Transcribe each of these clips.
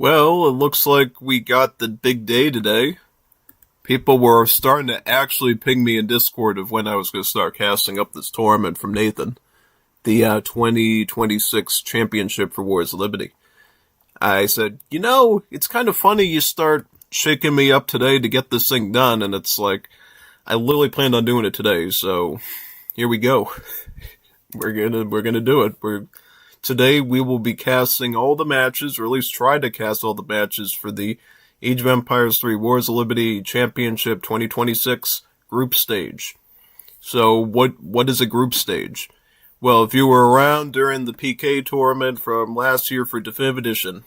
Well, it looks like we got the big day today. People were starting to actually ping me in Discord of when I was going to start casting up this tournament from Nathan, the 2026 championship for Wars of Liberty. I said, it's kind of funny you start shaking me up today to get this thing done, and it's like, I literally planned on doing it today, so here we go. We're gonna do it. Today we will be casting all the matches, or at least try to cast all the matches for the Age of Empires 3 Wars of Liberty Championship 2026 group stage. So what is a group stage? Well, if you were around during the PK tournament from last year for Definitive Edition,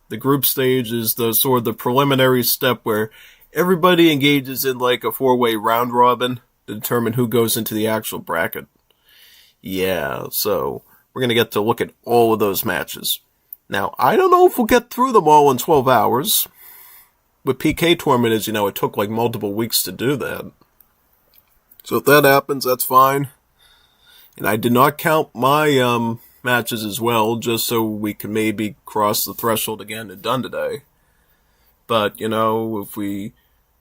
the group stage is the sort of the preliminary step where everybody engages in like a 4-way round robin to determine who goes into the actual bracket. Yeah, so we're going to get to look at all of those matches. Now, I don't know if we'll get through them all in 12 hours. With PK tournament, as you know, it took like multiple weeks to do that. So if that happens, that's fine. And I did not count my matches as well, just so we can maybe cross the threshold again and done today. But, if we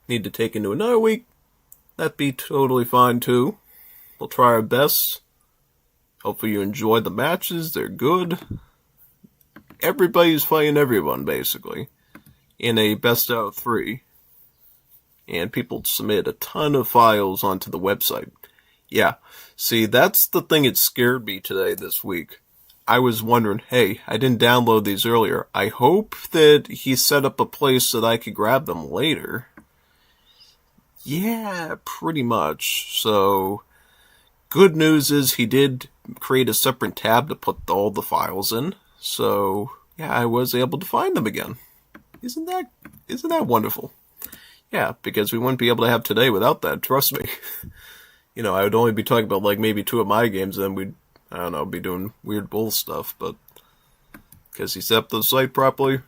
need to take into another week, that'd be totally fine too. We'll try our best. Hopefully you enjoy the matches. They're good. Everybody's fighting everyone, basically, in a best out of 3. And people submit a ton of files onto the website. Yeah, see, that's the thing that scared me today this week. I was wondering, hey, I didn't download these earlier. I hope that he set up a place that I could grab them later. Yeah, pretty much. So, good news is he did create a separate tab to put all the files in. So, yeah, I was able to find them again. Isn't that wonderful? Yeah, because we wouldn't be able to have today without that, trust me. I would only be talking about like maybe 2 of my games, and then we'd, be doing weird bull stuff, but because he set up the site properly,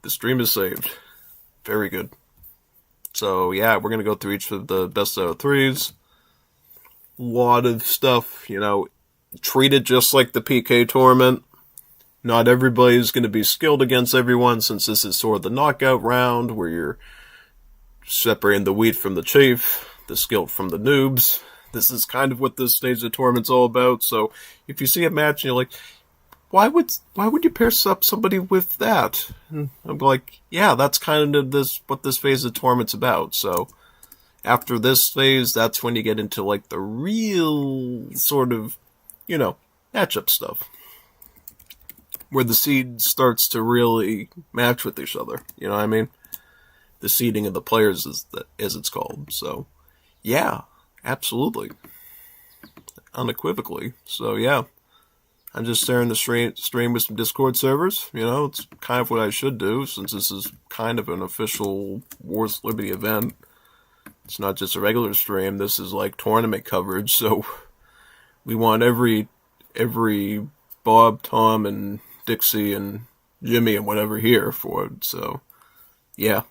the stream is saved. Very good. So, yeah, we're going to go through each of the best out of 3s. Lot of stuff, treat it just like the PK tournament. Not everybody's going to be skilled against everyone, since this is sort of the knockout round, where you're separating the wheat from the chaff, the skilled from the noobs. This is kind of what this stage of the tournament's all about. So if you see a match and you're like, why would you pair up somebody with that? And I'm like, yeah, that's kind of what this phase of the tournament's about. So after this phase, that's when you get into like the real sort of, matchup stuff, where the seed starts to really match with each other. You know what I mean? The seeding of the players, as it's called. So, yeah, absolutely. Unequivocally. So, yeah. I'm just sharing the stream with some Discord servers. It's kind of what I should do, since this is kind of an official Wars Liberty event. It's not just a regular stream. This is like tournament coverage. So, we want every Bob, Tom, and Dixie, and Jimmy, and whatever here for it. So, yeah.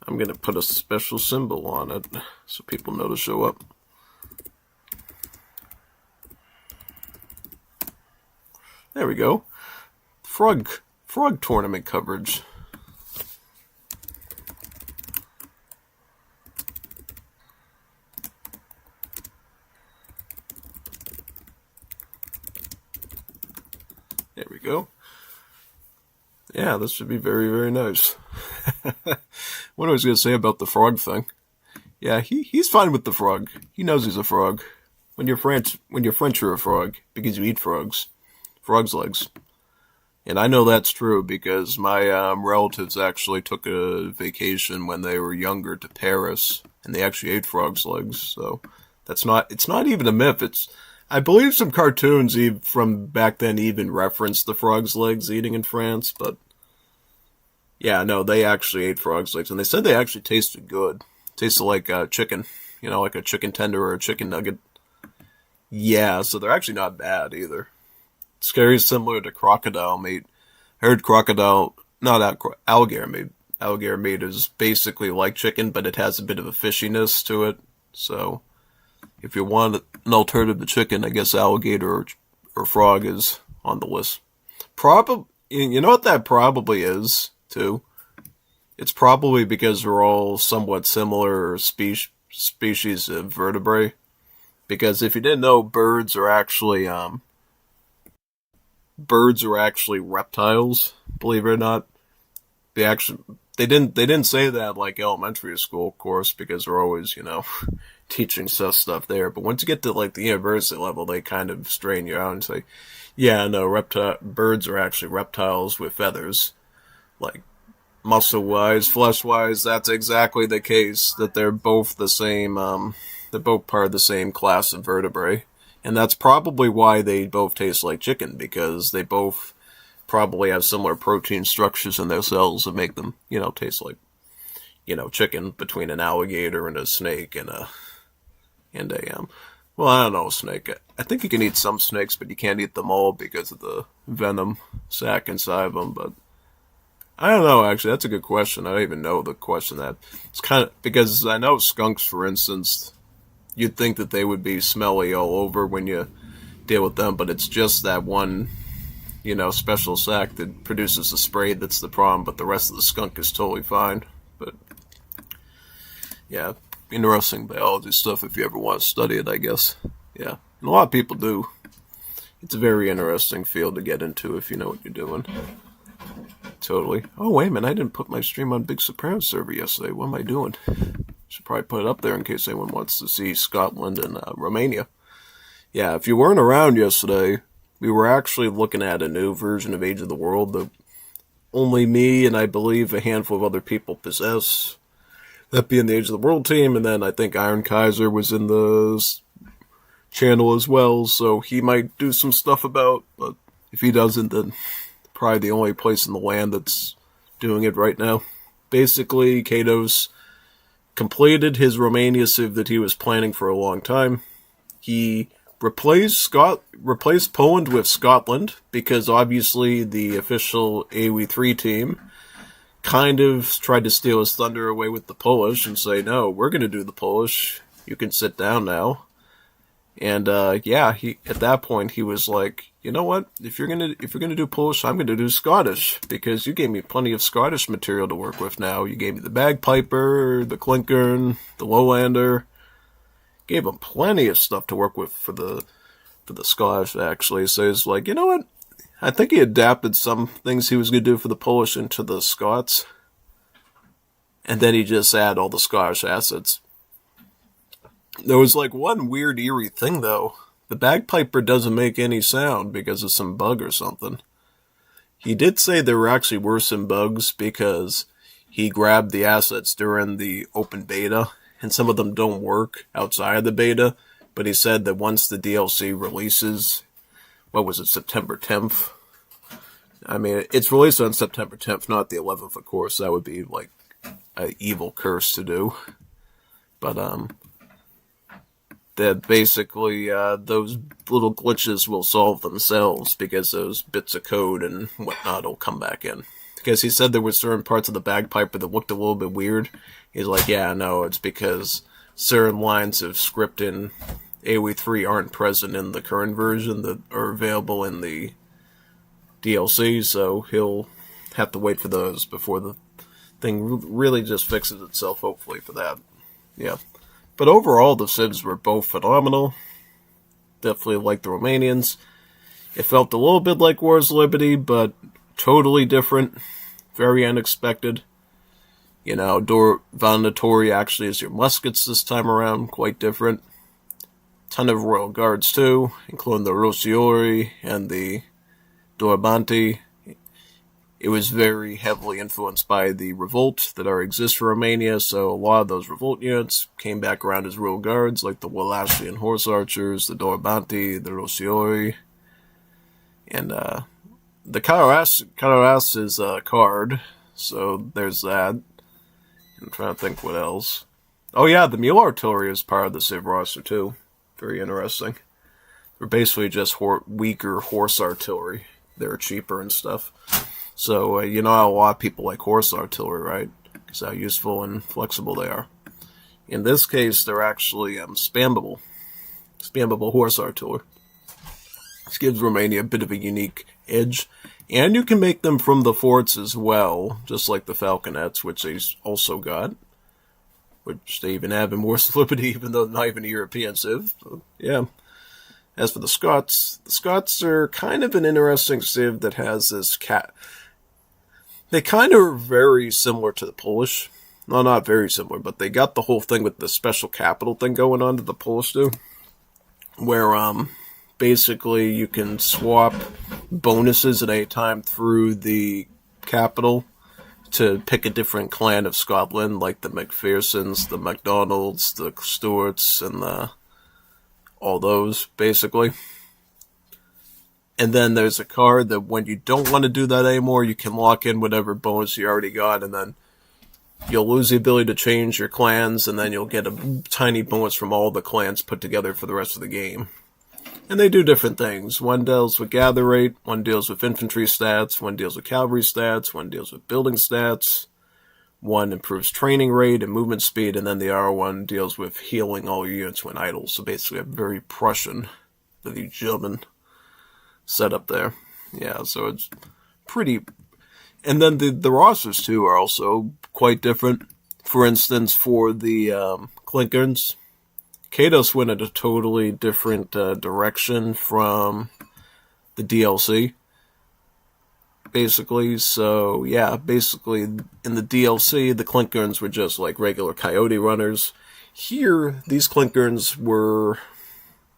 I'm going to put a special symbol on it so people know to show up. There we go. Frog tournament coverage. There we go. Yeah, this should be very, very nice. What I was going to say about the frog thing. Yeah, he's fine with the frog. He knows he's a frog. When you're French, you're a frog, because you eat frogs. Frog's legs. And I know that's true, because my relatives actually took a vacation when they were younger to Paris, and they actually ate frog's legs. So it's not even a myth. I believe some cartoons from back then even referenced the frog's legs eating in France, but yeah, no, they actually ate frog's legs, and they said they actually tasted good. Tasted like chicken, like a chicken tender or a chicken nugget. Yeah, so they're actually not bad either. It's very similar to crocodile meat. I heard alligator meat. Alligator meat is basically like chicken, but it has a bit of a fishiness to it. So if you want an alternative to chicken, I guess alligator or frog is on the list. Probably, you know what that probably is too. It's probably because we're all somewhat similar species of vertebrae. Because if you didn't know, birds are actually reptiles. Believe it or not, they actually they didn't say that like elementary school, of course, because they're always teaching stuff there. But once you get to like the university level, they kind of strain you out and say, yeah, no, birds are actually reptiles with feathers. Like muscle wise, flesh wise, that's exactly the case. That they're both the same. They're both part of the same class of vertebrae, and that's probably why they both taste like chicken, because they both probably have similar protein structures in their cells that make them, taste like, chicken, between an alligator and a snake and a well, I don't know, snake. I think you can eat some snakes, but you can't eat them all because of the venom sac inside of them. But I don't know, actually. That's a good question. I don't even know the question that. It's kind of, because I know skunks, for instance, you'd think that they would be smelly all over when you deal with them, but it's just that one, special sac that produces the spray that's the problem, but the rest of the skunk is totally fine. But, yeah, interesting biology stuff if you ever want to study it, I guess. Yeah, and a lot of people do. It's a very interesting field to get into if you know what you're doing. Totally. Oh, wait a minute, I didn't put my stream on Big Sopranos server yesterday. What am I doing? Should probably put it up there in case anyone wants to see Scotland and Romania. Yeah, if you weren't around yesterday, we were actually looking at a new version of Age of the World that only me and I believe a handful of other people possess. That being the Age of the World team, and then I think Iron Kaiser was in the channel as well, so he might do some stuff about, but if he doesn't, then probably the only place in the land that's doing it right now. Basically, Katos completed his Romania civ that he was planning for a long time. He replaced Poland with Scotland, because obviously the official AOE3 team kind of tried to steal his thunder away with the Polish and say, no, we're going to do the Polish. You can sit down now. And he at that point he was like, you know what? If you're gonna do Polish, I'm gonna do Scottish, because you gave me plenty of Scottish material to work with. Now you gave me the bagpiper, the clinker, the lowlander. Gave him plenty of stuff to work with for the Scottish, actually. So he's like, you know what? I think he adapted some things he was gonna do for the Polish into the Scots, and then he just added all the Scottish assets. There was like one weird, eerie thing, though. The bagpiper doesn't make any sound because of some bug or something. He did say there were actually worse than bugs because he grabbed the assets during the open beta, and some of them don't work outside of the beta, but he said that once the DLC releases, what was it, September 10th? I mean, it's released on September 10th, not the 11th, of course. That would be like an evil curse to do. But, that basically those little glitches will solve themselves because those bits of code and whatnot will come back in. Because he said there were certain parts of the bagpiper that looked a little bit weird. He's like, yeah, no, it's because certain lines of script in AOE 3 aren't present in the current version that are available in the DLC, so he'll have to wait for those before the thing really just fixes itself, hopefully, for that. Yeah. But overall, the civs were both phenomenal. Definitely like the Romanians. It felt a little bit like Wars of Liberty, but totally different. Very unexpected. Valnatori actually is your muskets this time around. Quite different. Ton of Royal Guards too, including the Rosiori and the Dorbanti. It was very heavily influenced by the revolt that already exists for Romania, so a lot of those revolt units came back around as Royal Guards, like the Wallachian Horse Archers, the Dorbanti, the Rosiori, and the Kararas is a card, so there's that. I'm trying to think what else. Oh yeah, the Mule Artillery is part of the Civ roster too. Very interesting. They're basically just weaker horse artillery. They're cheaper and stuff. So, you know how a lot of people like horse artillery, right? Because how useful and flexible they are. In this case, they're actually spammable. Spammable horse artillery. This gives Romania a bit of a unique edge. And you can make them from the forts as well, just like the falconets, which they also got. Which they even have in Wars Liberty, even though they're not even a European civ. So, yeah. As for the Scots are kind of an interesting civ that has this cat. They kind of are very similar to the Polish. No, not very similar, but they got the whole thing with the special capital thing going on that the Polish do. Where, basically you can swap bonuses at any time through the capital to pick a different clan of Scotland, like the MacPhersons, the MacDonalds, the Stuarts, and all those, basically. And then there's a card that when you don't want to do that anymore, you can lock in whatever bonus you already got, and then you'll lose the ability to change your clans, and then you'll get a tiny bonus from all the clans put together for the rest of the game. And they do different things. One deals with gather rate, one deals with infantry stats, one deals with cavalry stats, one deals with building stats, one improves training rate and movement speed, and then the other one deals with healing all your units when idle. So basically a very Prussian, the German setup there. Yeah, so it's pretty... And then the rosters, too, are also quite different. For instance, for the Clinkerns, Kados went in a totally different direction from the DLC, basically. So, yeah, basically, in the DLC, the Clinkerns were just like regular coyote runners. Here, these Clinkerns were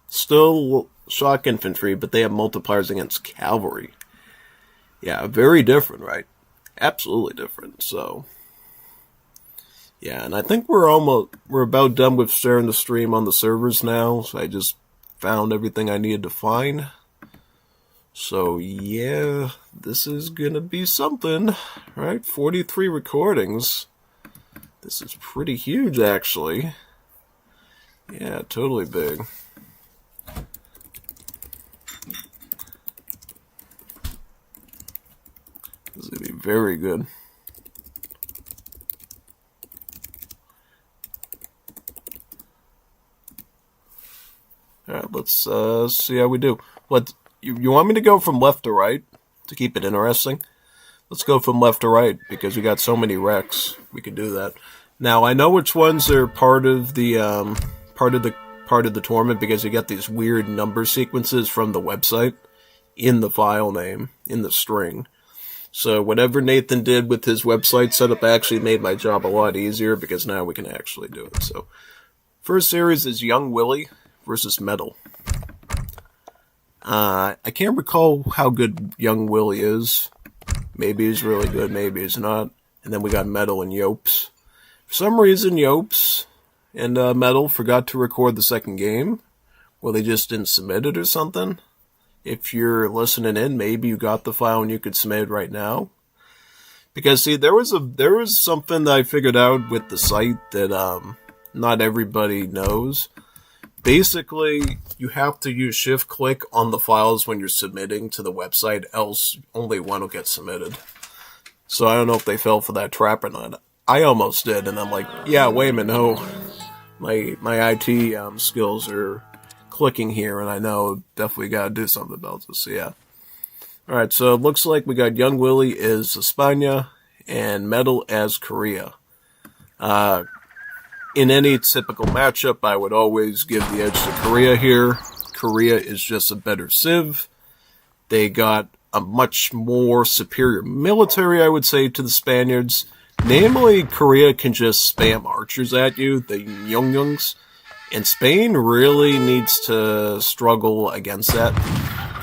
still shock infantry, but they have multipliers against cavalry. Yeah, very different, right? Absolutely different, so... Yeah, and I think we're about done with sharing the stream on the servers now, so I just found everything I needed to find. So, yeah, this is gonna be something, right? 43 recordings. This is pretty huge, actually. Yeah, totally big. This is gonna be very good. Alright, let's see how we do. You want me to go from left to right to keep it interesting? Let's go from left to right because we got so many wrecks. We can do that. Now I know which ones are part of the tournament because you get these weird number sequences from the website in the file name in the string. So whatever Nathan did with his website setup actually made my job a lot easier because now we can actually do it. So first series is Young Willie versus Metal. I can't recall how good Young Willie is. Maybe he's really good, maybe he's not. And then we got Metal and Yopes. For some reason, Yopes and Metal forgot to record the second game. Well, they just didn't submit it or something. If you're listening in, maybe you got the file and you could submit it right now. Because, see, there was something that I figured out with the site that not everybody knows. Basically, you have to use shift-click on the files when you're submitting to the website, else only one will get submitted. So I don't know if they fell for that trap or not. I almost did, and I'm like, yeah, wait a minute, no. My IT skills are clicking here, and I know definitely got to do something about this, so yeah. Alright, so it looks like we got Young Willie as España, and Metal as Korea. In any typical matchup, I would always give the edge to Korea here. Korea is just a better civ. They got a much more superior military, I would say, to the Spaniards. Namely, Korea can just spam archers at you, the Young-Youngs. And Spain really needs to struggle against that.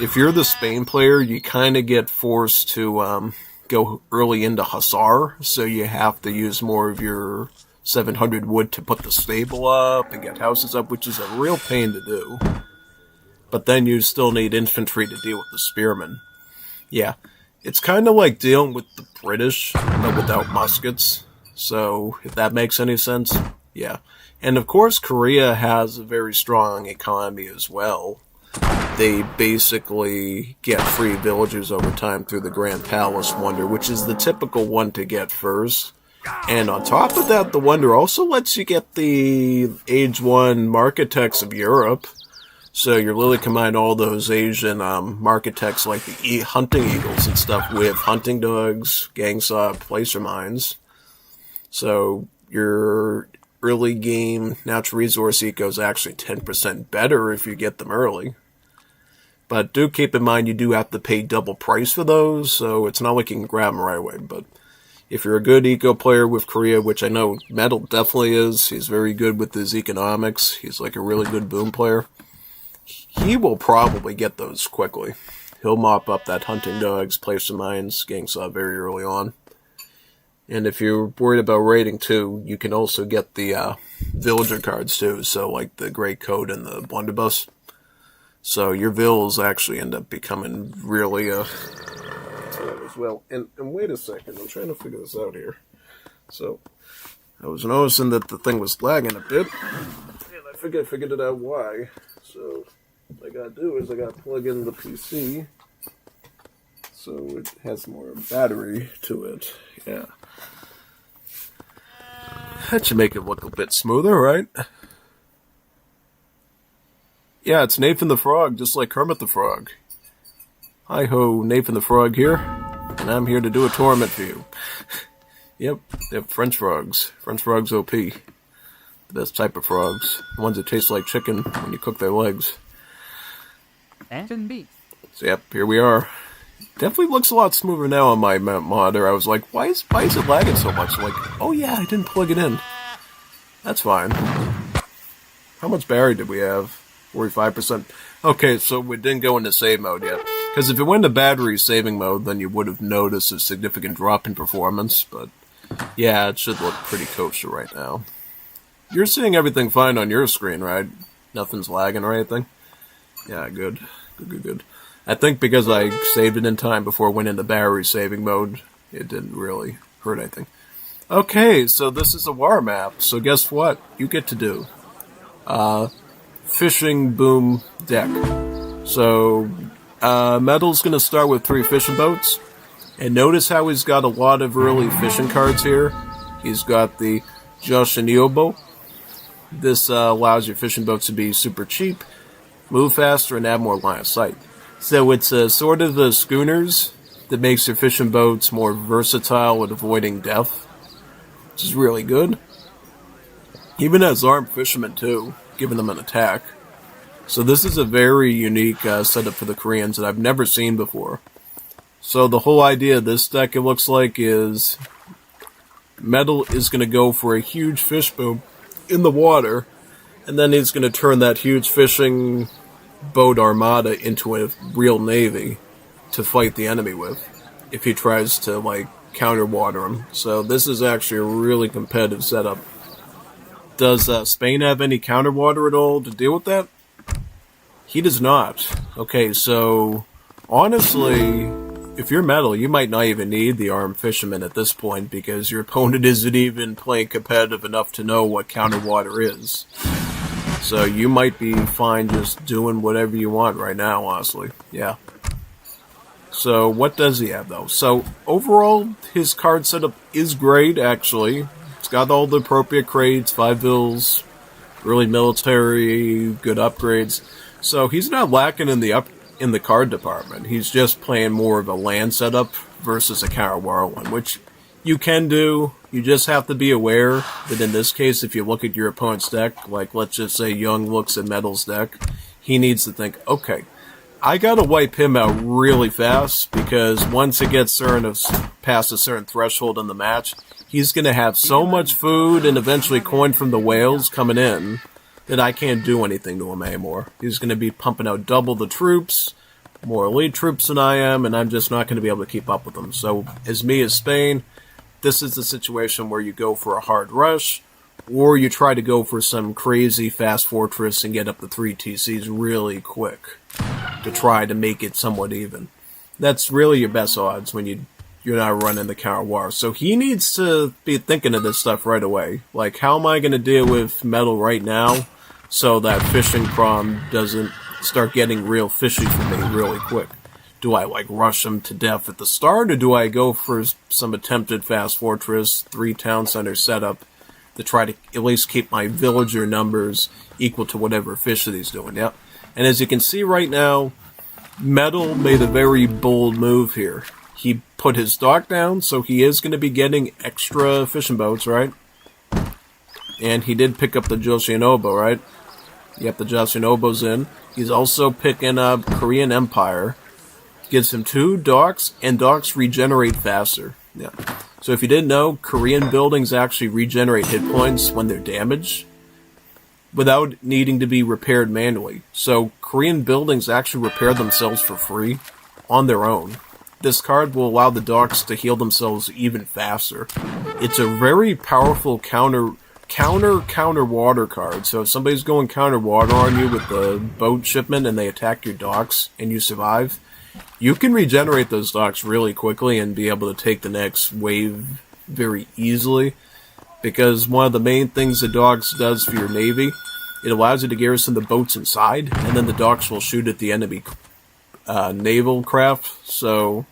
If you're the Spain player, you kind of get forced to go early into Hussar, so you have to use more of your 700 wood to put the stable up and get houses up, which is a real pain to do. But then you still need infantry to deal with the spearmen. Yeah, it's kind of like dealing with the British, but without muskets. So, if that makes any sense, yeah. And of course, Korea has a very strong economy as well. They basically get free villages over time through the Grand Palace Wonder, which is the typical one to get first. And on top of that, the Wonder also lets you get the Age 1 Architects of Europe, So you're literally combine all those Asian architects like the hunting eagles and stuff with hunting dogs, gang saw, placer mines. So your early game natural resource eco is actually 10% better if you get them early. But do keep in mind you do have to pay double price for those, so it's not like you can grab them right away. But if you're a good eco player with Korea, which I know Metal definitely is, he's very good with his economics, he's like a really good boom player, he will probably get those quickly. He'll mop up that hunting dogs, placer mines, gang saw very early on. And if you're worried about raiding too, you can also get the villager cards too, so like the Great Coat and the Blunderbuss. So your vills actually end up becoming really as well. And wait a second, I'm trying to figure this out here. So I was noticing that the thing was lagging a bit, and I figured it out why. So what I gotta do is I gotta plug in the PC so it has more battery to it. Yeah. That should make it look a bit smoother, right? Yeah, it's Nathan the Frog, just like Kermit the Frog. Hi-ho, Nathan the Frog here, and I'm here to do a tournament for you. Yep, French frogs. French frogs OP. The best type of frogs. The ones that taste like chicken when you cook their legs. And beef. So yep, here we are. Definitely looks a lot smoother now on my monitor. I was like, why is it lagging so much? Like, oh yeah, I didn't plug it in. That's fine. How much battery did we have? 45%. Okay, so we didn't go into save mode yet. Because if it went into battery saving mode, then you would have noticed a significant drop in performance. But yeah, it should look pretty kosher right now. You're seeing everything fine on your screen, right? Nothing's lagging or anything? Yeah, good. Good. I think because I saved it in time before it went into battery saving mode, it didn't really hurt anything. Okay, so this is a war map. So guess what? You get to do fishing boom deck. So Metal's going to start with 3 fishing boats. And notice how he's got a lot of early fishing cards here. He's got the Joshinyobo. This allows your fishing boats to be super cheap, move faster, and have more line of sight. So it's sort of the schooners that makes your fishing boats more versatile at avoiding death, which is really good. Even has armed fishermen too, giving them an attack. So this is a very unique setup for the Koreans that I've never seen before. So the whole idea of this deck, it looks like, is Metal is going to go for a huge fish boom in the water, and then he's going to turn that huge fishing boat armada into a real navy to fight the enemy with if he tries to, like, counter water him. So this is actually a really competitive setup. Does Spain have any counter water at all to deal with that? He does not. Okay, so honestly, if you're Metal, you might not even need the armed fisherman at this point because your opponent isn't even playing competitive enough to know what counter water is. So you might be fine just doing whatever you want right now, honestly. Yeah. So what does he have, though? So overall, his card setup is great, actually. It's got all the appropriate crates, 5 vills, really military, good upgrades. So he's not lacking in the card department. He's just playing more of a land setup versus a counter war one, which you can do. You just have to be aware that in this case, if you look at your opponent's deck, like let's just say Young looks at Metal's deck, he needs to think, okay, I gotta wipe him out really fast because once it gets past a certain threshold in the match, he's gonna have so much food and eventually coin from the whales coming in that I can't do anything to him anymore. He's gonna be pumping out double the troops, more elite troops than I am, and I'm just not gonna be able to keep up with him. So as Spain, this is the situation where you go for a hard rush, or you try to go for some crazy fast fortress and get up to 3 TCs really quick to try to make it somewhat even. That's really your best odds when you're not running the counter war. So he needs to be thinking of this stuff right away. Like, how am I going to deal with Metal right now so that fishing prom doesn't start getting real fishy for me really quick? Do I, like, rush him to death at the start, or do I go for some attempted fast fortress, 3 town center setup to try to at least keep my villager numbers equal to whatever fish that he's doing? Yep. And as you can see right now, Metal made a very bold move here. He put his dock down, so he is going to be getting extra fishing boats, right? And he did pick up the Yoshinobu, right? Yep, the Yoshinobu's in. He's also picking up Korean Empire. Gives him 2 docks, and docks regenerate faster. Yeah. So if you didn't know, Korean buildings actually regenerate hit points when they're damaged without needing to be repaired manually. So Korean buildings actually repair themselves for free on their own. This card will allow the docks to heal themselves even faster. It's a very powerful counter water card. So if somebody's going counter water on you with the boat shipment and they attack your docks and you survive, you can regenerate those docks really quickly and be able to take the next wave very easily. Because one of the main things the docks does for your navy, it allows you to garrison the boats inside, and then the docks will shoot at the enemy naval craft. So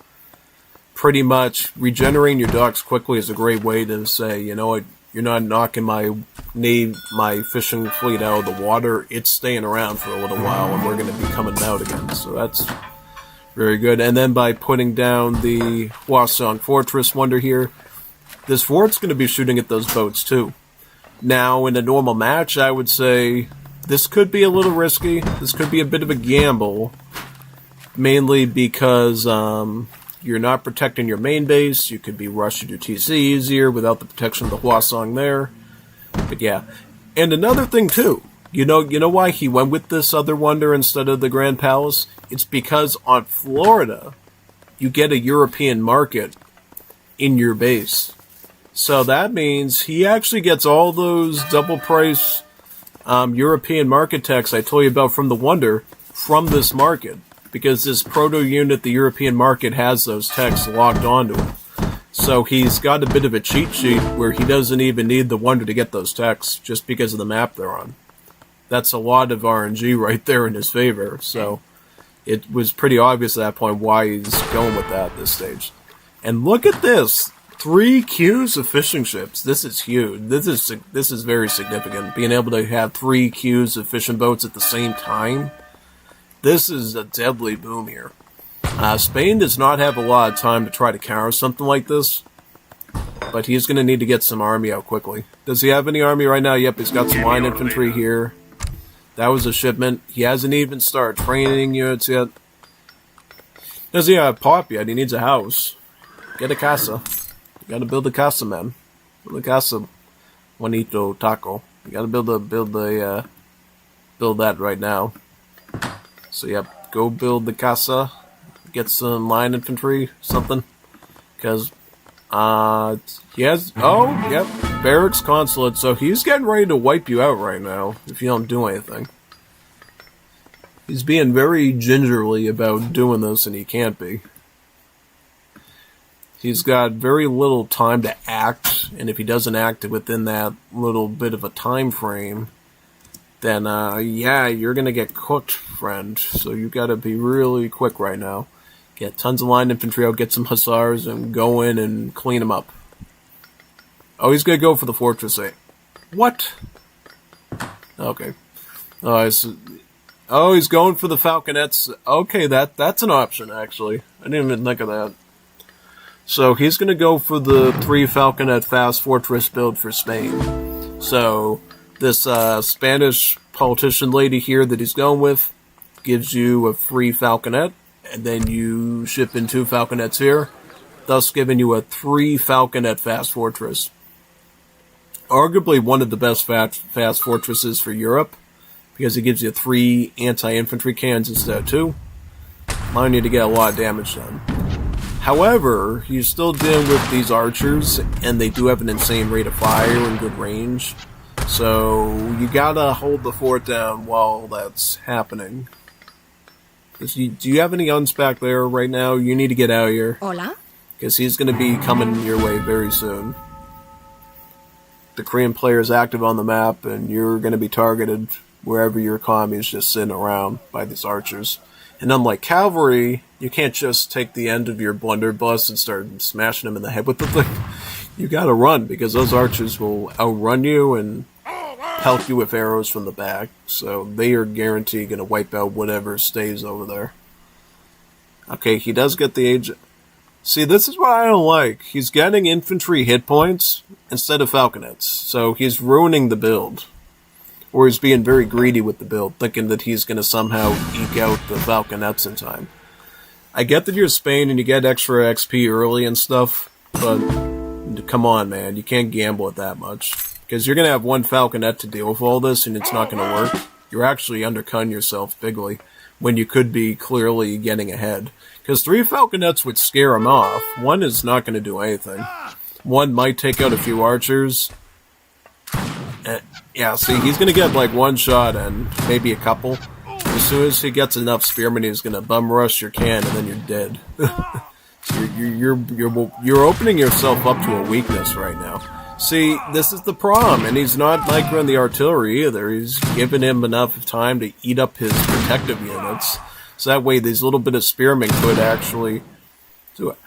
pretty much regenerating your docks quickly is a great way to say, you know what, you're not knocking my fishing fleet out of the water. It's staying around for a little while, and we're going to be coming out again. So that's very good. And then by putting down the Hwasong Fortress Wonder here, this fort's going to be shooting at those boats too. Now, in a normal match, I would say this could be a little risky. This could be a bit of a gamble, mainly because you're not protecting your main base. You could be rushing your TC easier without the protection of the Hwasong there. But yeah. And another thing too, you know why he went with this other wonder instead of the Grand Palace? It's because on Florida, you get a European market in your base. So that means he actually gets all those double price European market techs I told you about from the Wonder from this market. Because this proto unit, the European market, has those techs locked onto it. So he's got a bit of a cheat sheet where he doesn't even need the Wonder to get those techs just because of the map they're on. That's a lot of RNG right there in his favor. So it was pretty obvious at that point why he's going with that at this stage. And look at this. 3 queues of fishing ships. This is huge. This is very significant. Being able to have 3 queues of fishing boats at the same time. This is a deadly boom here. Spain does not have a lot of time to try to counter something like this. But he's going to need to get some army out quickly. Does he have any army right now? Yep, he's got some line infantry here. That was a shipment. He hasn't even started training units yet. Does he have pop yet? He needs a house. Get a casa. You gotta build a casa, man. Build a casa, Juanito Taco. You gotta build that right now. So yep, go build the casa. Get some line infantry, something. Because, he has, barracks consulate, so he's getting ready to wipe you out right now, if you don't do anything. He's being very gingerly about doing this, and he can't be. He's got very little time to act, and if he doesn't act within that little bit of a time frame, then, you're gonna get cooked, friend. So you gotta be really quick right now. Get tons of line infantry out, get some hussars, and go in and clean them up. Oh, he's gonna go for the fortress 8. What? Okay. He's going for the falconets. Okay, that's an option, actually. I didn't even think of that. So he's going to go for the 3 falconet fast fortress build for Spain. So this Spanish politician lady here that he's going with gives you a free falconet, and then you ship in 2 falconets here, thus giving you a 3 falconet fast fortress. Arguably one of the best fast fortresses for Europe, because it gives you 3 anti-infantry cannons instead of 2, allowing you to get a lot of damage done. However, you're still dealing with these archers, and they do have an insane rate of fire and good range. So, you gotta hold the fort down while that's happening. Do you have any uns back there right now? You need to get out of here. Hola? Because he's gonna be coming your way very soon. The Korean player is active on the map, and you're gonna be targeted wherever your economy is just sitting around by these archers. And unlike cavalry, you can't just take the end of your blunderbuss and start smashing them in the head with the thing. You gotta run, because those archers will outrun you, and pelt you with arrows from the back, so they are guaranteed going to wipe out whatever stays over there. Okay, he does get the age. See, this is what I don't like. He's getting infantry hit points instead of falconets, so he's ruining the build. Or he's being very greedy with the build, thinking that he's going to somehow eke out the falconets in time. I get that you're Spain and you get extra XP early and stuff, but come on, man, you can't gamble it that much. Because you're going to have one falconet to deal with all this, and it's not going to work. You're actually undercutting yourself bigly, when you could be clearly getting ahead. Because 3 falconets would scare him off. 1 is not going to do anything. 1 might take out a few archers. Yeah, see, he's going to get like 1 shot and maybe a couple. As soon as he gets enough spearmen, he's going to bum rush your can, and then you're dead. So you're opening yourself up to a weakness right now. See, this is the problem, and he's not microing the artillery either. He's giving him enough time to eat up his protective units. So that way, these little bit of spearmen could actually do it.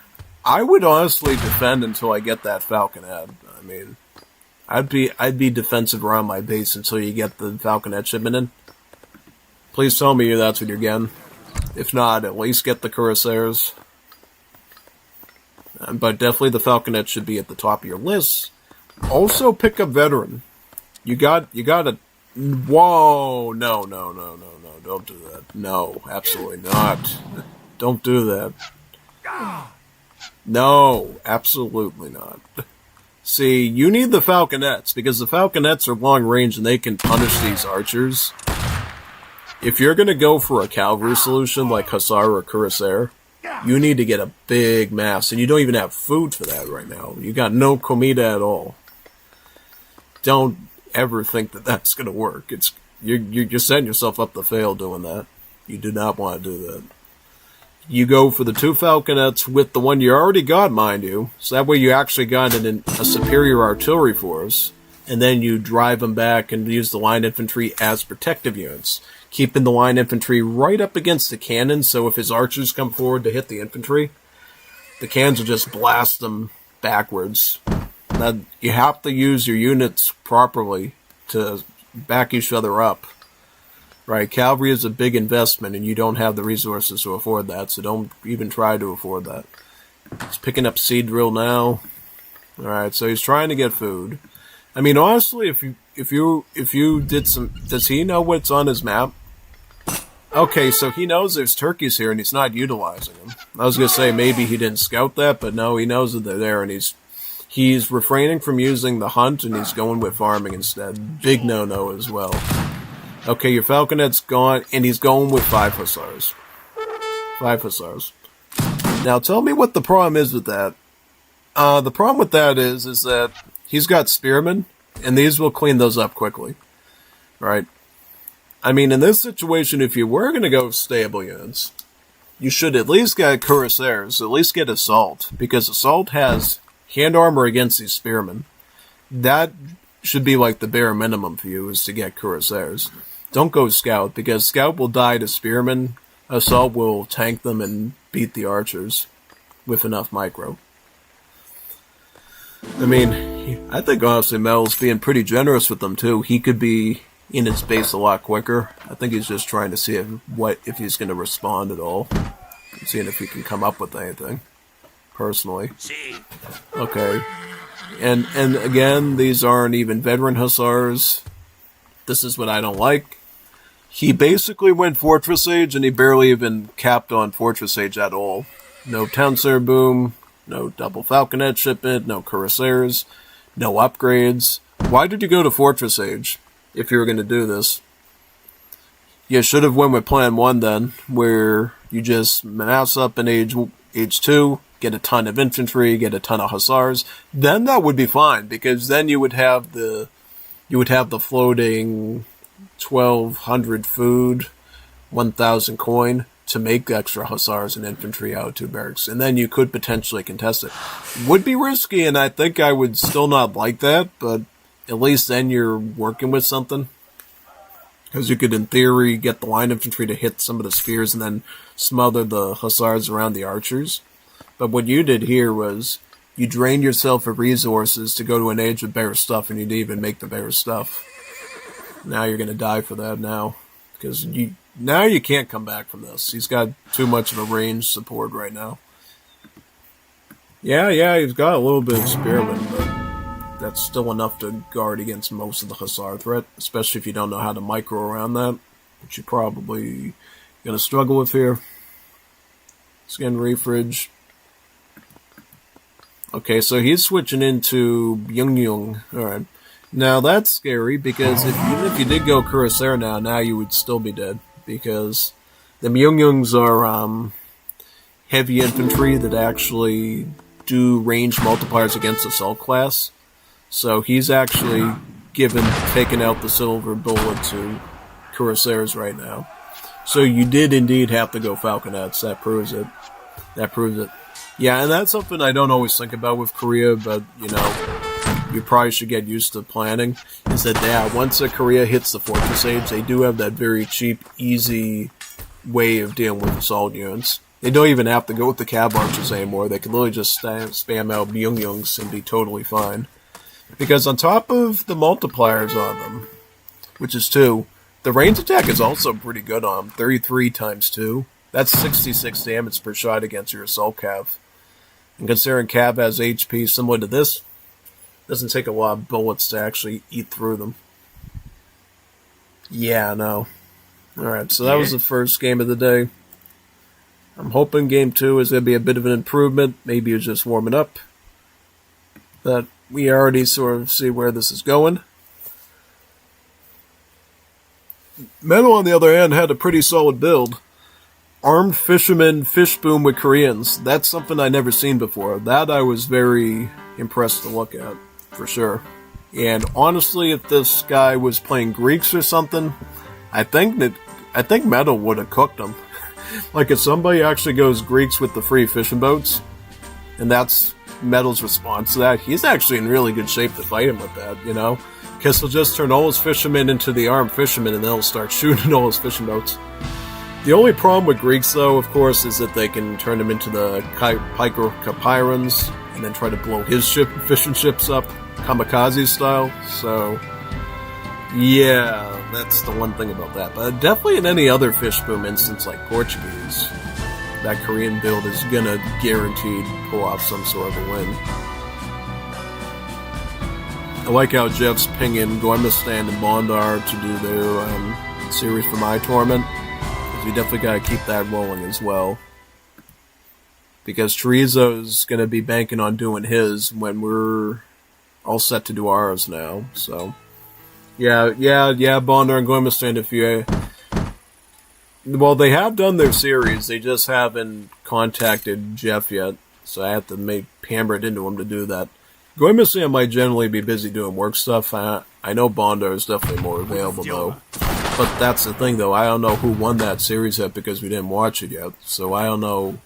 I would honestly defend until I get that falconet. I mean, I'd be defensive around my base until you get the falconet shipment in. Please tell me that's what you're getting. If not, at least get the cuirassiers. But definitely the falconet should be at the top of your list. Also pick up veteran. You got a... Whoa! No, don't do that. No, absolutely not. Don't do that. No, absolutely not. See, you need the falconets, because the falconets are long range and they can punish these archers. If you're going to go for a cavalry solution like Hussar or Cuirassier, you need to get a big mass, and you don't even have food for that right now. You got no comida at all. Don't ever think that that's going to work. You're setting yourself up to fail doing that. You do not want to do that. You go for the 2 falconets with the one you already got, mind you, so that way you actually got a superior artillery force, and then you drive them back and use the line infantry as protective units, keeping the line infantry right up against the cannon, so if his archers come forward to hit the infantry, the cannons will just blast them backwards. Now, you have to use your units properly to back each other up. Right, cavalry is a big investment, and you don't have the resources to afford that, so don't even try to afford that. He's picking up seed drill now. Alright, so he's trying to get food. I mean, honestly, if you did some... Does he know what's on his map? Okay, so he knows there's turkeys here, and he's not utilizing them. I was going to say maybe he didn't scout that, but no, he knows that they're there, and he's refraining from using the hunt, and he's going with farming instead. Big no-no as well. Okay, your falconet's gone, and he's going with 5 hussars. 5 hussars. Now, tell me what the problem is with that. The problem with that is that he's got spearmen, and these will clean those up quickly. Right? I mean, in this situation, if you were going to go stable units, you should at least get cuirassiers, at least get assault, because assault has hand armor against these spearmen. That should be like the bare minimum for you, is to get cuirassiers. Don't go scout, because scout will die to spearmen, assault will tank them and beat the archers with enough micro. I mean, I think honestly Mel's being pretty generous with them too. He could be in his base a lot quicker. I think he's just trying to see if he's going to respond at all. Seeing if he can come up with anything, personally. Okay. And again, these aren't even veteran hussars. This is what I don't like. He basically went Fortress Age, and he barely even capped on Fortress Age at all. No Townsair Boom, no double falconet shipment, no cuirassiers, no upgrades. Why did you go to Fortress Age if you were going to do this? You should have went with Plan 1 then, where you just mass up in Age 2, get a ton of infantry, get a ton of hussars. Then that would be fine, because then you would have the floating 1,200 food, 1,000 coin to make extra hussars and infantry out of 2 barracks, and then you could potentially contest it. Would be risky, and I think I would still not like that, but at least then you're working with something. Because you could, in theory, get the line infantry to hit some of the spears and then smother the hussars around the archers. But what you did here was you drained yourself of resources to go to an age of better stuff, and you didn't even make the better stuff. Now you're going to die for that now. Because now you can't come back from this. He's got too much of a range support right now. Yeah, he's got a little bit of spearman, but that's still enough to guard against most of the Hussar threat, especially if you don't know how to micro around that, which you're probably going to struggle with here. Skin refridge. Okay, so he's switching into Yung. Alright. Now that's scary because even if you did go Cuirassier now you would still be dead. Because the Myungyungs are heavy infantry that actually do range multipliers against assault class. So he's actually taken out the silver bullet to Cuirassiers right now. So you did indeed have to go Falconets. That proves it. Yeah, and that's something I don't always think about with Korea, but, you probably should get used to planning, is that, once a Korea hits the Fortress Age, they do have that very cheap, easy way of dealing with assault units. They don't even have to go with the Cab Archers anymore. They can literally just spam out Myungyungs and be totally fine. Because on top of the multipliers on them, which is 2, the range attack is also pretty good on them. 33 times 2. That's 66 damage per shot against your assault cav. And considering Cav has HP similar to this, doesn't take a lot of bullets to actually eat through them. Yeah, no. Alright, so that was the first game of the day. I'm hoping game 2 is going to be a bit of an improvement. Maybe it's just warming up. But we already sort of see where this is going. Metal, on the other hand, had a pretty solid build. Armed fishermen fish boom with Koreans. That's something I never seen before. That I was very impressed to look at, for sure. And honestly, if this guy was playing Greeks or something, I think Metal would have cooked him. Like if somebody actually goes Greeks with the free fishing boats, and that's Metal's response to that, he's actually in really good shape to fight him with that, Because he'll just turn all his fishermen into the armed fishermen, and they'll start shooting all his fishing boats. The only problem with Greeks, though, of course, is that they can turn them into the Pyrons and then try to blow his fishing ships up, kamikaze style. So, yeah, that's the one thing about that. But definitely in any other fish boom instance like Portuguese, that Korean build is gonna guaranteed pull off some sort of a win. I like how Jeff's pinging Gormistan and Bondar to do their series for my tournament. We definitely got to keep that rolling as well. Because Chorizo's going to be banking on doing his when we're all set to do ours now. So, yeah, Bondar and Gormistan, if you... Well, they have done their series. They just haven't contacted Jeff yet. So I have to hammer it into him to do that. Gormistan might generally be busy doing work stuff. I know Bondar is definitely more available, though. But that's the thing, though. I don't know who won that series yet because we didn't watch it yet. So I don't know.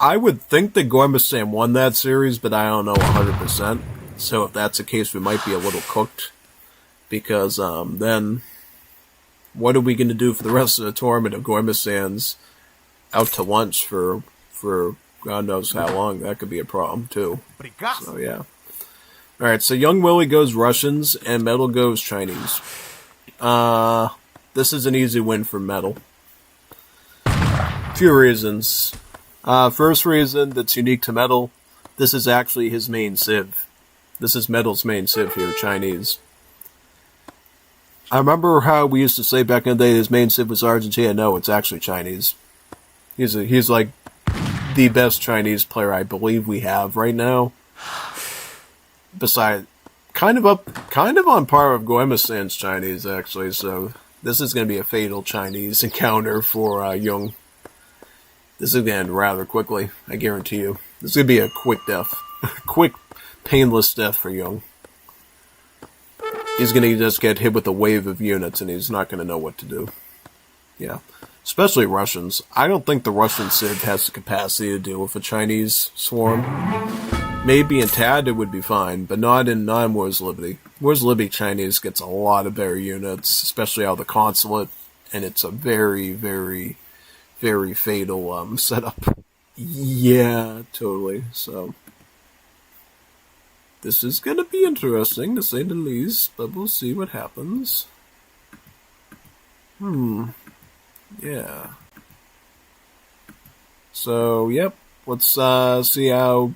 I would think that Gormistan won that series, but I don't know 100%. So if that's the case, we might be a little cooked. Because then, what are we going to do for the rest of the tournament if Gormistan's out to lunch for God knows how long? That could be a problem, too. So, yeah. Alright, so Young Willie goes Russians, and Metal goes Chinese. This is an easy win for Metal. Few reasons. First reason that's unique to Metal, this is actually his main civ. This is Metal's main civ here, Chinese. I remember how we used to say back in the day his main civ was Argentina. No, it's actually Chinese. He's like the best Chinese player I believe we have right now. Besides, kind of on par with Gormistan's Chinese, actually, so this is going to be a fatal Chinese encounter for Jung. This is going to end rather quickly, I guarantee you. This is going to be a quick death. Quick, painless death for Jung. He's going to just get hit with a wave of units, and he's not going to know what to do. Yeah. Especially Russians. I don't think the Russian Civ has the capacity to deal with a Chinese swarm. Maybe in TAD it would be fine, but not in Wars Liberty. Wars Liberty Chinese gets a lot of better units, especially out of the consulate, and it's a very, very, very fatal setup. Yeah, totally. So, this is going to be interesting, to say the least, but we'll see what happens. Yeah. So, yep. Let's see how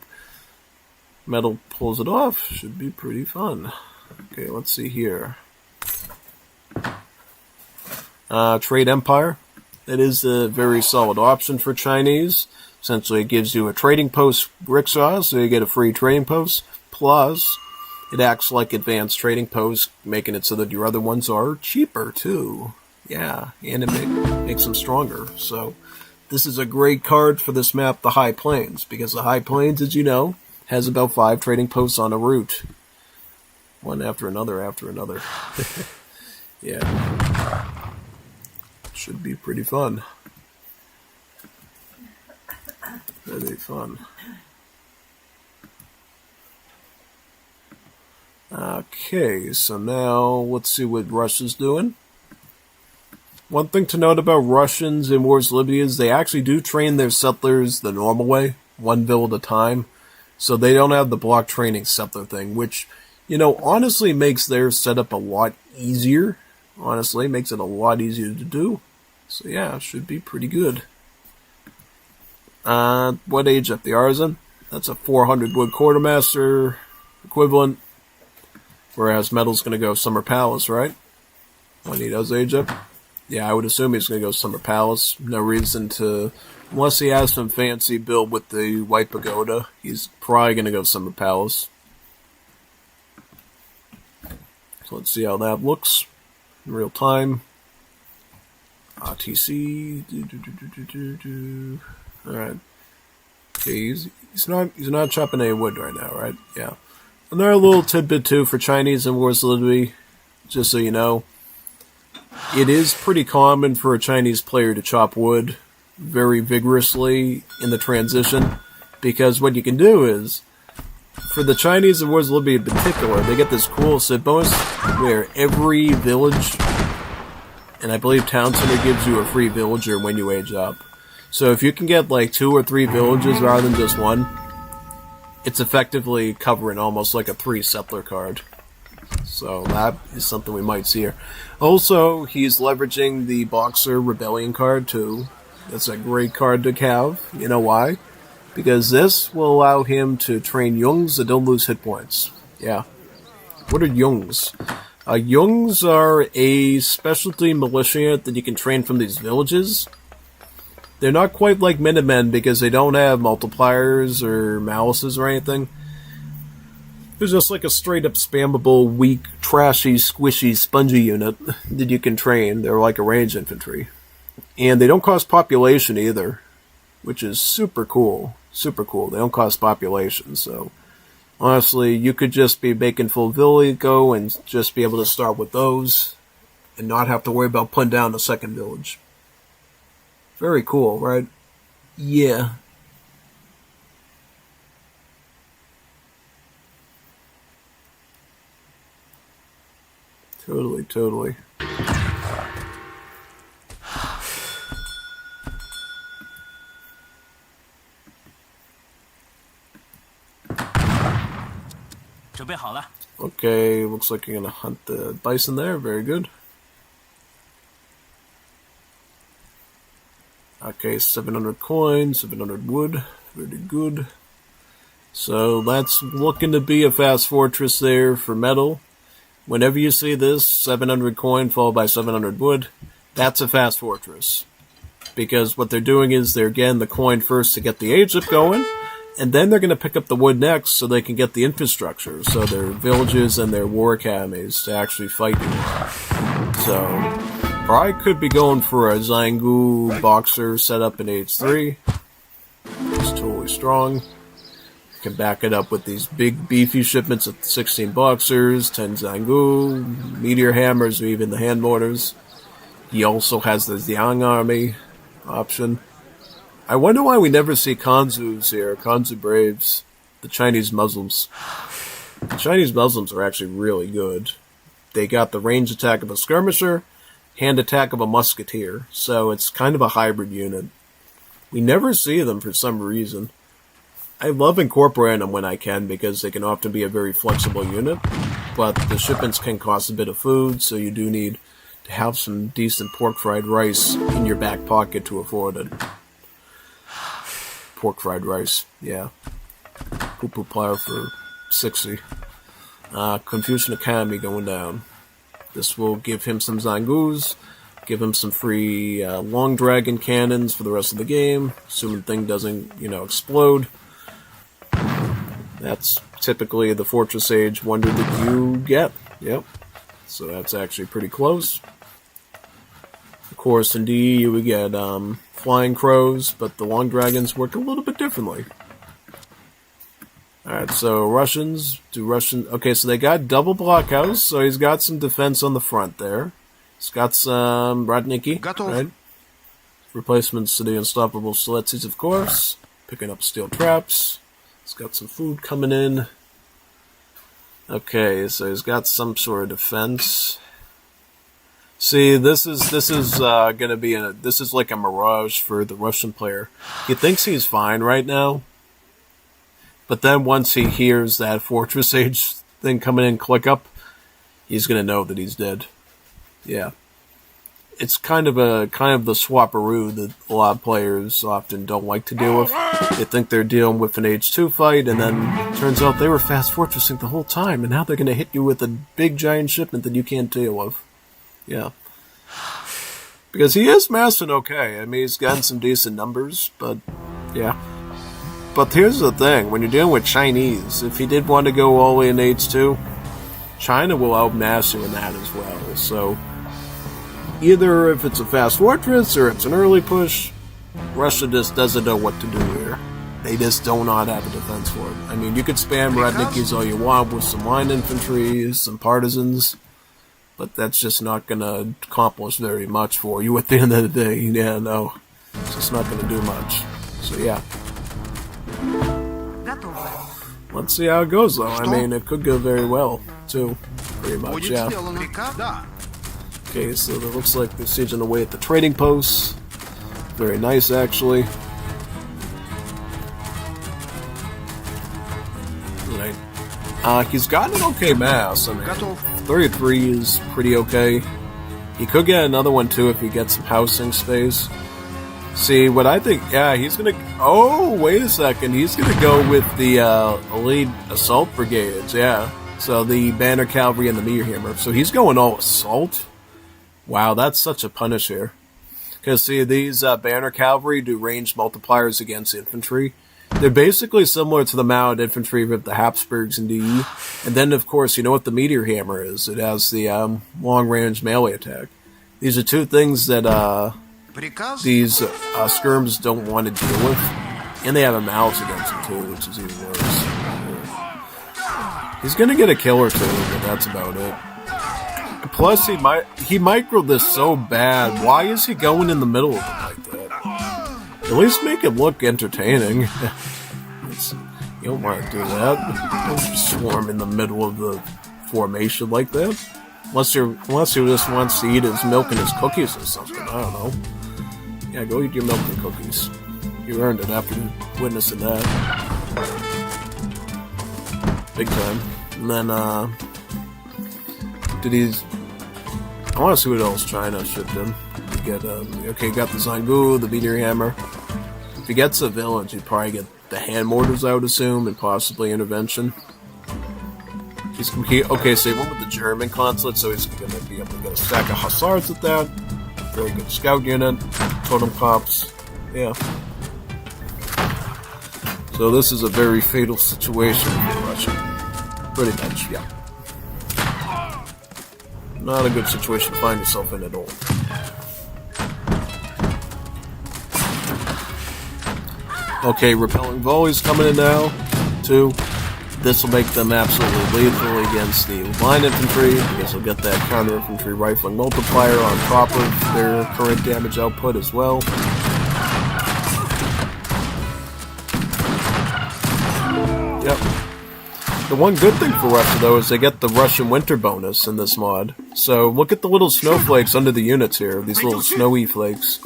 Metal pulls it off. Should be pretty fun. Okay, let's see here. Trade Empire. That is a very solid option for Chinese. Essentially, it gives you a trading post rickshaw, so you get a free trading post. Plus, it acts like advanced trading post, making it so that your other ones are cheaper, too. Yeah, and it makes them stronger. So, this is a great card for this map, the High Plains, because the High Plains, as you know, has about 5 trading posts on a route. One after another after another. Yeah. Should be pretty fun. Very fun. Okay, so now let's see what Russia's doing. One thing to note about Russians in Wars of Libya is they actually do train their settlers the normal way, one bill at a time. So they don't have the block training settler thing, which, honestly makes their setup a lot easier. Honestly, makes it a lot easier to do. So yeah, it should be pretty good. What age up the Artisan? That's a 400 wood quartermaster equivalent. Whereas Metal's going to go Summer Palace, right? When he does age up. Yeah, I would assume he's going to go Summer Palace. No reason to, unless he has some fancy build with the White Pagoda, he's probably going to go Summer Palace. So let's see how that looks in real time. RTC. Alright. Okay, he's not chopping any wood right now, right? Yeah. Another little tidbit too for Chinese in Wars of Libya, just so you know. It is pretty common for a Chinese player to chop wood very vigorously in the transition, because what you can do is, for the Chinese in Wars of Libya in particular, they get this cool sit bonus where every village, and I believe Town Center gives you a free villager when you age up. So if you can get like 2 or 3 villages rather than just one, it's effectively covering almost like a 3 settler card. So that is something we might see here. Also, he's leveraging the Boxer Rebellion card too. That's a great card to have. You know why? Because this will allow him to train Jungs that don't lose hit points. Yeah. What are Jungs? Jungs are a specialty militia unit that you can train from these villages. They're not quite like Minutemen because they don't have multipliers or malices or anything. They're just like a straight up spammable, weak, trashy, squishy, spongy unit that you can train. They're like a range infantry. And they don't cost population either, which is super cool. Super cool. They don't cost population, so honestly, you could just be making full Villigo and just be able to start with those and not have to worry about putting down the second village. Very cool, right? Yeah. Totally. Okay, looks like you're gonna hunt the bison there. Very good. Okay, 700 coins, 700 wood. Very good. So that's looking to be a fast fortress there for Metal. Whenever you see this, 700 coin followed by 700 wood, that's a fast fortress. Because what they're doing is they're getting the coin first to get the age up going, and then they're going to pick up the wood next so they can get the infrastructure, so their villages and their war academies to actually fight you. So, probably could be going for a Zangu Boxer setup in age 3. It's totally strong. Can back it up with these big beefy shipments of 16 Boxers, 10 Zangu, Meteor Hammers, or even the Hand Mortars. He also has the Xiang Army option. I wonder why we never see Kanzus here, Kanzu Braves, the Chinese Muslims. The Chinese Muslims are actually really good. They got the range attack of a skirmisher, hand attack of a musketeer, so it's kind of a hybrid unit. We never see them for some reason. I love incorporating them when I can because they can often be a very flexible unit, but the shipments can cost a bit of food, so you do need have some decent pork fried rice in your back pocket to afford it. Pork fried rice, yeah. Poo-poo platter for 60. Confucian Academy going down. This will give him some Zangoos, give him some free long dragon cannons for the rest of the game, assuming the thing doesn't, explode. That's typically the Fortress Age wonder that you get. Yep. So that's actually pretty close. Of course, in DE you would get flying crows, but the long dragons work a little bit differently. Alright, so Russians do Russian... Okay, so they got double blockhouse, so he's got some defense on the front there. He's got some Radniki, right? Replacements to the unstoppable Stiletsis, of course. Picking up steel traps. He's got some food coming in. Okay, so he's got some sort of defense. See, this is gonna be this is like a mirage for the Russian player. He thinks he's fine right now, but then once he hears that Fortress Age thing coming in, click up, he's gonna know that he's dead. Yeah, it's kind of the swapperoo that a lot of players often don't like to deal with. They think they're dealing with an H2 fight, and then turns out they were fast fortressing the whole time, and now they're gonna hit you with a big giant shipment that you can't deal with. Yeah. Because he is massing okay. I mean, he's gotten some decent numbers, but yeah. But here's the thing. When you're dealing with Chinese, if he did want to go all the way in H2, China will outmass you in that as well. So, either if it's a fast fortress or it's an early push, Russia just doesn't know what to do here. They just do not have a defense for it. I mean, you could spam Radnikis all you want with some line infantry, some partisans, but that's just not going to accomplish very much for you at the end of the day. Yeah, no. It's just not going to do much. So, yeah. Let's see how it goes, though. I mean, it could go very well, too. Pretty much, yeah. Okay, so it looks like they're sieging away at the trading posts. Very nice, actually. Right. He's got an okay mass. I mean, 33 is pretty okay. He could get another one too if he gets some housing space. See, what I think, yeah, he's gonna... Oh, wait a second. He's gonna go with the elite assault brigades, yeah. So the banner cavalry and the meteor hammer. So he's going all assault? Wow, that's such a punish here. Because, see, these banner cavalry do ranged multipliers against infantry. They're basically similar to the mounted infantry of the Habsburgs in DE. And then, of course, you know what the meteor hammer is. It has the long-range melee attack. These are two things that these skirms don't want to deal with. And they have a mouse against them, too, which is even worse. He's going to get a kill or two, but that's about it. Plus, he microed this so bad. Why is he going in the middle of it like that? At least make it look entertaining. You don't want to do that. Don't swarm in the middle of the formation like that. Unless he just wants to eat his milk and his cookies or something. I don't know. Yeah, go eat your milk and cookies. You earned it after witnessing that. Big time. And then, did he... I want to see what else China shipped him. Okay, got the Zangu, the meteor hammer. If he gets a village, he'd probably get the hand mortars, I would assume, and possibly intervention. Okay, so he went with the German consulate, so he's going to be able to get a stack of hussars with that. Very good scout unit, totem cops. Yeah. So this is a very fatal situation for Russia. Pretty much, yeah. Not a good situation to find yourself in at all. Okay, repelling volleys coming in now, too. This will make them absolutely lethal against the line infantry, because they'll get that counter-infantry rifling multiplier on top of their current damage output as well. Yep. The one good thing for Russia, though, is they get the Russian winter bonus in this mod. So look at the little snowflakes under the units here, these little snowy flakes.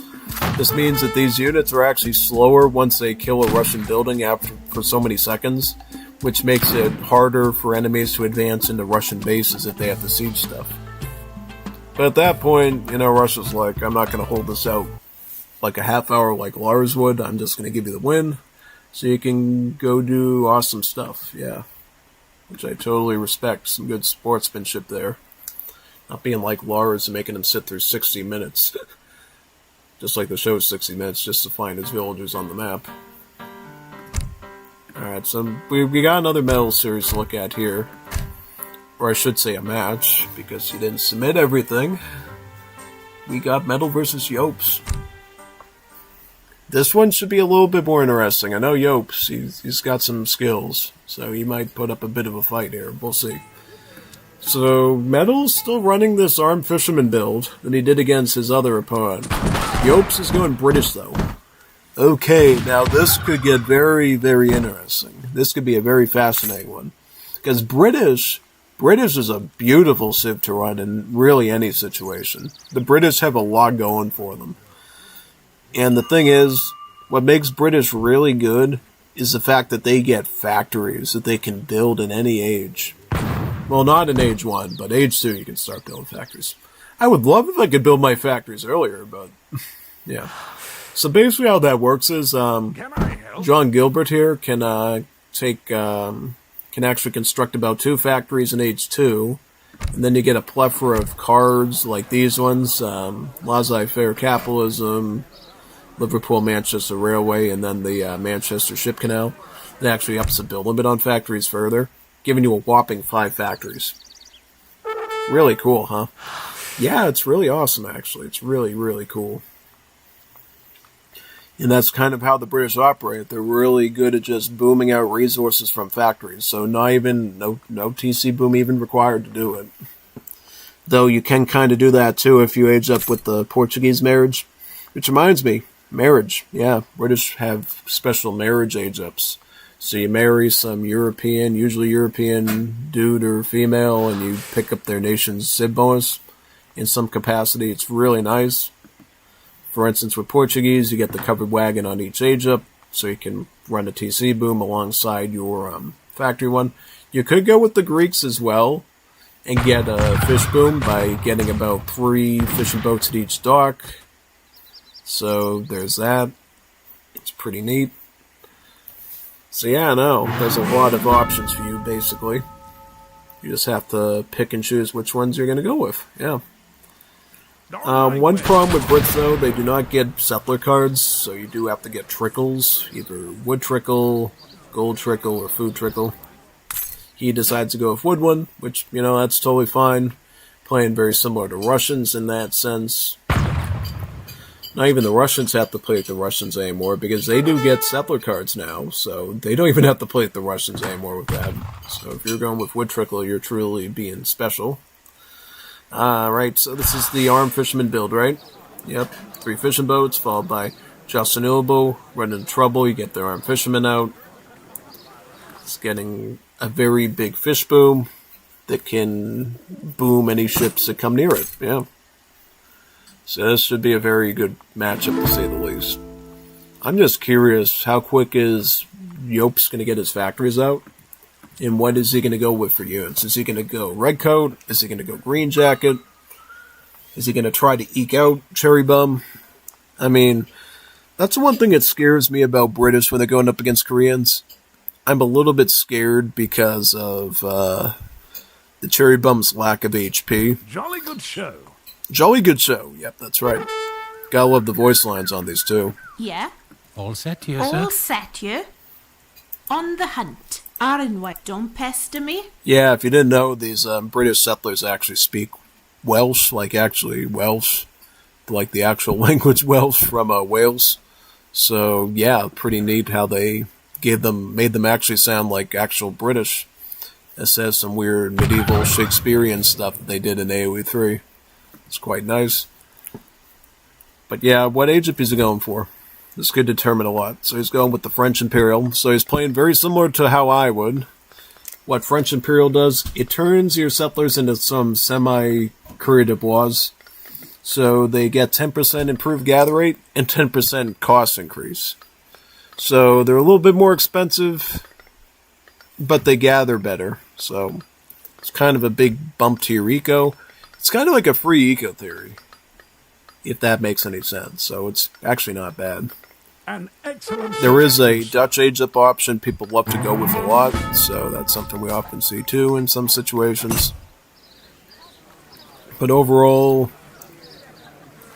This means that these units are actually slower once they kill a Russian building for so many seconds, which makes it harder for enemies to advance into Russian bases if they have to siege stuff. But at that point, Russia's like, I'm not going to hold this out like a half hour like Lars would. I'm just going to give you the win so you can go do awesome stuff. Yeah. Which I totally respect. Some good sportsmanship there. Not being like Lars and making him sit through 60 minutes. Just like the show's 60 minutes just to find his villagers on the map. Alright, so we got another medal series to look at here. Or I should say a match, because he didn't submit everything. We got Metal versus Yopes. This one should be a little bit more interesting. I know Yopes, he's got some skills, so he might put up a bit of a fight here. We'll see. So, Metal's still running this armed fisherman build that he did against his other opponent. Yopes is going British, though. Okay, now this could get very, very interesting. This could be a very fascinating one. Because British is a beautiful civ to run in really any situation. The British have a lot going for them. And the thing is, what makes British really good is the fact that they get factories that they can build in any age. Well, not in age 1, but age 2 you can start building factories. I would love if I could build my factories earlier, but yeah. So basically how that works is John Gilbert here can actually construct about 2 factories in age 2, and then you get a plethora of cards like these ones, laissez-faire capitalism, Liverpool-Manchester Railway, and then the Manchester Ship Canal. It actually ups the build limit on factories further, giving you a whopping 5 factories. Really cool, huh? Yeah, it's really awesome, actually. It's really, really cool. And that's kind of how the British operate. They're really good at just booming out resources from factories. So no TC boom even required to do it. Though you can kind of do that too if you age up with the Portuguese marriage. Which reminds me, marriage. Yeah, British have special marriage age ups. So you marry some European, usually European dude or female, and you pick up their nation's civ bonus in some capacity. It's really nice. For instance, with Portuguese, you get the covered wagon on each age up, so you can run a TC boom alongside your factory one. You could go with the Greeks as well, and get a fish boom by getting about 3 fishing boats at each dock. So there's that. It's pretty neat. So yeah, no, there's a lot of options for you, basically. You just have to pick and choose which ones you're going to go with. Yeah. One problem with Brits, though, they do not get settler cards, so you do have to get trickles, either wood trickle, gold trickle, or food trickle. He decides to go with wood one, which, that's totally fine. Playing very similar to Russians in that sense. Not even the Russians have to play with the Russians anymore, because they do get settler cards now, so they don't even have to play with the Russians anymore with that. So if you're going with wood trickle, you're truly being special. Right, so this is the armed fisherman build, right? Yep, 3 fishing boats, followed by Justin Ilbo, run into trouble, you get the armed fisherman out. It's getting a very big fish boom that can boom any ships that come near it, yeah. So this should be a very good matchup, to say the least. I'm just curious, how quick is Yopes going to get his factories out? And what is he going to go with for units? Is he going to go red coat? Is he going to go green jacket? Is he going to try to eke out cherry bum? I mean, that's the one thing that scares me about British when they're going up against Koreans. I'm a little bit scared because of the cherry bum's lack of HP. Jolly good show. Jolly good show. Yep, that's right. Gotta love the voice lines on these too. Yeah. All set, you, sir? All set, you. On the hunt. Aaron, what? Don't pester me. Yeah, if you didn't know, these British settlers actually speak Welsh, like actually Welsh, like the actual language Welsh from Wales. So yeah, pretty neat how they made them actually sound like actual British. It says some weird medieval Shakespearean stuff that they did in AoE 3. It's quite nice. But yeah, what age up is he going for? This could determine a lot. So he's going with the French Imperial. So he's playing very similar to how I would. What French Imperial does, it turns your settlers into some semi-coureur de bois. So they get 10% improved gather rate and 10% cost increase. So they're a little bit more expensive, but they gather better. So it's kind of a big bump to your eco. It's kind of like a free eco theory, if that makes any sense. So it's actually not bad. An excellent. There is a Dutch age-up option people love to go with a lot, so that's something we often see too in some situations. But overall,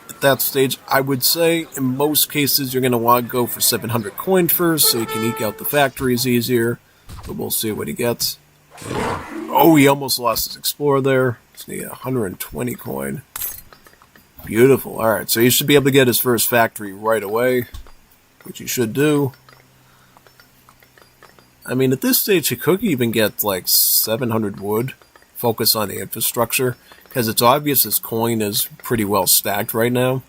at that stage, I would say in most cases you're going to want to go for 700 coin first, so you can eke out the factories easier. But we'll see what he gets. Oh, he almost lost his Explorer there. He's going to get 120 coin. Beautiful. Alright, so he should be able to get his first factory right away, which he should do. I mean, at this stage, he could even get like 700 wood. Focus on the infrastructure, because it's obvious his coin is pretty well stacked right now.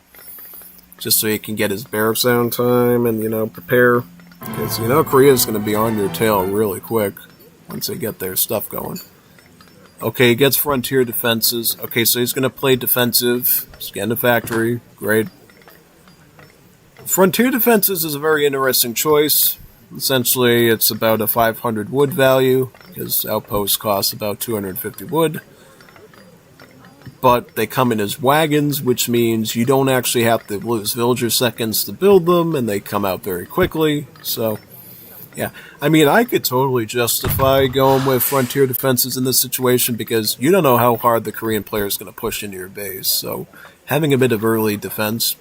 Just so he can get his barracks down time and, prepare. Because, Korea's going to be on your tail really quick once they get their stuff going. Okay, he gets frontier defenses. Okay, so he's going to play defensive. He's getting a factory. Great. Frontier defenses is a very interesting choice. Essentially, it's about a 500 wood value, because outposts cost about 250 wood. But they come in as wagons, which means you don't actually have to lose villager seconds to build them, and they come out very quickly. So, yeah. I mean, I could totally justify going with frontier defenses in this situation, because you don't know how hard the Korean player is going to push into your base. So, having a bit of early defense,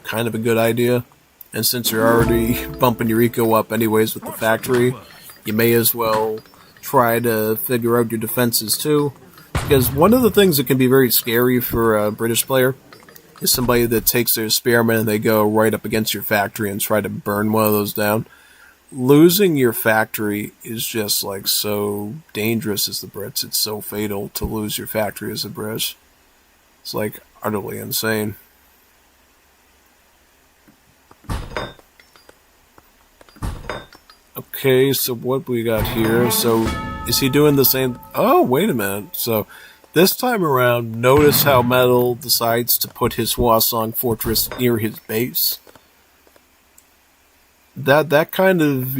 kind of a good idea. And since you're already bumping your eco up anyways with the factory, you may as well try to figure out your defenses too. Because one of the things that can be very scary for a British player is somebody that takes their spearmen and they go right up against your factory and try to burn one of those down. Losing your factory is just like so dangerous as the Brits. It's so fatal to lose your factory as a British. It's like utterly insane. Okay, so what we got here? So, is he doing the same? Oh, wait a minute. So, this time around, notice how Metal decides to put his Hwasong fortress near his base. That kind of,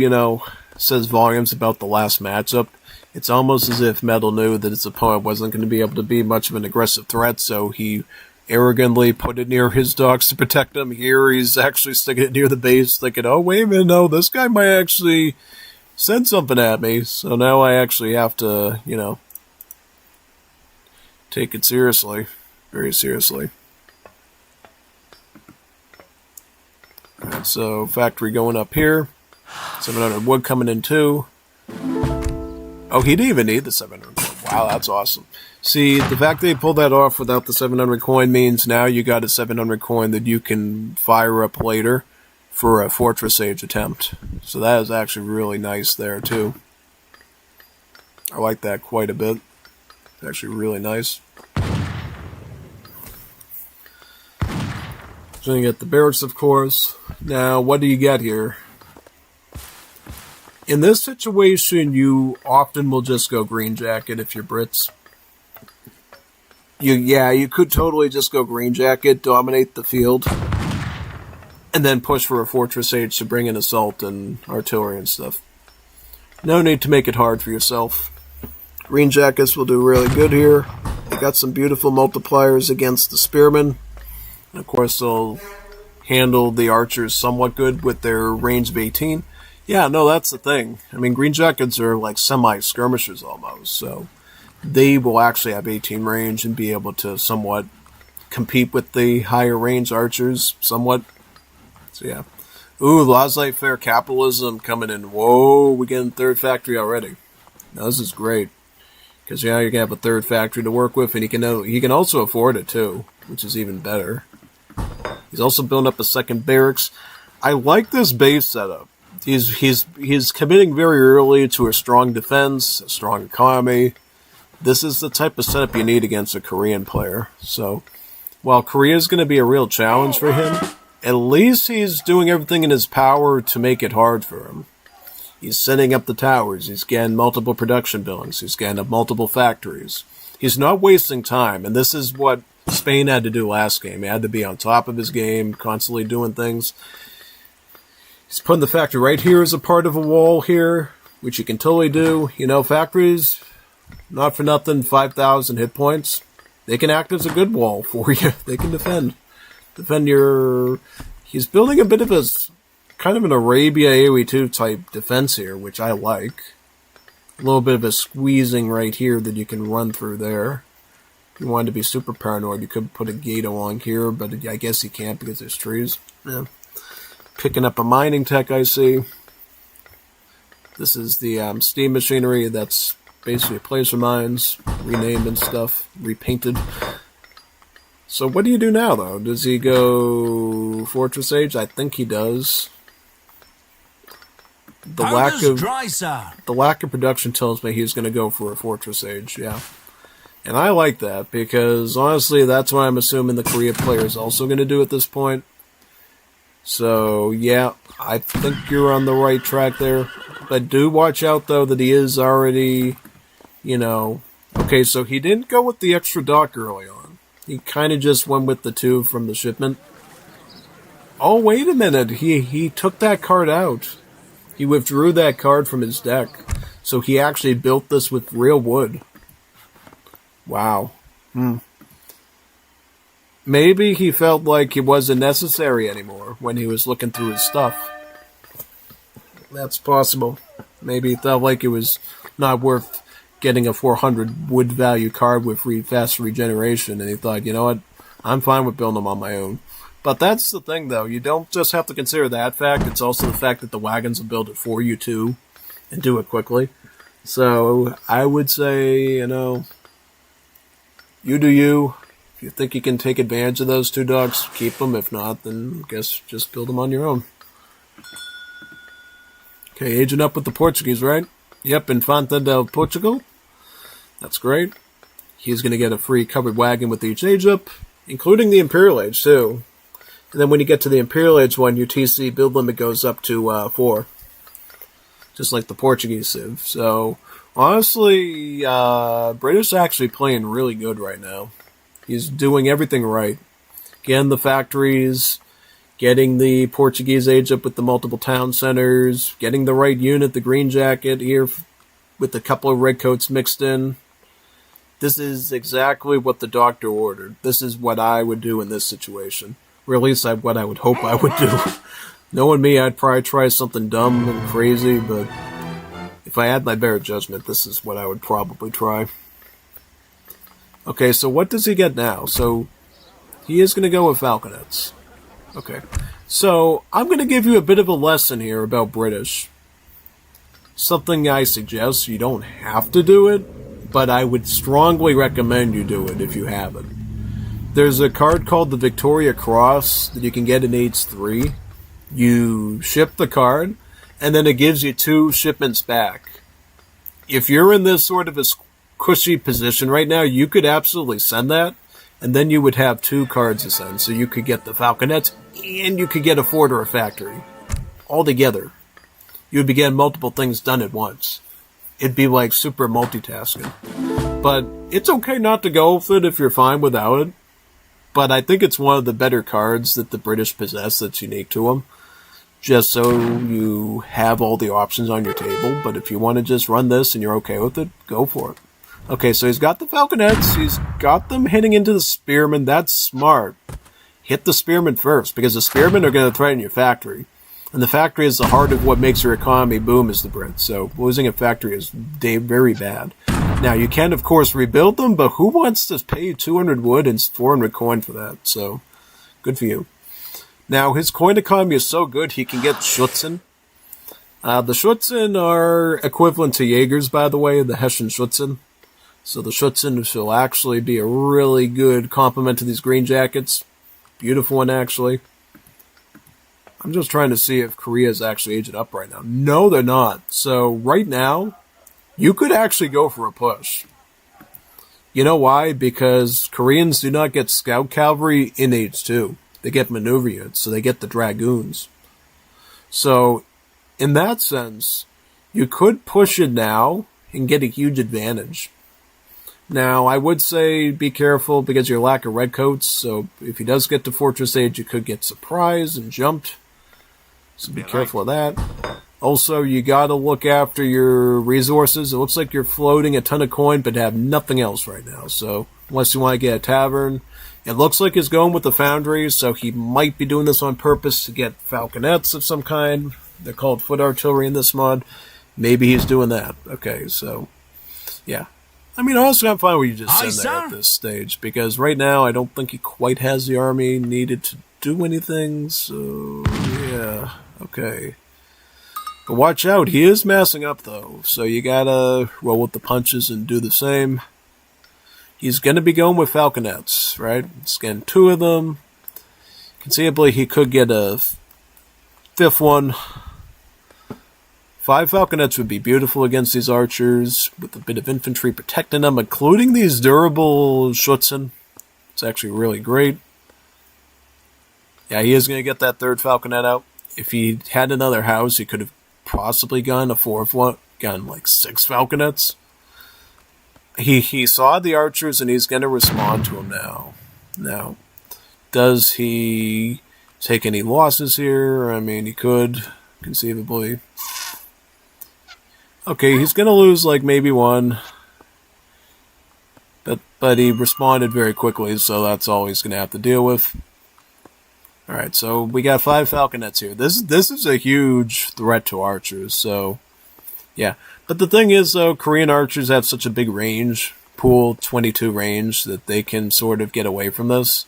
says volumes about the last matchup. It's almost as if Metal knew that his opponent wasn't going to be able to be much of an aggressive threat, so he arrogantly put it near his dogs to protect him. Here he's actually sticking it near the base, thinking, oh, wait a minute, no, this guy might actually send something at me, so now I actually have to, take it seriously. Very seriously. Alright, so factory going up here. 700 wood coming in too. Oh, he didn't even need the 700 wood. Wow, that's awesome. See, the fact that he pulled that off without the 700 coin means now you got a 700 coin that you can fire up later for a Fortress Age attempt. So that is actually really nice there, too. I like that quite a bit. It's actually really nice. So you get the barracks, of course. Now, what do you get here? In this situation, you often will just go Green Jacket if you're Brits. You could totally just go Green Jacket, dominate the field, and then push for a Fortress Age to bring in assault and artillery and stuff. No need to make it hard for yourself. Green Jackets will do really good here. They got some beautiful multipliers against the Spearmen. And of course, they'll handle the archers somewhat good with their range of 18. Yeah, no, that's the thing. I mean, Green Jackets are like semi-skirmishers almost, so they will actually have 18 range and be able to somewhat compete with the higher range archers somewhat. So yeah. Ooh, laissez-faire capitalism coming in. Whoa, we're getting third factory already. Now this is great. Because yeah, you can have a third factory to work with, and he can also afford it too, which is even better. He's also building up a second barracks. I like this base setup. He's committing very early to a strong defense, a strong economy. This is the type of setup you need against a Korean player. So, while Korea is going to be a real challenge for him, at least he's doing everything in his power to make it hard for him. He's setting up the towers. He's getting multiple production buildings. He's getting up multiple factories. He's not wasting time, and this is what Spain had to do last game. He had to be on top of his game, constantly doing things. He's putting the factory right here as a part of a wall here, which you can totally do. Factories, not for nothing, 5,000 hit points. they can act as a good wall for you. They can defend your. He's building a bit of a kind of an Arabia AoE2 type defense here, which I like. A little bit of a squeezing right here that you can run through there. If you wanted to be super paranoid, you could put a gate along here, but I guess you can't because there's trees. Yeah. Picking up a mining tech, I see. This is the steam machinery that's basically a place for mines, renamed and stuff, repainted. So what do you do now, though? Does he go Fortress Age? I think he does. The lack of production tells me he's going to go for a Fortress Age, yeah. And I like that, because honestly, that's what I'm assuming the Korea player is also going to do at this point. So, yeah, I think you're on the right track there. But do watch out, though, that he is already, Okay, so he didn't go with the extra dock early on. He kind of just went with the 2 from the shipment. Oh, wait a minute. He took that card out. He withdrew that card from his deck. So he actually built this with real wood. Wow. Maybe he felt like it wasn't necessary anymore when he was looking through his stuff. That's possible. Maybe he felt like it was not worth getting a 400 wood value card with fast regeneration, and he thought, you know what, I'm fine with building them on my own. But that's the thing, though. You don't just have to consider that fact. It's also the fact that the wagons will build it for you, too, and do it quickly. So I would say, you do you. If you think you can take advantage of those 2 dogs, keep them. If not, then I guess just build them on your own. Okay, aging up with the Portuguese, right? Yep, Infanta del Portugal. That's great. He's going to get a free covered wagon with each age up, including the Imperial Age, too. And then when you get to the Imperial Age one, your TC build limit goes up to 4. Just like the Portuguese Civ. So, honestly, British actually playing really good right now. He's doing everything right. Getting the factories, getting the Portuguese age up with the multiple town centers, getting the right unit, the green jacket here with a couple of red coats mixed in. This is exactly what the doctor ordered. This is what I would do in this situation. Or at least what I would hope I would do. Knowing me, I'd probably try something dumb and crazy, but if I had my better judgment, this is what I would probably try. Okay, so what does he get now? So, he is going to go with Falconets. Okay, so I'm going to give you a bit of a lesson here about British. Something I suggest, you don't have to do it, but I would strongly recommend you do it if you haven't. There's a card called the Victoria Cross that you can get in Age 3. You ship the card, and then it gives you 2 shipments back. If you're in this sort of a cushy position right now, you could absolutely send that, and then you would have 2 cards to send. So you could get the Falconets, and you could get a fort or a factory. All together. You would be getting multiple things done at once. It'd be like super multitasking. But it's okay not to go with it if you're fine without it. But I think it's one of the better cards that the British possess that's unique to them. Just so you have all the options on your table. But if you want to just run this and you're okay with it, go for it. Okay, so he's got the Falconets. He's got them hitting into the Spearmen. That's smart. Hit the Spearmen first, because the Spearmen are going to threaten your factory. And the factory is the heart of what makes your economy boom as the Brits. So losing a factory is very bad. Now, you can, of course, rebuild them, but who wants to pay 200 wood and 400 coin for that? So, good for you. Now, his coin economy is so good, he can get Schutzen. The Schutzen are equivalent to Jaegers, by the way, the Hessian Schutzen. So the Schutzen will actually be a really good complement to these green jackets. Beautiful one, actually. I'm just trying to see if Korea's actually aged up right now. No, they're not. So right now, you could actually go for a push. You know why? Because Koreans do not get scout cavalry in Age 2. They get maneuver units, so they get the dragoons. So, in that sense, you could push it now and get a huge advantage. Now, I would say be careful because of your lack of redcoats, so if he does get to Fortress Age, you could get surprised and jumped. So be careful of that. Also, you gotta look after your resources. It looks like you're floating a ton of coin, but have nothing else right now. So, unless you want to get a tavern, it looks like he's going with the foundry, so he might be doing this on purpose to get falconets of some kind. They're called foot artillery in this mod. Maybe he's doing that. Okay, so, yeah. I mean, honestly, I'm fine with you just sitting there at this stage, because right now I don't think he quite has the army needed to do anything, so, yeah. Okay. But watch out, he is massing up, though, so you gotta roll with the punches and do the same. He's gonna be going with falconets, right? He's getting 2 of them. Conceivably, he could get a 5th one. 5 falconets would be beautiful against these archers, with a bit of infantry protecting them, including these durable Schutzen. It's actually really great. Yeah, he is gonna get that 3rd falconet out. If he had another house, he could have possibly gotten a 4th one, gotten like 6 falconets. He saw the archers and he's going to respond to them now. Now, does he take any losses here? I mean, he could, conceivably. Okay, he's going to lose like maybe 1. But he responded very quickly, so that's all he's going to have to deal with. Alright, so we got 5 falconets here. This is a huge threat to archers, so yeah. But the thing is, though, Korean archers have such a big range, pool 22 range, that they can sort of get away from this.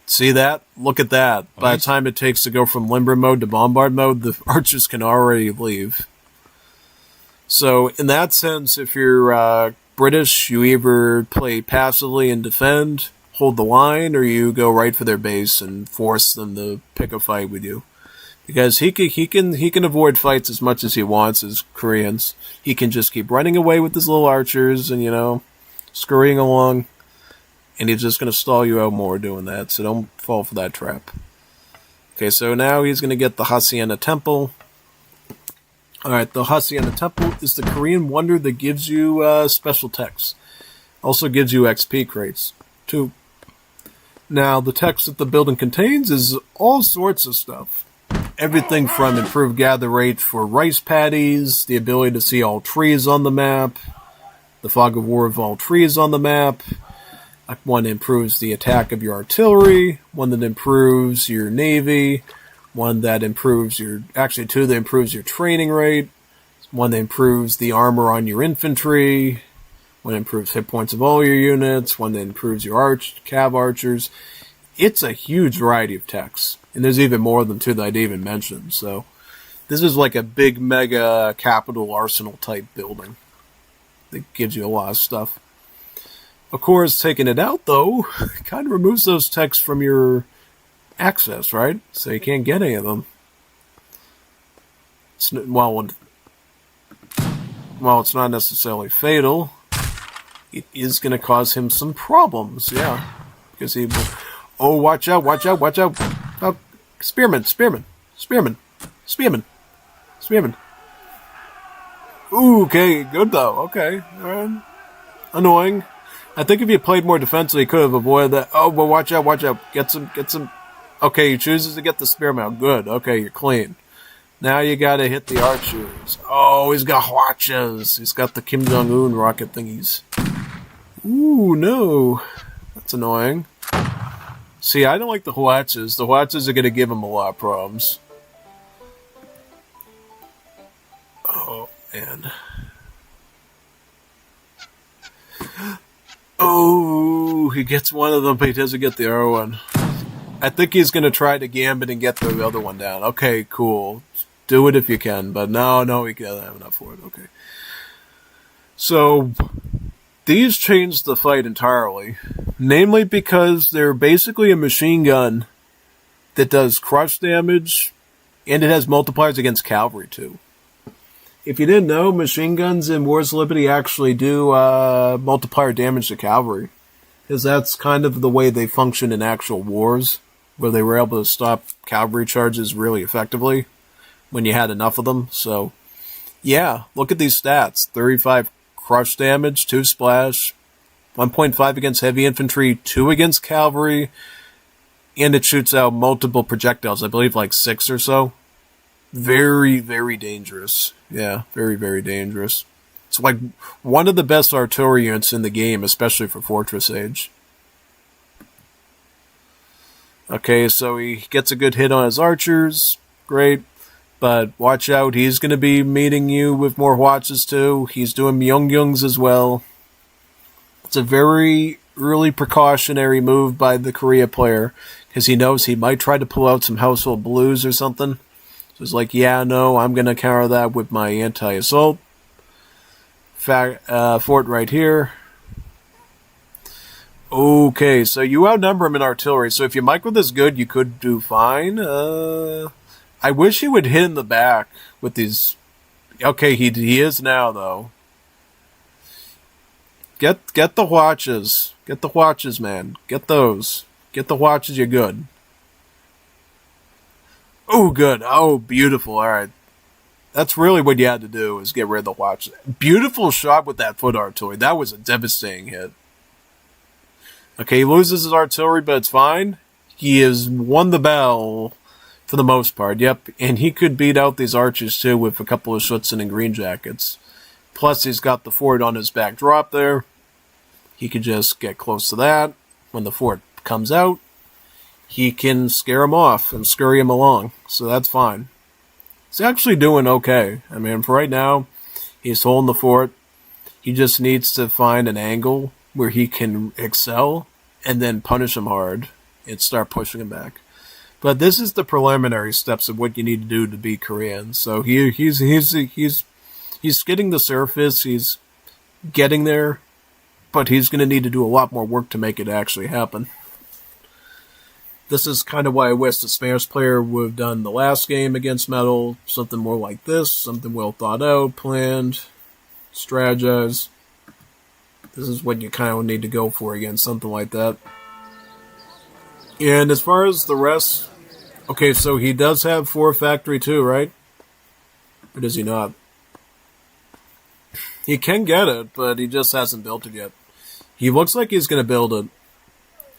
See that? Look at that. Nice. By the time it takes to go from limber mode to bombard mode, the archers can already leave. So, in that sense, if you're British, you either play passively and defend, hold the line, or you go right for their base and force them to pick a fight with you. Because he can avoid fights as much as he wants as Koreans. He can just keep running away with his little archers and, scurrying along. And he's just going to stall you out more doing that, so don't fall for that trap. Okay, so now he's going to get the Hacienda Temple. Alright, the Hacienda Temple is the Korean wonder that gives you special techs. Also gives you XP crates, too. Now, the text that the building contains is all sorts of stuff. Everything from improved gather rate for rice paddies, the ability to see all trees on the map, the fog of war of all trees on the map, one that improves the attack of your artillery, one that improves your navy, one that improves your, actually 2 that improves your training rate, one that improves the armor on your infantry, one that improves hit points of all your units, one that improves your cav archers. It's a huge variety of techs. And there's even more of them, too, that I'd even mention. So, this is like a big, mega capital arsenal type building that gives you a lot of stuff. Of course, taking it out, though, kind of removes those techs from your access, right? So you can't get any of them. While it's not necessarily fatal, it is going to cause him some problems, yeah. Because he will... Oh, watch out, watch out, watch out. Oh, spearman. Ooh, okay, good though, okay. Alright. Annoying. I think if you played more defensively, you could have avoided that. Oh, but watch out. Get some. Okay, he chooses to get the spearman out. Good, okay, you're clean. Now you gotta hit the archers. Oh, he's got hwachas. He's got the Kim Jong-un rocket thingies. Ooh, no. That's annoying. See, I don't like the hwachas. The hwachas are gonna give him a lot of problems. Oh, man. Oh, he gets one of them, but he doesn't get the other one. I think he's gonna try to gambit and get the other one down. Okay, cool. Do it if you can, but no, he doesn't have enough for it. Okay. So, these changed the fight entirely. Namely because they're basically a machine gun that does crush damage, and it has multipliers against cavalry, too. If you didn't know, machine guns in Wars of Liberty actually do multiplier damage to cavalry. Because that's kind of the way they function in actual wars, where they were able to stop cavalry charges really effectively when you had enough of them. So, yeah, look at these stats. 35 crush damage, 2 splash, 1.5 against heavy infantry, 2 against cavalry, and it shoots out multiple projectiles, I believe like 6 or so. Very, very dangerous. Yeah, very, very dangerous. It's like one of the best artillery units in the game, especially for Fortress Age. Okay, so he gets a good hit on his archers. Great. But watch out, he's going to be meeting you with more watches too. He's doing Myung-Youngs as well. It's a very early precautionary move by the Korea player, because he knows he might try to pull out some household blues or something. So he's like, yeah, no, I'm going to counter that with my anti-assault. Fort right here. Okay, so you outnumber him in artillery, so if your micro this good, you could do fine. I wish he would hit in the back with these... Okay, he is now, though. Get the watches. Get the watches, man. Get those. Get the watches, you're good. Oh, good. Oh, beautiful. All right. That's really what you had to do, is get rid of the watches. Beautiful shot with that foot artillery. That was a devastating hit. Okay, he loses his artillery, but it's fine. He has won the battle for the most part. Yep, and he could beat out these archers, too, with a couple of Schutzen and Green Jackets. Plus, he's got the fort on his back drop there. He could just get close to that. When the fort comes out, he can scare him off and scurry him along. So that's fine. He's actually doing okay. I mean, for right now, he's holding the fort. He just needs to find an angle where he can excel and then punish him hard and start pushing him back. But this is the preliminary steps of what you need to do to beat Korean. So he's skidding the surface. He's getting there, but he's going to need to do a lot more work to make it actually happen. This is kind of why I wish the Spanish player would have done the last game against Metal. Something more like this. Something well thought out, planned, strategized. This is what you kind of need to go for against something like that. And as far as the rest... Okay, so he does have 4 factory too, right? Or does he not? He can get it, but he just hasn't built it yet. He looks like he's going to build it.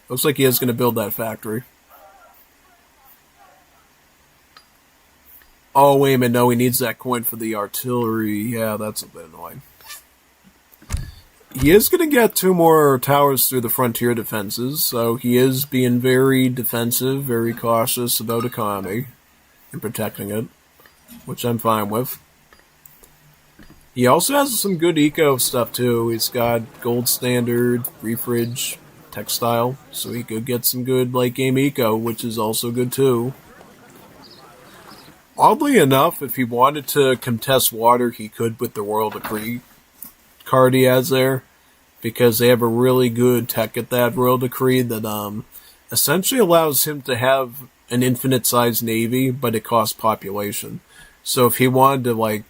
Looks like he is going to build that factory. Oh, wait a minute. No, he needs that coin for the artillery. Yeah, that's a bit annoying. He is going to get 2 more towers through the frontier defenses, so he is being very defensive, very cautious about economy and protecting it, which I'm fine with. He also has some good eco stuff, too. He's got gold standard, refridge, textile, so he could get some good late-game eco, which is also good, too. Oddly enough, if he wanted to contest water, he could with the Royal Decree card he has there, because they have a really good tech at that Royal Decree that essentially allows him to have an infinite-sized navy, but it costs population. So if he wanted to,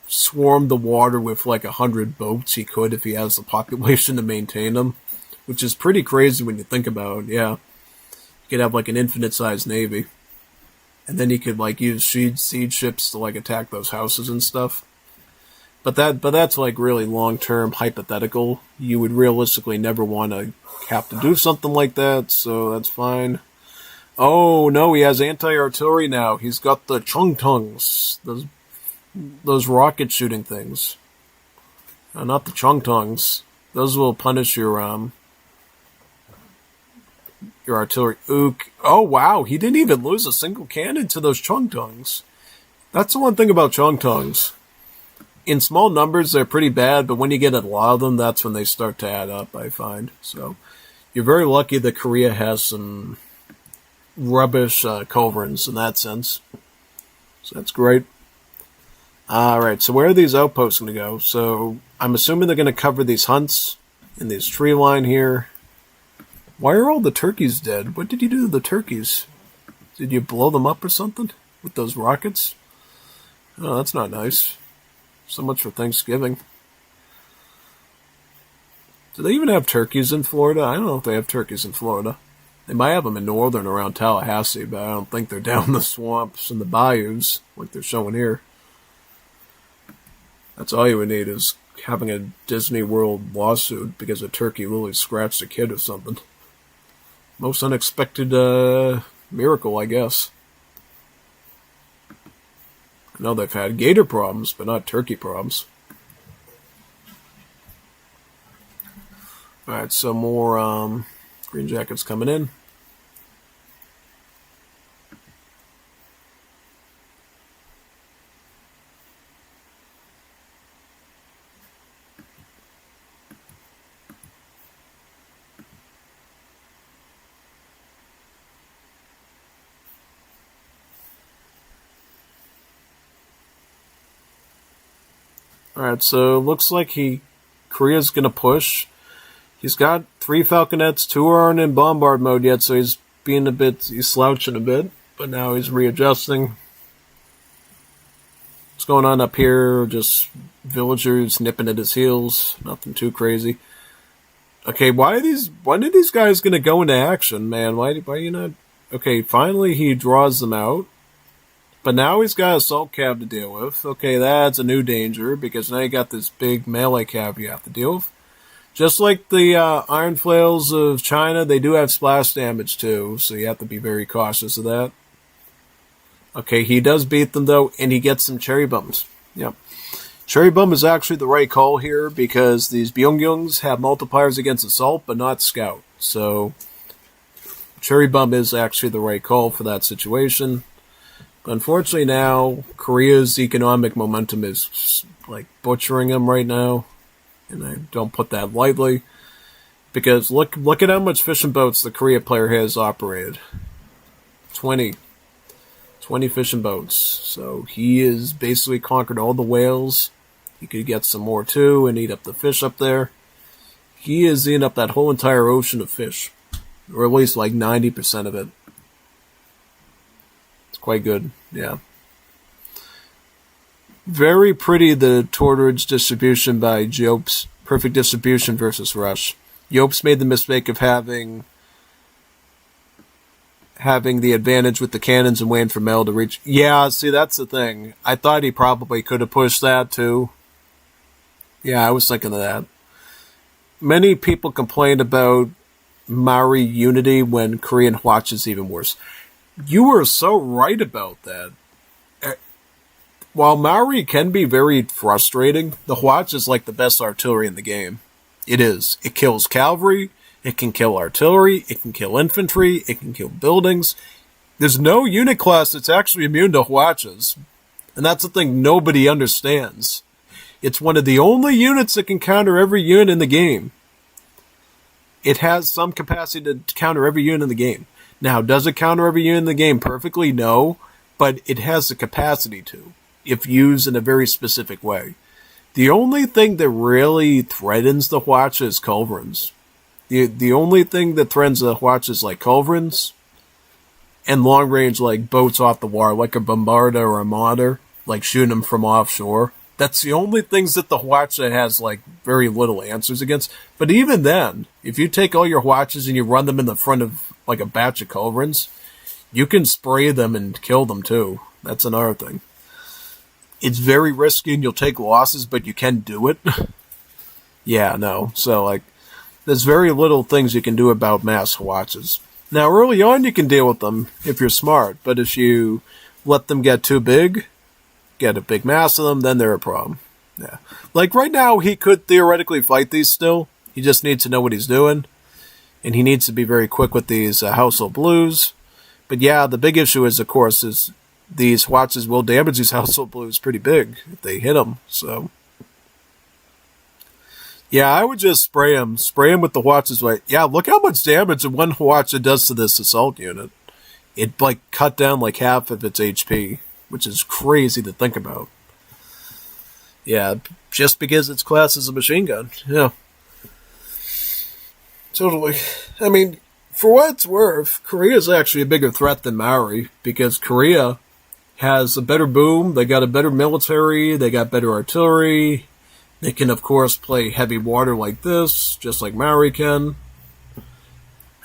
swarm the water with 100 boats, he could if he has the population to maintain them, which is pretty crazy when you think about it. Yeah, he could have an infinite-sized navy, and then he could use siege ships to attack those houses and stuff. But that's really long-term hypothetical. You would realistically never want to have to do something like that, so that's fine. Oh no, he has anti-artillery now. He's got the chung-tungs, those rocket shooting things. Not the chung-tungs. Those will punish your artillery. Ook. Oh wow, he didn't even lose a single cannon to those chung-tungs. That's the one thing about chung-tungs. In small numbers, they're pretty bad, but when you get a lot of them, that's when they start to add up, I find. So, you're very lucky that Korea has some rubbish culverins in that sense. So that's great. Alright, so where are these outposts going to go? So, I'm assuming they're going to cover these hunts in this tree line here. Why are all the turkeys dead? What did you do to the turkeys? Did you blow them up or something? With those rockets? Oh, that's not nice. So much for Thanksgiving. Do they even have turkeys in Florida? I don't know if they have turkeys in Florida. They might have them in northern around Tallahassee, but I don't think they're down in the swamps and the bayous like they're showing here. That's all you would need is having a Disney World lawsuit because a turkey really scratched a kid or something. Most unexpected miracle, I guess. I know they've had gator problems, but not turkey problems. Alright, so more Green Jackets coming in. Alright, so looks like Korea's gonna push. He's got 3 Falconets, 2 aren't in bombard mode yet, so he's slouching a bit, but now he's readjusting. What's going on up here? Just villagers nipping at his heels, nothing too crazy. Okay, when are these guys gonna go into action, man? Why are you not? Okay, finally he draws them out. But now he's got Assault Cav to deal with. Okay, that's a new danger, because now you got this big melee cav you have to deal with. Just like the Iron Flails of China, they do have splash damage too, so you have to be very cautious of that. Okay, he does beat them though, and he gets some Cherry Bums. Yep. Cherry Bum is actually the right call here, because these Byungyungs have multipliers against Assault, but not Scout. So, Cherry Bum is actually the right call for that situation. Unfortunately now, Korea's economic momentum is like butchering them right now. And I don't put that lightly. Because look at how much fishing boats the Korea player has operated. 20 fishing boats. So he has basically conquered all the whales. He could get some more too and eat up the fish up there. He is eating up that whole entire ocean of fish. Or at least like 90% of it. Quite good, yeah. Very pretty, the Torridge distribution by Jopes. Perfect distribution versus Rush. Jopes made the mistake of having the advantage with the cannons and waiting for Mel to reach. Yeah, see, that's the thing. I thought he probably could have pushed that too. Yeah, I was thinking of that. Many people complained about Maori unity when Korean Hwatch is even worse. You were so right about that. While Maori can be very frustrating, the Hwatch is like the best artillery in the game. It is. It kills cavalry, it can kill artillery, it can kill infantry, it can kill buildings. There's no unit class that's actually immune to Hwatches. And that's the thing nobody understands. It's one of the only units that can counter every unit in the game. It has some capacity to counter every unit in the game. Now, does it counter every unit in the game perfectly? No, but it has the capacity to, if used in a very specific way. The only thing that really threatens the Hwatch is culverins. The only thing that threatens the Hwatch is like culverins and long range like boats off the water, like a Bombarda or a Marder, like shooting them from offshore. That's the only things that the Hwatch has like very little answers against. But even then, if you take all your Hwatches and you run them in the front of like a batch of culverins, you can spray them and kill them too. That's another thing. It's very risky and you'll take losses, but you can do it. Yeah, no. So like, there's very little things you can do about mass Hwatches. Now early on you can deal with them if you're smart, but if you let them get too big, get a big mass of them, then they're a problem. Yeah. Like right now, he could theoretically fight these still. He just needs to know what he's doing. And he needs to be very quick with these household blues. But yeah, the big issue is, of course, is these Hwatches will damage these household blues pretty big if they hit them. So, yeah, I would just spray them. Spray them with the Hwatches. Like, yeah, look how much damage one Hwatch does to this assault unit. It, like, cut down like half of its HP, which is crazy to think about. Yeah, just because its class is a machine gun. Yeah. Totally. I mean, for what it's worth, Korea is actually a bigger threat than Maori, because Korea has a better boom, they got a better military, they got better artillery, they can of course play heavy water like this, just like Maori can.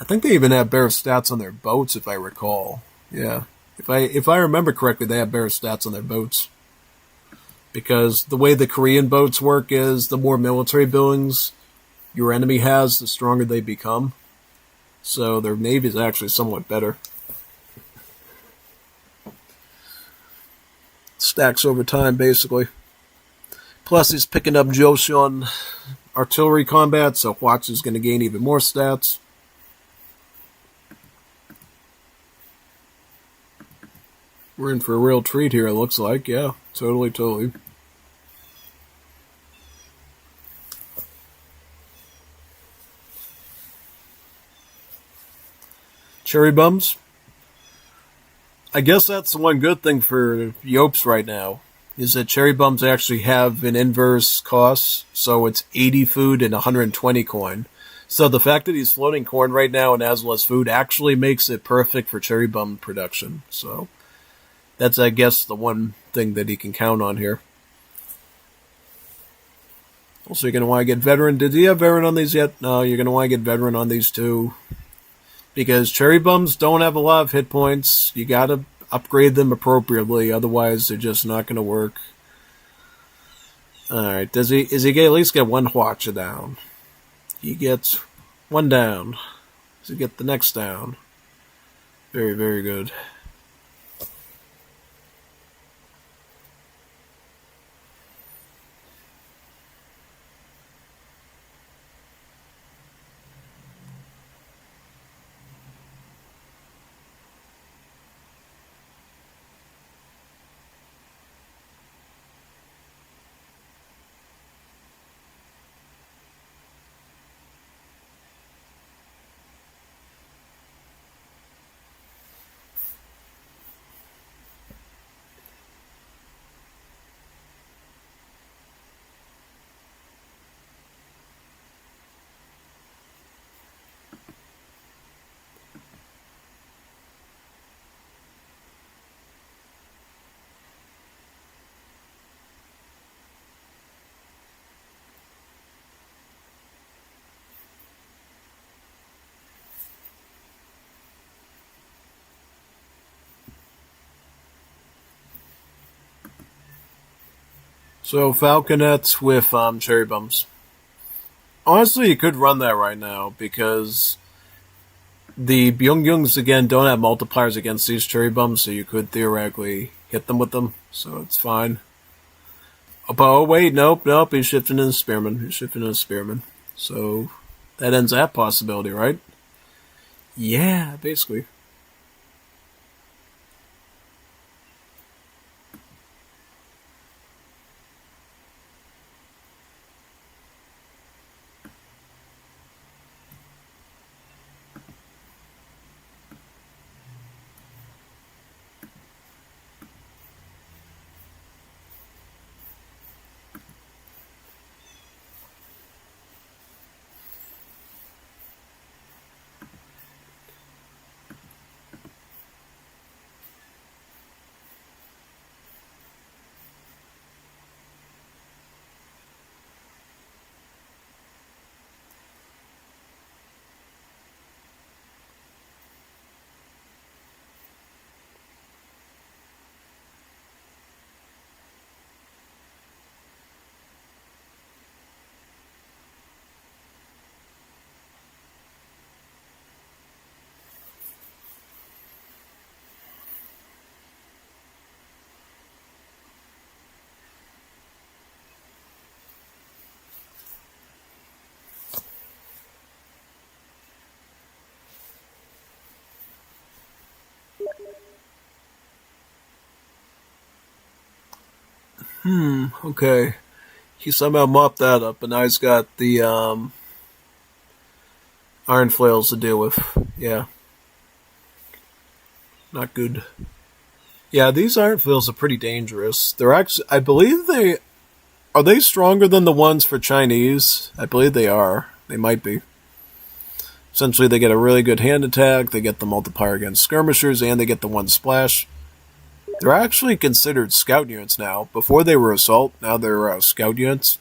I think they even have better stats on their boats, if I recall. Yeah. If I remember correctly, they have better stats on their boats. Because the way the Korean boats work is, the more military buildings your enemy has, the stronger they become. So their navy is actually somewhat better. Stacks over time, basically. Plus, he's picking up Joseon artillery combat, so Watch is going to gain even more stats. We're in for a real treat here, it looks like. Yeah, totally. Cherry bums. I guess that's the one good thing for Yopes right now, is that cherry bums actually have an inverse cost, so it's 80 food and 120 coin. So the fact that he's floating corn right now and as well as food actually makes it perfect for cherry bum production. So that's, I guess, the one thing that he can count on here. Also, you're going to want to get veteran. Did he have veteran on these yet? No, you're going to want to get veteran on these too. Because cherry bums don't have a lot of hit points. You gotta upgrade them appropriately, otherwise they're just not gonna work. Alright, is he at least get one Hwacha down? He gets one down. Does he get the next down? Very good. So Falconets with cherry bums. Honestly, you could run that right now because the Byung-Yungs again don't have multipliers against these cherry bums, so you could theoretically hit them with them. So it's fine. Oh wait, nope. He's shifting in Spearman. So that ends that possibility, right? Yeah, basically. Okay. He somehow mopped that up, and now he's got the iron flails to deal with. Yeah. Not good. Yeah, these iron flails are pretty dangerous. They're actually, I believe are they stronger than the ones for Chinese? I believe they are. They might be. Essentially, they get a really good hand attack, they get the multiplier against skirmishers, and they get the one splash. They're actually considered scout units now. Before they were assault, now they're scout units.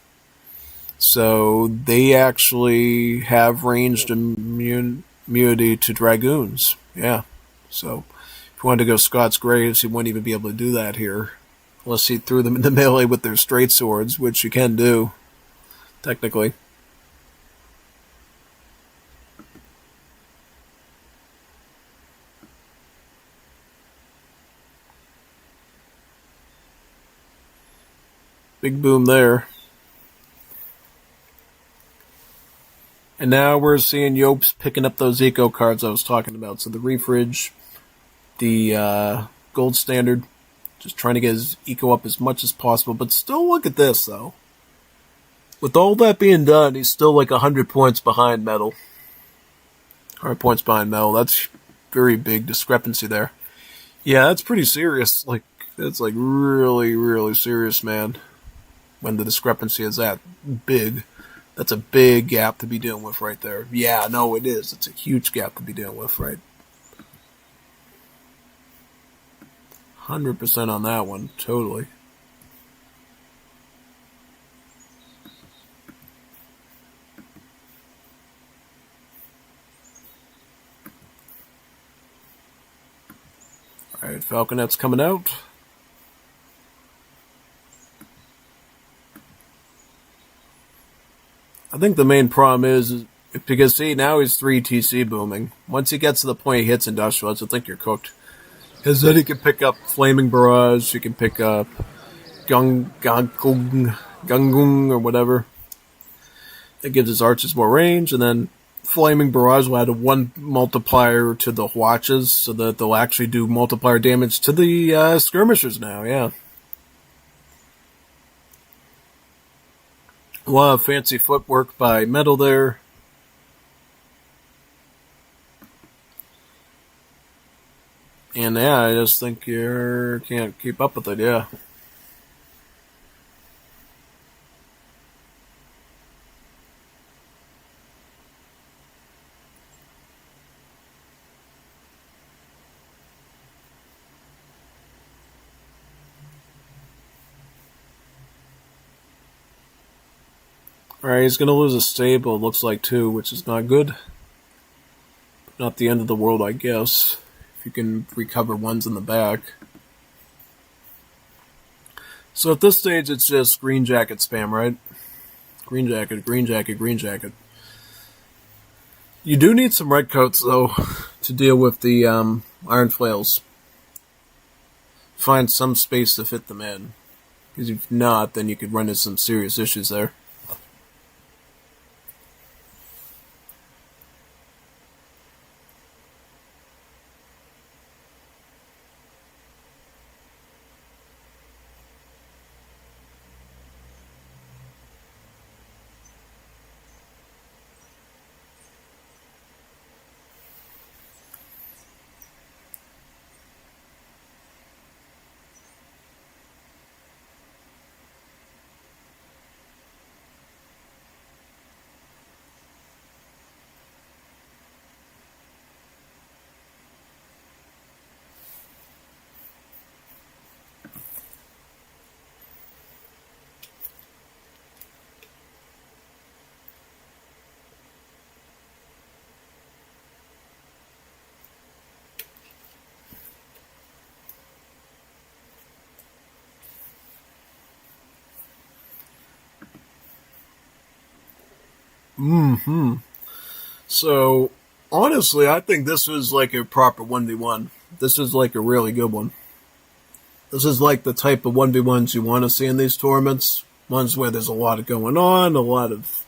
So they actually have ranged immunity to dragoons. Yeah. So if you wanted to go Scots Graves, you wouldn't even be able to do that here. Unless he threw them into melee with their straight swords, which you can do, technically. Big boom there. And now we're seeing Yopes picking up those eco cards I was talking about. So the refridge, the gold standard, just trying to get his eco up as much as possible. But still, look at this though. With all that being done, he's still like 100 points behind Metal. 100 points behind Metal. That's very big discrepancy there. Yeah, that's pretty serious. Like, that's like really, really serious, man. When the discrepancy is that big. That's a big gap to be dealing with right there. Yeah, no, it is. It's a huge gap to be dealing with, right? 100% on that one, totally. Alright, Falconet's coming out. I think the main problem is because, see, now he's 3 TC booming. Once he gets to the point he hits Industrialists, I think you're cooked. Because then he can pick up Flaming Barrage, he can pick up Gung or whatever. That gives his archers more range, and then Flaming Barrage will add a 1 multiplier to the watches, so that they'll actually do multiplier damage to the skirmishers now, yeah. A lot of fancy footwork by Metal there. And yeah, I just think you can't keep up with it, yeah. Alright, he's gonna lose a stable, it looks like, too, which is not good. Not the end of the world, I guess. If you can recover ones in the back. So at this stage, it's just green jacket spam, right? Green jacket, green jacket, green jacket. You do need some red coats, though, to deal with the iron flails. Find some space to fit them in. Because if not, then you could run into some serious issues there. So, honestly, I think this was like a proper 1v1. This is like a really good one. This is like the type of 1v1s you want to see in these tournaments. Ones where there's a lot going on, a lot of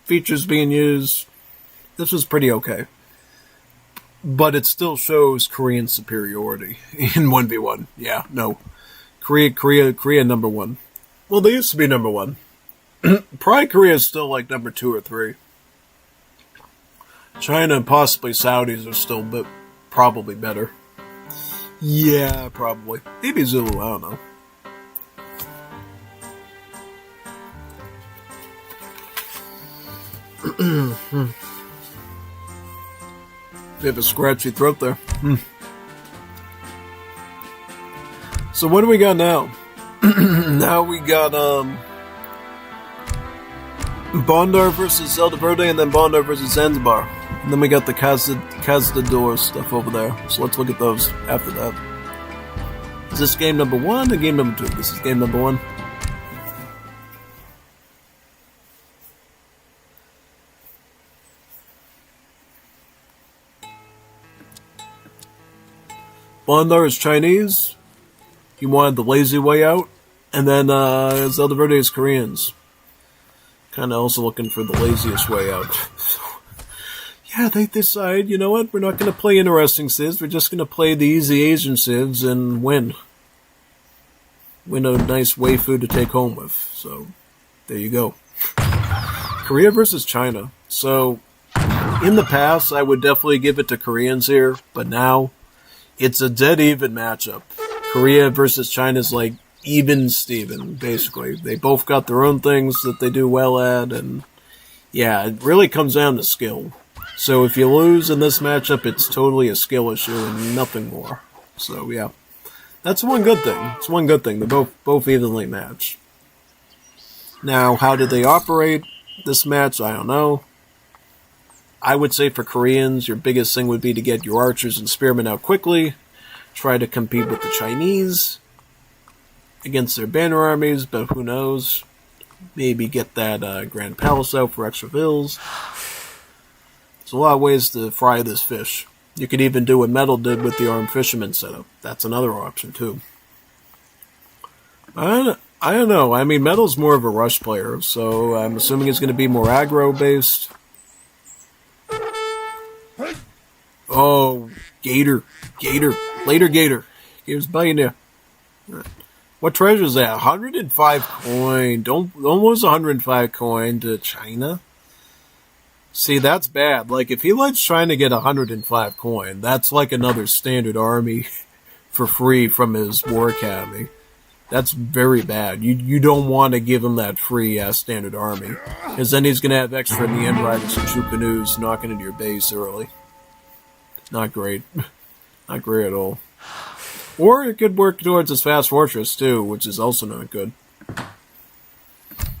features being used. This was pretty okay. But it still shows Korean superiority in 1v1. Yeah, no. Korea number 1. Well, they used to be number 1. Probably Korea is still like number 2 or 3. China and possibly Saudis are still probably better. Yeah, probably. Maybe Zulu, I don't know. They have a scratchy throat there. So what do we got now? Now we got Bondar versus Zelda Verde, and then Bondar versus Zanzibar. And then we got the Cazador stuff over there. So let's look at those after that. Is this game number 1 or game number 2? This is game number 1. Bondar is Chinese. He wanted the lazy way out. And then Zelda Verde is Koreans. Kind of also looking for the laziest way out. Yeah, they decide, you know what, we're not going to play interesting civs, we're just going to play the easy Asian civs and win. Win a nice waifu to take home with. So, there you go. Korea versus China. So, in the past, I would definitely give it to Koreans here, but now, it's a dead even matchup. Korea versus China is like even Steven, basically. They both got their own things that they do well at, and yeah, it really comes down to skill. So if you lose in this matchup, it's totally a skill issue and nothing more. So yeah, that's one good thing. It's one good thing. They're both evenly matched. Now, how did they operate this match? I don't know. I would say for Koreans, your biggest thing would be to get your archers and spearmen out quickly. Try to compete with the Chinese against their banner armies, but who knows? Maybe get that Grand Palace out for extra vills. There's a lot of ways to fry this fish. You could even do what Metal did with the Armed Fisherman setup. That's another option, too. I don't know. I mean, Metal's more of a rush player, so I'm assuming it's going to be more aggro-based. Oh, Gator. Later, Gator. He was biting you. What treasure is that? 105 coin. Don't lose 105 coin to China. See, that's bad. Like, if he lets China get 105 coin, that's like another standard army for free from his war academy. That's very bad. You don't want to give him that free standard army, because then he's going to have extra Nien Riders and True Canoes knocking into your base early. Not great. Not great at all. Or it could work towards his Fast Fortress, too, which is also not good.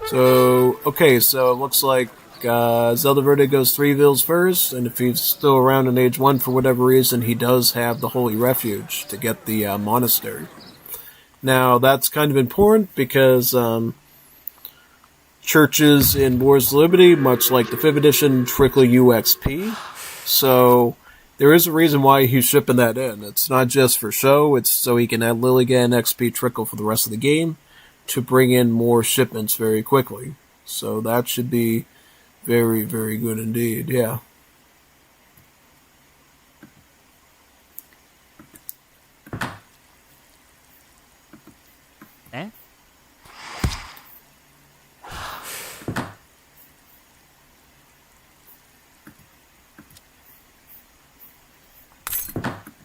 So, okay, so it looks like Zelda Verde goes 3 vills first, and if he's still around in Age 1 for whatever reason, he does have the Holy Refuge to get the monastery. Now, that's kind of important because churches in Wars of Liberty, much like the 5th edition, trickle UXP. So, there is a reason why he's shipping that in. It's not just for show, it's so he can add Lilligan XP trickle for the rest of the game to bring in more shipments very quickly. So that should be very, very good indeed, yeah. Eh?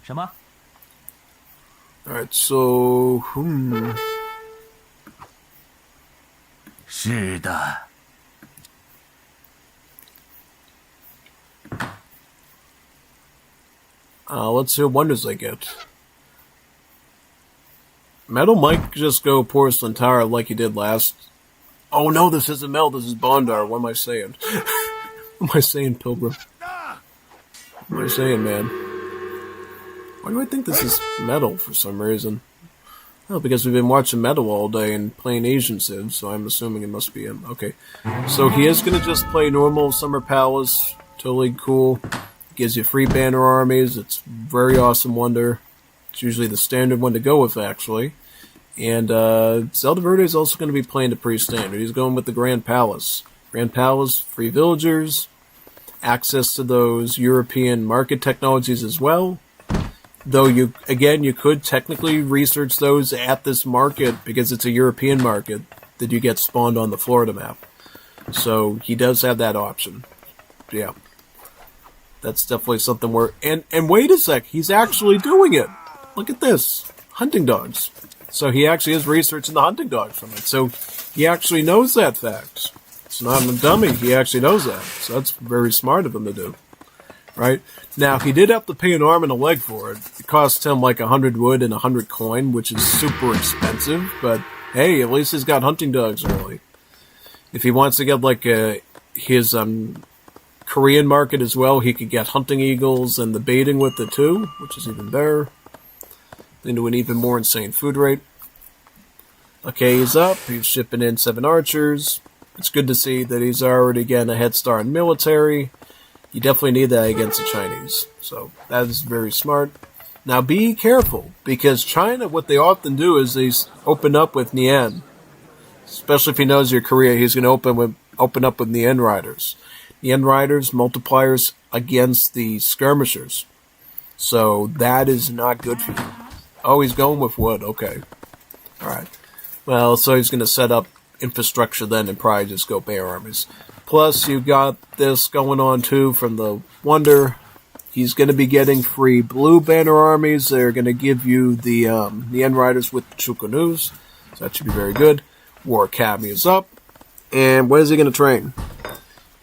什么？ Alright, so, 是的。 let's see what wonders they get. Metal might just go Porcelain Tower like he did last. Oh no, this isn't Metal, this is Bondar. What am I saying? What am I saying, Pilgrim? What am I saying, man? Why do I think this is Metal for some reason? Oh, because we've been watching Metal all day and playing Asian Civ, so I'm assuming it must be him. Okay. So he is going to just play normal Summer Palace. Totally cool. Gives you free banner armies. It's very awesome wonder. It's usually the standard one to go with, actually. And Zelda Verde is also going to be playing the pre-standard. He's going with the Grand Palace. Grand Palace, free villagers, access to those European market technologies as well. Though, you could technically research those at this market because it's a European market that you get spawned on the Florida map. So, he does have that option. Yeah. That's definitely something where... And wait a sec, he's actually doing it! Look at this. Hunting dogs. So he actually is researching the hunting dog from it. So he actually knows that fact. It's not a dummy, he actually knows that. So that's very smart of him to do. Right? Now, he did have to pay an arm and a leg for it. It cost him like 100 wood and 100 coin, which is super expensive. But hey, at least he's got hunting dogs early. If he wants to get like his Korean market as well, he could get hunting eagles and the baiting with it too, which is even better. Into an even more insane food rate. Okay, he's up. He's shipping in 7 archers. It's good to see that he's already getting a head start in military. You definitely need that against the Chinese. So, that is very smart. Now be careful, because China, what they often do is they open up with Nian. Especially if he knows your Korea, he's going to open up with Nian Riders. Nian Riders, multipliers against the skirmishers. So that is not good for you. Oh, he's going with wood. Okay. Alright. Well, so he's going to set up infrastructure then and probably just go bear armies. Plus, you got this going on too from the Wonder. He's going to be getting free blue banner armies. They're going to give you the Nian Riders with the Chukunus. So that should be very good. War Academy is up. And what is he going to train?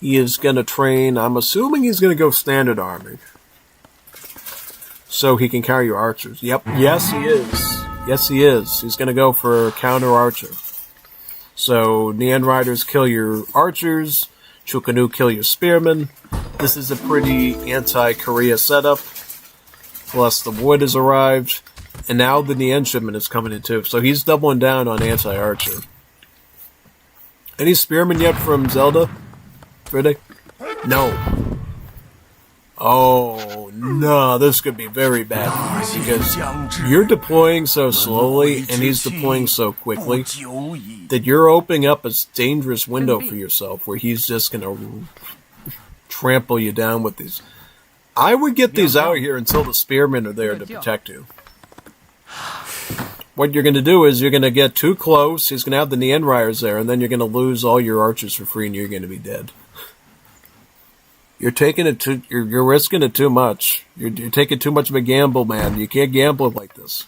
He is going to train, I'm assuming he's going to go standard army. So he can carry your archers. Yep. Yes, he is. Yes, he is. He's going to go for counter archer. So Nian Riders kill your archers. Chukanu kill your spearmen. This is a pretty anti-Korea setup. Plus the wood has arrived. And now the Nian shipment is coming in too. So he's doubling down on anti-archer. Any spearmen yet from Zelda? Ready? No. Oh, no. This could be very bad for you because you're deploying so slowly and he's deploying so quickly that you're opening up a dangerous window for yourself where he's just going to trample you down with these. I would get these out here until the spearmen are there to protect you. What you're going to do is you're going to get too close, he's going to have the Nian Riders there, and then you're going to lose all your archers for free and you're going to be dead. You're taking it too, you're risking it too much. You're taking too much of a gamble, man. You can't gamble it like this.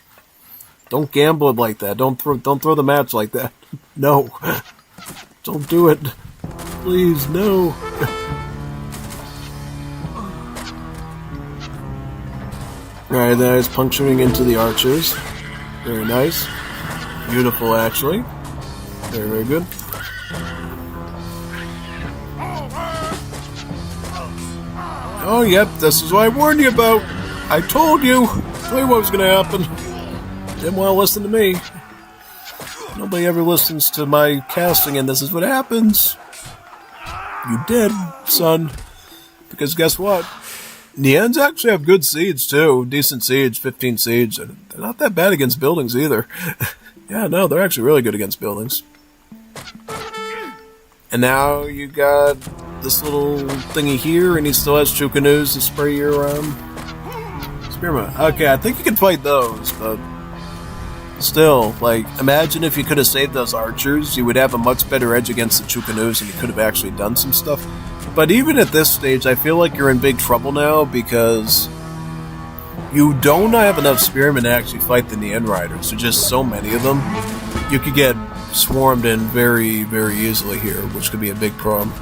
Don't gamble it like that. Don't throw the match like that. No. Don't do it. Please, no. Alright, that is puncturing into the archers. Very nice. Beautiful, actually. Very, very good. Oh, yep, this is what I warned you about. I told you. Told you what was going to happen. Didn't want to listen to me. Nobody ever listens to my casting, and this is what happens. You did, son. Because guess what? Nians actually have good siege, too. Decent siege, 15 siege. And they're not that bad against buildings, either. Yeah, no, they're actually really good against buildings. And now you got this little thingy here, and he still has Chukanus to spray your spearmen. Okay, I think you can fight those, but still, like, imagine if you could have saved those archers, you would have a much better edge against the Chukanus, and you could have actually done some stuff. But even at this stage, I feel like you're in big trouble now, because you don't have enough spearmen to actually fight the Nian Riders. There's just so many of them. You could get swarmed in very, very easily here, which could be a big problem.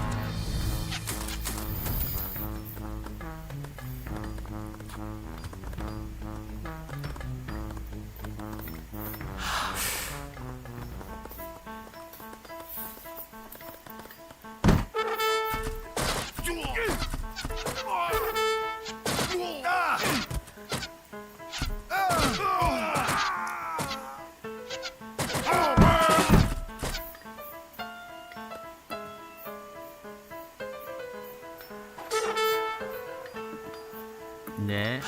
네.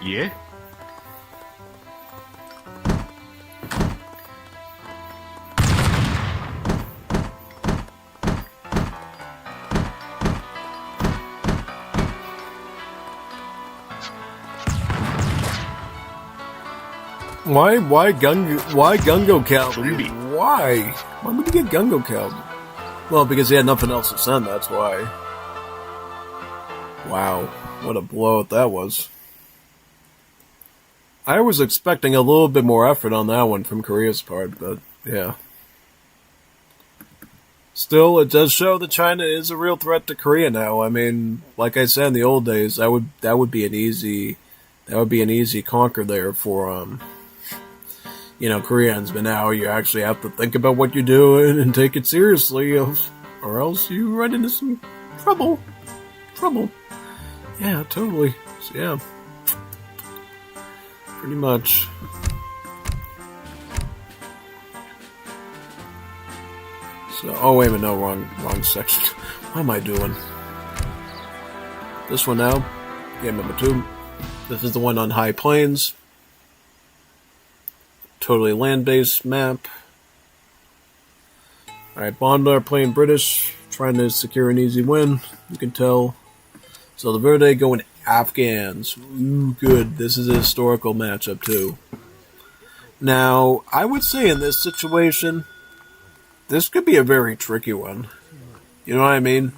예? Why Gungo Cavalry? Why? Why would you get Gungo Cavalry? Well, because he had nothing else to send, that's why. Wow, what a blowout that was. I was expecting a little bit more effort on that one from Korea's part, but yeah. Still, it does show that China is a real threat to Korea now. I mean, like I said in the old days, that would be an easy conquer there for Koreans. But now you actually have to think about what you're doing and take it seriously, or else you run into some trouble. Yeah, totally. So yeah, pretty much. So, oh wait a minute, no, wrong section. What am I doing? This one now, game number 2. This is the one on high plains. Totally land-based map. Alright, Bond are playing British, trying to secure an easy win, you can tell. So the Verde going Afghans. Ooh, good. This is a historical matchup too. Now, I would say in this situation, this could be a very tricky one. You know what I mean?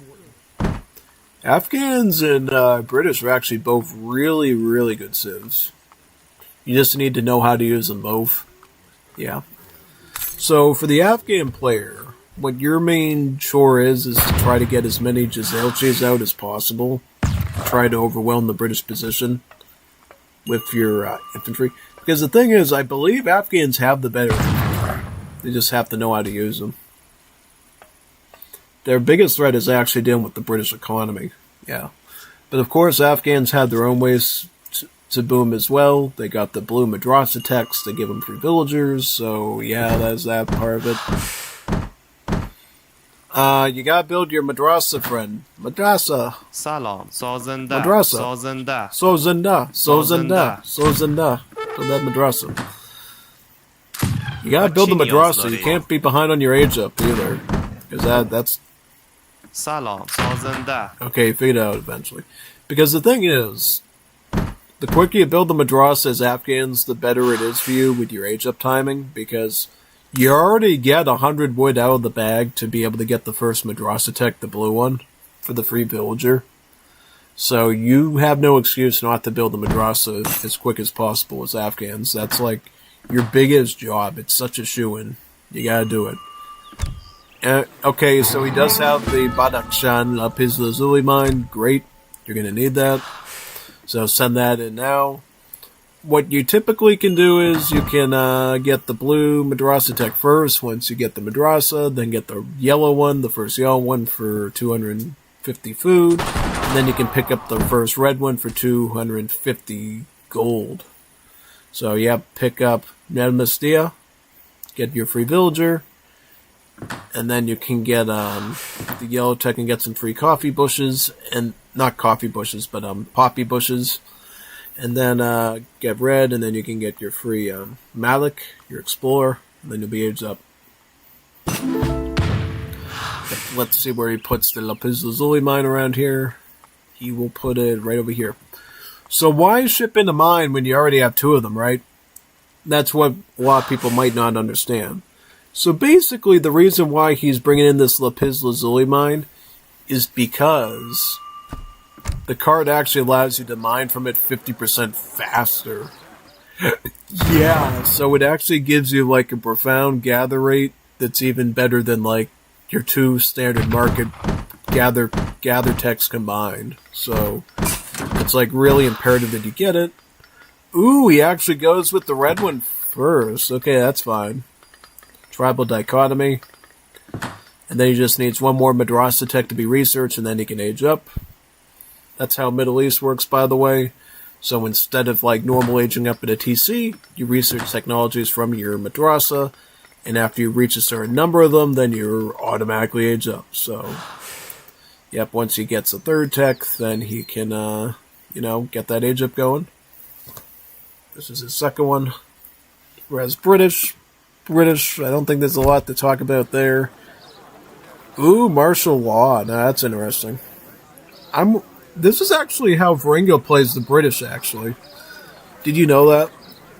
Afghans and British are actually both really, really good civs. You just need to know how to use them both. Yeah. So for the Afghan player, what your main chore is to try to get as many Giselches out as possible. Try to overwhelm the British position with your infantry. Because the thing is, I believe Afghans have the better infantry. They just have to know how to use them. Their biggest threat is actually dealing with the British economy. Yeah. But of course, Afghans have their own ways to boom as well. They got the blue madrasa text. They give them free villagers. So yeah, that's that part of it. You gotta build your madrasa, friend. Madrasa. Salam. Sozanda. Madrasa. Sozanda. Sozanda. Build that madrasa. You gotta build the madrasa. You can't be behind on your age up either. Because that's... Salam. Sozanda. Okay, fade out eventually. Because the thing is, the quicker you build the madrasa as Afghans, the better it is for you with your age up timing. Because you already get 100 wood out of the bag to be able to get the first madrasa tech, the blue one, for the free villager. So you have no excuse not to build the madrasa as quick as possible as Afghans. That's like your biggest job. It's such a shoo-in. You gotta do it. Okay, so he does have the Badakhshan Lapis Lazuli mine. Great. You're gonna need that. So send that in now. What you typically can do is you can get the blue madrasa tech first. Once you get the madrasa, then get the yellow one, the first yellow one for 250 food. And then you can pick up the first red one for 250 gold. So yeah, pick up Nedmastia, get your free villager, and then you can get the yellow tech and get some free coffee bushes, and not coffee bushes, but poppy bushes. And then get red, and then you can get your free Malik, your explorer, and then you'll be aged up. Let's see where he puts the Lapis Lazuli mine around here. He will put it right over here. So why ship in a mine when you already have 2 of them, right? That's what a lot of people might not understand. So basically, the reason why he's bringing in this Lapis Lazuli mine is because the card actually allows you to mine from it 50% faster. Yeah, so it actually gives you like a profound gather rate that's even better than like your 2 standard market gather techs combined. So it's like really imperative that you get it. Ooh, he actually goes with the red one first. Okay, that's fine. Tribal dichotomy. And then he just needs 1 more madrasa tech to be researched, and then he can age up. That's how Middle East works, by the way. So instead of like normal aging up at a TC, you research technologies from your madrasa, and after you reach a certain number of them, then you're automatically age up. So, yep, once he gets a 3rd tech, then he can, get that age up going. This is his 2nd one. Whereas British, I don't think there's a lot to talk about there. Ooh, martial law. Now that's interesting. This is actually how Varingo plays the British, actually. Did you know that?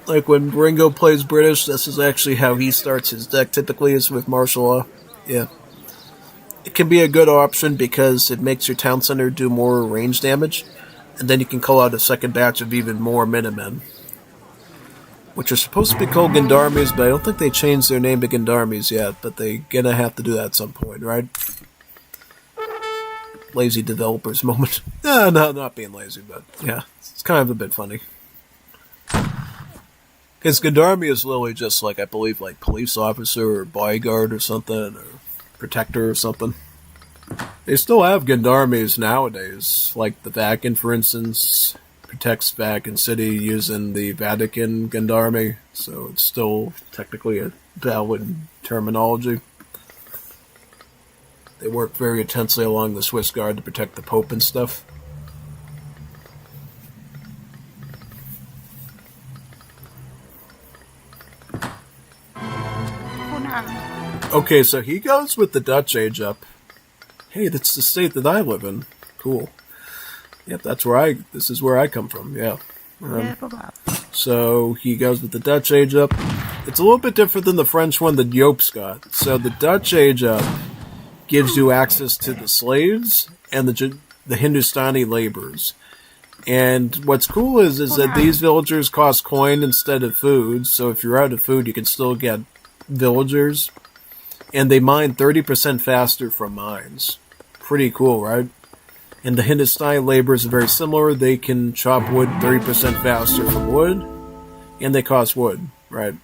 Like, when Varingo plays British, this is actually how he starts his deck, typically, is with martial law. Yeah. It can be a good option because it makes your town center do more range damage, and then you can call out a second batch of even more Minutemen. which are supposed to be called Gendarmes, but I don't think they changed their name to Gendarmes yet, but they're gonna have to do that at some point, right? Lazy developers moment. No, not being lazy, but yeah, it's kind of a bit funny. Because Gendarme is literally just like, I believe, like police officer or bodyguard or something, or protector or something. They still have Gendarmes nowadays, like the Vatican, for instance, protects Vatican City using the Vatican Gendarme, so it's still technically a valid terminology. They work very intensely along the Swiss Guard to protect the Pope and stuff. Okay, so he goes with the Dutch age up. Hey, that's the state that I live in. Cool. Yep, this is where I come from, yeah. So he goes with the Dutch age up. It's a little bit different than the French one that Joop's got. So the Dutch age up gives you access to the slaves and the Hindustani laborers. And what's cool is that these villagers cost coin instead of food, so if you're out of food, you can still get villagers. And they mine 30% faster from mines. Pretty cool, right? And the Hindustani laborers are very similar. They can chop wood 30% faster from wood, and they cost wood, right?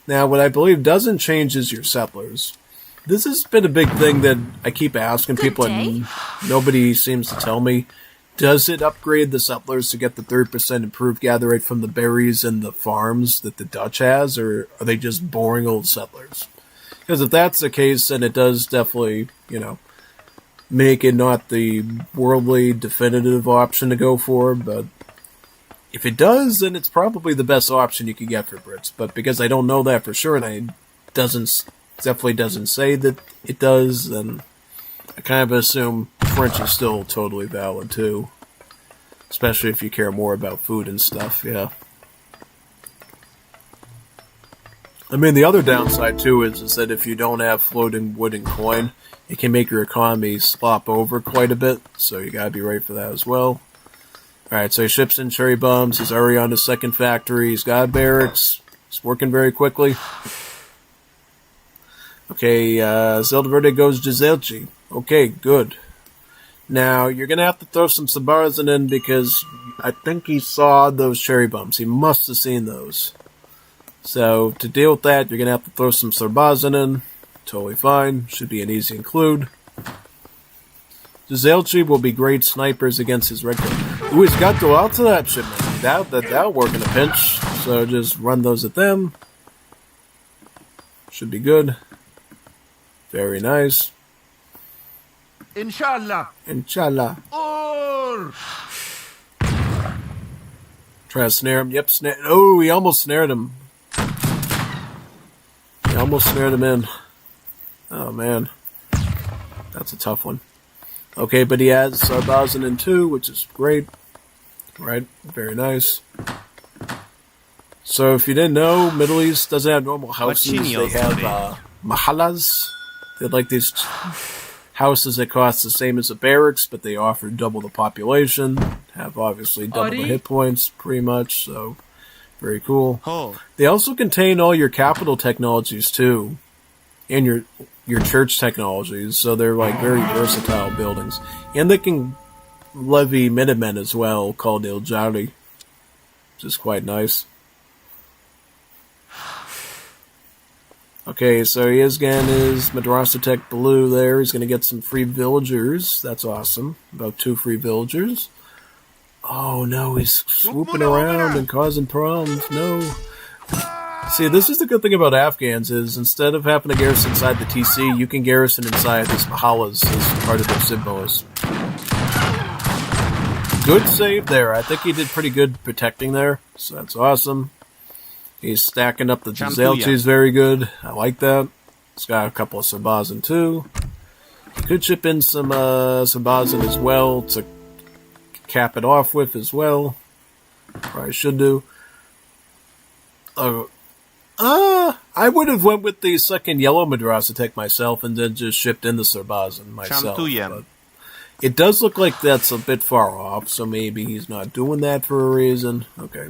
Now, what I believe doesn't change is your settlers. This has been a big thing that I keep asking people, and nobody seems to tell me. Does it upgrade the settlers to get the 30% improved gather rate from the berries and the farms that the Dutch has, or are they just boring old settlers? Because if that's the case, then it does definitely, make it not the worldly definitive option to go for, but if it does, then it's probably the best option you could get for Brits. But because I don't know that for sure, and it definitely doesn't say that it does, then I kind of assume French is still totally valid too. Especially if you care more about food and stuff, yeah. I mean, the other downside too is that if you don't have floating wood and coin, it can make your economy slop over quite a bit, so you gotta be ready for that as well. Alright, so he ships in cherry bombs, he's already on his second factory, he's got barracks, it's working very quickly. Okay, Zelda Verde goes Giselci. Okay, good. Now, you're gonna have to throw some Sabarzin in because I think he saw those cherry bombs. He must have seen those. So, to deal with that, you're going to have to throw some Sarbazin in. Totally fine. Should be an easy include. Giselci will be great snipers against his regular. Ooh, he's got to go out to that shipment. That'll work in a pinch. So, just run those at them. Should be good. Very nice. Inshallah. Inshallah. Or. Try to snare him. Yep, snare. Oh, he almost snared him. He almost snared him in. Oh, man. That's a tough one. Okay, but he has Sarbazin in 2, which is great. Right, very nice. So, if you didn't know, Middle East doesn't have normal houses. They have mahallas. They're like these houses that cost the same as a barracks, but they offer double the population. Have obviously double the hit points, pretty much, so very cool. Oh. They also contain all your capital technologies, too. And your church technologies, so they're like very versatile buildings. And they can levy Minutemen as well, called Il Jari, which is quite nice. Okay, so he is getting his Madrasa Tech Blue there. He's going to get some free villagers. That's awesome. About 2 free villagers. Oh no, he's swooping around and causing problems. No. See, this is the good thing about Afghans is instead of having to garrison inside the TC, you can garrison inside these mahallas as part of their symbols. Good save there. I think he did pretty good protecting there, so that's awesome. He's stacking up the Giselci is very good. I like that. He's got a couple of Sarbazin too. He could chip in some Sarbazin as well to cap it off with as well. Probably should do. I would have went with the second yellow Madrasa Tech myself and then just shipped in the Sarbazin myself. But it does look like that's a bit far off, so maybe he's not doing that for a reason. Okay.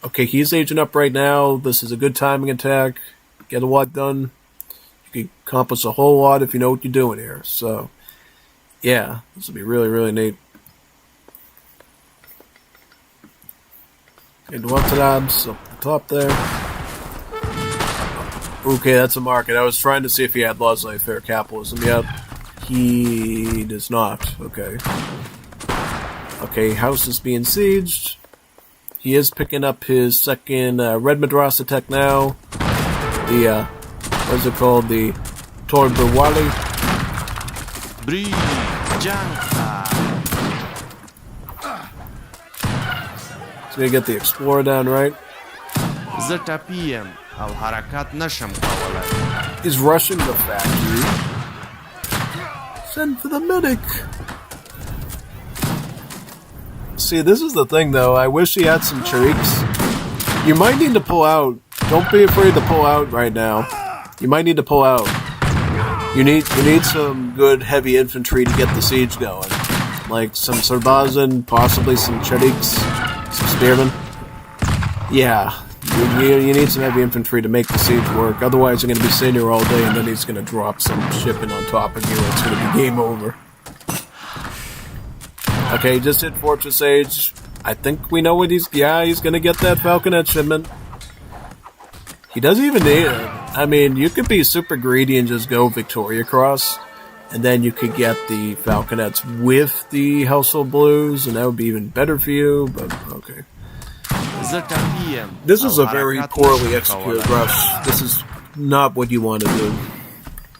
Okay, he's aging up right now. This is a good timing attack. Get a lot done. You can accomplish a whole lot if you know what you're doing here. So, yeah, this will be really, really neat. And Watanabe's up the top there. Okay, that's a market. I was trying to see if he had laissez-faire capitalism yet. He does not. Okay. Okay, house is being sieged. He is picking up his second Red Madrasa tech now. The, what's it called? The Torbawali. He's gonna get the Explorer down, right? He's rushing the factory. Send for the medic. See, this is the thing, though. I wish he had some tricks. You might need to pull out. Don't be afraid to pull out right now. You might need to pull out. You need some good heavy infantry to get the siege going. Like some Sarbazan, possibly some Cheriks, some Spearmen. Yeah, you need some heavy infantry to make the siege work. Otherwise, you're going to be sitting here all day, and then he's going to drop some shipping on top of you. It's going to be game over. Okay, just hit Fortress Age. I think we know what he's going to get that Falconet shipment. He doesn't even need it. I mean, you could be super greedy and just go Victoria Cross, and then you could get the Falconets with the Household Blues, and that would be even better for you, but okay. This is a very poorly executed rush. This is not what you want to do.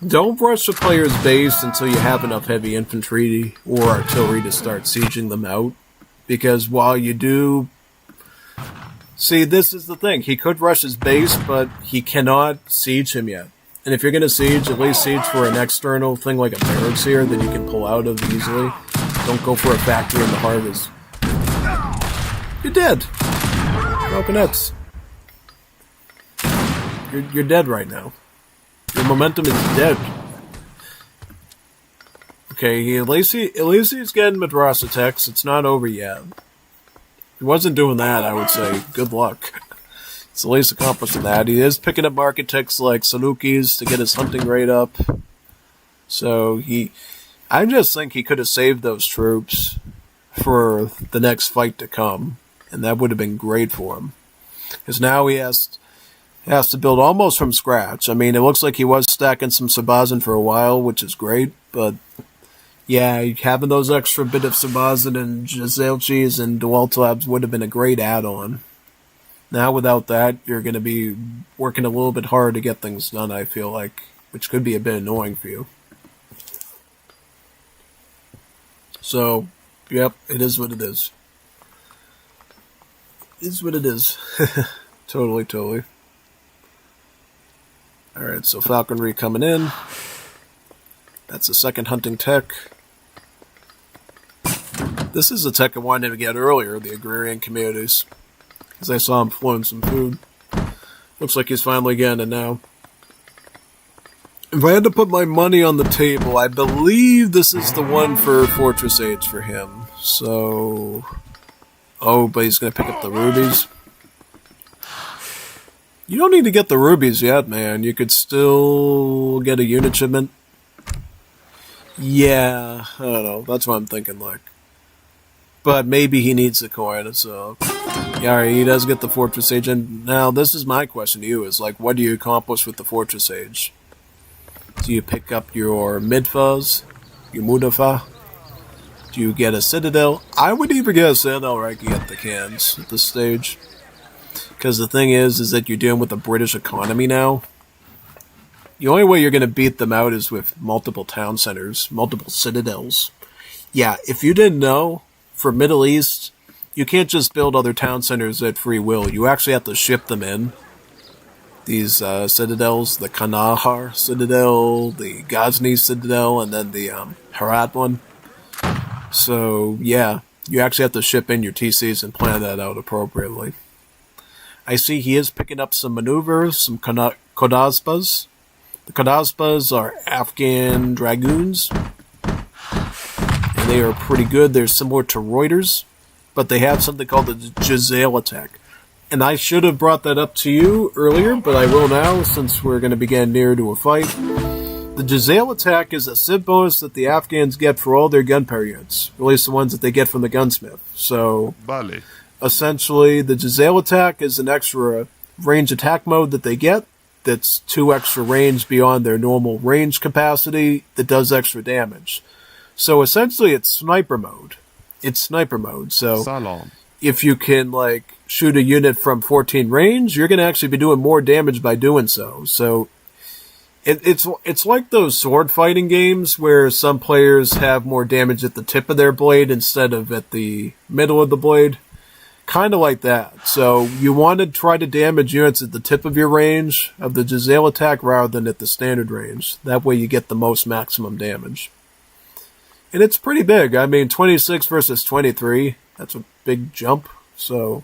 Don't rush a player's base until you have enough heavy infantry or artillery to start sieging them out. Because while you do... See, this is the thing. He could rush his base, but he cannot siege him yet. And if you're going to siege, at least siege for an external thing like a barracks here that you can pull out of easily. Don't go for a factory in the harvest. You're dead. Falconets. You're dead right now. Your momentum is dead. Okay, at least he's getting Madrasa techs. It's not over yet. If he wasn't doing that, I would say good luck. It's at least accomplishing that. He is picking up architects like Salukis to get his hunting rate up. So I just think he could have saved those troops for the next fight to come. And that would have been great for him. Because now he has to build almost from scratch. I mean, it looks like he was stacking some Sabazan for a while, which is great. But, yeah, having those extra bit of Sabazan and Jazelchis and Dualtabs would have been a great add-on. Now, without that, you're going to be working a little bit hard to get things done, I feel like. Which could be a bit annoying for you. So, yep, it is what it is. Is what it is. Totally. Alright, so falconry coming in. That's the second hunting tech. This is the tech I wanted to get earlier, the agrarian communities. Because I saw him flowing some food. Looks like he's finally getting it now. If I had to put my money on the table, I believe this is the one for Fortress Age for him. So... Oh, but he's going to pick up the rubies. You don't need to get the rubies yet, man. You could still get a unit shipment. Yeah, I don't know. That's what I'm thinking, like. But maybe he needs the coin, so... Yeah, alright, he does get the Fortress Age. And now, this is my question to you, is like, what do you accomplish with the Fortress Age? Do you pick up your Midfas? Your Mudafa? Do you get a Citadel? I would either get a Citadel or I could get the cans at this stage. Because the thing is that you're dealing with the British economy now. The only way you're going to beat them out is with multiple town centers, multiple citadels. Yeah, if you didn't know, for Middle East, you can't just build other town centers at free will. You actually have to ship them in. These citadels, the Kandahar Citadel, the Ghazni Citadel, and then the Herat one. So, yeah, you actually have to ship in your TCs and plan that out appropriately. I see he is picking up some maneuvers, some Kodazbas. The Kodazbas are Afghan Dragoons. And they are pretty good. They're similar to Reuters, but they have something called the Jazel attack. and I should have brought that up to you earlier, but I will now since we're going to be getting near to a fight. The Jazale attack is a civ bonus that the Afghans get for all their gunpowder units, or at least the ones that they get from the gunsmith. So, Bale. essentially, the Jazale attack is an extra range attack mode that they get that's 2 extra range beyond their normal range capacity that does extra damage. So, essentially, it's sniper mode. So, Salam. if you can, like, shoot a unit from 14 range, you're going to actually be doing more damage by doing so. So, it's like those sword fighting games where some players have more damage at the tip of their blade instead of at the middle of the blade. Kind of like that. So you want to try to damage units at the tip of your range of the Jazale attack rather than at the standard range. That way you get the most maximum damage. And it's pretty big. I mean, 26 versus 23. That's a big jump. So,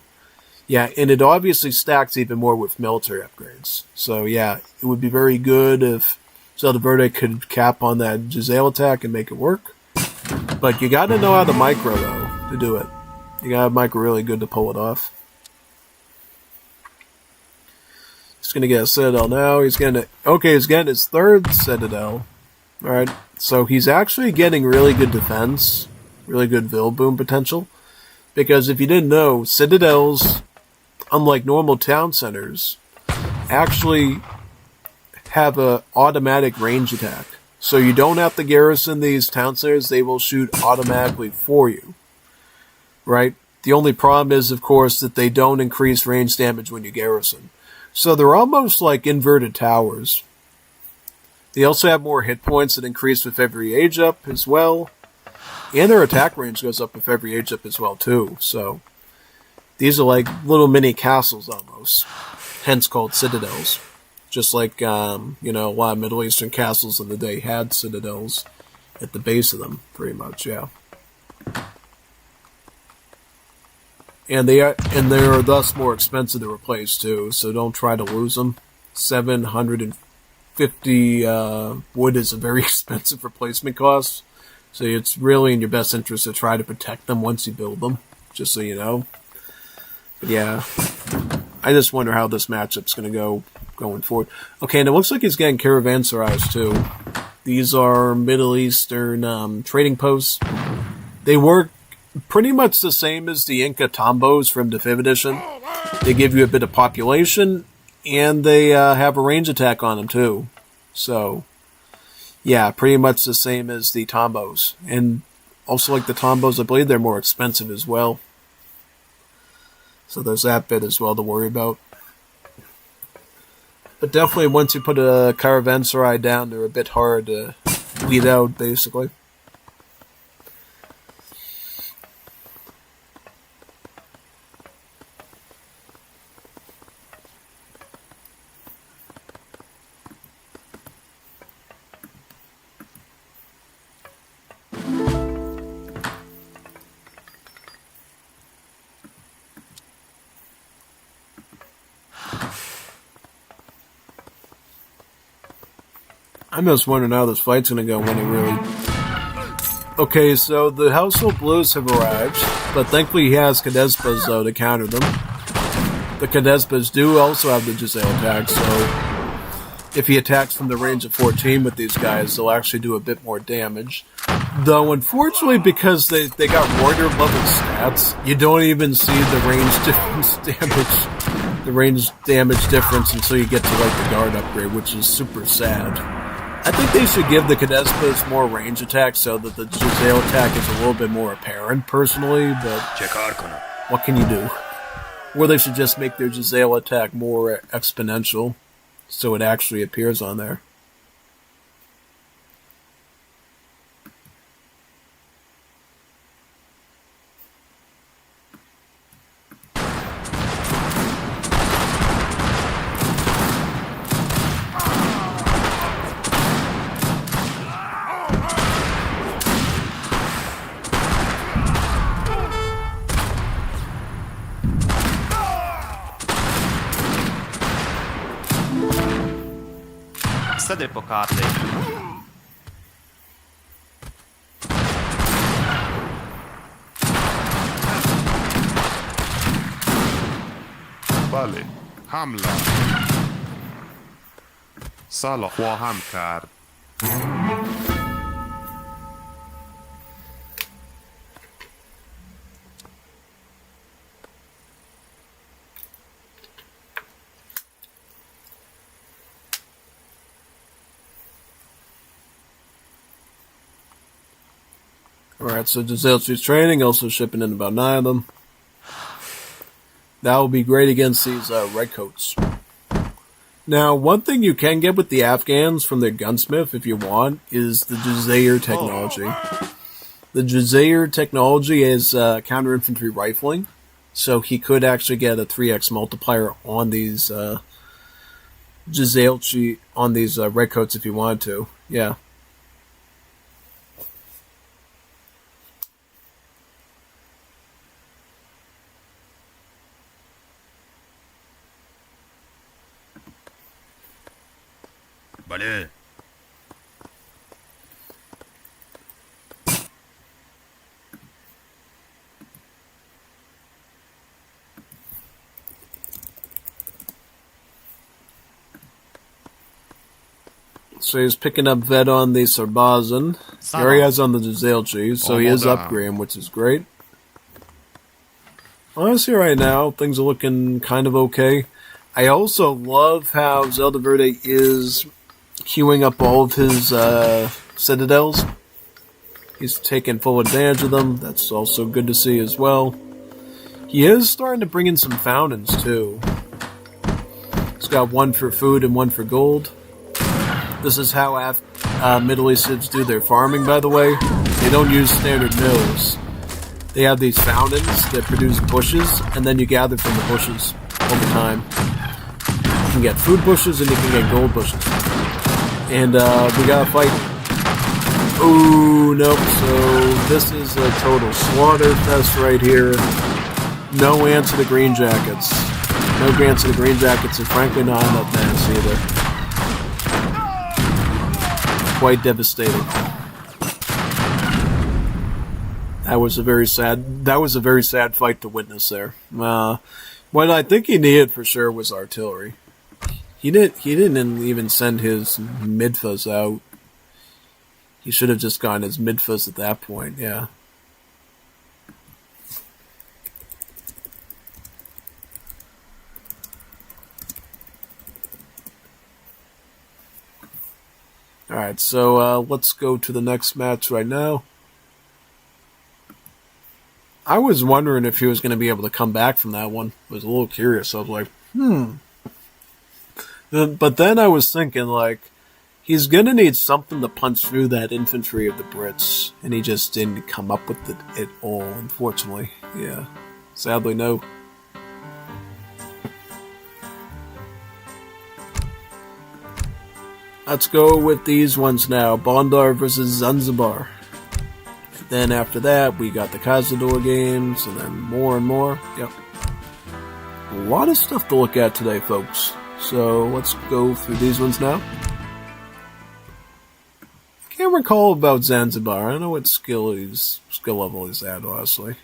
yeah, and it obviously stacks even more with military upgrades. So, yeah, it would be very good if Zelda Verde could cap on that Jazale attack and make it work. But you got to know how to micro, though, to do it. You got to micro really good to pull it off. He's going to get a Citadel now. He's getting his 3rd Citadel. Alright, so he's actually getting really good defense. Really good Vil Boom potential. Because if you didn't know, Citadels, unlike normal town centers, actually have a automatic range attack. So you don't have to garrison these town centers, they will shoot automatically for you. Right? The only problem is, of course, that they don't increase range damage when you garrison. So they're almost like inverted towers. They also have more hit points that increase with every age up as well. And their attack range goes up with every age up as well, too. So these are like little mini castles almost. Hence called citadels. Just like, a lot of Middle Eastern castles in the day had citadels at the base of them, pretty much, yeah. And they are thus more expensive to replace, too, so don't try to lose them. 750 wood is a very expensive replacement cost. So it's really in your best interest to try to protect them once you build them, just so you know. But yeah, I just wonder how this matchup's going to go going forward. Okay, and it looks like he's getting caravanserais too. These are Middle Eastern trading posts. They work pretty much the same as the Inca Tombos from the 5th edition. They give you a bit of population, and they have a range attack on them too. So, yeah, pretty much the same as the Tombos. And also like the Tombos, I believe they're more expensive as well. So there's that bit as well to worry about. But definitely once you put a caravanserai down, they're a bit hard to weed out, basically. I'm just wondering how this fight's gonna go when it really... Okay, so the Household Blues have arrived, but thankfully he has Kadezbas, though, to counter them. The Kadezbas do also have the Jazale attack, so if he attacks from the range of 14 with these guys, they'll actually do a bit more damage. Though, unfortunately, because they got warrior level stats, you don't even see the range damage difference until you get to, like, the guard upgrade, which is super sad. I think they should give the Kadezbas more range attack so that the Jazale attack is a little bit more apparent, personally, but what can you do? Or they should just make their Jazale attack more exponential so it actually appears on there. Sede po kartej. بله حمله سلام خواهم کرد Alright, so Giselle's training, also shipping in about 9 of them. That will be great against these redcoats. Now, one thing you can get with the Afghans from their gunsmith, if you want, is the Jazair technology. The Jazair technology is counter-infantry rifling, so he could actually get a 3x multiplier on these Jazailchi, on these redcoats if he wanted to. Yeah. بله So he's picking up vet on the Sarbazan. Here he is on the Jazailchi, so he is upgrading, which is great. Honestly, right now, things are looking kind of okay. I also love how Zelda Verde is queuing up all of his citadels. He's taking full advantage of them. That's also good to see as well. He is starting to bring in some fountains, too. He's got one for food and one for gold. This is how Middle Easterns do their farming, by the way. They don't use standard mills. They have these fountains that produce bushes, and then you gather from the bushes all the time. You can get food bushes, and you can get gold bushes. And we gotta fight. Ooh, nope. So this is a total slaughter fest right here. No answer to Green Jackets. No answer to Green Jackets, and frankly not enough mass either. Quite devastating. That was a very sad fight to witness there. What I think he needed for sure was artillery. He didn't even send his midfuzz out. He should have just gotten his midfuzz at that point, yeah. Alright, so let's go to the next match right now. I was wondering if he was going to be able to come back from that one. I was a little curious. I was like, But then I was thinking, like, he's going to need something to punch through that infantry of the Brits. And he just didn't come up with it at all, unfortunately. Yeah. Sadly, no. Let's go with these ones now. Bondar versus Zanzibar. Then after that, we got the Cazador games, and then more and more. Yep. A lot of stuff to look at today, folks. So let's go through these ones now. Can't recall about Zanzibar. I don't know what skill level he's at, honestly.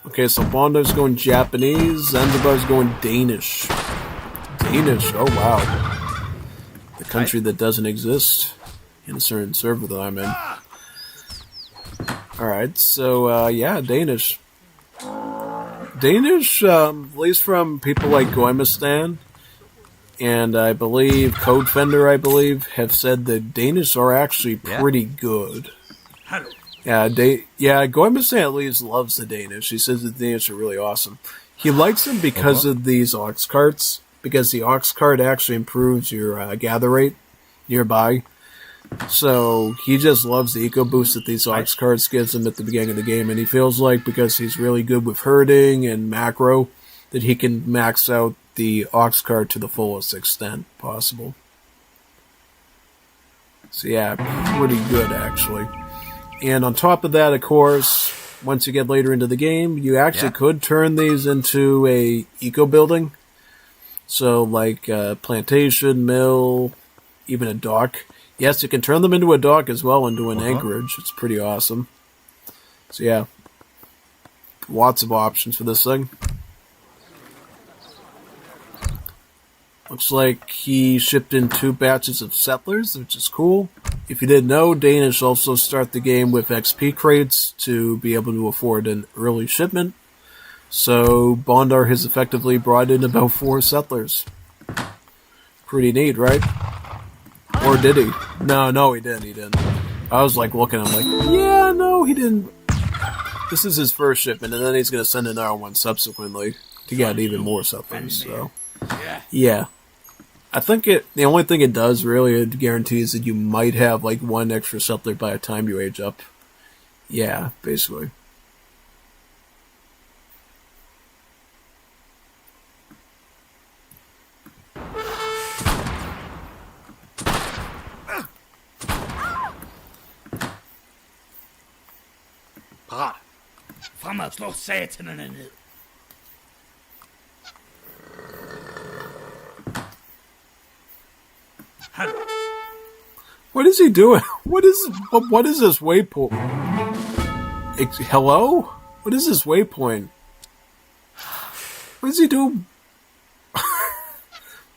Okay, so Bondo's going Japanese, Zanzibar's going Danish. Danish, oh wow. The country that doesn't exist in a certain server that I'm in. Alright, so, yeah, Danish. Danish, at least from people like Goimistan, and I believe Codefender, have said that Danish are actually pretty good. Yeah, Goimistan at least loves the Danish. He says the Danish are really awesome. He likes them because of these ox carts, because the ox cart actually improves your gather rate nearby. So he just loves the eco boost that these ox carts gives him at the beginning of the game, and he feels like because he's really good with herding and macro, that he can max out the ox cart to the fullest extent possible. So yeah, pretty good actually. And on top of that, of course, once you get later into the game, you actually could turn these into a eco building. So like plantation, mill, even a dock. Yes, you can turn them into a dock as well and do an anchorage. It's pretty awesome. So yeah. Lots of options for this thing. Looks like he shipped in 2 batches of settlers, which is cool. If you didn't know, Danish also start the game with XP crates to be able to afford an early shipment. So Bondar has effectively brought in about 4 settlers. Pretty neat, right? Or did he? No, he didn't. I was like looking, I'm like, yeah, no, he didn't. This is his first shipment, and then he's going to send another one subsequently to get even more settlers, so. Yeah. I think the only thing it does really, it guarantees that you might have like 1 extra settler by the time you age up. Yeah, basically. Parat. Fremad, slå satanerne ned. What is he doing? What is this waypoint? Hello? What is this waypoint? What is he doing?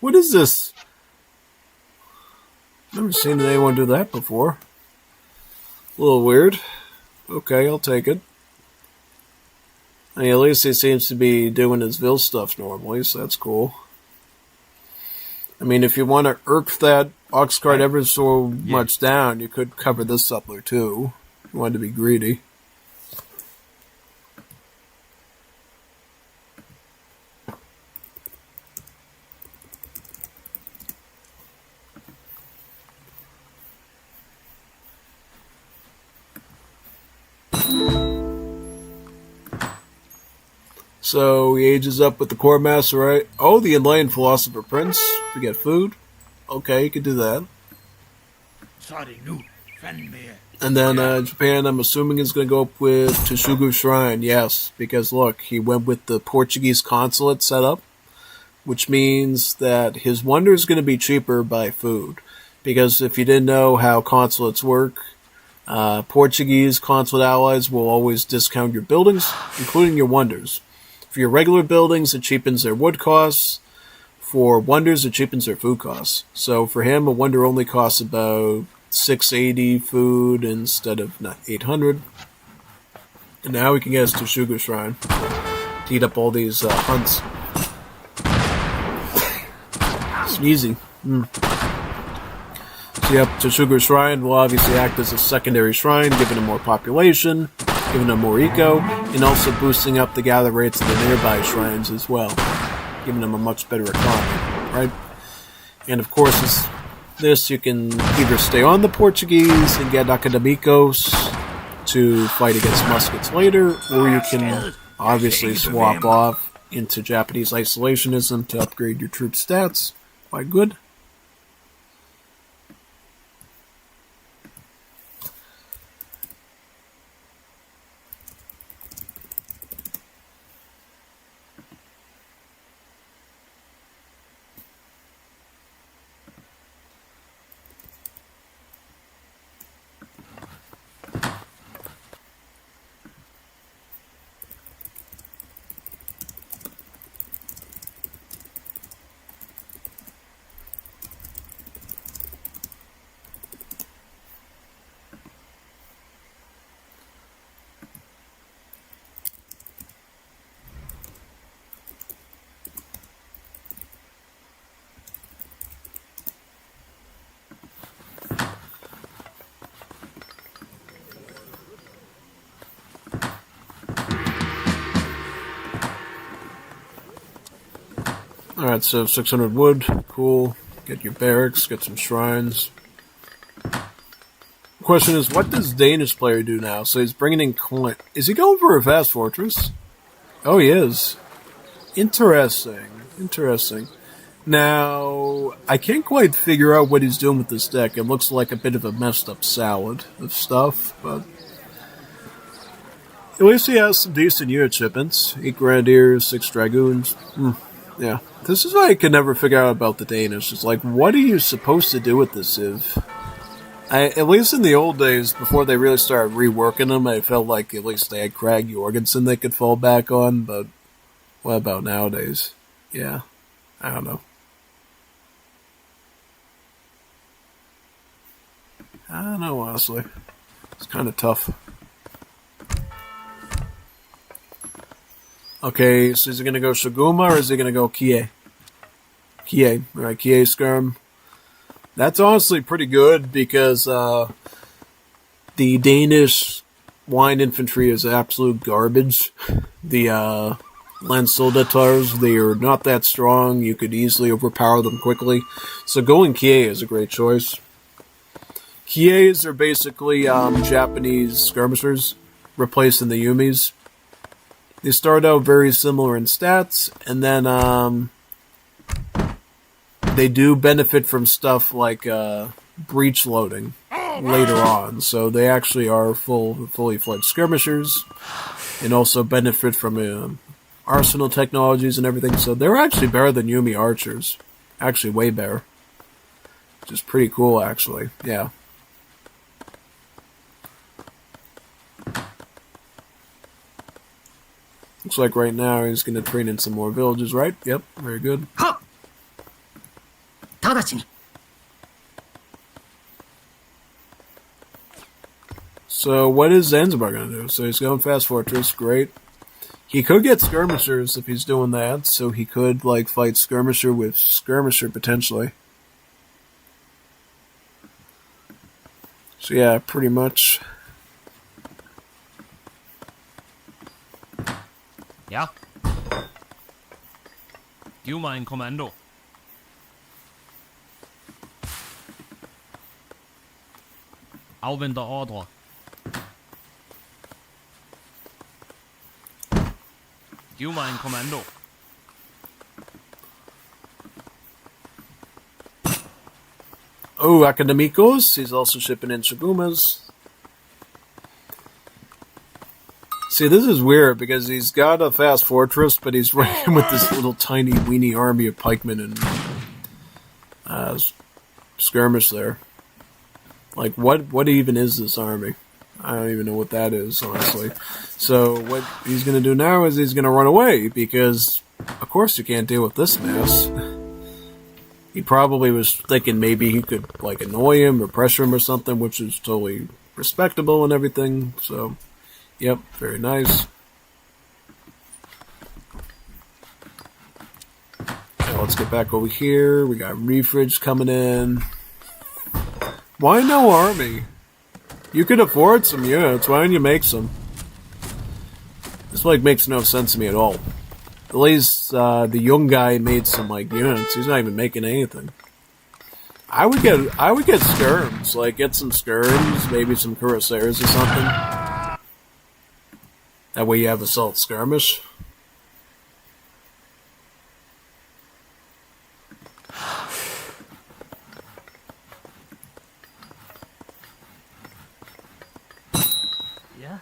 What is this? Never seen anyone do that before. A little weird. Okay, I'll take it. I mean, at least he seems to be doing his Vil stuff normally, so that's cool. I mean, if you want to irk that ox cart ever so much down, you could cover this settler too. If you wanted to be greedy. So he ages up with the core master, right? Oh, the enlightened philosopher prince. We get food. Okay, you could do that. Sorry, nu. Fanden mere. And then Japan, I'm assuming, is going to go up with Toshugu Shrine. Yes, because look, he went with the Portuguese consulate setup, which means that his wonder is going to be cheaper by food. Because if you didn't know how consulates work, Portuguese consulate allies will always discount your buildings, including your wonders. For your regular buildings, it cheapens their wood costs. For wonders, it cheapens their food costs. So for him, a wonder only costs about 680 food instead of 800. And now we can get us to Sugar Shrine to eat up all these hunts. Sneezy. So yep, to Sugar Shrine will obviously act as a secondary shrine, giving them more population, giving them more eco, and also boosting up the gather rates of the nearby shrines as well, giving them a much better economy, right? And of course, this you can either stay on the Portuguese and get Academicos to fight against muskets later, or you can obviously swap off into Japanese isolationism to upgrade your troop stats. Quite good. Alright, so 600 wood, cool. Get your barracks, get some shrines. The question is, what does Danish player do now? So he's bringing in coin. Is he going for a fast fortress? Oh, he is. Interesting. Now, I can't quite figure out what he's doing with this deck. It looks like a bit of a messed up salad of stuff, but at least he has some decent unit shipments. 8 Grenadiers, 6 Dragoons. Yeah. This is what I could never figure out about the Danish. It's like, what are you supposed to do with this Civ? At least in the old days, before they really started reworking them, I felt like at least they had Craig Jorgensen they could fall back on, but what about nowadays? Yeah, I don't know. I don't know, honestly. It's kind of tough. Okay, so is he going to go Shiguma or is he going to go Kie? Kie. Alright, Kie Skirm. That's honestly pretty good because the Danish line infantry is absolute garbage. The Landssoldatars, they are not that strong. You could easily overpower them quickly. So going Kie is a great choice. Kies are basically Japanese skirmishers, replacing the Yumis. They start out very similar in stats, and then they do benefit from stuff like breach loading later on. So they actually are fully fledged skirmishers, and also benefit from arsenal technologies and everything. So they're actually better than Yumi archers. Actually, way better. Which is pretty cool, actually. Yeah. Looks like right now he's going to train in some more villages, right? Yep, very good. So what is Zanzibar going to do? So he's going Fast Fortress, great. He could get Skirmishers if he's doing that, so he could like fight Skirmisher with Skirmisher potentially. So yeah, pretty much. Ja. Giv mig en kommando. Afventer ordre. Giv mig en kommando. Oh, Academicos. He's also shipping in Shigumas. See, this is weird because he's got a fast fortress, but he's running with this little tiny weenie army of pikemen and skirmish there. Like, what even is this army? I don't even know what that is, honestly. So what he's going to do now is he's going to run away because, of course, you can't deal with this mass. He probably was thinking maybe he could like annoy him or pressure him or something, which is totally respectable and everything. So. Yep, very nice. Now let's get back over here. We got refridge coming in. Why no army? You could afford some units. Why don't you make some? This like makes no sense to me at all. At least the young guy made some like units. He's not even making anything. I would get skirms. Like get some skirms, maybe some cuirassiers or something. That way you have assault skirmish. Yeah.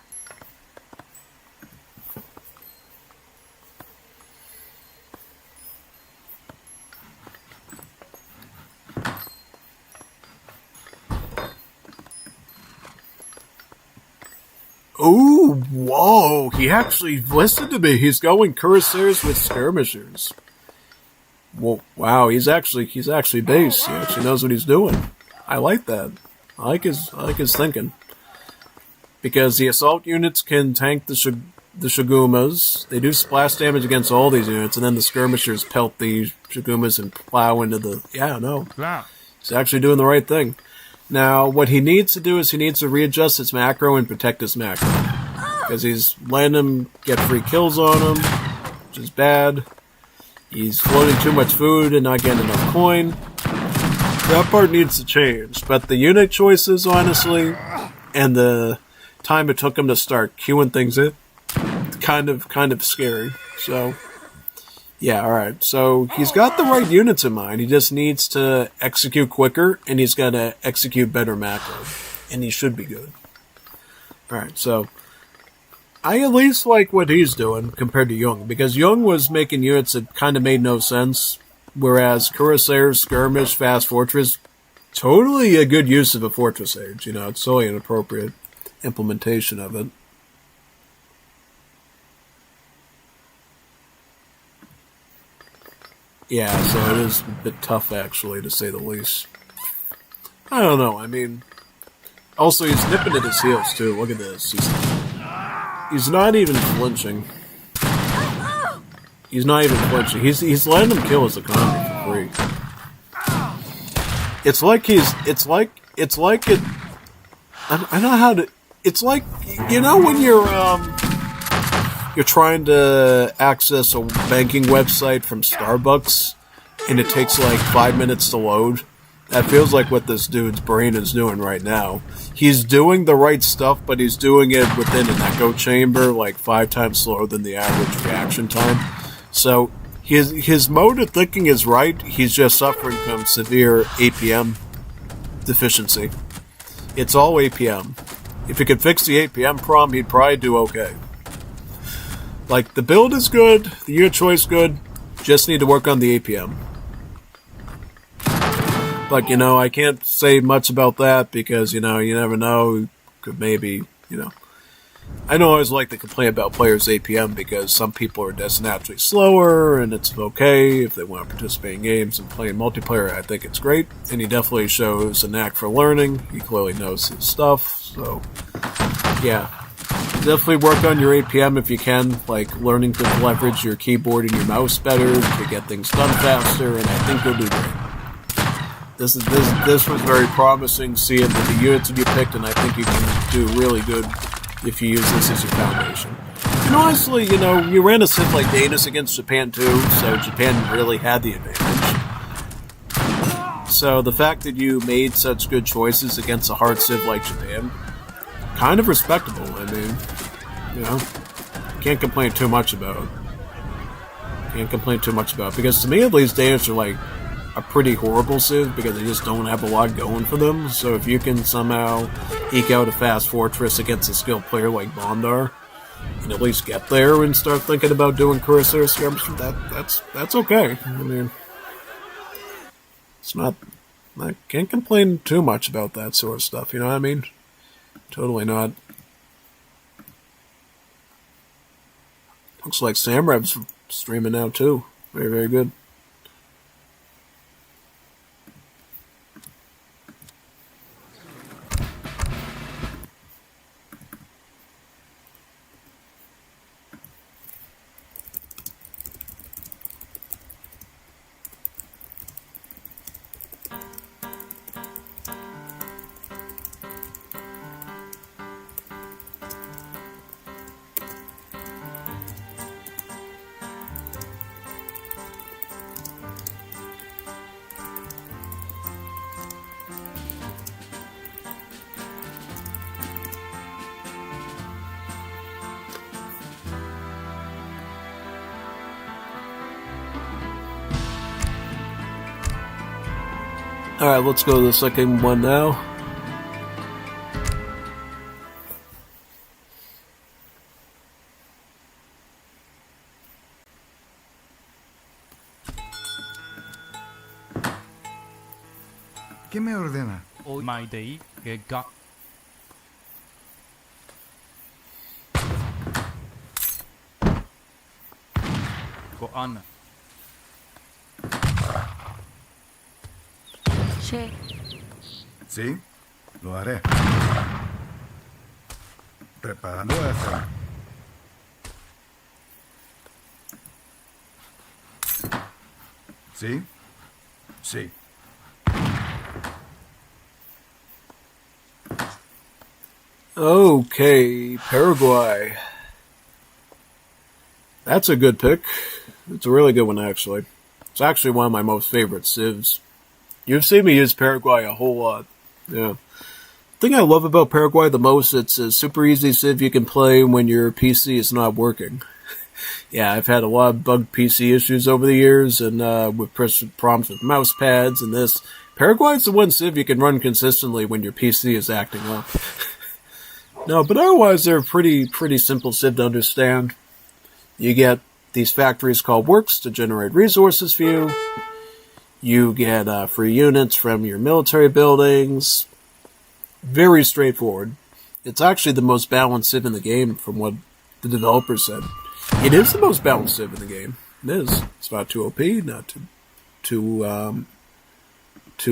Ooh, whoa, he actually listened to me. He's going cuirassiers with skirmishers. Whoa, wow, he's actually base. He actually knows what he's doing. I like that. I like his thinking. Because the assault units can tank the Shigumas. They do splash damage against all these units, and then the skirmishers pelt the Shigumas and plow into the... Yeah, no. He's actually doing the right thing. Now, what he needs to do is he needs to readjust his macro and protect his macro. Because he's letting him get free kills on him, which is bad. He's floating too much food and not getting enough coin. That part needs to change. But the unit choices, honestly, and the time it took him to start queuing things in, kind of scary. So... yeah, alright. So he's got the right units in mind. He just needs to execute quicker, and he's got to execute better macro. And he should be good. Alright, so I at least like what he's doing compared to Young, because Young was making units that kind of made no sense, whereas Cuirassier, Skirmish, Fast Fortress totally a good use of a Fortress Age. It's totally an appropriate implementation of it. Yeah, so it is a bit tough, actually, to say the least. I don't know, I mean... Also, he's nipping at his heels, too. Look at this. He's not even flinching. He's not even flinching. He's letting him kill his economy for free. It's like it... I know how to... It's like, when you're trying to access a banking website from Starbucks, and it takes like 5 minutes to load. That feels like what this dude's brain is doing right now. He's doing the right stuff, but he's doing it within an echo chamber, like 5 times slower than the average reaction time. So his mode of thinking is right. He's just suffering from severe APM deficiency. It's all APM. If he could fix the APM problem, he'd probably do okay. Like, the build is good, the unit choice good, just need to work on the APM. But, I can't say much about that because, you never know, could maybe, I don't always like to complain about players' APM because some people are just naturally slower, and it's okay if they want to participate in games and play in multiplayer. I think it's great, and he definitely shows a knack for learning. He clearly knows his stuff, so, yeah. Definitely work on your APM if you can, like learning to leverage your keyboard and your mouse better to get things done faster, and I think you'll do great. This was very promising, seeing with the units that you picked, and I think you can do really good if you use this as your foundation. And honestly, you ran a Civ like Danis against Japan too, so Japan really had the advantage. So the fact that you made such good choices against a hard Civ like Japan, kind of respectable. I mean, can't complain too much about it. Because to me, at least, Danish are like a pretty horrible Civ because they just don't have a lot going for them. So if you can somehow eke out a fast fortress against a skilled player like Bondar, and at least get there and start thinking about doing Cuirassier skirmishes, that's okay. I mean, it's not... I can't complain too much about that sort of stuff, you know what I mean? Totally not. Looks like Samrev's streaming now too. Very, very good. Alright, let's go to the second one now. ¿Qué me ordena? My day, got. Go on. Che. Sí, lo haré. Preparando eso. Sí, sí. Okay, Paraguay. That's a good pick. It's a really good one, actually. It's actually one of my most favorite civs. You've seen me use Paraguay a whole lot. Yeah. The thing I love about Paraguay the most, it's a super easy civ you can play when your PC is not working. Yeah, I've had a lot of bugged PC issues over the years, and with problems with mouse pads and this. Paraguay's the one civ you can run consistently when your PC is acting up. No, but otherwise they're pretty simple civ to understand. You get these factories called works to generate resources for you. You get free units from your military buildings. Very straightforward. It's actually the most balanced civ in the game, from what the developers said. It is the most balanced civ in the game. It is. It's not too OP, not too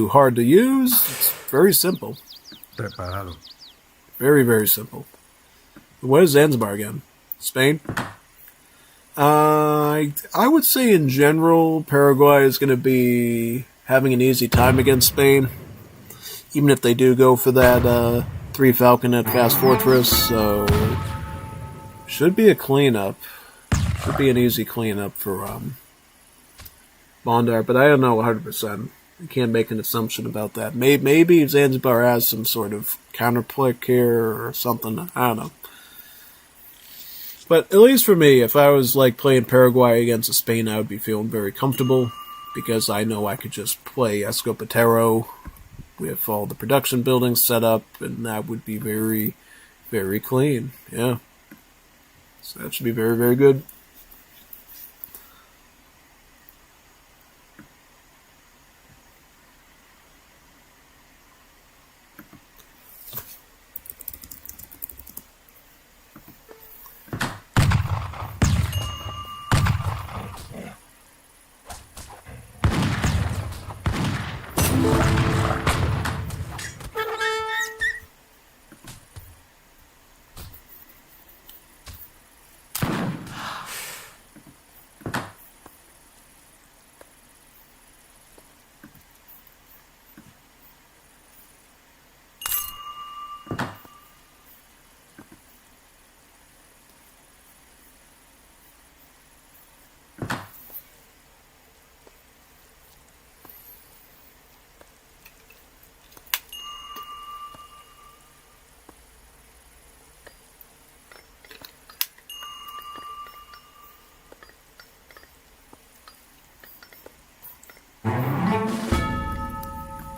hard to use. It's very simple. Preparado. Very, very simple. What is Zanzibar again? Spain? I would say in general, Paraguay is going to be having an easy time against Spain. Even if they do go for that 3 Falconet Fast Fortress, so should be a cleanup. Should be an easy cleanup for Bondar, but I don't know 100%. I can't make an assumption about that. Maybe Zanzibar has some sort of counterplick here or something. I don't know. But at least for me, if I was like playing Paraguay against Spain, I would be feeling very comfortable because I know I could just play Escopetero with all the production buildings set up, and that would be very, very clean. Yeah. So that should be very, very good.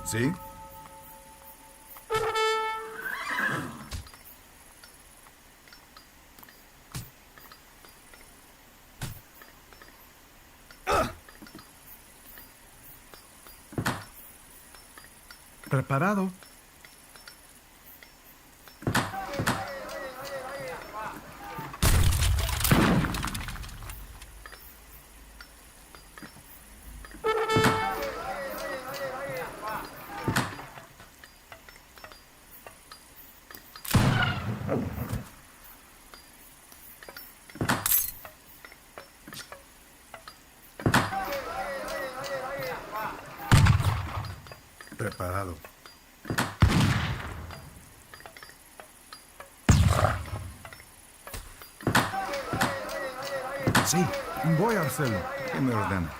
¿Sí? Preparado. Preparado. Sí, voy a hacerlo. ¿Qué me ordena?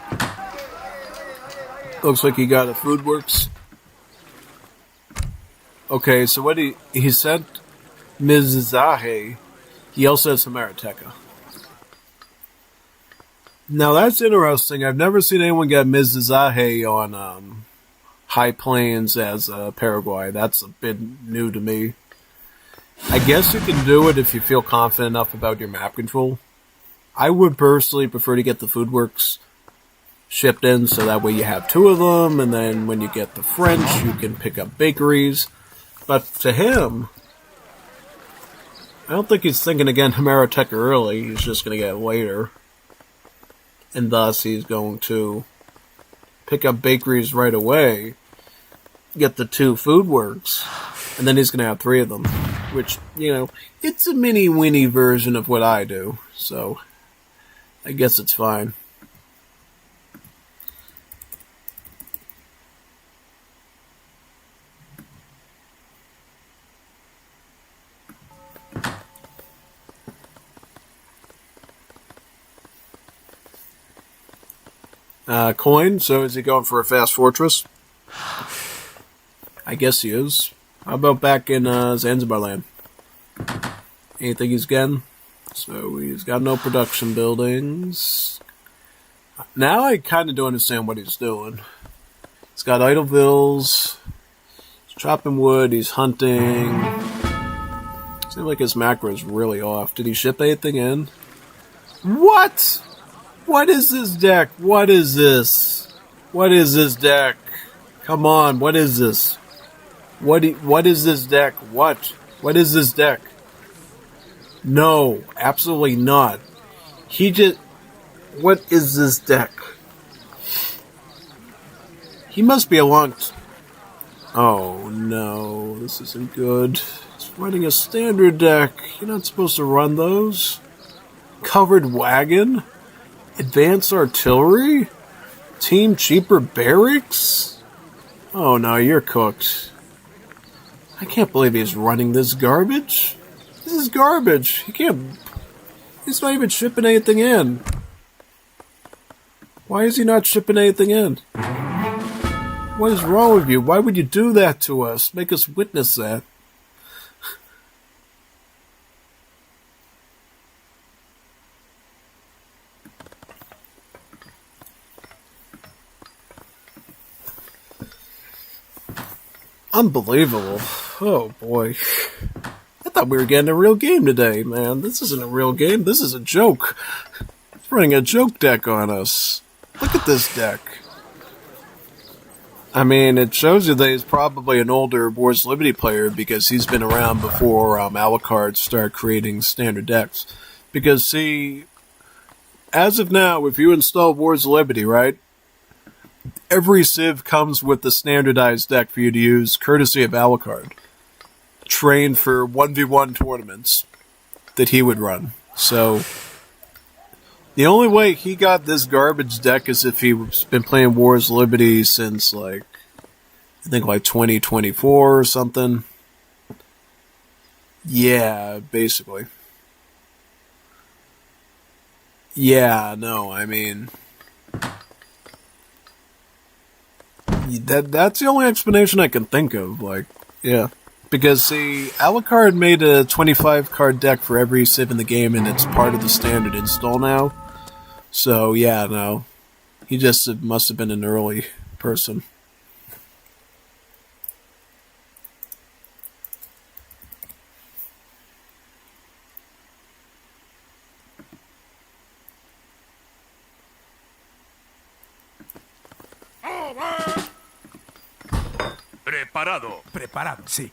Looks like he got a Food Works. Okay, so what he sent Mizahe. He also has Samarateca. Now that's interesting. I've never seen anyone get Mizahe on High Plains as Paraguay. That's a bit new to me. I guess you can do it if you feel confident enough about your map control. I would personally prefer to get the Food Works shipped in, so that way you have 2 of them, and then when you get the French, you can pick up bakeries. But to him, I don't think he's thinking again Ameriteca early. He's just going to get it later. And thus, he's going to pick up bakeries right away, get the 2 Food Works, and then he's going to have 3 of them. Which, you know, it's a mini-winnie version of what I do, so I guess it's fine. Coin, so is he going for a Fast Fortress? I guess he is. How about back in Zanzibar land? Anything he's getting? So he's got no production buildings. Now I kind of don't understand what he's doing. He's got Idlevilles. He's chopping wood. He's hunting. Seems like his macro is really off. Did he ship anything in? What? What is this deck? What is this? What is this deck? Come on, what is this? What is this deck? What? What is this deck? No, absolutely not. He just... What is this deck? He must be a long... Oh, no. This isn't good. It's running a standard deck. You're not supposed to run those. Covered wagon? Advanced artillery? Team cheaper barracks? Oh, no, you're cooked. I can't believe he's running this garbage. This is garbage. He can't... He's not even shipping anything in. Why is he not shipping anything in? What is wrong with you? Why would you do that to us? Make us witness that. Unbelievable. Oh boy. I thought we were getting a real game today, man. This isn't a real game. This is a joke. It's running a joke deck on us. Look at this deck. I mean, it shows you that he's probably an older Wars Liberty player because he's been around before Alucard started creating standard decks. Because, see, as of now, if you install Wars Liberty, right, every Civ comes with the standardized deck for you to use, courtesy of Alucard. Trained for 1v1 tournaments that he would run. So, the only way he got this garbage deck is if he's been playing Wars Liberty since, like, I think like 2024 or something. Yeah, basically. Yeah, no, I mean... That's the only explanation I can think of, like, yeah. Because, see, Alucard made a 25-card deck for every Civ in the game, and it's part of the standard install now. So, yeah, no. He just must have been an early person. Preparado. Preparado, sí.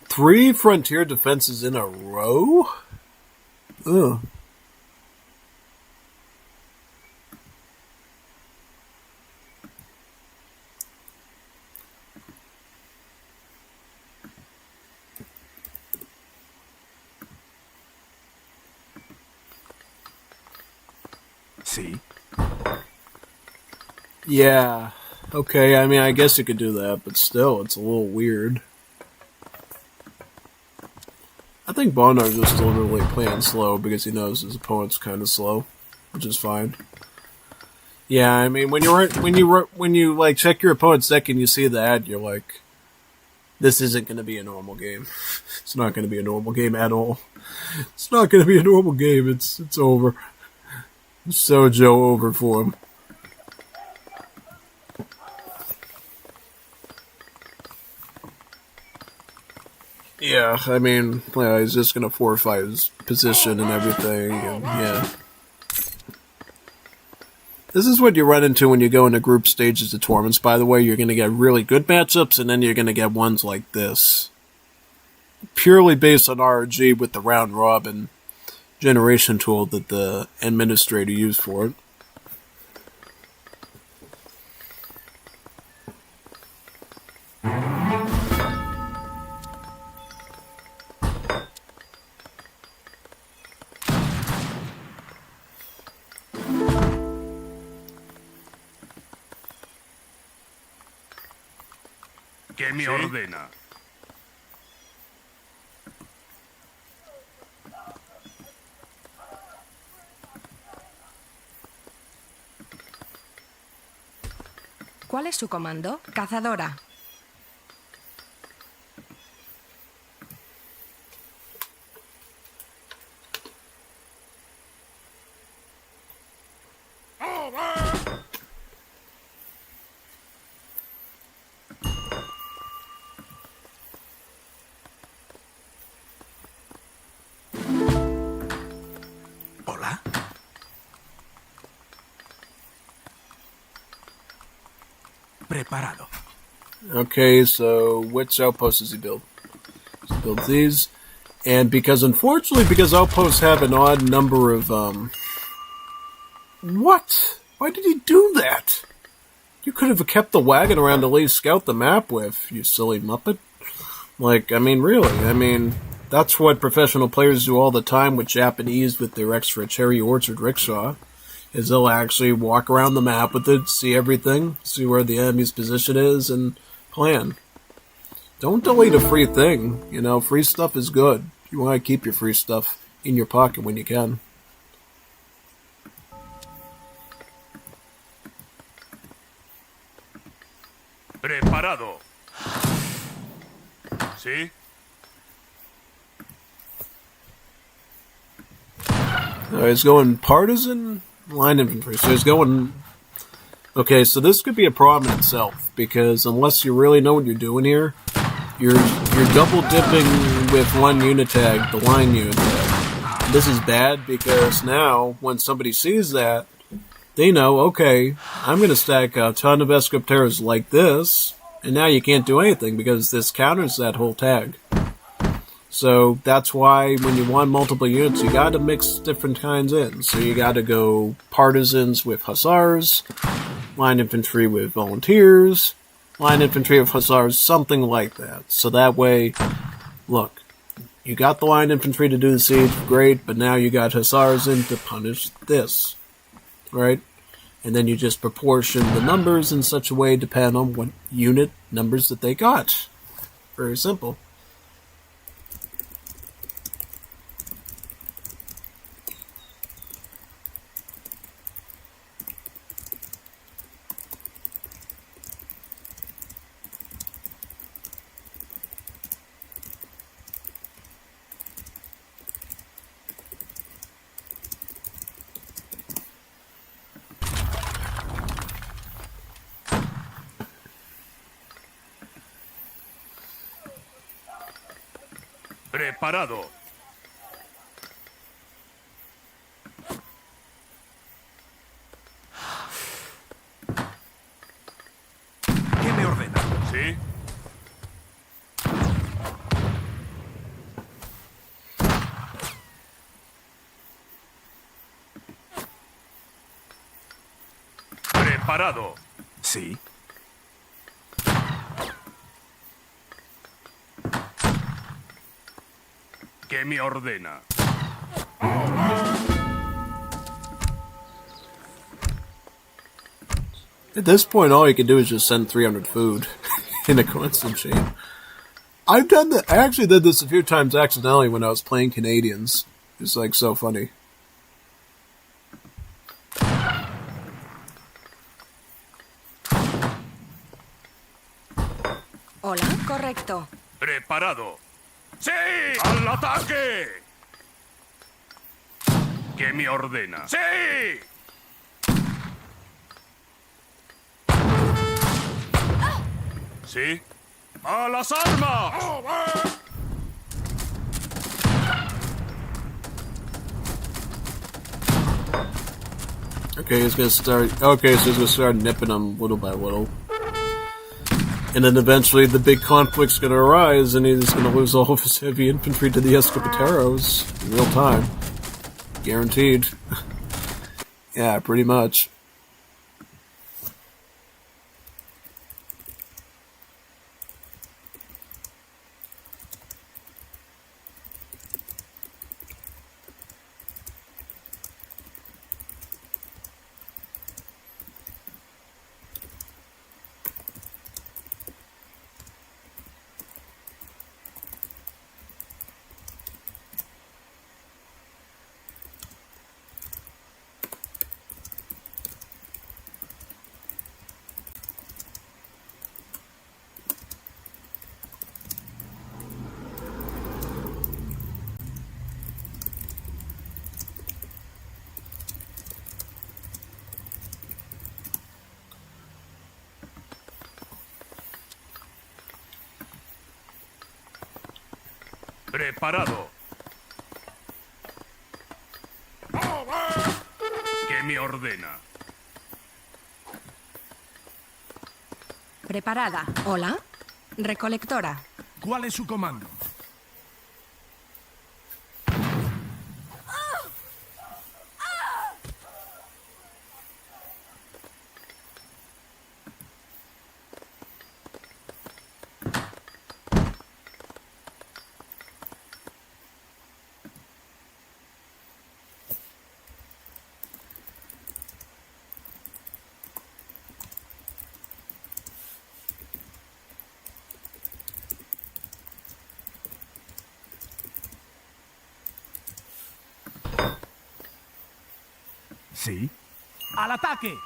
Three frontier defenses in a row? Ugh. Sí. Yeah. Okay, I mean, I guess you could do that, but still, it's a little weird. I think Bondar's just deliberately playing slow because he knows his opponent's kind of slow, which is fine. Yeah, I mean, when you like check your opponent's deck and you see that, you're like, this isn't going to be a normal game. It's not going to be a normal game at all. It's not going to be a normal game. It's over. It's so Joe over for him. Yeah, I mean, yeah, he's just gonna fortify his position and everything, and yeah. This is what you run into when you go into group stages of tournaments, by the way. You're gonna get really good matchups, and then you're gonna get ones like this. Purely based on RNG with the round robin generation tool that the administrator used for it. ¿Qué me ordena? ¿Cuál es su comando? Cazadora. Preparado. Okay, so which outpost does he build? He builds these. And unfortunately, because outposts have an odd number of, What? Why did he do that? You could have kept the wagon around to at least scout the map with, you silly muppet. Really. That's what professional players do all the time with Japanese with their extra cherry orchard rickshaw. Is they'll actually walk around the map with it, see everything, see where the enemy's position is, and plan. Don't delete a free thing. Free stuff is good. You want to keep your free stuff in your pocket when you can. Preparado. ¿Sí? He's going partisan line infantry. So he's going... Okay, so this could be a problem in itself, because unless you really know what you're doing here, you're double dipping with one unit tag, the line unit tag. This is bad because now, when somebody sees that, they know, okay, I'm going to stack a ton of Escopteros like this, and now you can't do anything because this counters that whole tag. So that's why when you want multiple units, you got to mix different kinds in. So you got to go partisans with hussars, line infantry with volunteers, line infantry with hussars, something like that. So that way, look, you got the line infantry to do the siege, great, but now you got hussars in to punish this, right? And then you just proportion the numbers in such a way depending on what unit numbers that they got. Very simple. Preparado. ¿Qué me ordena? ¿Sí? Preparado. Sí. ¿Qué me ordena? At this point, all you can do is just send 300 food in a constant chain. I've done that. I actually did this a few times accidentally when I was playing Canadians. It's like so funny. Hola, correcto. Preparado. ¡Sí! ¡Al ataque! ¿Qué me ordena? ¡Sí! ¿Sí? ¡A las armas! Okay, he's gonna start. Okay, so he's gonna start nipping them little by little. And then eventually the big conflict's gonna arise, and he's gonna lose all of his heavy infantry to the Escopeteros in real time. Guaranteed. Yeah, pretty much. Preparado. ¿Qué me ordena? Preparada. Hola. Recolectora. ¿Cuál es su comando? Sí. ¡Al ataque!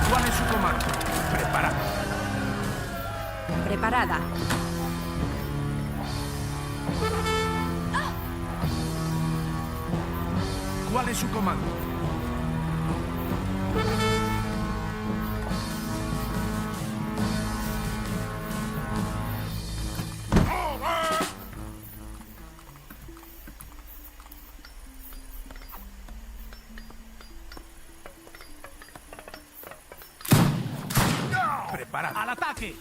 ¿Cuál es su comando? Preparado. Preparada. ¿Cuál es su comando? Preparado. ¡Al ataque!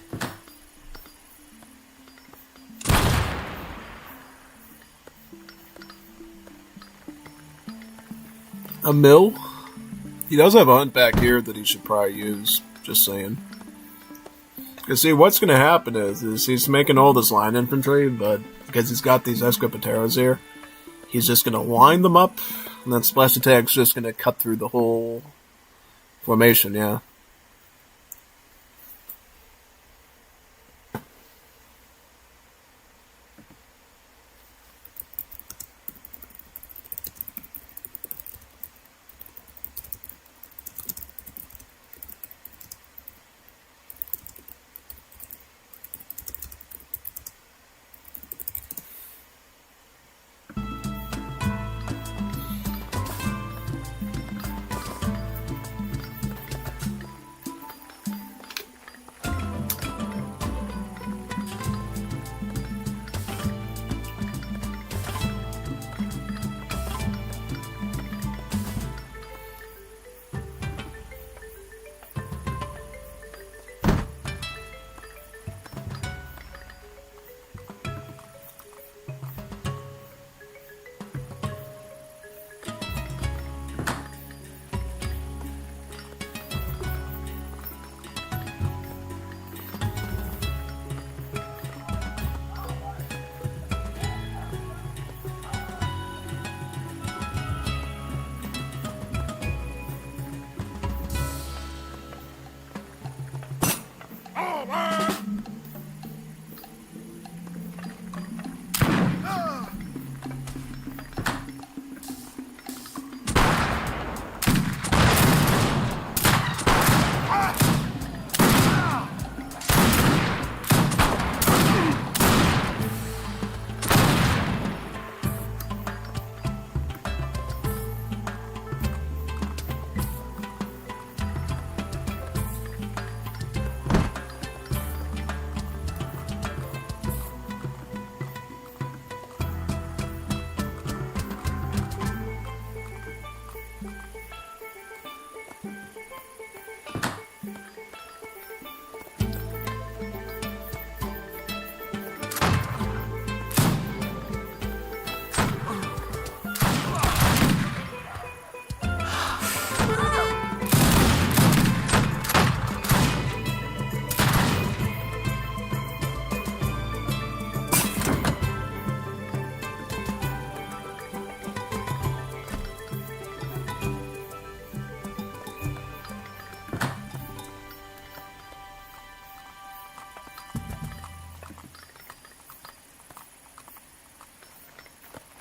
A mill? He does have a hunt back here that he should probably use. Just saying. Because see, what's going to happen is he's making all this line infantry, but because he's got these Escopeteros here, he's just going to line them up, and then Splash Attack's just going to cut through the whole formation, yeah.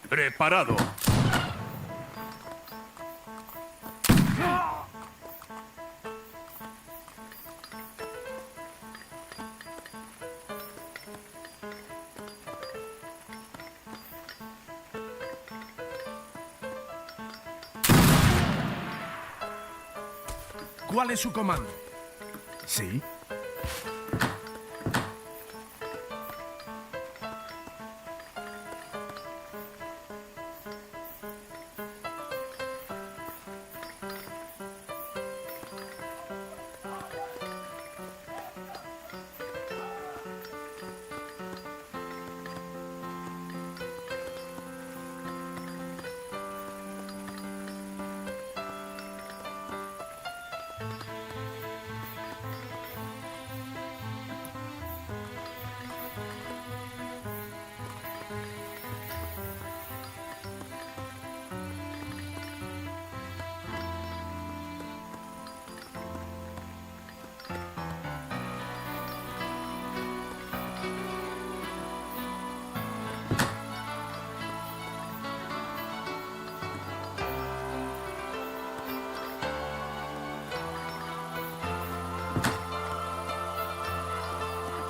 Preparado. ¿Cuál es su comando? Sí.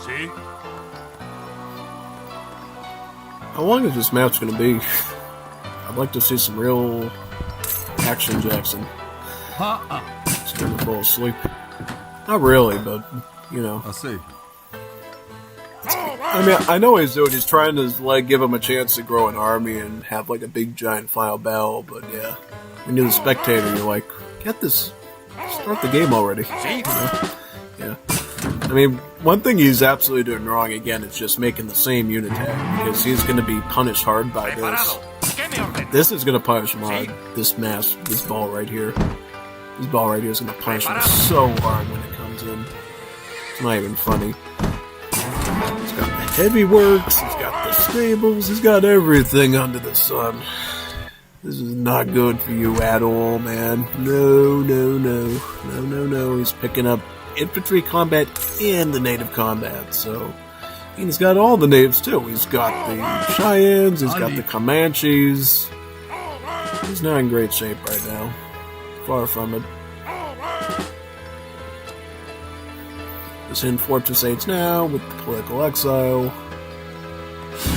¿Sí? How long is this match going to be? I'd like to see some real action, Jackson. Starting to fall asleep. Not really, but, you know. I see. I mean, I know what he's doing. He's trying to, like, give him a chance to grow an army and have, like, a big, giant final battle, but, yeah. When you're the spectator, you're like, get this. Start the game already. You know? Yeah. I mean, one thing he's absolutely doing wrong, again, is just making the same unit tag, because he's going to be punished hard by this. This is going to punish him hard. This ball right here. This ball right here is going to punish him so hard when it comes in. It's not even funny. He's got the heavy works, he's got the stables, he's got everything under the sun. This is not good for you at all, man. No. He's picking up infantry combat and the native combat, so... And he's got all the natives, too. He's got the Cheyennes, he's got the Comanches. He's not in great shape right now. Far from it. He's in Fortress Age now, with the political exile.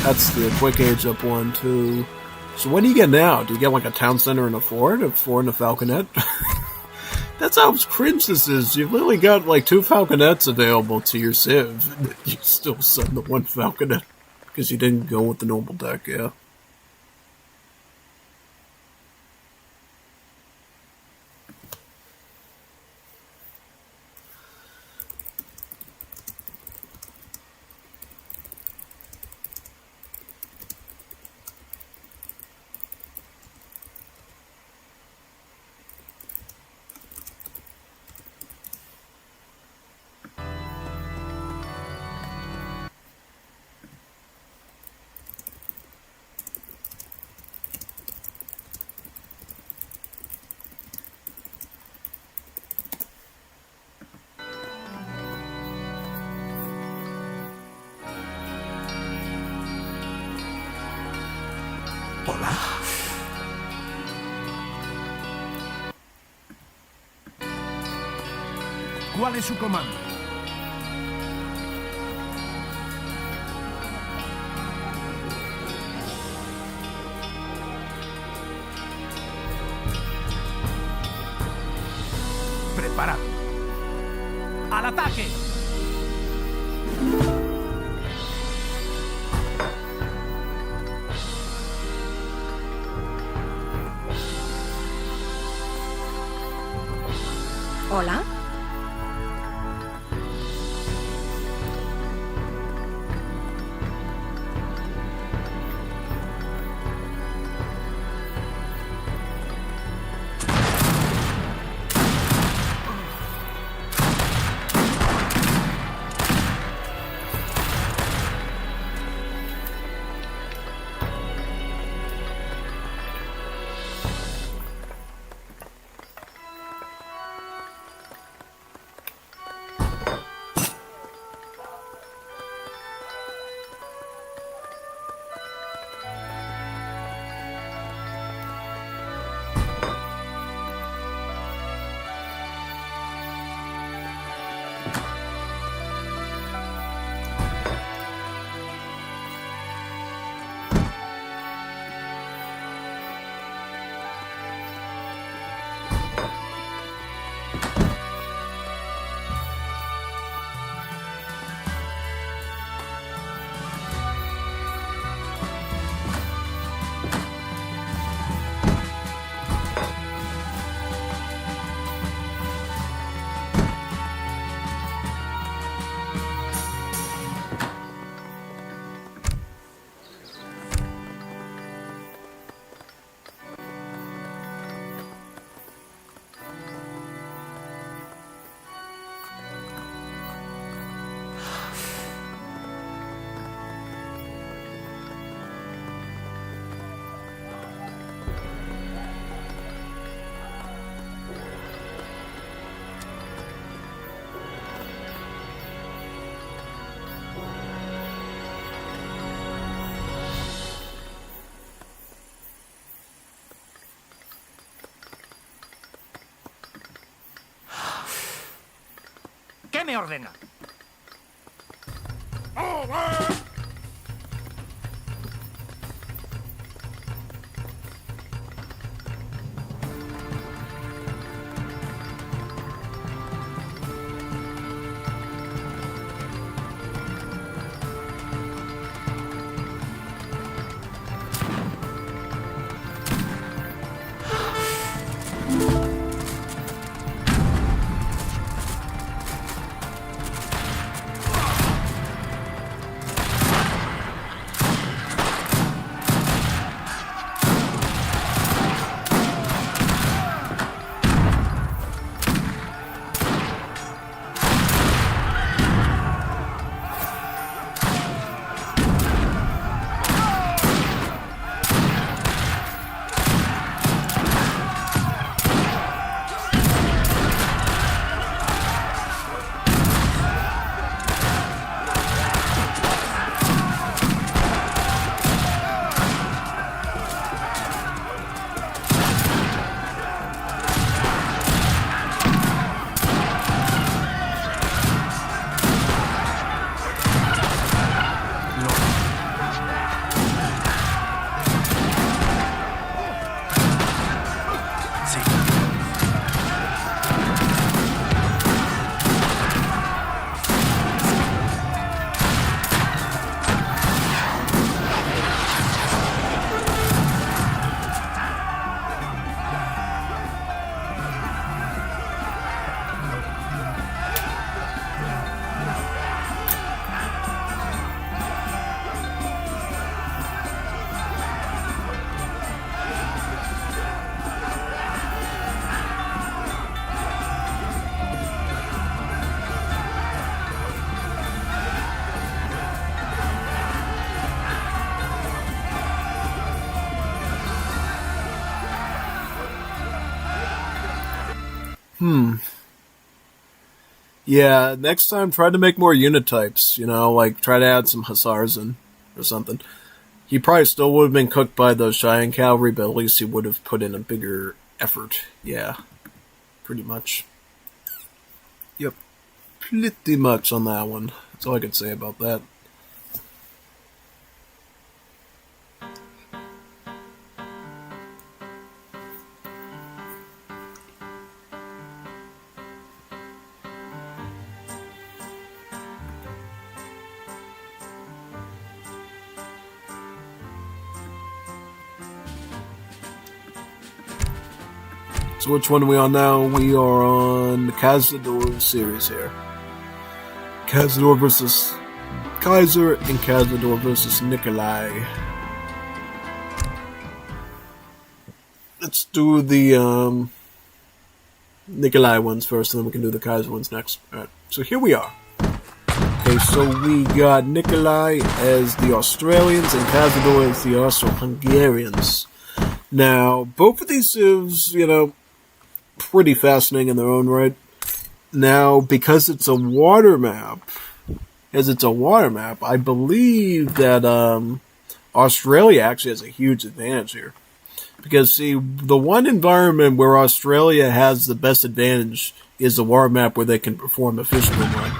That's the quick age up one, too. So what do you get now? Do you get like a town center and a fort and a falconet? That's how cringe this is. You've literally got like 2 falconets available to your civ, and you still send the 1 falconet because you didn't go with the normal deck, yeah. Hola. ¿Cuál es su comando? Preparado. ¡Al ataque! Hola. me ordena? Yeah, next time try to make more unit types, like try to add some hussars in or something. He probably still would have been cooked by those Cheyenne cavalry, but at least he would have put in a bigger effort. Yeah, pretty much. Yep, pretty much on that one. That's all I could say about that. So which one are we on now? We are on the Cazador series here. Cazador versus Kaiser and Cazador versus Nikolai. Let's do the Nikolai ones first, and then we can do the Kaiser ones next. Alright, so here we are. Okay, so we got Nikolai as the Australians and Cazador as the Austro-Hungarians. Now, both of these civs, pretty fascinating in their own right. Now, because it's a water map, I believe that Australia actually has a huge advantage here. Because, see, the one environment where Australia has the best advantage is the water map where they can perform a fishing run.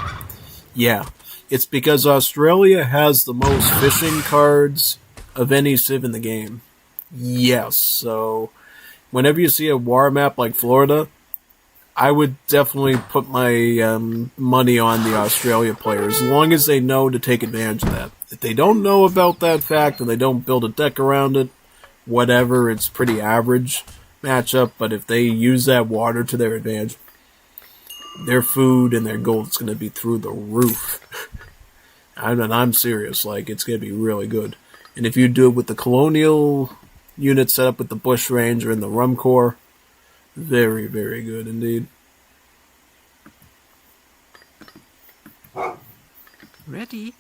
Yeah, it's because Australia has the most fishing cards of any civ in the game. Yes, so whenever you see a war map like Florida, I would definitely put my money on the Australia players, as long as they know to take advantage of that. If they don't know about that fact and they don't build a deck around it, whatever, it's pretty average matchup, but if they use that water to their advantage, their food and their gold is going to be through the roof. I'm serious, it's going to be really good. And if you do it with the colonial unit set up with the Bush Ranger and the Rum Corps, very, very good indeed. Ready?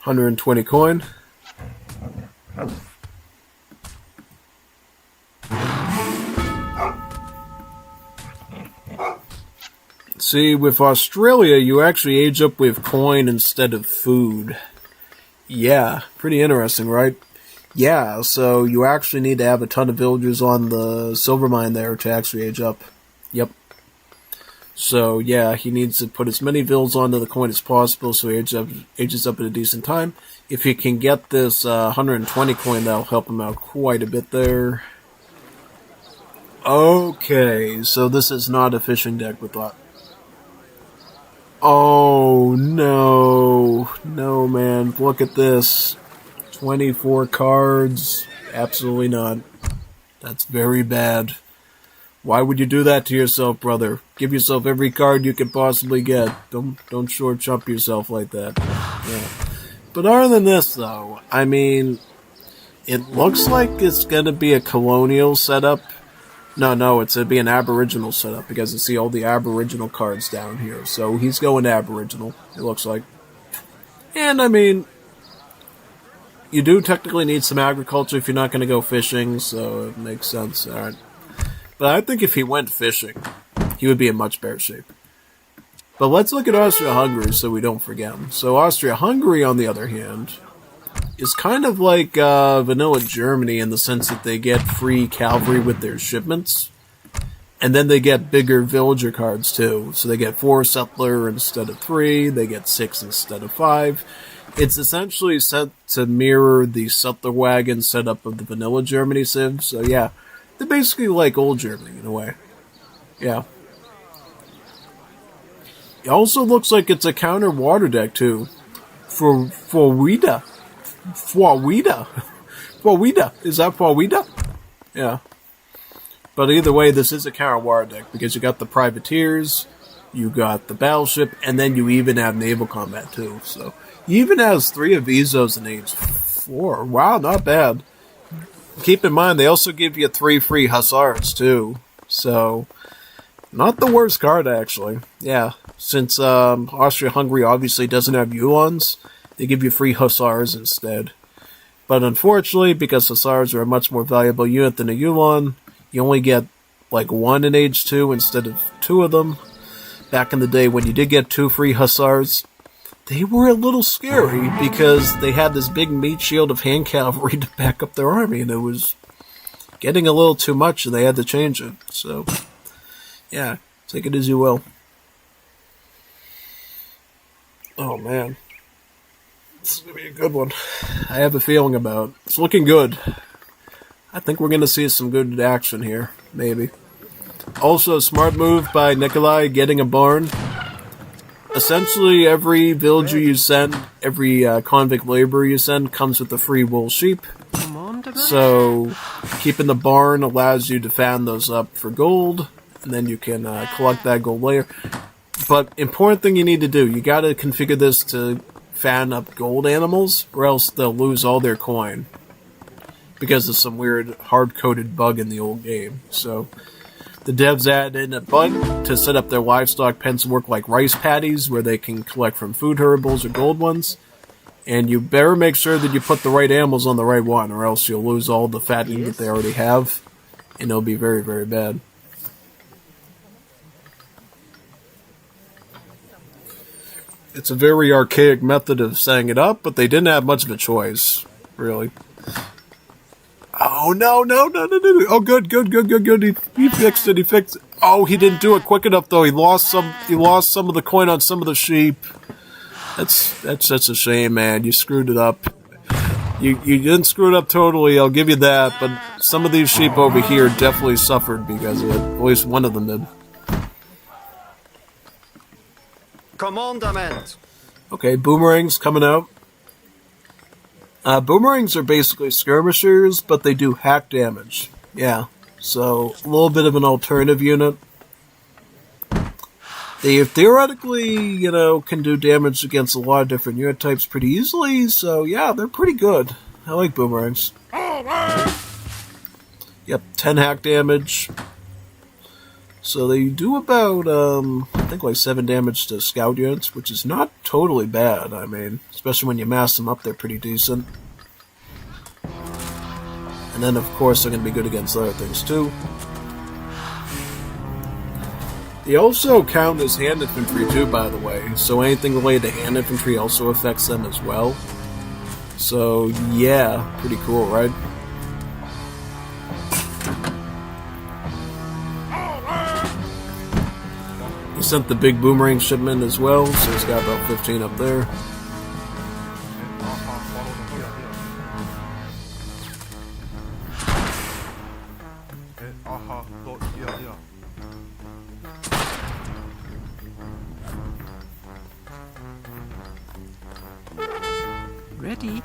120 coin. See, with Australia, you actually age up with coin instead of food. Yeah, pretty interesting, right? Yeah, so you actually need to have a ton of villagers on the silver mine there to actually age up. Yep. So, yeah, he needs to put as many vills onto the coin as possible so he ages up at a decent time. If he can get this 120 coin, that'll help him out quite a bit there. Okay, so this is not a fishing deck with that. Oh, no. No, man. Look at this. 24 cards. Absolutely not. That's very bad. Why would you do that to yourself, brother? Give yourself every card you can possibly get. Don't short chump yourself like that. Yeah. But other than this, though, I mean, it looks like it's gonna be a colonial setup. No, it's gonna be an Aboriginal setup because you see all the Aboriginal cards down here. So he's going Aboriginal, it looks like. And I mean, you do technically need some agriculture if you're not gonna go fishing, so it makes sense. Alright. But I think if he went fishing, he would be in much better shape. But let's look at Austria-Hungary so we don't forget him. So Austria-Hungary, on the other hand, is kind of like vanilla Germany in the sense that they get free cavalry with their shipments. And then they get bigger villager cards too. So they get 4 settler instead of 3, they get 6 instead of 5. It's essentially set to mirror the settler wagon setup of the vanilla Germany civ. So yeah, they're basically like old Germany in a way. Yeah. It also looks like it's a counter water deck too. For Wida. Is that Wida? Yeah. But either way, this is a counter water deck because you got the privateers, you got the battleship, and then you even have naval combat too. So he even has 3 Avisos in age 4. Wow, not bad. Keep in mind, they also give you 3 free Hussars, too. So, not the worst card, actually. Yeah, since Austria-Hungary obviously doesn't have Uhlans, they give you free Hussars instead. But unfortunately, because Hussars are a much more valuable unit than a Uhlan, you only get, like, 1 in age 2 instead of 2 of them. Back in the day, when you did get 2 free Hussars, they were a little scary because they had this big meat shield of hand cavalry to back up their army, and it was getting a little too much, and they had to change it. So, yeah, take it as you will. Oh, man. This is going to be a good one. I have a feeling about it. It's looking good. I think we're going to see some good action here, maybe. Also, a smart move by Nikolai getting a barn. Essentially, every villager you send, every convict laborer you send, comes with a free wool sheep. So, keeping the barn allows you to fan those up for gold, and then you can collect that gold later. But, important thing you need to do, you gotta configure this to fan up gold animals, or else they'll lose all their coin. Because of some weird hard-coded bug in the old game. So, the devs added in a bug to set up their livestock pens to work like rice paddies, where they can collect from food herbals or gold ones. And you better make sure that you put the right animals on the right one, or else you'll lose all the fattening that they already have, and it'll be very, very bad. It's a very archaic method of setting it up, but they didn't have much of a choice, really. Oh, no. Oh, good. He fixed it. Oh, he didn't do it quick enough, though. He lost some of the coin on some of the sheep. That's a shame, man. You screwed it up. You didn't screw it up totally, I'll give you that, but some of these sheep over here definitely suffered because of it. At least one of them did. Commandment! Okay, boomerangs coming out. Boomerangs are basically skirmishers, but they do hack damage. Yeah, so a little bit of an alternative unit. They theoretically, can do damage against a lot of different unit types pretty easily, so yeah, they're pretty good. I like boomerangs. Yep, 10 hack damage. So they do about, I think like 7 damage to scout units, which is not totally bad. I mean, especially when you mass them up, they're pretty decent. And then, of course, they're going to be good against other things, too. They also count as hand infantry, too, by the way. So anything related to hand infantry also affects them as well. So, yeah, pretty cool, right? He sent the big boomerang shipment as well, so he's got about 15 up there. Ready?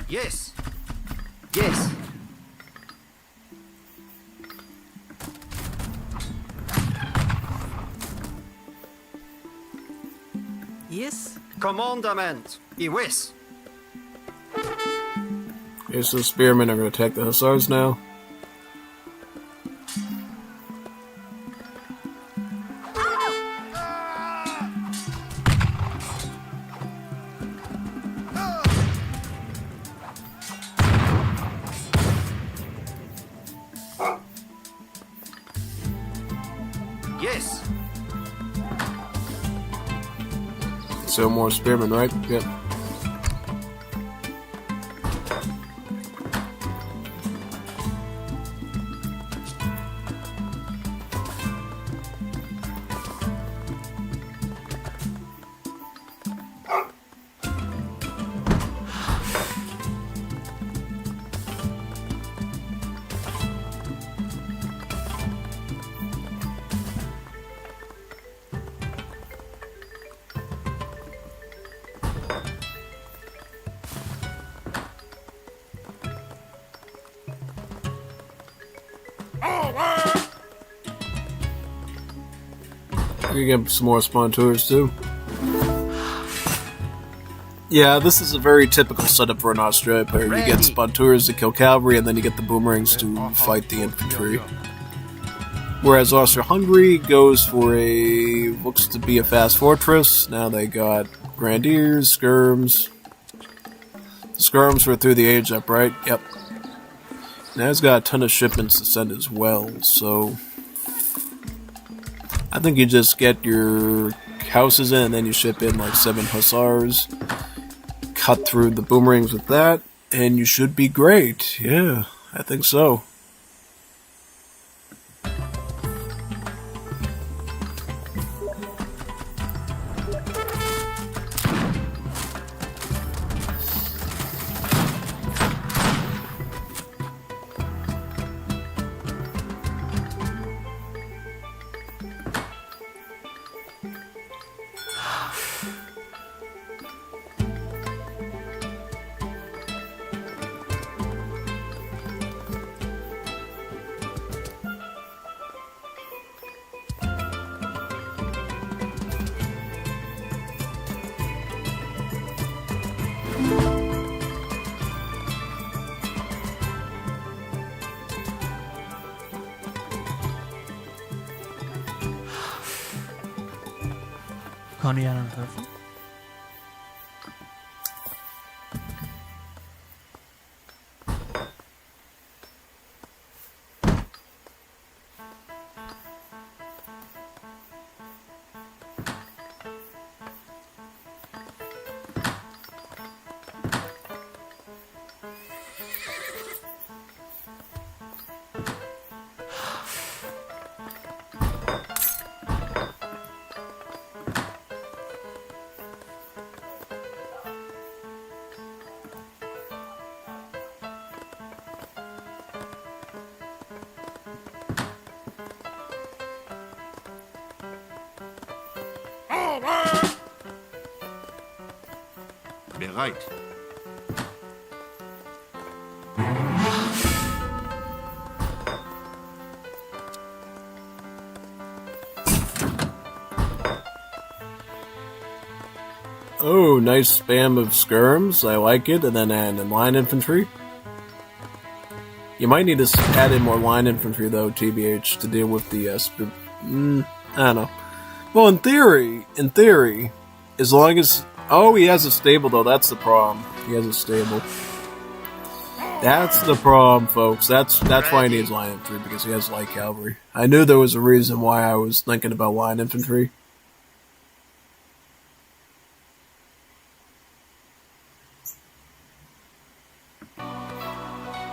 Yes. Yes. Yes? Commandament. Yes. Okay, so the spearmen are going to attack the hussars now. Yes. So more spearmen, right? Yep. We can get some more spawn tours too. Yeah, this is a very typical setup for an Australia player. You get spawn tours to kill cavalry, and then you get the boomerangs to fight the infantry. Whereas Austria-Hungary goes for looks to be a fast fortress. Now they got grenadiers, skirms. The skirms were through the age up, right? Yep. Now it's got a ton of shipments to send as well, so I think you just get your houses in and then you ship in like 7 hussars, cut through the boomerangs with that, and you should be great. Yeah, I think so. Kan du göra något för? right. Oh, nice spam of skirms. I like it. And then in line infantry. You might need to add in more line infantry, though, TBH, to deal with the, I don't know. Well, in theory, as long as... Oh, he has a stable, though. That's the problem. He has a stable. That's the problem, folks. That's why he needs line infantry, because he has light cavalry. I knew there was a reason why I was thinking about line infantry.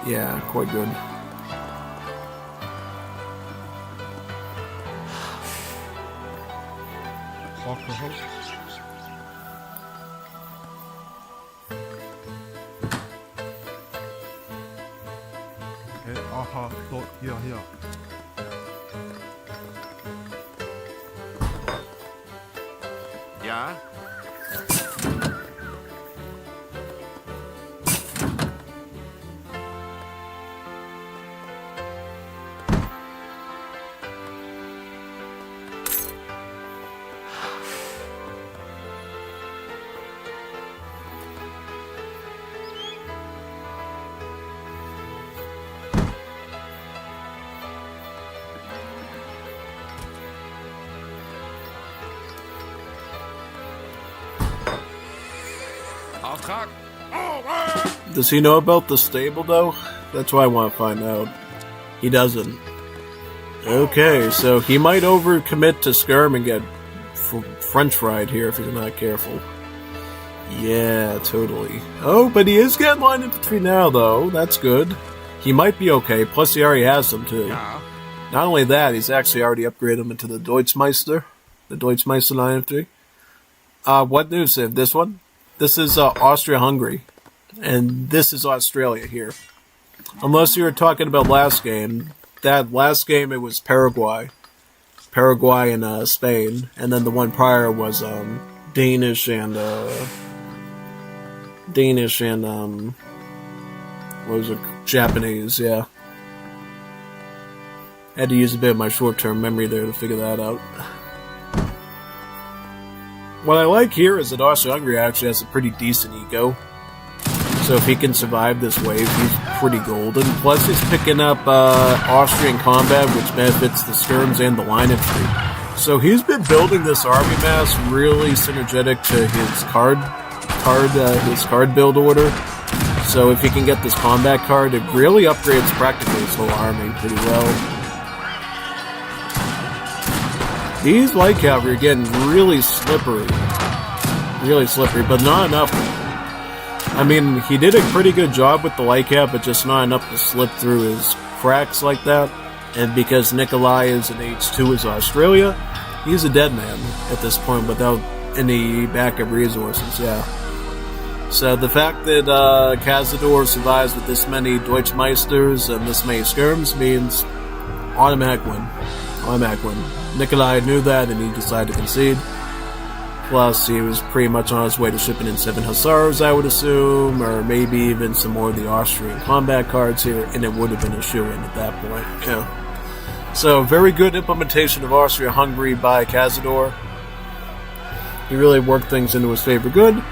Yeah, quite good. Ja? Auftrag. Does he know about the stable, though? That's what I want to find out. He doesn't. Okay, so he might overcommit to skirm and get french fried here if he's not careful. Yeah, totally. Oh, but he is getting line infantry now, though. That's good. He might be okay. Plus, he already has them, too. Ja. Not only that, he's actually already upgraded them into the Deutschmeister. The Deutschmeister line infantry. What news, Sid? This one? This is Austria-Hungary. And this is Australia here. Unless you were talking about last game. That last game, it was Paraguay. Paraguay and Spain. And then the one prior was Danish and what was it? Japanese, yeah. Had to use a bit of my short-term memory there to figure that out. What I like here is that Austria-Hungary actually has a pretty decent eco. So if he can survive this wave, he's pretty golden. Plus he's picking up Austrian combat, which benefits the skirms and the line infantry. So he's been building this army mass really synergetic to his card build order. So if he can get this combat card, it really upgrades practically his whole army pretty well. These light cavalry are getting really slippery. Really slippery, but not enough. I mean, he did a pretty good job with the light cap, but just not enough to slip through his cracks like that. And because Nikolai is an H2 as Australia, he's a dead man at this point without any backup resources, yeah. So the fact that Cazador survives with this many Deutschmeisters and this many skirms means automatic win. Automatic win. Nikolai knew that and he decided to concede. Plus, he was pretty much on his way to shipping in 7 Hussars, I would assume, or maybe even some more of the Austrian combat cards here, and it would have been a shoo-in at that point. Yeah. So, very good implementation of Austria-Hungary by Cazador. He really worked things into his favor good.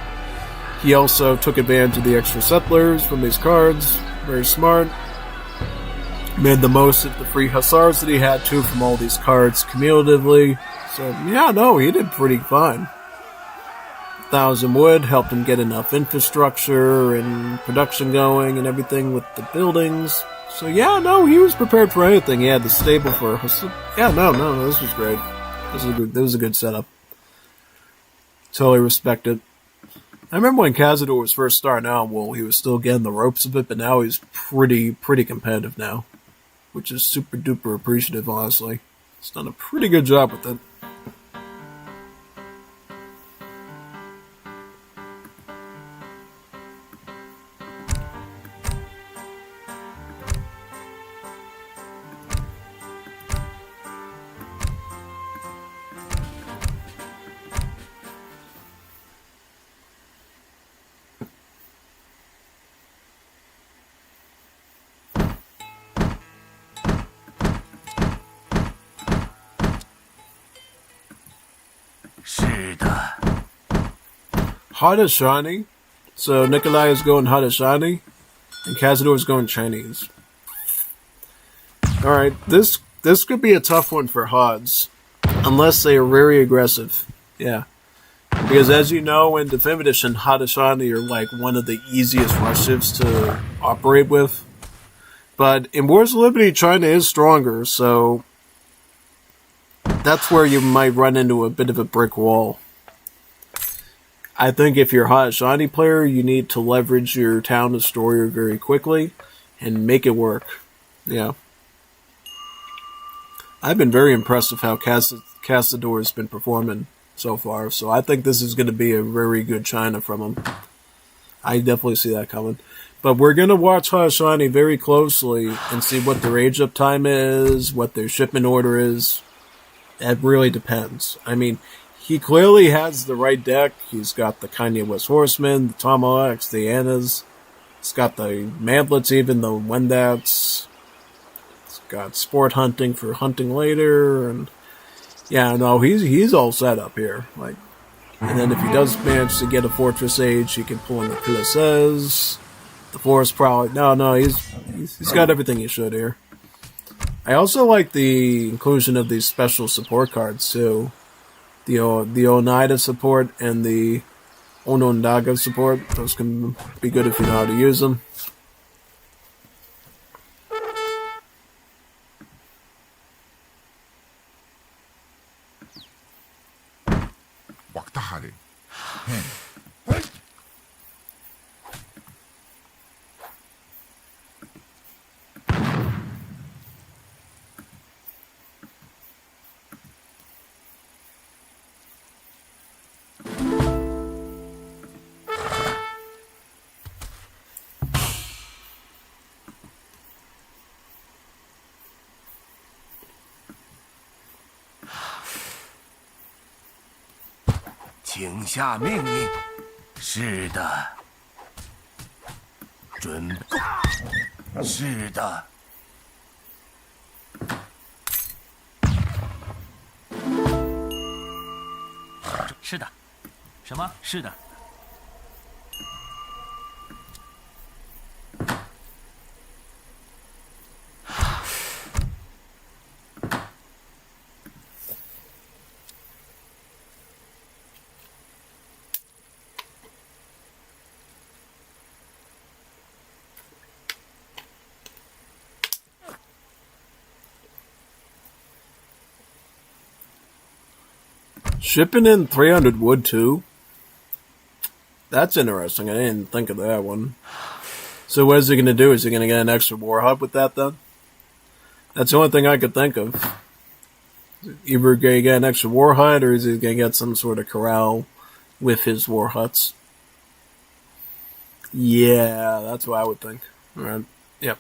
He also took advantage of the extra settlers from these cards. Very smart. Made the most of the free Hussars that he had, too, from all these cards cumulatively. So, yeah, no, he did pretty fine. 1,000 wood helped him get enough infrastructure and production going and everything with the buildings. So, yeah, no, he was prepared for anything. He had the stable for... Yeah, no, this was great. This was a good setup. Totally respect it. I remember when Cazador was first starting out, well, he was still getting the ropes of it, but now he's pretty competitive now. Which is super duper appreciative, honestly. He's done a pretty good job with it. 是的。 Haudenosaunee. So Nikolai is going Haudenosaunee, and Cazador is going Chinese. Alright, this could be a tough one for Hods. Unless they are very aggressive. Yeah. Because as you know, in Definitive Edition, Haudenosaunee are like one of the easiest rushes to operate with. But in Wars of Liberty, China is stronger, so that's where you might run into a bit of a brick wall. I think if you're a Haudenosaunee player, you need to leverage your town destroyer very quickly and make it work. Yeah. I've been very impressed with how Cazador has been performing so far, so I think this is going to be a very good China from him. I definitely see that coming. But we're going to watch Haudenosaunee very closely and see what their age up time is, what their shipment order is. It really depends. I mean, he clearly has the right deck. He's got the Kanye West Horsemen, the Tomahawks, the Annas. He's got the Mantlets, even the Wendats. He's got Sport Hunting for hunting later, and yeah, no, he's all set up here. Like, and then if he does manage to get a Fortress Age, he can pull in the Culisses, the Forest Prowler. No, he's got everything he should here. I also like the inclusion of these special support cards too. The Oneida support and the Onondaga support. Those can be good if you know how to use them. waktaharin. 请下命令。是的。准。是的。是的。什么？是的。 Shipping in 300 wood too? That's interesting. I didn't think of that one. So what is he going to do? Is he going to get an extra war hut with that then? That's the only thing I could think of. Either going to get an extra war hut or is he going to get some sort of corral with his war huts? Yeah, that's what I would think. Alright. Yep.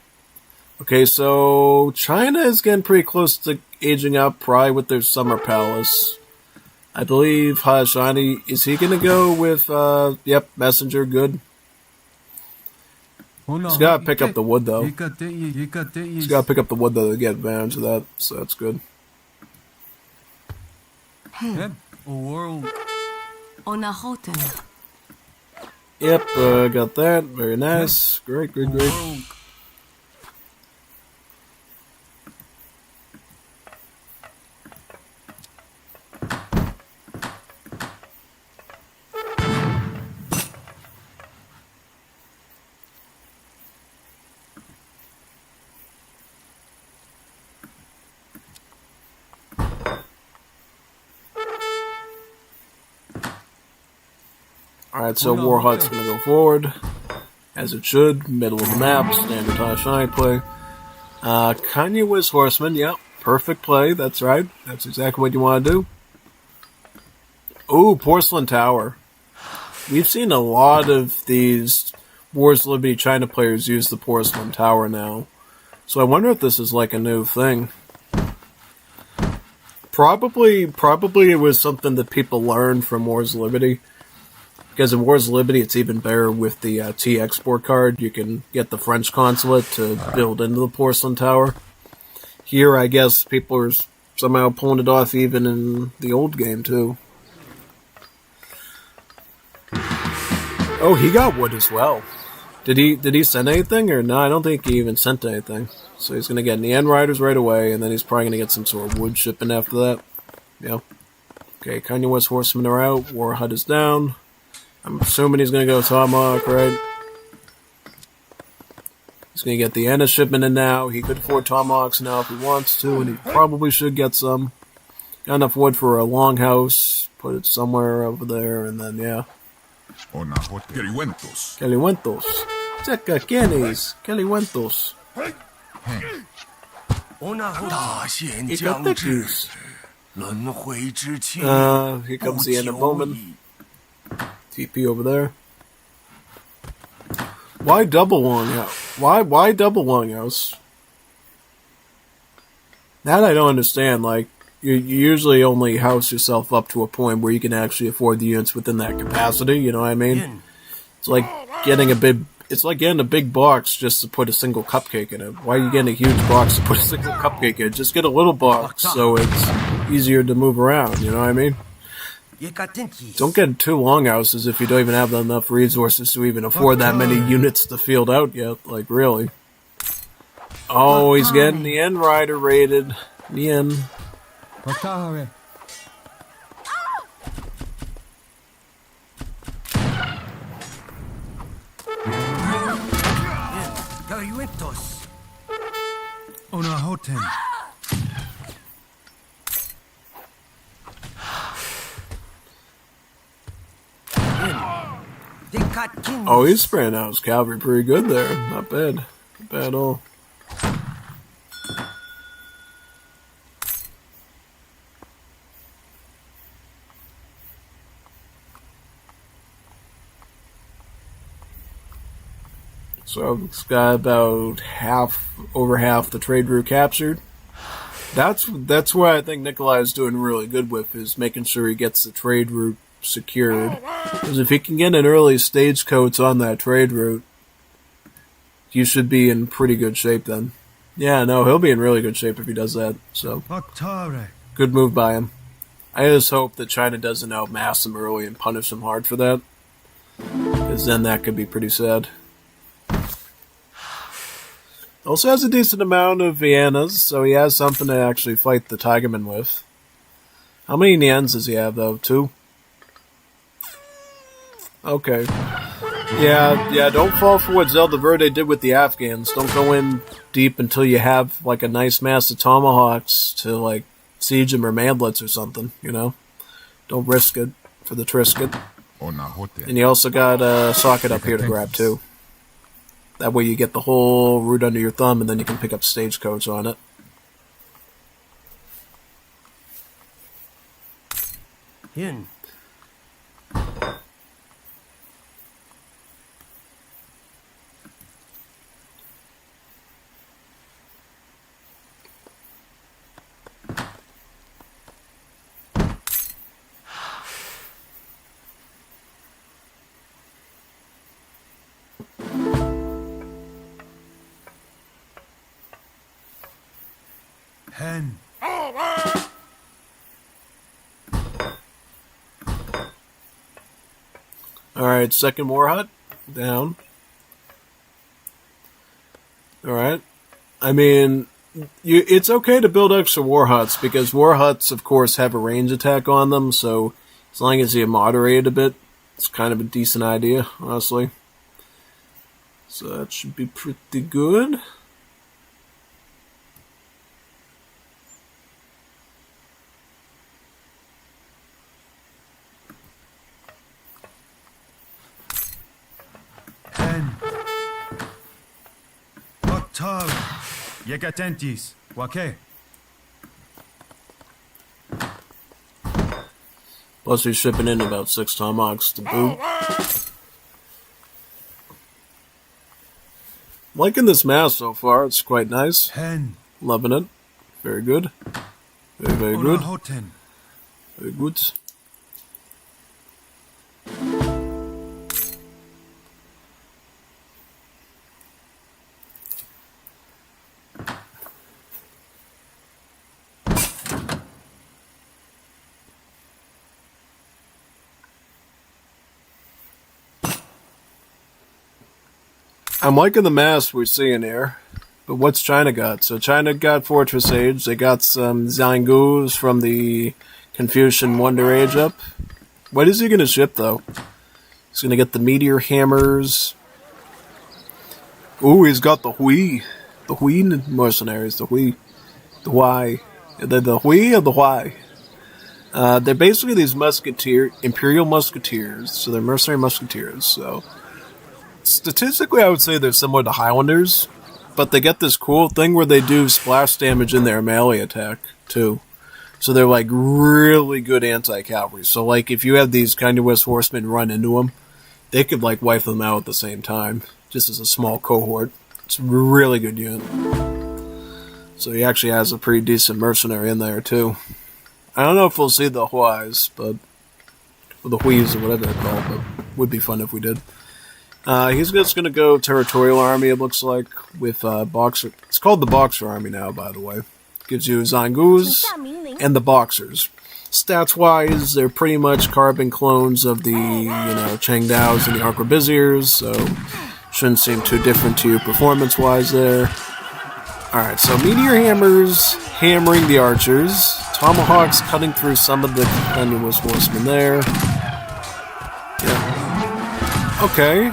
Okay, so China is getting pretty close to aging out probably with their summer palace. I believe Haudenosaunee, is he going to go with, yep, Messenger, good. He's got to pick up the wood, though. He's got to pick up the wood, though, to get advantage of that, so that's good. Yep, got that. Very nice. Great. Alright, so War Hut's going to go forward, as it should, middle of the map, standard Haudenosaunee play. Kanye West Horseman, yep, perfect play, that's right, that's exactly what you want to do. Ooh, Porcelain Tower. We've seen a lot of these Wars of Liberty China players use the Porcelain Tower now, so I wonder if this is like a new thing. Probably it was something that people learned from Wars of Liberty. Because in Wars of Liberty, it's even better with the T export card. You can get the French consulate to build into the Porcelain Tower. Here, I guess people are somehow pulling it off even in the old game, too. Oh, he got wood as well. Did he send anything or no? I don't think he even sent anything. So he's gonna get Nien Riders right away, and then he's probably gonna get some sort of wood shipping after that. Yeah. Okay, Kanye West horsemen are out. War Hut is down. I'm assuming he's gonna go Tomahawk, right? He's gonna get the Anna shipment in now. He could afford Tomahawks now if he wants to, and he probably should get some. Got enough wood for a longhouse. Put it somewhere over there, and then yeah. Queriwentos. Caliwentos. Checa, ¿quiénes? Caliwentos. 大限将至， Ikatekis. 轮回之期 Here comes the end of 不久 Bowman. 矣。 TP over there. Why double longhouse? Why double longhouse? That I don't understand. Like, you usually only house yourself up to a point where you can actually afford the units within that capacity. You know what I mean? It's like getting a big. It's like getting a big box just to put a single cupcake in it. Why are you getting a huge box to put a single cupcake in? Just get a little box so it's easier to move around. You know what I mean? Don't get two longhouses if you don't even have enough resources to even afford that many units to field out yet. Like, really. Oh, he's getting the End Rider raided. The end. Queriwentos. Onahoten. Oh, he's spraying out his cavalry pretty good there. Not bad. Not bad at all. So it's got about over half the trade route captured. That's what I think Nikolai is doing really good with, is making sure he gets the trade route secured. Because if he can get an early stagecoach on that trade route, you should be in pretty good shape then. Yeah, no, he'll be in really good shape if he does that. So, good move by him. I just hope that China doesn't outmass him early and punish him hard for that. Because then that could be pretty sad. Also has a decent amount of Viennas, so he has something to actually fight the Tigerman with. How many Nians does he have, though? 2? Okay. Yeah, don't fall for what Zelda Verde did with the Afghans. Don't go in deep until you have, like, a nice mass of Tomahawks to, like, siege them or mantlets or something, you know? Don't risk it for the Trisket. And you also got a socket up here to grab, too. That way you get the whole route under your thumb, and then you can pick up stagecoach on it. Yin. Hen. Alright, second war hut. Down. Alright. I mean, it's okay to build extra war huts, because war huts, of course, have a range attack on them, so as long as you moderate it a bit, it's kind of a decent idea, honestly. So that should be pretty good. Yegatentis. Wake. Plus he's shipping in about 6 Tomahawks to boot. Liking this mass so far, it's quite nice. Hen. Loving it. Very good. Very good. Onahoten. Very good. I'm liking the mass we're seeing here. But what's China got? So China got Fortress Age. They got some Zangus from the Confucian Wonder Age up. What is he going to ship, though? He's going to get the Meteor Hammers. Ooh, he's got the Hui. The Hui mercenaries. The Hui. The Why. The Hui or the Why? They're basically these Imperial Musketeers. So they're mercenary Musketeers. So statistically, I would say they're similar to Highlanders. But they get this cool thing where they do splash damage in their melee attack, too. So they're, like, really good anti-cavalry. So, like, if you have these kind of West Horsemen run into them, they could, like, wipe them out at the same time, just as a small cohort. It's a really good unit. So he actually has a pretty decent mercenary in there, too. I don't know if we'll see the Huais, but... or the Huis, or whatever they're called, but would be fun if we did. He's just going to go Territorial Army, it looks like, with Boxer. It's called the Boxer Army now, by the way. Gives you Zangus and the Boxers. Stats-wise, they're pretty much carbon clones of the, Chang Daos and the Arquebusiers, so shouldn't seem too different to you performance-wise there. Alright, so Meteor Hammers hammering the Archers. Tomahawks cutting through some of the continuous horsemen there. Yeah. Okay.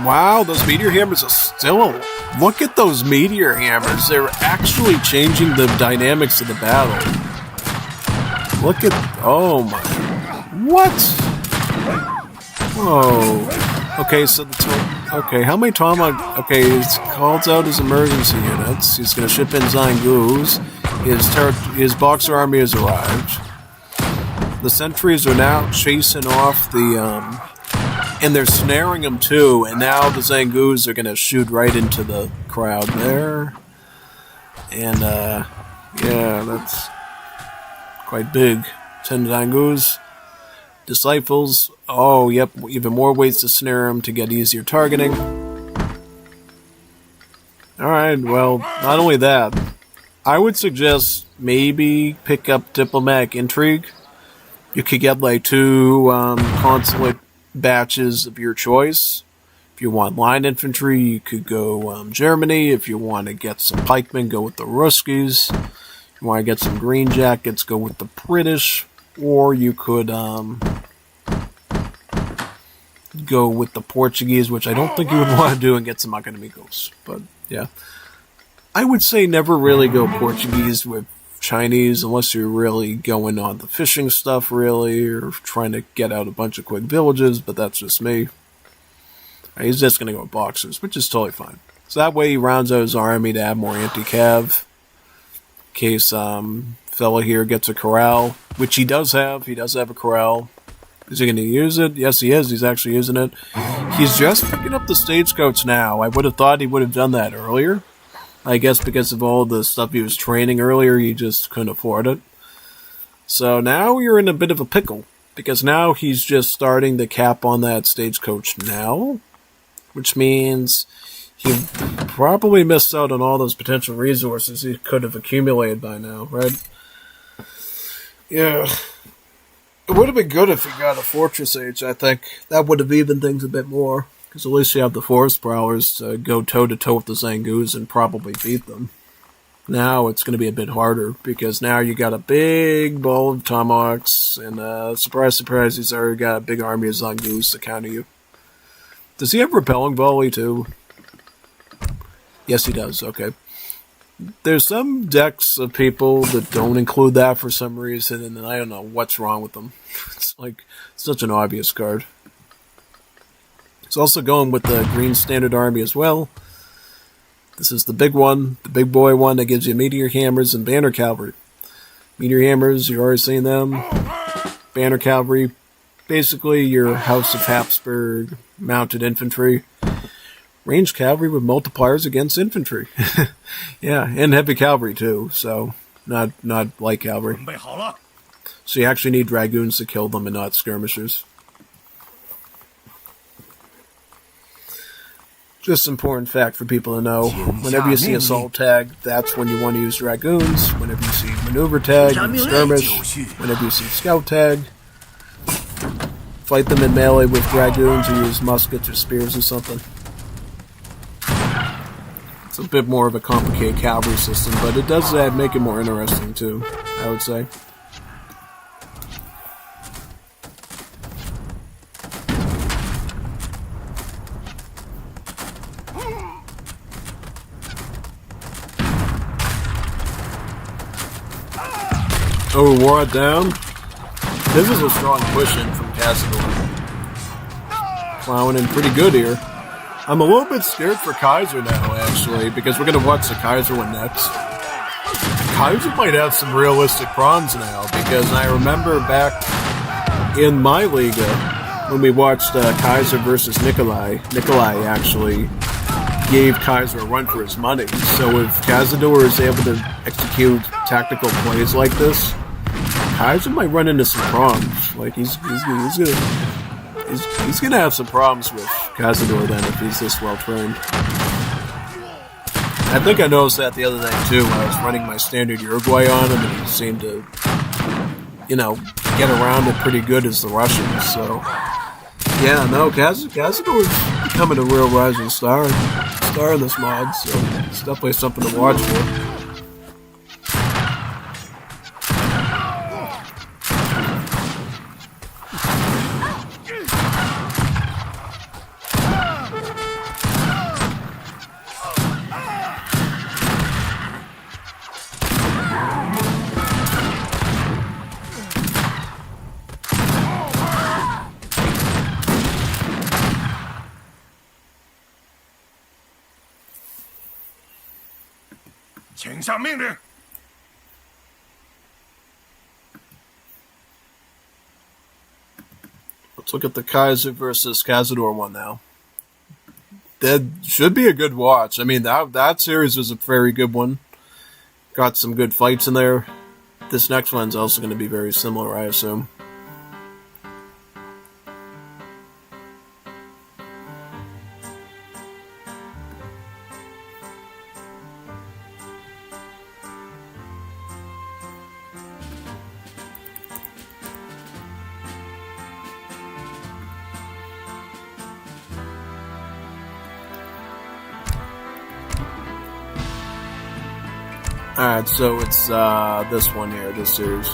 Wow, those Meteor Hammers are still... Look at those Meteor Hammers. They're actually changing the dynamics of the battle. Look at... Oh my... What? Whoa. Okay, so okay, how many Tomahawk... Okay, he calls out his emergency units. He's going to ship in Zangus. His Boxer army has arrived. The sentries are now chasing off the... And they're snaring them too, and now the Zangus are going to shoot right into the crowd there. And, yeah, that's quite big. 10 Zangus. Disciples. Oh, yep, even more ways to snare them to get easier targeting. Alright, well, not only that, I would suggest maybe pick up Diplomatic Intrigue. You could get like 2 consulate batches of your choice. If you want line infantry, you could go Germany. If you want to get some pikemen, go with the Ruskies. If you want to get some green jackets, go with the British. Or you could go with the Portuguese, which I don't think you would want to do, and get some Academicos. But, yeah. I would say never really go Portuguese with Chinese unless you're really going on the fishing stuff, really, or trying to get out a bunch of quick villages, but that's just me. He's just going to go with Boxers, which is totally fine. So that way he rounds out his army to have more anti-cav. In case fella here gets a corral, which he does have. He does have a corral. Is he going to use it? Yes, he is. He's actually using it. He's just picking up the stagecoach now. I would have thought he would have done that earlier. I guess because of all the stuff he was training earlier, he just couldn't afford it. So now you're in a bit of a pickle, because now he's just starting to cap on that stagecoach now, which means he probably missed out on all those potential resources he could have accumulated by now, right? Yeah. It would have been good if he got a Fortress Age, I think. That would have evened things a bit more. Because at least you have the Forest Prowlers to go toe-to-toe with the Zangus and probably beat them. Now it's going to be a bit harder, because now you got a big ball of Tomahawks, and surprise, surprise, he's already got a big army of Zangus to counter you. Does he have Repelling Volley, too? Yes, he does, okay. There's some decks of people that don't include that for some reason, and I don't know what's wrong with them. It's like such an obvious card. It's also going with the Green Standard Army as well. This is the big one, the big boy one that gives you Meteor Hammers and Banner Cavalry. Meteor Hammers, you've already seen them. Banner Cavalry, basically your House of Habsburg mounted infantry. Ranged cavalry with multipliers against infantry. Yeah, and heavy cavalry too, so not light cavalry. So you actually need dragoons to kill them and not skirmishers. Just an important fact for people to know. Whenever you see assault tag, that's when you want to use dragoons. Whenever you see maneuver tag, skirmish. Whenever you see scout tag, fight them in melee with dragoons or use muskets or spears or something. It's a bit more of a complicated cavalry system, but it does make it more interesting too, I would say. Oh, wore it down. This is a strong push-in from Cazador. Plowing in pretty good here. I'm a little bit scared for Kaiser now, actually, because we're going to watch the Kaiser one next. Kaiser might have some realistic problems now, because I remember back in my Liga, when we watched Kaiser versus Nikolai actually gave Kaiser a run for his money. So if Cazador is able to execute tactical plays like this, Kaiser might run into some problems. Like he's gonna have some problems with Cazador then if he's this well trained. I think I noticed that the other night too when I was running my standard Uruguay on him, and he seemed to, get around it pretty good as the Russians. So yeah, no, Cazador is becoming a real rising star in this mod. So it's definitely something to watch for. Let's look at the Kaiser versus Cazador one now. That should be a good watch. I mean, that series was a very good one. Got some good fights in there. This next one's also going to be very similar, I assume. Alright, so it's this one here, this series.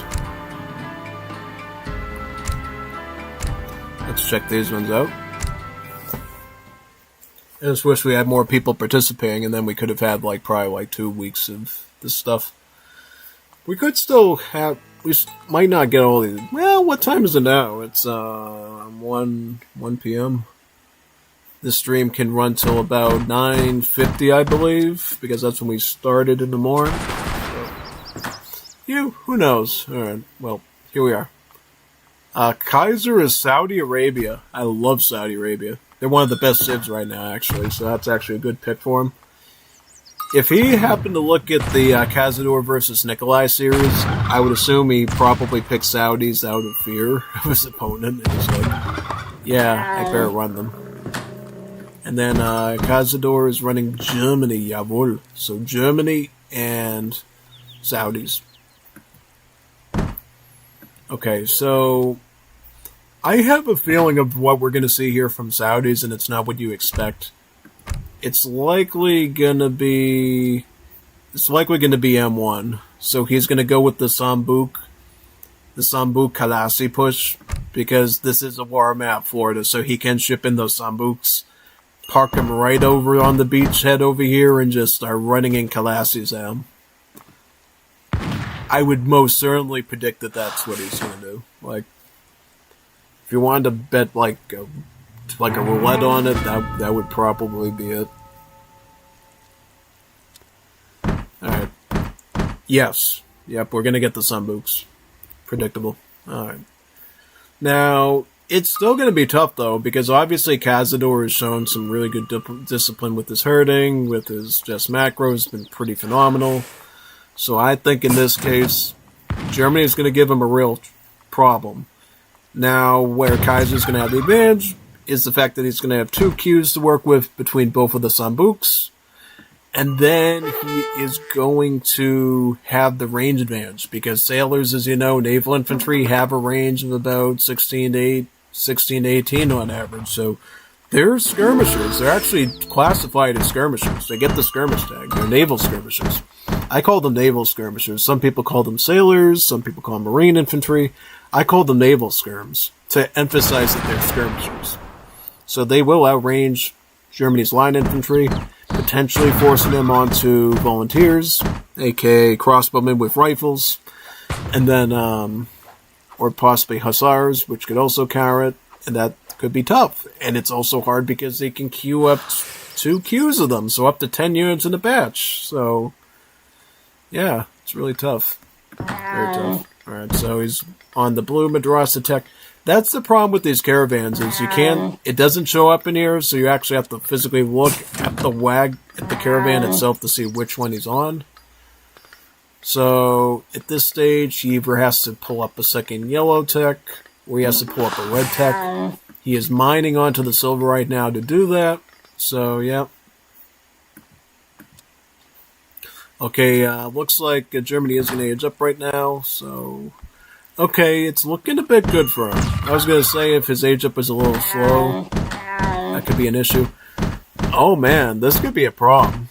Let's check these ones out. I just wish we had more people participating, and then we could have had probably 2 weeks of this stuff. We could still have... We might not get all these... Well, what time is it now? It's 1 p.m. This stream can run till about 9:50, I believe, because that's when we started in the morning. So, who knows? Alright, well, here we are. Kaiser is Saudi Arabia. I love Saudi Arabia. They're one of the best civs right now, actually, so that's actually a good pick for him. If he happened to look at the Cazador versus Nikolai series, I would assume he probably picked Saudis out of fear of his opponent. And he's like, yeah, I better run them. And then Cazador is running Germany, jawohl. So Germany and Saudis. Okay, so I have a feeling of what we're going to see here from Saudis, and it's not what you expect. It's likely going to be M1. So he's going to go with the Sambuk Kalasi push, because this is a war map, Florida, so he can ship in those Sambuks. Park them right over on the beachhead over here and just start running in Kalasis at him. I would most certainly predict that that's what he's going to do. If you wanted to bet like a roulette on it, that would probably be it. Alright. Yes. Yep, we're going to get the Sambuks. Predictable. Alright. Now... It's still going to be tough, though, because obviously Cazador has shown some really good discipline with his herding, with his just macros, been pretty phenomenal. So I think in this case, Germany is going to give him a real problem. Now, where Kaiser's going to have the advantage is the fact that he's going to have 2 queues to work with between both of the Sambuks, and then he is going to have the range advantage, because sailors, as you know, naval infantry have a range of about 16 to 18 on average, so They're skirmishers. They're actually classified as skirmishers. They get the skirmish tag. They're naval skirmishers. I call them naval skirmishers. Some people call them sailors. Some people call them marine infantry. I call them naval skirms to emphasize that they're skirmishers. So they will outrange Germany's line infantry, potentially forcing them onto volunteers, aka crossbowmen with rifles, and then, or possibly hussars, which could also counter it, and that could be tough. And it's also hard because they can queue up 2 queues of them, so up to 10 units in a batch. So, yeah, it's really tough. Very tough. Alright, so he's on the blue Madrasa tech. That's the problem with these caravans, is it doesn't show up in here, so you actually have to physically look at the caravan itself to see which one he's on. So, at this stage, he either has to pull up a second yellow tech, or he has to pull up a red tech. He is mining onto the silver right now to do that. So, yeah. Okay, looks like Germany is going to age up right now, so... Okay, it's looking a bit good for him. I was going to say if his age up is a little slow, that could be an issue. Oh man, this could be a problem.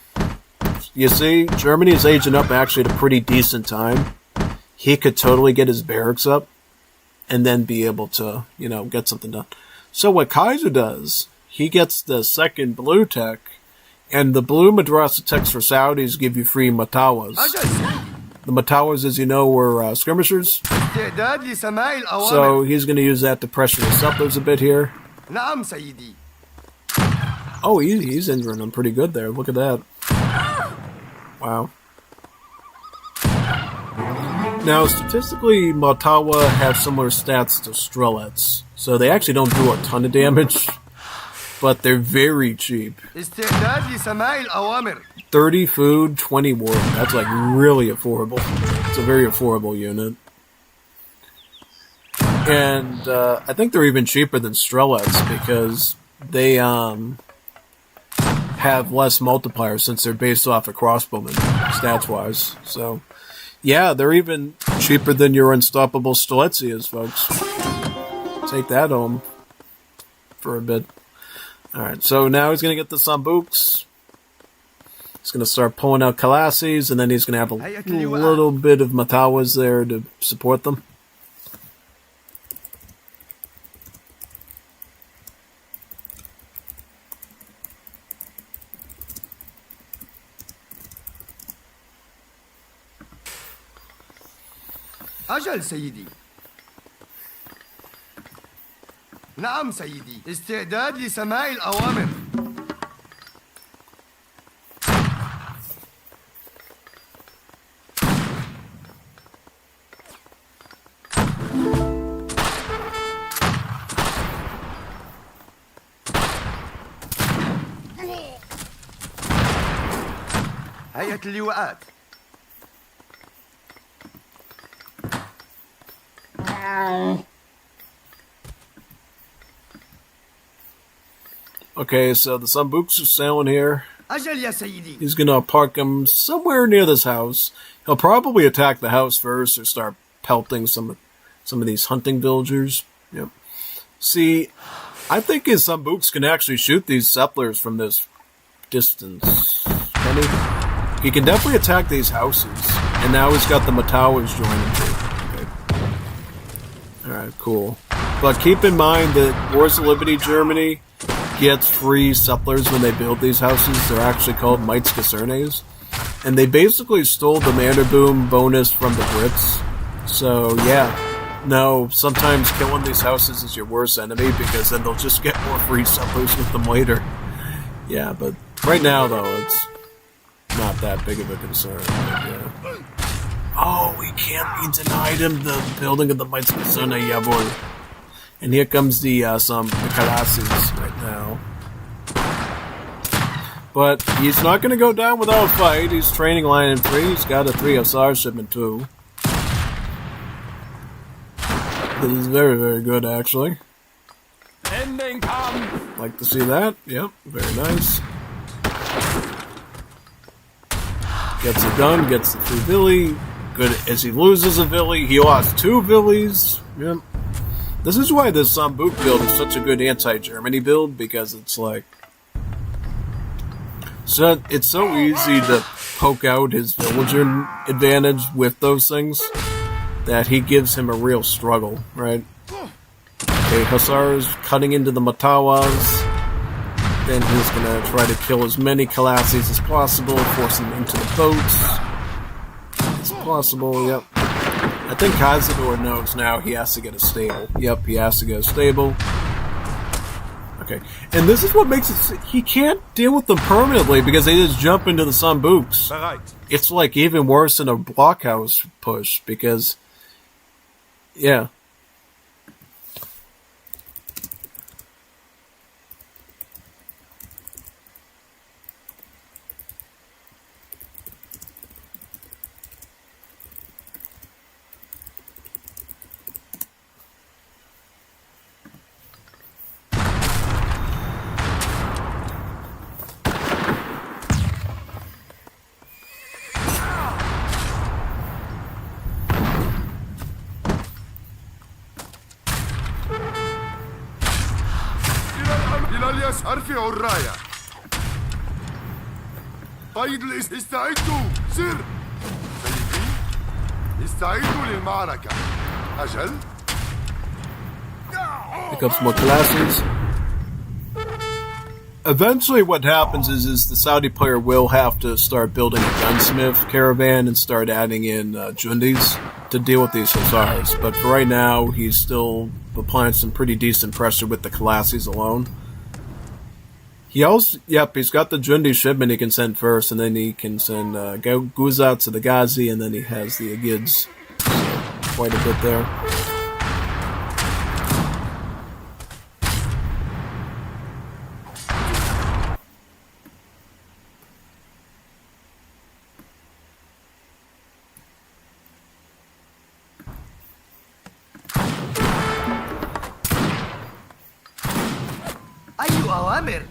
You see, Germany is aging up actually at a pretty decent time. He could totally get his barracks up, and then be able to, get something done. So what Kaiser does, he gets the second blue tech, and the blue Madrasa techs for Saudis give you free Matawas. The Matawas, as you know, were skirmishers. So he's going to use that to pressure the settlers a bit here. Oh, he's injuring them pretty good there. Look at that. Wow. Now, statistically, Matawa have similar stats to Strelets, so they actually don't do a ton of damage, but they're very cheap. 30 food, 20 war. That's like really affordable. It's a very affordable unit. And I think they're even cheaper than Strelets because they have less multipliers since they're based off of crossbowmen, stats-wise. So... yeah, they're even cheaper than your unstoppable Steletsias, folks. Take that home for a bit. Alright, so now he's going to get the Sambuks. He's going to start pulling out Kalasis, and then he's going to have a little bit of Matawas there to support them. أجل سيدي. نعم سيدي. استعداد لسماع الأوامر. هيئة اللواءات. Okay, so the Sambuks are sailing here. He's gonna park him somewhere near this house. He'll probably attack the house first or start pelting some of these hunting villagers. Yep. See, I think his Sambuks can actually shoot these settlers from this distance. Can he? He can definitely attack these houses. And now he's got the Matawas joining too. Alright, cool. But keep in mind that Wars of Liberty Germany gets free settlers when they build these houses. They're actually called Meitskasernes. And they basically stole the Mannerboom bonus from the Brits. So, yeah. No, sometimes killing these houses is your worst enemy because then they'll just get more free settlers with them later. Yeah, but right now, though, it's not that big of a concern. But, yeah. Oh, we denied him the building of the Meitskaserne, yeah boy. And here comes the Kalasis right now. But he's not going to go down without a fight. He's training line in 3. He's got a 3 SR shipment too. This is very, very good actually. Ending come. Like to see that. Yep, very nice. Gets a gun, gets the 3 Villi. Good, as he loses a Villi, he lost 2 Villis. Yep. This is why this Sambuk build is such a good anti-Germany build, because it's like... So it's so easy to poke out his villager advantage with those things that he gives him a real struggle, right? Okay, Hussars cutting into the Matawas. Then he's gonna try to kill as many Kalassis as possible, force them into the boats as possible, yep. I think Cazador knows now he has to get a stable. Yep, he has to get a stable. Okay, and this is what makes it... He can't deal with them permanently because they just jump into the Sambuks. It's like even worse than a blockhouse push because... Yeah. ارفعوا الراية. قيد استعدوا سر. سيدي استعدوا للمعركة. أجل. Pick up some more classes. Eventually what happens is the Saudi player will have to start building a gunsmith caravan and start adding in Jundis to deal with these Hussars. But for right now, he's still applying some pretty decent pressure with the Kalassis alone. He also, yep, he's got the Jundi shipment he can send first, and then he can send Guzat to the Ghazi, and then he has the Agids. Quite a bit there. أي أوامر؟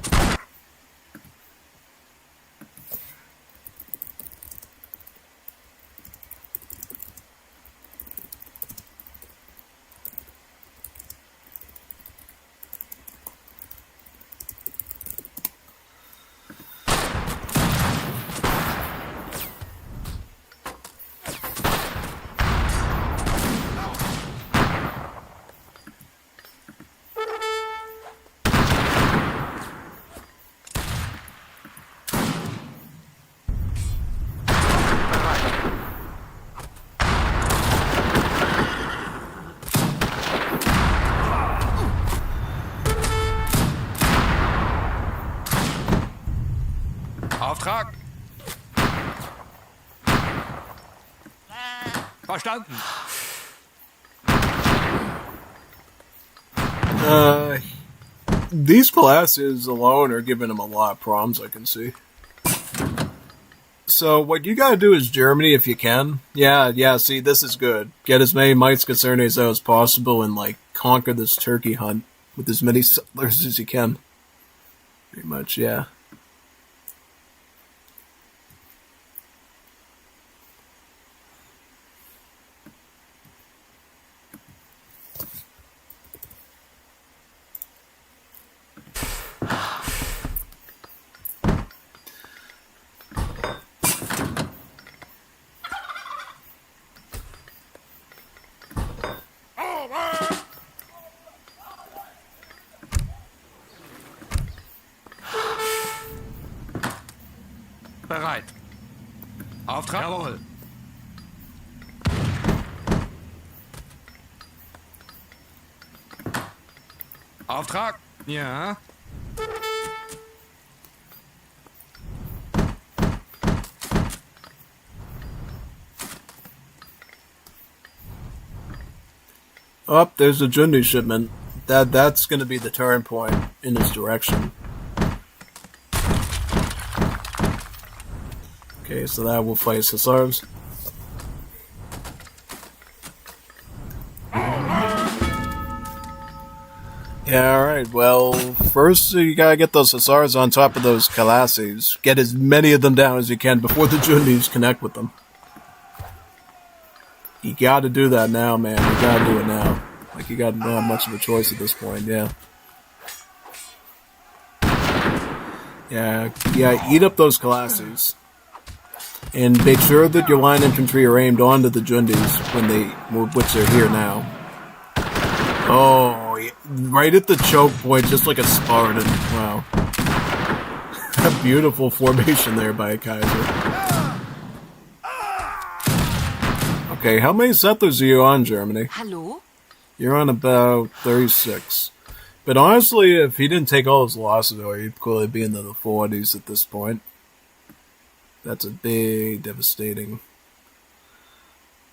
Auftrag. Verstanden. These classes alone are giving him a lot of problems, I can see. So what you gotta do is Germany if you can. Yeah, see, this is good. Get as many mites concernes out as possible and, like, conquer this turkey hunt with as many settlers as you can. Pretty much, yeah. Bereit. Auftrag. Jawohl. Auftrag. Ja. Oh, there's a Jundi shipment. That's gonna be the turn point in this direction. Okay, so that will fight Hussars. Yeah, alright, well, first you gotta get those Hussars on top of those Kalassis. Get as many of them down as you can before the Jundis connect with them. You gotta do that now, man. You gotta do it now. Like, you got not much of a choice at this point, yeah. Yeah, eat up those classes. And make sure that your line infantry are aimed onto the Jundis which they're here now. Oh, right at the choke point, just like a Spartan. Wow. A beautiful formation there by a Kaiser. Okay, how many settlers are you on, Germany? Hello? You're on about 36. But honestly, if he didn't take all his losses, he'd clearly be in the 40s at this point. That's a big, devastating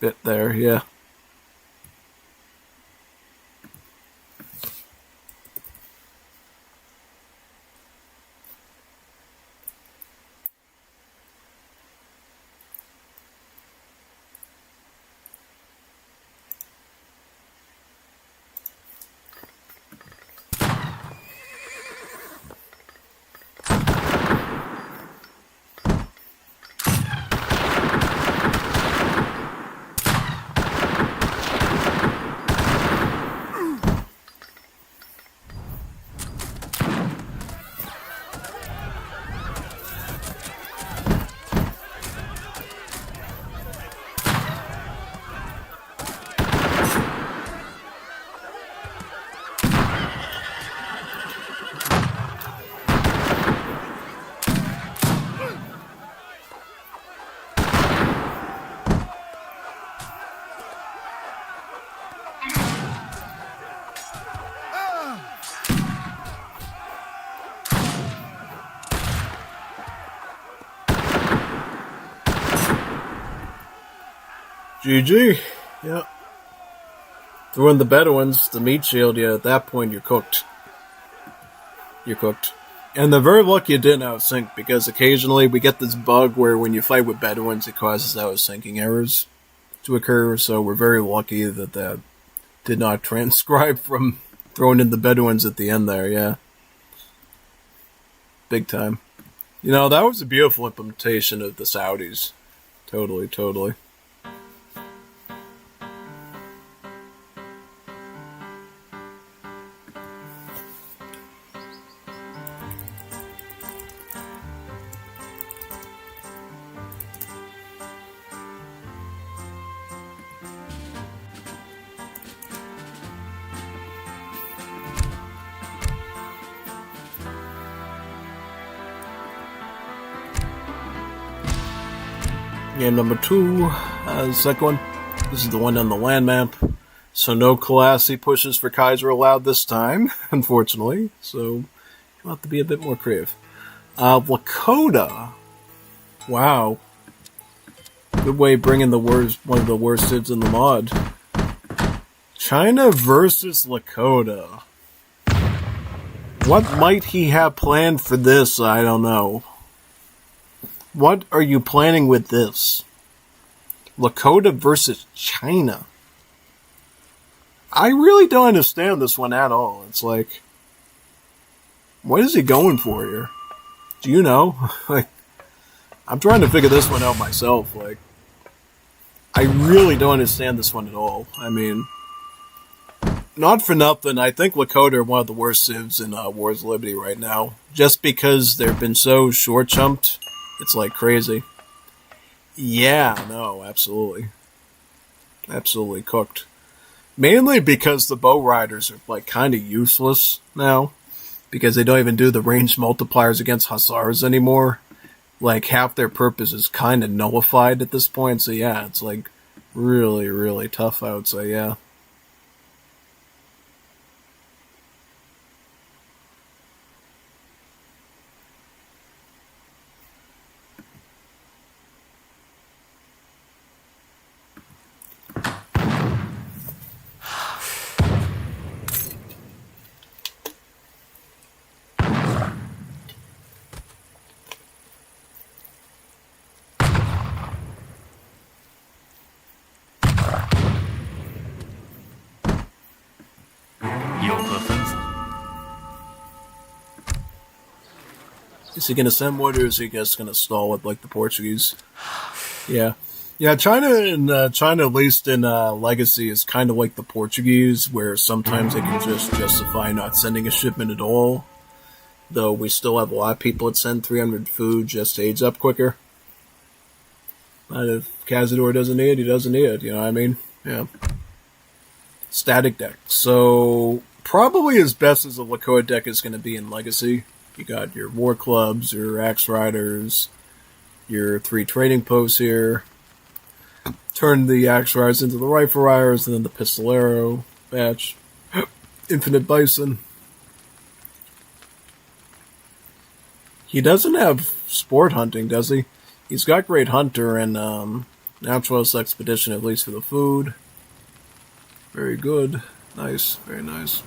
bit there, yeah. GG. Yep. Throw in the Bedouins, the meat shield, yeah, at that point you're cooked. You're cooked. And they're very lucky it didn't outsync, because occasionally we get this bug where when you fight with Bedouins, it causes outsyncing errors to occur, so we're very lucky that that did not transcribe from throwing in the Bedouins at the end there, yeah. Big time. You know, that was a beautiful implementation of the Saudis. Totally, totally. Game number 2, the second one. This is the one on the land map. So no Colossi pushes for Kaiser allowed this time, unfortunately. So you'll have to be a bit more creative. Lakota. Wow. Good way of bringing one of the worst civs in the mod. China versus Lakota. What might he have planned for this? I don't know. What are you planning with this? Lakota versus China. I really don't understand this one at all. It's like, what is he going for here? Do you know? Like, I'm trying to figure this one out myself. Like, I really don't understand this one at all. I mean, not for nothing, I think Lakota are one of the worst civs in Wars of Liberty right now. Just because they've been so short-chumped. It's like crazy. Yeah, no, absolutely. Absolutely cooked. Mainly because the bow riders are like kind of useless now. Because they don't even do the range multipliers against Hussars anymore. Like half their purpose is kind of nullified at this point. So yeah, it's like really, really tough, I would say, yeah. Is he going to send wood, or is he just going to stall it like the Portuguese? Yeah. Yeah, China, at least in Legacy, is kind of like the Portuguese, where sometimes they can just justify not sending a shipment at all. Though we still have a lot of people that send 300 food just to age up quicker. But if Cazador doesn't need it, he doesn't need it, you know what I mean? Yeah. Static deck. So, probably as best as a Lakota deck is going to be in Legacy. You got your War Clubs, your Axe Riders, your 3 trading posts here. Turn the Axe Riders into the Rifle Riders, and then the Pistolero batch. Infinite Bison. He doesn't have sport hunting, does he? He's got Great Hunter and Naturalist Expedition, at least for the food. Very good. Nice. Very nice.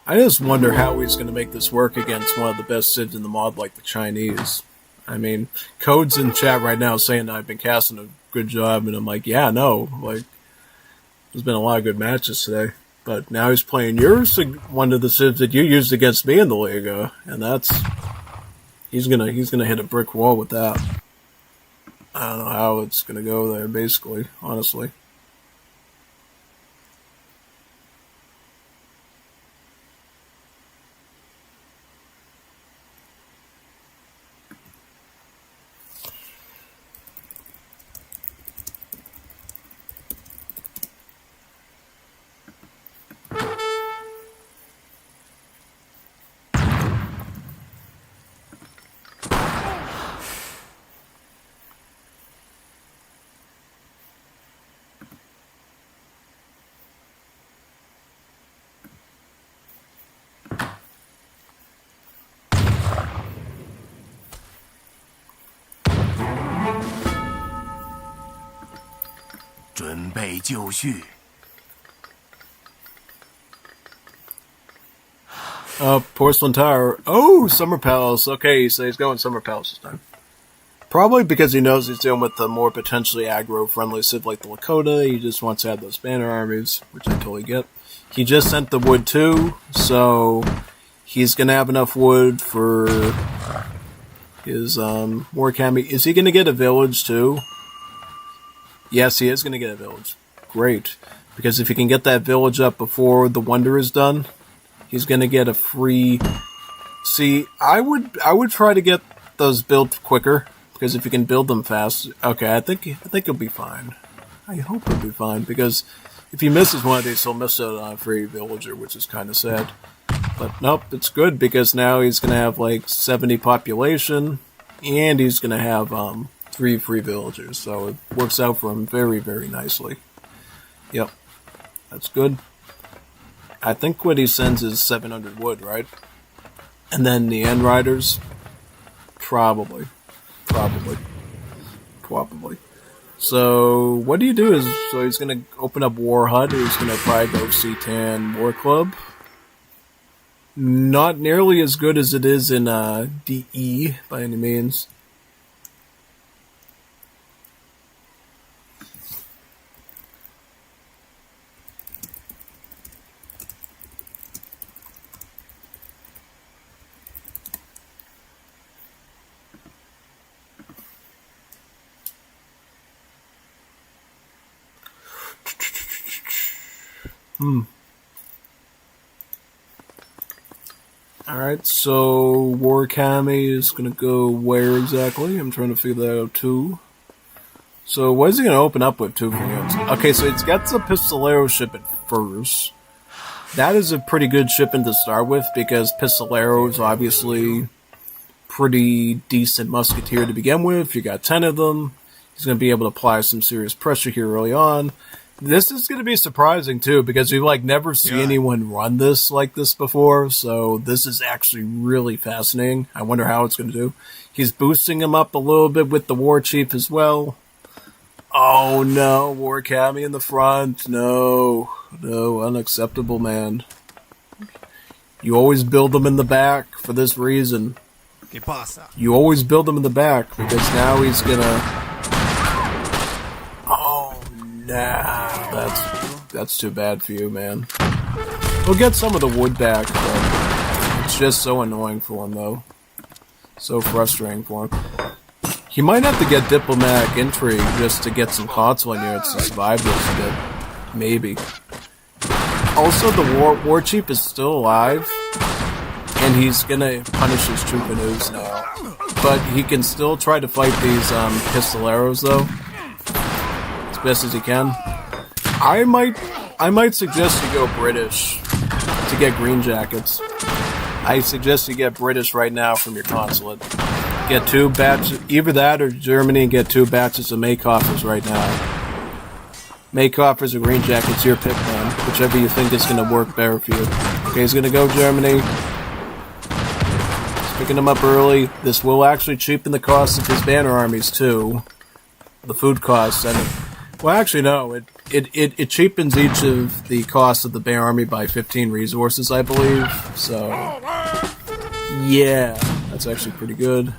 I just wonder how he's going to make this work against one of the best civs in the mod like the Chinese. I mean, Code's in chat right now saying that I've been casting a good job, and I'm like, yeah, no. Like, there's been a lot of good matches today. But now he's playing yours, one of the civs that you used against me in the Liga, and he's gonna hit a brick wall with that. I don't know how it's gonna go there, basically, honestly. Porcelain Tower. Oh, Summer Palace. Okay, so he's going Summer Palace this time. Probably because he knows he's dealing with a more potentially aggro-friendly civ like the Lakota. He just wants to have those banner armies, which I totally get. He just sent the wood too, so he's going to have enough wood for his war cami. Is he going to get a village too? Yes, he is going to get a village. Great. Because if he can get that village up before the Wonder is done, he's going to get a free... See, I would try to get those built quicker, because if you can build them fast... Okay, I think he'll be fine. I hope he'll be fine, because if he misses one of these, he'll miss out on a free villager, which is kind of sad. But nope, it's good, because now he's going to have like 70 population, and he's going to have 3 free villagers, so it works out for him very, very nicely. Yep, that's good. I think what he sends is 700 wood, right? And then the End Riders? Probably. So, what do you do is, so he's going to open up War Hut, he's going to probably go C10 War Club. Not nearly as good as it is in DE, by any means. Alright, so War Kami is going to go where exactly? I'm trying to figure that out too. So what is he going to open up with too for him? Okay, so it's got the Pistolero shipment first. That is a pretty good shipment to start with because Pistolero is obviously pretty decent musketeer to begin with. You got 10 of them. He's going to be able to apply some serious pressure here early on. This is going to be surprising, too, because we've, never seen anyone run this like this before, so this is actually really fascinating. I wonder how it's going to do. He's boosting him up a little bit with the War Chief as well. Oh, no, War Kami in the front. No, unacceptable, man. You always build them in the back for this reason. You always build them in the back, because now he's going to... Nah, that's too bad for you, man. We'll get some of the wood back, but it's just so annoying for him, though. So frustrating for him. He might have to get diplomatic intrigue just to get some consular units to survive this a bit. Maybe. Also, the war chief is still alive, and he's gonna punish his Chupanu's now. But he can still try to fight these pistoleros, though, as best as he can. I might suggest you go British to get green jackets. I suggest you get British right now from your consulate. Get 2 batches, either that or Germany, and get 2 batches of make offers right now. Make offers or green jackets, your pick, man. Whichever you think is going to work better for you. Okay, he's going to go Germany. He's picking them up early. This will actually cheapen the cost of his banner armies, too. The food costs. And well, actually, no. It cheapens each of the costs of the banner army by 15 resources, I believe. So, yeah. That's actually pretty good.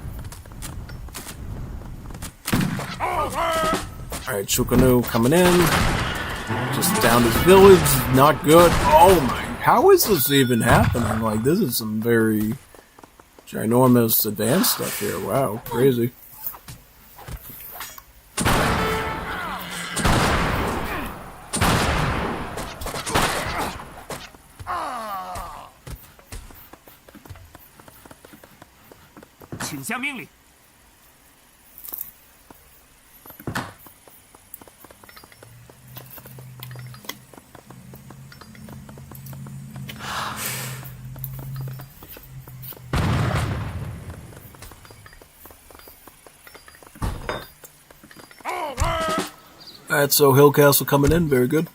Alright, Chukanu coming in. Just down his village. Not good. Oh my. How is this even happening? Like, this is some very ginormous advanced stuff here. Wow, crazy. Alright, so Hill Castle coming in, very good.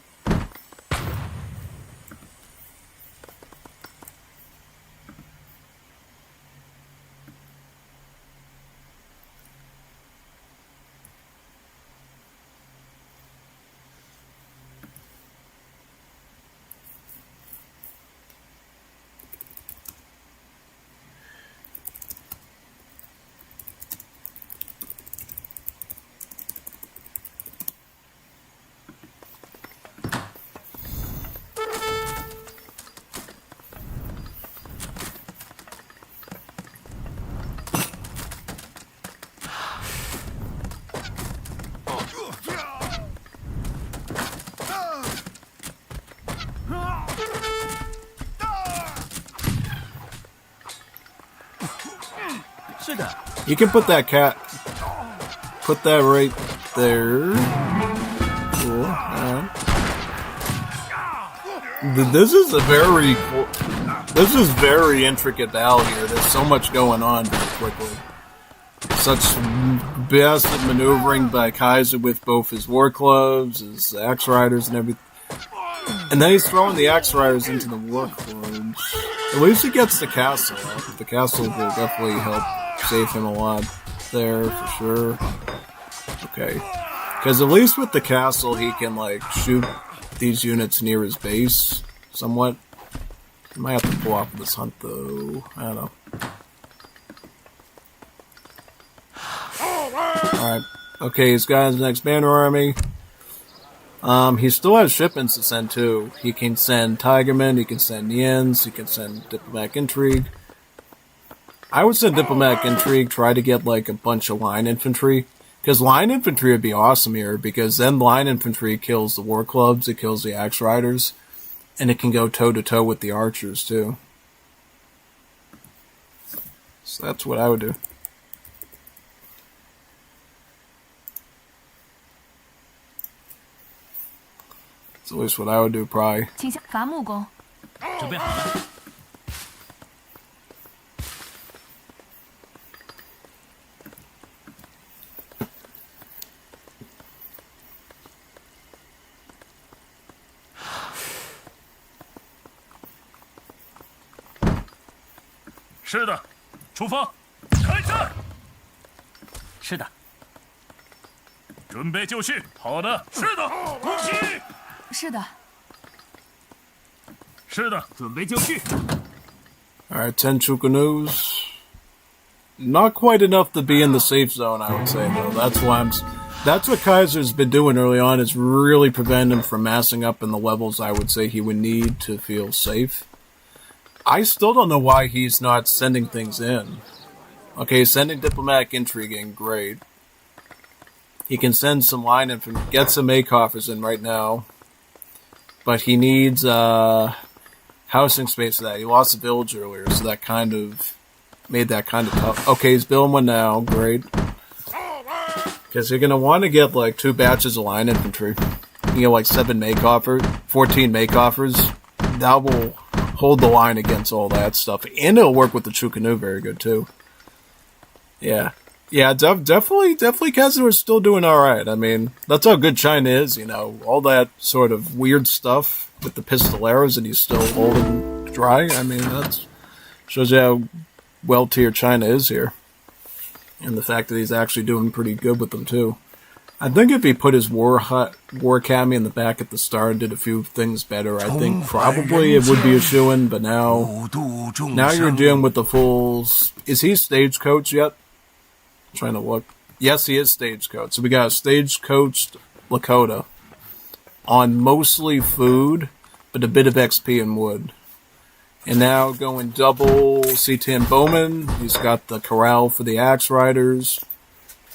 You can put that put that right there. Cool. This is very intricate battle here. There's so much going on very quickly. Such bastard maneuvering by Kaiser with both his war clubs, his axe riders, and everything. And then he's throwing the axe riders into the war clubs. At least he gets the castle. The castle will definitely help save him a lot there, for sure. Okay. Because at least with the castle, he can, like, shoot these units near his base, somewhat. I might have to pull off this hunt, though. I don't know. Alright. Okay, he's got his next banner army. He still has shipments to send, too. He can send Tigermen, he can send Nians, he can send Diplomatic Intrigue. I would send Diplomatic Intrigue, try to get, like, a bunch of line infantry. Because line infantry would be awesome here, because then line infantry kills the war clubs, it kills the axe riders, and it can go toe-to-toe with the archers, too. So that's what I would do. That's at least what I would do, probably. 伐木工，准备好了。是的，出发，开战。是的，准备就绪。好的，是的，攻击。是的，是的，准备就绪。Alright, 10 Chukanus. Not quite enough to be in the safe zone, I would say, though. That's what Kaiser's been doing early on, is really prevent him from massing up in the levels I would say he would need to feel safe. I still don't know why he's not sending things in. Okay, sending Diplomatic Intrigue in, great. he can send some line in, get some Makeoffers in right now. But he needs housing space for that. He lost a village earlier, so that kind of made that kind of tough. Okay, he's building one now. Great. Because you're going to want to get like 2 batches of line infantry. You get like 7 Makeoffers, 14 Makeoffers. That will hold the line against all that stuff. And it'll work with the Chukanu very good too. Yeah. Yeah, definitely Kazuo is still doing alright. I mean, that's how good China is, you know. All that sort of weird stuff with the pistoleros and he's still holding dry. I mean, that shows you how well-tiered China is here. And the fact that he's actually doing pretty good with them, too. I think if he put his War Academy in the back at the start and did a few things better, I think probably it would be a shoo-in, but now you're dealing with the full... Is he stagecoach yet? I'm trying to look. Yes, he is stagecoach. So we got a stagecoached Lakota on mostly food, but a bit of XP and wood. And now going double C10 Bowman. He's got the corral for the Axe Riders.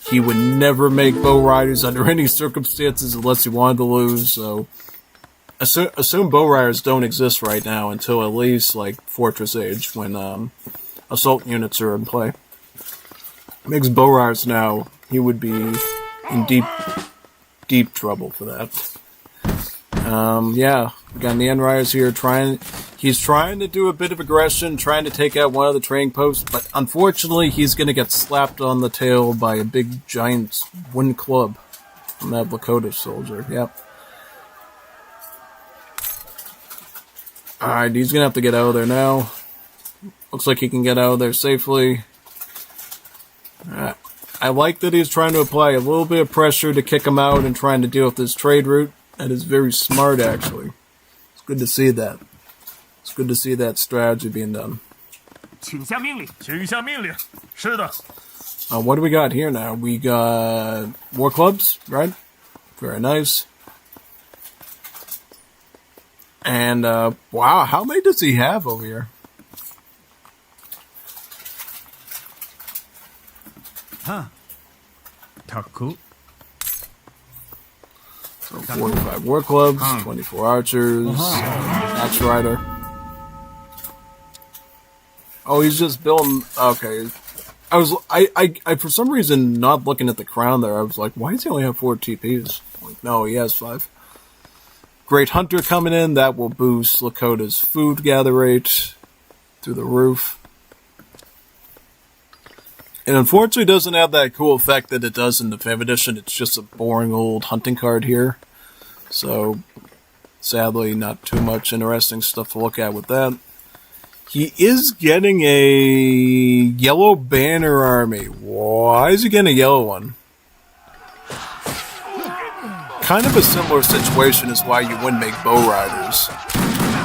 He would never make Bow Riders under any circumstances unless he wanted to lose. So assume Bow Riders don't exist right now until at least like Fortress Age when assault units are in play. Makes Bow Riders now, he would be in deep trouble for that. Yeah, we got the Riders here he's trying to do a bit of aggression, trying to take out one of the trading posts, but unfortunately he's going to get slapped on the tail by a big giant wooden club from that Lakota soldier. Yep. Alright, he's going to have to get out of there now. Looks like he can get out of there safely. I like that he's trying to apply a little bit of pressure to kick him out and trying to deal with this trade route. That is very smart, actually. It's good to see that. It's good to see that strategy being done. 请下命令。请下命令。是的。What do we got here now? We got war clubs, right? Very nice. And, wow, how many does he have over here? Huh. Taku. So 45 war clubs, 24 archers, Axe Rider. Oh, he's just building. Okay, I for some reason not looking at the crown there. I was like, why does he only have 4 TPs? Like, no, he has 5. Great Hunter coming in. That will boost Lakota's food gather rate through the roof. It unfortunately doesn't have that cool effect that it does in the 5th edition. It's just a boring old hunting card here. So, sadly, not too much interesting stuff to look at with that. He is getting a yellow banner army. Why is he getting a yellow one? Kind of a similar situation as why you wouldn't make Bow Riders.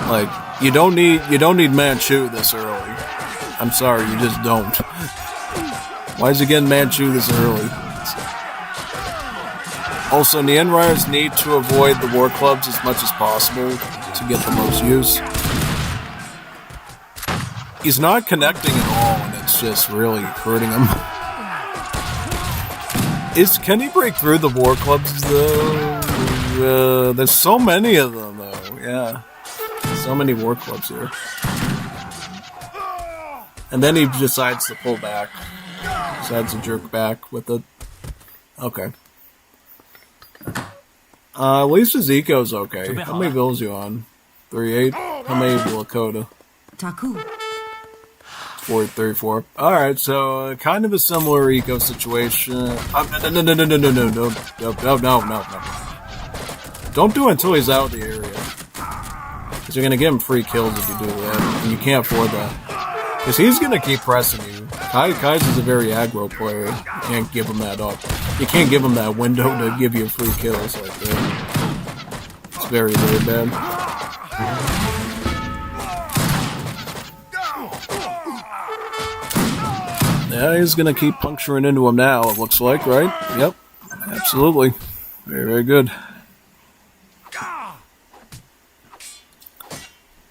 Like, you don't need Manchu this early. I'm sorry, you just don't. Why is he getting Manchu this early? Also, the Riders need to avoid the war clubs as much as possible to get the most use. He's not connecting at all, and it's just really hurting him. Can he break through the war clubs, though? There's so many of them, though. Yeah. So many war clubs here. And then he decides to pull back. Decides to jerk back with it. Okay. At least his eco's okay. How many vills you on? 3-8? How many Lakota? Taku. 34. Alright, so kind of a similar eco situation. No. Don't do it until he's out of the area. Because you're going to give him free kills if you do that. And you can't afford that. Because he's going to keep pressing you. Kaiser's a very aggro player. You can't give him that up. You can't give him that window to give you free kills like that. It's very, very bad. Yeah, he's going to keep puncturing into him now, it looks like, right? Yep. Absolutely. Very, very good.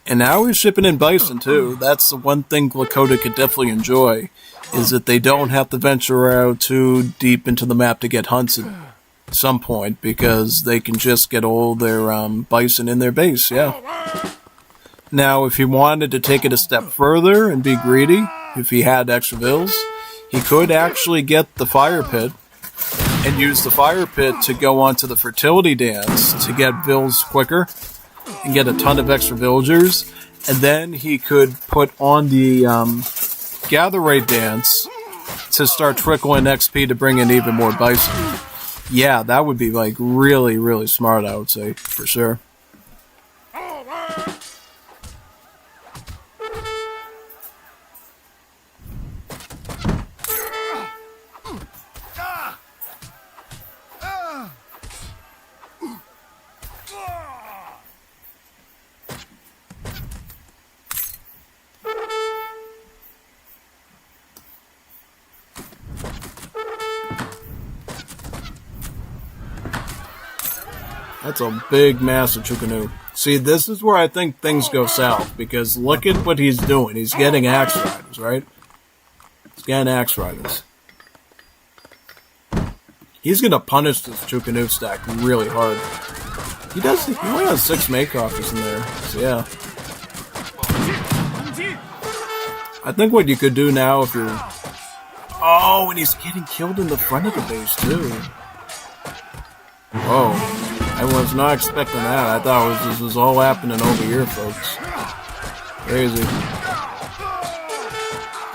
And now he's shipping in bison, too. That's the one thing Lakota could definitely enjoy, is that they don't have to venture out too deep into the map to get hunts at some point because they can just get all their bison in their base, yeah. Now, if he wanted to take it a step further and be greedy, if he had extra vills, he could actually get the fire pit and use the fire pit to go onto the fertility dance to get vills quicker and get a ton of extra villagers. And then he could put on the gather raid dance to start trickling XP to bring in even more bison. Yeah, that would be like really, really smart, I would say, for sure. That's a big, massive Chukanu. See, this is where I think things go south, because look at what he's doing. He's getting axe riders, right? He's getting axe riders. He's gonna punish this Chukanu stack really hard. He only has 6 Makeoffers in there, so yeah. I think what you could do now if you're... Oh, and he's getting killed in the front of the base, too. Whoa. I was not expecting that. I thought this was all happening over here, folks. Crazy.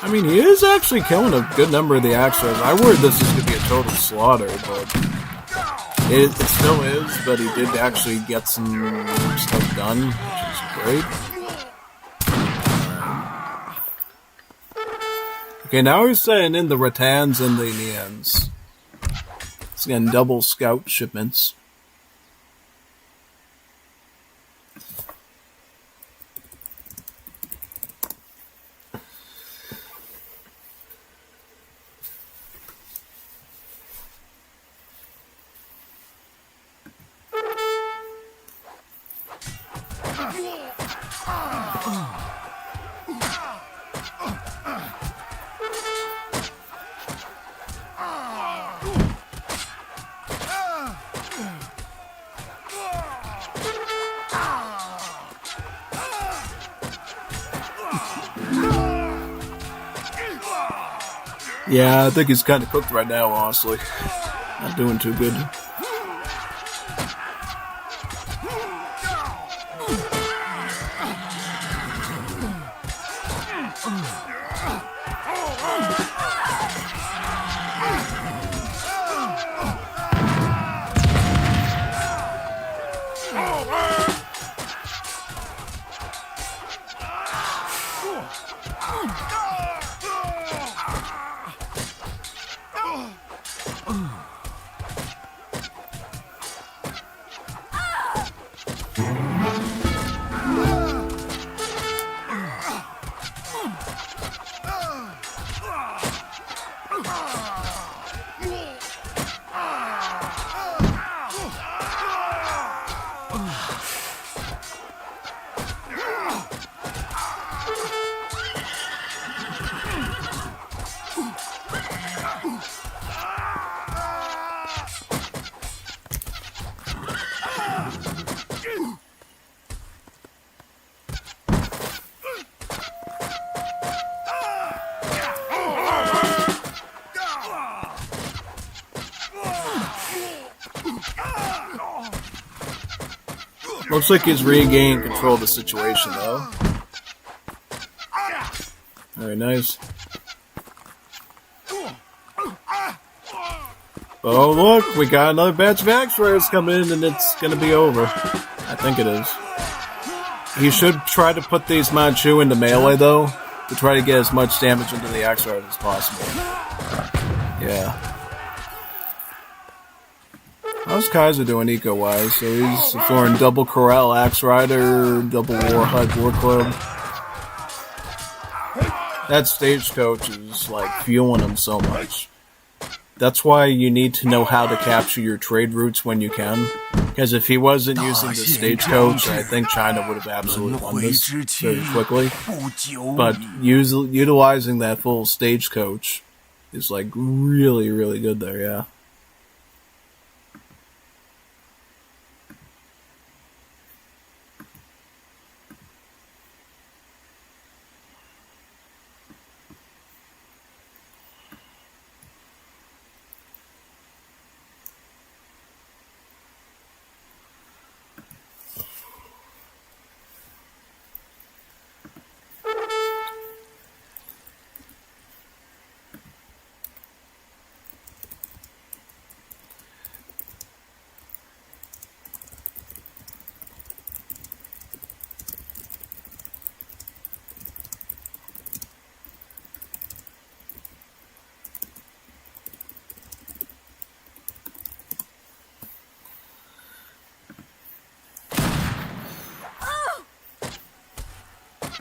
I mean, he is actually killing a good number of the axe riders. I worried this was going to be a total slaughter, but it still is. But he did actually get some stuff done, which is great. Okay, now he's setting in the Rattans and the Nians. He's getting double scout shipments. Yeah, I think he's kind of cooked right now, honestly. Not doing too good. Looks like he's regained control of the situation, though. Very nice. Oh, look, we got another batch of axe riders coming in, and it's gonna be over. I think it is. He should try to put these Manchu into melee, though, to try to get as much damage into the axe riders as possible. Yeah. How's Kaiser doing eco-wise? So he's throwing double Corral Axe Rider, double Warhide War Club. That stagecoach is like fueling him so much. That's why you need to know how to capture your trade routes when you can. Because if he wasn't using the stagecoach, I think China would have absolutely won this very quickly. But utilizing that full stagecoach is like really, really good there, yeah.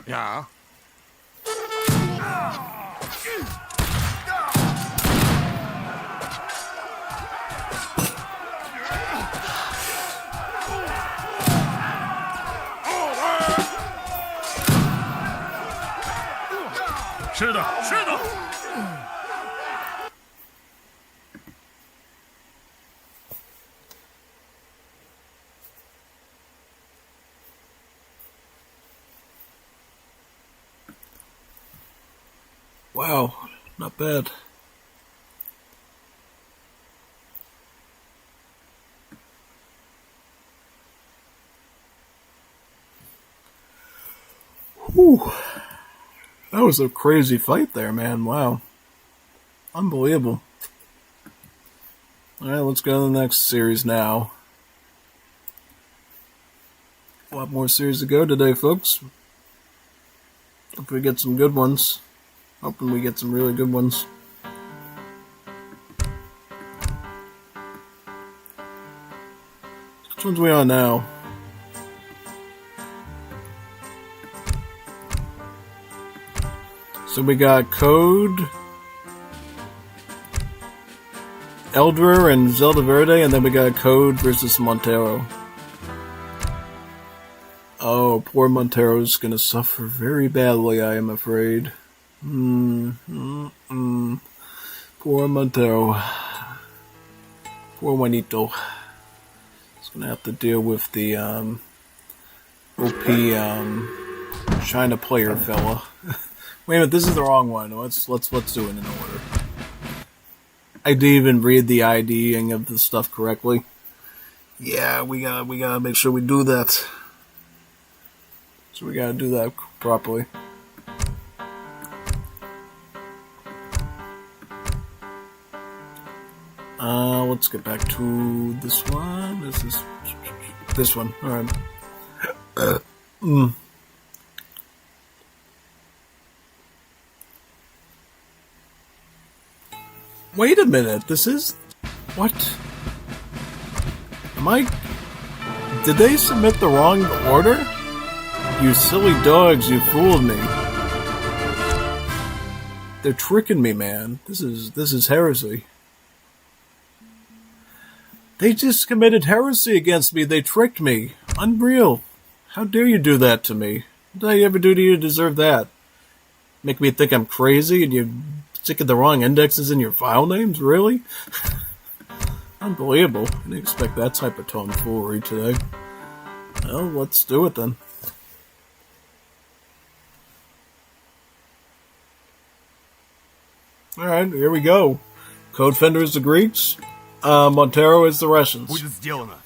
Ja. 是的，是的。Wow, not bad. Whew. That was a crazy fight there, man. Wow. Unbelievable. Alright, let's go to the next series now. A lot more series to go today, folks. Hope we get some good ones. Hoping we get some really good ones. Which one's we on now? So we got Code, Eldrer, and Zelda Verde, and then we got Code versus Montero. Oh, poor Montero's gonna suffer very badly, I am afraid. Poor Montero. Poor Juanito. He's gonna have to deal with the OP China player fella. Wait a minute, this is the wrong one. Let's do it in order. I didn't even read the IDing of the stuff correctly. Yeah, we gotta make sure we do that. So we gotta do that properly. Let's get back to this one. This one. Alright. Wait a minute, this is... What? Did they submit the wrong order? You silly dogs, you fooled me. They're tricking me, man. This is heresy. They just committed heresy against me. They tricked me. Unreal. How dare you do that to me? What did I ever do to you to deserve that? Make me think I'm crazy and you sticking the wrong indexes in your file names? Really? Unbelievable. I didn't expect that type of tomfoolery today. Well, let's do it then. Alright, here we go. Code Fender is the Greeks. Montero is the Russians. Будет сделано.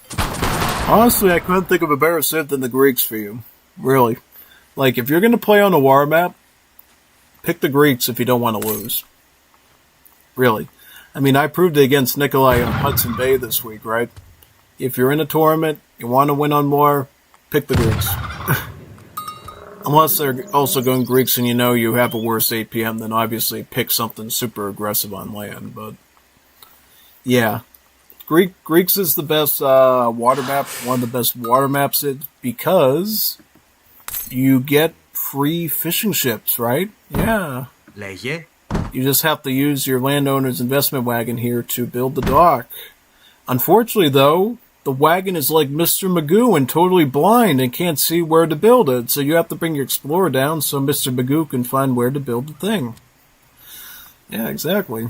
Honestly, I couldn't think of a better civ than the Greeks for you. Really. Like, if you're gonna play on a war map, pick the Greeks if you don't want to lose. Really. I mean, I proved it against Nikolai on Hudson Bay this week, right? If you're in a tournament, you want to win on war, pick the Greeks. Unless they're also going Greeks and you know you have a worse APM, then obviously pick something super aggressive on land, but... Yeah. Greeks is the best water map, one of the best water maps because you get free fishing ships, right? Yeah. Leje. You just have to use your landowner's investment wagon here to build the dock. Unfortunately, though, the wagon is like Mr. Magoo and totally blind and can't see where to build it, so you have to bring your explorer down so Mr. Magoo can find where to build the thing. Yeah, exactly.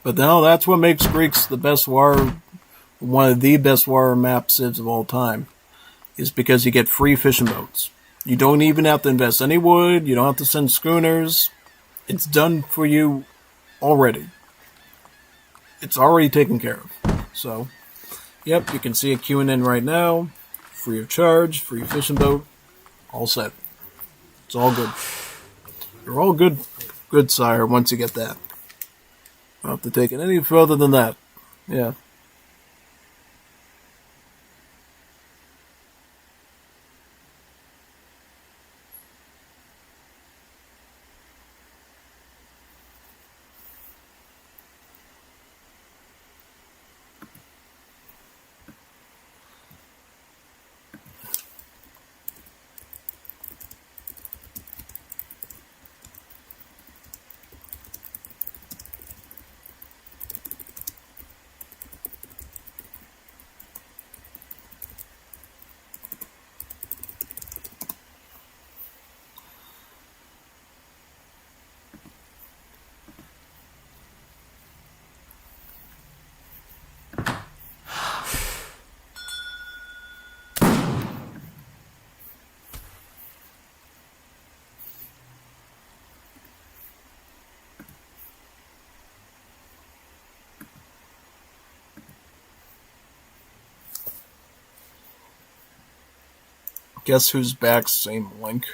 But no, that's what makes Greeks the best war, one of the best war map civs of all time, is because you get free fishing boats. You don't even have to invest any wood, you don't have to send schooners. It's done for you already. It's already taken care of. So, yep, you can see it queuing in right now. Free of charge, free fishing boat, all set. It's all good. You're all good, sire, once you get that. I don't have to take it any further than that. Yeah. Guess who's back? Same link.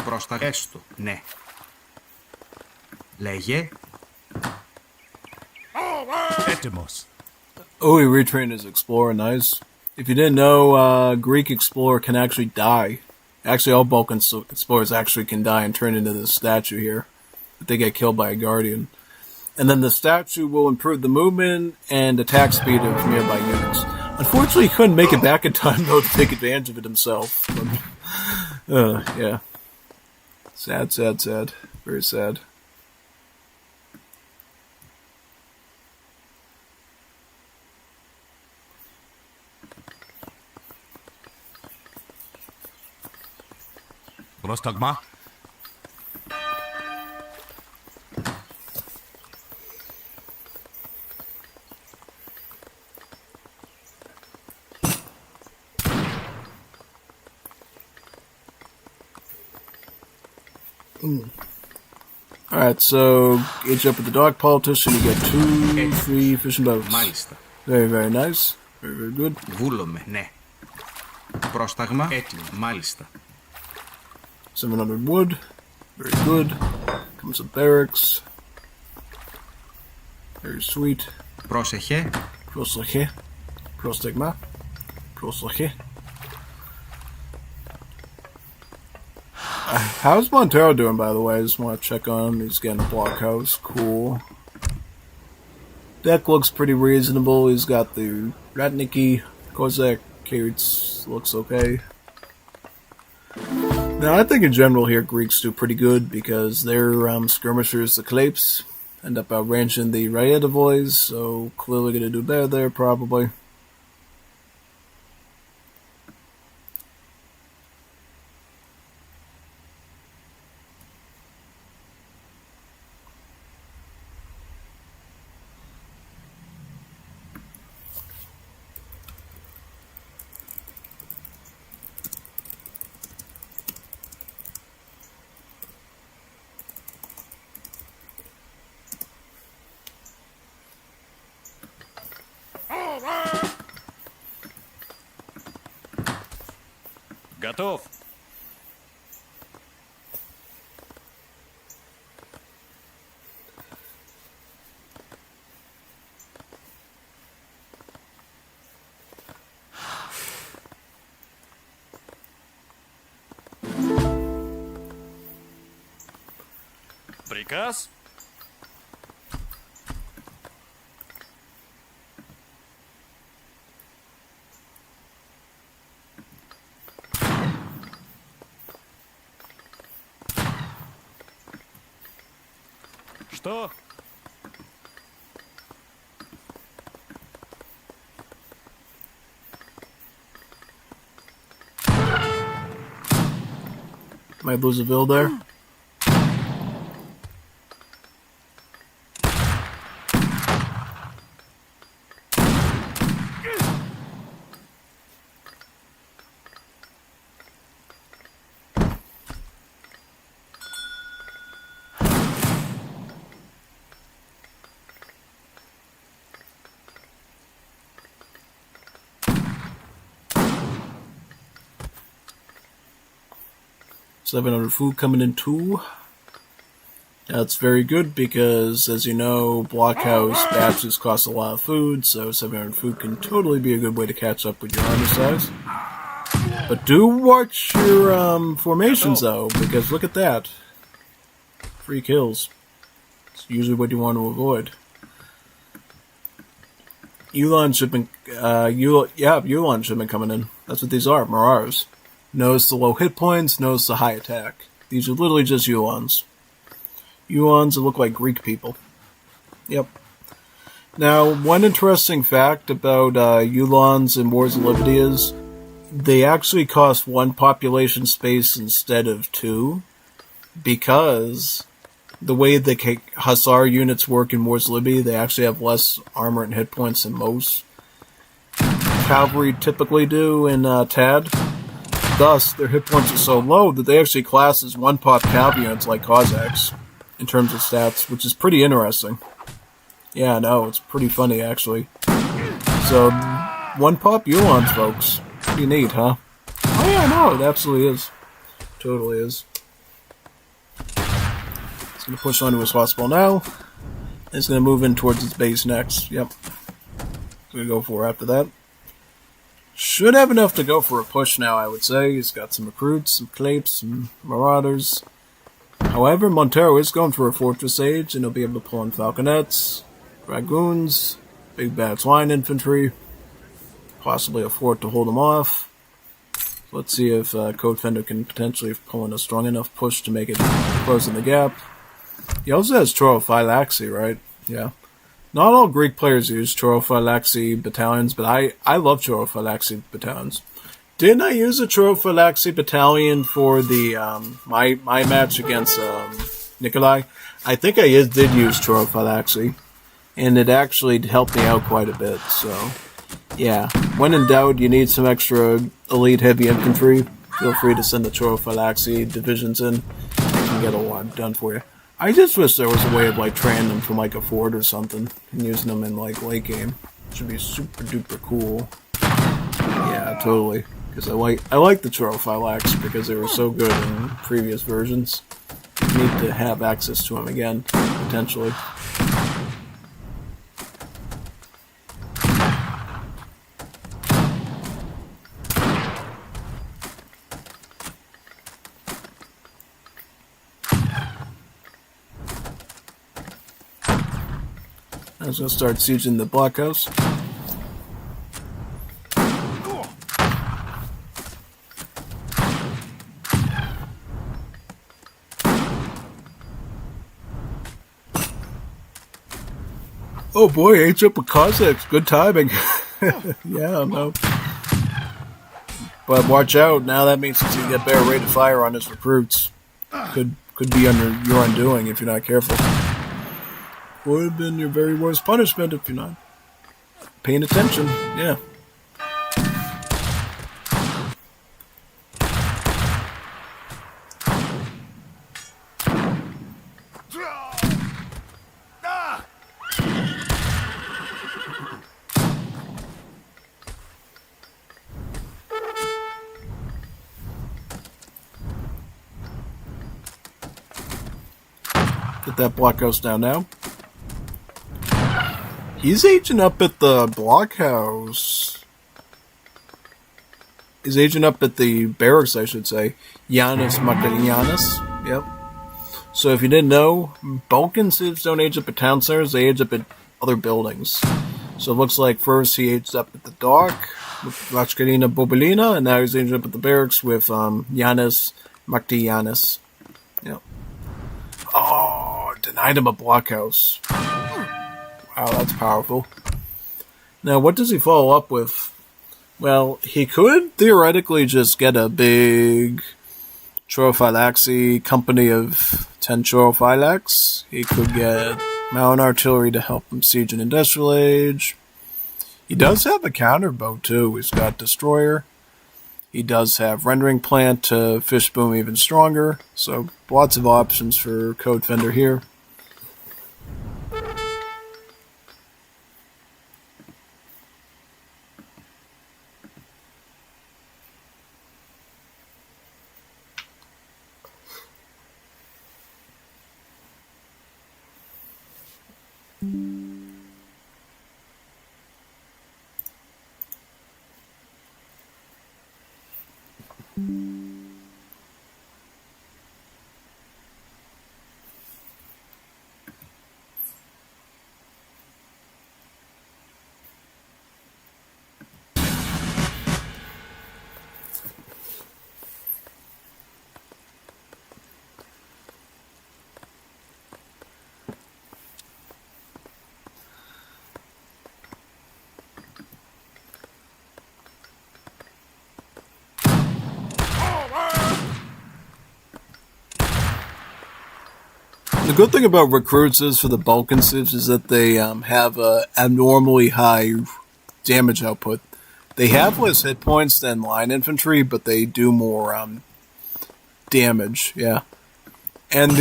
Προς τα έστω, ναι. Λέγε. Έτοιμος. Oh, he retrained his explorer, nice. If you didn't know, Greek explorer can actually die. Actually, all Balkan explorers actually can die and turn into this statue here. If they get killed by a guardian. And then the statue will improve the movement and attack speed of nearby units. Unfortunately, he couldn't make it back in time, though, to take advantage of it himself. Yeah. Sad, sad, sad. Very sad. Πρόσταγμα. Alright, so age up with the dog politician, you get 2 free fishing boats. Μάλιστα. Very, very nice. Very, very good. Βούλομαι, ναι. Πρόσταγμα. Έτοιμο. Μάλιστα. 700 wood. Very good. Comes with barracks. Very sweet. Πρόσεχε. Πρόσεχε. Πρόσταγμα. Πρόσεχε. How's Montero doing, by the way? I just want to check on him. He's getting a blockhouse. Cool. Deck looks pretty reasonable. He's got the Ratniki, Kozak, Kates. Looks okay. Now, I think in general here, Greeks do pretty good because their skirmishers, the Klapes, end up outranging the Raietovois, so clearly going to do better there, probably. Готов. Приказ? Что? Might lose a bill there. 700 food coming in too. That's very good because, as you know, blockhouse batches cost a lot of food, so 700 food can totally be a good way to catch up with your army size. But do watch your formations though, because look at that. 3 kills. It's usually what you want to avoid. Ulan shipment, Ulan shipment coming in. That's what these are, Mirars. Notice the low hit points, notice the high attack. These are literally just Ulans. Ulans that look like Greek people. Yep. Now, one interesting fact about Ulans in Wars of Liberty is they actually cost 1 population space instead of 2 because the way the Hussar units work in Wars of Liberty, they actually have less armor and hit points than most cavalry typically do in TAD. Thus, their hit points are so low that they actually class as 1 pop cavalry units like Cossacks in terms of stats, which is pretty interesting. Yeah, no, it's pretty funny actually. So, 1 pop Ulans, folks. Pretty neat, huh? Oh yeah, no, it absolutely is. Totally is. It's going to push onto his hospital now. It's going to move in towards its base next. Yep. It's going to go for after that. Should have enough to go for a push now, I would say. He's got some recruits, some claips, some marauders. However, Montero is going for a fortress age, and he'll be able to pull in falconets, dragoons, big bad swine infantry, possibly a fort to hold him off. Let's see if Code Fender can potentially pull in a strong enough push to make it closing the gap. He also has Troophylaxy, right? Yeah. Not all Greek players use Troophylaxy battalions, but I love Troophylaxy battalions. Didn't I use a Troophylaxy battalion for the my match against Nikolai? I think I did use Troophylaxy, and it actually helped me out quite a bit, so yeah. When in doubt, you need some extra elite heavy infantry, feel free to send the Troophylaxy divisions in. They can get a lot done for you. I just wish there was a way of like training them from like a fort or something and using them in like late game. It should be super duper cool. Yeah, totally. Because I like the Troophylax because they were so good in previous versions. You need to have access to them again, potentially. I was going to start sieging the blockhouse. Oh boy, age up with Cossacks. Good timing. Yeah, no. But watch out. Now that means he's going to get better rate of fire on his recruits. Could be under your undoing if you're not careful. Would have been your very worst punishment if you're not paying attention. Yeah. Get that blockhouse down now. He's aging up at the blockhouse. He's aging up at the barracks, I should say. Yanis Makarianis. Yep. So if you didn't know, Balkan civs don't age up at town centers, they age up at other buildings. So it looks like first he aged up at the dock with Rachkarina Bobolina, and now he's aging up at the barracks with Yanis Makarianis. Yep. Oh, denied him a blockhouse. Wow, that's powerful. Now, what does he follow up with? Well, he could theoretically just get a big Troophylaxy company of 10 Troophylax. He could get mountain artillery to help him siege an industrial age. He does have a counterboat, too. He's got Destroyer. He does have Rendering Plant to fish boom even stronger. So, lots of options for Code Fender here. The good thing about recruits is for the Balkan civs is that they have a abnormally high damage output. They have less hit points than line infantry, but they do more damage. Yeah, and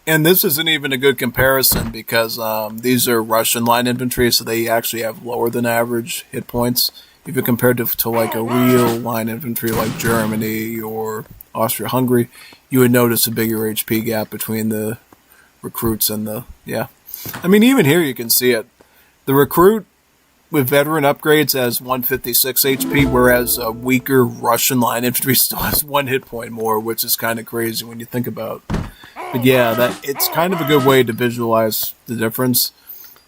this isn't even a good comparison because these are Russian line infantry, so they actually have lower than average hit points. If you compare it to like a real line infantry like Germany or Austria-Hungary, you would notice a bigger HP gap between the recruits and the, yeah. I mean, even here you can see it. The recruit with veteran upgrades has 156 HP, whereas a weaker Russian line infantry still has 1 hit point more, which is kind of crazy when you think about it. But yeah, it's kind of a good way to visualize the difference.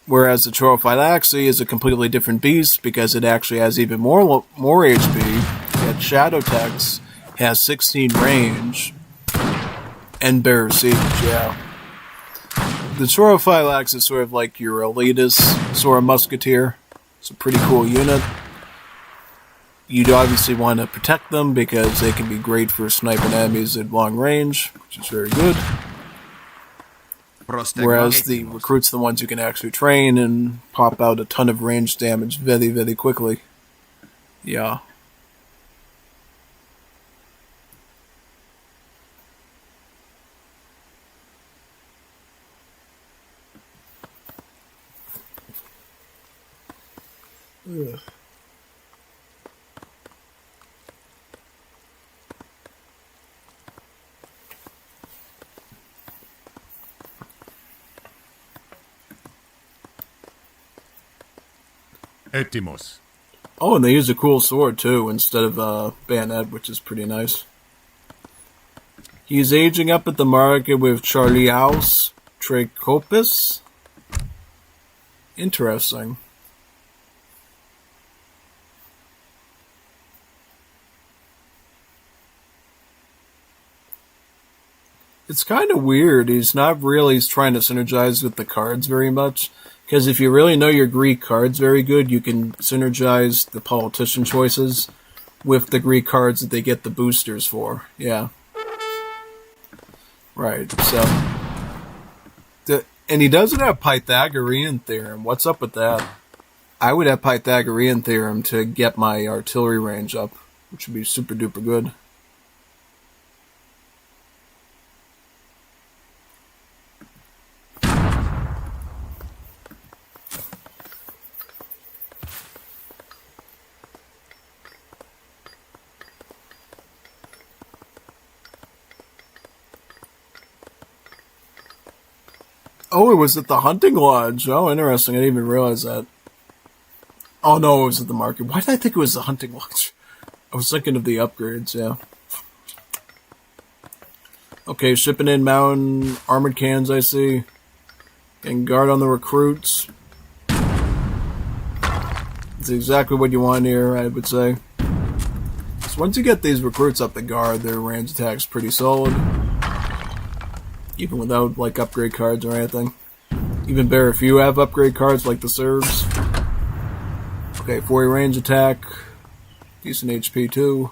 Whereas the Chorophylaxi is a completely different beast because it actually has even more HP. Yet Shadow Tex has 16 range and Bearer Siege, yeah. The Chorophylax is sort of like your elitist sort of musketeer. It's a pretty cool unit. You'd obviously want to protect them because they can be great for sniping enemies at long range, which is very good. Whereas the recruits are the ones you can actually train and pop out a ton of range damage very, very quickly. Yeah. Ugh. Etimos. Oh, and they use a cool sword too instead of a bayonet, which is pretty nice. He's aging up at the market with Charliaus Trachopis. Interesting. It's kind of weird. He's trying to synergize with the cards very much. Because if you really know your Greek cards very good, you can synergize the politician choices with the Greek cards that they get the boosters for. Yeah. Right, so. And he doesn't have Pythagorean theorem. What's up with that? I would have Pythagorean theorem to get my artillery range up, which would be super duper good. Oh, it was at the hunting lodge. Oh, interesting. I didn't even realize that. Oh, no, it was at the market. Why did I think it was the hunting lodge? I was thinking of the upgrades, yeah. Okay, shipping in mountain armored cans, I see. Getting guard on the recruits. It's exactly what you want here, I would say. So once you get these recruits up the guard, their range attack's pretty solid. Even without, like, upgrade cards or anything. Even better if you have upgrade cards like the Serbs. Okay, 40 range attack. Decent HP too.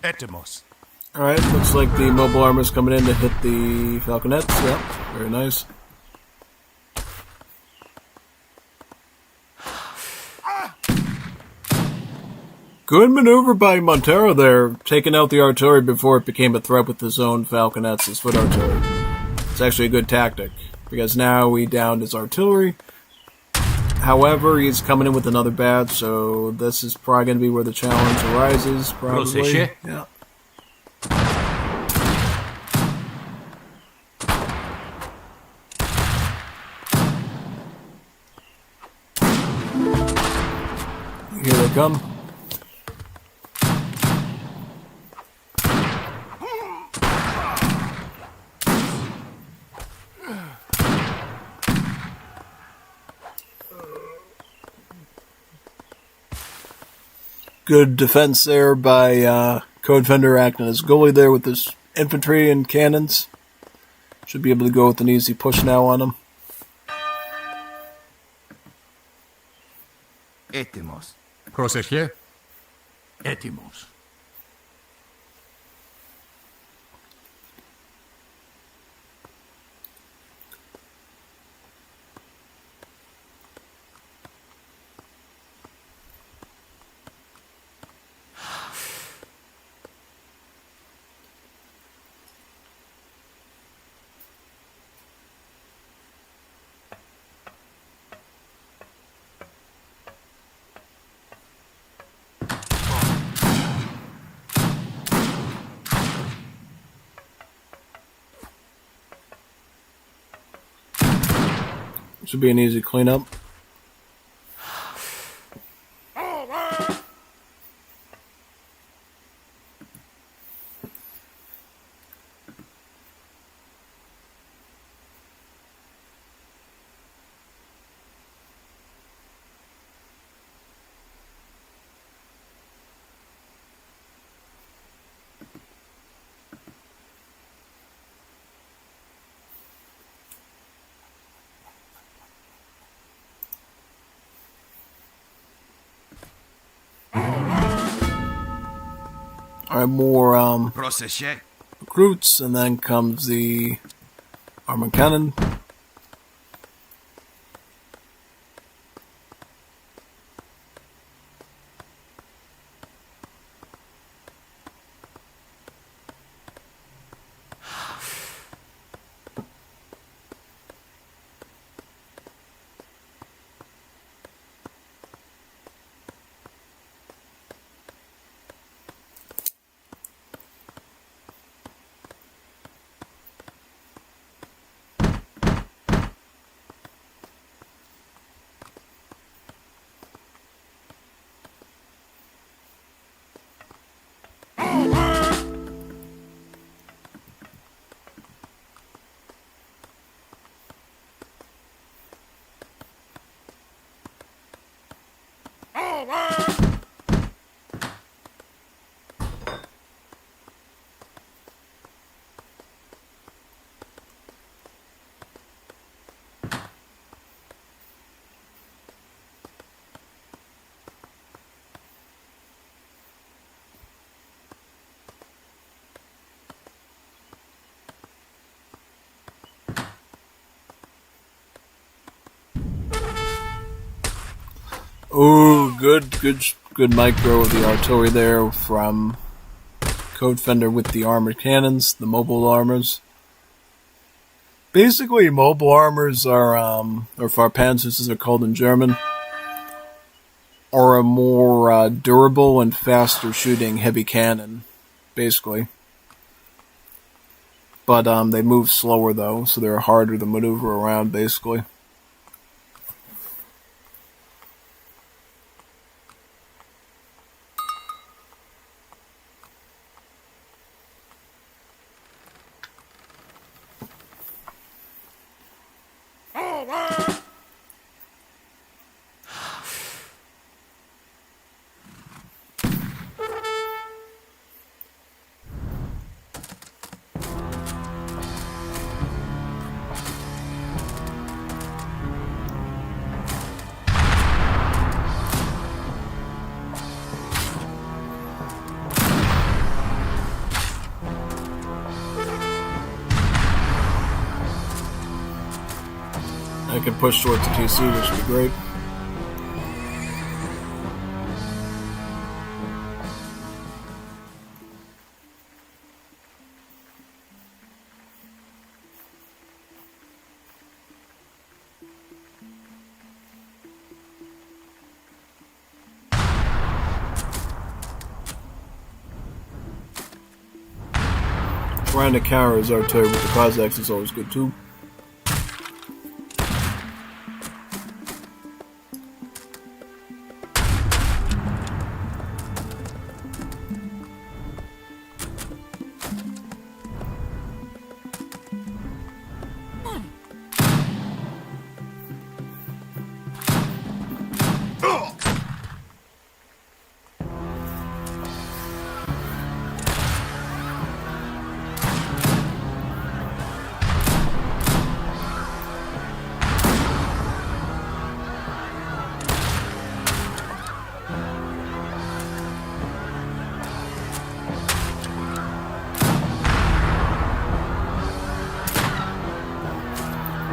Etimos. Alright, looks like the mobile armor's coming in to hit the falconets. Yep, very nice. Good maneuver by Montero there, taking out the artillery before it became a threat with his own falconets, his foot artillery. It's actually a good tactic, because now he downed his artillery. However, he's coming in with another batch, so this is probably going to be where the challenge arises, probably. Yeah. Here they come. Good defense there by Code Fender acting as goalie there with his infantry and cannons. Should be able to go with an easy push now on him. Έτοιμος. Πρόσεχε. Έτοιμος. Should be an easy cleanup. Alright, more Πρόσεχε. recruits, and then comes the armor cannon. Ooh, good micro of the artillery there from Code Fender with the armored cannons, the mobile armors. Basically, mobile armors are, or Farpanzers as they're called in German, are a more durable and faster shooting heavy cannon, basically. But they move slower though, so they're harder to maneuver around, basically. I can push towards the TC, which would be great. trying to counter his artillery with the Cossacks is always good too.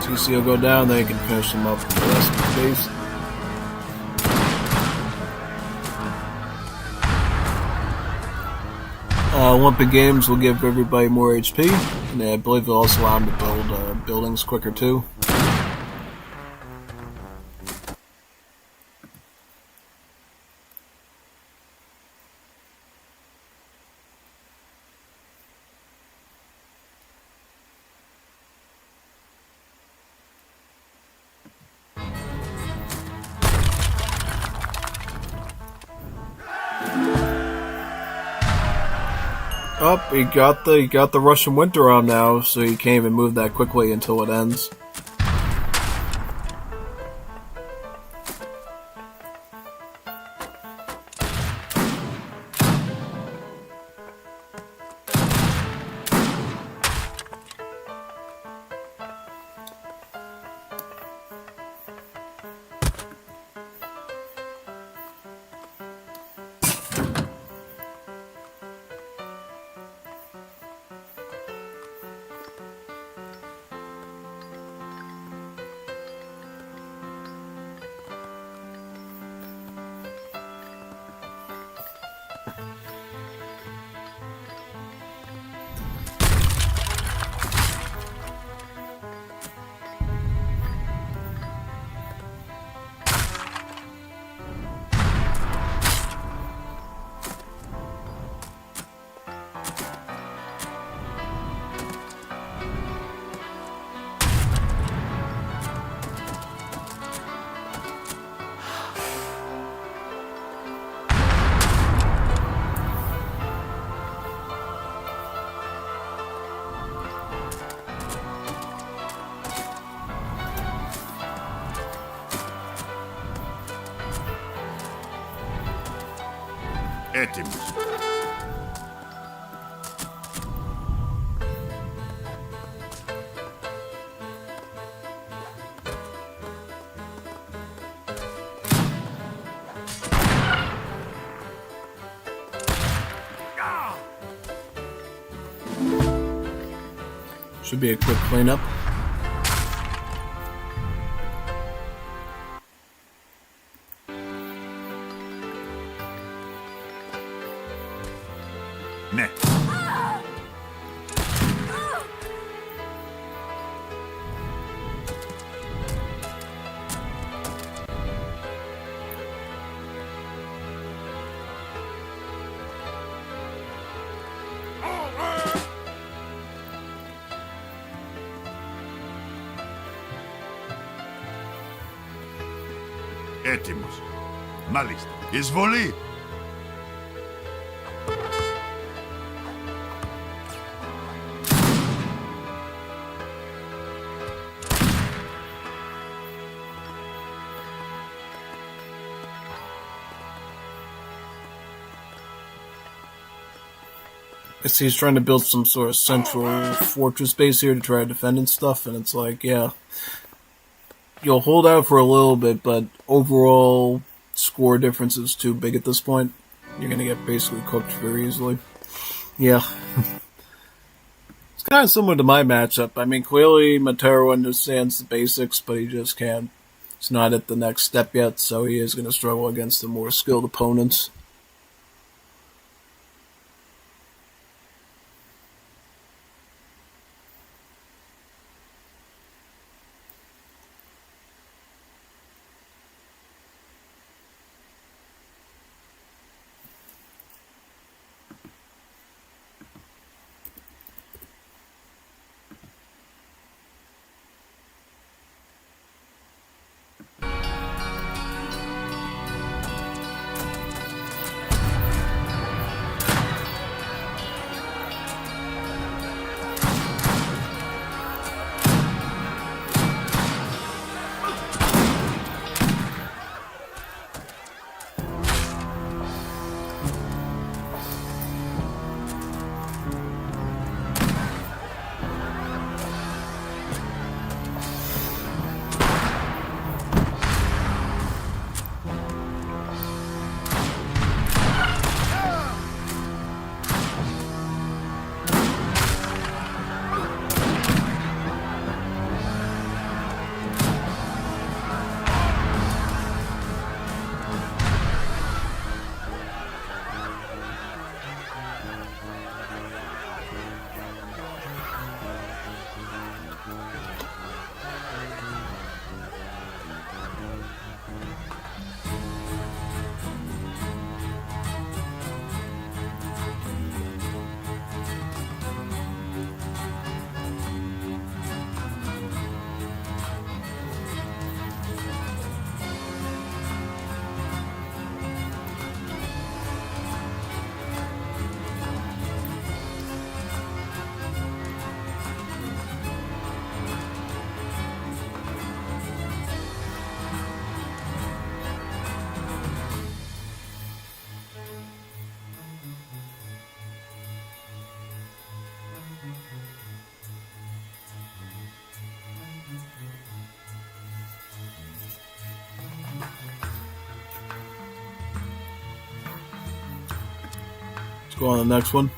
TC will go down, then you can finish him up with the rest of the base. Olympic Games will give everybody more HP, and I believe it'll also allow them to build buildings quicker too. Oh, he got the Russian winter on now, so he can't even move that quickly until it ends. Έτοιμος. Should be a quick cleanup. Ναι. Έτοιμος. Μάλιστα. Εισβολή. Guess he's trying to build some sort of central fortress base here to try to defend and stuff, and it's like, yeah, you'll hold out for a little bit, but overall score difference is too big at this point. You're gonna get basically cooked very easily. Yeah. It's kind of similar to my matchup. I mean, clearly Matero understands the basics, but he just can't. He's not at the next step yet, so he is going to struggle against the more skilled opponents. Let's go on the next one.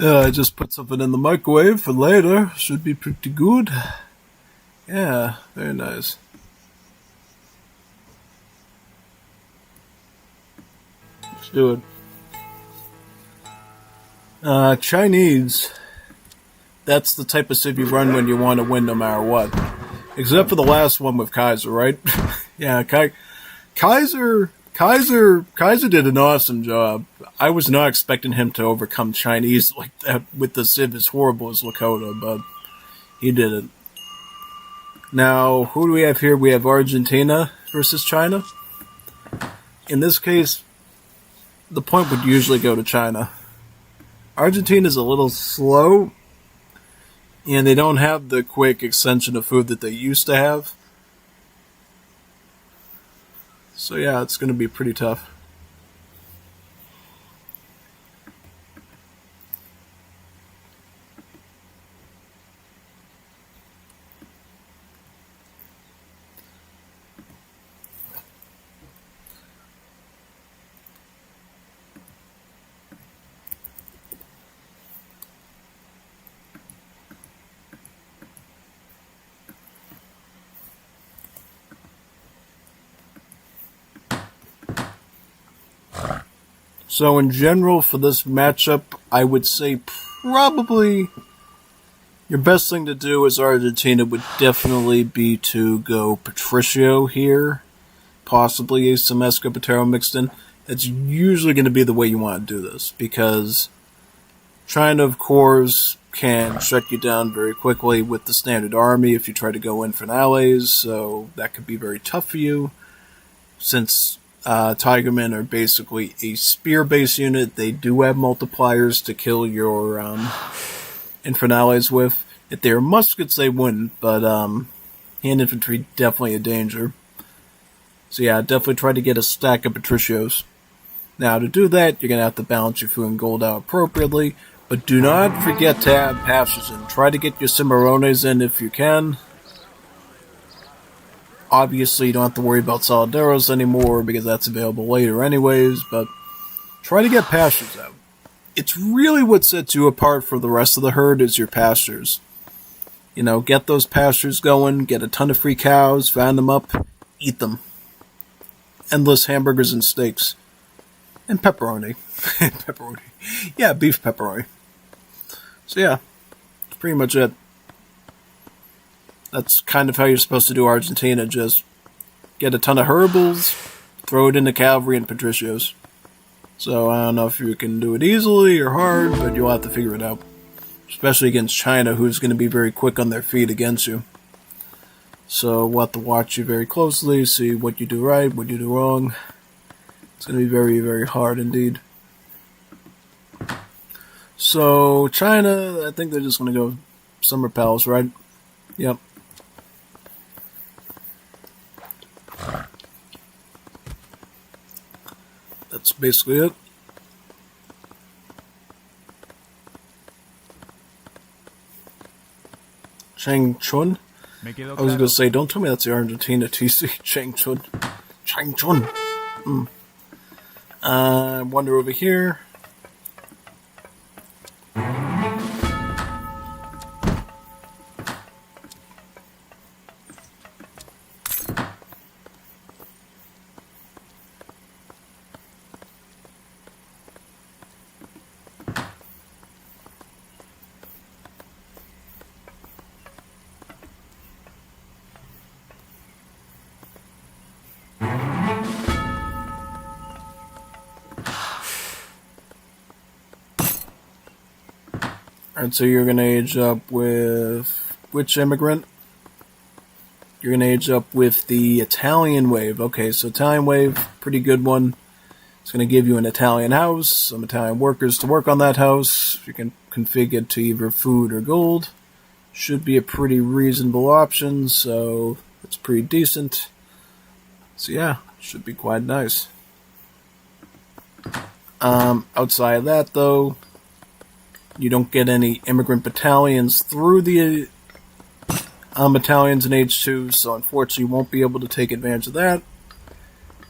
I just put something in the microwave for later. Should be pretty good. Yeah, very nice. Let's do it. Chinese. That's the type of civ you run when you want to win no matter what. Except for the last one with Kaiser, right? Yeah, Kaiser did an awesome job. I was not expecting him to overcome Chinese like that with the civ as horrible as Lakota, but he did it. Now, who do we have here? We have Argentina versus China. In this case, the point would usually go to China. Argentina's a little slow, and they don't have the quick extension of food that they used to have. So yeah, it's going to be pretty tough. So in general, for this matchup, I would say probably your best thing to do as Argentina would definitely be to go Patricio here, possibly some Escopetero mixed in. That's usually going to be the way you want to do this, because China, of course, can shut you down very quickly with the standard army if you try to go in finales, so that could be very tough for you, since Tigermen are basically a spear-based unit. They do have multipliers to kill your Infernales with. If they are muskets, they wouldn't, but hand infantry, definitely a danger. So yeah, definitely try to get a stack of Patricios. Now, to do that, you're going to have to balance your food and gold out appropriately, but do not forget to add pastures in. Try to get your Cimarrones in if you can. Obviously, you don't have to worry about Solidaros anymore, because that's available later anyways, but try to get pastures out. It's really what sets you apart from the rest of the herd is your pastures. You know, get those pastures going, get a ton of free cows, fan them up, eat them. Endless hamburgers and steaks. And pepperoni. Pepperoni. Yeah, beef pepperoni. So yeah, that's pretty much it. That's kind of how you're supposed to do Argentina. Just get a ton of herbals, throw it into cavalry and patricios. So I don't know if you can do it easily or hard, but you'll have to figure it out. Especially against China, who's going to be very quick on their feet against you. So we'll have to watch you very closely, see what you do right, what you do wrong. It's going to be very, very hard indeed. So China, I think they're just going to go Summer Palace, right? Yep. That's basically it. Chang Chun? I was going to say, don't tell me that's the Argentina TC. Chang Chun. Chang Chun. Wander over here. Alright, so you're going to age up with which immigrant? You're going to age up with the Italian wave. Okay, so Italian wave, pretty good one. It's going to give you an Italian house, some Italian workers to work on that house. You can configure it to either food or gold. Should be a pretty reasonable option, so it's pretty decent. So yeah, should be quite nice. Outside of that, though, you don't get any immigrant battalions through the battalions in H2, so unfortunately you won't be able to take advantage of that.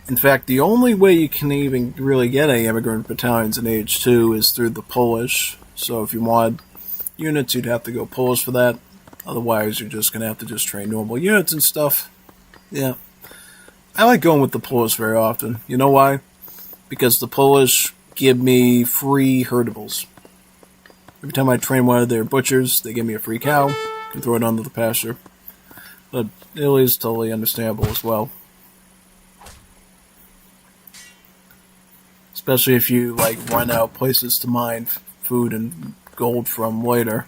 In fact, the only way you can even really get any immigrant battalions in H2 is through the Polish, So if you want units, you'd have to go Polish for that. Otherwise, you're just going to have to just train normal units and stuff. Yeah. I like going with the Polish very often. You know why? Because the Polish give me free herdables. Every time I train one of their butchers, they give me a free cow and throw it onto the pasture. But Italy is totally understandable as well. Especially if you run out places to mine food and gold from later.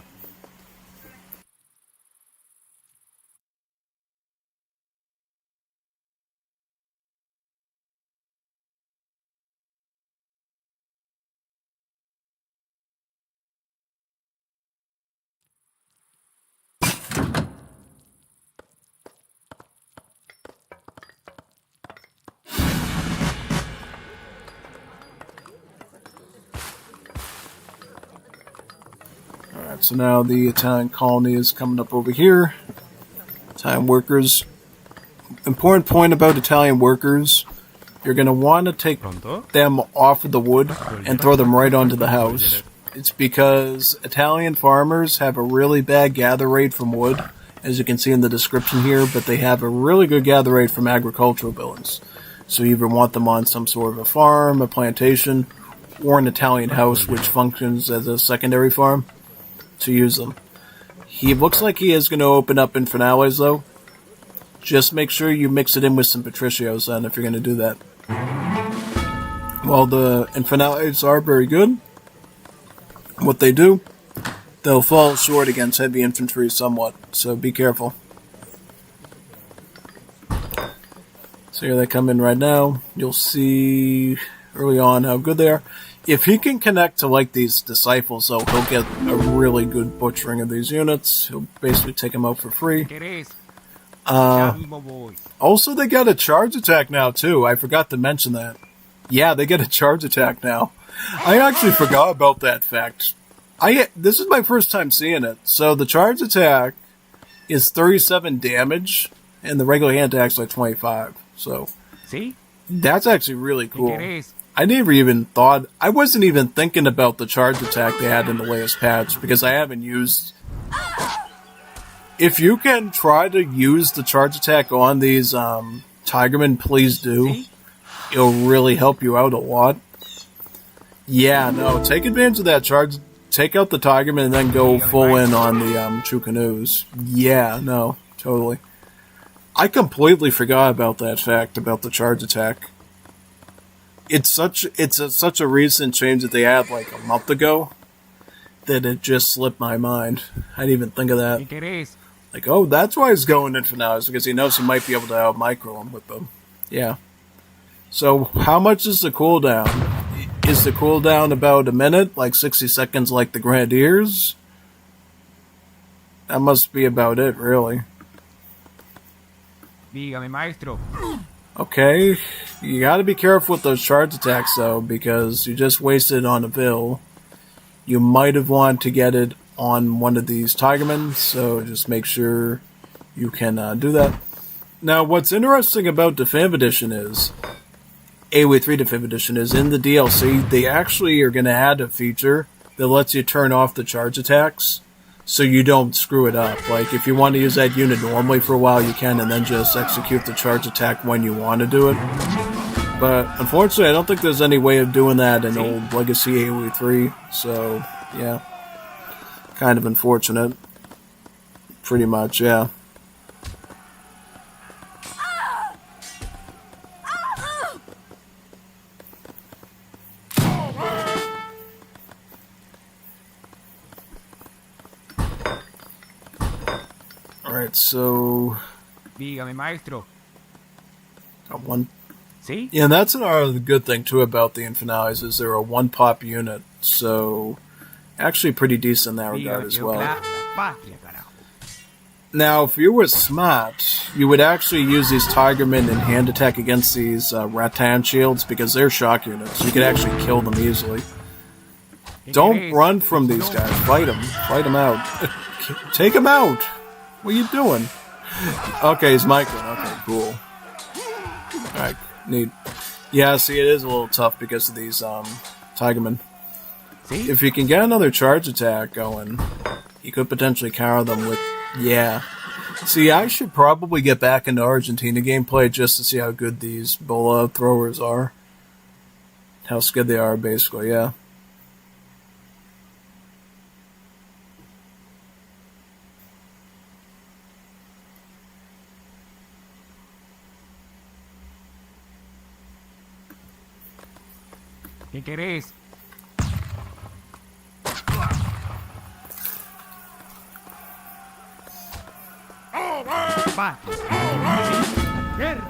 Alright, so now the Italian colony is coming up over here. Italian workers. Important point about Italian workers, you're going to want to take them off of the wood and throw them right onto the house. It's because Italian farmers have a really bad gather rate from wood, as you can see in the description here, but they have a really good gather rate from agricultural buildings. So you either want them on some sort of a farm, a plantation, or an Italian house which functions as a secondary farm to use them. He looks like he is going to open up Infernales though. Just make sure you mix it in with some Patricios then if you're going to do that. While the Infernales are very good, what they do, they'll fall short against heavy infantry somewhat, so be careful. So here they come in right now. You'll see early on how good they are. If he can connect to these disciples, though, he'll get a really good butchering of these units. He'll basically take them out for free. Also, they got a charge attack now, too. I forgot to mention that. Yeah, they get a charge attack now. I actually forgot about that fact. This is my first time seeing it. So the charge attack is 37 damage, and the regular hand attack's 25. So that's actually really cool. I wasn't even thinking about the charge attack they had in the latest patch, because I haven't used... If you can try to use the charge attack on these Tigermen, please do. It'll really help you out a lot. Yeah, no, take advantage of that charge. Take out the Tigermen and then go full in on the True Canoes. Yeah, no, totally. I completely forgot about that fact, about the charge attack. It's such a recent change that they had a month ago that it just slipped my mind. I didn't even think of that. Oh, that's why he's going in for now, is because he knows he might be able to out-micro him with them. Yeah. So, how much is the cooldown? Is the cooldown about a minute? 60 seconds like the Grenadiers? That must be about it, really. Okay, you gotta be careful with those charge attacks, though, because you just wasted on a Vil. You might have wanted to get it on one of these Tigermen, so just make sure you can do that. Now, what's interesting about Definitive Edition is, AoE 3 Definitive Edition is, in the DLC, they actually are going to add a feature that lets you turn off the charge attacks, so you don't screw it up. If you want to use that unit normally for a while, you can, and then just execute the charge attack when you want to do it. But, unfortunately, I don't think there's any way of doing that in old Legacy AoE 3, so, yeah. Kind of unfortunate. Pretty much, yeah. Alright, so... Got one... Yeah, and that's another good thing, too, about the Infernales, is they're a one-pop unit, so... Actually pretty decent in that regard as well. Now, if you were smart, you would actually use these Tigermen in hand attack against these Rattan shields, because they're shock units. You could actually kill them easily. Don't run from these guys. Fight them. Fight them out. Take them out! What are you doing? Okay, he's microing. Okay, cool. Alright, neat. Yeah, see, it is a little tough because of these Tigermen. if you can get another charge attack going, you could potentially counter them with, yeah. See, I should probably get back into Argentina gameplay just to see how good these bola throwers are. How skilled they are, basically, yeah. ¿Qué querés? Va. Guerra.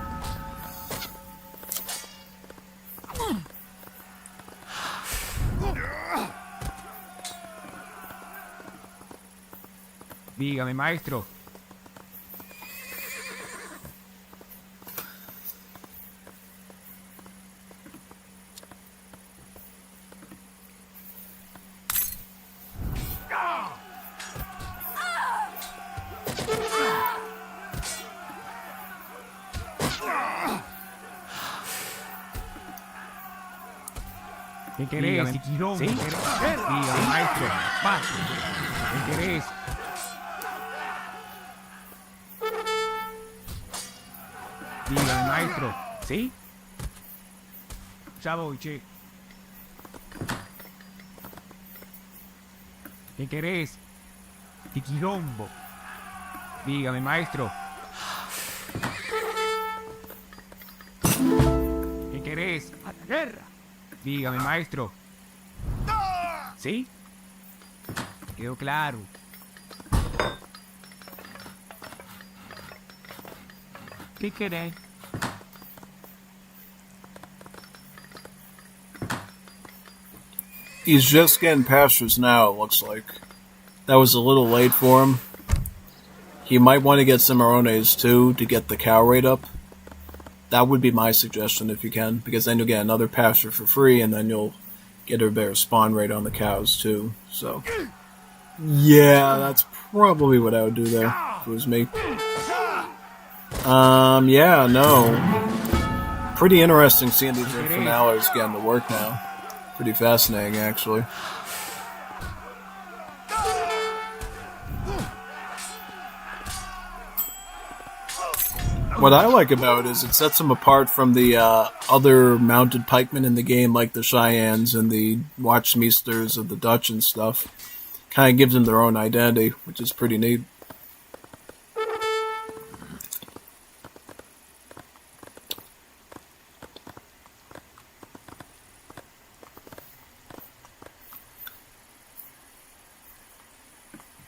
Dígame, maestro. ¿Qué querés? ¿Sí? Dígame, maestro. Va. ¿Qué querés? Dígame, maestro. ¿Sí? Ya voy, che. ¿Qué querés? ¡Qué quilombo! Dígame, maestro. ¿Qué querés? ¡A la guerra! Dígame, maestro. ¿Sí? Quedó claro. ¿Qué querés? He's just getting pastures now, it looks like. That was a little late for him. He might want to get Cimarrones too to get the cow rate up. That would be my suggestion if you can, because then you'll get another pasture for free, and then you'll get a better spawn rate on the cows too. So, yeah, that's probably what I would do there if it was me. Yeah, no. Pretty interesting seeing these finales getting to work now. Pretty fascinating, actually. What I like about it is it sets them apart from the other mounted pikemen in the game, like the Cheyennes and the Watchmeesters of the Dutch and stuff. Kind of gives them their own identity, which is pretty neat.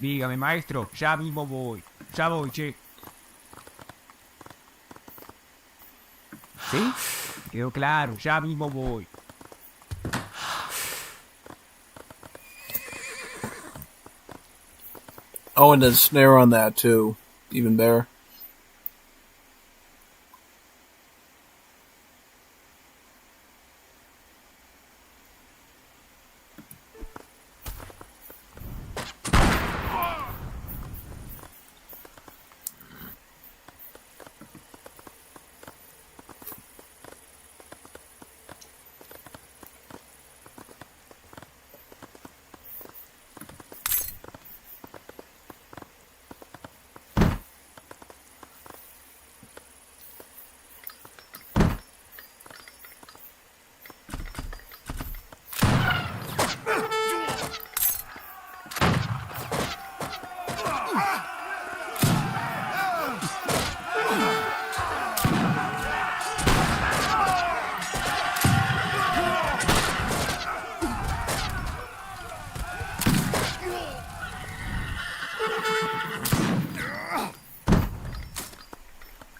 Dígame, maestro. Ya mismo voy. Ya voy, che. ¿Sí? Quedó claro. Ya mismo voy. Oh, and there's a snare on that, too. Even better.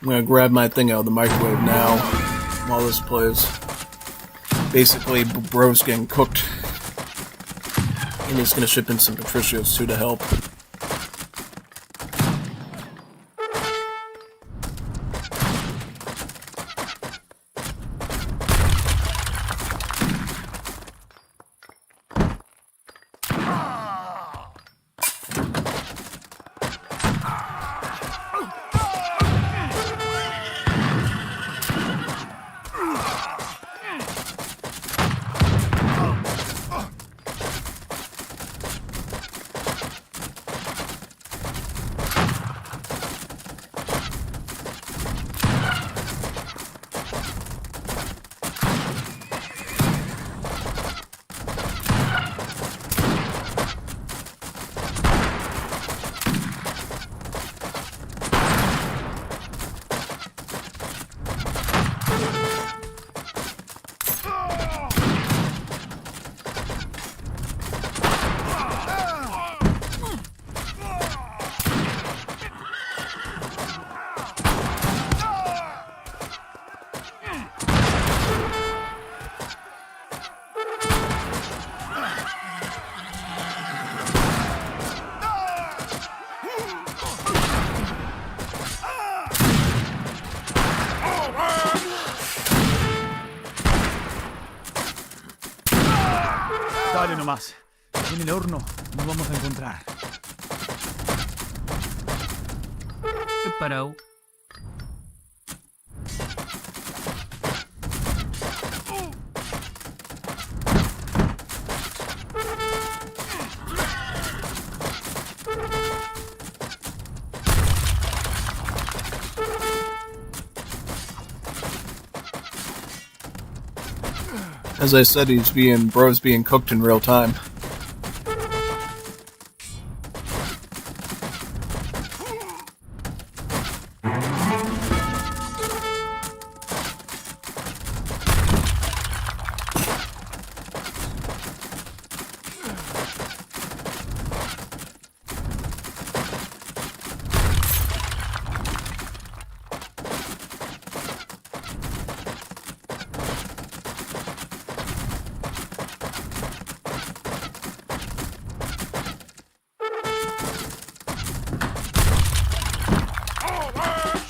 I'm gonna grab my thing out of the microwave now while this plays. Basically, bro's getting cooked. And he's gonna ship in some Patricios too to help. Dale nomás. En el horno nos vamos a encontrar. Parou. As I said, bro's being cooked in real time.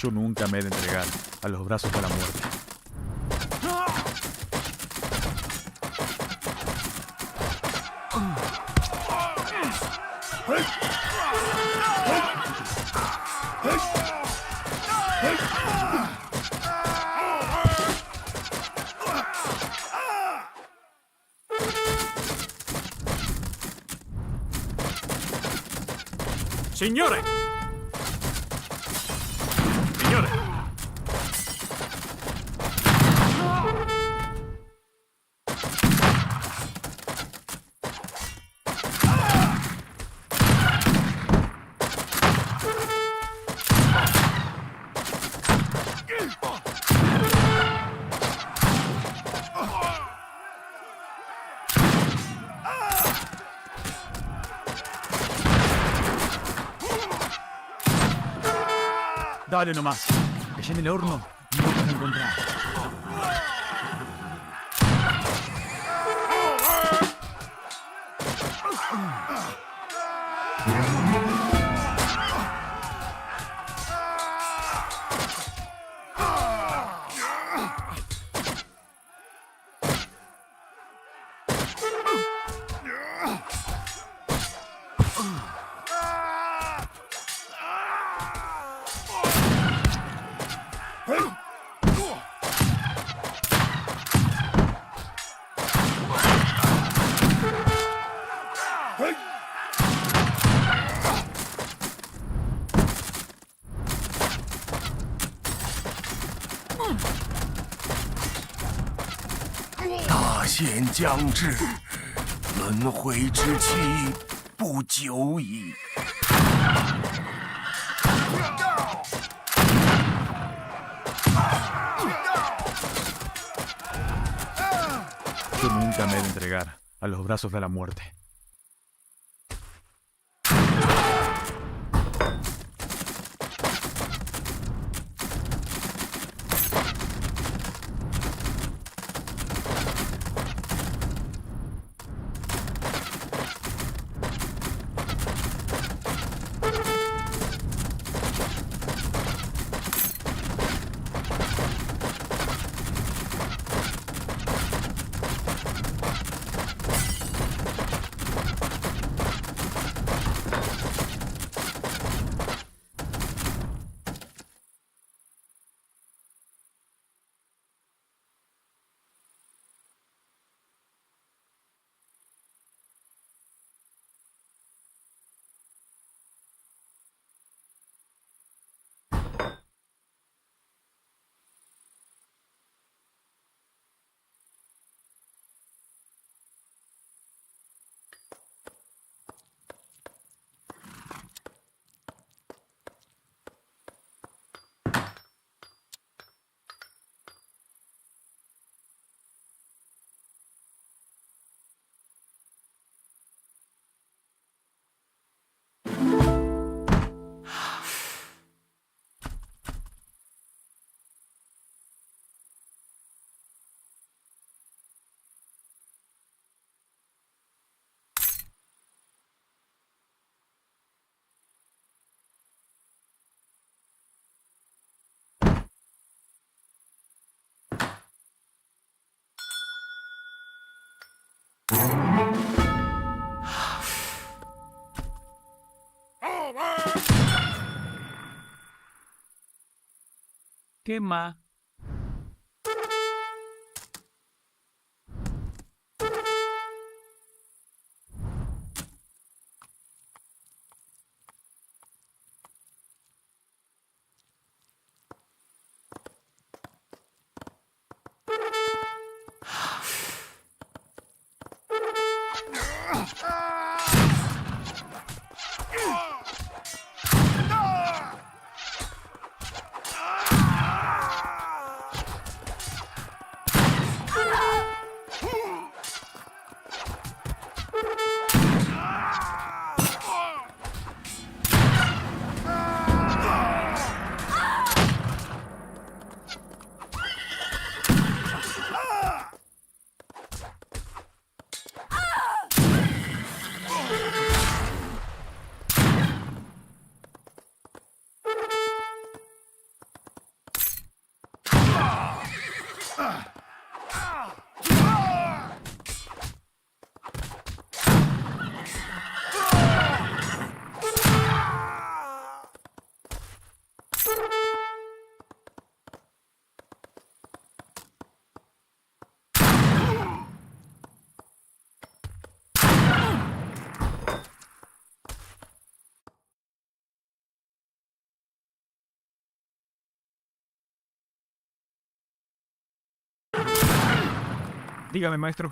Yo nunca me he de entregar a los brazos de la muerte. Signore! Signore! Dale nomás. Que en el horno nos vamos a encontrar.大限将至，轮回之期不久矣。Yo nunca me he de entregar a los brazos de la muerte. Quema. Dígame, maestro.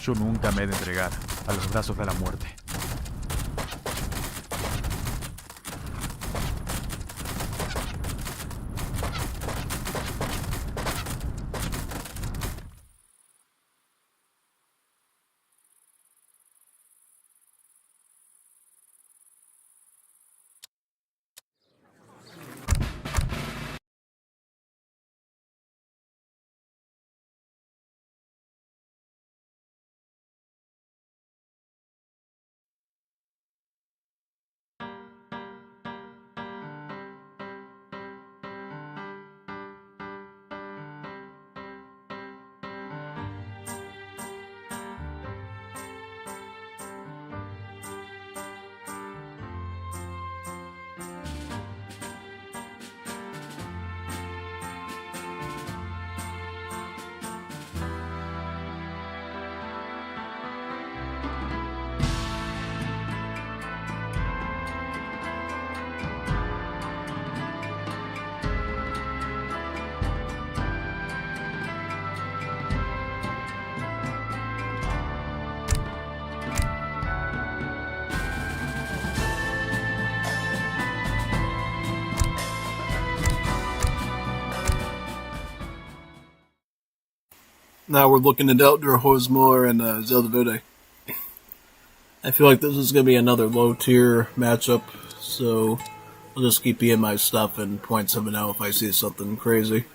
Yo nunca me he de entregar a los brazos de la muerte. Now we're looking at Outdoor Hosmore and Zelda Verde. I feel like this is going to be another low tier matchup, so I'll just keep in my stuff and point something out if I see something crazy.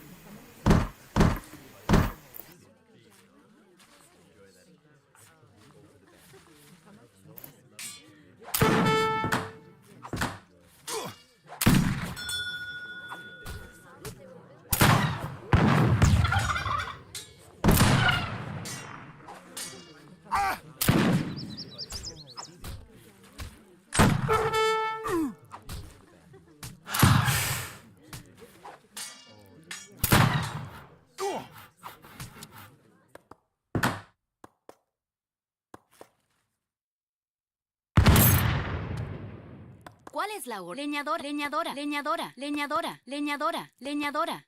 ¿Cuál es la hora? Leñador, leñadora, leñadora, leñadora, leñadora, leñadora.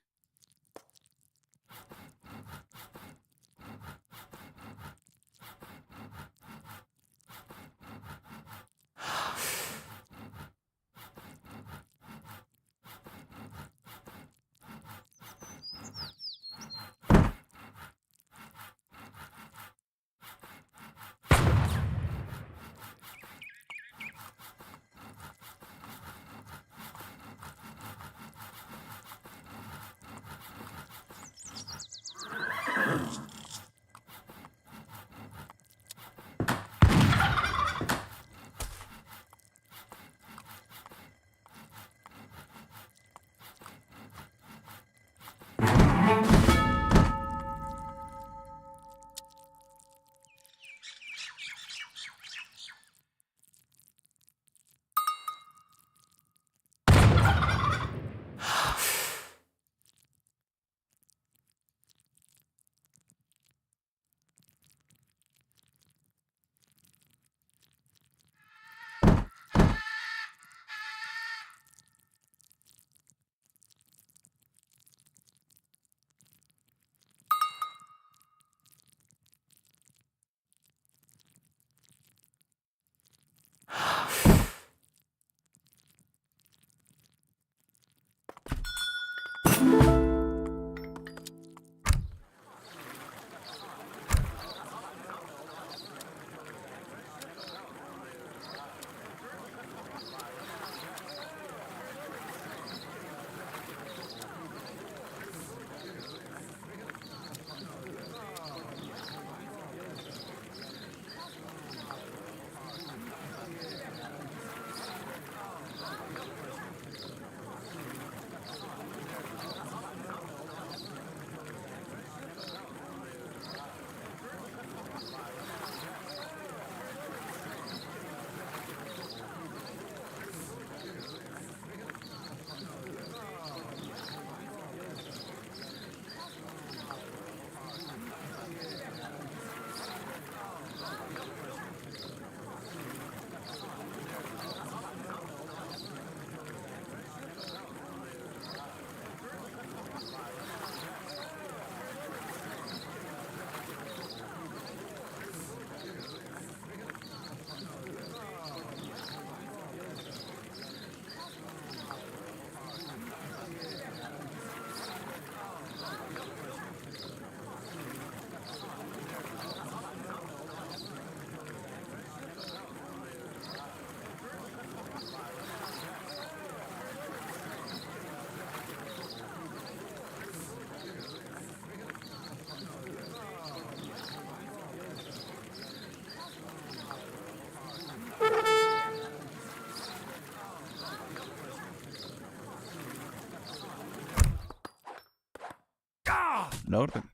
La orden.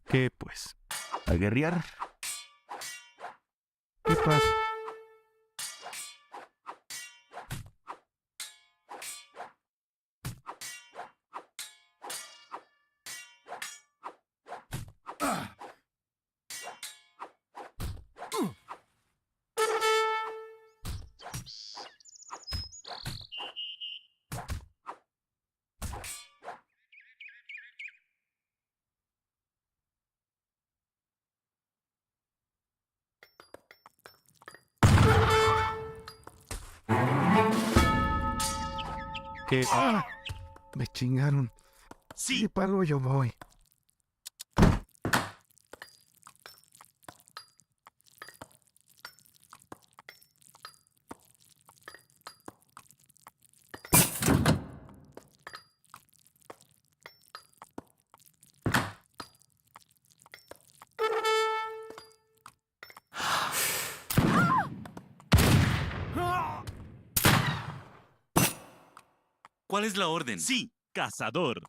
¿Qué pues? ¿A guerrear? ¿Qué pasa? ¿Qué? ¡Ah! Me chingaron. Sí. ¿Qué palo yo voy? ¿Cuál es la orden? Sí, cazador.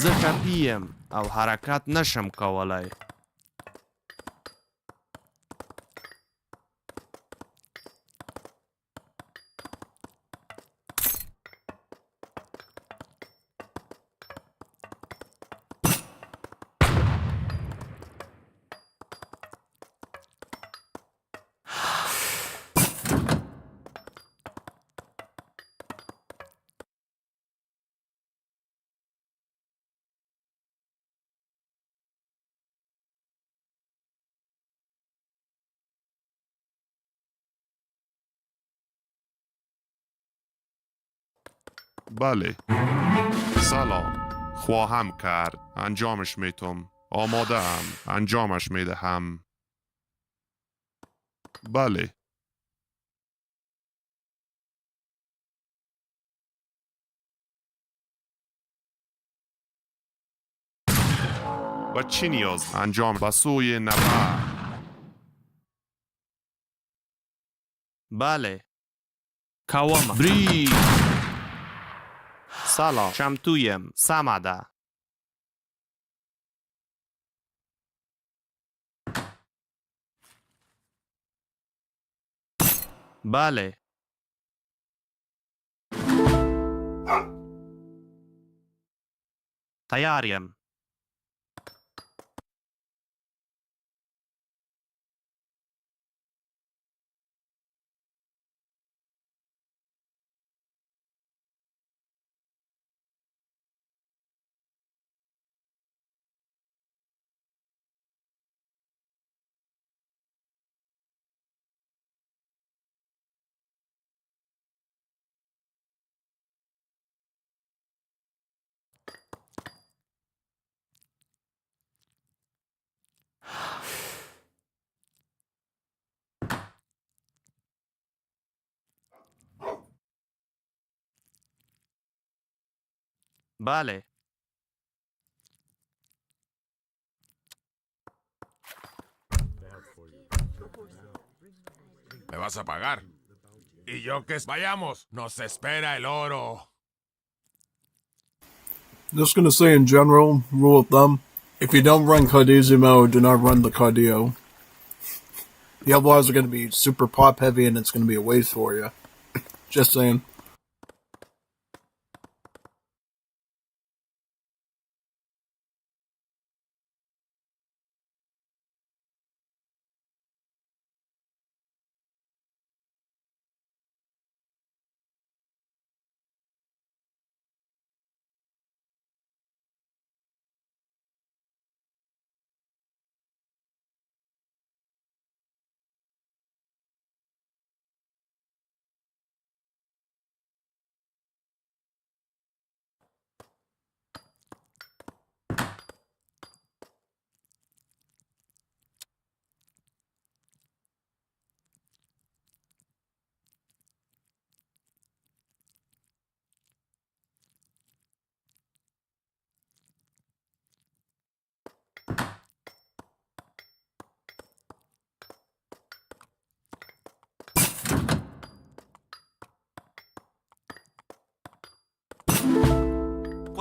زه ټپي یم او حرکت نشم کولی. بله. سلام. خواهم کرد. انجامش میتم. آماده هم. انجامش میدهم. بله. و چی نیاز؟ انجام به سوی نبرد. بله. کوم. بریز. سلام. چمتویم. سمه ده. بله. تیاریم. بله. ¿Me vas a pagar? Y yo que vayamos, nos espera el oro. Just gonna say in general, rule of thumb, if you don't run Cardizimo, do not run the Cardio. The otherwise are gonna be super pop heavy and it's gonna be a waste for you. Just saying.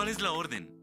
¿Cuál es la orden?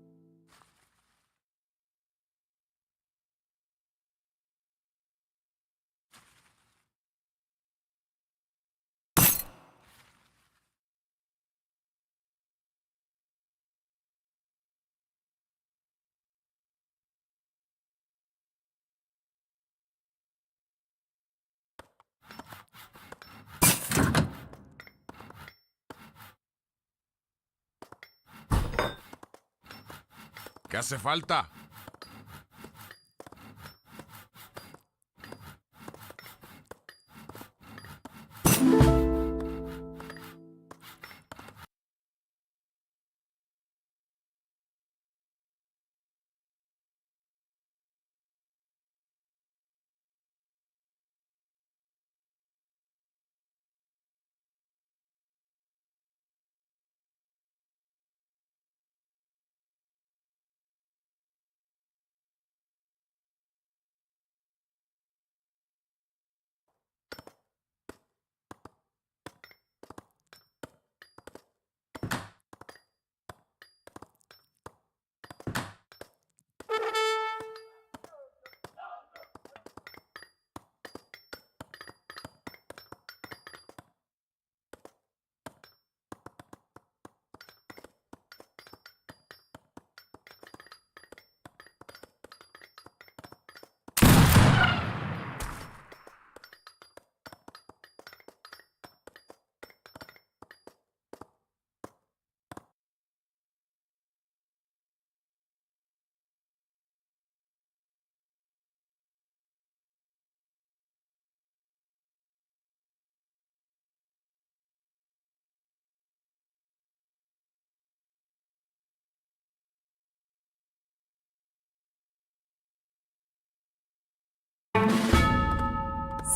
¿Qué hace falta?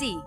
Sí.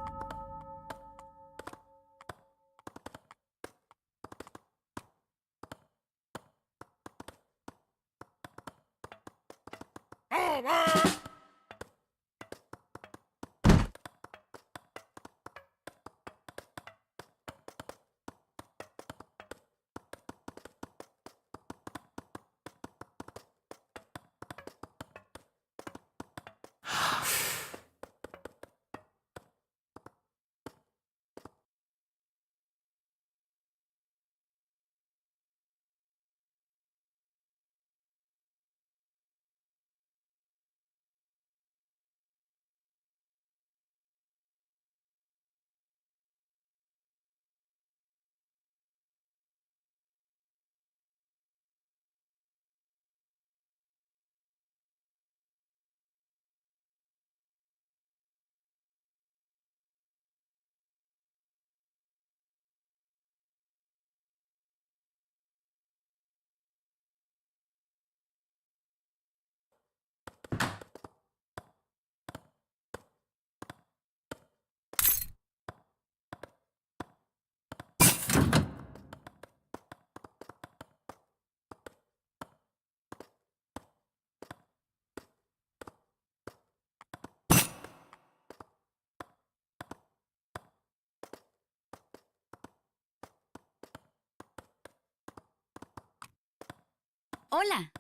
Hola.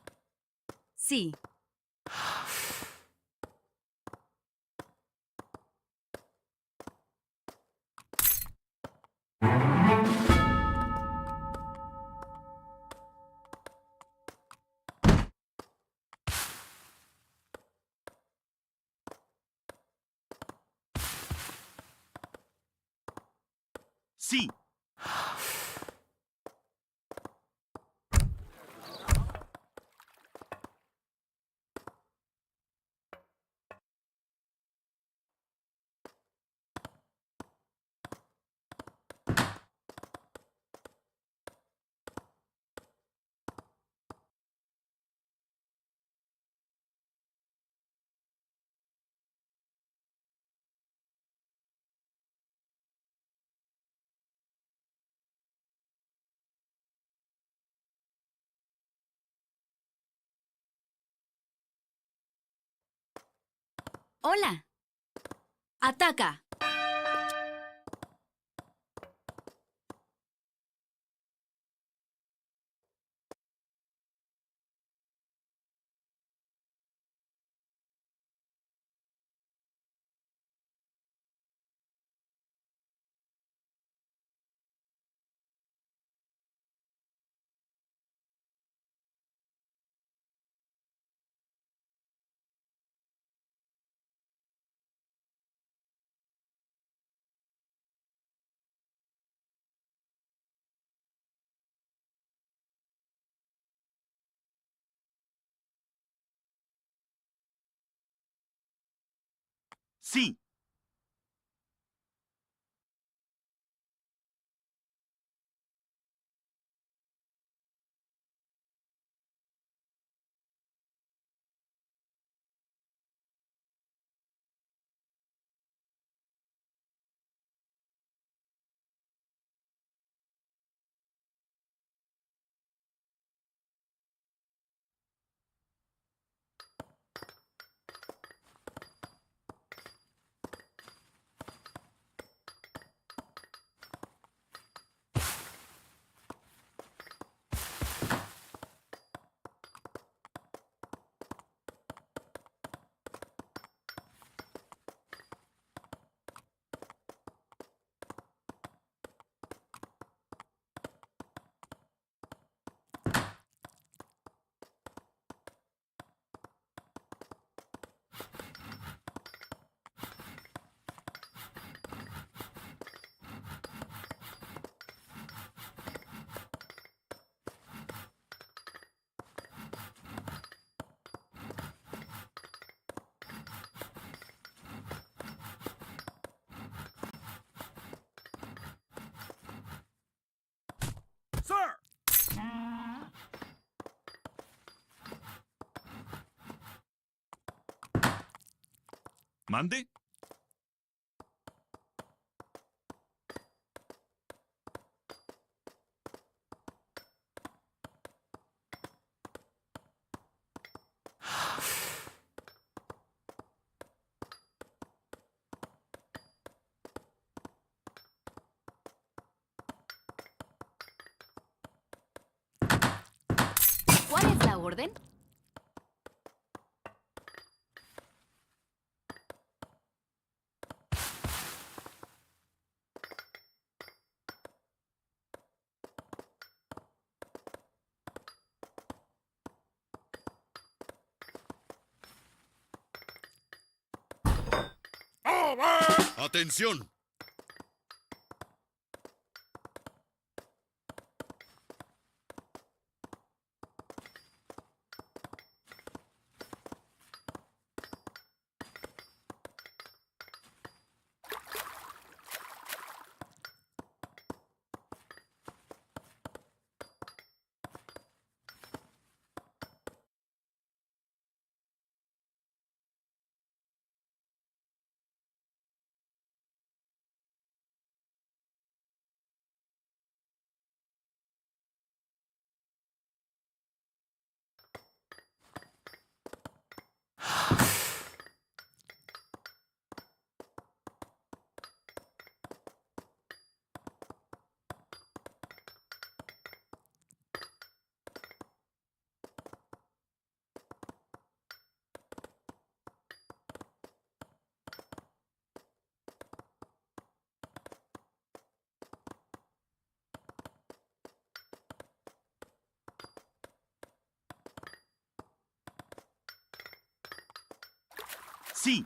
Sí. Sí. Hola. Ataca. Sí. Sir! ¿Mande? ¿Cuál es la orden? ¡Atención! Sí.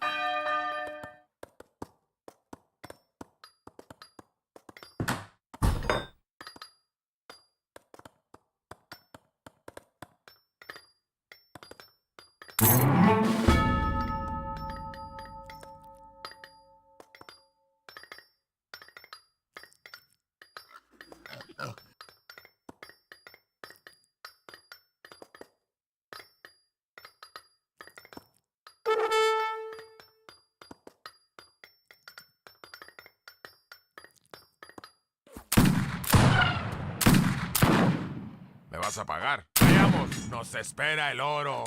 ¿Me vas a pagar? Veamos, nos espera el oro.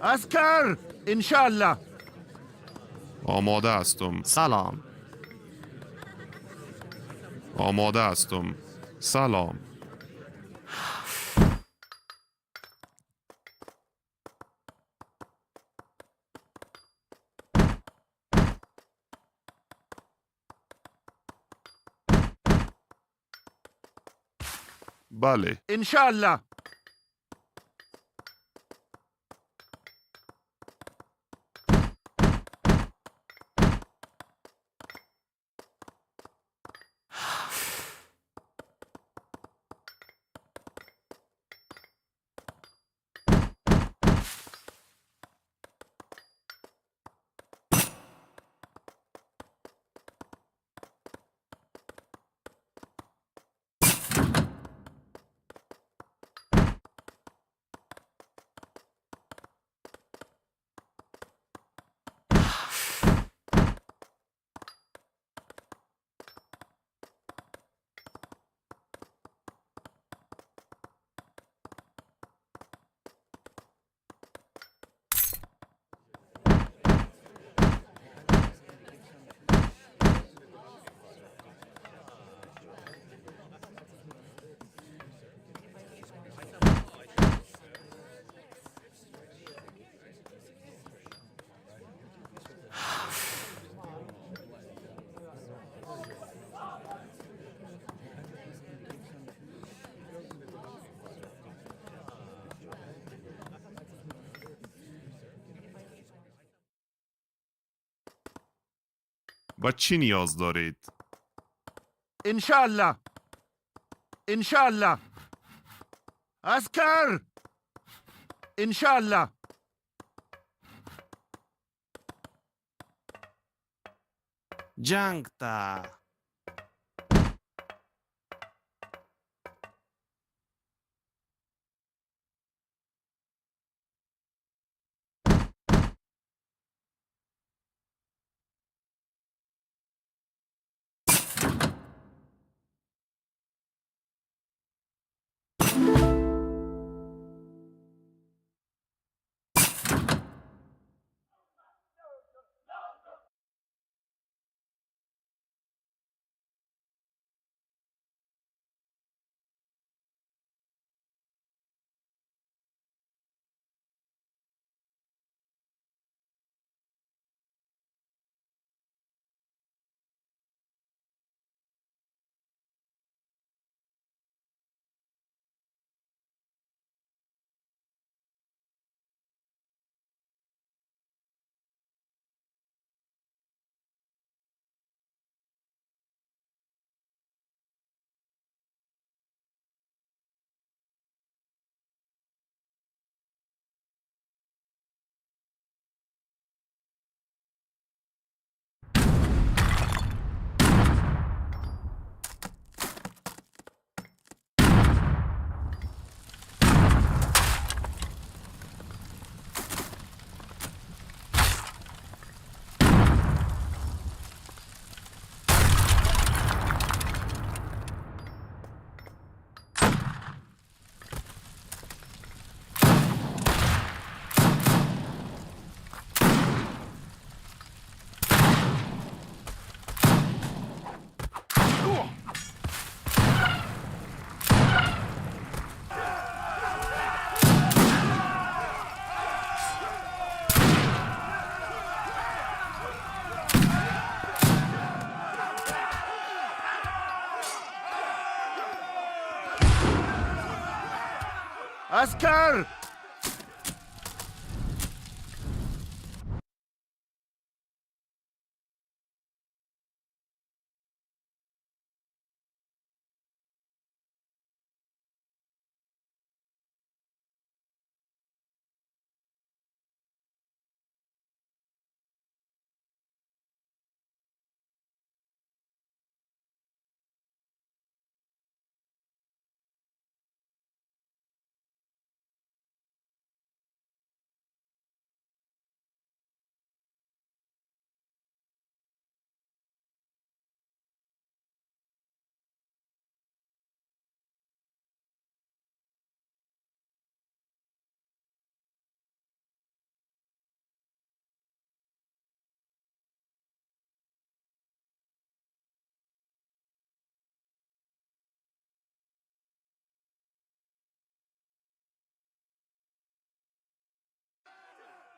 عسكر ان شاء الله. آماده هستم. سلام. آماده هستم. سلام. بله. انشالله. و چی نیاز دارید؟ انشالله. انشالله. عسكر. انشالله. جنگ تا. عسكر.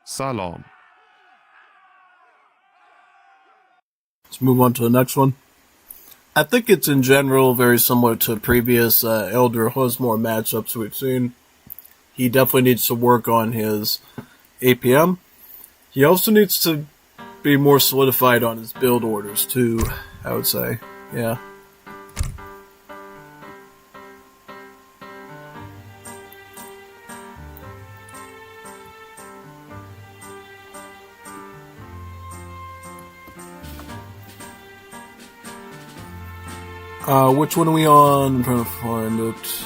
سلام. Let's move on to the next one. I think it's in general very similar to previous Elder Hosmore matchups we've seen. He definitely needs to work on his APM. He also needs to be more solidified on his build orders too, I would say. Yeah. Which one are we on? I'm trying to find it.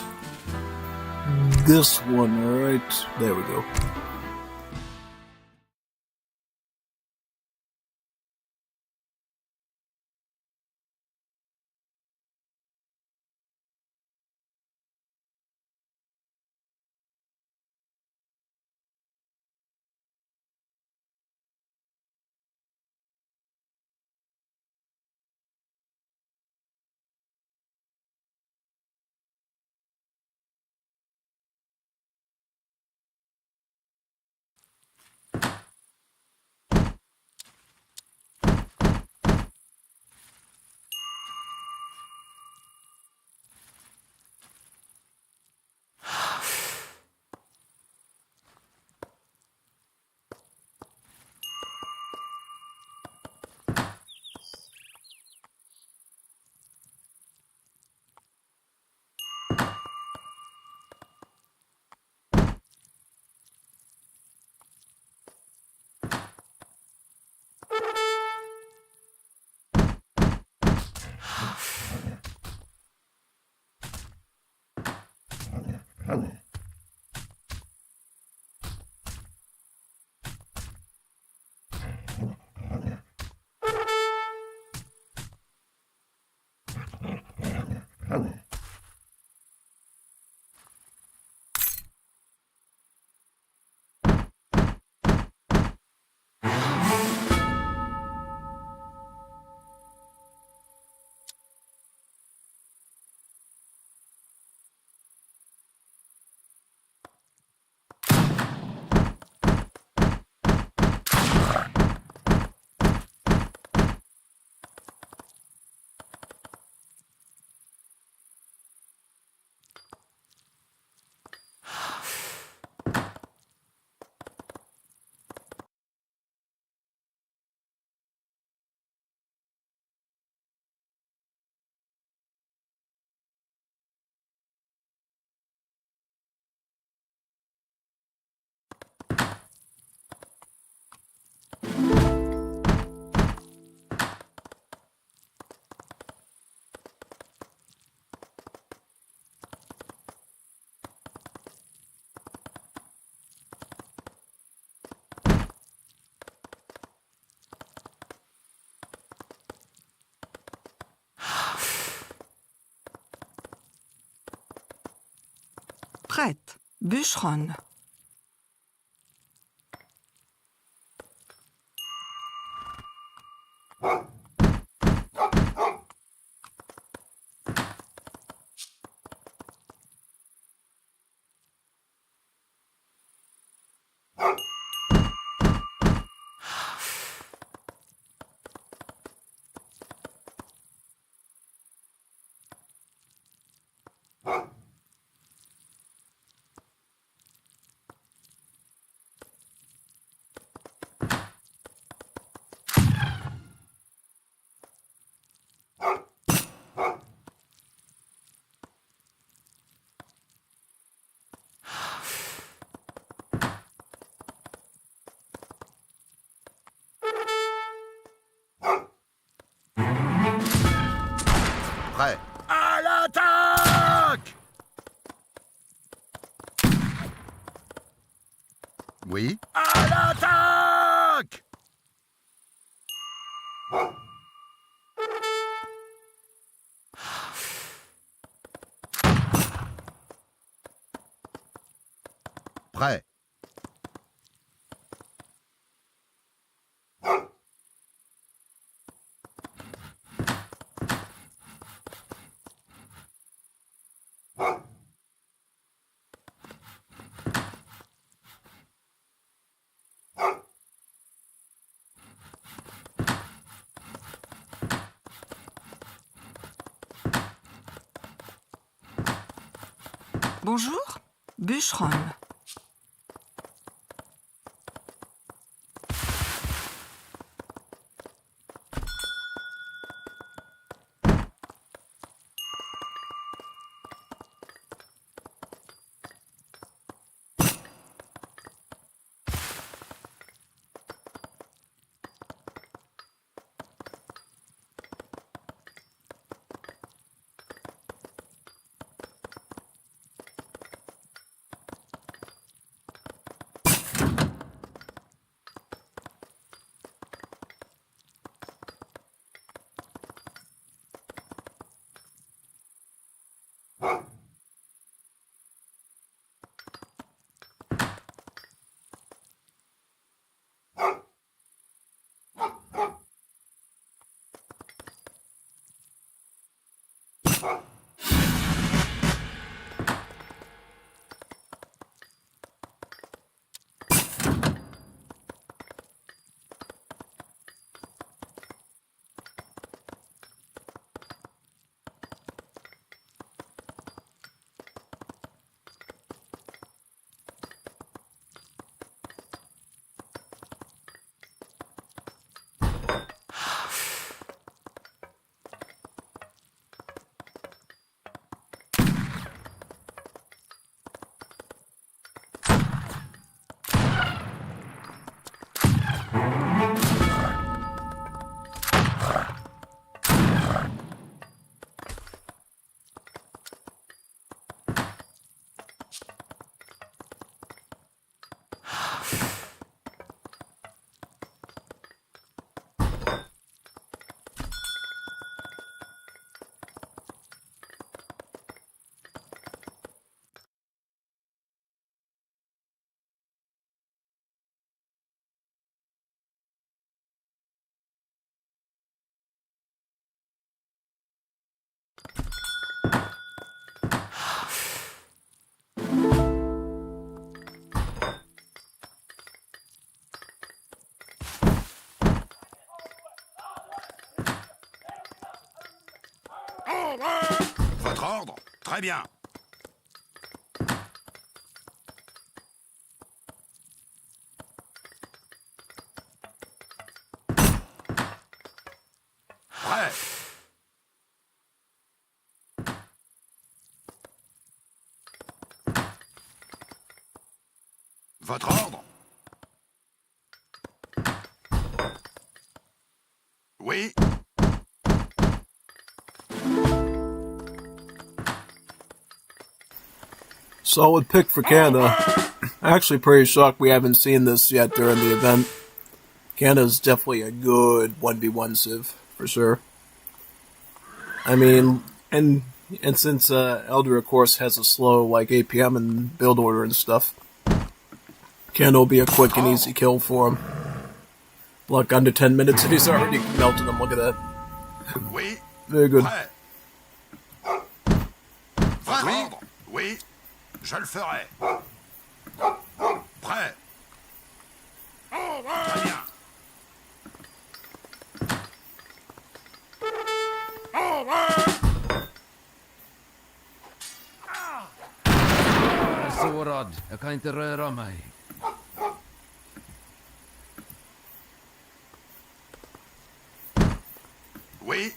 This one, alright. There we go. Prête. Bûcheronne. Prêt. À l'attaque! Oui. À l'attaque! Prêt. Bonjour, bûcheronne. Votre ordre? Très bien. Prêt. Votre ordre? Oui. Solid pick for Canada. Actually pretty shocked we haven't seen this yet during the event. Canada's definitely a good 1v1 civ, for sure. I mean, and since Elder, of course, has a slow, like, APM and build order and stuff, Canada will be a quick and easy kill for him. Look, under 10 minutes and he's already melted them, look at that. Oui. Very good. Prêt. Votre ordre? Oui. Je le ferai. Prêt. Très bien. Så rädd. Jag kan inte röra mig. Oui.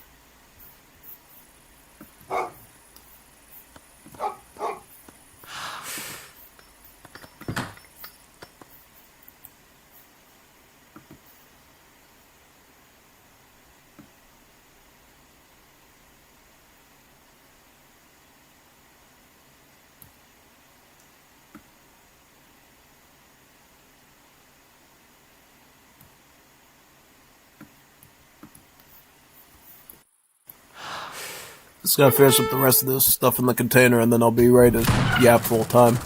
Just gotta finish up the rest of this stuff in the container and then I'll be ready to yap full time.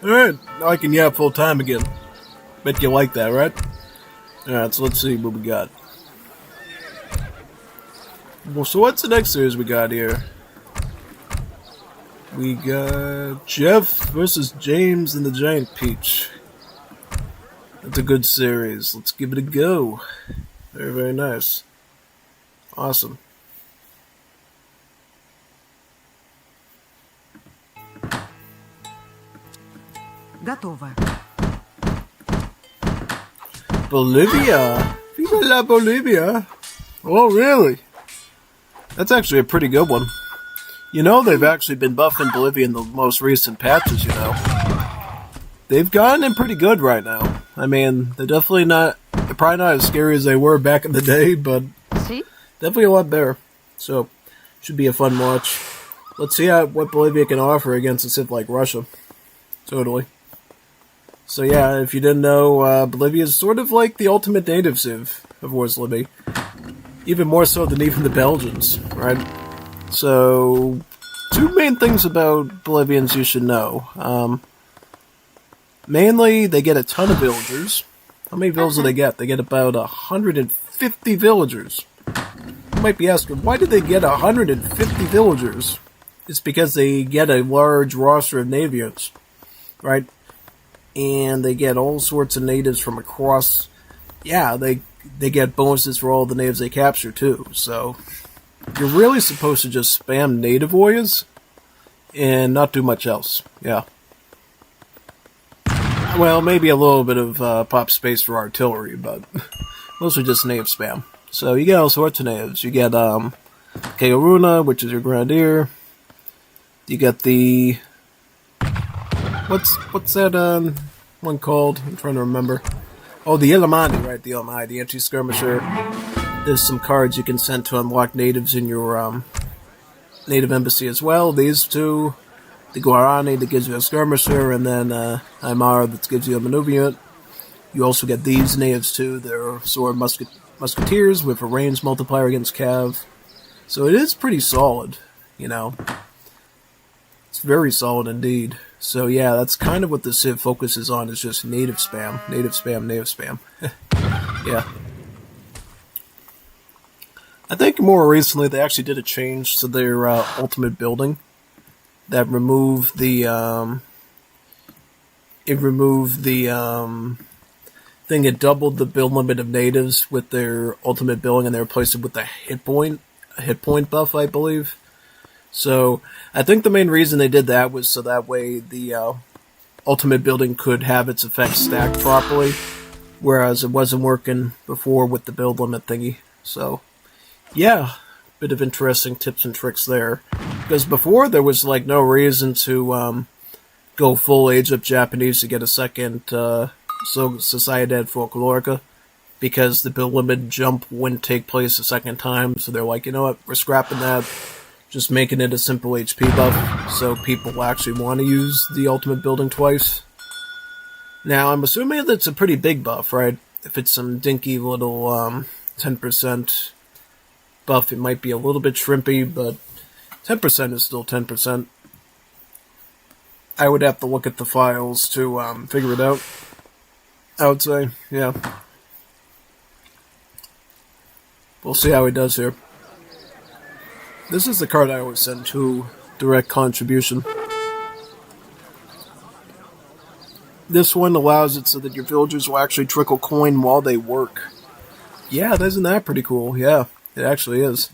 Alright, now I can yap full time again. Bet you like that, right? Alright, so let's see what we got. Well, so what's the next series we got here? We got Jeff versus James and the Giant Peach. That's a good series. Let's give it a go. Very, very nice. Awesome. Готово. Bolivia! Viva la Bolivia! Oh, really? That's actually a pretty good one. You know, they've actually been buffing Bolivia in the most recent patches, you know. They've gotten in pretty good right now. I mean, they're probably not as scary as they were back in the day, but definitely a lot better. So, should be a fun watch. Let's see what Bolivia can offer against a civ like Russia. Totally. So yeah, if you didn't know, Bolivia is sort of like the ultimate native civ of Wars Libby. Even more so than even the Belgians, right? So, two main things about Bolivians you should know. Mainly, they get a ton of villagers. How many villagers do they get? They get about 150 villagers. You might be asking, why did they get 150 villagers? It's because they get a large roster of navians, right? And they get all sorts of natives from across. Yeah, they get bonuses for all the natives they capture too. So you're really supposed to just spam native warriors and not do much else. Yeah. Well, maybe a little bit of pop space for artillery, but mostly just native spam. So you get all sorts of natives. You get Keoruna, which is your grenadier. You get the what's that one called? I'm trying to remember. Oh, the Illimani, right? The Illimani, the anti-skirmisher. There's some cards you can send to unlock natives in your native embassy as well. These two, the Guarani that gives you a skirmisher, and then Aymara that gives you a maneuver unit. You also get these natives too. They're sword musketeers with a range multiplier against Cav. So it is pretty solid, you know. It's very solid indeed. So yeah, that's kind of what the Civ focuses on, is just native spam, native spam, native spam. Yeah. I think more recently they actually did a change to their ultimate building that removed the thing. It doubled the build limit of natives with their ultimate building, and they replaced it with a hit point buff, I believe. So I think the main reason they did that was so that way the ultimate building could have its effects stacked properly, whereas it wasn't working before with the build limit thingy. So yeah, bit of interesting tips and tricks there. Because before there was like no reason to go full age up Japanese to get a second Sociedad Folklorica, because the build limit jump wouldn't take place a second time. So they're like, you know what, we're scrapping that. Just making it a simple HP buff, so people actually want to use the ultimate building twice. Now, I'm assuming that's a pretty big buff, right? If it's some dinky little 10% buff, it might be a little bit shrimpy, but 10% is still 10%. I would have to look at the files to figure it out. I would say, yeah. We'll see how he does here. This is the card I always send to direct contribution. This one allows it so that your villagers will actually trickle coin while they work. Yeah, isn't that pretty cool? Yeah, it actually is.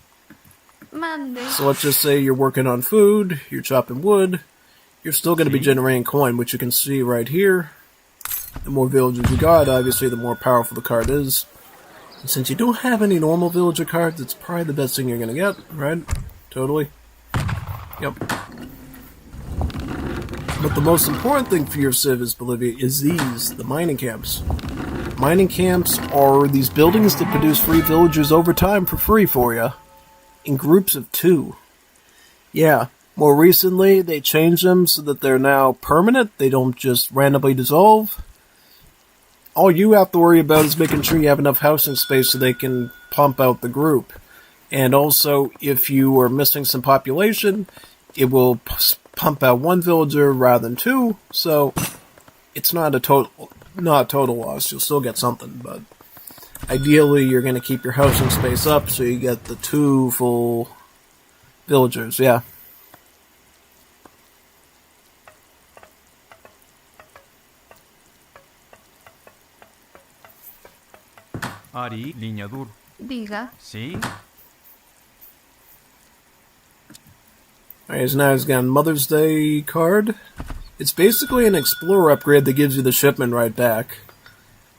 So let's just say you're working on food, you're chopping wood, you're still going to be generating coin, which you can see right here. The more villagers you got, obviously the more powerful the card is. And since you don't have any normal villager cards, it's probably the best thing you're going to get, right? Totally. Yep. But the most important thing for your Civ is Bolivia is these, the mining camps. Mining camps are these buildings that produce free villagers over time for free for you, in groups of 2. Yeah, more recently they changed them so that they're now permanent, they don't just randomly dissolve. All you have to worry about is making sure you have enough housing space so they can pump out the group. And also, if you are missing some population, it will pump out 1 villager rather than 2. So, it's not a total loss. You'll still get something, but ideally you're going to keep your housing space up so you get the 2 full villagers. Yeah. Ari, leñador. Diga. Sí. Alright, so now he's got a Mother's Day card. It's basically an Explorer upgrade that gives you the shipment right back.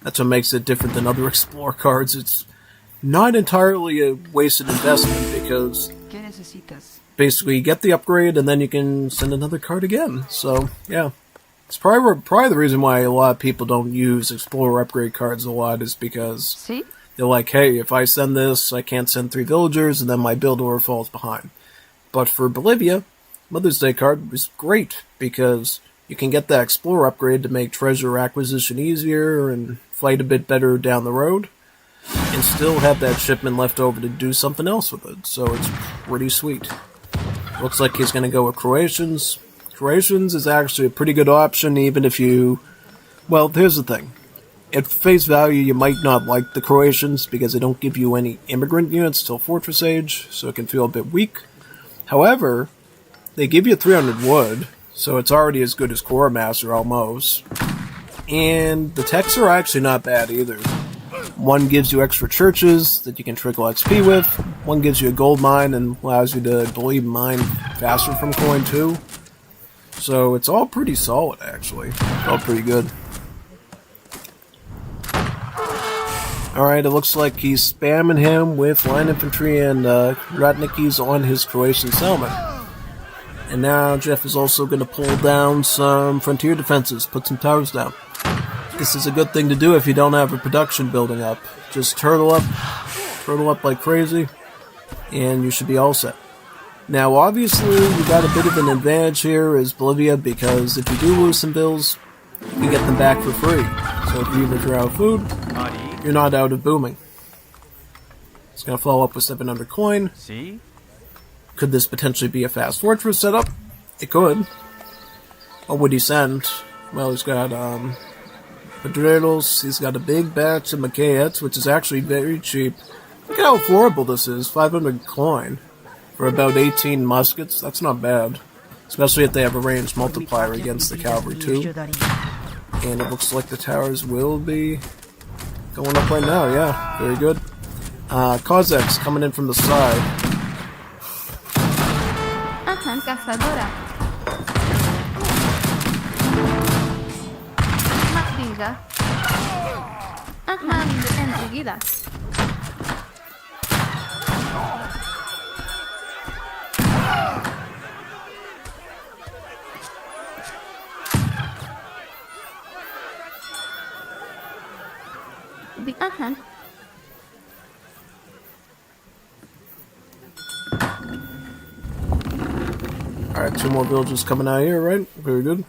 That's what makes it different than other Explorer cards. It's not entirely a wasted investment because basically you get the upgrade and then you can send another card again. So, yeah. It's probably the reason why a lot of people don't use Explorer upgrade cards a lot is because they're like, hey, if I send this, I can't send 3 villagers and then my build order falls behind. But for Bolivia, Mother's Day card was great because you can get that Explorer upgrade to make treasure acquisition easier and fight a bit better down the road, and still have that shipment left over to do something else with it. So it's pretty sweet. Looks like he's going to go with Croatians. Croatians is actually a pretty good option, even if you... Well, here's the thing. At face value, you might not like the Croatians because they don't give you any immigrant units till Fortress Age, so it can feel a bit weak. However, they give you 300 wood, so it's already as good as Core Master almost. And the techs are actually not bad either. One gives you extra churches that you can trickle XP with. One gives you a gold mine and allows you to, I believe, mine faster from coin too. So it's all pretty solid, actually. It's all pretty good. Alright, it looks like he's spamming him with line infantry and Ratnikis on his Croatian settlement. And now Jeff is also going to pull down some frontier defenses, put some towers down. This is a good thing to do if you don't have a production building up. Just turtle up like crazy, and you should be all set. Now, obviously, you got a bit of an advantage here as Bolivia, because if you do lose some bills, you can get them back for free. So if you either out of food, you're not out of booming. It's going to follow up with 700 coin. See? Could this potentially be a fast fortress setup? It could. What would he send? Well, he's got, Padreros, he's got a big batch of Maquettes, which is actually very cheap. Look at how affordable this is, 500 coin. For about 18 muskets, that's not bad. Especially if they have a ranged multiplier against the cavalry too. And it looks like the towers will be going up right now, yeah, very good. Cossacks coming in from the side. Ajá, cazadora. Diga. Ajá, enseguida. Ajá. Alright, 2 more villages coming out here, right? Very good.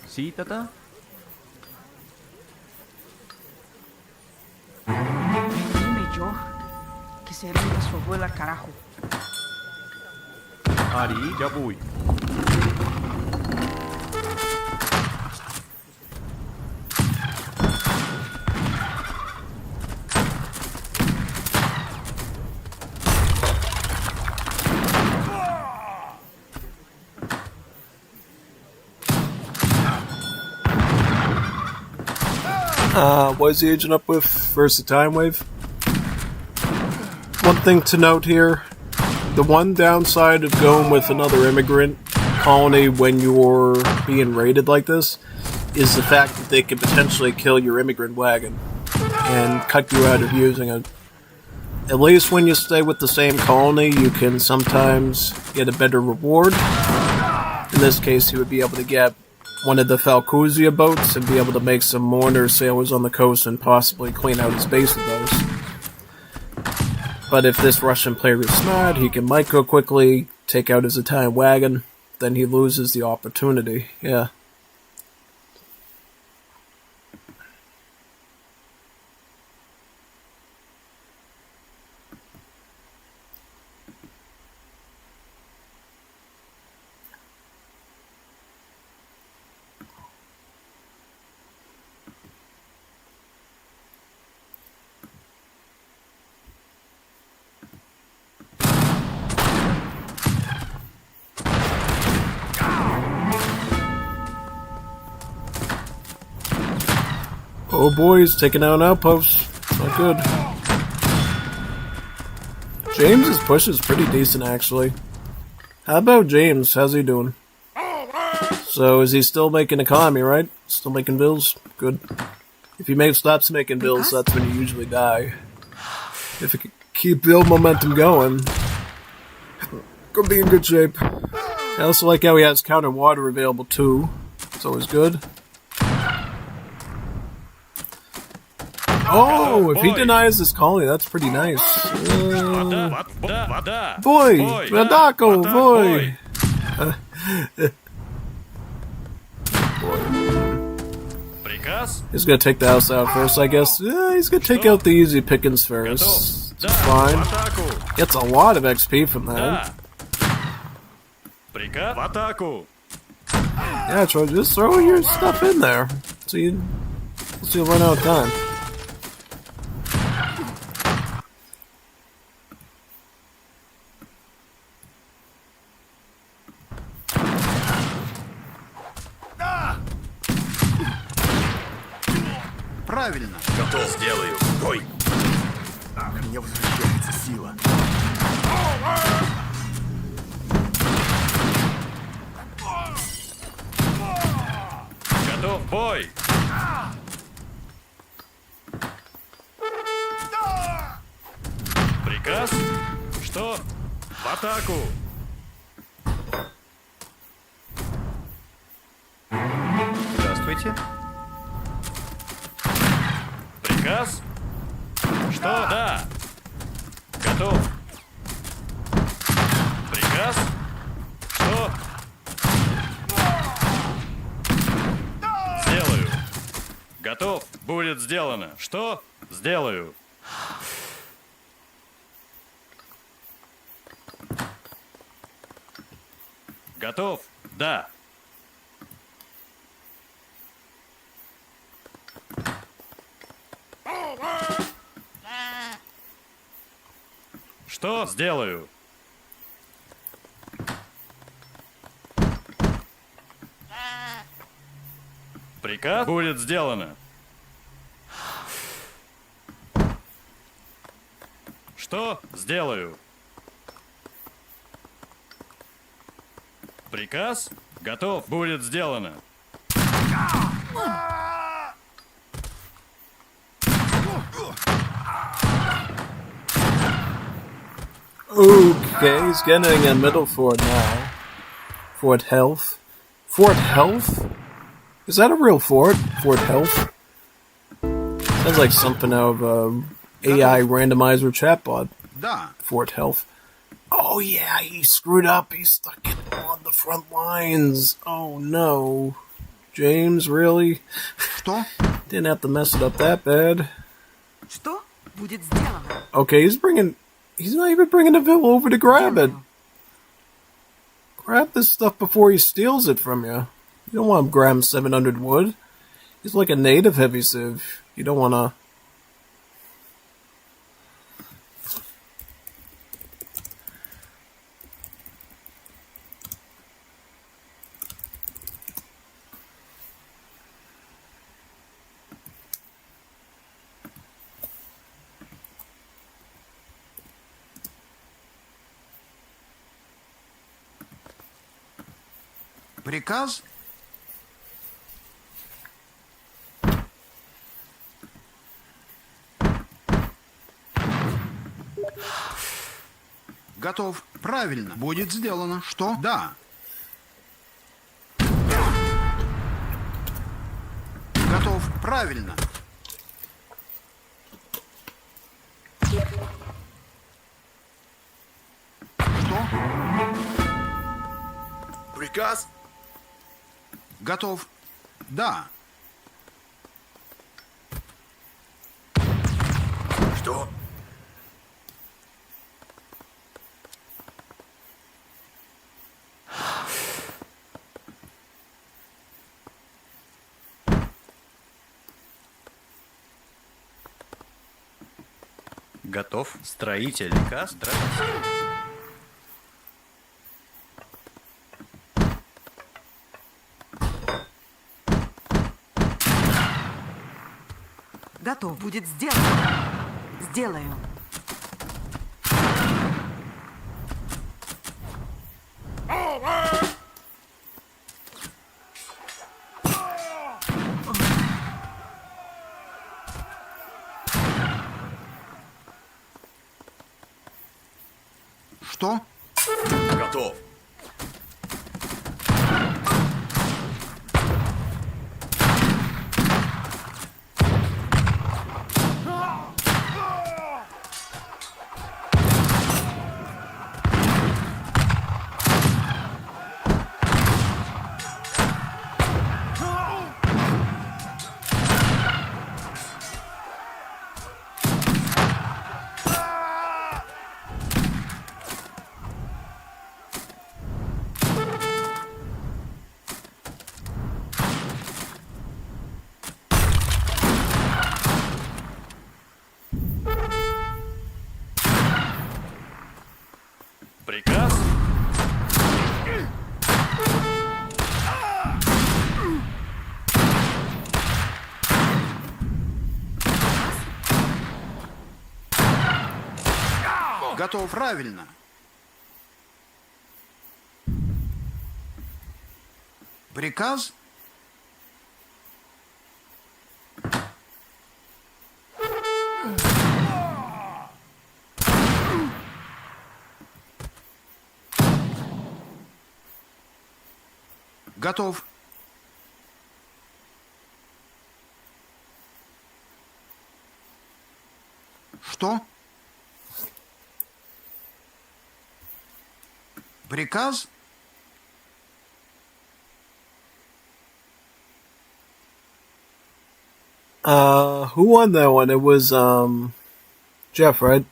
Sí, tata. Dime yo que se rinda su abuela, carajo. Ari, ya voy. What is he aging up with versus the time wave? One thing to note here, the one downside of going with another immigrant colony when you're being raided like this is the fact that they could potentially kill your immigrant wagon and cut you out of using it. At least when you stay with the same colony, you can sometimes get a better reward. In this case, you would be able to get one of the Falcuzia boats and be able to make some mourner sailors on the coast and possibly clean out his base with those. But if this Russian player is smart, he can micro quickly, take out his Italian wagon, then he loses the opportunity. Yeah. Oh boy, he's taking out an outpost. Not good. James's push is pretty decent, actually. How about James? How's he doing? So, is he still making economy, right? Still making bills? Good. If he stops making bills, that's when you usually die. If he can keep build momentum going, gonna be in good shape. I also like how he has counter water available too. It's always good. Oh, if he denies this colony, that's pretty nice. Boy! Radako! Boy! He's gonna take the house out first, I guess. Yeah, he's gonna take out the easy pickings first. It's fine. Gets a lot of XP from that. Yeah, Troy, just throw your stuff in there. So you'll run out of time. Правильно. Готов. Сделаю. Бой. Ах, мне возвращается сила. Готов. Бой. Приказ? Что? В атаку. Здравствуйте. Приказ? Что? Да. Готов. Приказ? Что? Сделаю. Готов. Будет сделано. Что? Сделаю. Готов? Да. Что? Сделаю. Приказ будет сделано. Что? Сделаю. Приказ? Готов. Будет сделано. Okay, he's getting a middle fort now. Fort Health. Fort Health? Is that a real fort? Fort Health? Sounds like something out of AI randomizer chatbot. Fort Health. Oh yeah, he screwed up. He's stuck it on the front lines. Oh no. James, really? Что? Didn't have to mess it up that bad. Что будет сделано? Okay, he's not even bringing a villa over to grab it. Grab this stuff before he steals it from you. You don't want him grabbing 700 wood. He's like a native heavy civ. You don't want to... Приказ? Готов. Правильно. Будет сделано. Что? Да. Готов. Правильно. Что? Приказ? Готов. Да. Что? Готов. Строитель. Строитель. Готов. Будет сделано. Сделаю. Что? Готов. Приказ? Готов. Правильно. Приказ? Готов. Что? Приказ? Who won that one? It was, Jeff, right?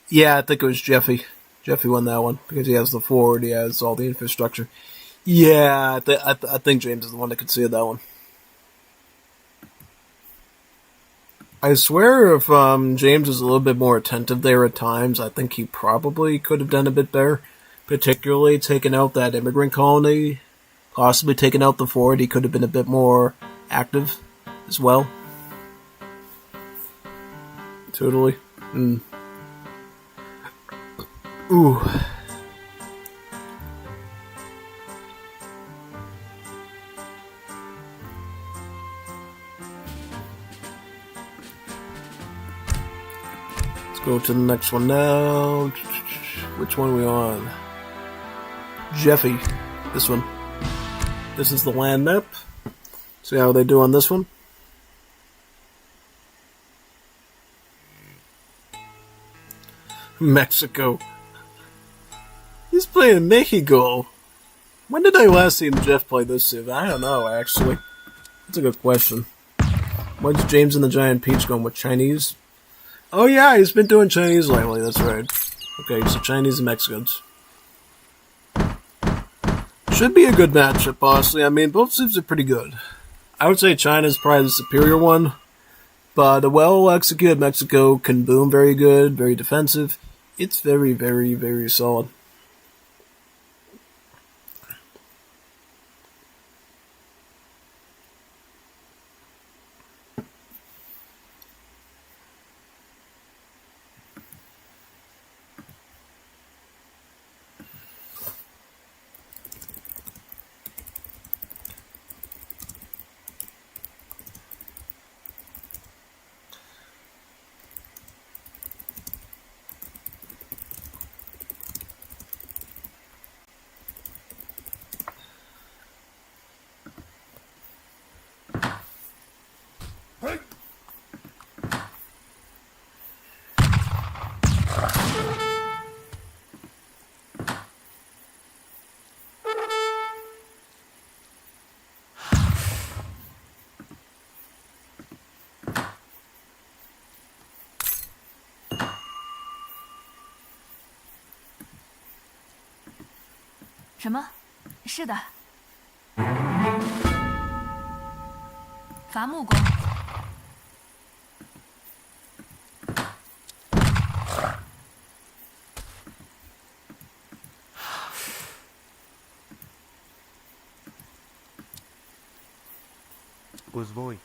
Yeah, I think it was Jeffy. Jeffy won that one because he has the forward, he has all the infrastructure. Yeah, I think James is the one that could see that one. I swear if James was a little bit more attentive there at times, I think he probably could have done a bit better. Particularly taking out that immigrant colony, possibly taking out the fort, he could have been a bit more active as well. Totally. Ooh. Let's go to the next one now. Which one are we on? Jeffy. This one. This is the land map. See how they do on this one? Mexico. He's playing Mexico. When did I last see Jeff play this civ? I don't know, actually. That's a good question. When's James and the Giant Peach going with Chinese? Oh yeah, he's been doing Chinese lately, that's right. Okay, so Chinese and Mexicans. Should be a good matchup, honestly. I mean, both civs are pretty good. I would say China's probably the superior one. But a well-executed Mexico can boom very good, very defensive. It's very, very, very solid.什么？是的。伐木工。Uzvoj.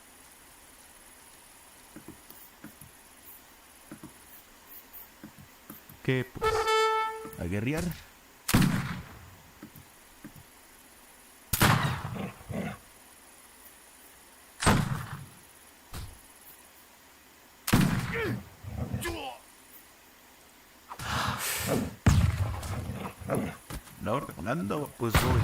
¿Qué pues? ¿A guerrear? No, Fernando, pues voy.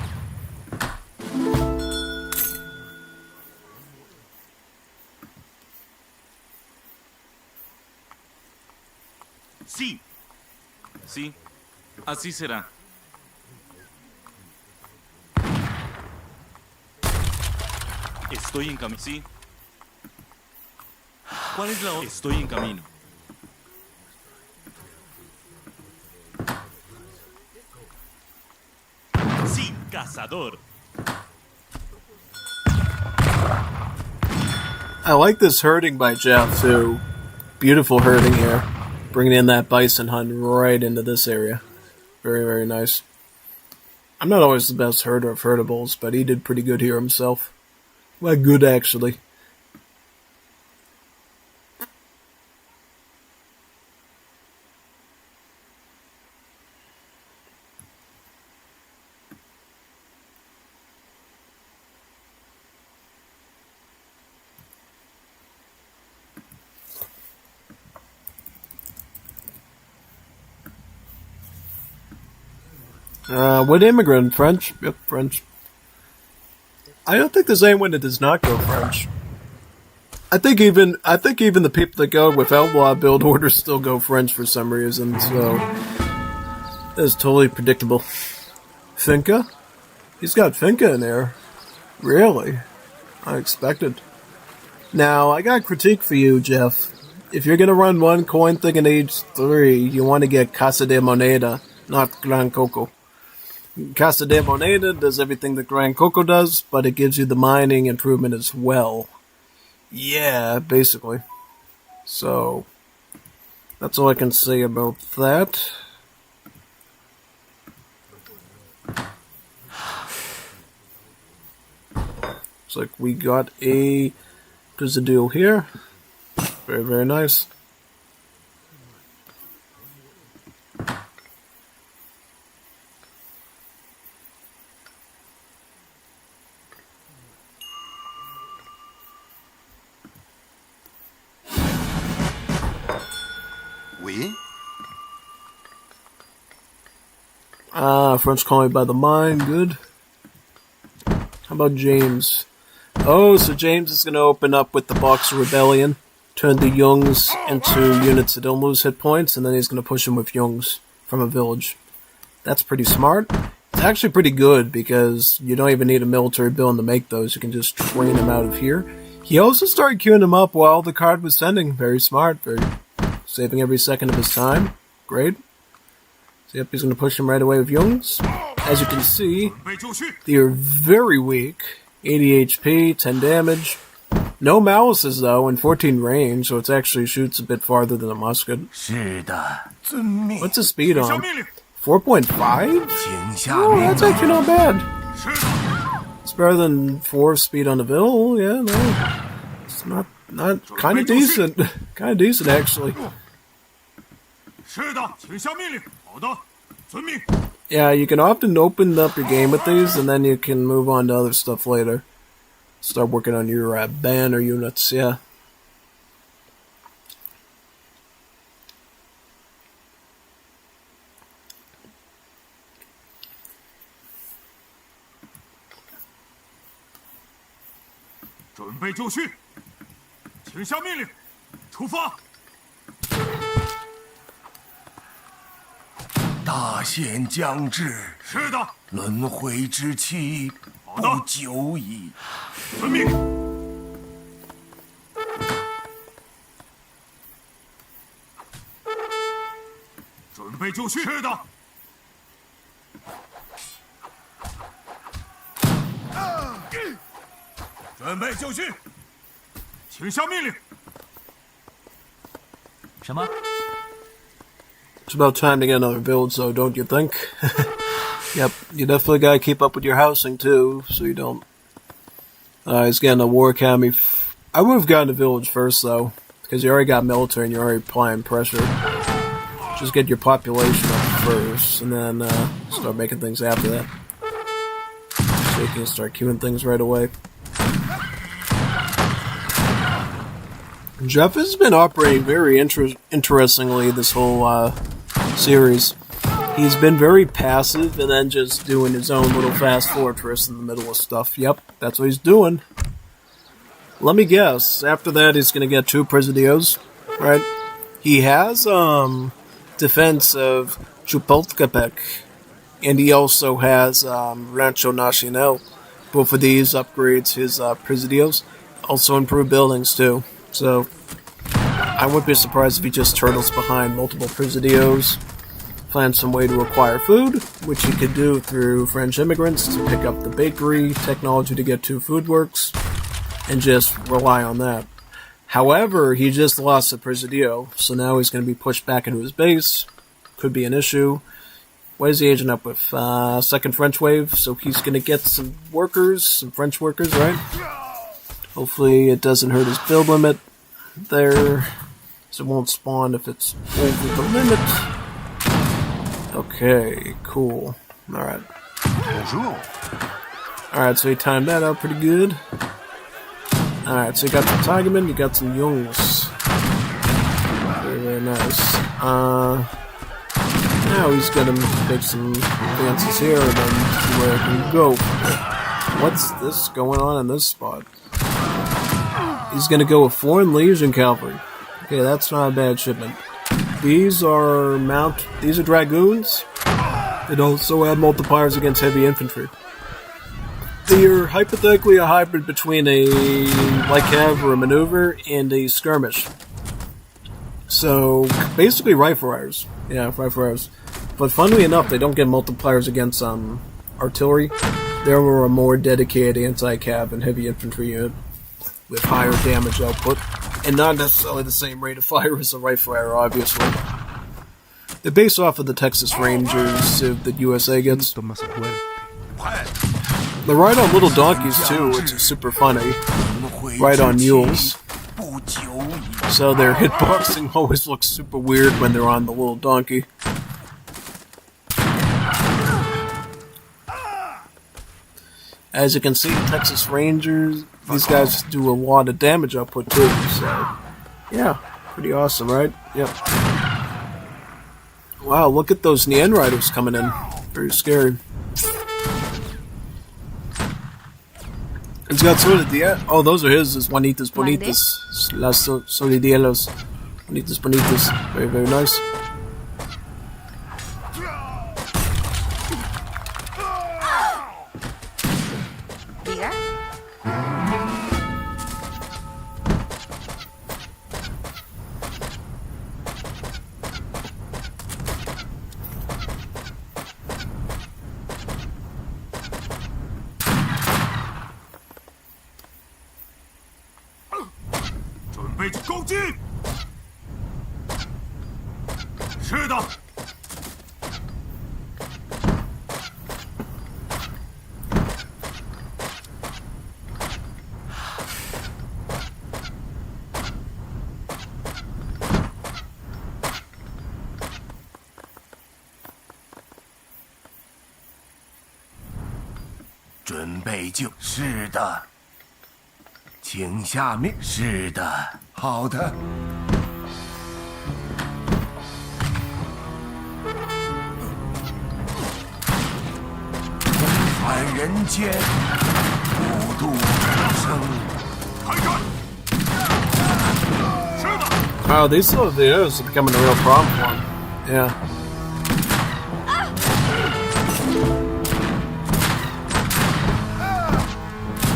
Sí. Sí. Así será. Estoy en camino. Sí. ¿Cuál es la hora? Estoy en camino. Sí, cazador. I like this herding by Jeff, too. Beautiful herding here. Bringing in that bison hunt right into this area. Very, very nice. I'm not always the best herder of herdables, but he did pretty good here himself. Well, good, actually. What immigrant? French? Yep, French. I don't think there's anyone that does not go French. I think even the people that go with outlaw build orders still go French for some reason, so that's totally predictable. Finca? He's got Finca in there. Really? Unexpected. Now, I got a critique for you, Jeff. If you're gonna run one coin thing in Age 3, you want to get Casa de Moneda, not Gran Coco. Casa de Moneda does everything that Gran Coco does, but it gives you the mining improvement as well. Yeah, basically. So, that's all I can say about that. Looks like we got a Grizadil here. Very, very nice. Oui? French calling by the mine, good. How about James? Oh, so James is going to open up with the Boxer Rebellion, turn the Youngs into units that don't lose hit points, and then he's going to push them with Youngs from a village. That's pretty smart. It's actually pretty good, because you don't even need a military building to make those. You can just train them out of here. He also started queuing them up while the card was sending. Very smart, very saving every second of his time. Great. So yep, he's going to push him right away with Youngs. As you can see, they are very weak. 80 HP, 10 damage. No malices, though, and 14 range, so it actually shoots a bit farther than a musket. What's his speed on? 4.5? Oh, that's actually not bad. It's better than 4 speed on the Vil. Yeah, no. It's not kind of decent. Kind of decent, actually. Yeah, you can often open up your game with these, and then you can move on to other stuff later. Start working on your banner units, yeah.大限将至，是的，轮回之期不久矣。遵命。准备就绪。是的。准备就绪，请下命令。什么？ It's about time to get another build, so don't you think? Yep, you definitely gotta keep up with your housing too, so you don't. He's getting a war academy. I would have gotten a village first though, because you already got military and you're already applying pressure. Just get your population up first, and then start making things after that. So you can start queuing things right away. Jeff has been operating very interestingly this whole series. He's been very passive and then just doing his own little fast fortress in the middle of stuff. Yep, that's what he's doing. Let me guess. After that, he's going to get 2 Presidios, right? He has defense of Chapultepec, and he also has Rancho Nacional. Both of these upgrades his Presidios. Also improve buildings, too. So, I wouldn't be surprised if he just turtles behind multiple Presidios, find some way to acquire food, which he could do through French immigrants to pick up the bakery technology to get 2 food works, and just rely on that. However, he just lost a Presidio, so now he's going to be pushed back into his base. Could be an issue. What is he aging up with? Second French wave, so he's going to get some workers, some French workers, right? Hopefully it doesn't hurt his build limit there, so it won't spawn if it's over the limit. Okay, cool. Alright. Alright, so he timed that out pretty good. Alright, so you got some Tigermen, you got some Jungs. Very, very nice. Now he's gonna make some advances here and then see where it can go. What's this going on in this spot? He's gonna go with Foreign Legion Cavalry. Okay, that's not a bad shipment. These are Dragoons. It also have multipliers against heavy infantry. They're hypothetically a hybrid between a light cav or a maneuver and a skirmish. So, basically rifle riders. Yeah, rifle riders. But funnily enough, they don't get multipliers against artillery. They're a more dedicated anti-cav and heavy infantry unit with higher damage output, and not necessarily the same rate of fire as a rifle rider, obviously. They're based off of the Texas Rangers that USA gets. They ride on little donkeys too, which is super funny. Ride on mules. So their hitboxing always looks super weird when they're on the little donkey. As you can see, Texas Rangers, these guys do a lot of damage output too, so yeah, pretty awesome, right? Yep. Wow, look at those Nien Riders coming in. Very scary. It's got Solidia. Oh, those are his. Juanitas Bonitas. Las Solidielos. Juanitas Bonitas. Very, very nice.准备就是的，请下命。是的，好的。凡人间，普度众生。开战！是的。Wow, these Solidieros are becoming a real problem for him. Yeah.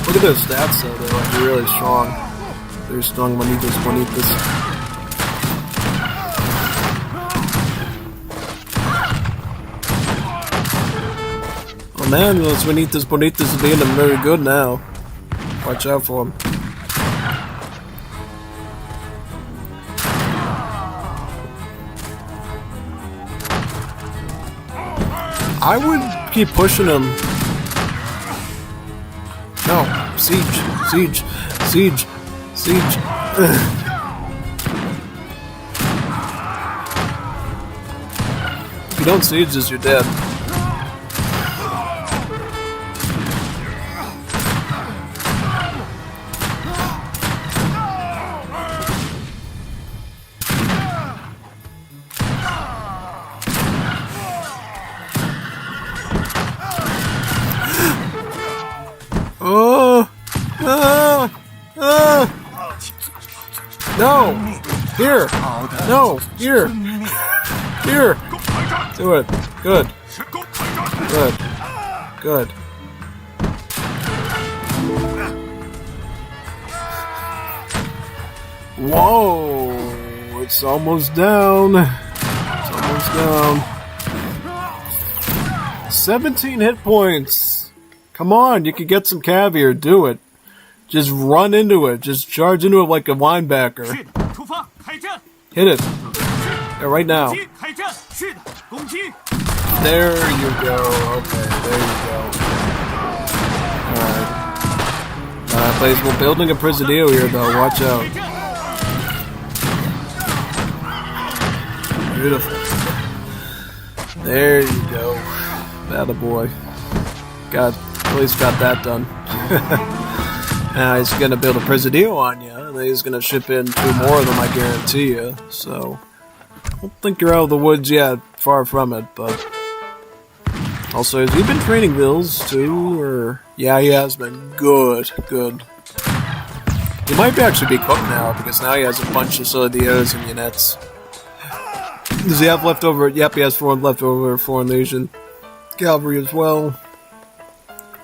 Look at those stats though, they're like really strong. Very strong Juanitas. Oh man, those Juanitas Bonitas are being very good now. Watch out for them. I would keep pushing them. No, siege. you don't siege this, you're dead. Oh! No! Here! No! Here! Here! Do it. Good. Good. Good. Whoa! It's almost down. It's almost down. 17 hit points! Come on, you can get some caviar. Do it. Just run into it. Just charge into it like a linebacker. Hit it. Yeah, right now. There you go. Okay, there you go. Alright. Please, we're building a Presidio here, though. Watch out. Beautiful. There you go. Attaboy. Got, at least got that done. Now he's gonna build a Presidio on you, and then he's gonna ship in 2 more of them, I guarantee you. So, I don't think you're out of the woods yet. Far from it, but... Also, has he been training Vils, too, or... Yeah, he has been. Good, good. He might actually be cooked now, because now he has a bunch of Soldiers and units. Does he have leftover? Yep, he has 4 leftover Foreign Legion. Cavalry as well.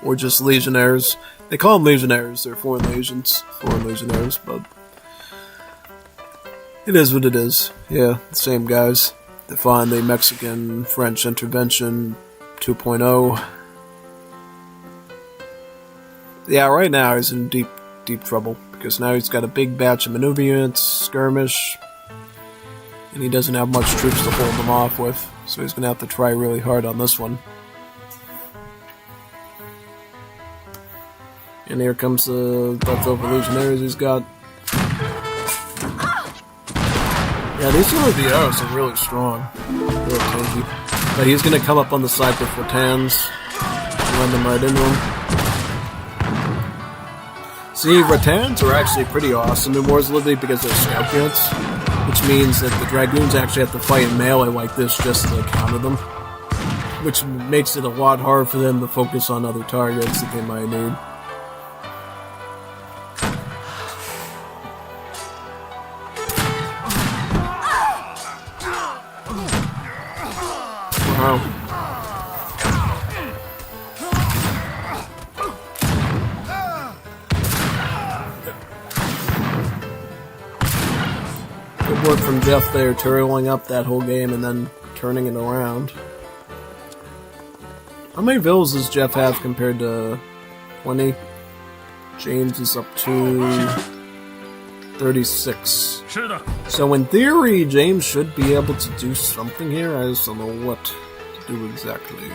Or just Legionnaires. They call them Legionnaires, they're Foreign Legions. Foreign Legionnaires, but... It is what it is. Yeah, the same guys. Define the Mexican-French intervention 2.0. Yeah, right now he's in deep trouble, because now he's got a big batch of maneuver units, skirmish, and he doesn't have much troops to hold them off with, so he's going to have to try really hard on this one. And here comes the leftover Legionnaires he's got. Yeah, these Soldiers are really strong. Really tanky. But he's going to come up on the side with Rattans, run them right into him. See, Rattans are actually pretty awesome in Wars of Liberty because they're scout units, which means that the Dragoons actually have to fight in melee like this just to counter them, which makes it a lot harder for them to focus on other targets that they might need. Wow. Good work from Jeff there, turtling up that whole game and then turning it around. How many Vils does Jeff have compared to 20? James is up to 36. So in theory, James should be able to do something here. I just don't know what to do exactly.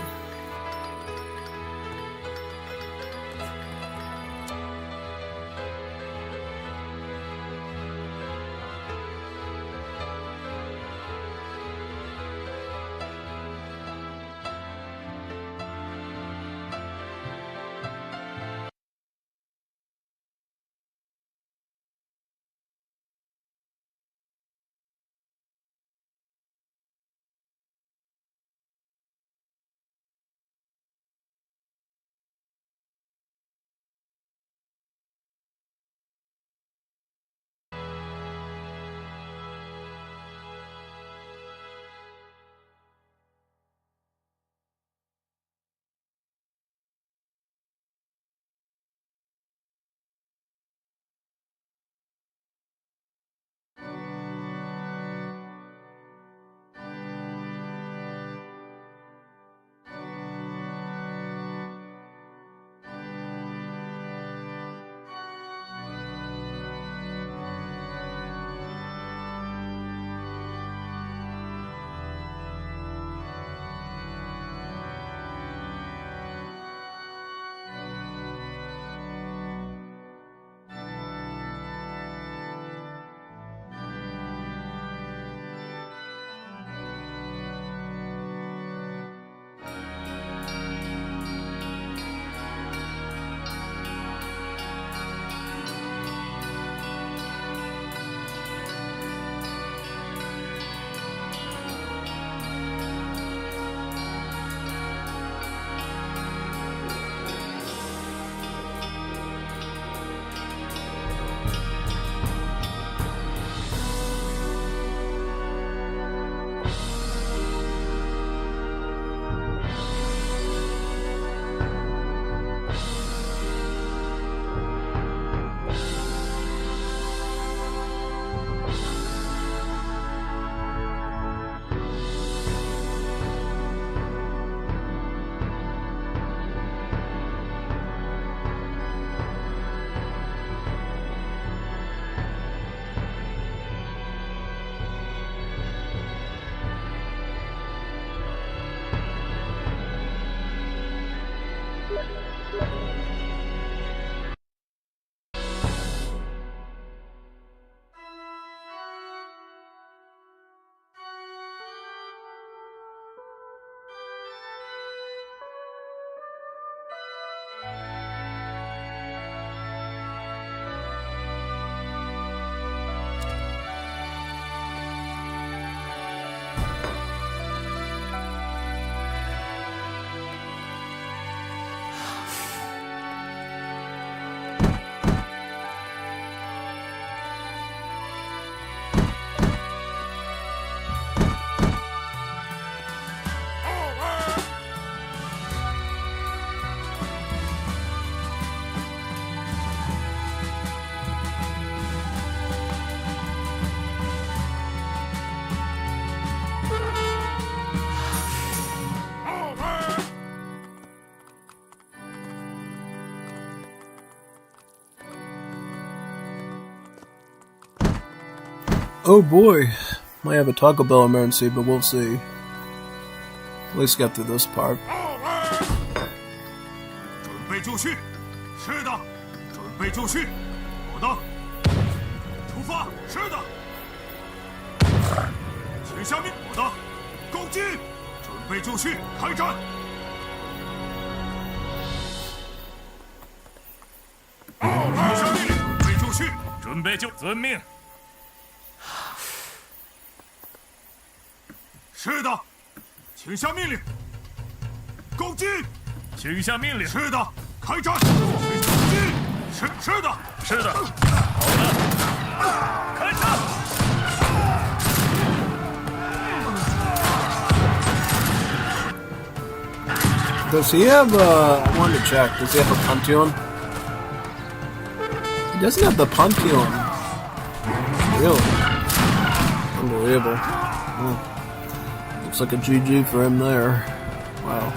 Oh boy. Might have a Taco Bell emergency, but we'll see. At least get through this part. 准备就绪，是的，准备就绪，好的，出发，是的，请下命，好的，攻击，准备就绪，开战。请下命令，准备就绪，准备就遵命。是的，请下命令，攻击，请下命令。是的，开战，攻击，是的，是的，好的，开战。 Does he have I wanted to check. Does he have a Pantheon? He doesn't have the Pantheon. Really? Unbelievable. Well, looks like a GG for him there. Wow.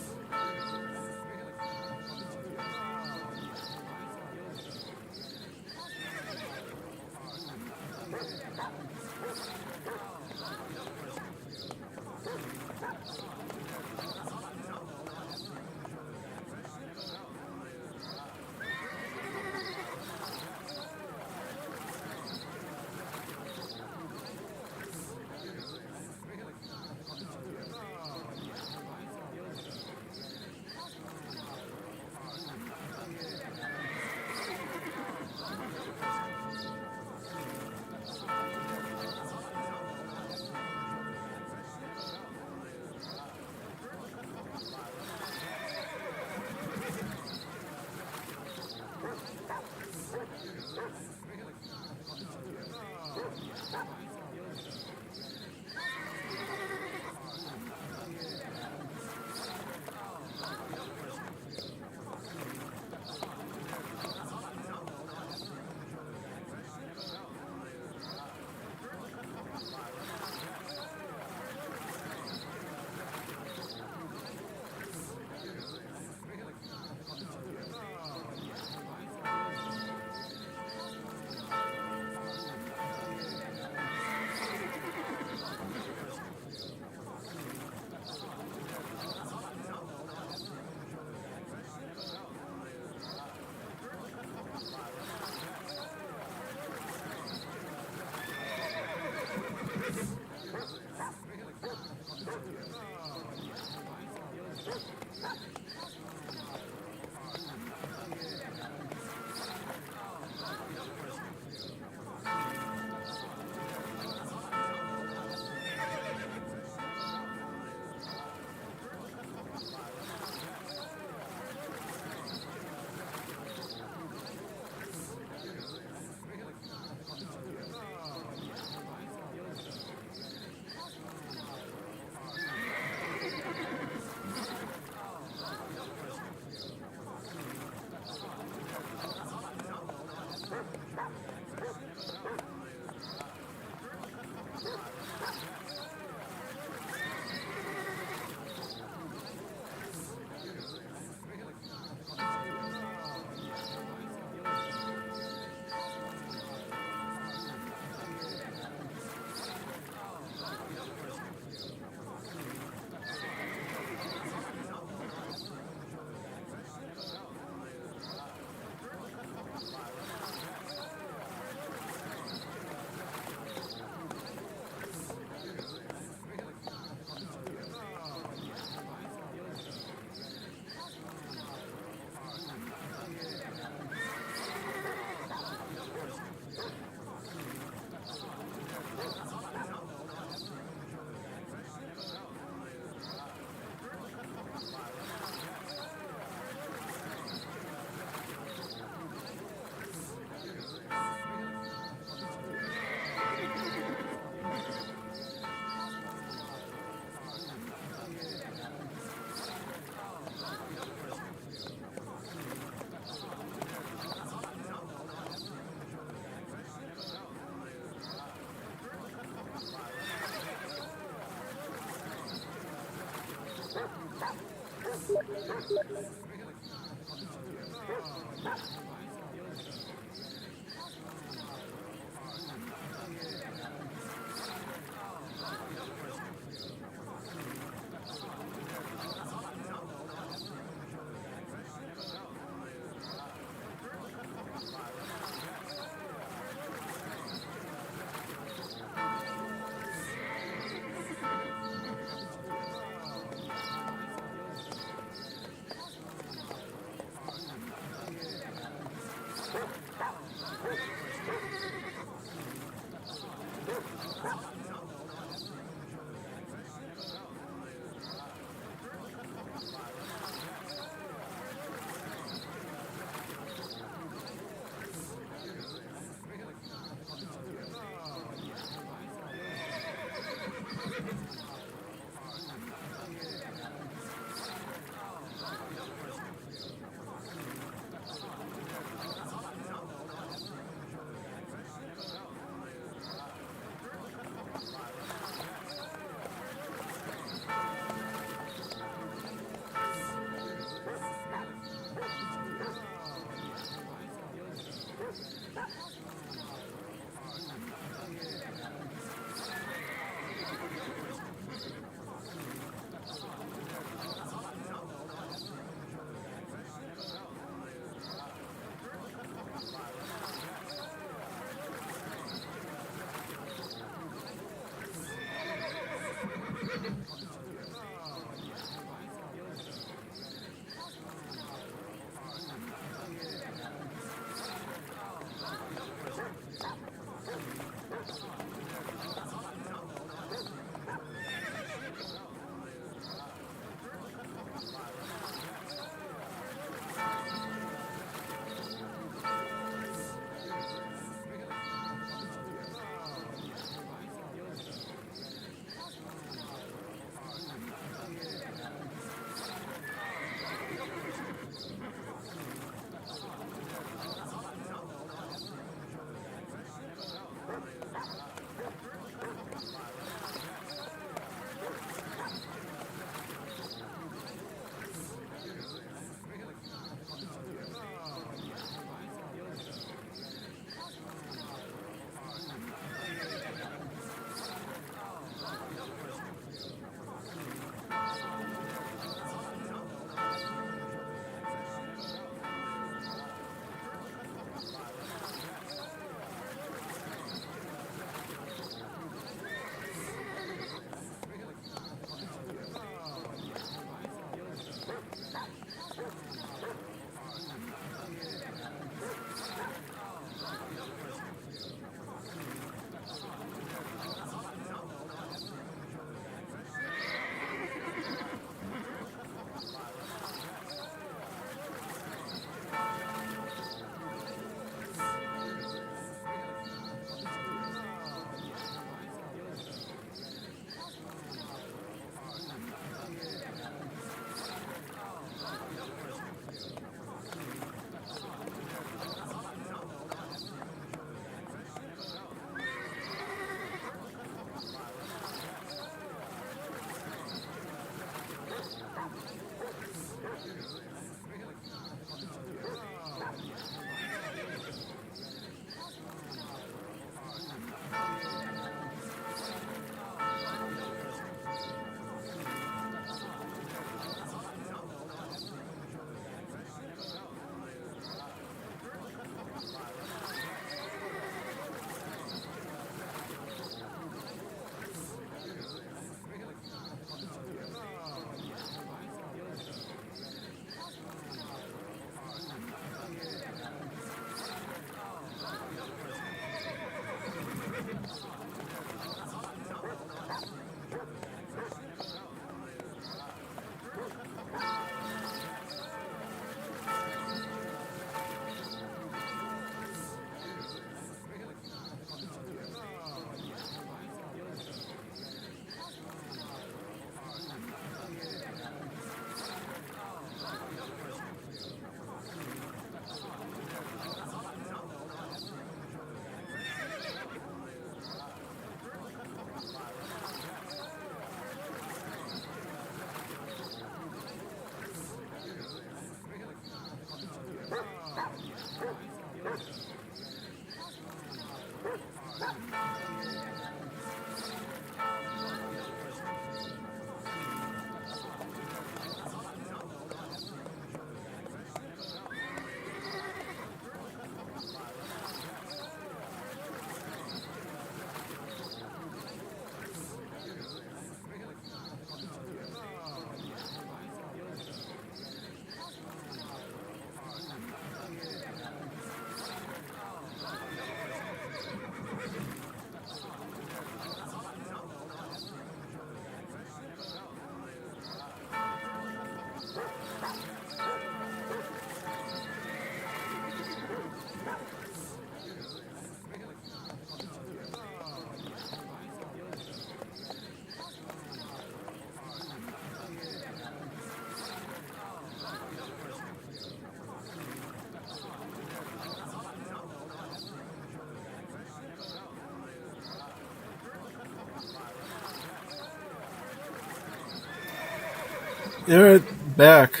Alright, back.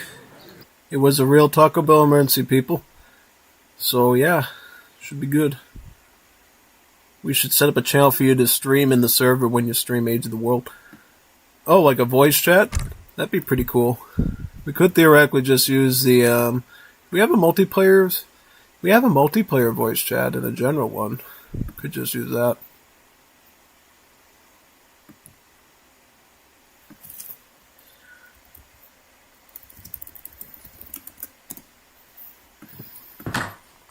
It was a real Taco Bell emergency, people. So yeah, should be good. We should set up a channel for you to stream in the server when you stream Age of the World. Oh, like a voice chat? That'd be pretty cool. We could theoretically just use the, we have a multiplayer voice chat and a general one. Could just use that.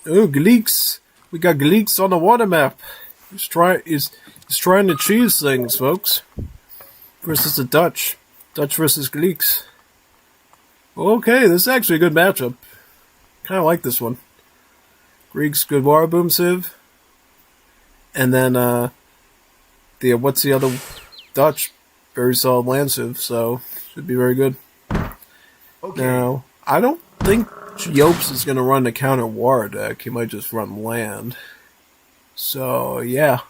Oh, Gleeks! We got Gleeks on the water map. He's trying to cheese things, folks. Versus the Dutch. Dutch versus Gleeks. Okay, this is actually a good matchup. Kinda like this one. Greeks, good water boom sieve. And then, what's the other? Dutch, very solid land sieve, so should be very good. Okay. Now, I don't think Yopes is going to run the counter war deck. He might just run land. So, yeah.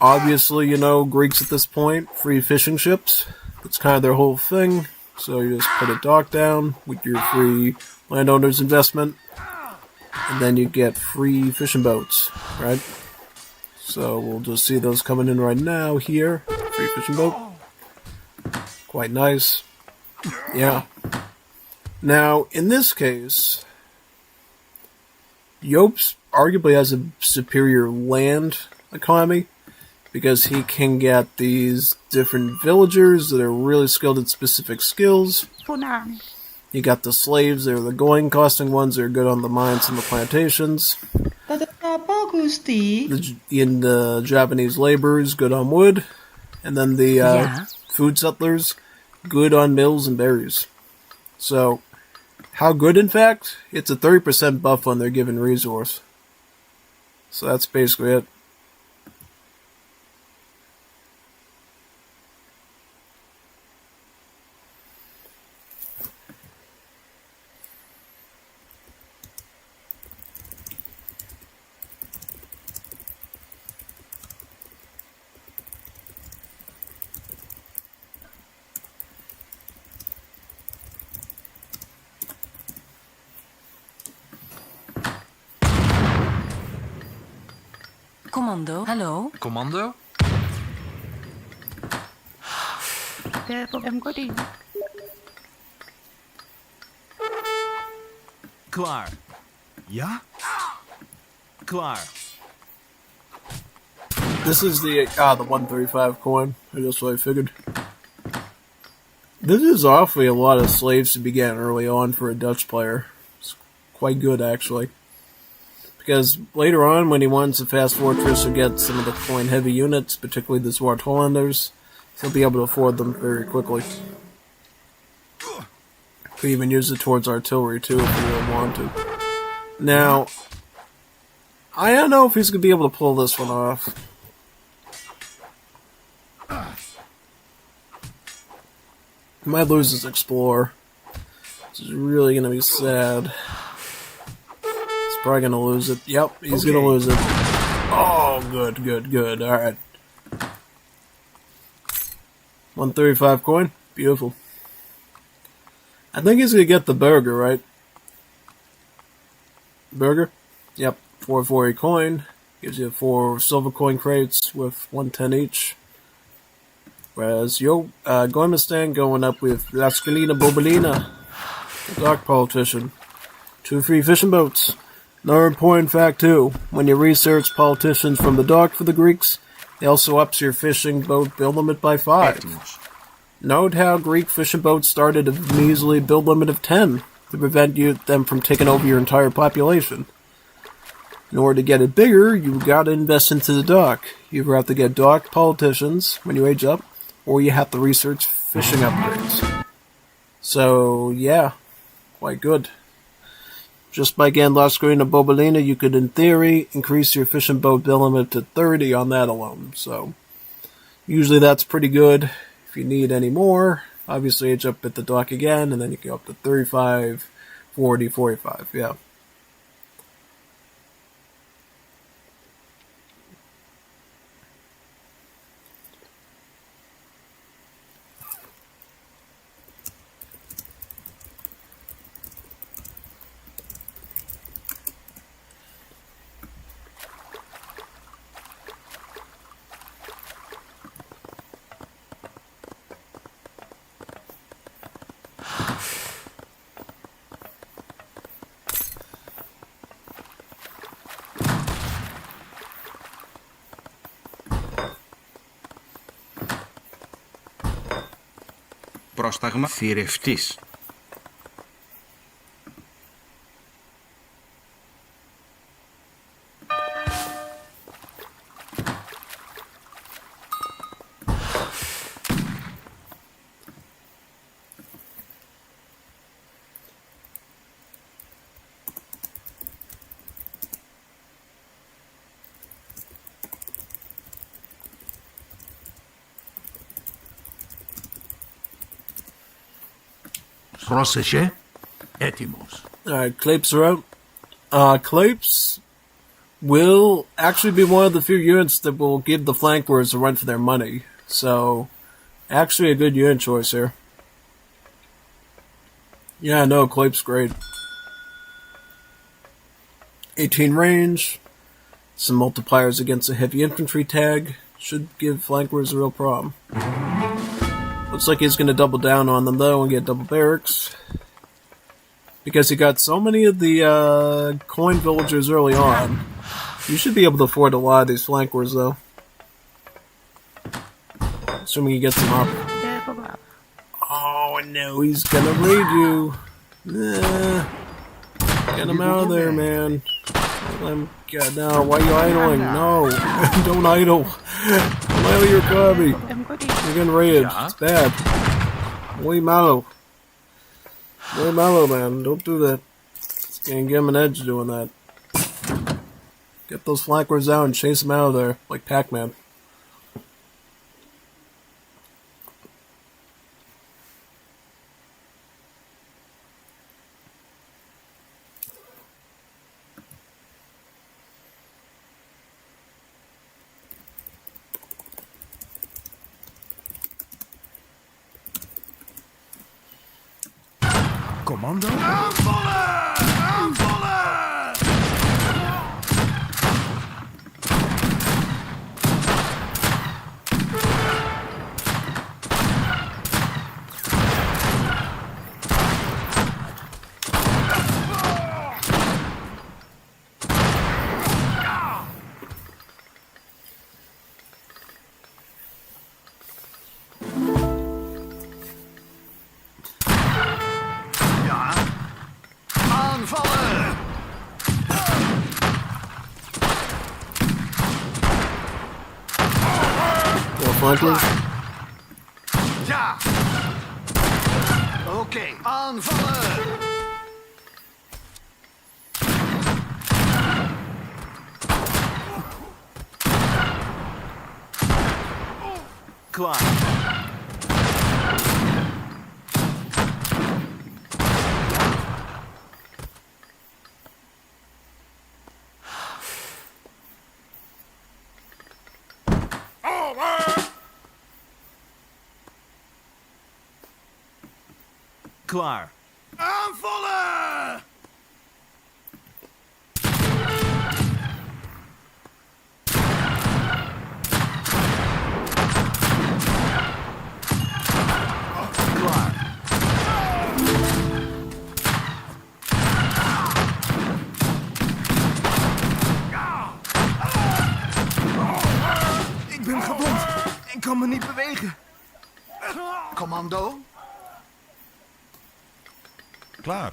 Obviously, Greeks at this point, free fishing ships. That's kind of their whole thing. So you just put a dock down with your free landowner's investment. And then you get free fishing boats, right? So we'll just see those coming in right now here. Free fishing boat. Quite nice. Yeah. Now, in this case, Yopes arguably has a superior land economy because he can get these different villagers that are really skilled at specific skills. You got the slaves, they're the going costing ones, they're good on the mines and the plantations. In the Japanese laborers, good on wood. And then the food settlers, good on mills and berries. So, how good, in fact? It's a 30% buff on their given resource. So that's basically it. Commando. Hallo? Commando? Klaar. Ja? Klaar. This is the 135 coin. That's what I figured. This is awfully a lot of slaves to be getting early on for a Dutch player. It's quite good, actually. Because later on, when he wants a fast fortress or get some of the coin-heavy units, particularly the Zwart Hollanders, he'll be able to afford them very quickly. Could even use it towards artillery, too, if he really want to. Now, I don't know if he's going to be able to pull this one off. He might lose his Explorer. This is really going to be sad. Probably gonna lose it. Yep, he's gonna lose it. Oh, good. Alright. 135 coin. Beautiful. I think he's gonna get the burger, right? burger. Yep, 4 for a coin. Gives you 4 silver coin crates with 110 each. Whereas Gormistan going up with Lascalina Bobolina, the dark politician. 2 free fishing boats. Another important fact too, when you research politicians from the dark for the Greeks, it also ups your fishing boat build limit by 5. Note how Greek fishing boats started at a measly build limit of 10 to prevent them from taking over your entire population. In order to get it bigger, you gotta invest into the dock. You either have to get dock politicians when you age up, or you have to research fishing upgrades. So, yeah, quite good. Just by getting Lascalina Bobolina, you could, in theory, increase your fishing boat build limit to 30 on that alone. So, usually that's pretty good. If you need any more, obviously age up at the dock again, and then you can go up to 35, 40, 45, yeah. Πρόσταγμα θηρευτής. Πρόσεχε, έτοιμος. Alright, Clapes are out. Clapes will actually be one of the few units that will give the flankers a run for their money. So, actually a good unit choice here. Yeah, no, Clapes great. 18 range, some multipliers against a heavy infantry tag, should give flankers a real problem. Looks like he's going to double down on them, though, and get double barracks. Because he got so many of the coin villagers early on. You should be able to afford a lot of these flankers, though. Assuming he gets them up. Oh, no, he's going to raid you. Get him out of there, man. God, no, why are you idling? No, don't idle. Don't idle your copy. You're getting raided. It's bad. Muy malo. Muy malo, man. Don't do that. It's gonna give him an edge doing that. Get those flankers out and chase them out of there, like Pac-Man. Commando? Aanvallen! Aanvallen! Flankers? Ja! Oké, aanvallen! Klaar. Klaar. Aanvallen! kan me niet bewegen. Commando? Klaar.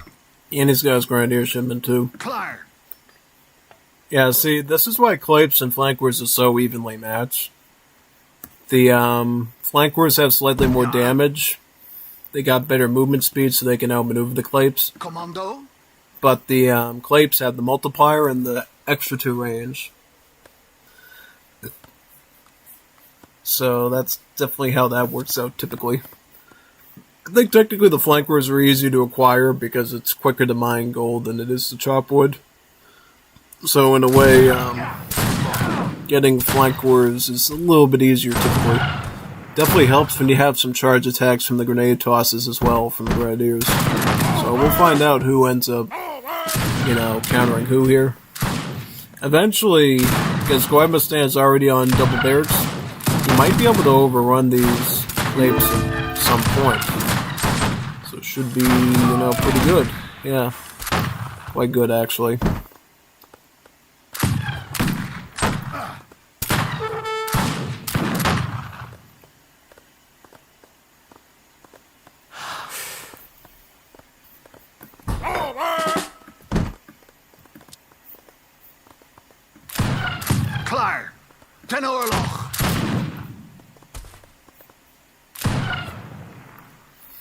And he's got his Grenadier shipment too. Klaar. Yeah, see, this is why Klaips and Flankers are so evenly matched. The Flankers have slightly more damage. They got better movement speed, so they can outmaneuver the Klaips. Commando? But the Klaips have the multiplier and the extra 2 range. So that's definitely how that works out typically. I think technically the Flankers are easier to acquire because it's quicker to mine gold than it is to chop wood. So in a way, getting Flankers is a little bit easier typically. Definitely helps when you have some charge attacks from the grenade tosses as well from the Grenadiers. So we'll find out who ends up, countering who here. Eventually, because Guaymastan is already on double barracks, you might be able to overrun these Klaips at some point. So it should be, pretty good. Yeah. Quite good, actually. Klaar. Ten oorlog.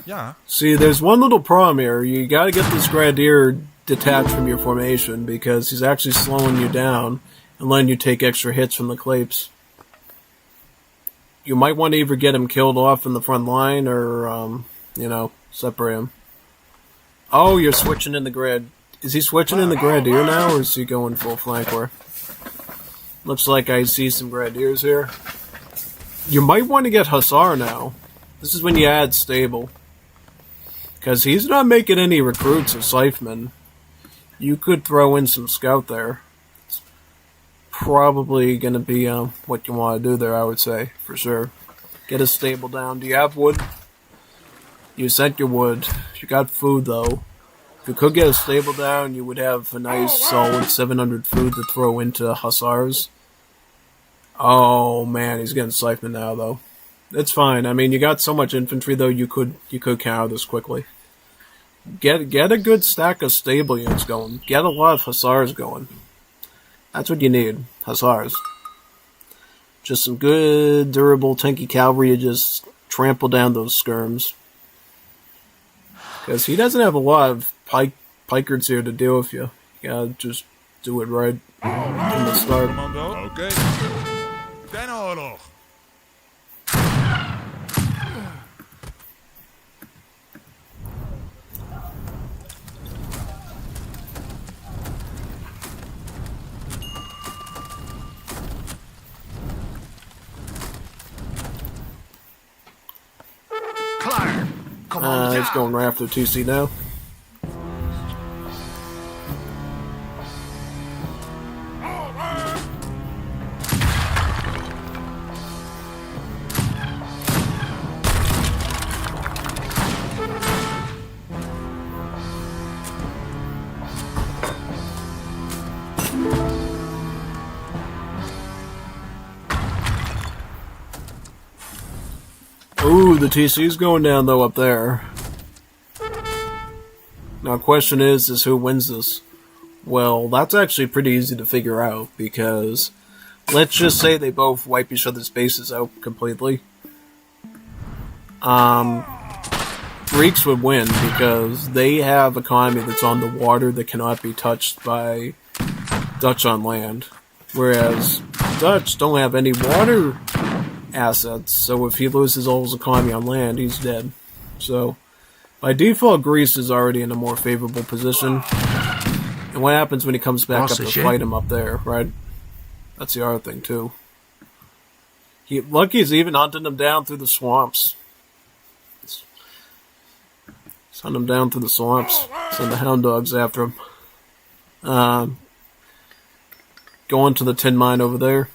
Yeah. See, there's one little problem here. You gotta get this Grenadier detached from your formation because he's actually slowing you down and letting you take extra hits from the Klaips. You might want to either get him killed off in the front line or, separate him. Oh, you're switching in the Grad. Is he switching in the Grenadier now, or is he going full flanker? Looks like I see some Grenadiers here. You might want to get Hussar now. This is when you add Stable. Because he's not making any recruits or Scythemen. You could throw in some Scout there. It's probably going to be what you want to do there, I would say, for sure. Get a Stable down. Do you have wood? You sent your wood. You got food, though. If you could get a Stable down, you would have a nice, solid 700 food to throw into Hussars. Oh, man, he's getting Scythemen now, though. It's fine. I mean, you got so much infantry, though, you could counter this quickly. Get a good stack of stable units going. Get a lot of Hussars going. That's what you need. Hussars. Just some good, durable, tanky cavalry to just trample down those skirms. Because he doesn't have a lot of pikers here to deal with you. You gotta just do it right from the start. Okay. Ten oorlog. He's going right after 2C now. Ooh, the TC's going down though up there. Now, question is who wins this? Well, that's actually pretty easy to figure out, because let's just say they both wipe each other's bases out completely. Greeks would win, because they have economy that's on the water that cannot be touched by Dutch on land. Whereas Dutch don't have any water assets, so if he loses all his economy on land, he's dead. So, by default, Greece is already in a more favorable position. And what happens when he comes back up to fight him up there, right? That's the other thing, too. Lucky's even hunting him down through the swamps. He's hunting him down through the swamps. Send the hound dogs after him. Going to the tin mine over there.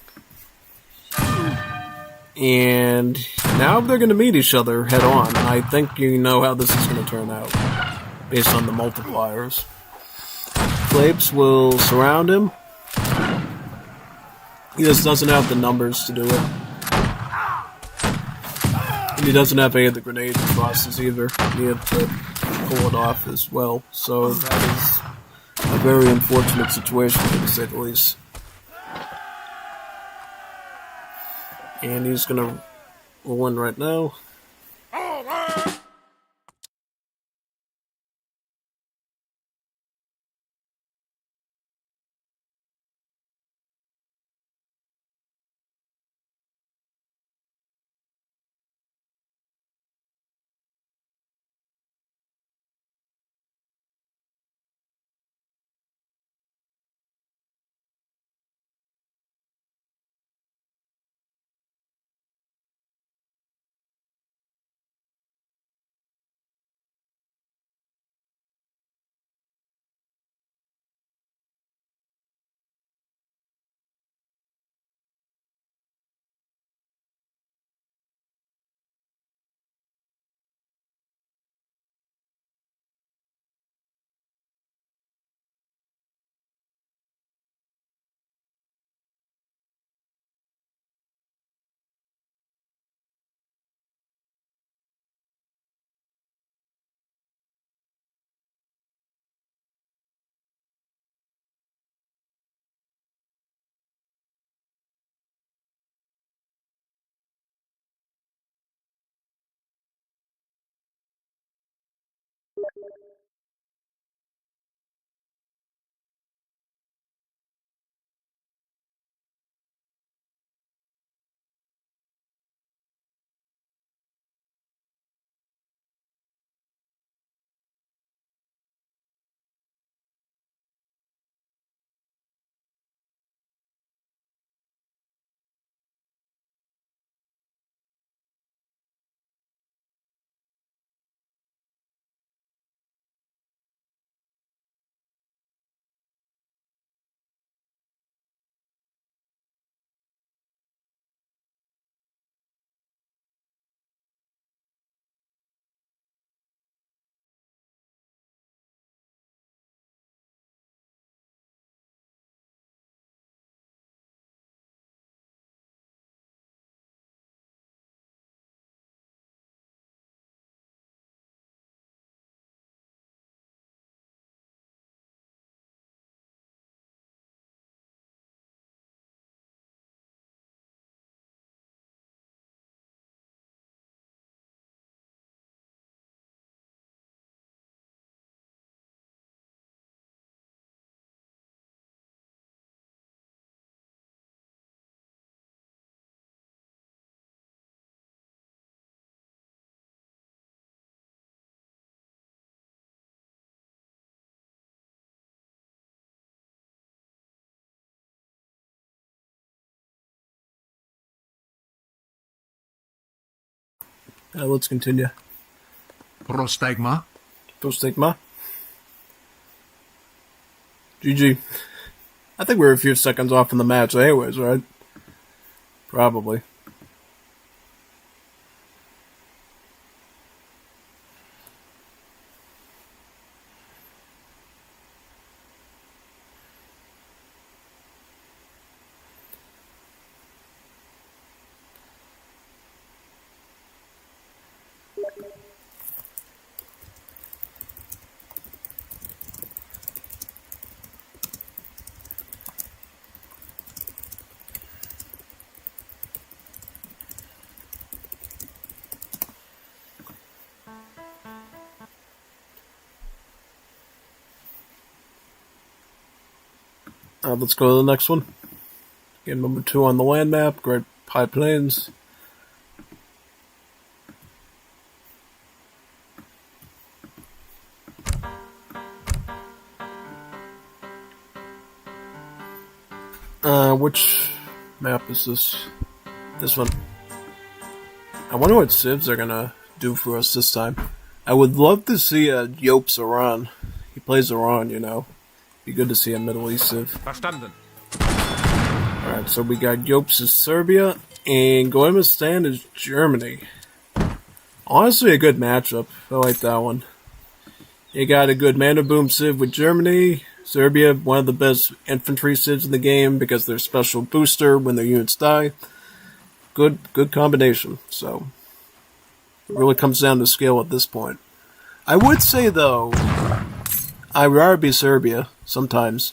And now they're going to meet each other head on. And I think you know how this is going to turn out, based on the multipliers. Klaips will surround him. He just doesn't have the numbers to do it. And he doesn't have any of the grenade bosses either. He had to pull it off as well. So that is a very unfortunate situation, to say the least. And he's gonna roll in right now. Let's continue. Prostigma. Prostigma. GG. I think we were a few seconds off in the match anyways, right? Probably. Let's go to the next one. Game number 2 on the land map, Great High Plains. Which map is this? This one. I wonder what civs are gonna do for us this time. I would love to see Yopes Iran. He plays Iran, you know. Be good to see a Middle East civ. Verstanden. Alright, so we got Yopes is Serbia, and Goemistan is Germany. Honestly, a good matchup. I like that one. You got a good mana boom civ with Germany. Serbia, one of the best infantry civs in the game because they're special booster when their units die. Good combination. So, It really comes down to skill at this point. I would say, though, I'd rather be Serbia sometimes.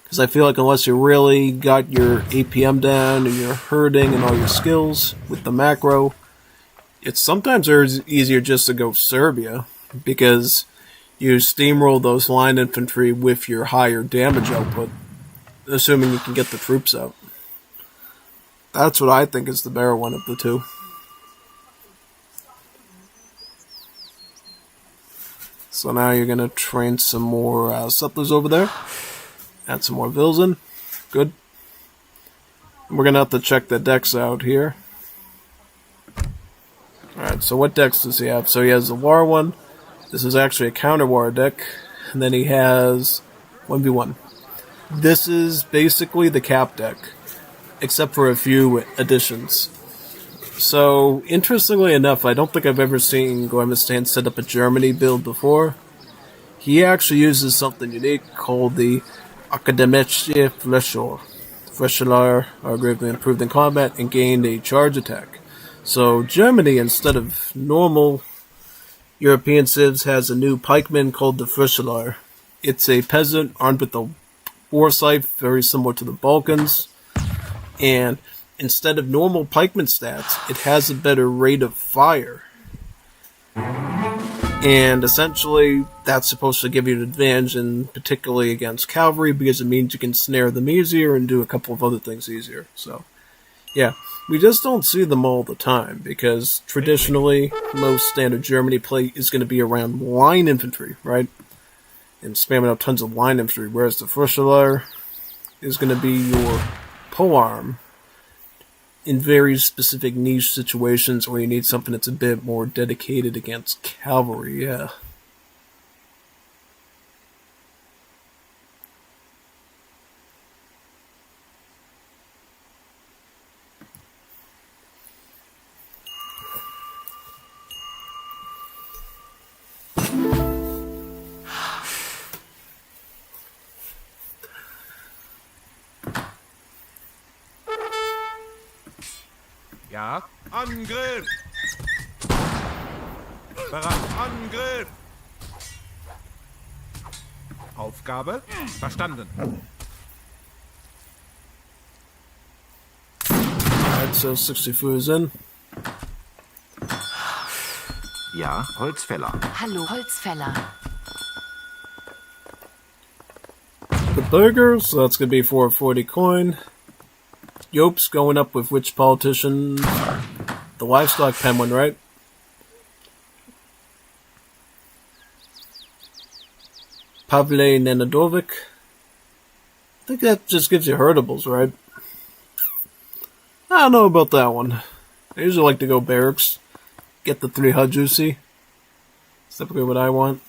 Because I feel like unless you really got your APM down and you're herding and all your skills with the macro, it's sometimes easier just to go Serbia. Because you steamroll those line infantry with your higher damage output, assuming you can get the troops out. That's what I think is the better one of the two. So now you're going to train some more settlers over there. Add some more vills in. Good. We're going to have to check the decks out here. Alright, so what decks does he have? So he has the war one. This is actually a counter-war deck. And then he has 1v1. This is basically the cap deck, except for a few additions. So, interestingly enough, I don't think I've ever seen Gormistan set up a Germany build before. He actually uses something unique called the Akademische Flechor. Flechor are greatly improved in combat and gained a charge attack. So, Germany, instead of normal European civs, has a new pikeman called the Flechor. It's a peasant armed with a war scythe, very similar to the Balkans. And instead of normal pikeman stats, it has a better rate of fire. And essentially, that's supposed to give you an advantage, and particularly against cavalry, because it means you can snare them easier and do a couple of other things easier. So, yeah, we just don't see them all the time, because traditionally, most standard Germany play is going to be around line infantry, right? And spamming out tons of line infantry, whereas the Fusilier is going to be your polearm in very specific niche situations where you need something that's a bit more dedicated against cavalry, yeah. Ja? Angriff! Bereit, Angriff! Aufgabe verstanden. Alright, so 64 is in. Ja, Holzfäller. Hallo, Holzfäller. The burger, so that's going to be 440 coin. Yope's going up with which politician? The livestock pen one, right? Pavle Nenadovic. I think that just gives you herdables, right? I don't know about that one. I usually like to go barracks. Get the 3 HUD juicy. That's typically what I want.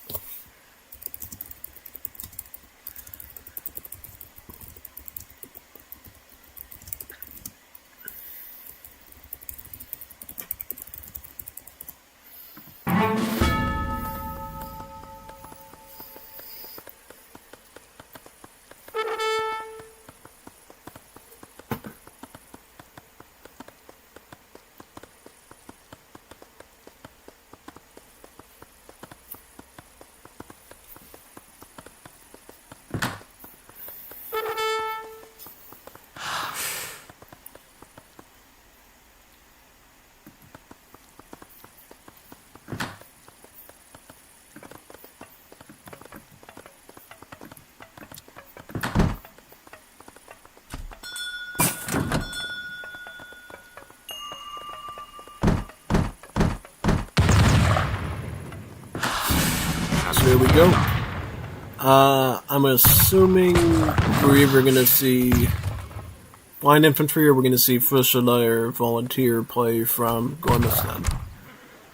So here we go. I'm assuming we're either going to see line infantry or we're going to see Fusilier volunteer play from Gormistan.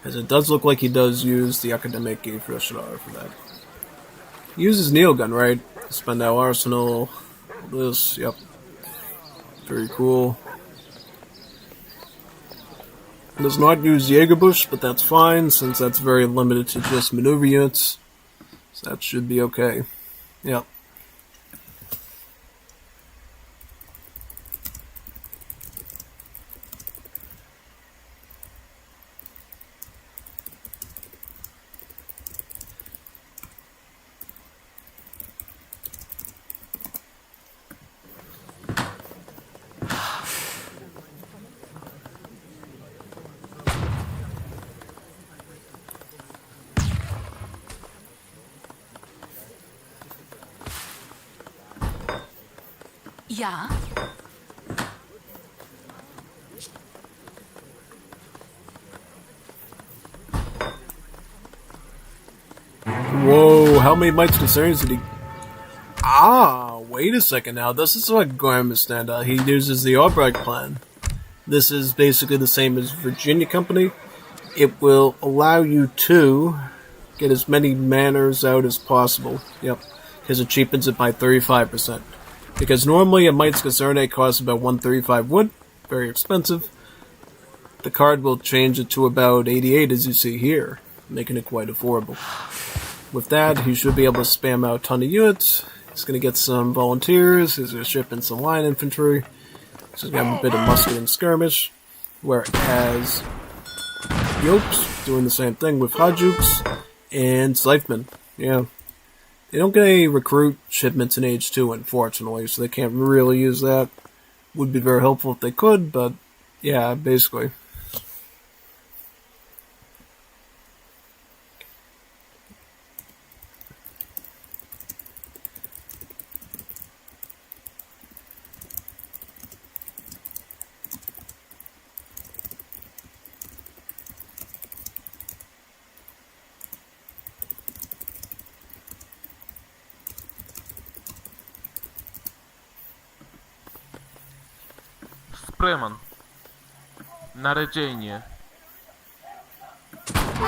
As it does look like he does use the Academic Fusilier for that. He uses Neilgun, right? Spandau Arsenal. This, yep. Very cool. Does not use Jägerbusch, but that's fine, since that's very limited to just maneuver units. So that should be okay. Yep. Ja. Whoa, how many mites concerns did he... Ah, wait a second now. This is what I understand. He uses the Albright plan. This is basically the same as Virginia Company. It will allow you to get as many manners out as possible. Yep, because it cheapens it by 35%. Because normally a Might's Concerne costs about 135 wood, very expensive. The card will change it to about 88 as you see here, making it quite affordable. With that, he should be able to spam out a ton of units. He's going to get some volunteers, he's going to ship in some line infantry, he's going to have a bit of musket and skirmish, whereas Yopes doing the same thing with Hajuks and Scythemen. Yeah. They don't get any recruit shipments in Age 2, unfortunately, so they can't really use that. Would be very helpful if they could, but yeah, basically. Спреман. Наречение.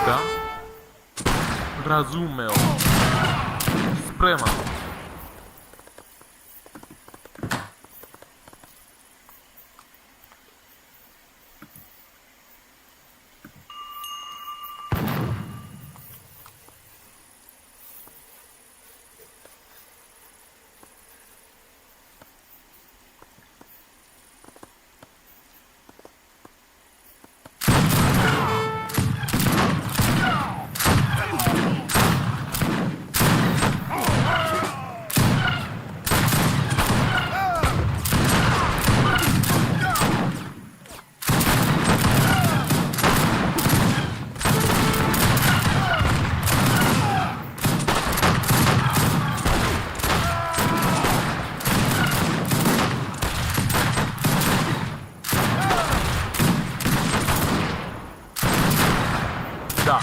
Да? Разумел. Спреман. Да.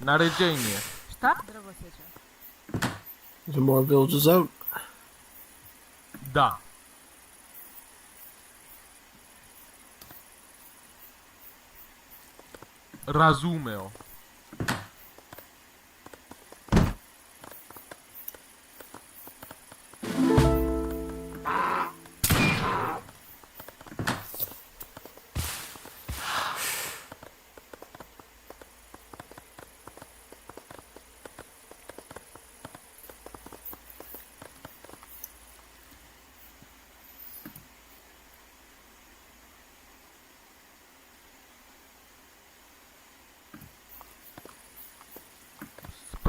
Наречение. Šta? Some more villages out. Да. Разумел.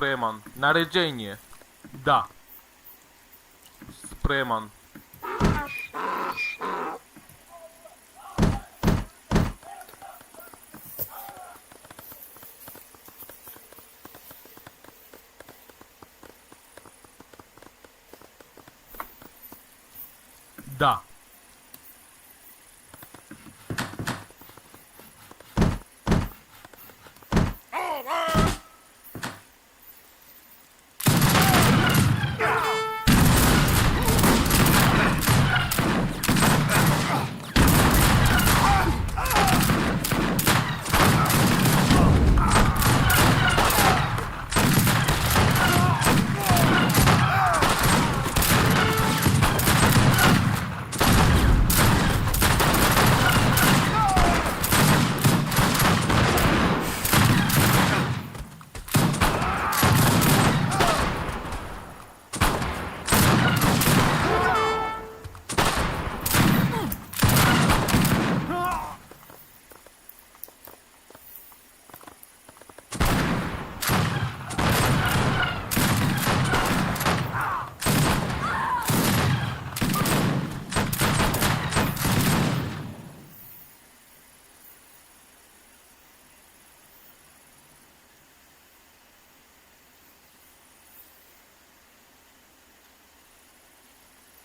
Спреман. Наречение. Да. Спреман. Да.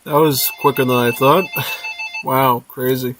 That was quicker than I thought. Wow, crazy.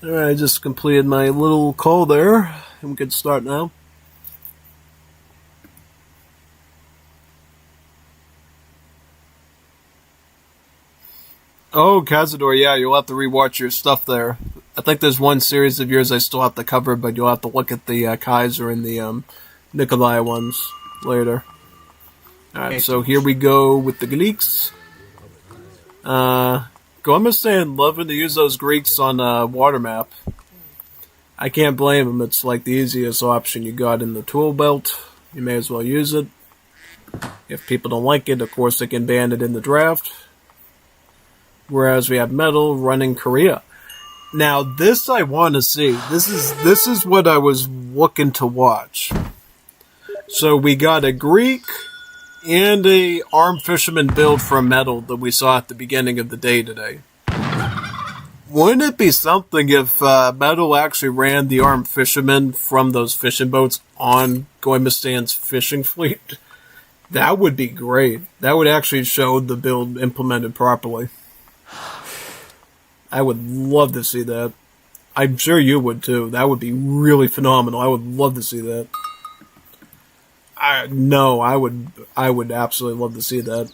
Alright, I just completed my little call there. and we can start now. Oh, Cazador, yeah, you'll have to rewatch your stuff there. I think there's one series of yours I still have to cover, but you'll have to look at the Kaiser and the Nikolai ones later. Alright, so here we go with the Greeks. Gormistan loving to use those Greeks on water map. I can't blame him. It's like the easiest option you got in the tool belt. You may as well use it. If people don't like it, of course they can ban it in the draft. Whereas we have Metal running Korea. Now this I want to see. This is what I was looking to watch. So we got a Greek and a armed fisherman build from Metal that we saw at the beginning of the day today. Wouldn't it be something if Metal actually ran the armed fishermen from those fishing boats on Gormistan's fishing fleet? That would be great. That would actually show the build implemented properly. I would love to see that. I'm sure you would too. That would be really phenomenal. I would love to see that. I would absolutely love to see that.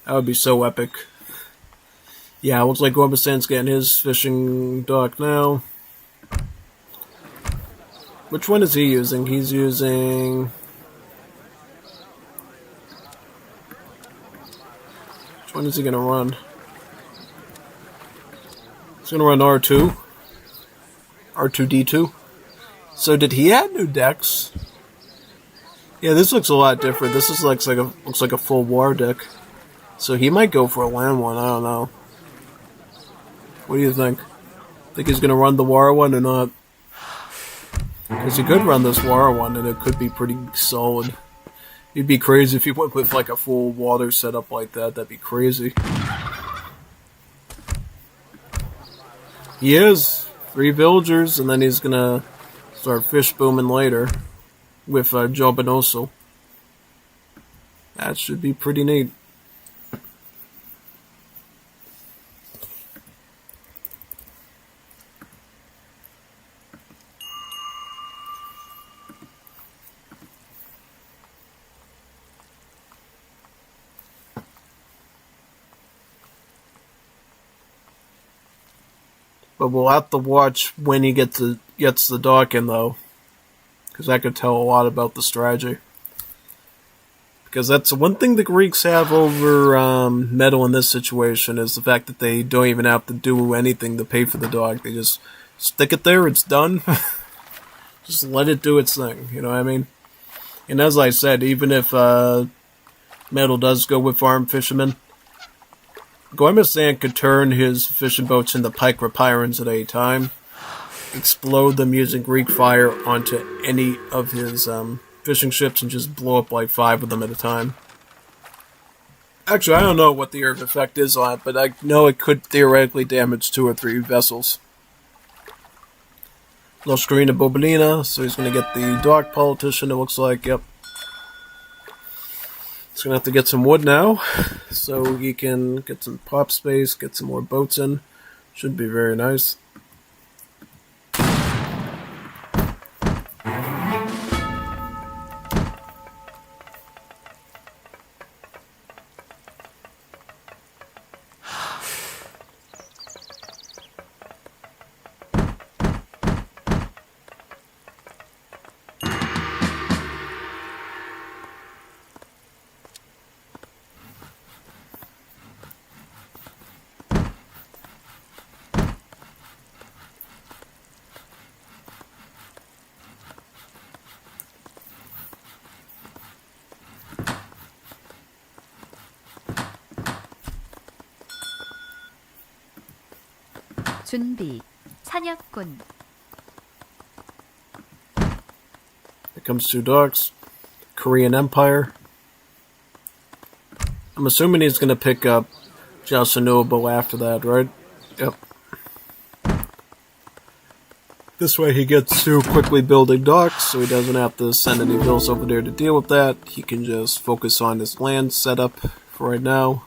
That would be so epic. Yeah, it looks like Gormistan's getting his fishing dock now. Which one is he using? He's using... Which one is he going to run? He's going to run R2. R2D2. So did he add new decks? Yeah, this looks a lot different. This is looks like a full war deck. So he might go for a land one. I don't know. What do you think? Think he's going to run the war one or not? Because he could run this war one and it could be pretty solid. It'd be crazy if he went with like a full water setup like that. That'd be crazy. He is 3 villagers, and then he's gonna start fish booming later with Jobanoso. That should be pretty neat. But we'll have to watch when he gets the dock in, though. Because that could tell a lot about the strategy. Because that's one thing the Greeks have over Metal in this situation, is the fact that they don't even have to do anything to pay for the dock. They just stick it there, it's done. Just let it do its thing, you know what I mean? And as I said, even if Metal does go with armed fishermen, Gormistan could turn his fishing boats into pike repirons at any time, explode them using Greek fire onto any of his fishing ships, and just blow up like 5 of them at a time. Actually, I don't know what the earth effect is on it, but I know it could theoretically damage 2 or 3 vessels. Loscarina Bobolina, so he's going to get the dock politician, it looks like, yep. He's going to have to get some wood now, so he can get some pop space, get some more boats in. Should be very nice. 준비, 사냥꾼. Here comes 2 docks. Korean Empire. I'm assuming he's going to pick up Jalsanobo after that, right? Yep. This way he gets to quickly building docks, so he doesn't have to send any bills over there to deal with that. He can just focus on his land setup for right now.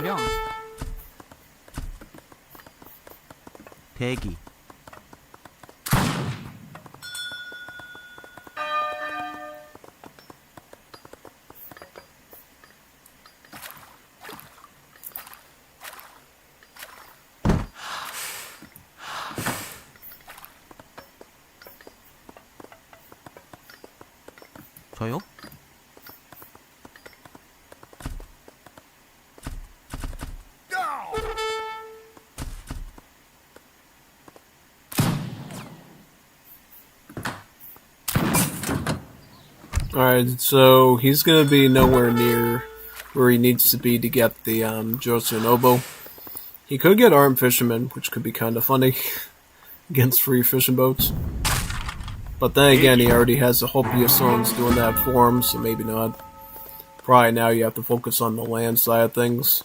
명. 대기. 저요? Alright, so he's gonna be nowhere near where he needs to be to get the Josunobo. He could get armed fishermen, which could be kind of funny against free fishing boats. But then again, he already has the Hopia zones doing that for him, so maybe not. Probably now you have to focus on the land side of things.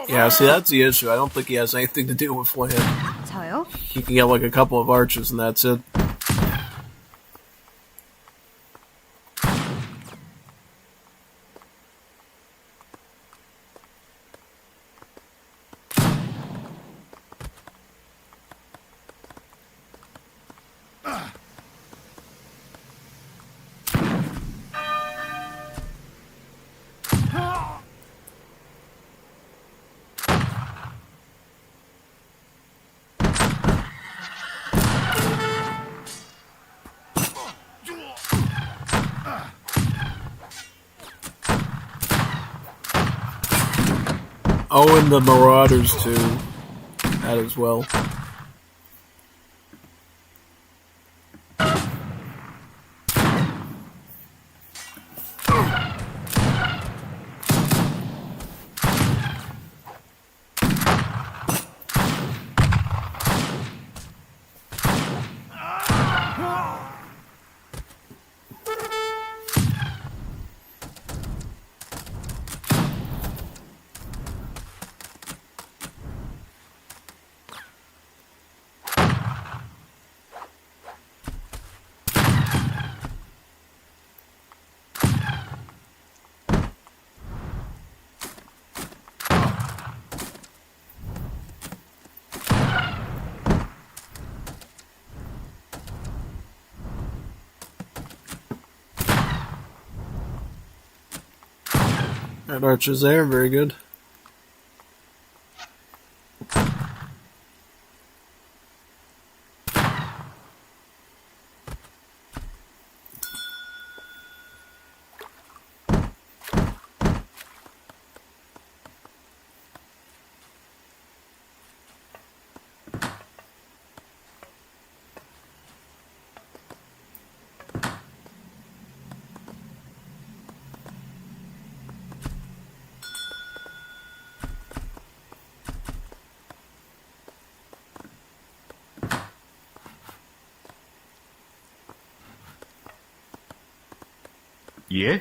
Yeah, see, that's the issue. I don't think he has anything to do with land. 저요? He can get like a couple of archers and that's it. Oh, and the Marauders too. That as well. That archer's there, very good. Yeah?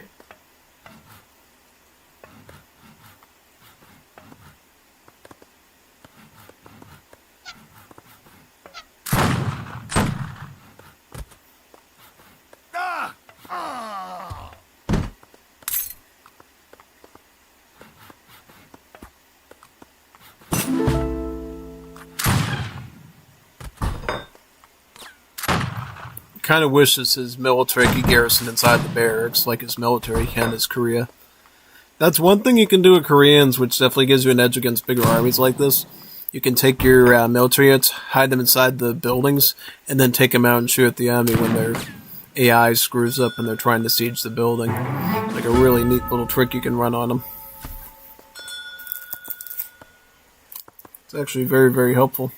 Kind of wishes his military could garrison inside the barracks like his military can as Korea. That's one thing you can do with Koreans, which definitely gives you an edge against bigger armies like this. You can take your military units, hide them inside the buildings, and then take them out and shoot at the enemy when their AI screws up and they're trying to siege the building. Like a really neat little trick you can run on them. It's actually very, very helpful.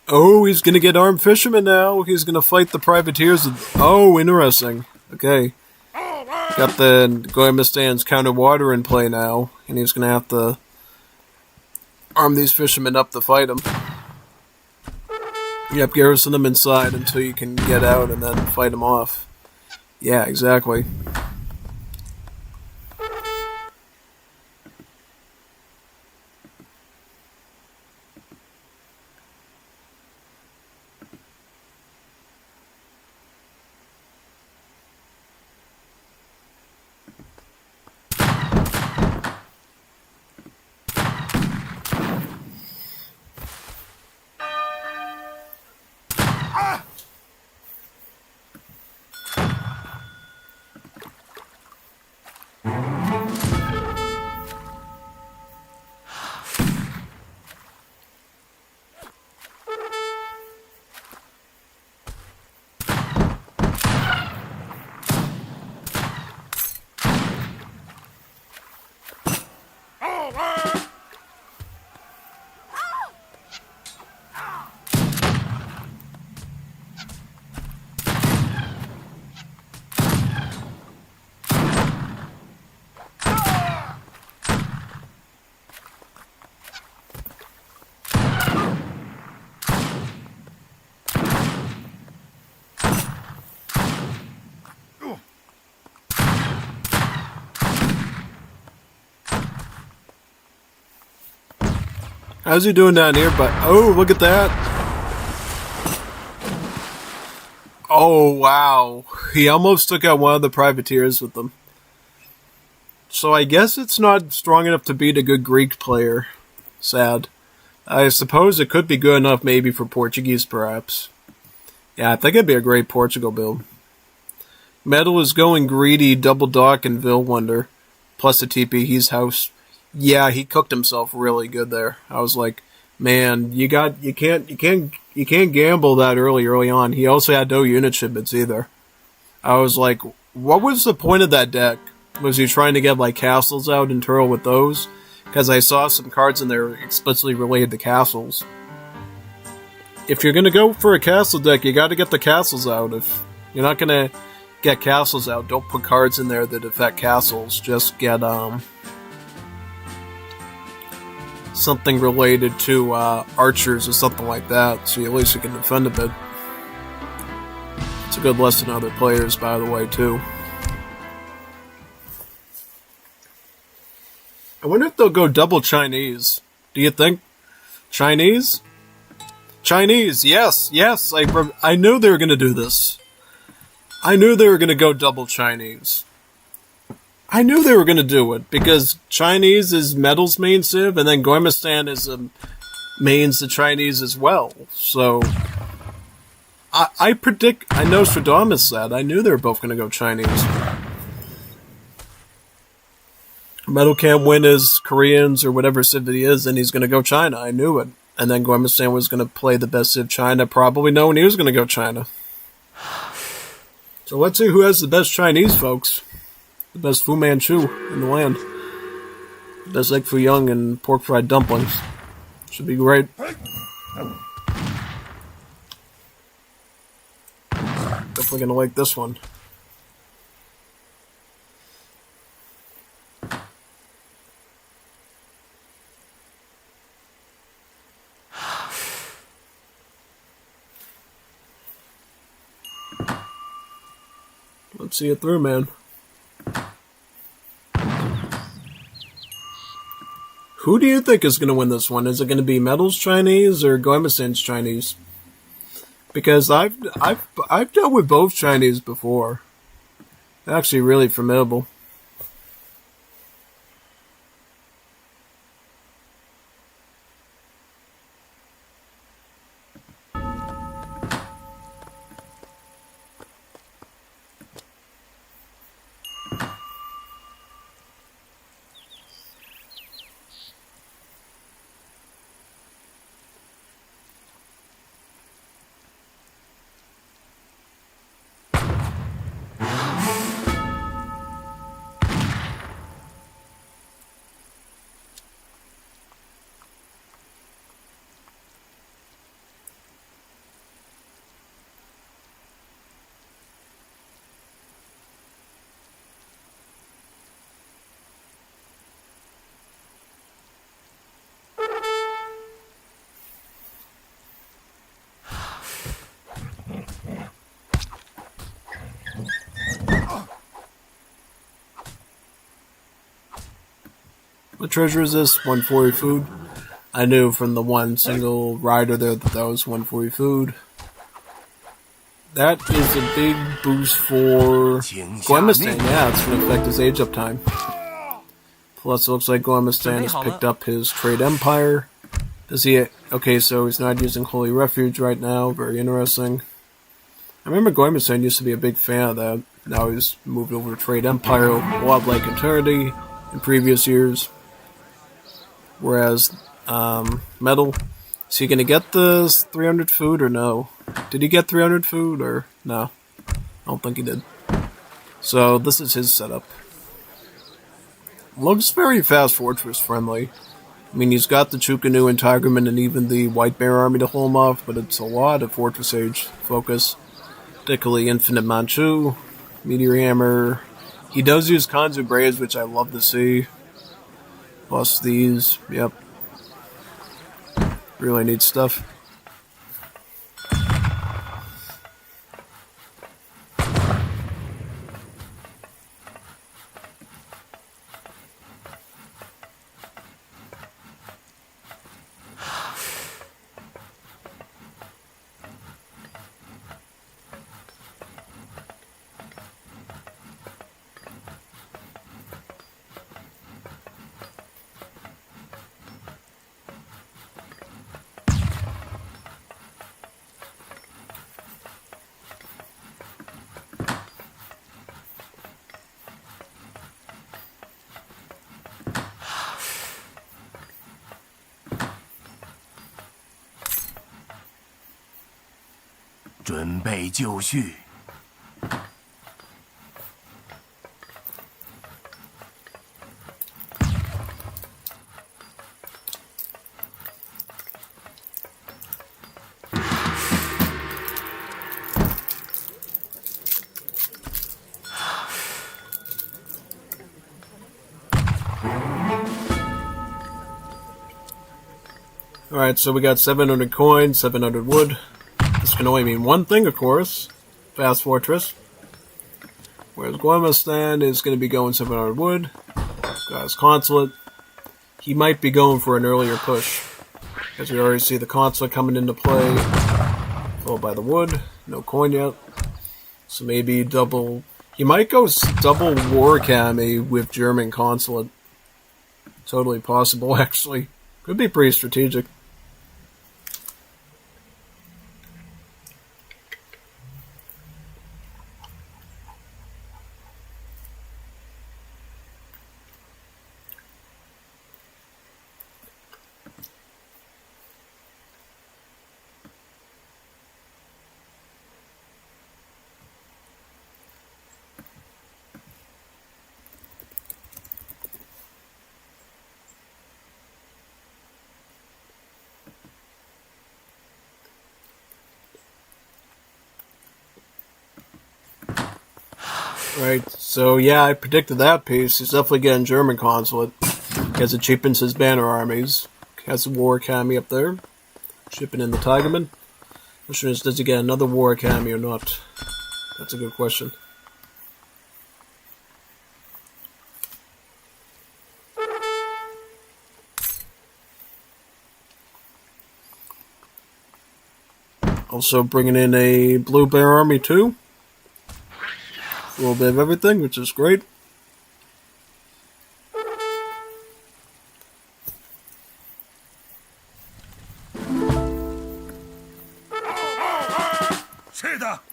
Oh, he's gonna get armed fishermen now. He's gonna fight the privateers. Oh, interesting. Okay. Got the Goemistan's counter water in play now, and he's gonna have to arm these fishermen up to fight them. Yep, garrison them inside until you can get out and then fight them off. Yeah, exactly. How's he doing down here? But oh, look at that! Oh wow, he almost took out one of the privateers with them. So I guess it's not strong enough to beat a good Greek player. Sad. I suppose it could be good enough maybe for Portuguese, perhaps. Yeah, I think it'd be a great Portugal build. Metal is going greedy, double dock, and Vil Wonder. Plus the TP, he's house. Yeah, he cooked himself really good there. I was like, man, you can't gamble that early on. He also had no unit shipments either. I was like, what was the point of that deck? Was he trying to get like castles out and turtle with those? Because I saw some cards in there explicitly related to castles. If you're gonna go for a castle deck, you gotta get the castles out. If you're not gonna get castles out, don't put cards in there that affect castles. Just get something related to archers or something like that, so at least you can defend a bit. It's a good lesson to other players, by the way, too. I wonder if they'll go double Chinese. Do you think? Chinese? Chinese, yes. I knew they were going to do this. I knew they were going to go double Chinese. I knew they were going to do it, because Chinese is metal's main civ, and then Gormistan is mains the Chinese as well. So, I predict, I Nostradamus said, I knew they were both going to go Chinese. Metal can't win as Koreans or whatever civ he is, and he's going to go China. I knew it. And then Gormistan was going to play the best civ China, probably knowing he was going to go China. So let's see who has the best Chinese, folks. The best Fu Manchu in the land. The best egg foo young and pork fried dumplings. Should be great. Definitely gonna like this one. Let's see it through, man. Who do you think is going to win this one? Is it going to be Metal's Chinese or Gormistan's Chinese? Because I've dealt with both Chinese before. They're actually really formidable. What treasure is this? 140 food. I knew from the one single rider there that was 140 food. That is a big boost for Gormistan. Yeah, it's going to affect his age up time. Plus, it looks like Gormistan has picked up his trade empire. Does he? Okay, so he's not using Holy Refuge right now. Very interesting. I remember Gormistan used to be a big fan of that. Now he's moved over to Trade Empire, Wildlife Eternity in previous years. Whereas, Metal, is he going to get the 300 food or no? Did he get 300 food or no? I don't think he did. So, this is his setup. Looks very fast fortress friendly. I mean, he's got the Chukanu and Tigerman and even the White Bear army to hold him off, but it's a lot of Fortress Age focus. Particularly Infinite Manchu, Meteor Hammer. He does use Kanzu Braids, which I love to see. Plus these, yep. Really neat stuff.准备就绪。Alright, so we got 700 coins, 700 wood. This can only mean one thing, of course. Fast Fortress. Whereas Gormistan is going to be going 700 wood. Got his Consulate. He might be going for an earlier push. As we already see the Consulate coming into play. Followed by the wood. No coin yet. So maybe double You might go double War Academy with German Consulate. Totally possible, actually. Could be pretty strategic. Right, so yeah, I predicted that piece. He's definitely getting German Consulate. Because it cheapens his banner armies. Has a War Academy up there. Shipping in the Tigerman. Question is, does he get another War Academy or not? That's a good question. Also bringing in a Blue Bear Army too. A little bit of everything, which is great.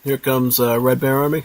Here comes Red Bear Army.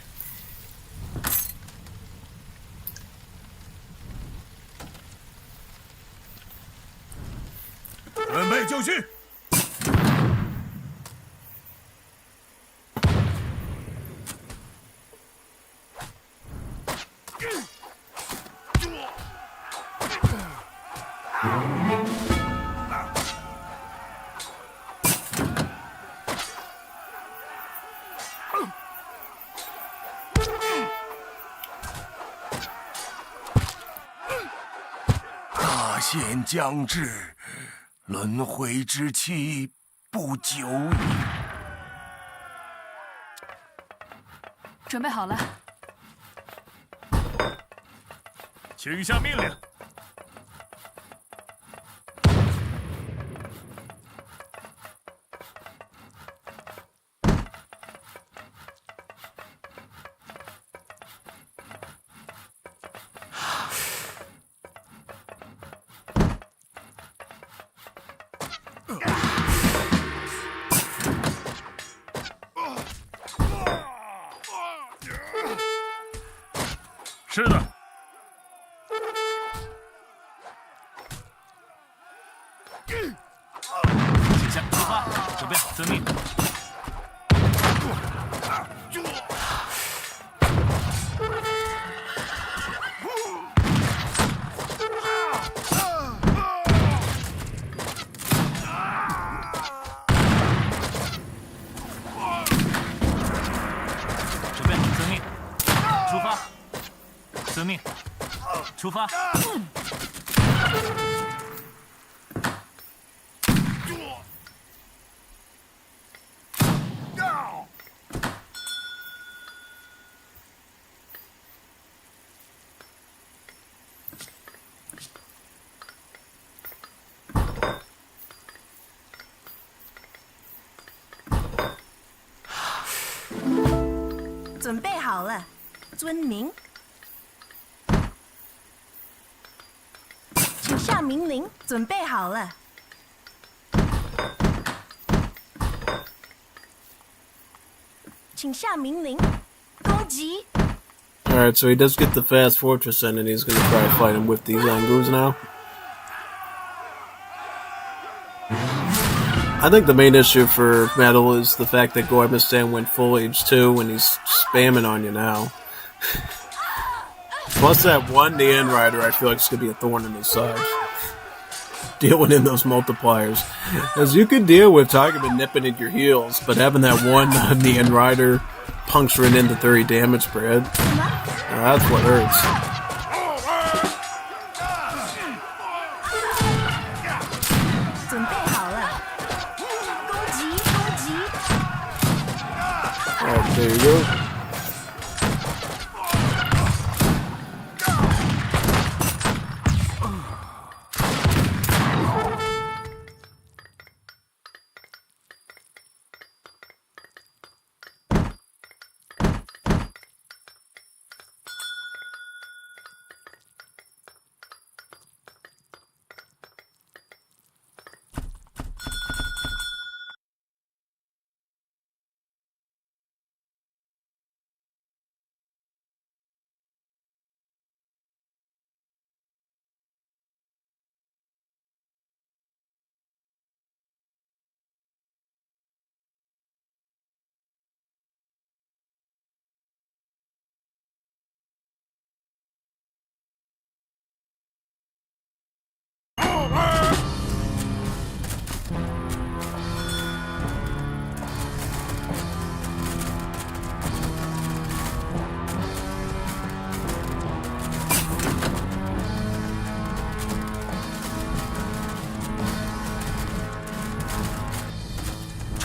大限将至，轮回之期不久矣。准备好了，请下命令。是的。请下出发，准备好遵命。准备好遵命，出发。遵命，出发。准备好了，遵命。请下命令。准备好了。请下命令。攻击。Alright, so he does get the fast fortress in, and he's going to try to fight him with these Angus now. I think the main issue for Metal is the fact that Gormistan went full age 2 and he's spamming on you now. Plus that one Nean Rider, I feel like it's going to be a thorn in his side. Dealing in those multipliers. As you can deal with Tigerman nipping at your heels, but having that one Nean Rider puncturing into 30 damage spread, that's what hurts. There you go.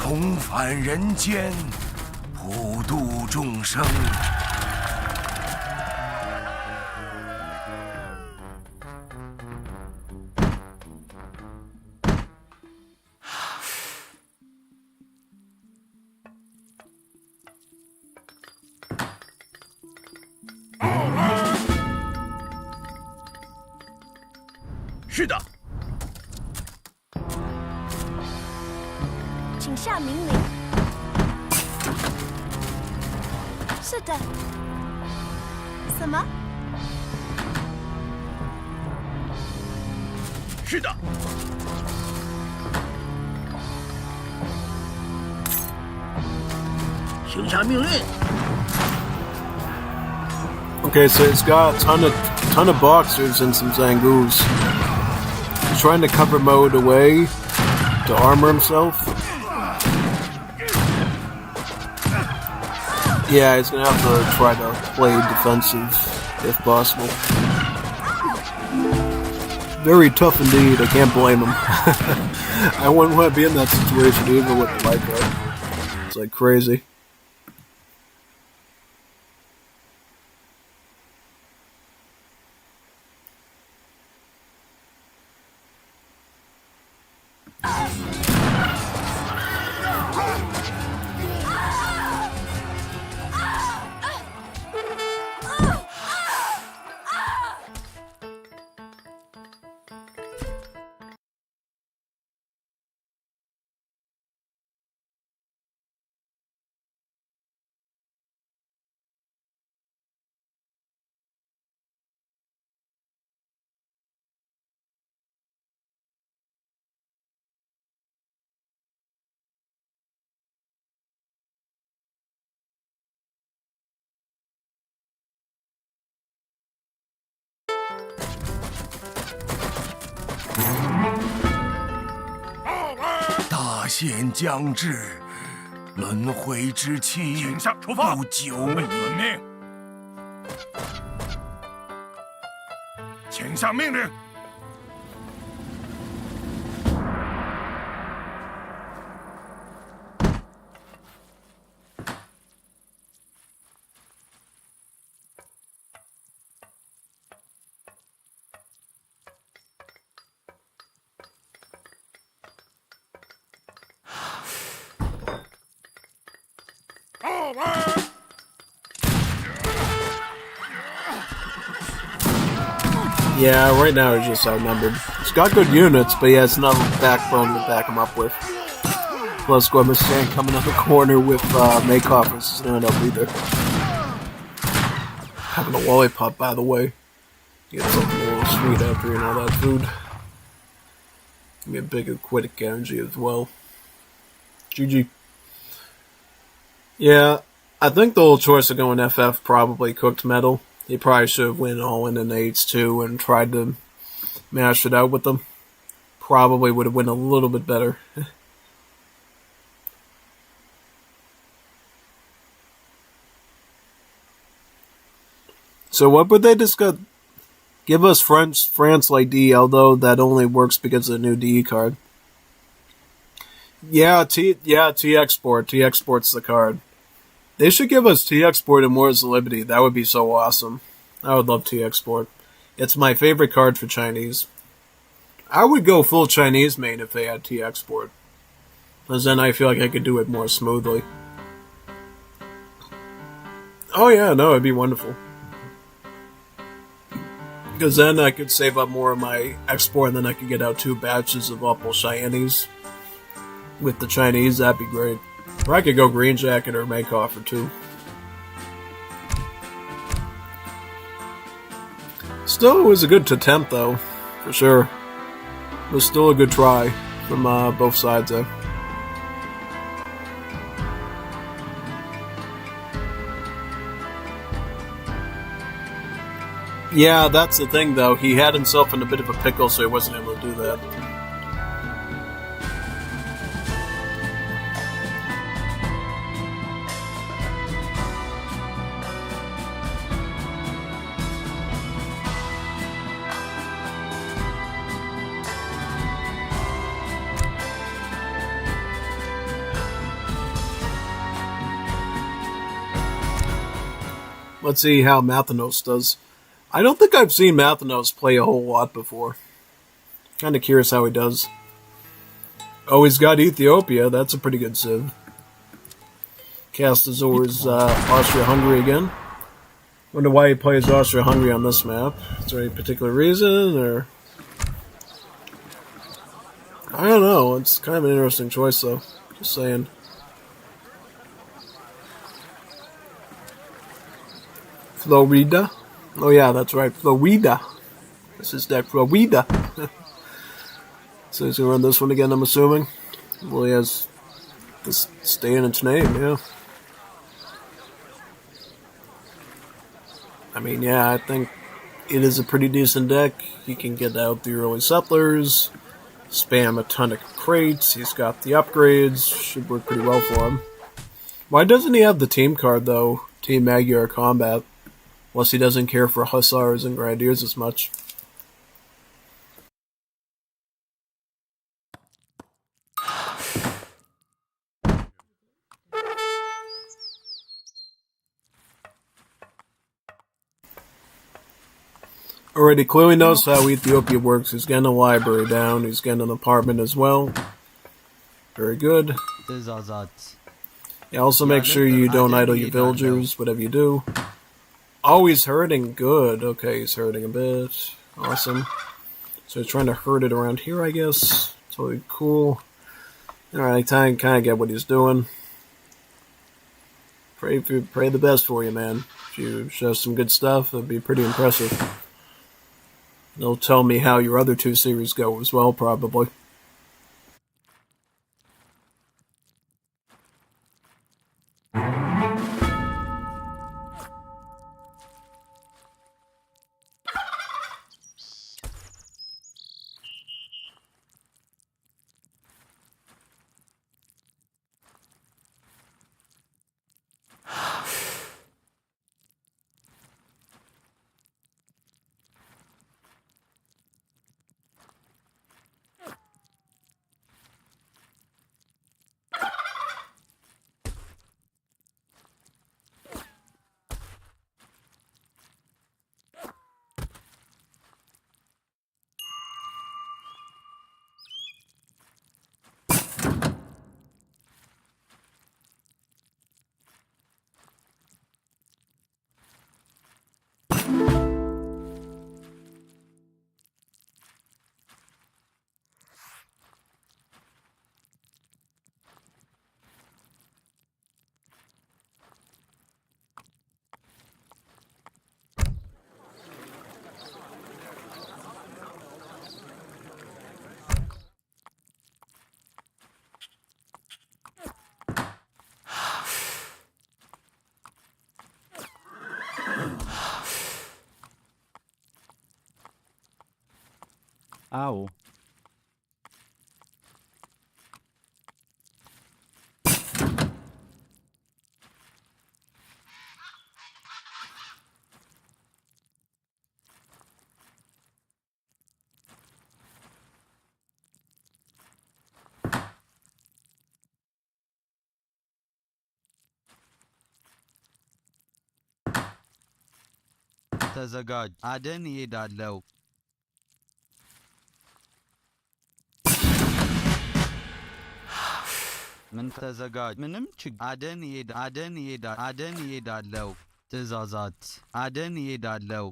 重返人间，普度众生。是的。请下命令。是的。什么？是的。请下命令。 Okay, so he's got a ton of boxers and some Zangoos. He's trying to cover mode away to armor himself. Yeah, he's gonna have to try to play defensive if possible. Very tough indeed, I can't blame him. I wouldn't want to be in that situation either with the light guard. It's like crazy.大限将至，轮回之期不久矣。遵命。请下命令。Yeah, right now he's just outnumbered. He's got good units, but he has no backbone to back him up with. Plus, Gormistan coming up the corner with Makeoff isn't going to help either. Having a lollipop, by the way. Get something a little sweet after eating all that food. Give me a big quick energy as well. GG. Yeah, I think the whole choice of going FF probably cooked metal. He probably should have went all in the H2 and tried to mash it out with them. Probably would have went a little bit better. So what would they discuss? Give us France like D, although that only works because of the new DE card. Yeah, T-Export. T-Export's the card. They should give us T-Export and Wars of Liberty. That would be so awesome. I would love T-Export. It's my favorite card for Chinese. I would go full Chinese main if they had T-Export. Because then I feel like I could do it more smoothly. Oh yeah, no, it'd be wonderful. Because then I could save up more of my export and then I could get out 2 batches of Opal Cheyennes. With the Chinese, that'd be great. Or I could go Green Jacket or Makeoff or 2. Still, it was a good attempt, though. For sure. It was still a good try from both sides, though. Yeah, that's the thing, though. He had himself in a bit of a pickle, so he wasn't able to do that. Let's see how Mathanos does. I don't think I've seen Mathanos play a whole lot before. Kind of curious how he does. Oh, he's got Ethiopia. That's a pretty good civ. Castazor's Austria-Hungary again. Wonder why he plays Austria-Hungary on this map. Is there any particular reason, or... I don't know. It's kind of an interesting choice, though. Just saying. Florida? Oh yeah, that's right. Florida. This is deck Florida. So he's going to run this one again, I'm assuming. Well, he has this stay in its name, yeah. I mean, yeah, I think it is a pretty decent deck. He can get out the early settlers, spam a ton of crates, he's got the upgrades, should work pretty well for him. Why doesn't he have the team card, though? Team Magyar Combat. Unless he doesn't care for Hussars and Grenadiers as much. Alright, he clearly knows how Ethiopia works. He's getting a library down. He's getting an apartment as well. Very good. Yeah, also make sure you don't idle your villagers, whatever you do. Oh, he's herding. Good. Okay, he's herding a bit. Awesome. So he's trying to herd it around here, I guess. Totally cool. Alright, I kind of get what he's doing. Pray the best for you, man. If you show some good stuff, it'd be pretty impressive. They'll tell me how your other two series go as well, probably. Ow. ተዘጋጅ አደን ይሄዳለው ምን ተዘጋጅ ምንም አደን ይሄዳለው ትእዛዛት አደን ይሄዳለው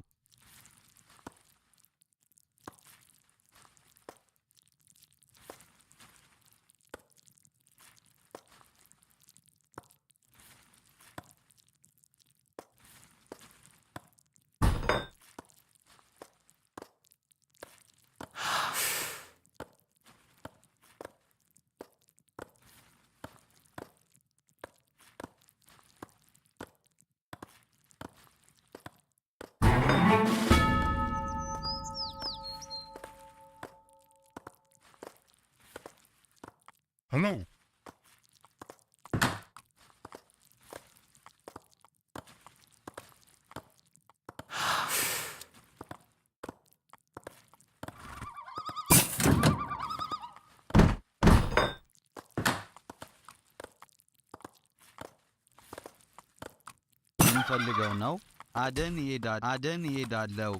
Hello. ፈልገው ነው አደን እሄዳለሁ።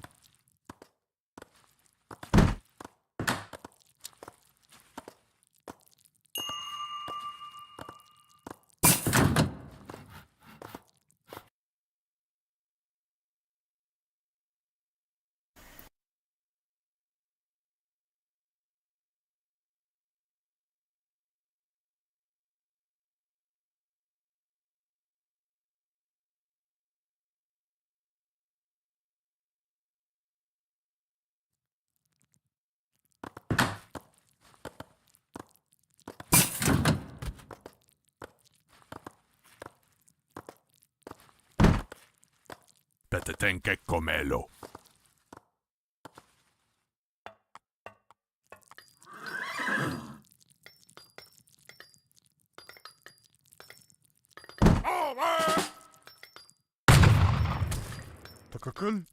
Peteten que comelo. Takakal.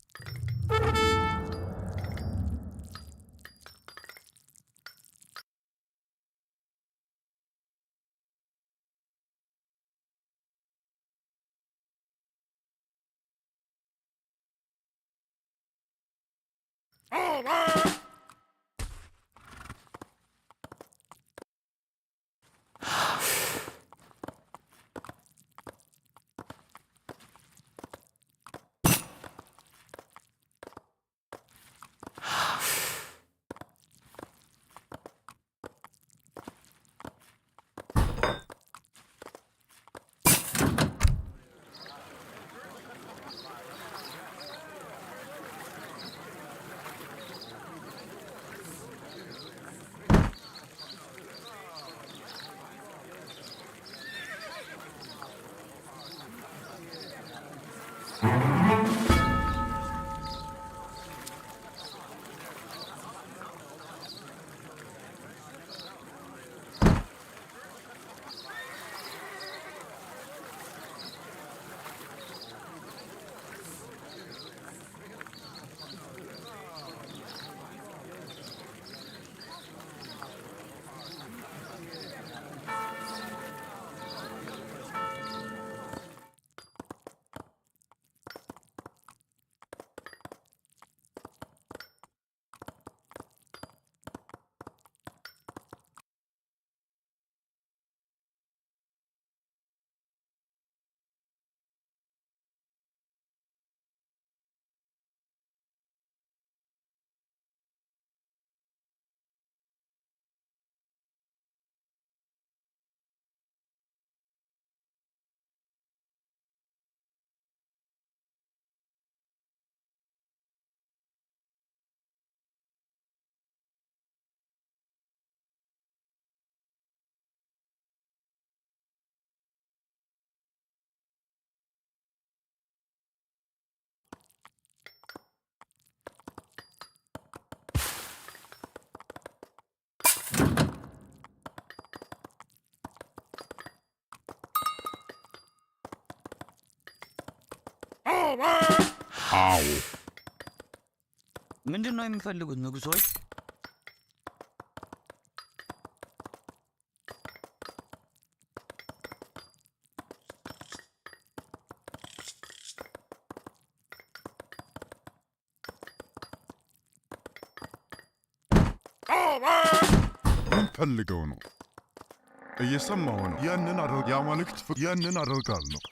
አዎ ምንድን ነው የሚፈልጉት ንጉሶች? ምን ፈልገው ነው? እየሰማሁ ነው። ያንን አደርጋለሁ።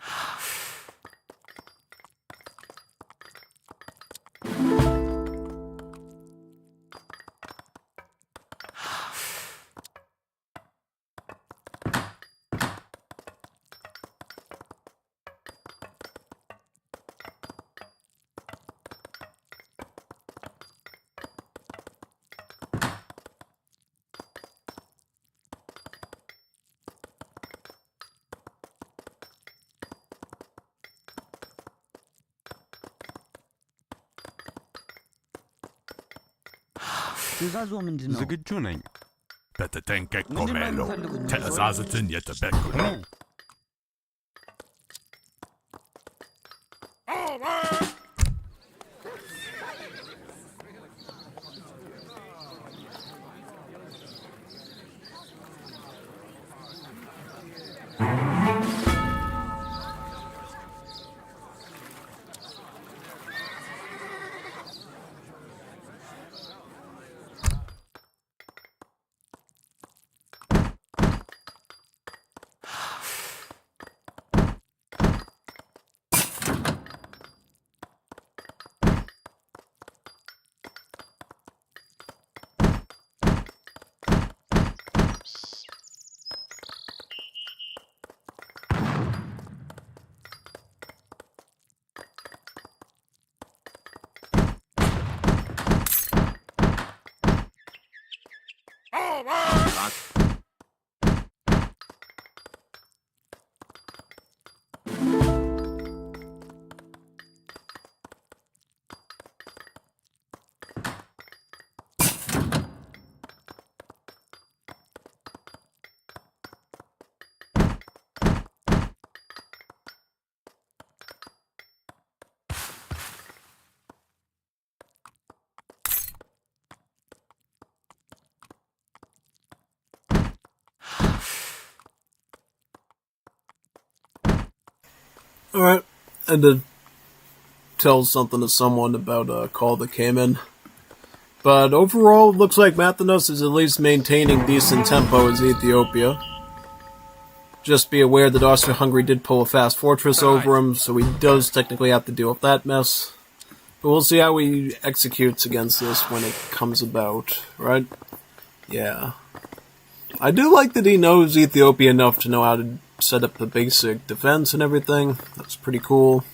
ትእዛዙ ምንድን ነው? ዝግጁ ነኝ። በተጠንቀቅ ኮሜሎ። ትእዛዝትን የጠበቅኩ ነው። Alright, and to tell something to someone about a call that came in. But overall, it looks like Mathanos is at least maintaining decent tempo as Ethiopia. Just be aware that Austria-Hungary did pull a fast fortress over him, so he does technically have to deal with that mess. But we'll see how he executes against this when it comes about, right? Yeah. I do like that he knows Ethiopia enough to know how to set up the basic defense and everything. That's pretty cool.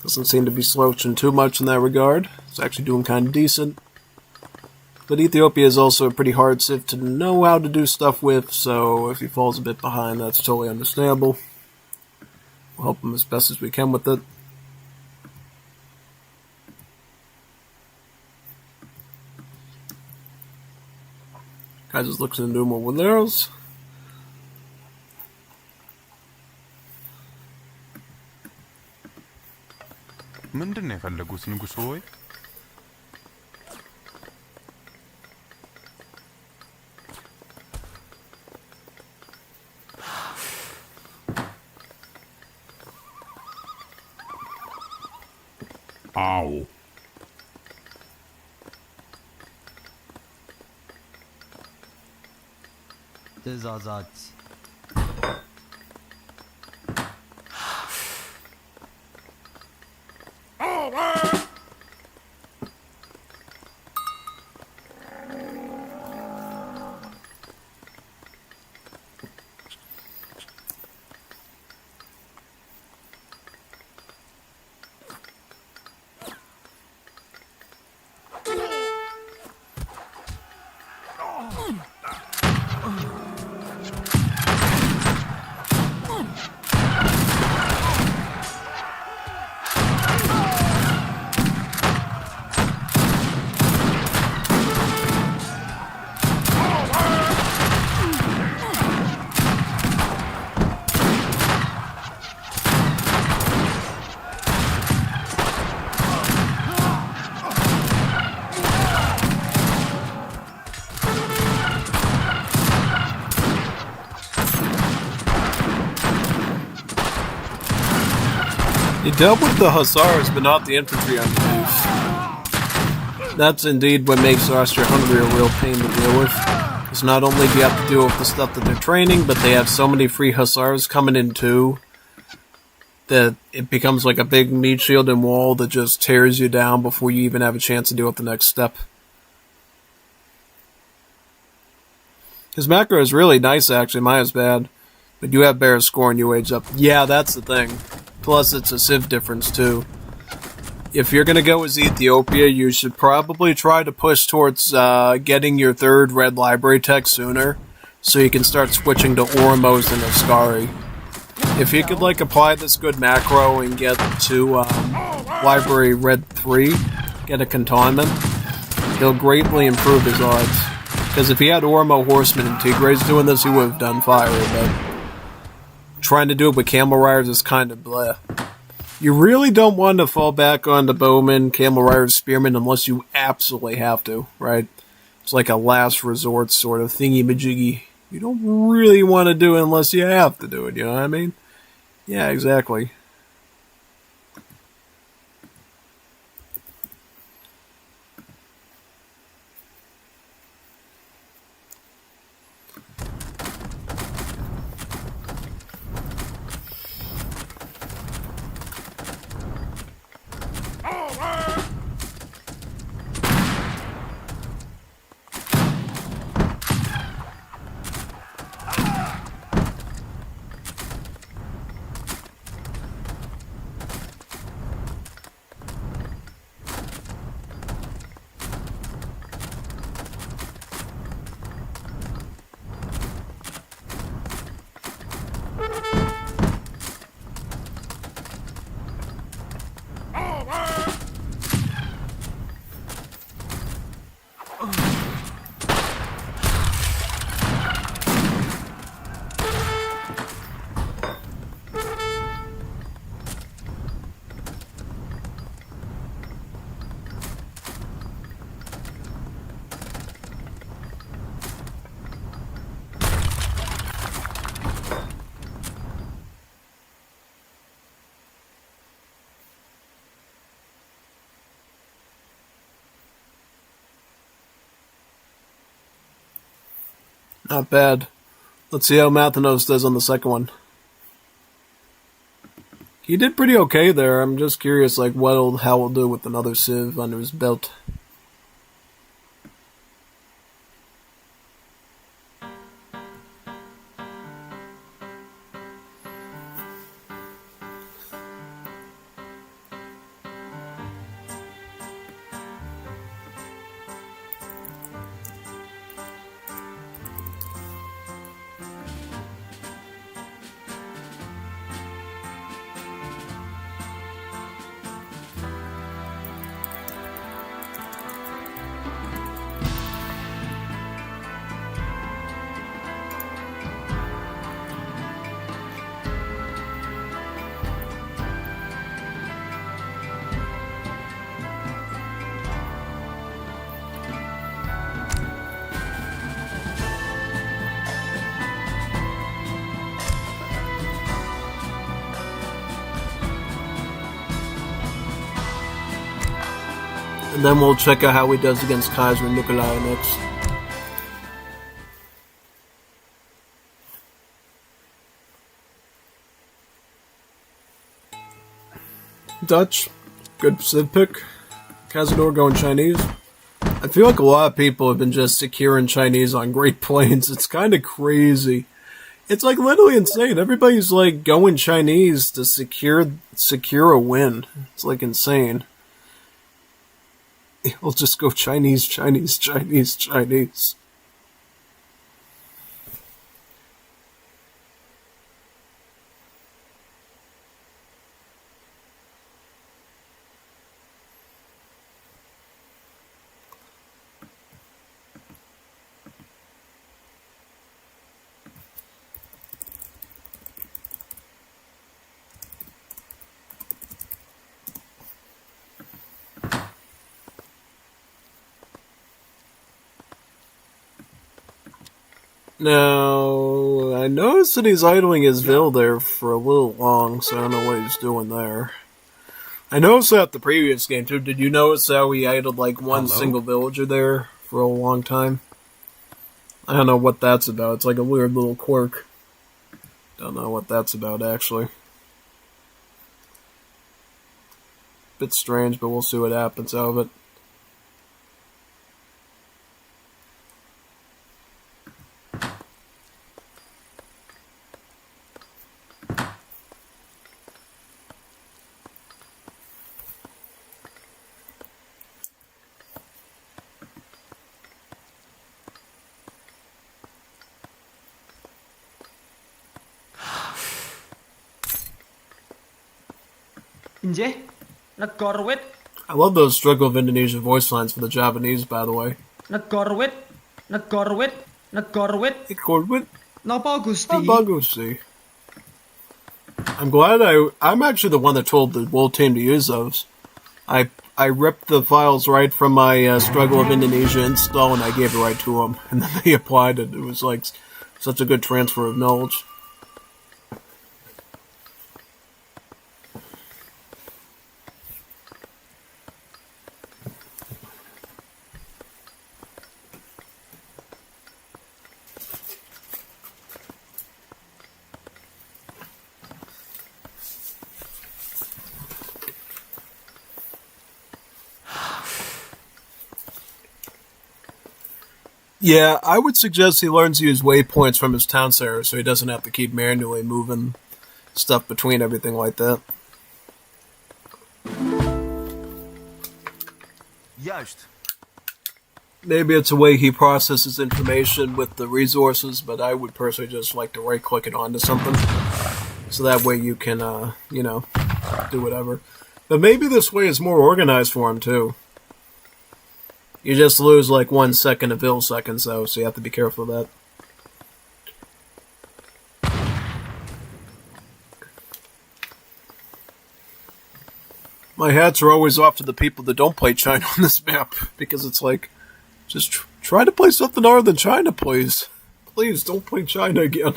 Doesn't seem to be slouching too much in that regard. It's actually doing kind of decent. But Ethiopia is also a pretty hard civ to know how to do stuff with, so if he falls a bit behind, that's totally understandable. We'll help him as best as we can with it. Guy just looks into more with arrows. ምንድን ነው የፈለጉት ንጉሥ ሆይ? አዎ ትእዛዛት He dealt with the hussars, but not the infantry underneath. That's indeed what makes Austria-Hungary a real pain to deal with. Because not only do you have to deal with the stuff that they're training, but they have so many free hussars coming in too, that it becomes like a big meat shield and wall that just tears you down before you even have a chance to deal with the next step. His macro is really nice, actually. Mine is bad. But you have better score and you age up. Yeah, that's the thing. Plus, it's a civ difference, too. If you're going to go as Ethiopia, you should probably try to push towards getting your third red library tech sooner, so you can start switching to Ormos and Ascari. If you could, like, apply this good macro and get to library red 3, get a cantonment, he'll greatly improve his odds. Because if he had Ormo, Horseman, and Tigres doing this, he would have done fire, but trying to do it with camel riders is kind of bleh. You really don't want to fall back on the bowman, camel riders, spearmen unless you absolutely have to, right? It's like a last resort sort of thingy-majiggy. You don't really want to do it unless you have to do it, you know what I mean? Yeah, exactly. Not bad. Let's see how Mathanos does on the second one. He did pretty okay there. I'm just curious, like, how he'll do with another Civ under his belt. And then we'll check out how he does against Kaiser and Nikolai next. Dutch, good Civ pick. Cazador going Chinese. I feel like a lot of people have been just securing Chinese on Great Plains. It's kind of crazy. It's like literally insane. Everybody's like going Chinese to secure a win. It's like insane. He'll just go Chinese, Chinese, Chinese, Chinese. Now, I noticed that he's idling his Vil there for a little long, so I don't know what he's doing there. I noticed that the previous game, too. Did you notice how he idled, like, one single villager there for a long time? I don't know what that's about. It's like a weird little quirk. Don't know what that's about, actually. Bit strange, but we'll see what happens out of it. I love those Struggle of Indonesia voice lines for the Japanese, by the way. I'm glad I'm actually the one that told the World Team to use those. I ripped the files right from my Struggle of Indonesia install and I gave it right to them. And then they applied it. It was like such a good transfer of knowledge. Yeah, I would suggest he learns to use waypoints from his town center so he doesn't have to keep manually moving stuff between everything like that. Juist. Maybe it's a way he processes information with the resources, but I would personally just like to right-click it onto something. So that way you can, do whatever. But maybe this way is more organized for him, too. You just lose like 1 second of Vil seconds, though, so you have to be careful of that. My hats are always off to the people that don't play China on this map, because it's like, just try to play something other than China, please. Please, don't play China again.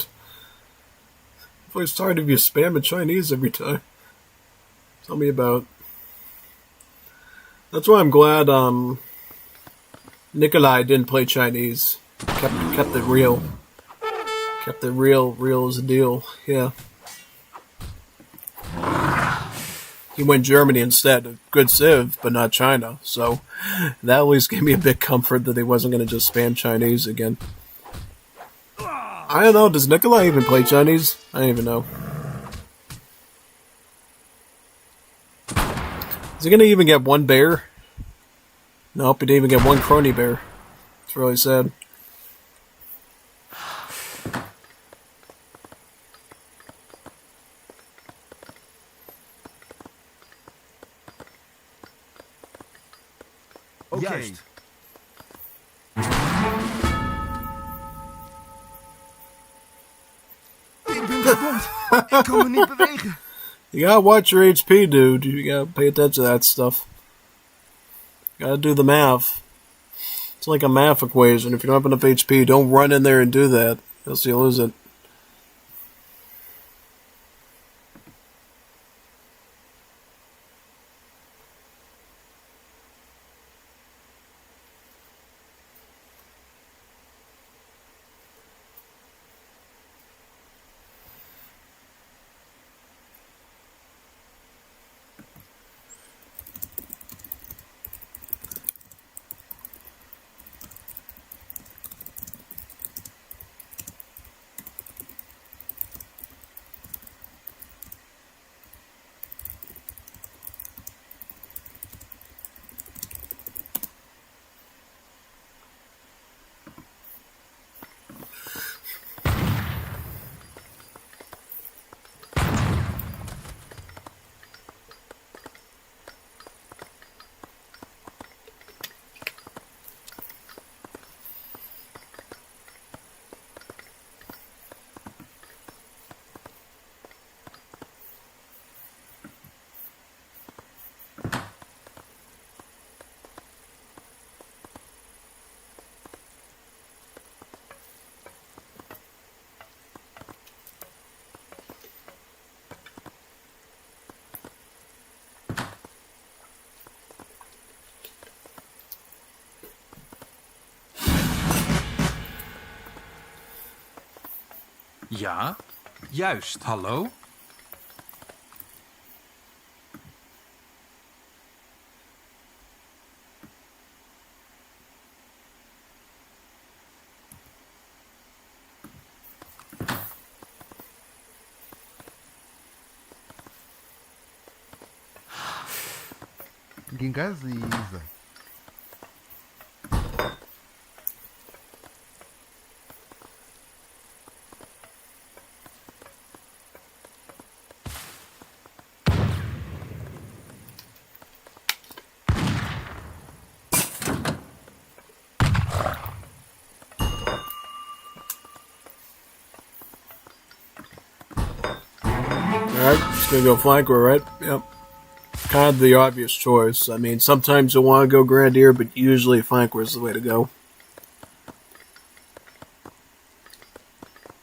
I'm tired of you spamming Chinese every time. Tell me about it. That's why I'm glad, Nikolai didn't play Chinese. Kept it real. Kept it real as a deal. Yeah. He went Germany instead. A good civ, but not China. So that at least gave me a bit comfort that he wasn't going to just spam Chinese again. I don't know. Does Nikolai even play Chinese? I don't even know. Is he going to even get one bear? Nope, he didn't even get one crony bear. It's really sad. Okay. Ik kan me niet bewegen. You gotta watch your HP, dude. You gotta pay attention to that stuff. Gotta do the math. It's like a math equation. If you don't have enough HP, don't run in there and do that. Else you'll lose it. Ja, juist, hallo? Gingaziza. Alright, just gonna go flanker, right? Yep. Kind of the obvious choice. I mean, sometimes you'll want to go Grenadier, but usually flanker is the way to go.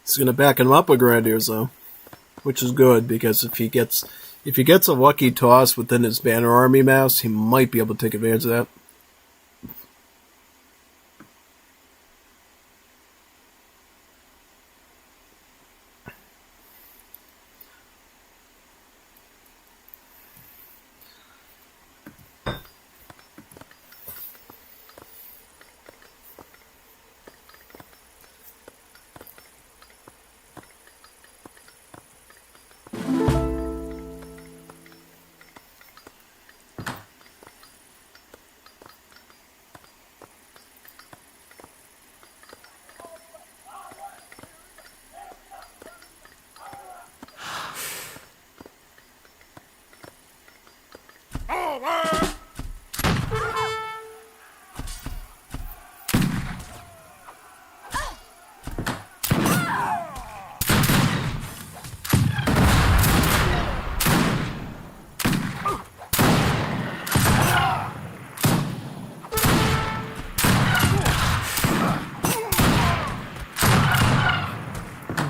It's gonna back him up with Grenadiers though, which is good because if he gets a lucky toss within his banner army mass, he might be able to take advantage of that.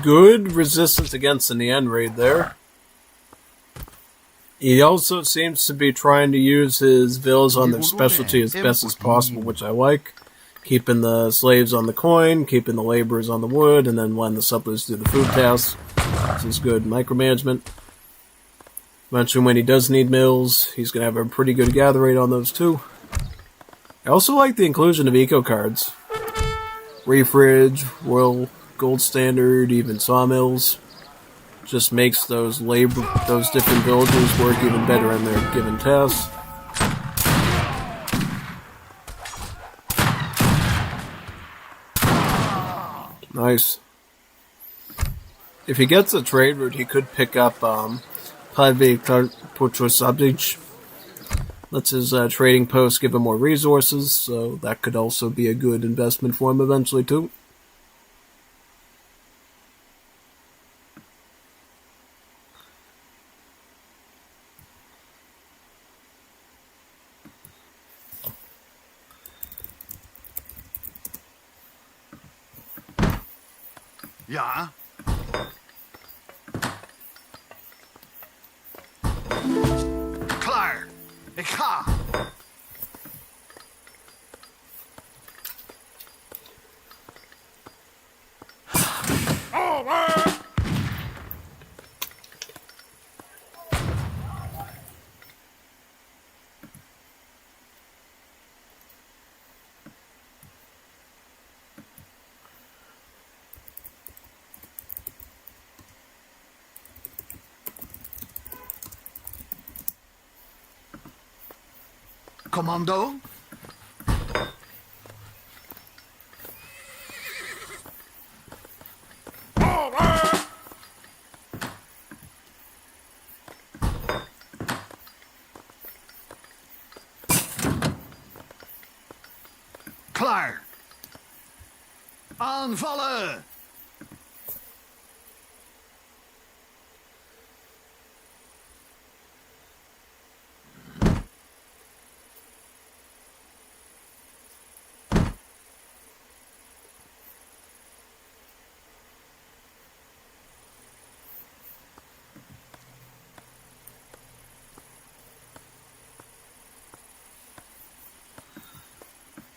Good resistance against an end raid there. He also seems to be trying to use his villas on their specialty as best as possible, which I like. keeping the slaves on the coin, keeping the laborers on the wood, and then letting the settlers do the food tasks. This is good micromanagement. Eventually, when he does need mills, he's going to have a pretty good gather rate on those too. I also like the inclusion of eco cards. Reef Ridge, Royal Gold Standard, even sawmills. Just makes those different villages work even better in their given tasks. Nice. If he gets a trade route, he could pick up Private Potrosabdij. Lets his trading post give him more resources, so that could also be a good investment for him eventually too. Ja. Klaar. Ik ga. Commando? Klaar. Aanvallen!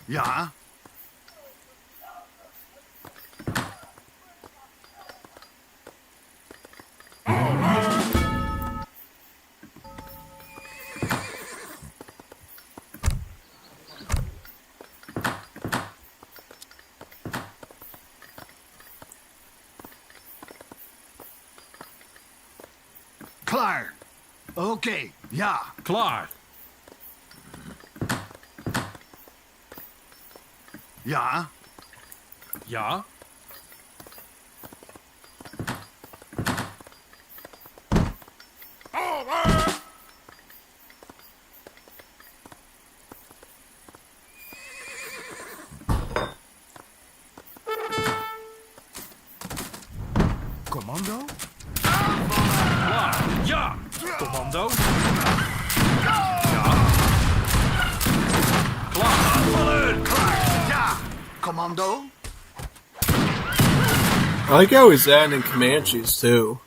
Ja. Klaar. Oké, ja. Klaar. Ja. Ja. Commando? Klaar. Ja. Commando. Ja. Klaar. Aanvallen. Klaar. Ja. Commando? I like how he's adding Comanches too.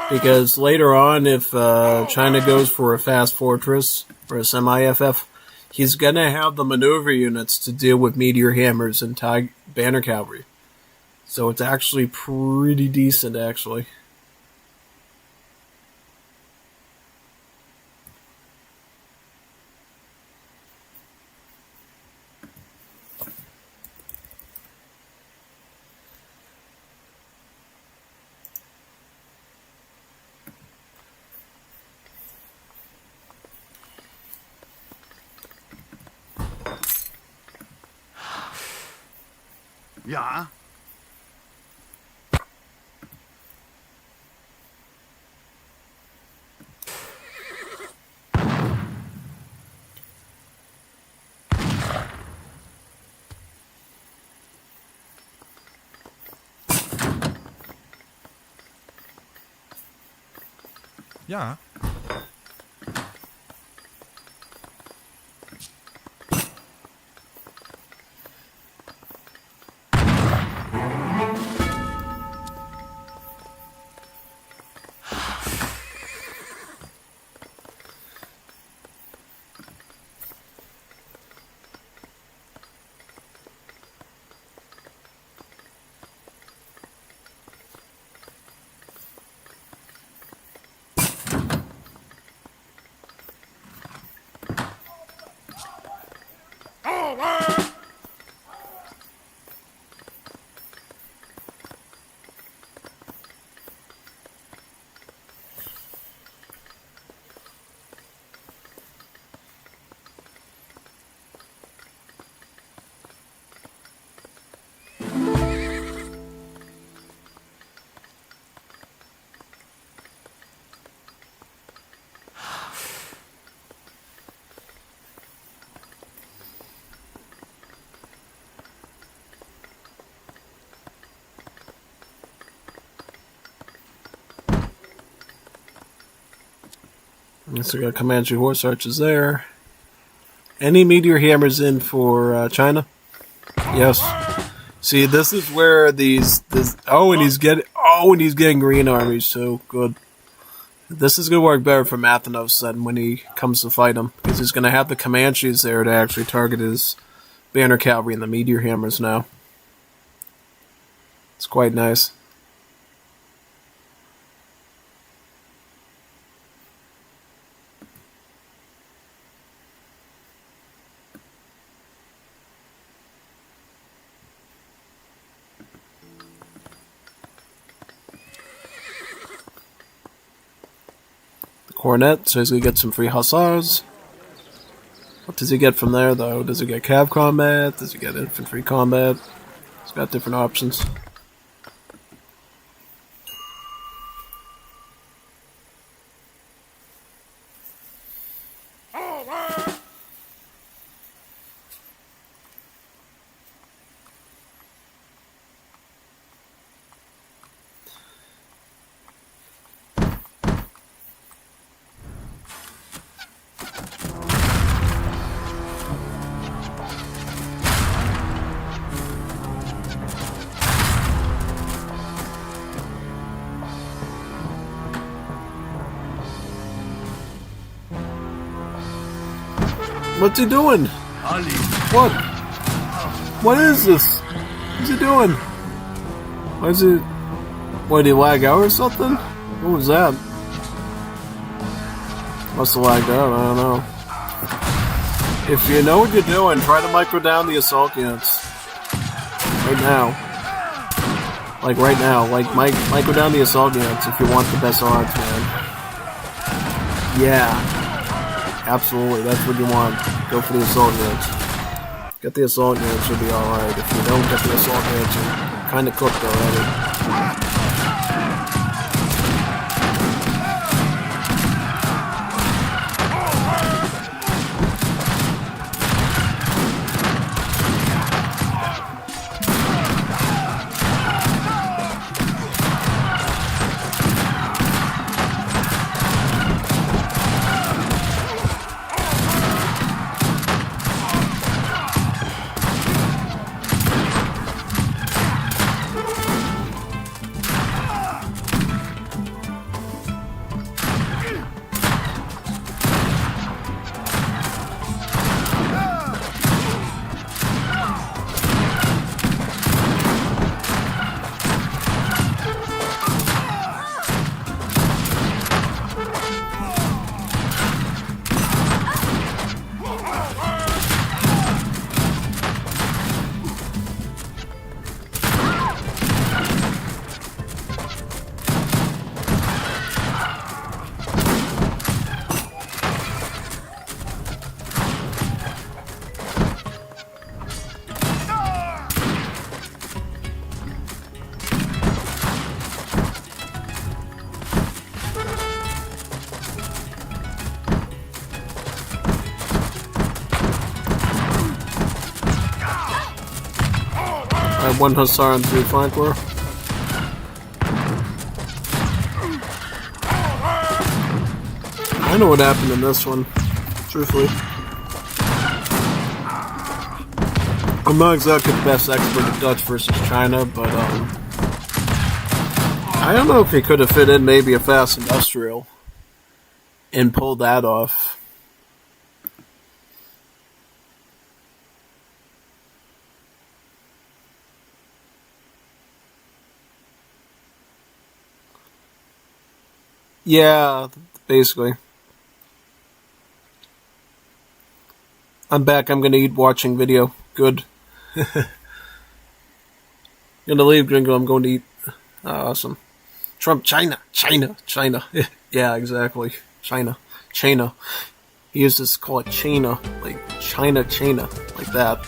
Because later on, if China goes for a fast fortress or a semi-FF, he's gonna have the maneuver units to deal with meteor hammers and banner cavalry. So it's actually pretty decent, actually. Ja. Ja. So we got Comanche horse archers there. Any meteor hammers in for China? Yes. See, this is where and he's getting green armies. So good. This is going to work better for Mathanos then when he comes to fight him, because he's going to have the Comanches there to actually target his banner cavalry and the meteor hammers now. It's quite nice. Cornet, so he's going to get some free hussars. What does he get from there, though? Does he get cav combat? Does he get infantry combat? He's got different options. What's he doing? What? What is this? What's he doing? Why is it? What, did he lag out or something? What was that? Must have lagged out, I don't know. If you know what you're doing, try to micro down the assault units. Right now. Like right now. Like micro down the assault units if you want the best odds, man. Yeah. Absolutely, that's what you want. Go for the assault units. Get the assault units, you'll be alright. If you don't get the assault units, you're kinda cooked already. I have 1 hussar and 3 flanker. I know what happened in this one, truthfully. I'm not exactly the best expert at Dutch versus China, but I don't know if he could have fit in maybe a fast industrial and pulled that off. Yeah, basically. I'm back. I'm gonna eat watching video. Good. Gonna leave, Gringo. I'm going to eat. Awesome. Trump, China. Yeah, exactly. China. He used to call it China. Like, China. Like that.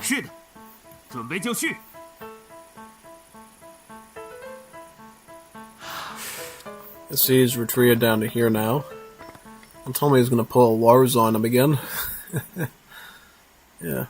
是的，准备就绪。 I see he's retreated down to here now. And told me he's going to pull a Lars on him again. Yeah.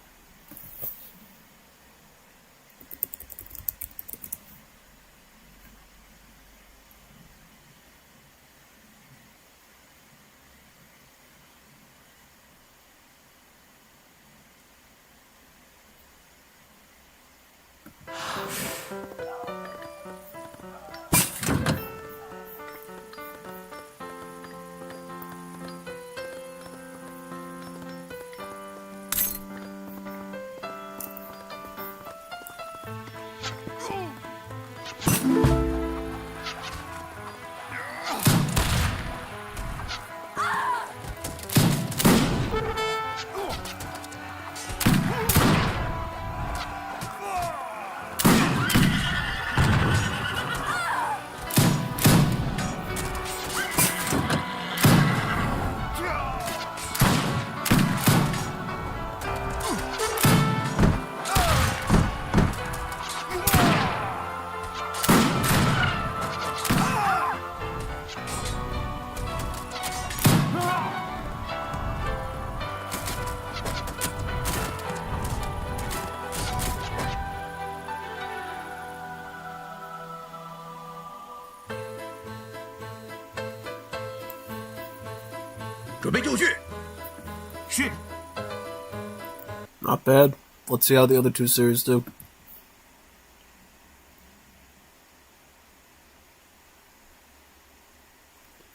Not bad. Let's see how the other two series do.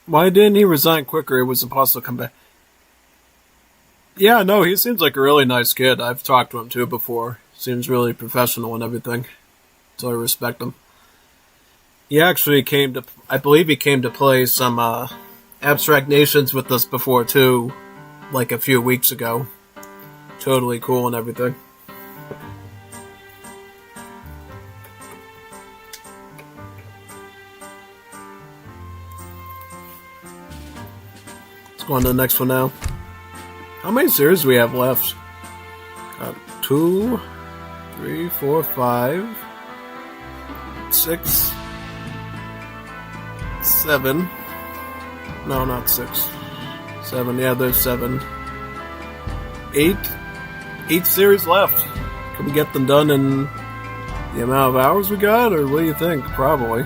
Why didn't he resign quicker? He was supposed to come back. Yeah, no, he seems like a really nice kid. I've talked to him too before. Seems really professional and everything. So I respect him. He actually came to, I believe he came to play some Abstract Nations with us before too, like a few weeks ago. Totally cool and everything. Let's go on to the next one now. How many series do we have left? 2, 3, 4, 5, 6, 7. No, not 6. 7, yeah, there's 7. 8. 8 series left. Can we get them done in the amount of hours we got, or what do you think? Probably.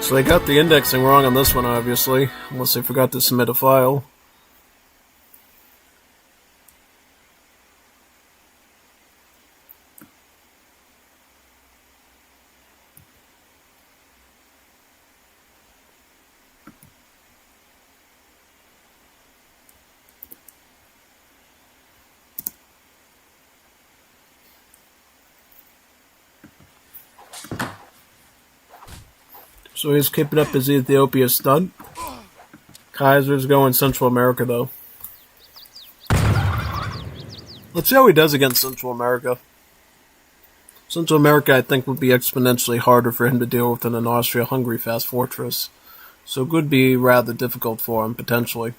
So they got the indexing wrong on this one, obviously, unless they forgot to submit a file. So he's keeping up his Ethiopia stunt. Kaiser's going Central America, though. Let's see how he does against Central America. Central America, I think, would be exponentially harder for him to deal with than an Austria-Hungary fast fortress. So it could be rather difficult for him, potentially.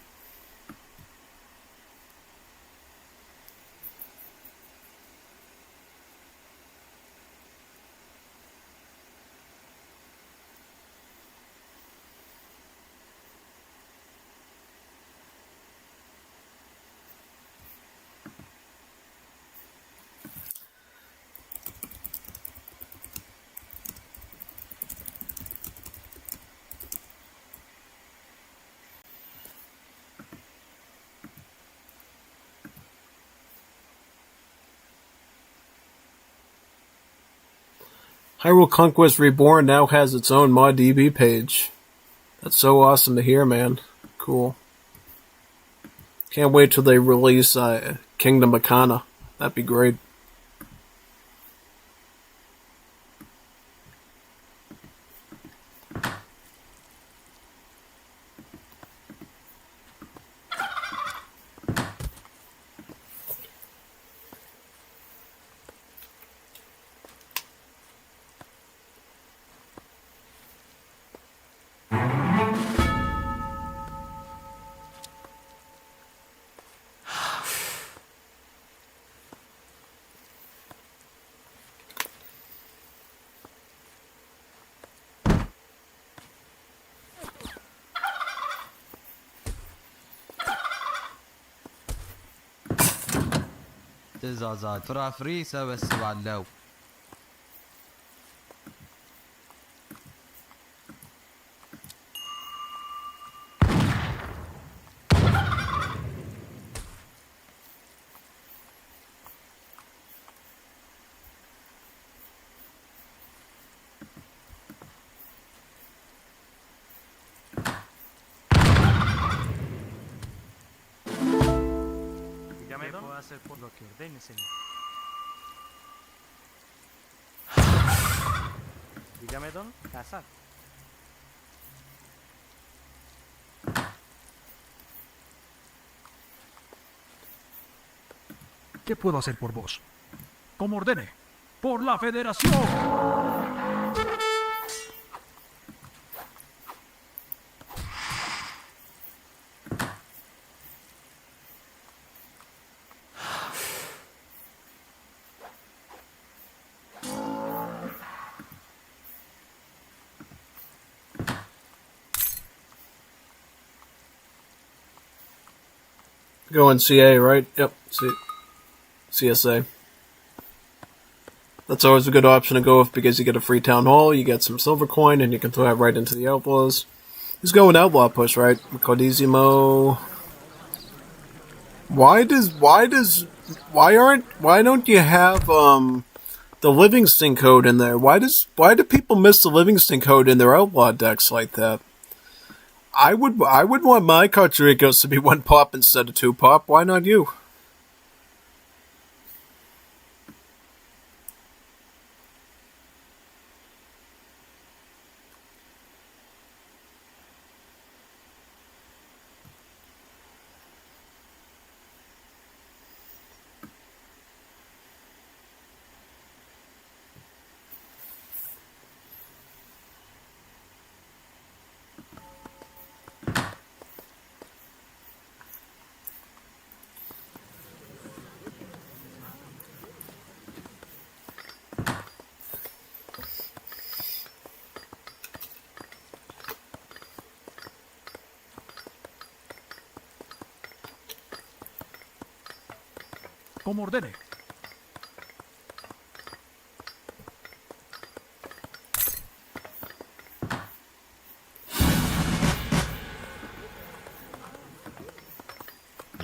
Hyrule Conquest Reborn now has its own ModDB page. That's so awesome to hear, man. Cool. Can't wait till they release Kingdom of Kana. That'd be great. تزازات فرافريسة والسوالو Puedo hacer por lo que ordene, señor. Dígame, don Casar. ¿Qué puedo hacer por vos? Como ordene. ¡Por la Federación! Going CA, right? Yep. CSA. That's always a good option to go with because you get a free town hall, you get some silver coin, and you can throw that right into the outlaws. He's going outlaw push, right? Codizimo. Why don't you have the Livingston code in there? Why do people miss the Livingston code in their outlaw decks like that? I would want my Cartaricos to be 1 pop instead of 2 pop. Why not you? Como ordene.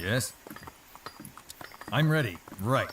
Yes? I'm ready. Right.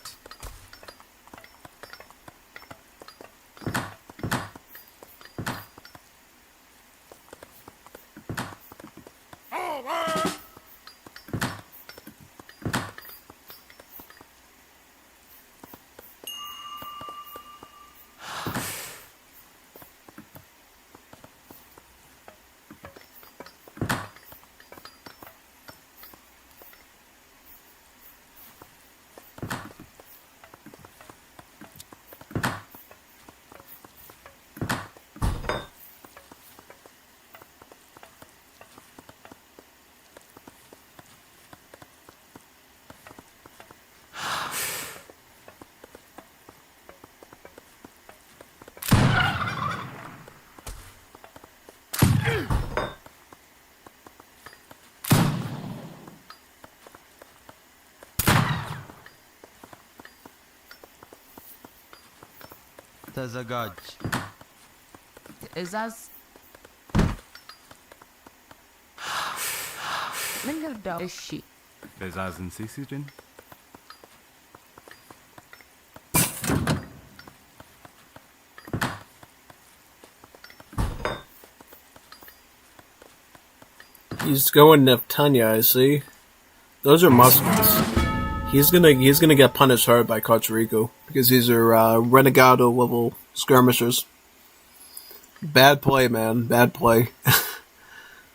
تزجاج ትዕዛዝ ምን ልርዳው? እሺ Besaßen Sie sie denn? He's going Neftanya, I see. Those are muskets. He's gonna get punished hard by Kochiriku because these are Renegado level skirmishers. Bad play, man. Bad play.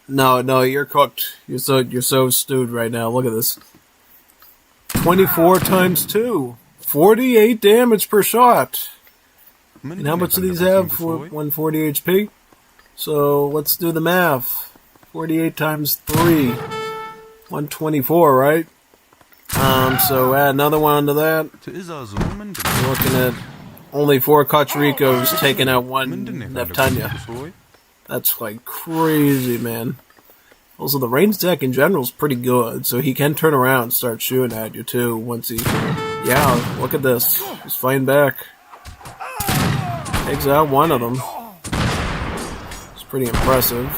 No, you're cooked. You're so stewed right now. Look at this. 24 times 2. 48 damage per shot. And how much do these have for 140 HP? So let's do the math. 48 times 3. 124, right? So add another one to that. We're looking at only 4 Kochirikos taking out 1 Neftanya. That's like crazy, man. Also, the range deck in general is pretty good, so he can turn around and start shooting at you too once he... Yeah, look at this. He's fighting back. Takes out 1 of them. It's pretty impressive.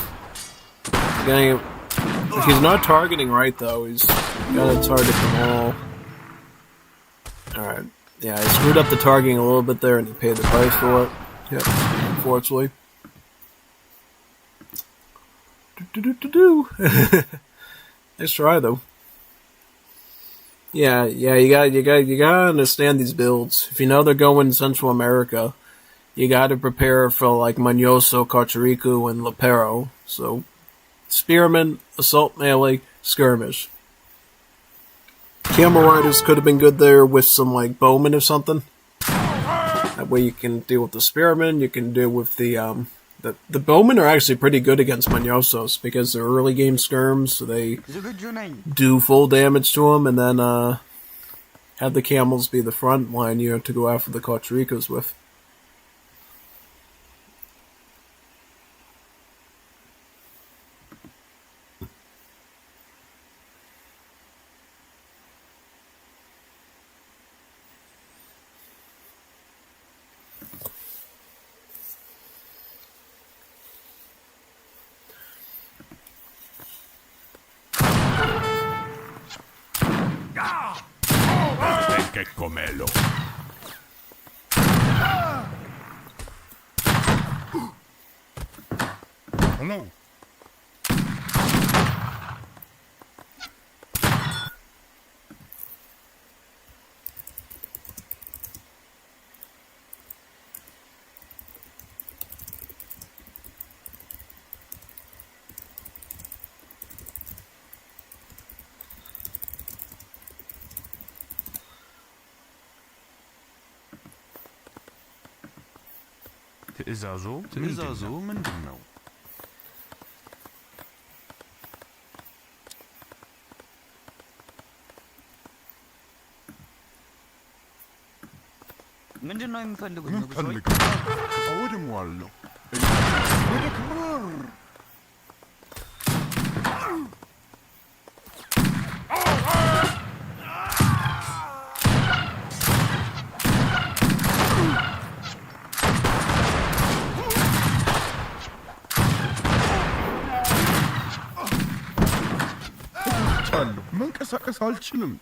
If he's not targeting right, though, he's gotta target them all. Alright. Yeah, I screwed up the targeting a little bit there, and he paid the price for it. Yep, unfortunately. Nice try, though. Yeah, you gotta understand these builds. If you know they're going Central America, you gotta prepare for, like, Manyoso, Kochiriku, and Lepero. So, Spearman, Assault Melee, Skirmish. Camel Riders could have been good there with some, like, Bowmen or something. That way you can deal with the Spearmen, you can deal with the Bowmen are actually pretty good against Manyosos because they're early game skirms, so they do full damage to them, and then have the Camels be the front line, to go after the Kochirikos with. Hay que comerlo. Hello. ትእዛዙ ምንድን ነው? ምንድን ነው የሚፈልጉት? አወድመዋለሁ። ወደ ክብር መንቀሳቀስ አልችልም።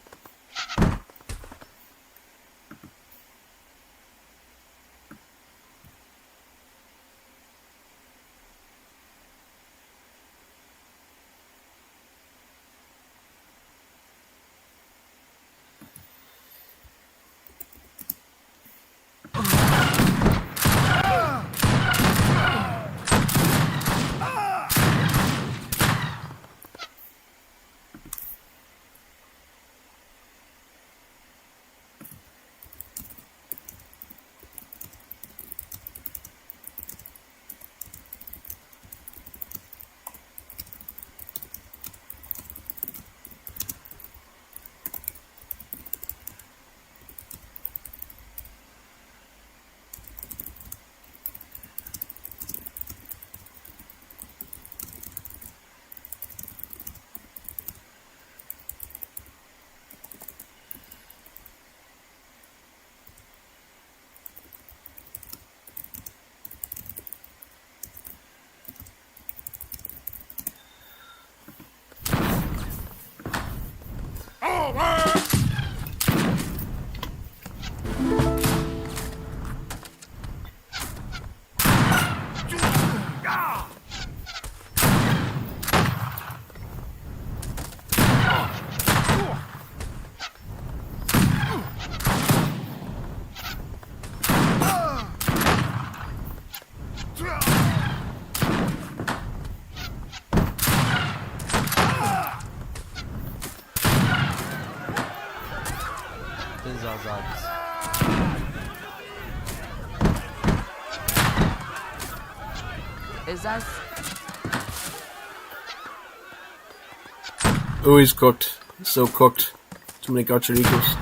Is that? Oh, he's cooked. So cooked. Too many gacharitos.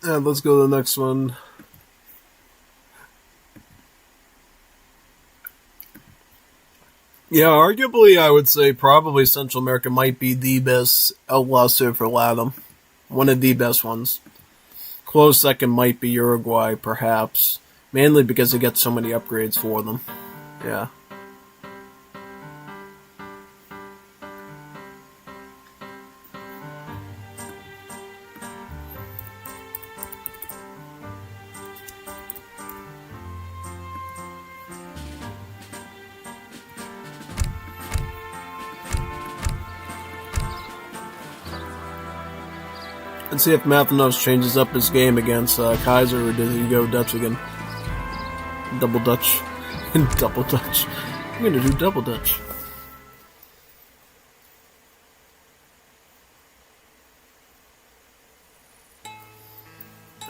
And let's go to the next one. Yeah, arguably, I would say probably Central America might be the best outlaw civ for Latam. One of the best ones. Close second might be Uruguay, perhaps. Mainly because they get so many upgrades for them. Yeah. Let's see if Mathanos changes up his game against Kaiser, or does he go Dutch again? Double Dutch. Double Dutch. I'm gonna do double Dutch.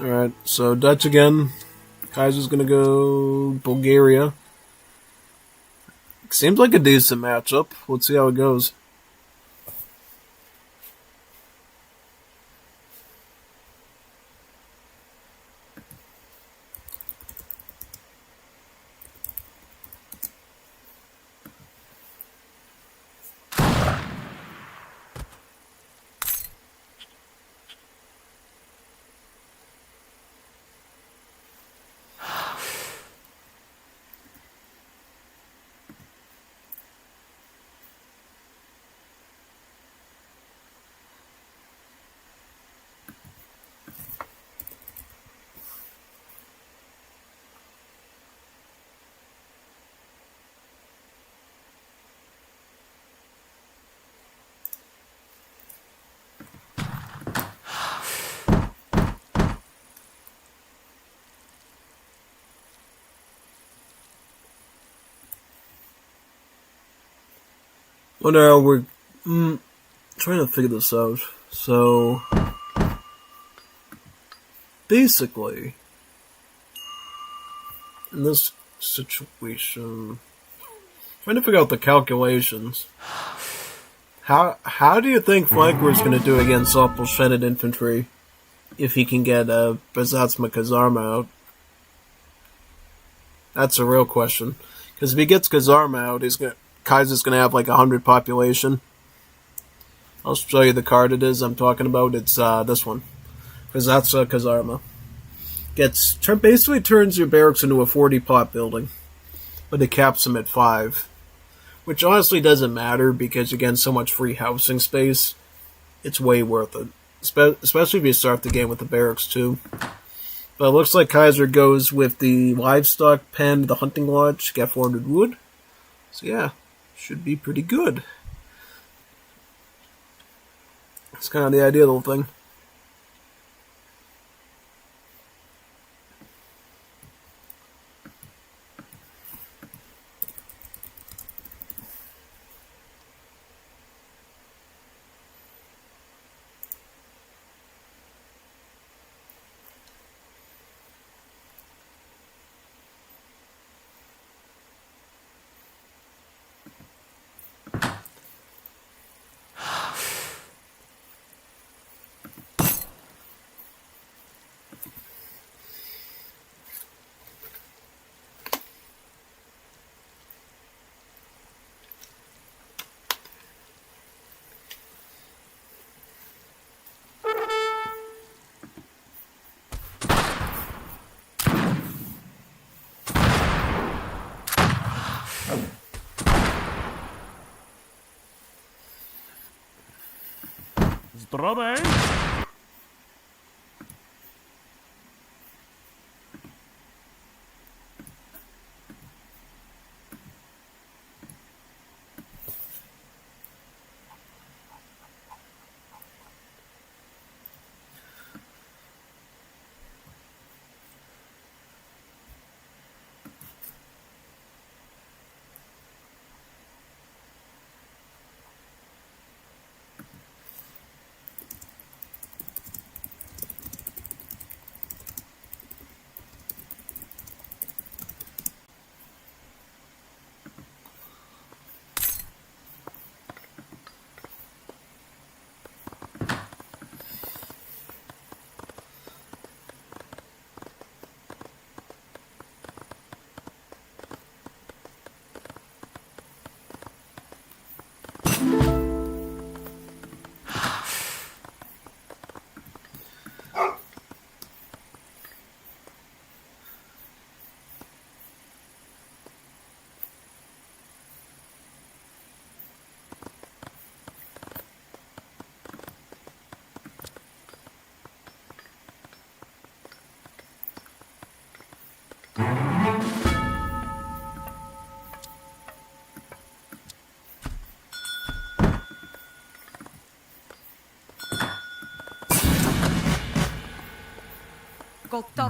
Alright, so Dutch again. Kaiser's gonna go Bulgaria. Seems like a decent matchup. Let's see how it goes. Well, now we're trying to figure this out. So, basically, in this situation, trying to figure out the calculations. How do you think Flanker's going to do against Opel-Shredded Infantry if he can get Bezatzma Kazarma out? That's a real question. Because if he gets Kazarma out, Kaiser's going to have like 100 population. I'll show you the card it is I'm talking about. It's this one. Bezatzma Kazarma. Basically turns your barracks into a 40 pot building. But it caps them at 5. Which honestly doesn't matter because you get so much free housing space. It's way worth it. Especially if you start the game with the barracks too. But it looks like Kaiser goes with the livestock pen, the hunting lodge, get 400 wood. So yeah, should be pretty good. That's kind of the idea of the whole thing. Zdrowej!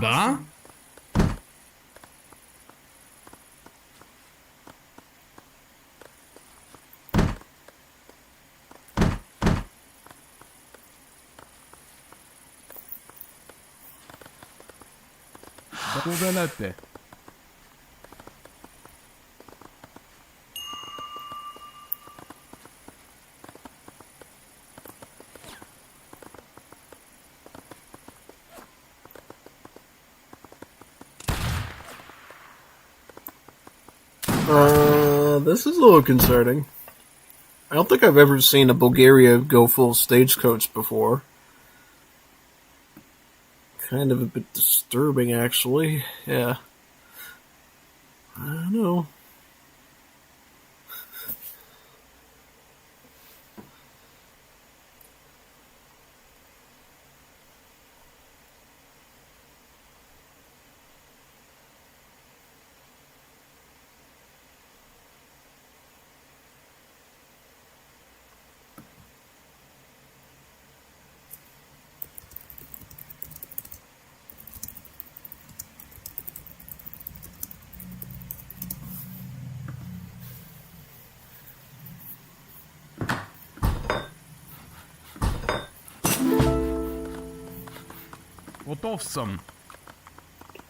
Da? Powielete. This is a little concerning. I don't think I've ever seen a Bulgaria go full stagecoach before. Kind of a bit disturbing, actually. Yeah. I don't know.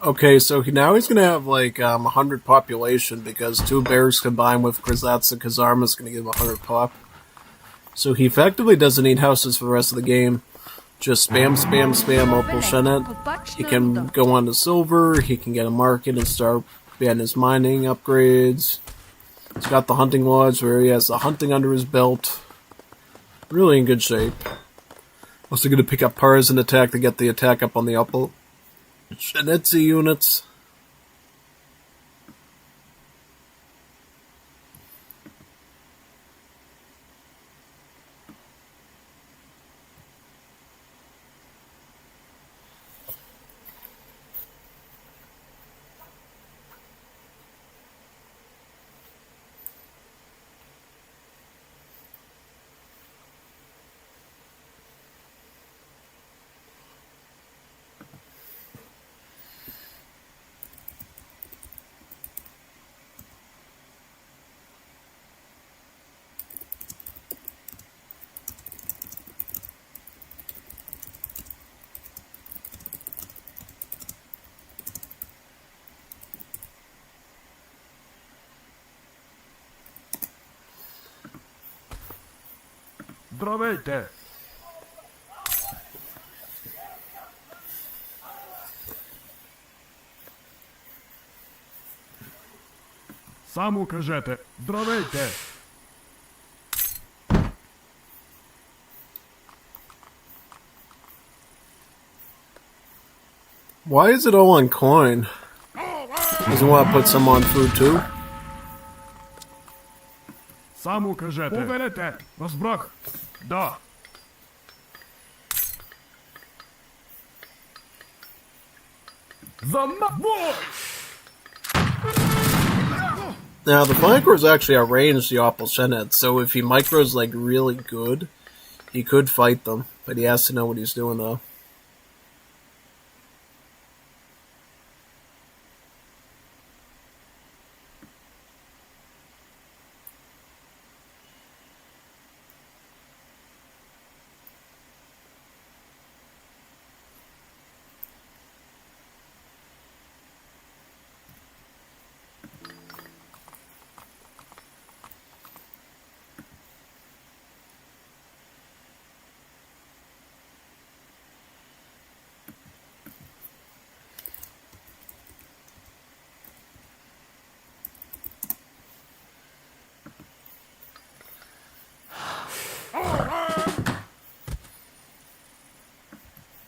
Okay, so now he's gonna have like 100 population because 2 bears combined with Krizats and Kazarma is gonna give him 100 pop. So he effectively doesn't need houses for the rest of the game. Just spam, spam, spam Opal Shenet. He can go on to silver, he can get a market and start getting his mining upgrades. He's got the hunting lodge where he has the hunting under his belt. Really in good shape. Also gonna pick up Partisan attack to get the attack up on the Opal Shenetzi units. Здравейте! Само кажете здравейте! Why is it all on coin? Doesn't want to put some on food too? Само кажете. Повелете. Разбрах. Да. Now, the flanker is actually arranged the opposite, so if he micros like really good, he could fight them, but he has to know what he's doing though.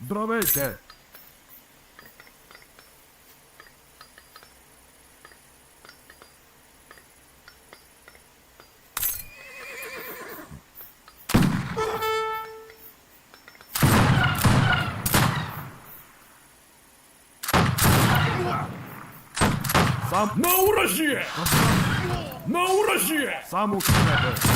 Здравейте! Сам... На уражие! На уражие! Сам укрепи!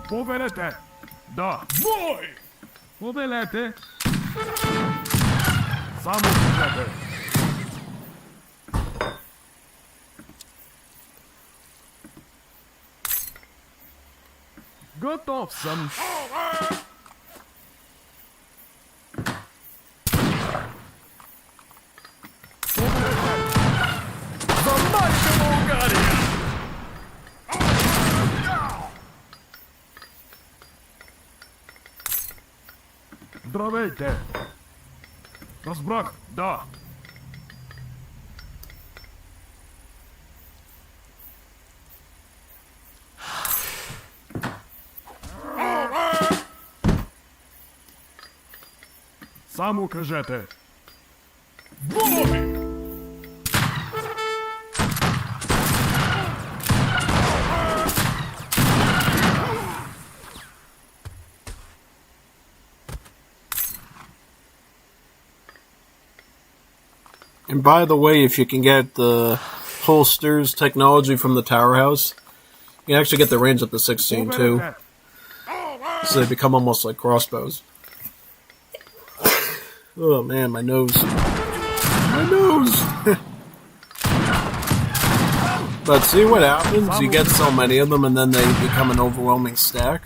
Повелете! Да! Бой! Повелете! Само повелете! Готов съм! За майка България! Здравейте! Разбрах, да. Само кажете. Бой! And by the way, if you can get the holsters technology from the tower house, you can actually get the range up to 16 too. So they become almost like crossbows. Oh man, my nose. My nose! But see what happens? You get so many of them and then they become an overwhelming stack.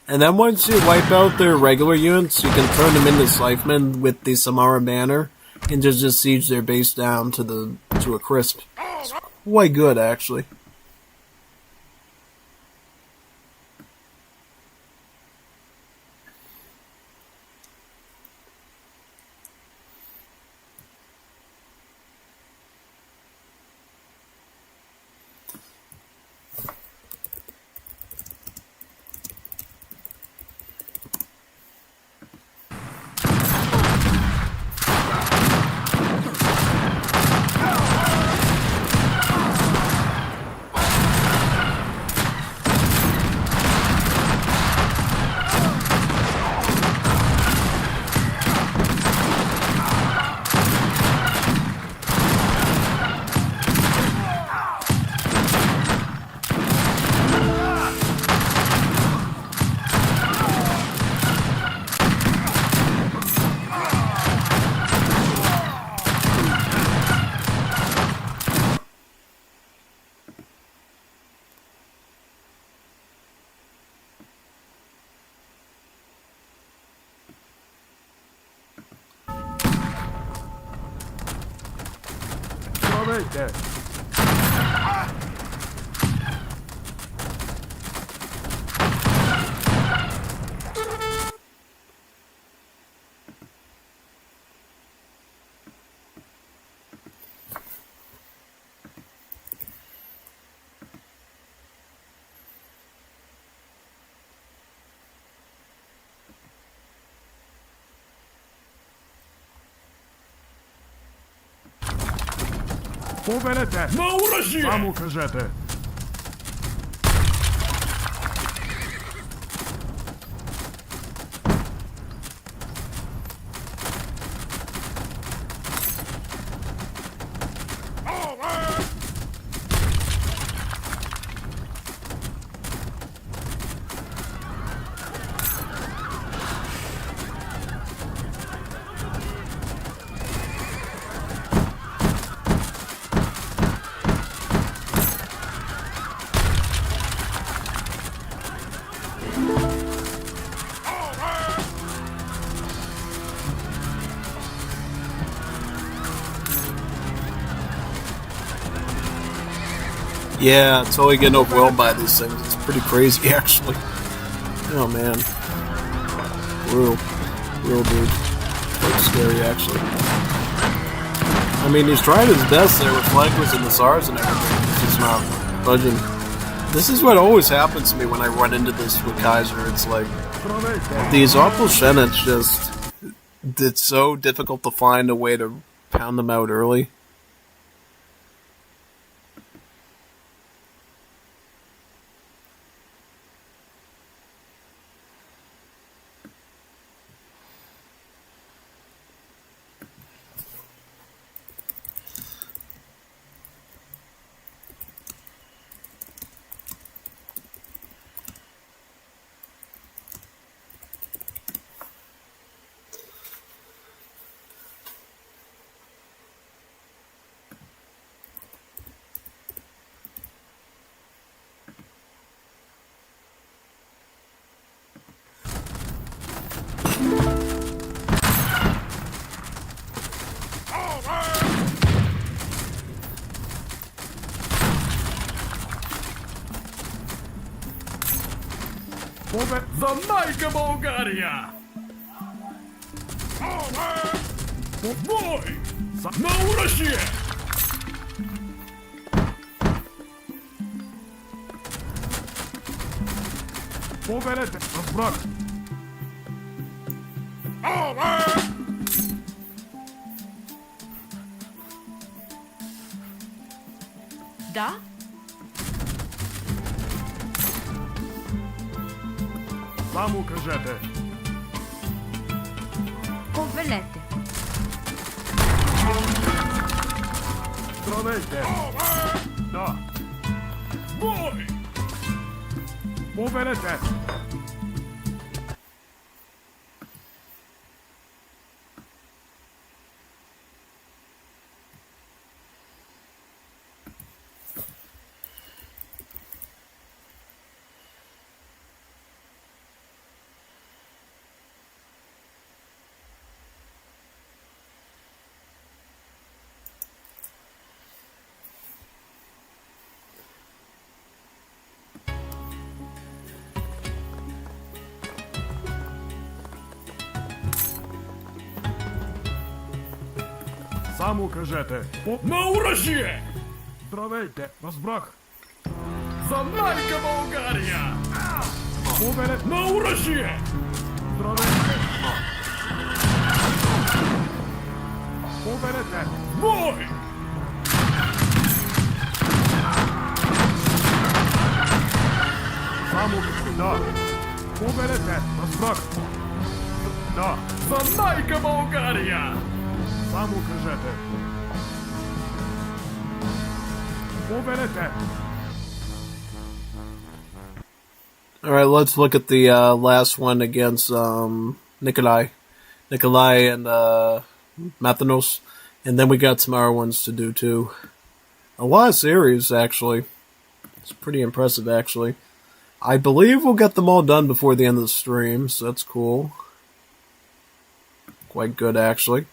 And then once you wipe out their regular units, you can turn them into Scythemen with the Samara banner and just siege their base down to a crisp. It's quite good, actually. Поверете! На уражі! Саму кажете! Yeah, totally getting overwhelmed by these things. It's pretty crazy, actually. Oh man, real dude. Quite scary, actually. I mean, he's trying his best there with flankers and the SARS and everything. It's just not budging. This is what always happens to me when I run into this with Kaiser. It's like these awful Shenets it's so difficult to find a way to pound them out early. Знай-ка, Болгария! Бой! На уражі! Поверете! Розбрак! Да? Саму кажете! Повелете! Здравейте! Да! Бой! Поверете! Саму кажете! На уражі! Здравейте! Розбрах! Знай-ка, Болгария! Поверете! На уражі! Здравейте! Поверете! Бой! Саму да! Поверете! Розбрах! Да! Знай-ка, Болгария! Саму кажете! Поверете! Alright, let's look at the last one against Nikolai and Mathanos, and then we got some other ones to do too. A lot of series, actually. It's pretty impressive, actually. I believe we'll get them all done before the end of the stream, so that's cool. Quite good, actually.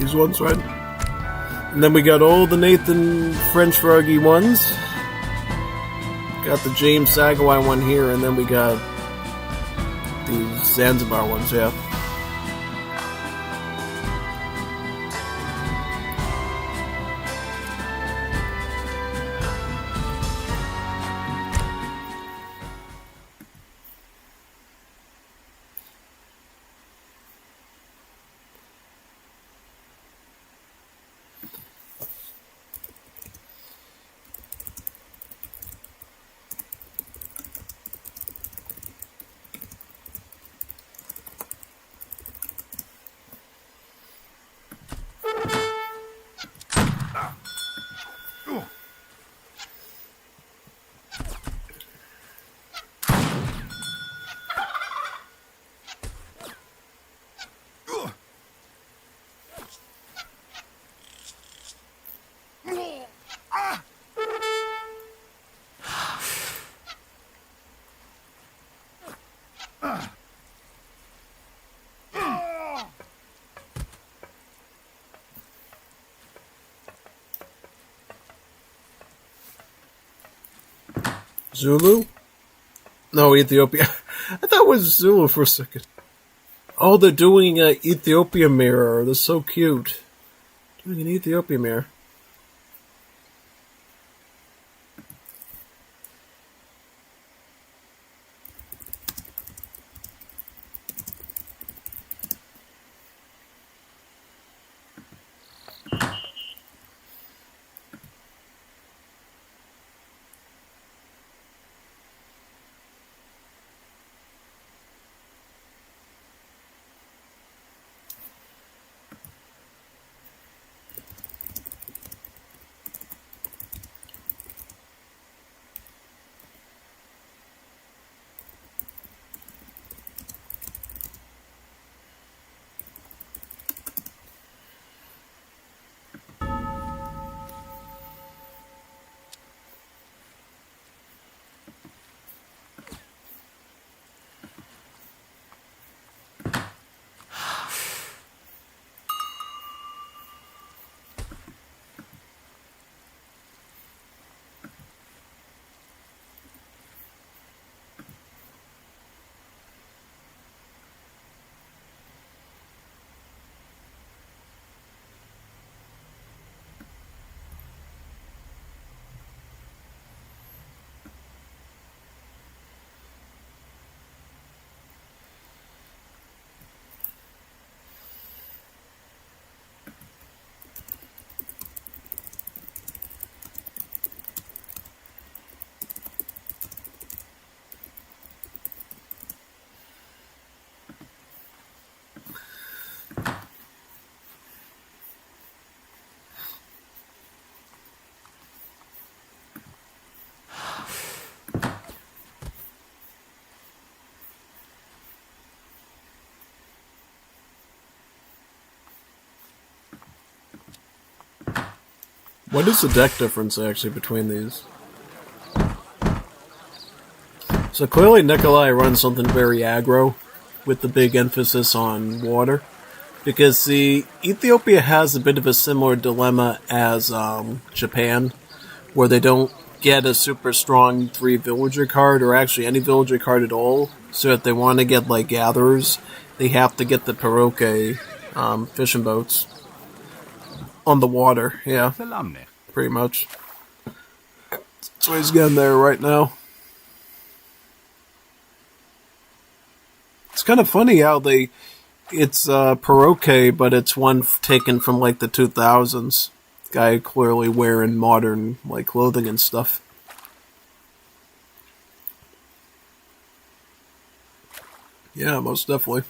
These ones, right? And then we got all the Nathan French Froggy ones. Got the James Sagawai one here, and then we got the Zanzibar ones, yeah. Zulu? No, Ethiopia. I thought it was Zulu for a second. Oh, they're doing an Ethiopia mirror. They're so cute. Doing an Ethiopia mirror. What is the deck difference, actually, between these? So clearly Nikolai runs something very aggro, with the big emphasis on water. Because the Ethiopia has a bit of a similar dilemma as Japan, where they don't get a super strong 3 villager card, or actually any villager card at all. So if they want to get like gatherers, they have to get the Paroke fishing boats. On the water, yeah. Pretty much. So he's getting there right now. It's kind of funny how it's Paroke, but it's one taken from like the 2000s. Guy clearly wearing modern like clothing and stuff. Yeah, most definitely.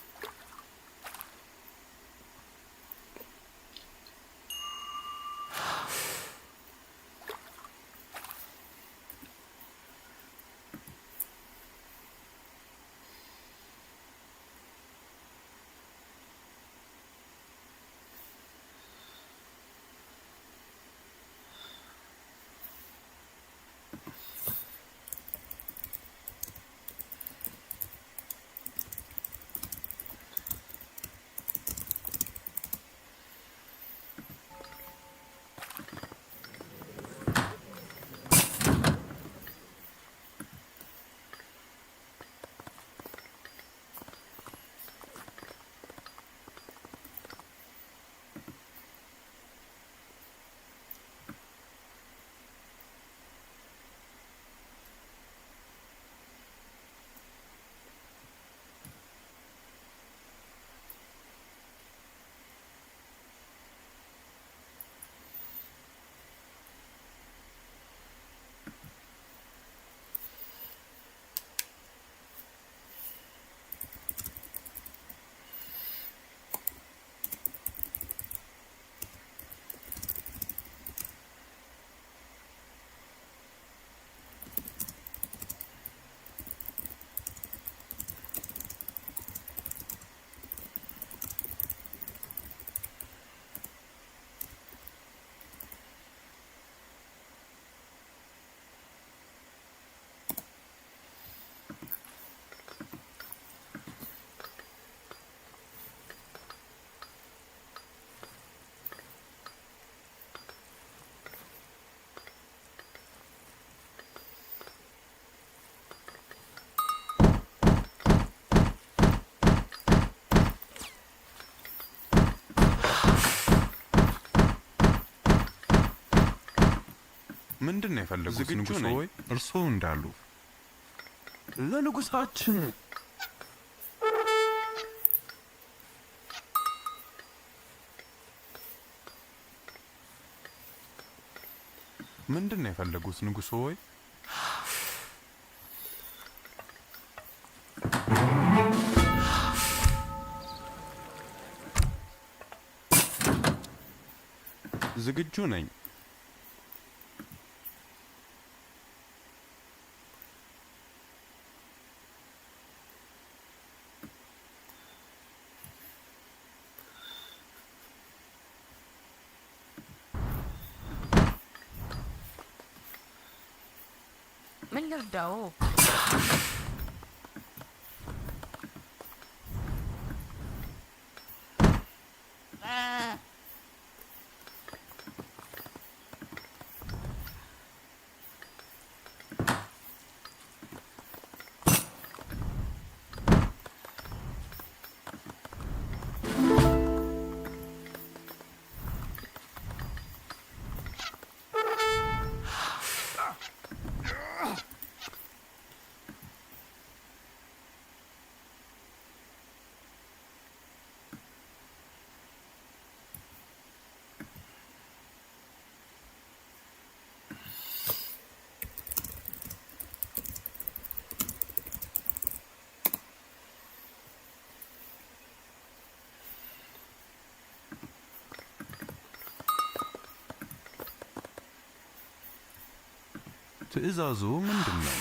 ምንድን ነው የፈለጉት ንጉሥ ሆይ? እርስዎ እንዳሉ ለንጉሳችን ምንድን ነው የፈለጉት ንጉሥ ሆይ? ዝግጁ ነኝ። ምን ልርዳው? ትእዛዙ ምንድን ነው?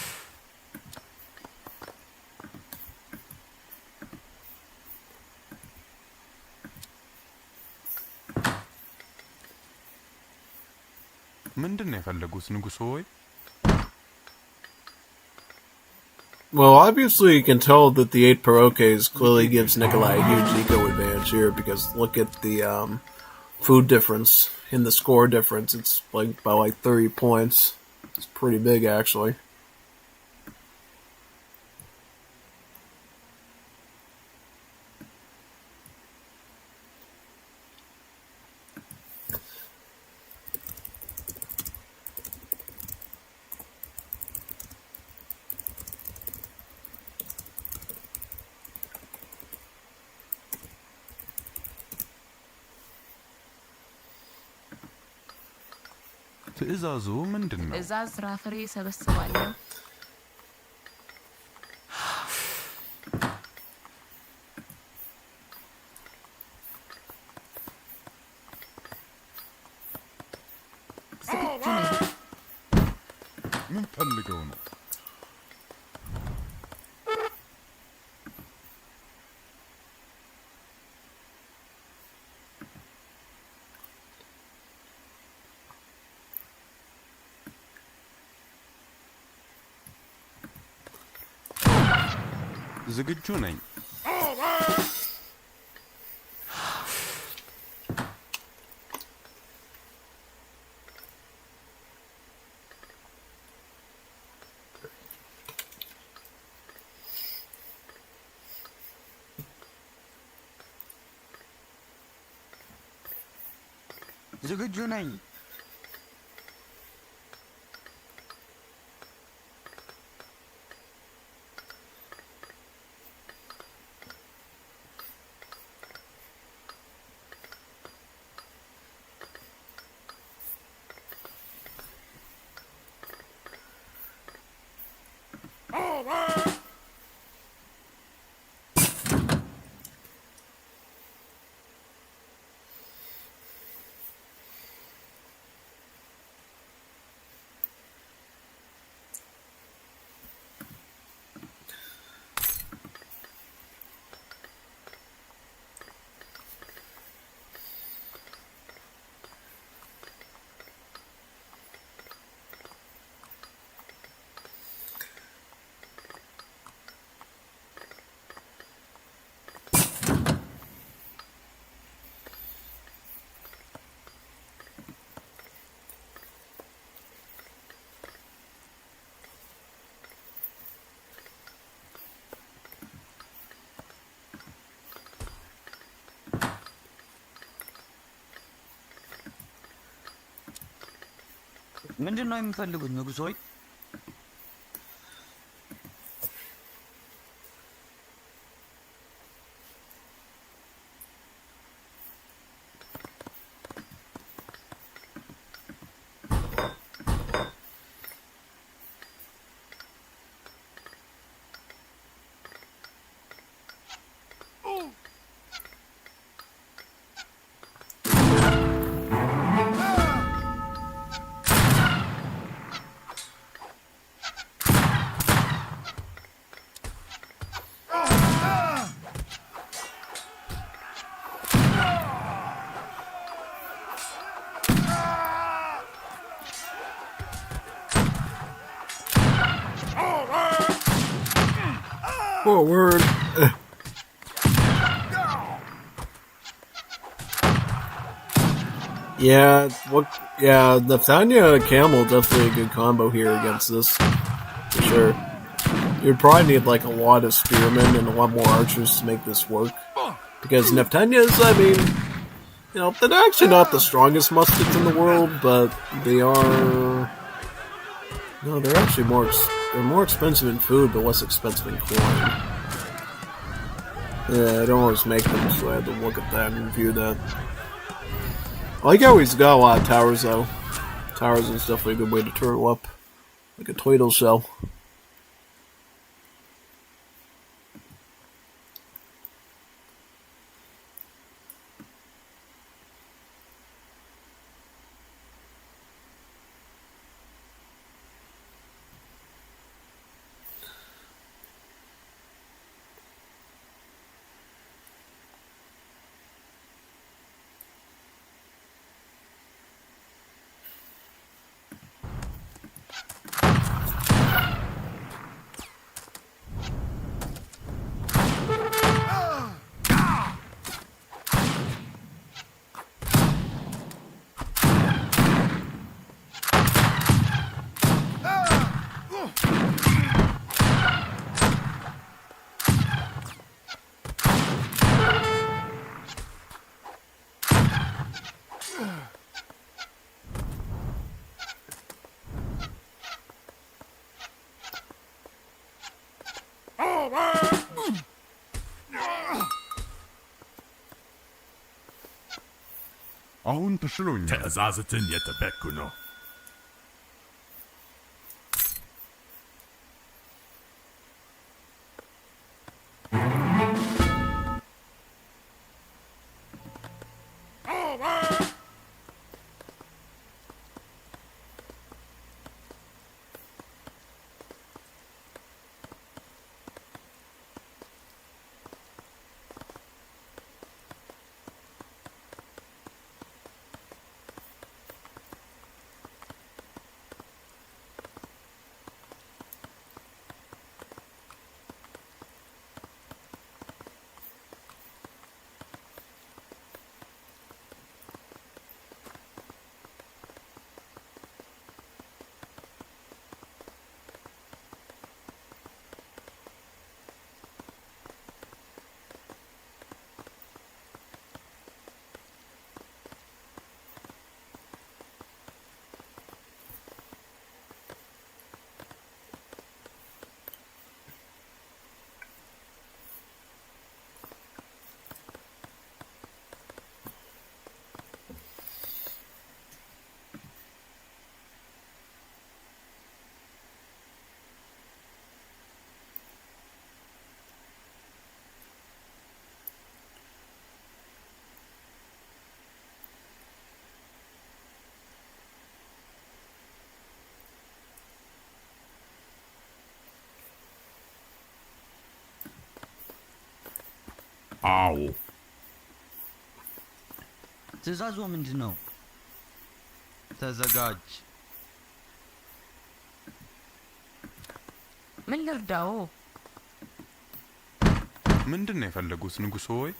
ምንድን ነው የፈለጉት ንጉሥ ሆይ? Well, obviously you can tell that the 8 Paroques clearly gives Nikolai a huge eco advantage here, because look at the food difference in the score difference. It's like by like 30 points. It's pretty big, actually. ትእዛዙ ምንድን ነው? ትእዛዝ ፍራፍሬ ሰበስባለሁ። ምን ፈልገው ነው? ዝግጁ ነኝ። ዝግጁ ነኝ። ምንድን ነው የሚፈልጉት ንጉሥ ሆይ? Forward. Yeah, Nathania Camel definitely a good combo here against this, for sure. You'd probably need like a lot of spearmen and a lot more archers to make this work. Because Naftanias, I mean, they're actually not the strongest muskets in the world, but they are... No, they're actually they're more expensive in food, but less expensive in coin. Yeah, I don't always make them, so I had to look at that and review that. I like how he's got a lot of towers, though. Towers is definitely a good way to turtle up, like a turtle shell. 아훈 ተሽሎኛል. ትዕዛዝትን የጠበቅኩ ነው። አዎ ትዕዛዙ ምንድን ነው? ተዘጋጅ። ምን ልርዳው? ምንድን ነው የፈለጉት ንጉሥ ሆይ?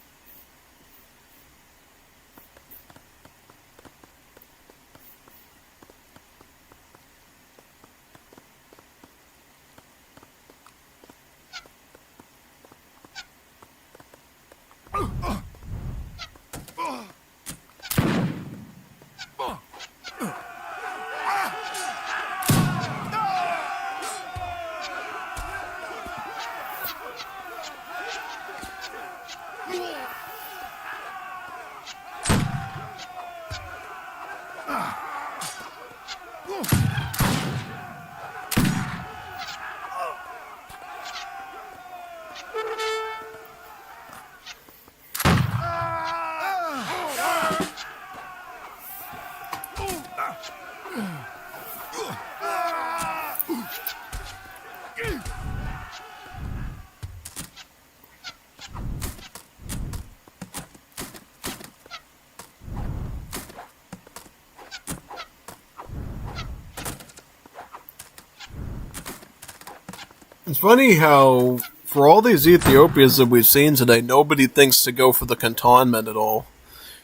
It's funny how, for all these Ethiopias that we've seen today, nobody thinks to go for the cantonment at all.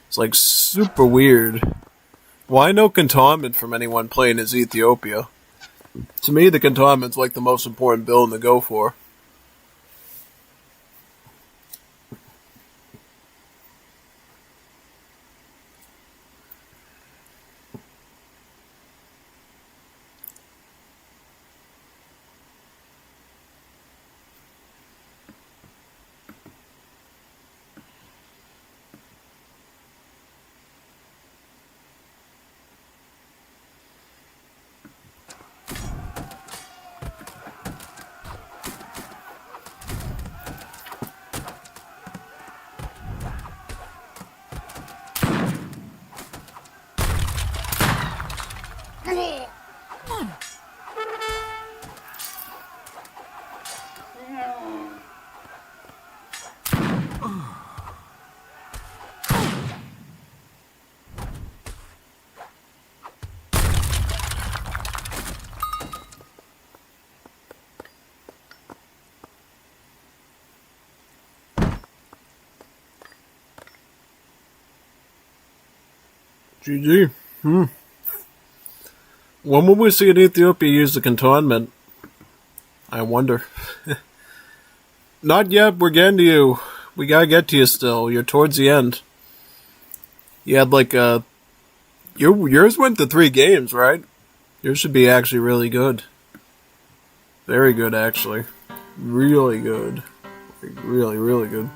It's like super weird. Why no cantonment from anyone playing as Ethiopia? To me, the cantonment's like the most important build to go for. GG. When will we see an Ethiopia use the cantonment? I wonder. Not yet, we're getting to you. We gotta get to you still. You're towards the end. You had like yours went to 3 games, right? Yours should be actually really good. Very good, actually. Really good. Like, really, really good.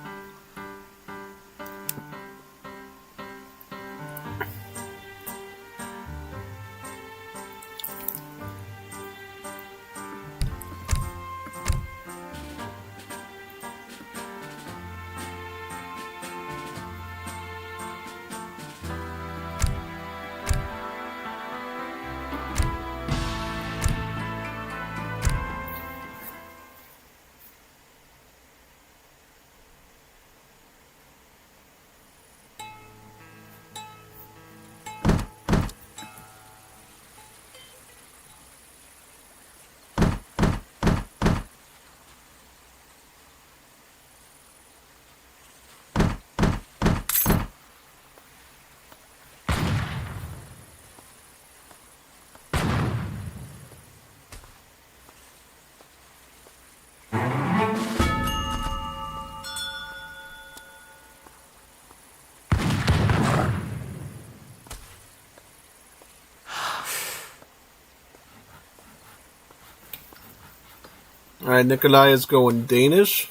Alright, Nikolai is going Danish.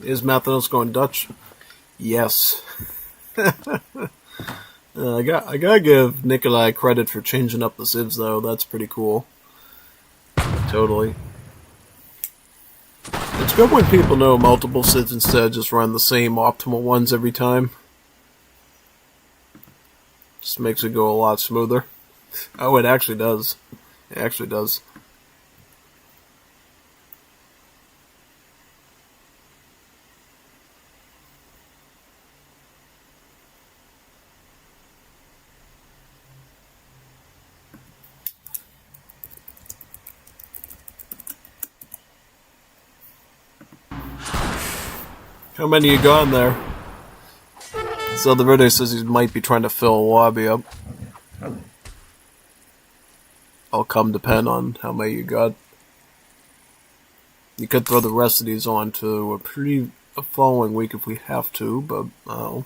Is Mathinos going Dutch? Yes. I gotta give Nikolai credit for changing up the civs, though. That's pretty cool. Totally. It's good when people know multiple civs instead of just run the same optimal ones every time. Just makes it go a lot smoother. Oh, it actually does. It actually does. How many you got in there? So the video says he might be trying to fill a lobby up. I'll come depend on how many you got. You could throw the rest of these on to a following week if we have to, but oh.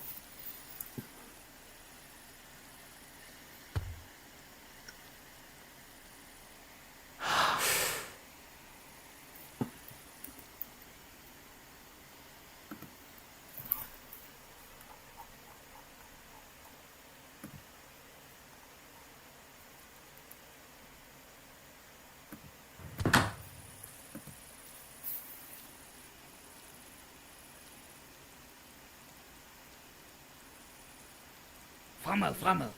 Frammel.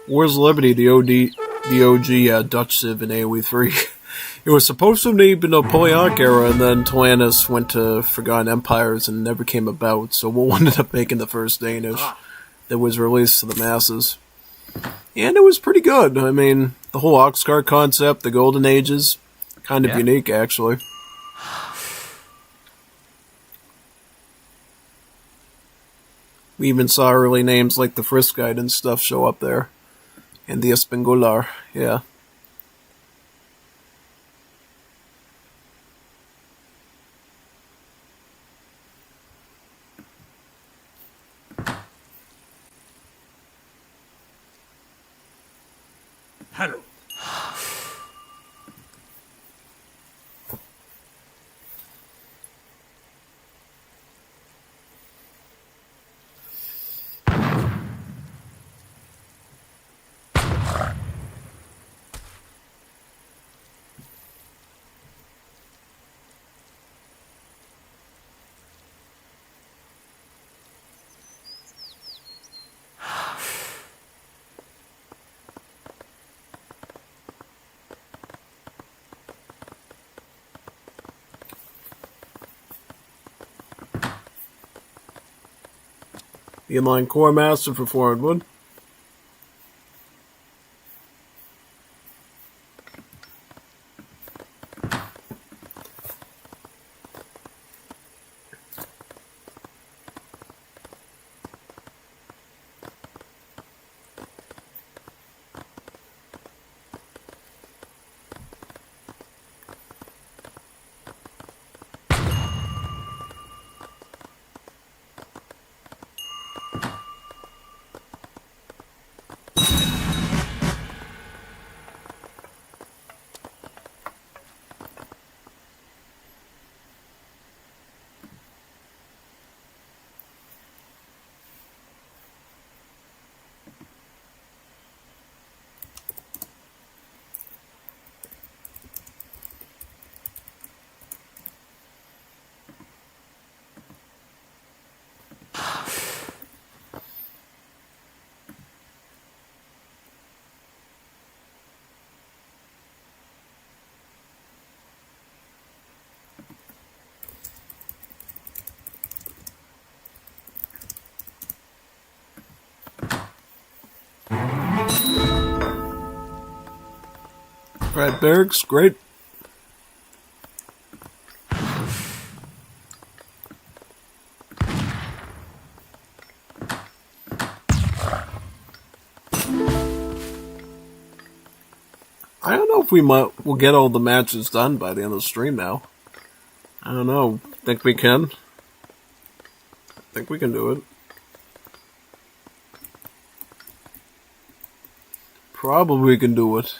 Where's Liberty, the OG Dutch Civ in AoE 3? It was supposed to be the Napoleonic era, and then Atlantis went to Forgotten Empires and never came about, so we'll ended up making the first Danish that was released to the masses. And it was pretty good. I mean, the whole Oxcar concept, the Golden Ages, kind of unique, actually. We even saw early names like the Friskite and stuff show up there. And the Espingolar, yeah. Hello. The inline core master for 400 wood. Right, barracks, great. I don't know if we'll get all the matches done by the end of the stream now. I don't know. Think we can? I think we can do it. Probably can do it.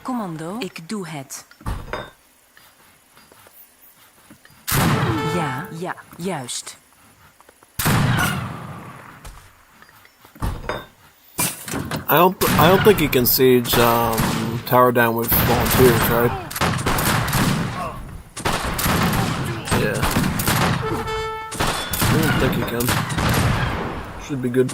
Commando, ik doe het. Ja, ja, juist. I don't think you can siege tower down with volunteers, right? Yeah. I don't think you can. Should be good.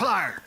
Klaar.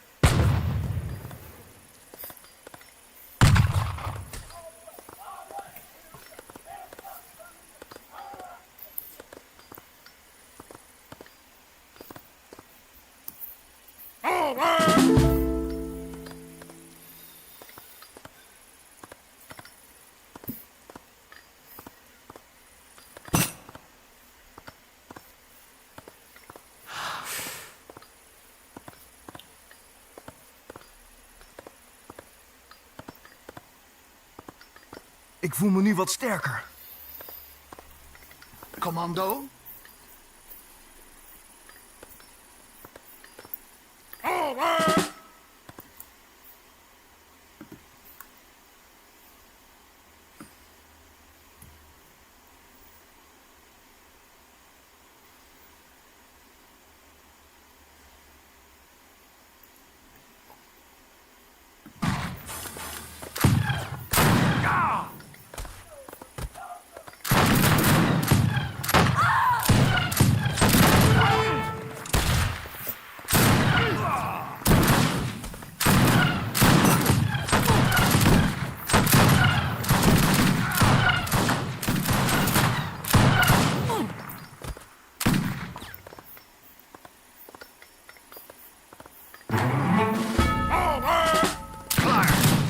Ik voel me nu wat sterker. Commando?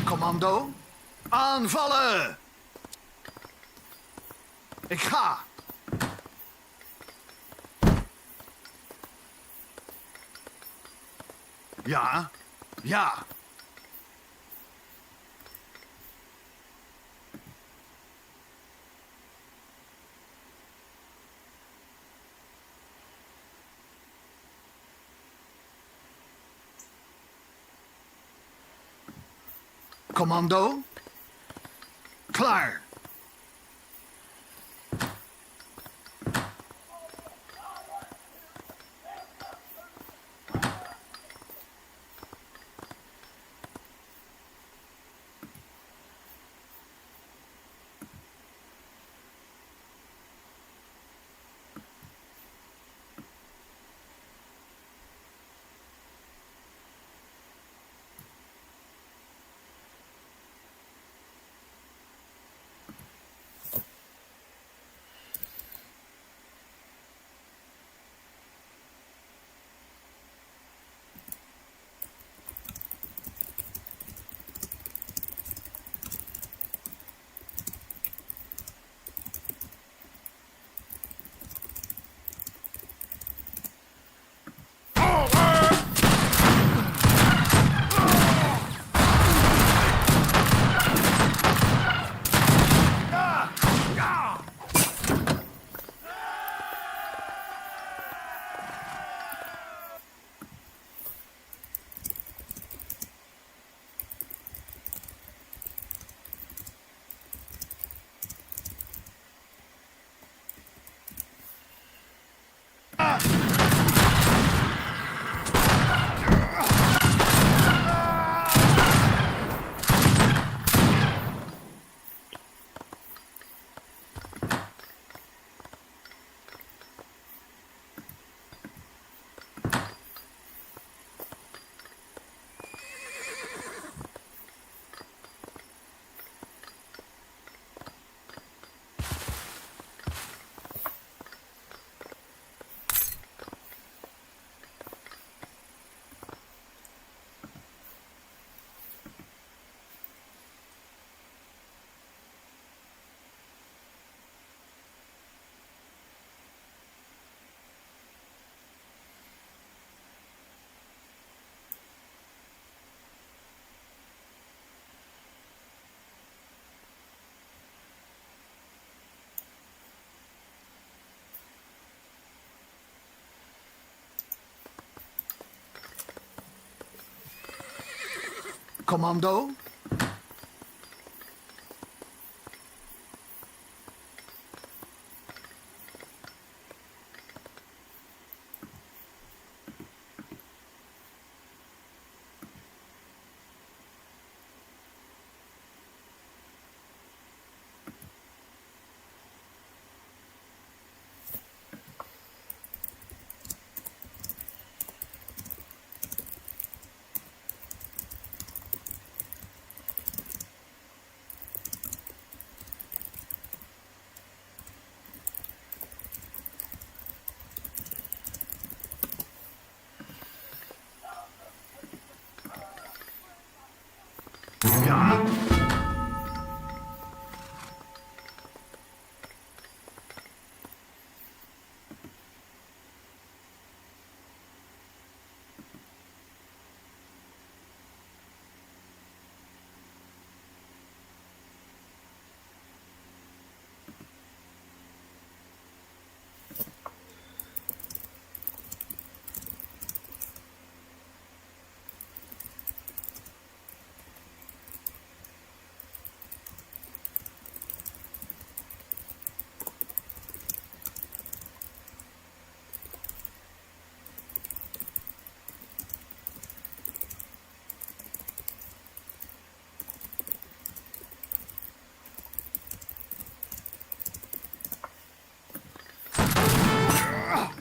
Commando, aanvallen! Ik ga! Ja, ja. Commando, klaar. Commando?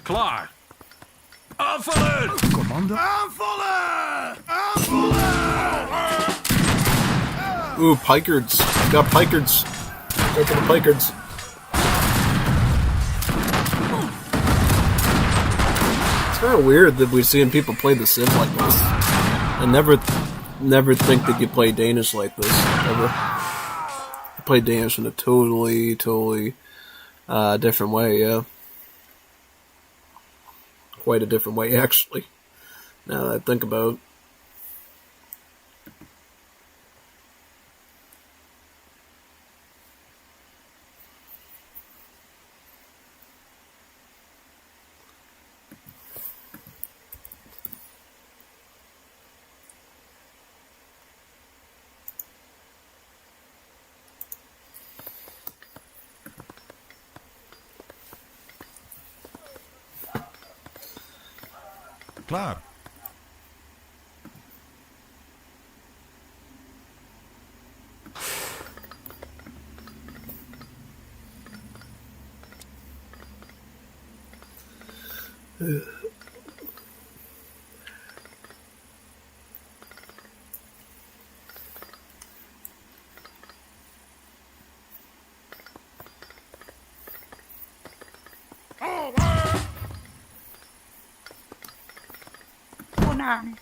Klaar. Aanvallen! Commando. Aanvallen! Aanvallen! Ooh, pikards. Got pikards. Go for the pikards. It's kind of weird that we're seeing people play the Civ like this. I never think that you play Danish like this, ever. I play Danish in a totally different way, yeah. Quite a different way, actually, now that I think about it. Klaar. Conan.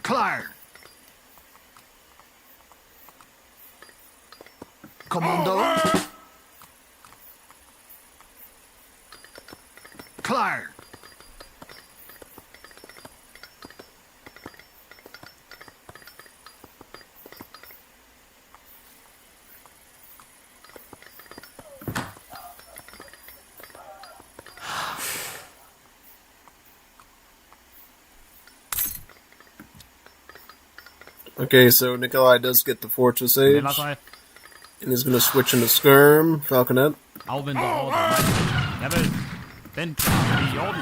Klaar. Commando. Klaar. Okay, so Nikolai does get the Fortress Age, and he's going to switch into Skirm, Falconet. Afventer ordre. Javel. Den klarer vi i orden.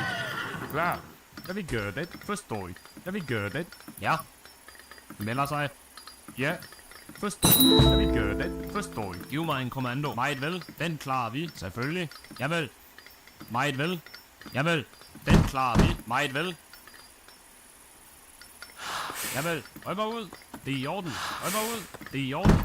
Klar. Jeg vil gøre det. Forstår. Jeg vil gøre det. Ja. Melder sig. Ja. Forstår. Jeg vil gøre det. Forstår. Giv mig en kommando. Meget vel. Den klarer vi. Selvfølgelig. Javel. Meget vel. Javel. Den klarer vi. Meget vel. Javel. Rømmer ud. Det er i orden. Rømmer ud. Det er i orden.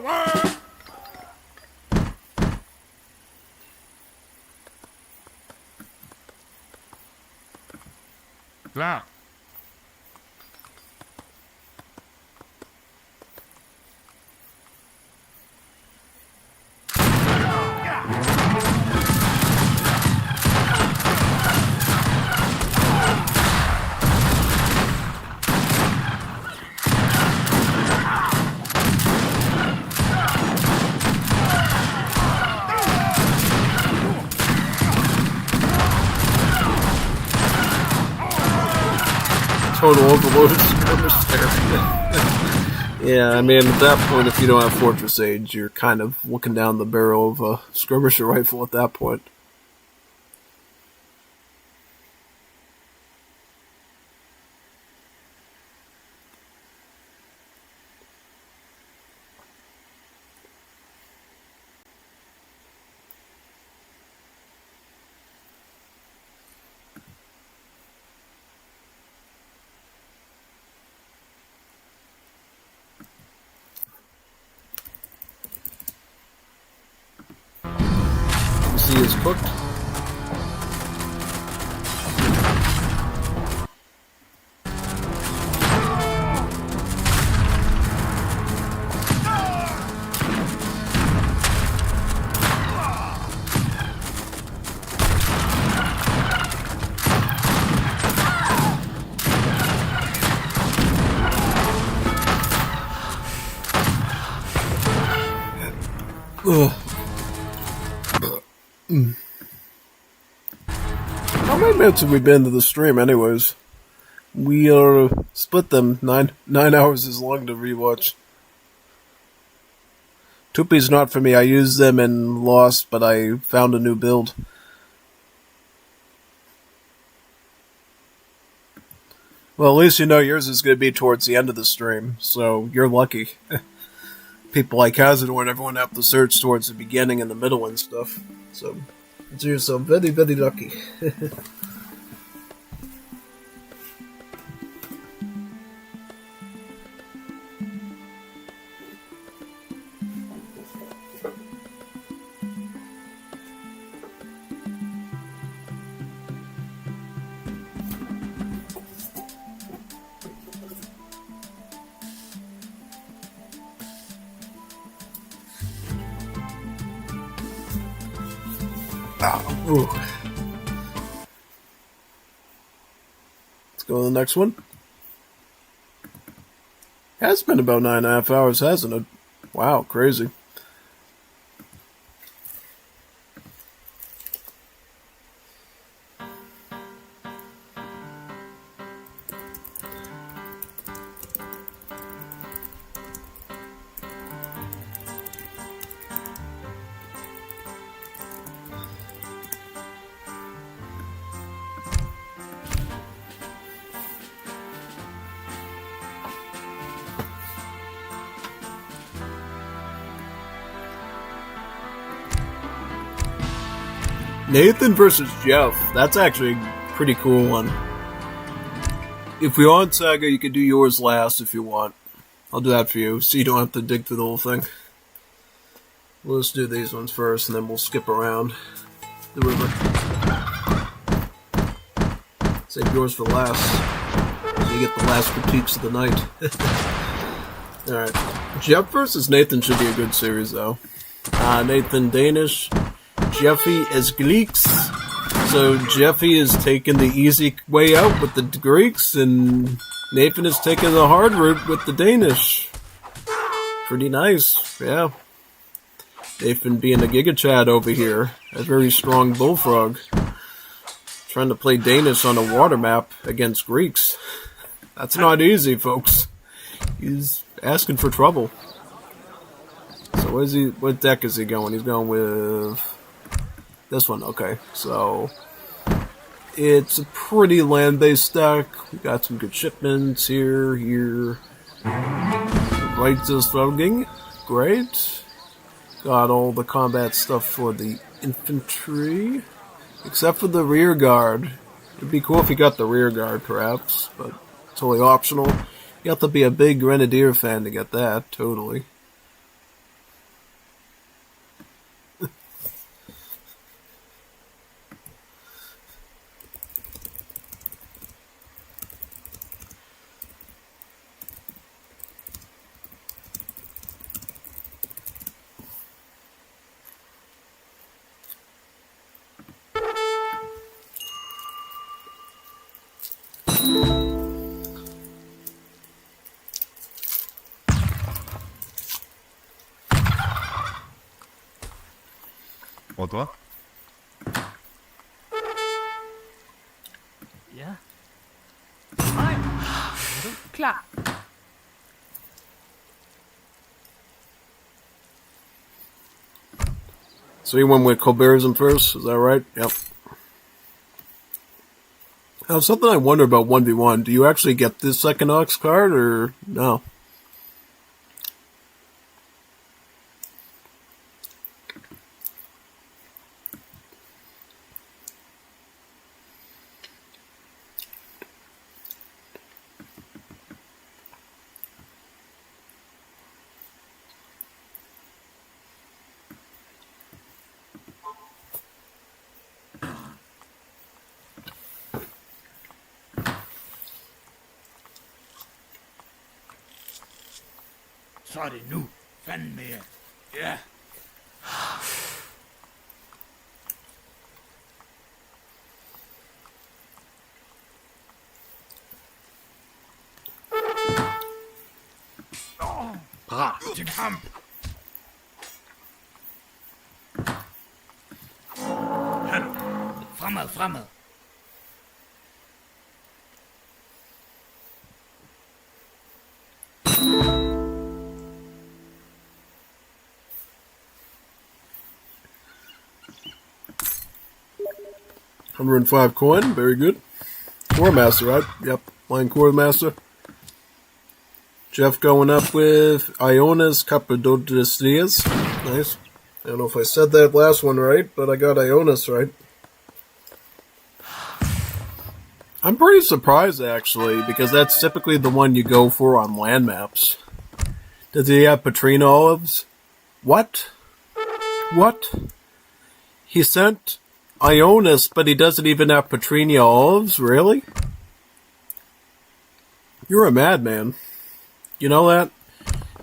Klar. Total overload skirmish there. Yeah, I mean, at that point, if you don't have Fortress Age, you're kind of looking down the barrel of a skirmisher rifle at that point. See is cooked. Ugh. How many minutes have we been to the stream anyways? We split them. Nine hours is long to rewatch. Tupi's not for me. I used them in Lost, but I found a new build. Well, at least you know yours is going to be towards the end of the stream, so you're lucky. People like Hazardor and everyone have to search towards the beginning and the middle and stuff. So, you're so very, very lucky. Ooh. Let's go to the next one. Has been about 9.5 hours, hasn't it? Wow, crazy. Nathan versus Jeff. That's actually a pretty cool one. If we want Saga, you could do yours last if you want. I'll do that for you, so you don't have to dig through the whole thing. We'll just do these ones first, and then we'll skip around the river. Save yours for last. So you get the last critiques of the night. Alright. Jeff versus Nathan should be a good series, though. Nathan Danish. Jeffy as Greeks. So Jeffy is taking the easy way out with the Greeks, and Nathan is taking the hard route with the Danish. Pretty nice, yeah. Nathan being a Giga Chad over here, a very strong bullfrog. Trying to play Danish on a water map against Greeks. That's not easy, folks. He's asking for trouble. So what deck is he going? He's going with this one, okay. So it's a pretty land-based deck. We got some good shipments here. Right just voting. Great. Got all the combat stuff for the infantry. Except for the rear guard. It'd be cool if you got the rear guard, perhaps, but totally optional. You have to be a big Grenadier fan to get that, totally. Wat? Ja. Klaar. So you went with Colbertism first, is that right? Yep. Now, something I wonder about 1v1, do you actually get this second Ox card, or no? Så er det nu. Fanden mere. Ja. Parat. Til kamp. Fremad, fremad. $105 coin, very good. Core Master, right? Yep, playing Core Master. Jeff going up with Ionas Cappadocias. Nice. I don't know if I said that last one right, but I got Ionas right. I'm pretty surprised, actually, because that's typically the one you go for on land maps. Does he have Patrina olives? What? What? He sent Ionas, but he doesn't even have Patrina olives? Really? You're a madman. You know that?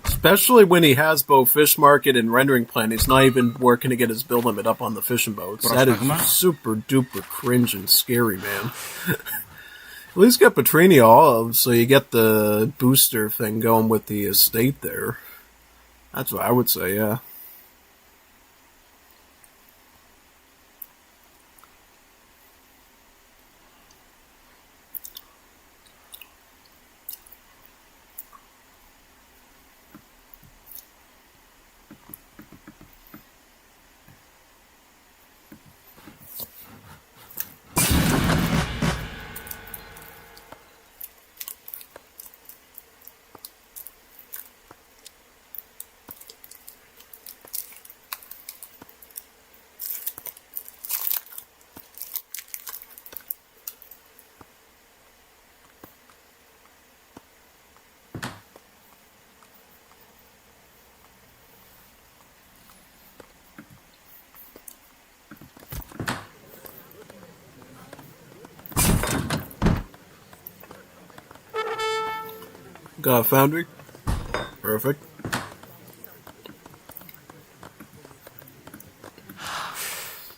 Especially when he has both Fish Market and Rendering Plan, he's not even working to get his bill limit up on the fishing boats. That is super duper cringe and scary, man. At least get Patrina olives, so you get the booster thing going with the estate there. That's what I would say, yeah. Got a foundry. Perfect.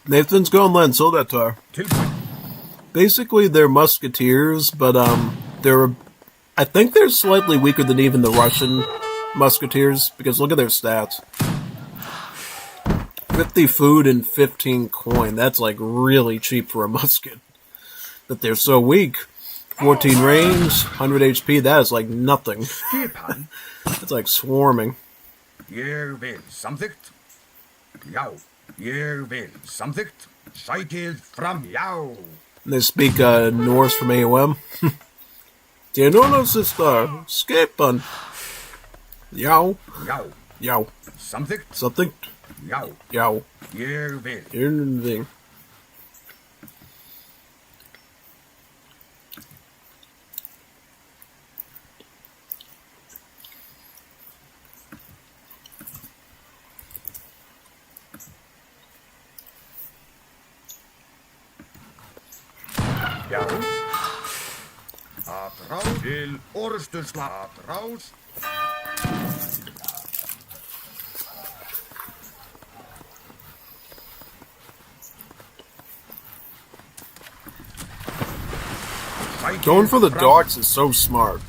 Nathan's going land Soldatar. Basically, they're musketeers, but I think they're slightly weaker than even the Russian musketeers, because look at their stats. 50 food and 15 coin. That's like really cheap for a musket. But they're so weak. 14 range, 100 HP, that is like nothing. It's like swarming. Ég vil samþykkt. Já, ég vil samþykkt. Sækið fram, já. And they speak Norse from AOM. Tienono sister, skipan. Já. Já. Já. Samþykkt. Samþykkt. Já. Já. Ég vil. Ingenting. Já. Atrás til orðstusla. Atrás. Going for the docks is so smart.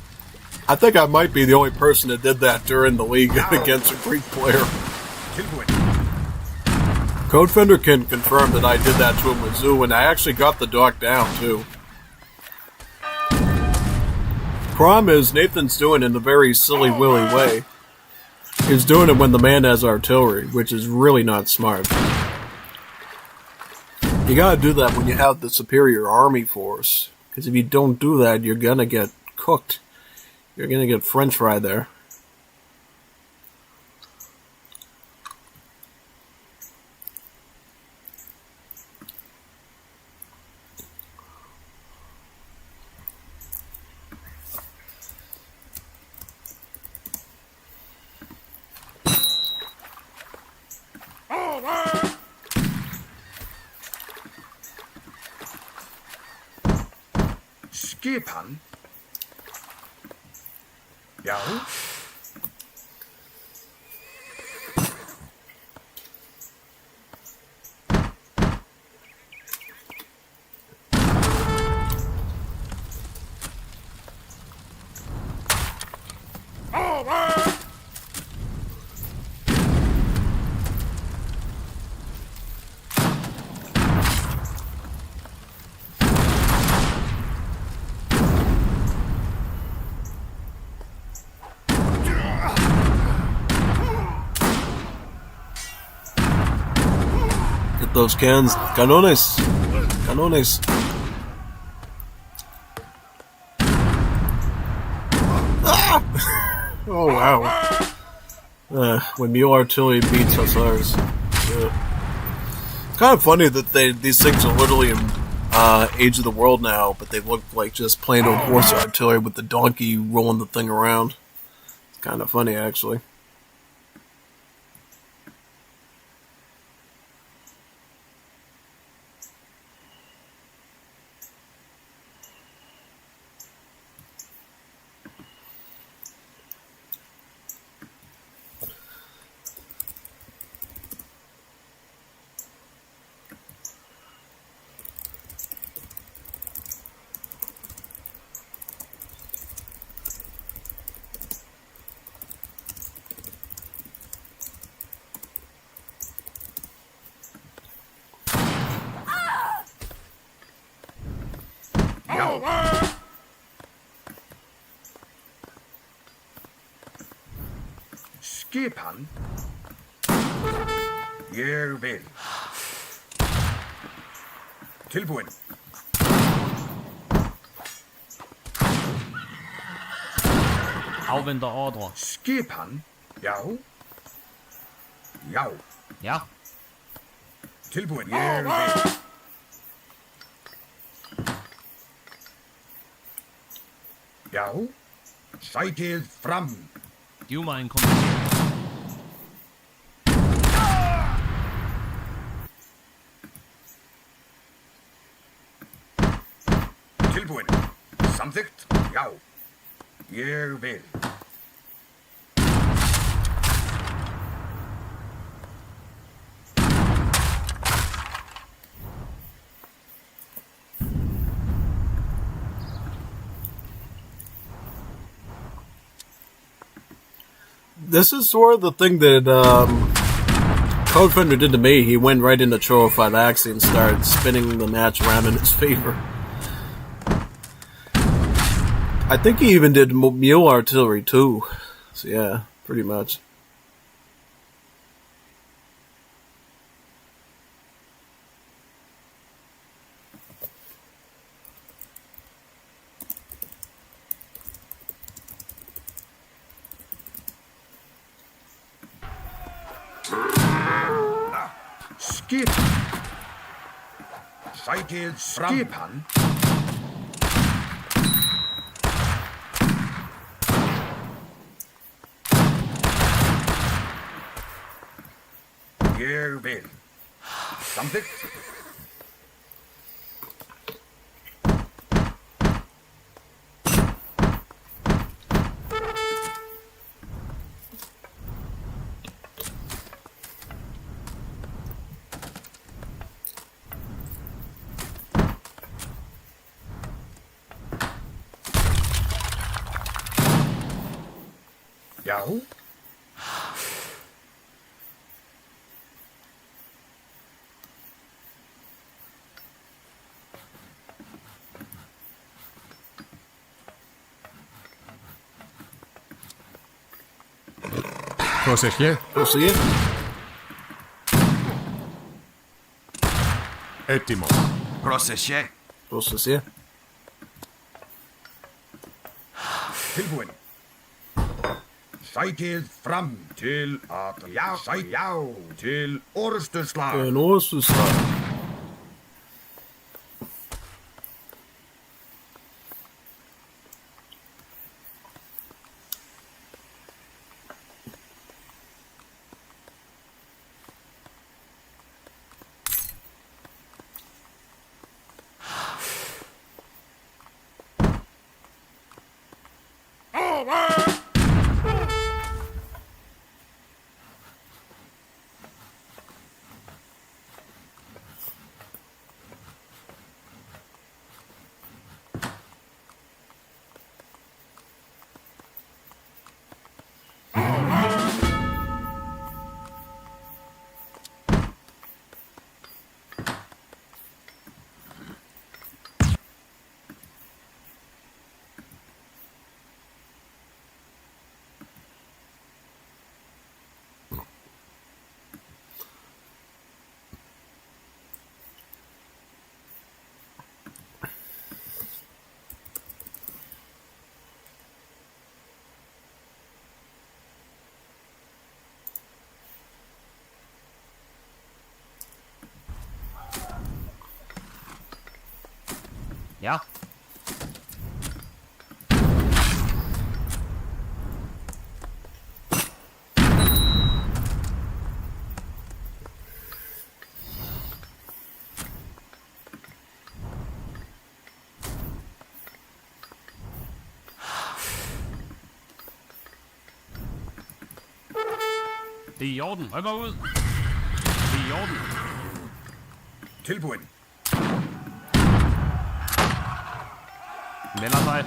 I think I might be the only person that did that during the league against a Greek player. Codefender can confirm that I did that to him with Zoo, and I actually got the dock down, too. Problem is, Nathan's doing it in a very silly willy way. He's doing it when the man has artillery, which is really not smart. You gotta do that when you have the superior army force, because if you don't do that, you're gonna get cooked. You're gonna get french fried there. Skipan? Ja? Get those cans. Canones. Canones. Ah! Oh, wow. When mule artillery beats hussars. It's kind of funny that these things are literally in Age of the World now, but they look like just plain old horse artillery with the donkey rolling the thing around. It's kind of funny, actually. Skipan? Ég vil. Tilbúin. Afventer ordre. Skipan? Ja. Ja. Ja. Tilbúin. Ég vil. Já. Sætið fram. Giv mig en kommentar. Tilbúin. Samþykkt? Já. Ég vil. This is sort of the thing that Codefender did to me. He went right into Choro 5 Axie and started spinning the match around in his favor. I think he even did mule artillery too. So yeah, pretty much. Skip. Sætið fram. Skipan? Ég vil. Samþykkt? Já. Proseguir. Proseguir. Ettimo. Proseguir. Proseguir. Tilbúin. Sækið fram til að já til orrustuslag. En orrustuslag. Ja. Det er i orden. Rykker ud. Det er i orden. Tilbúin. Melder sig.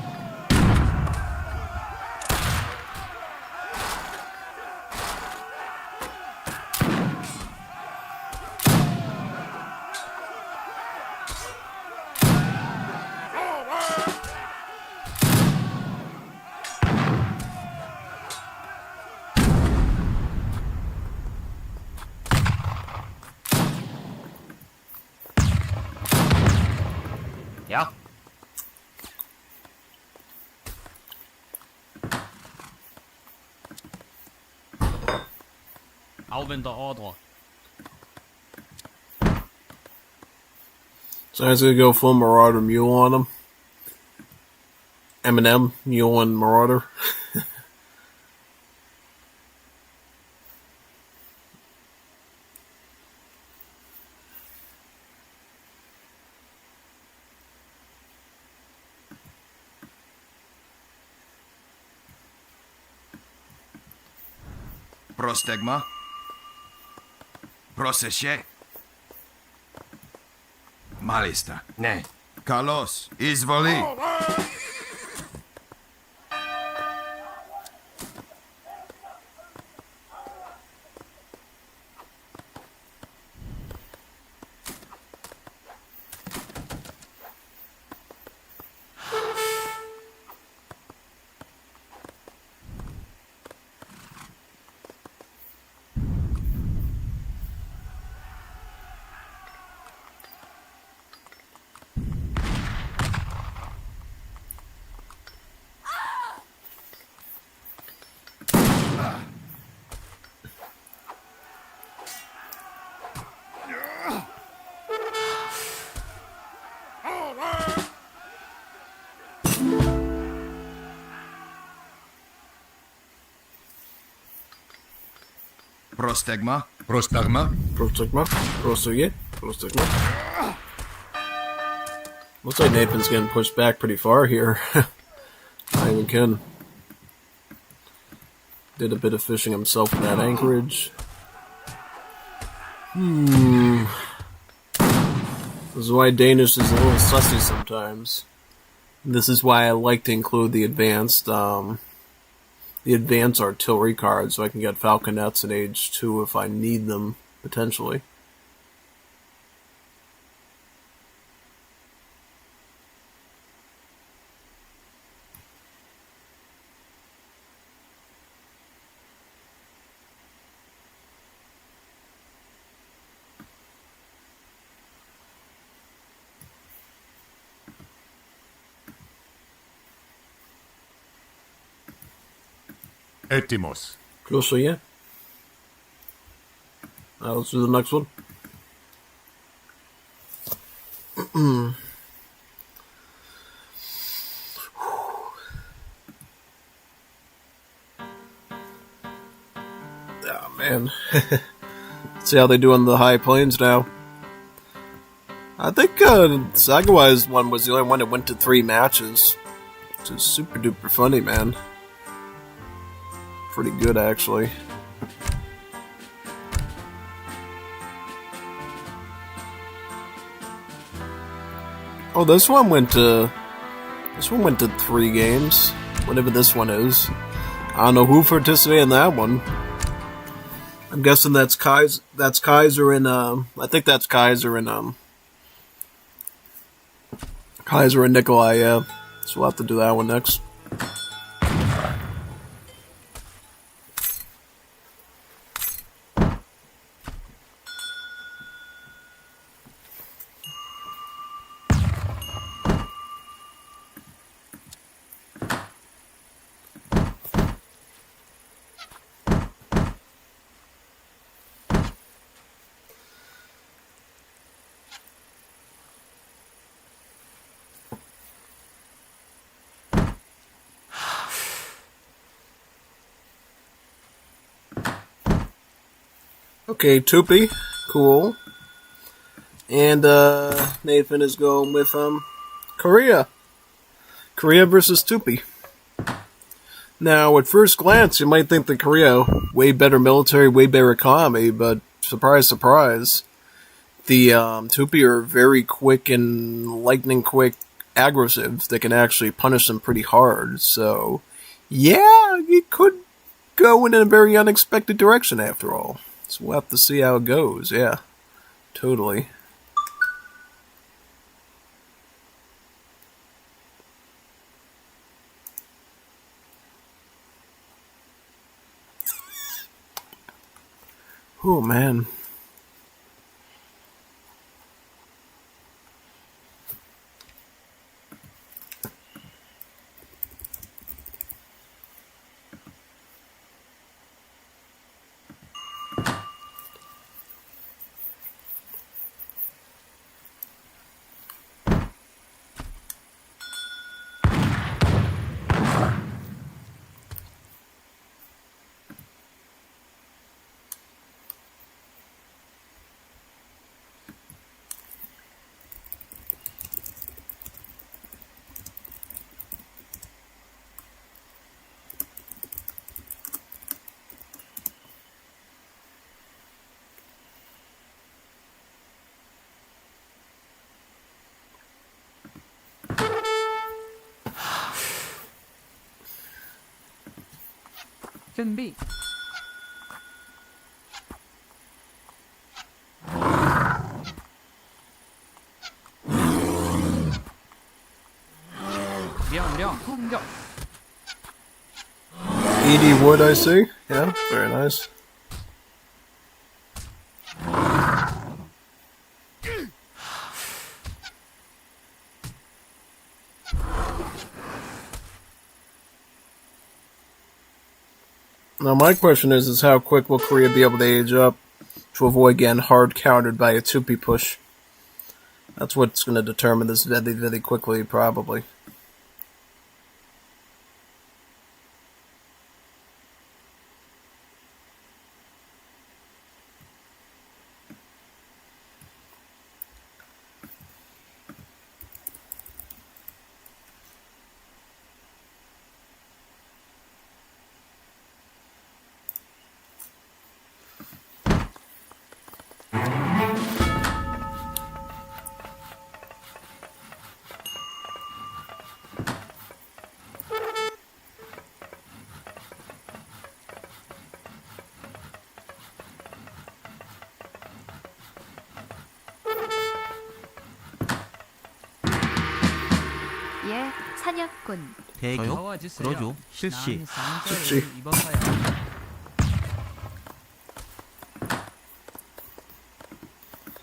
Ja. Afventer ordre. So I was gonna go full Marauder Mule on him. Eminem, Mule and Marauder. Prostegma. Proseše. Malista. Ne. Kalos. Izvoli. Prostegma. Prostagma. Prostegma. Proseguir. Prostegma. Looks like Nathan's getting pushed back pretty far here. Not even kidding. Did a bit of fishing himself with that anchorage. This is why Danish is a little sussy sometimes. This is why I like to include the advanced artillery cards so I can get falconets in Age 2 if I need them, potentially. Etimos. Closer, yeah. Let's do the next one. Oh, man. See how they do on the high plains now. I think Sagawa's one was the only one that went to 3 matches. Which is super duper funny, man. Pretty good, actually. Oh, this one went to 3 games. Whatever this one is. I don't know who participated in that one. I'm guessing that's Kaiser and I think that's Kaiser and Nikolai, yeah. So we'll have to do that one next. Okay, Tupi, cool. And Nathan is going with Korea. Korea versus Tupi. Now, at first glance, you might think that Korea, way better military, way better economy, but surprise, surprise, the Tupi are very quick and lightning quick, aggressive. They can actually punish them pretty hard. So, yeah, you could go in a very unexpected direction after all. So we'll have to see how it goes, yeah. Totally. Oh, man. 준비. 명령 공격. 80 wood, I see. Yeah, very nice. Now my question is how quick will Korea be able to age up to avoid getting hard countered by a Tupi push? That's what's going to determine this very, very quickly, probably. 예, 사냥꾼. 대교, 그러죠. 실시. 실시.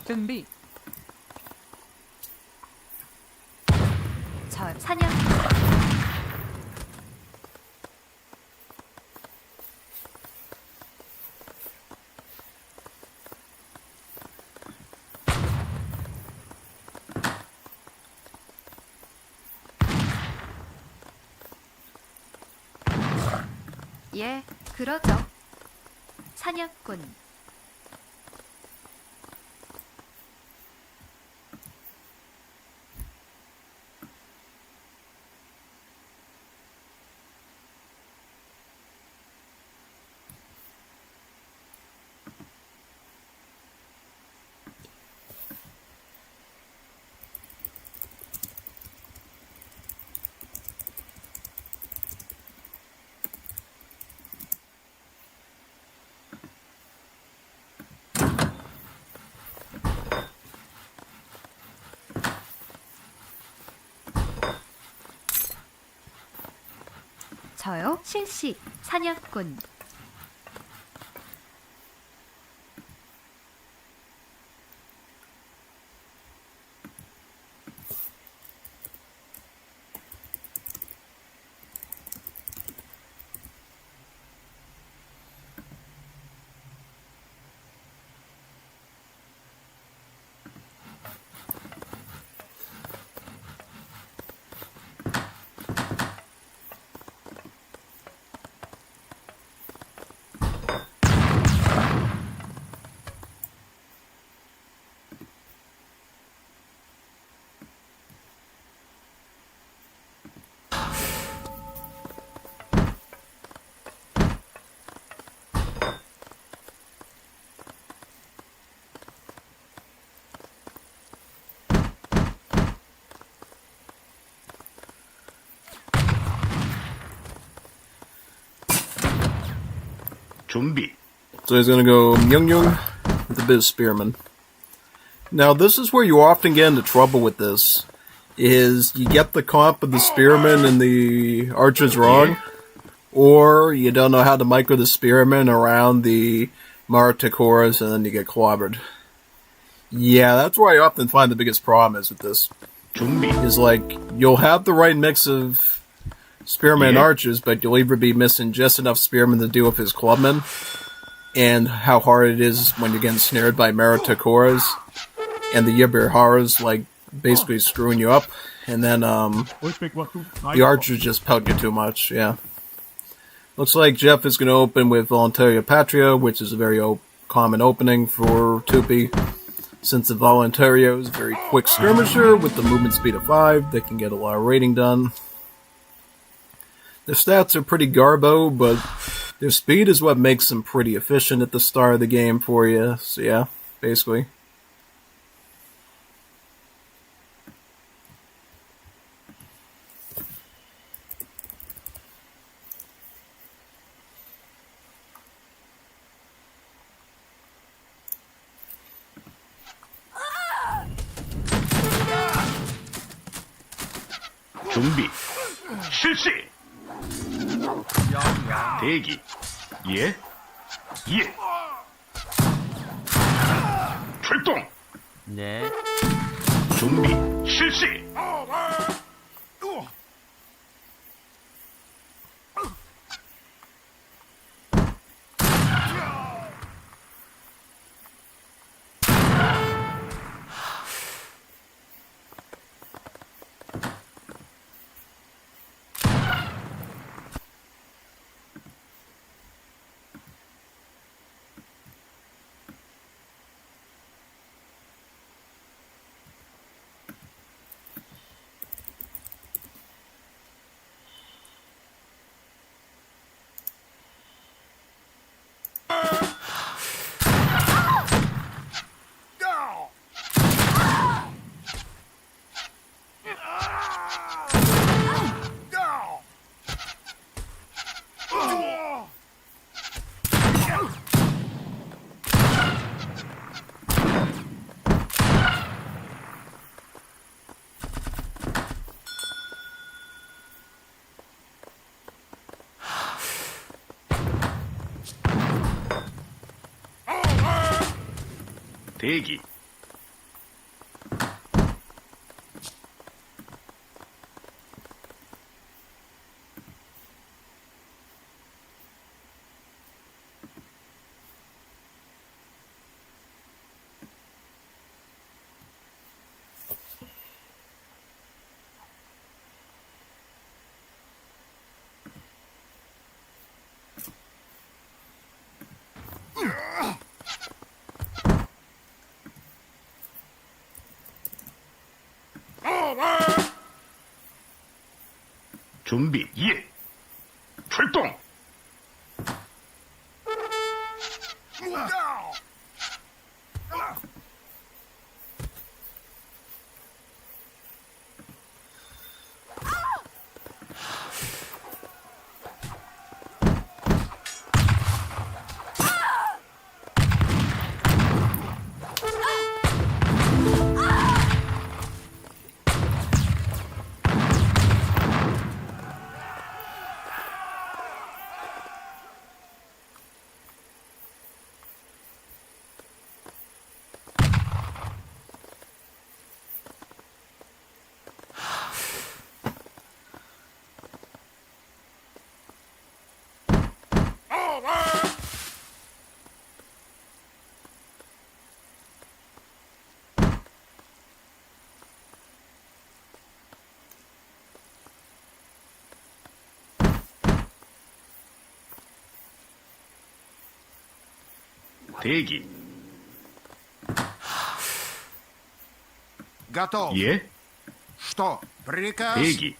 준비. 사냥. 예, 그러죠. 사냥꾼. 저요? 실시. 사냥꾼. 준비. So he's gonna go Myung with the Biz Spearman. Now this is where you often get into trouble with this, is you get the comp of the Spearman and the Archers wrong, or you don't know how to micro the Spearman around the Marticoras and then you get clobbered. Yeah, that's where I often find the biggest problem is with this. Is like, you'll have the right mix of Spearmen and Archers, but you'll either be missing just enough Spearmen to deal with his Clubmen, and how hard it is when you're getting snared by Mariticoras, and the Yibir Horrors, like, basically screwing you up, and then, the Archers just pelt you too much, yeah. Looks like Jeff is going to open with Voluntaria Patria, which is a very common opening for Tupi. Since the Voluntario is a very quick skirmisher with the movement speed of 5, they can get a lot of raiding done. Their stats are pretty garbo, but their speed is what makes them pretty efficient at the start of the game for you, so yeah, basically. 준비. 실시. 대기. 예. 예. 출동. 네. 준비. 실시. 대기. 준비. 예. 출동. 대기. Готов. 예. Что? Приказ? 대기.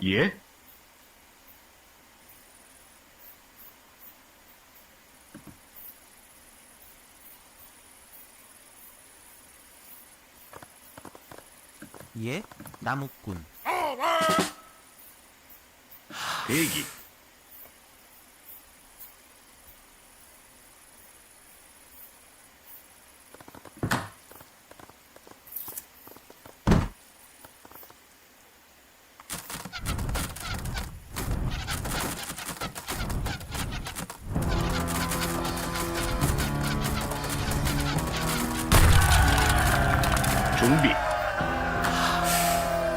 예. 예, 나무꾼. 대기. 준비.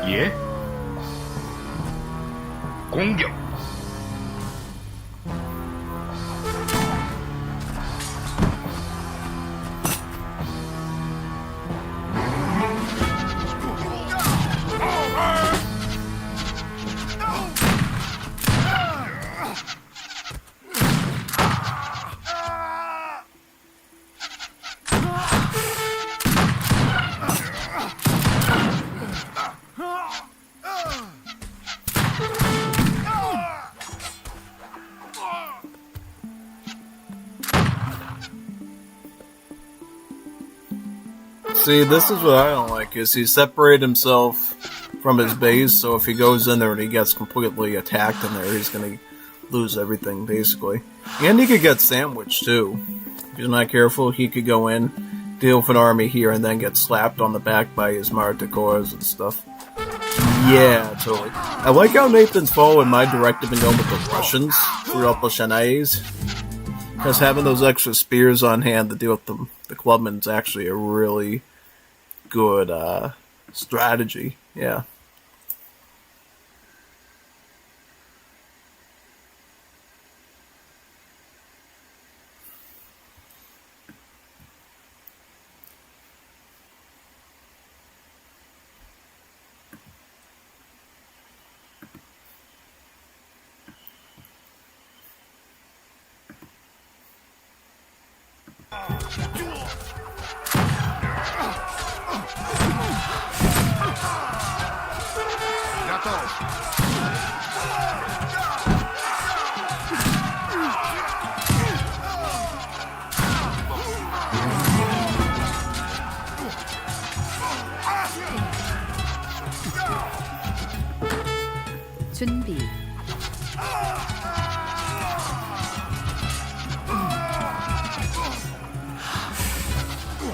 예. 공격. See, this is what I don't like, is he separated himself from his base, so if he goes in there and he gets completely attacked in there, he's gonna lose everything, basically. And he could get sandwiched, too. If he's not careful, he could go in, deal with an army here, and then get slapped on the back by his Martikors and stuff. Yeah, totally. I like how Nathan's following my directive and going with the Russians throughout the Shanais. Because having those extra spears on hand to deal with the clubmen is actually a really good strategy. Yeah. 준비.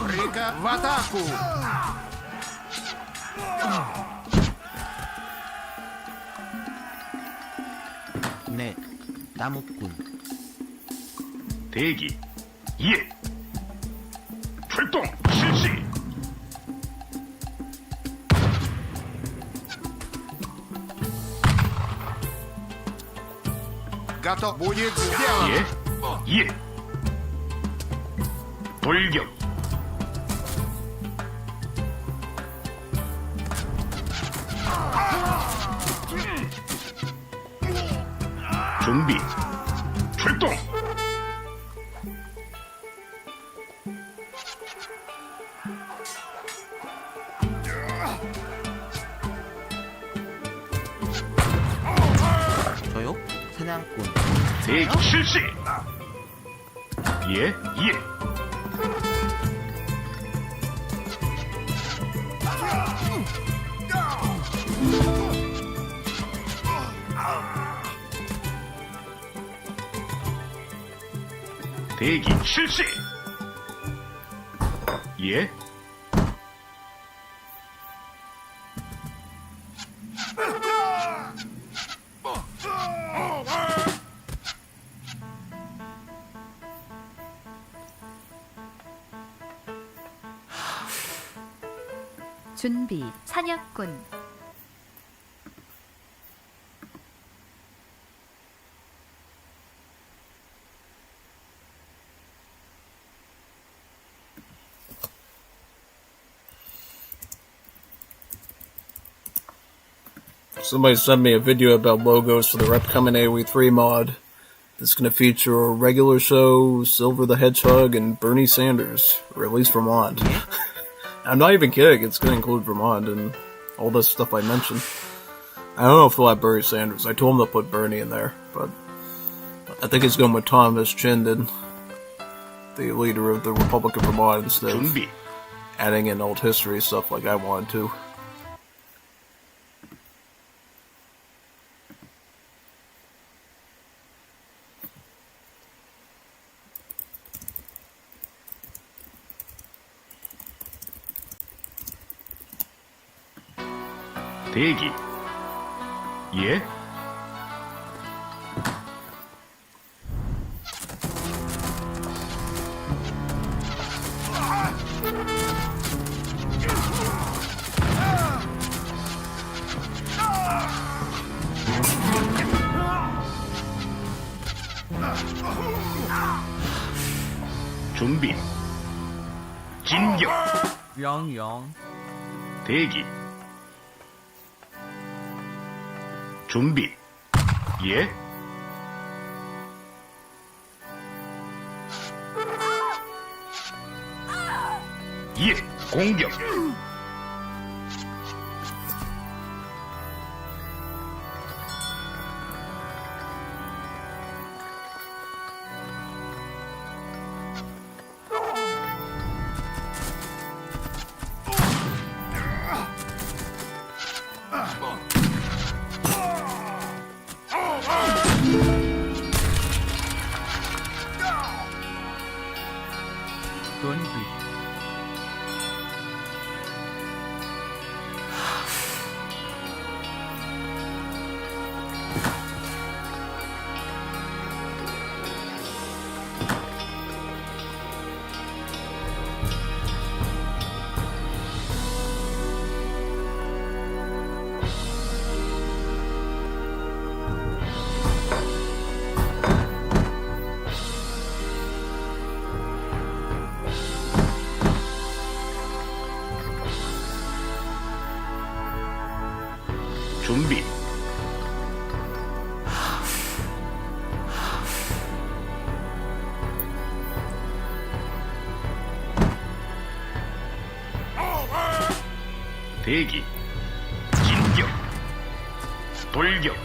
Рика в атаку! 네, 나무꾼. 대기. 예. 출동 실시. Готов. Будет сделано. 예. 예. 돌격. 준비. 출동. 대기 실시. 예, 예. 대기 실시. 예. 준비 사냥꾼 Somebody sent me a video about logos for the upcoming AoE3 mod. It's going to feature a regular show, Silver the Hedgehog, and Bernie Sanders, or at least Vermont. I'm not even kidding, it's going to include Vermont and all this stuff I mentioned. I don't know if they'll have Bernie Sanders. I told them to put Bernie in there, but I think it's going with Thomas Chinden, the leader of the Republic of Vermont, instead of adding in old history stuff like I wanted to. 대기. 예? 준비. 진격. 영영. 대기. 준비. 예? 예, 공격. 준비. 대기. 진격. 돌격.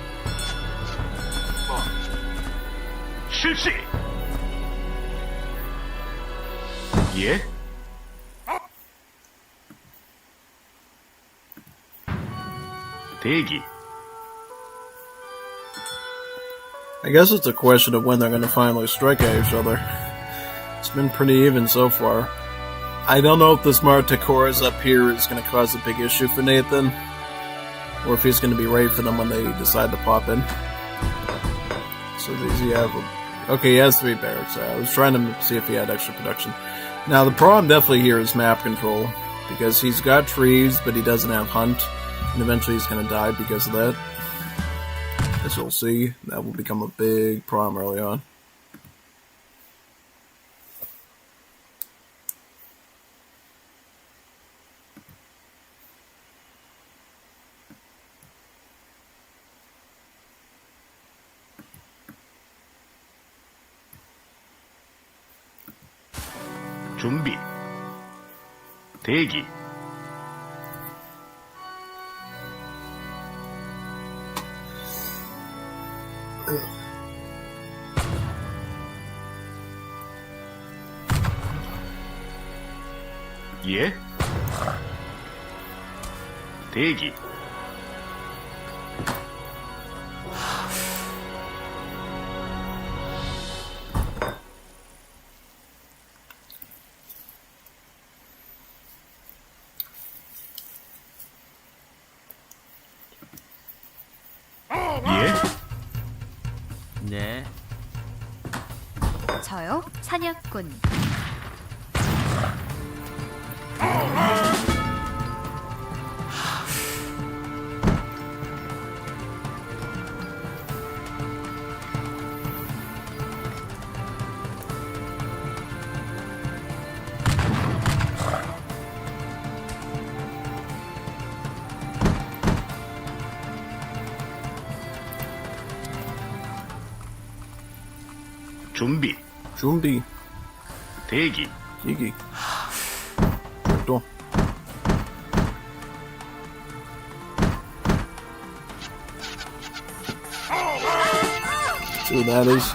실시. 예? 대기. I guess it's a question of when they're going to finally strike at each other. It's been pretty even so far. I don't know if this Marticoras up here is going to cause a big issue for Nathan, or if he's going to be ready for them when they decide to pop in. So does he have... Okay, he has 3 barracks. I was trying to see if he had extra production. Now, the problem definitely here is map control, because he's got trees, but he doesn't have hunt, and eventually he's going to die because of that. As you'll see, that will become a big problem early on. 준비. 대기. 예? 대기. 예? 네. 저요? 사냥꾼. 준비. 준비. 대기. 대기. 또. See what that is?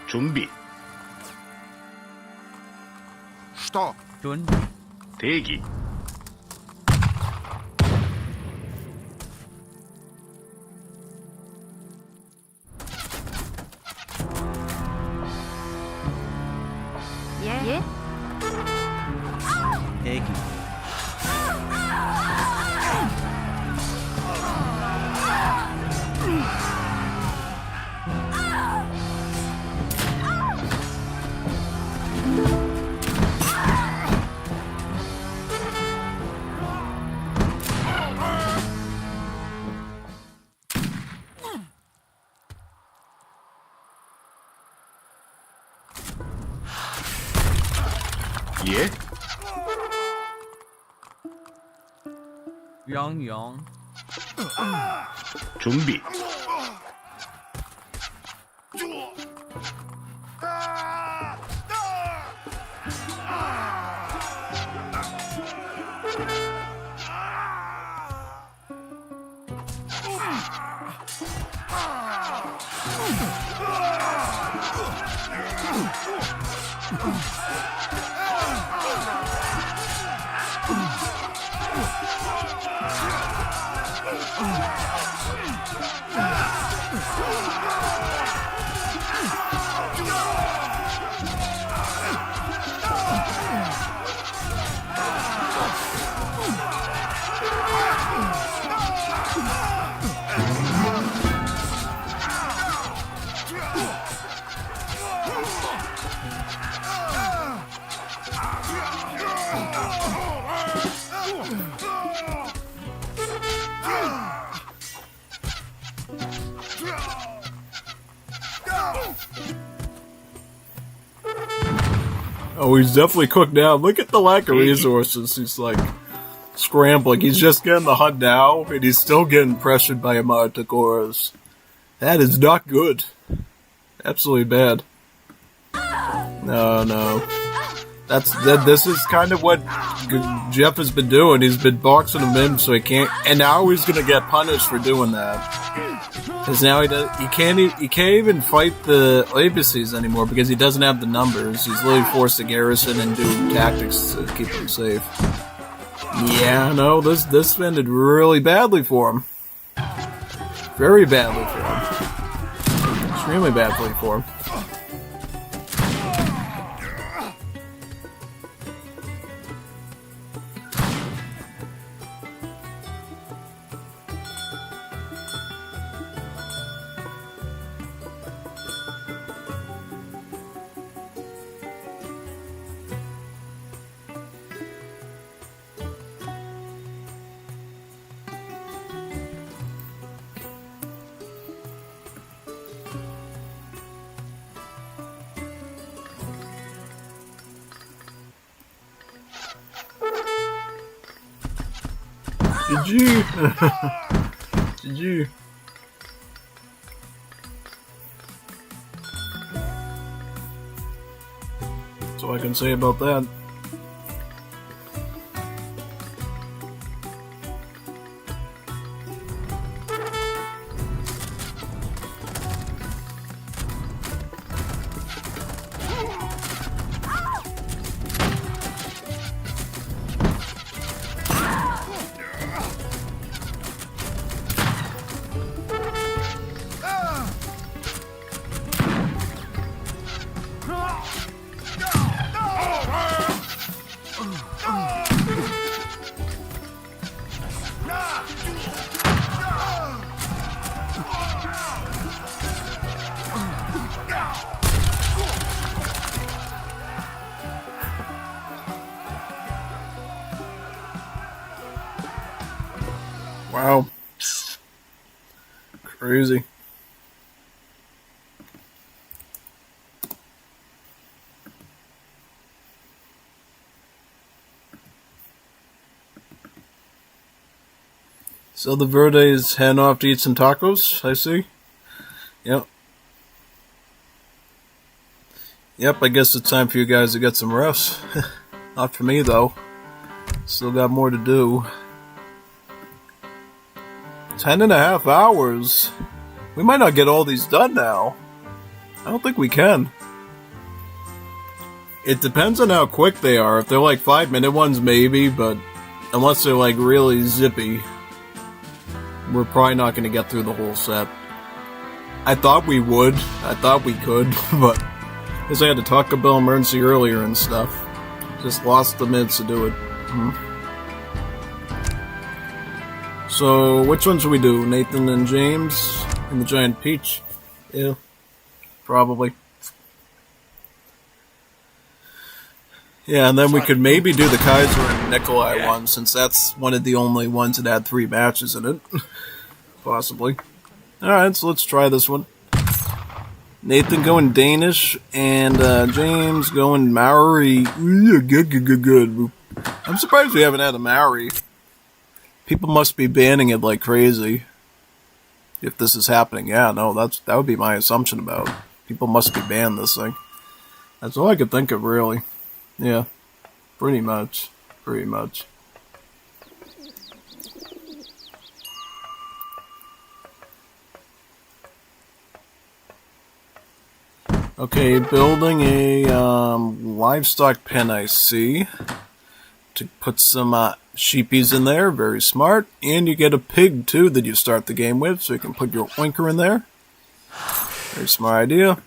준비. Что? 준비. 대기. 예? 대기. 예? 영영. 준비. Oh, he's definitely cooked down. Look at the lack of resources. He's like scrambling. He's just getting the hunt now, and he's still getting pressured by Amatagoras. That is not good. Absolutely bad. No, no. This is kind of what Jeff has been doing. He's been boxing him in so he can't, and now he's gonna get punished for doing that. Because now he can't even fight the ABCs anymore because he doesn't have the numbers. He's literally forced to garrison and do tactics to keep him safe. Yeah, no, this ended really badly for him. Very badly for him. Extremely badly for him. GG. GG. That's all I can say about that. Wow. Crazy. So the Verde's heading off to eat some tacos, I see. Yep. Yep, I guess it's time for you guys to get some rest. Not for me, though. Still got more to do. 10.5 hours. We might not get all these done now. I don't think we can. It depends on how quick they are. If they're like 5-minute ones, maybe, but unless they're like really zippy, we're probably not going to get through the whole set. I thought we would. I thought we could, but because I had to talk about emergency earlier and stuff. Just lost the minutes to do it. So, which ones should we do? Nathan and James and the Giant Peach? Yeah, probably. Yeah, and then we could maybe do the Kaiser and Nikolai one, since that's one of the only ones that had 3 matches in it. Possibly. Alright, so let's try this one. Nathan going Danish, and James going Maori. Good. I'm surprised we haven't had a Maori. People must be banning it like crazy. If this is happening, yeah, no, that would be my assumption about it. People must be banning this thing. That's all I could think of, really. Yeah, pretty much. Pretty much. Okay, building a livestock pen, I see. To put some sheepies in there, very smart. And you get a pig, too, that you start the game with, so you can put your oinker in there. Very smart idea.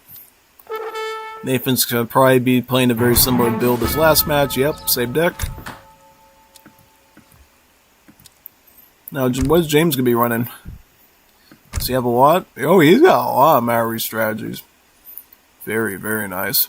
Nathan's going to probably be playing a very similar build as last match. Yep, same deck. Now, what's James going to be running? Does he have a lot? Oh, he's got a lot of Maori strategies. Very, very nice.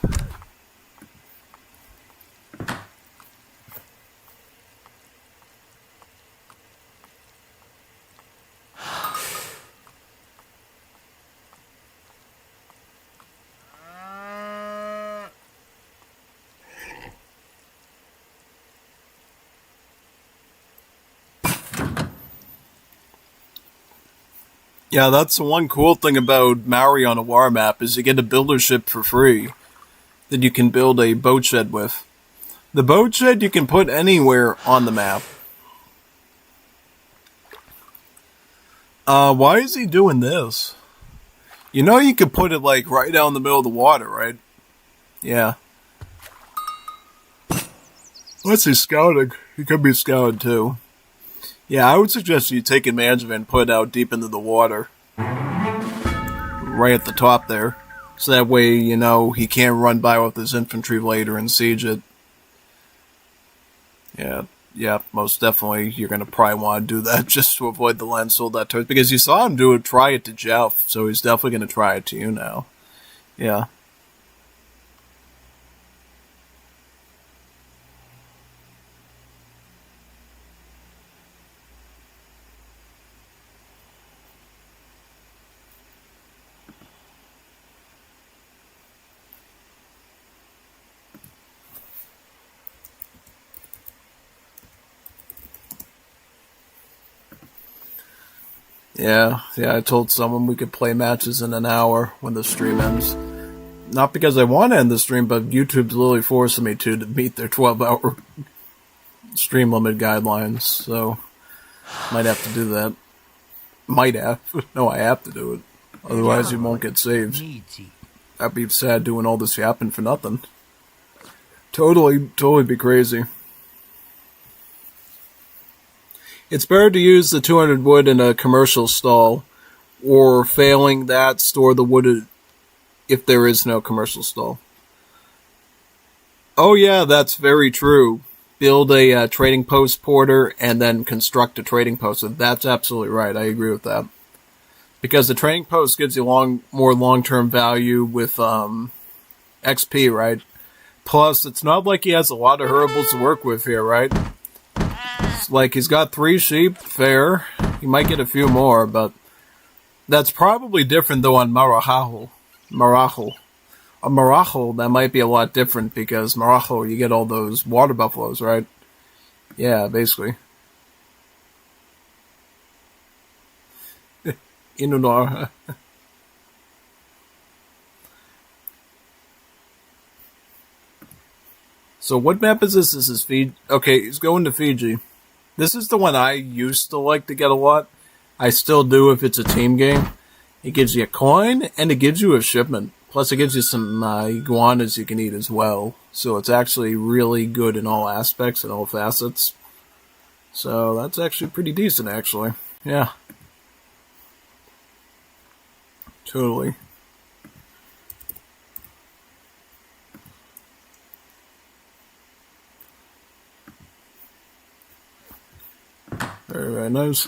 Yeah, that's the one cool thing about Maori on a war map, is you get a builder ship for free that you can build a boat shed with. The boat shed you can put anywhere on the map. Why is he doing this? You know you could put it, like, right down in the middle of the water, right? Yeah. What's he scouting? He could be scouting, too. Yeah, I would suggest you take advantage of it and put it out deep into the water. Right at the top there. So that way, you know, he can't run by with his infantry later and siege it. Yeah, most definitely you're going to probably want to do that just to avoid the landfill that turret. Because you saw him try it to Jeff, so he's definitely going to try it to you now. Yeah. Yeah, I told someone we could play matches in an hour when the stream ends. Not because I want to end the stream, but YouTube's literally forcing me to meet their 12-hour stream limit guidelines, so might have to do that. Might have. No, I have to do it. Otherwise you won't get saved. I'd be sad doing all this yapping for nothing. Totally be crazy. It's better to use the 200 wood in a commercial stall, or failing that, store the wood if there is no commercial stall. Oh yeah, that's very true. Build a trading post porter and then construct a trading post. That's absolutely right. I agree with that. Because the trading post gives you more long-term value with XP, right? Plus, it's not like he has a lot of herbals to work with here, right? Like, he's got 3 sheep, fair. He might get a few more, but that's probably different, though, on Marahal. On Marahal, that might be a lot different, because Marahal, you get all those water buffaloes, right? Yeah, basically. Inunor. So what map is this? This is Fiji. Okay, he's going to Fiji. This is the one I used to like to get a lot. I still do if it's a team game. It gives you a coin, and it gives you a shipment. Plus it gives you some iguanas you can eat as well. So it's actually really good in all aspects and all facets. So that's actually pretty decent, actually. Yeah. Totally. Very, very nice.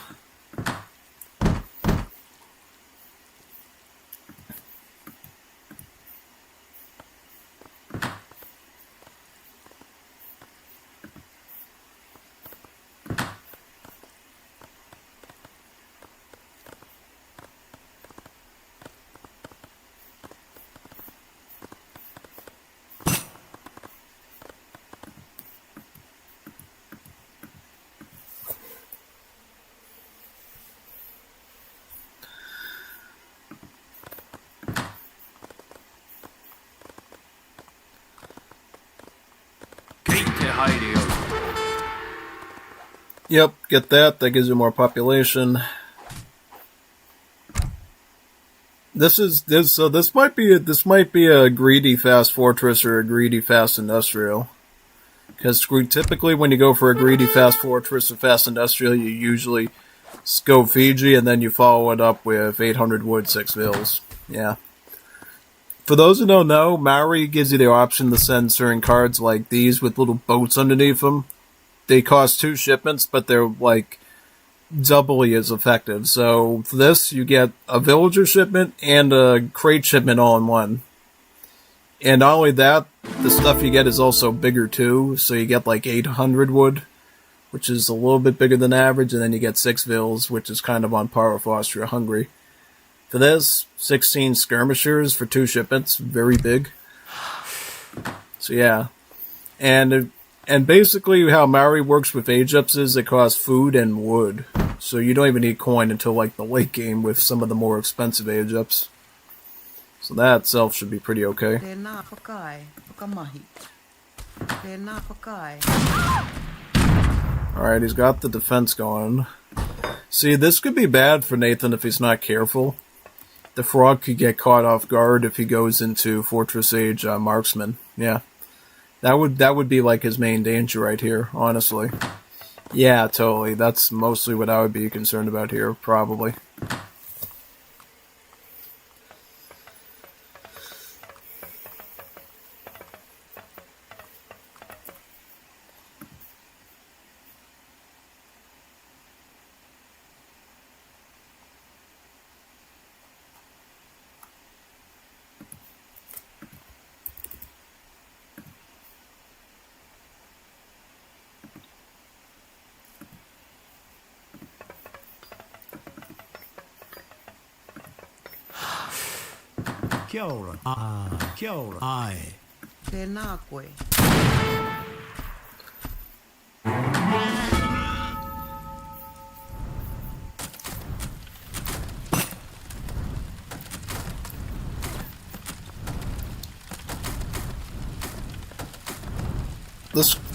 Yep, get that. That gives you more population. This might be a greedy fast fortress or a greedy fast industrial. Because typically when you go for a greedy fast fortress or fast industrial, you usually go Fiji and then you follow it up with 800 wood, 6 vills. Yeah. For those who don't know, Maori gives you the option to send certain cards like these with little boats underneath them. They cost 2 shipments, but they're like doubly as effective. So for this, you get a villager shipment and a crate shipment all in one. And not only that, the stuff you get is also bigger too. So you get like 800 wood, which is a little bit bigger than average, and then you get 6 vills, which is kind of on par with Austria-Hungary. For this, 16 skirmishers for 2 shipments, very big. So yeah. And basically how Maori works with age-ups is it costs food and wood. So you don't even need coin until like the late game with some of the more expensive age-ups. So that itself should be pretty okay. Alright, he's got the defense going. See, this could be bad for Nathan if he's not careful. The frog could get caught off guard if he goes into Fortress Age Marksman. Yeah. That would be like his main danger right here, honestly. Yeah, totally. That's mostly what I would be concerned about here, probably. Kia ora. Kia ora. Ai. Tēnā koe.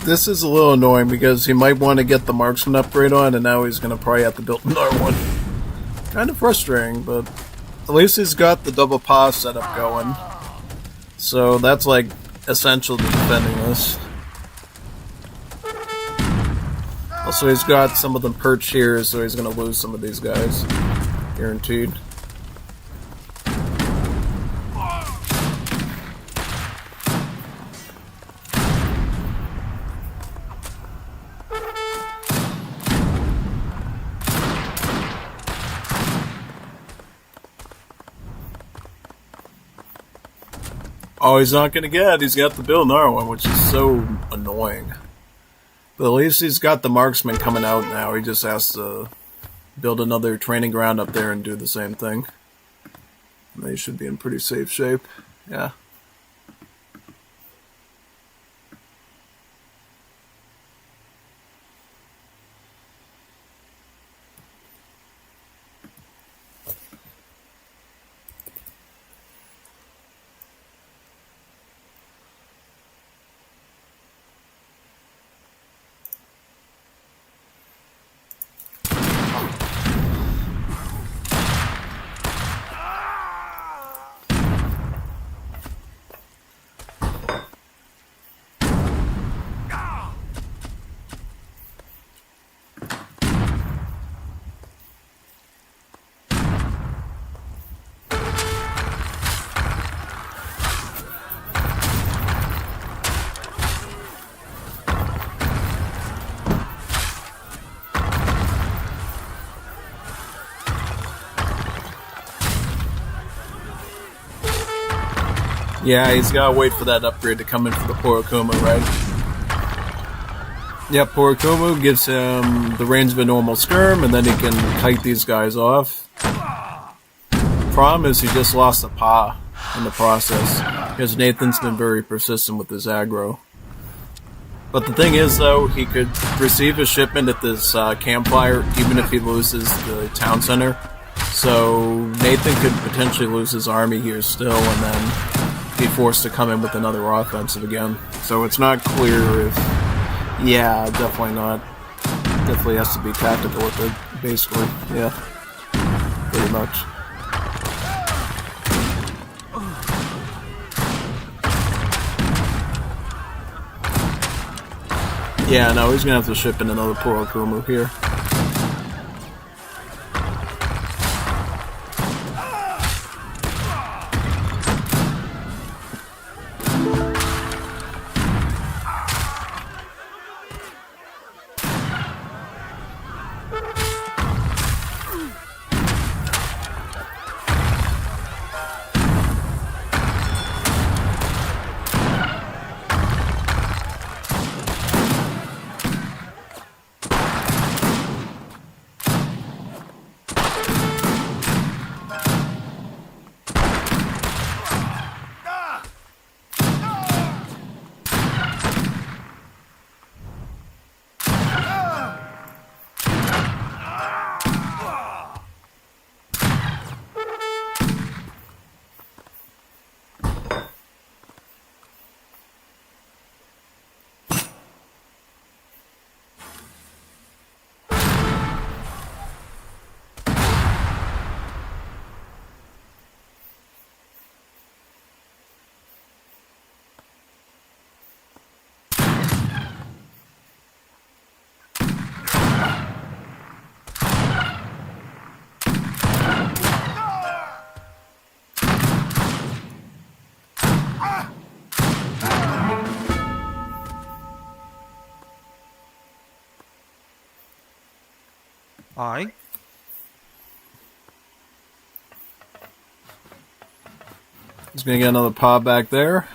This is a little annoying because he might want to get the marksman upgrade on, and now he's going to probably have to build another one. Kind of frustrating, but at least he's got the double pass setup going. So that's like essential to defending this. Also, he's got some of them perched here, so he's going to lose some of these guys. Guaranteed. Oh, he's not going to get it. He's got to build another one, which is so annoying. But at least he's got the marksman coming out now. He just has to build another training ground up there and do the same thing. And they should be in pretty safe shape. Yeah. Yeah, he's gotta wait for that upgrade to come in for the Porokumu, right? Yep, Porokumu gives him the range of a normal skirm, and then he can kite these guys off. Problem is he just lost a Pa in the process, because Nathan's been very persistent with his aggro. But the thing is, though, he could receive a shipment at this campfire, even if he loses the town center. So Nathan could potentially lose his army here still, and then be forced to come in with another offensive again. So it's not clear if... Yeah, definitely not. Definitely has to be tactical with it, basically. Yeah. Pretty much. Yeah, no, he's gonna have to ship in another Porokumu here. Aye. He's gonna get another paw back there.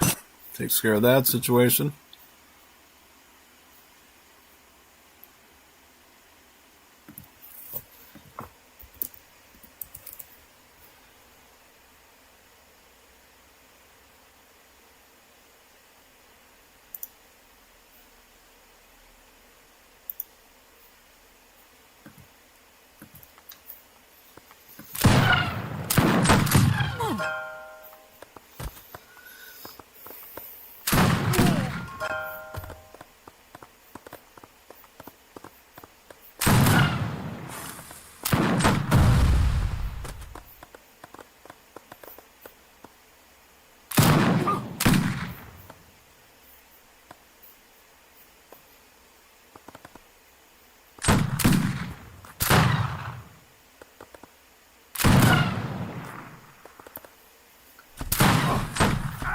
Takes care of that situation.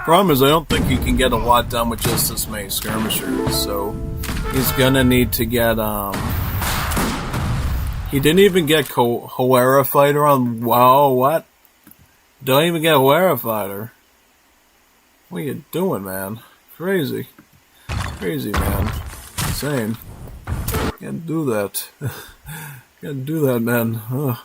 Problem is, I don't think he can get a lot done with just this many skirmishers, so he's gonna need to get, he didn't even get Hoera Fighter on, wow, what? Don't even get Hoera Fighter. What are you doing, man? Crazy. Crazy, man. Insane. Can't do that. Can't do that, man. Ugh.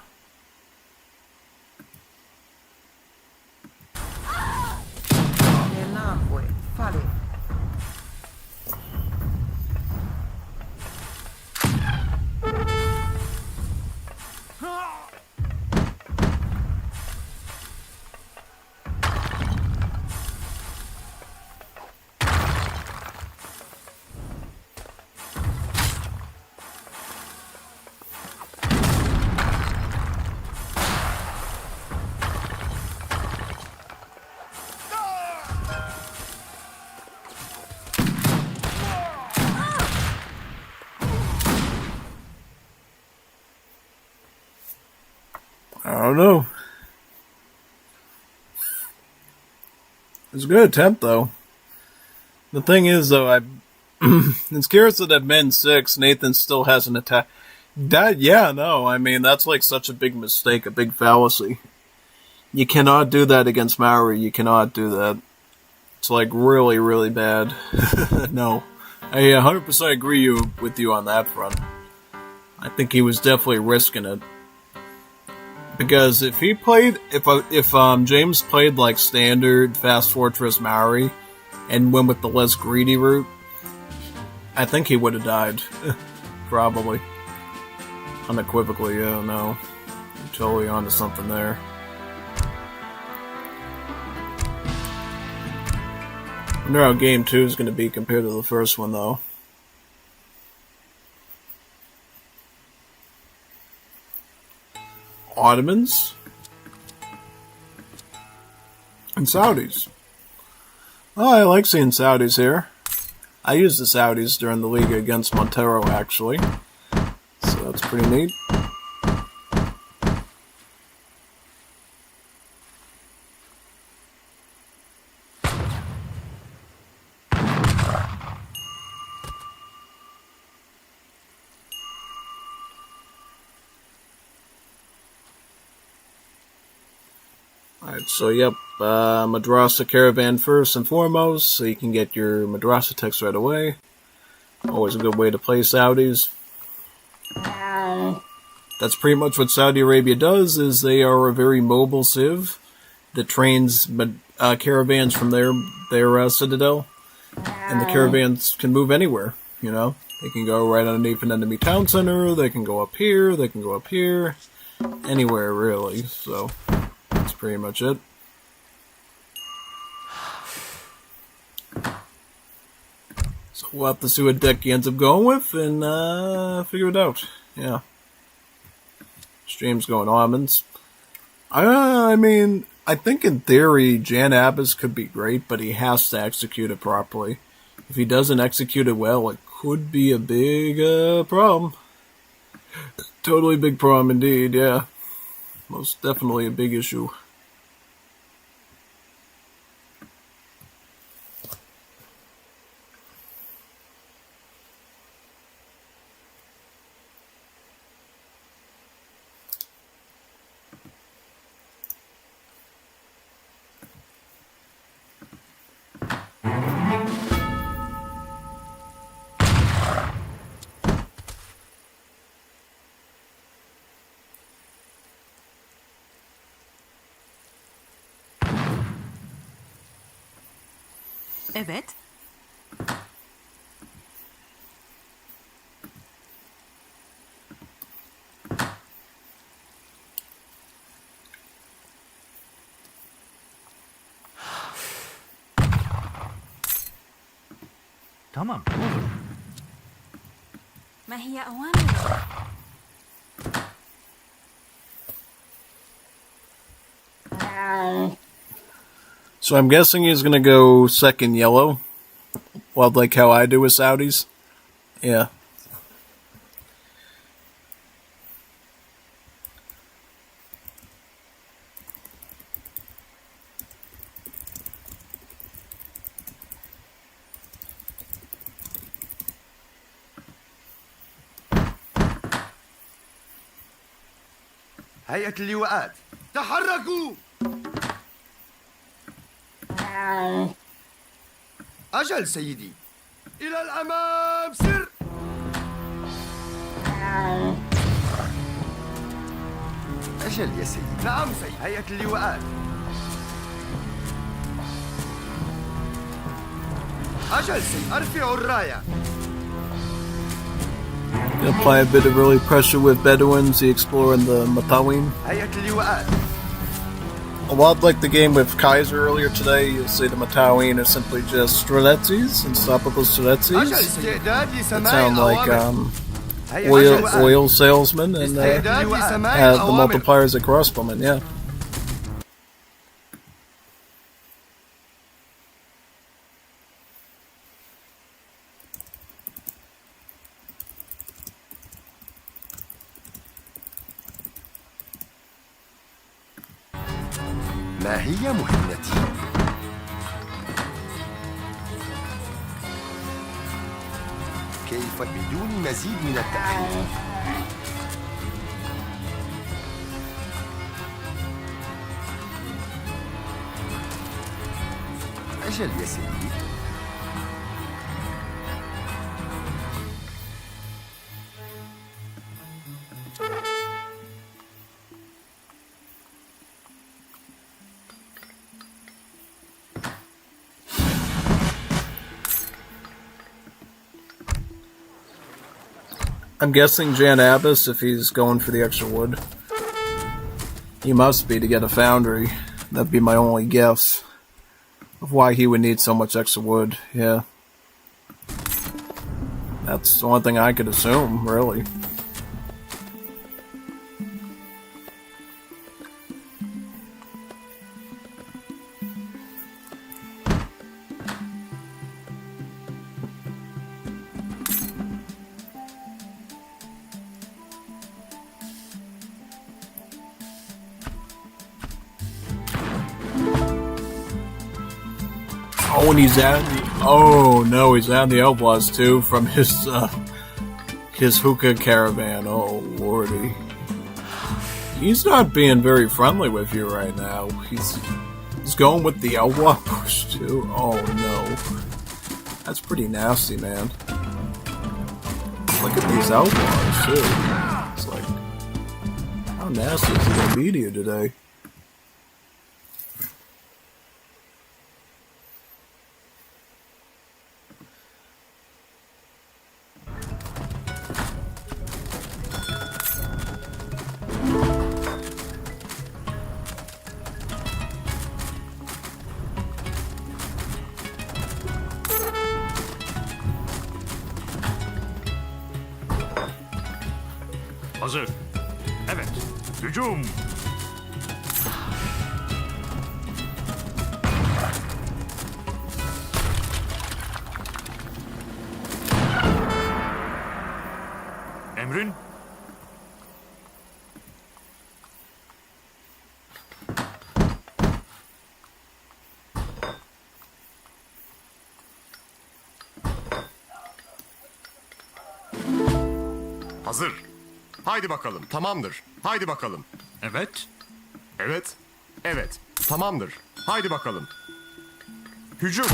I don't know. It's a good attempt, though. The thing is, though, it's curious that at Men 6, Nathan still hasn't attacked. Yeah, no, I mean, that's like such a big mistake, a big fallacy. You cannot do that against Maori. You cannot do that. It's like really, really bad. No. I 100% agree with you on that front. I think he was definitely risking it. Because if he played, if James played like standard Fast Fortress Maori and went with the less greedy route, I think he would have died. Probably. Unequivocally, yeah, no. I'm totally onto something there. I wonder how game 2 is going to be compared to the first one, though. Ottomans and Saudis. Oh, I like seeing Saudis here. I used the Saudis during the league against Montero, actually. So that's pretty neat. Alright, so yep, Madrasa Caravan first and foremost, so you can get your Madrasa text right away. Always a good way to play Saudis. That's pretty much what Saudi Arabia does, is they are a very mobile civ that trains caravans from their citadel. And the caravans can move anywhere, you know? They can go right underneath an enemy town center, they can go up here, they can go up here. Anywhere, really, so that's pretty much it. So we'll have to see what deck he ends up going with and figure it out. Yeah. Stream's going almonds. I mean, I think in theory Jan Abbas could be great, but he has to execute it properly. If he doesn't execute it well, it could be a big problem. Totally big problem indeed, yeah. Most definitely a big issue. Evet. Tamam, olur. ما هي أوامرك؟ So I'm guessing he's gonna go second yellow. Well, like how I do with Saudis. Yeah. هيئة اللواءات تحركوا. أجل سيدي، إلى الأمام سر. أجل يا سيدي. نعم سيدي. هيئة اللواءات. أجل سيدي، أرفعوا الراية. Gonna apply a bit of early pressure with Bedouins, the Explorer, and the Matawin. هيئة اللواءات. A lot like the game with Kaiser earlier today, you'll see the Matawin are simply just Streletzis, unstoppable Streletzis. That sound like oil salesmen, and have the multipliers at crossbowmen, yeah. ما هي مهمتي؟ كيف بدون مزيد من التأخير؟ أجل يا سيدي. I'm guessing Jan Abbas, if he's going for the extra wood. He must be to get a foundry. That'd be my only guess of why he would need so much extra wood, yeah. That's the only thing I could assume, really. Oh, and he's at oh no, he's at the Outlaws too from his hookah caravan. Oh lordy, he's not being very friendly with you right now. He's going with the Outlaw push too. Oh no, that's pretty nasty, man. Look at these Outlaws too. It's like, how nasty is he gonna be to you today? Hazır. Evet. Hücum. Emrin. Hazır. Haydi bakalım. Tamamdır. Haydi bakalım. Evet. Evet. Evet. Tamamdır. Haydi bakalım. Hücum.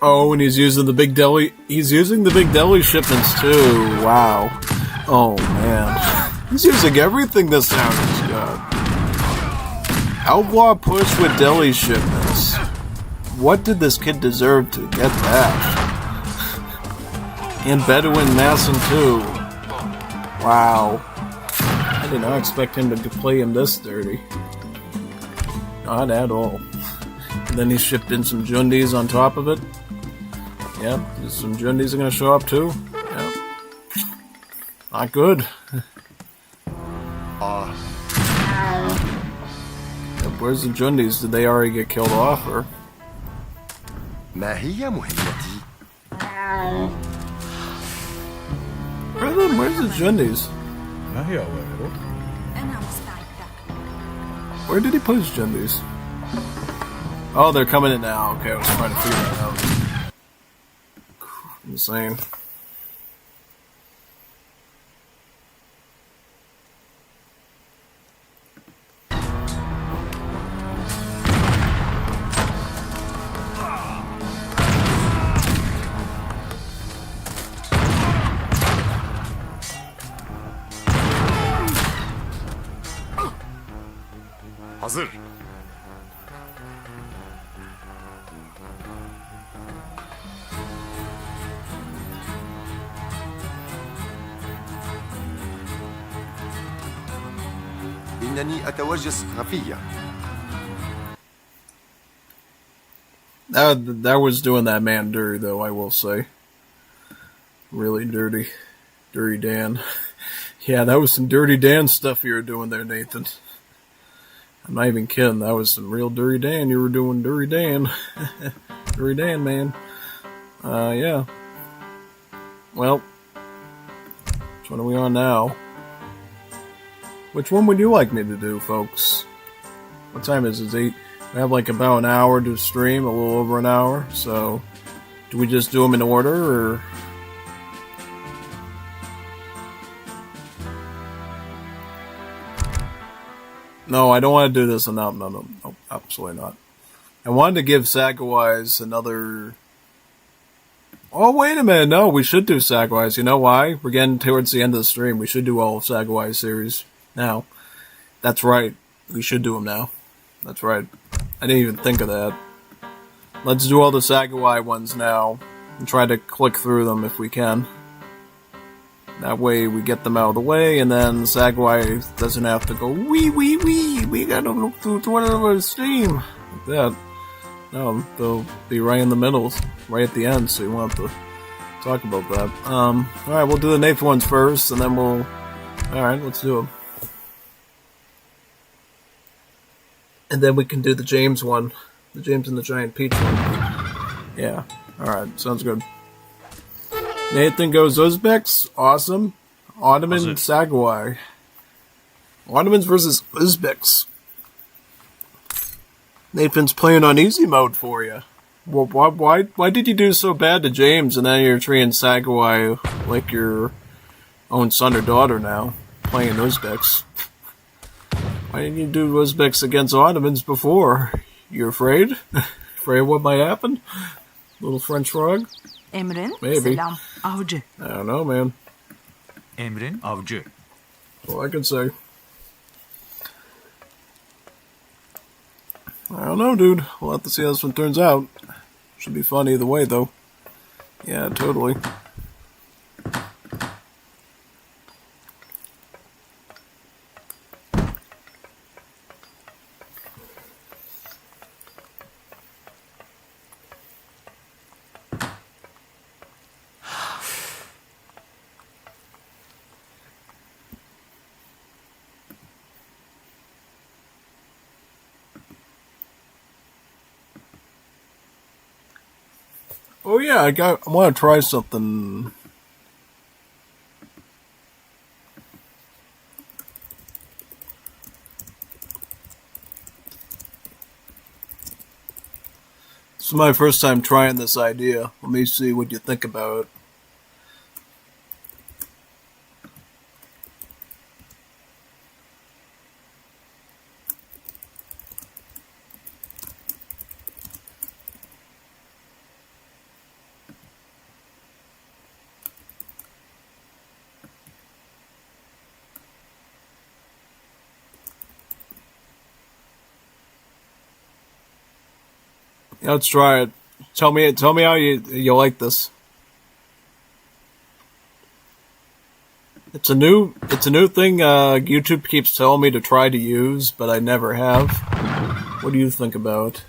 Oh, and he's using the big deli. He's using the big deli shipments too. Wow. Oh man, he's using everything this town has got. Outlaw push with deli shipments. What did this kid deserve to get that? And Bedouin Masson too. Wow. I did not expect him to play him this dirty. Not at all. And then he shipped in some Jundis on top of it. Yep, some Jundis are gonna show up too. Yep. Not good. Yep, where's the Jundis? Did they already get killed off, or? ما هي مهمتي؟ Where's the Jundis? Where did he put his Jundis? Oh, they're coming in now. Okay, I was trying to figure that out. Insane. Hazır. إنني أتوجس خفية. That was doing that man dirty, though, I will say. Really dirty. Dirty Dan. Yeah, that was some Dirty Dan stuff you were doing there, Nathan. I'm not even kidding. That was some real Dirty Dan you were doing, Dirty Dan. Dirty Dan, man. Yeah. Well, which one are we on now? Which one would you like me to do, folks? What time is it? 8? We have like about an hour to stream, a little over an hour. So, do we just do them in order, or? No, I don't want to do this. No, absolutely not. I wanted to give Sagawise another... Oh, wait a minute. No, we should do Sagawise. You know why? We're getting towards the end of the stream. We should do all of Sagawise series now. That's right. We should do them now. That's right. I didn't even think of that. Let's do all the Sagawai ones now and try to click through them if we can. That way we get them out of the way, and then Sagawai doesn't have to go, wee, we gotta look through the stream. Like that. No, they'll be right in the middle, right at the end, so you won't have to talk about that. Alright, we'll do the Nathan ones first, and then we'll... Alright, let's do them. And then we can do the James one. The James and the Giant Peach one. Yeah, alright, sounds good. Nathan goes Uzbeks, awesome. Ottoman Sagawai. Ottomans versus Uzbeks. Nathan's playing on easy mode for you. Well, why did you do so bad to James, and then you're treating Sagawai like your own son or daughter now, playing Uzbeks? Why didn't you do Uzbeks against Ottomans before? You afraid? Afraid of what might happen? Little French frog? Emrin, Maybe. selam, avcı. I don't know, man. Emrin, avcı. All I can say. I don't know, dude. We'll have to see how this one turns out. Should be fun either way, though. Yeah, totally. Oh yeah, I want to try something. This is my first time trying this idea. Let me see what you think about it. Yeah, let's try it. Tell me how you like this. It's a new thing YouTube keeps telling me to try to use, but I never have. What do you think about?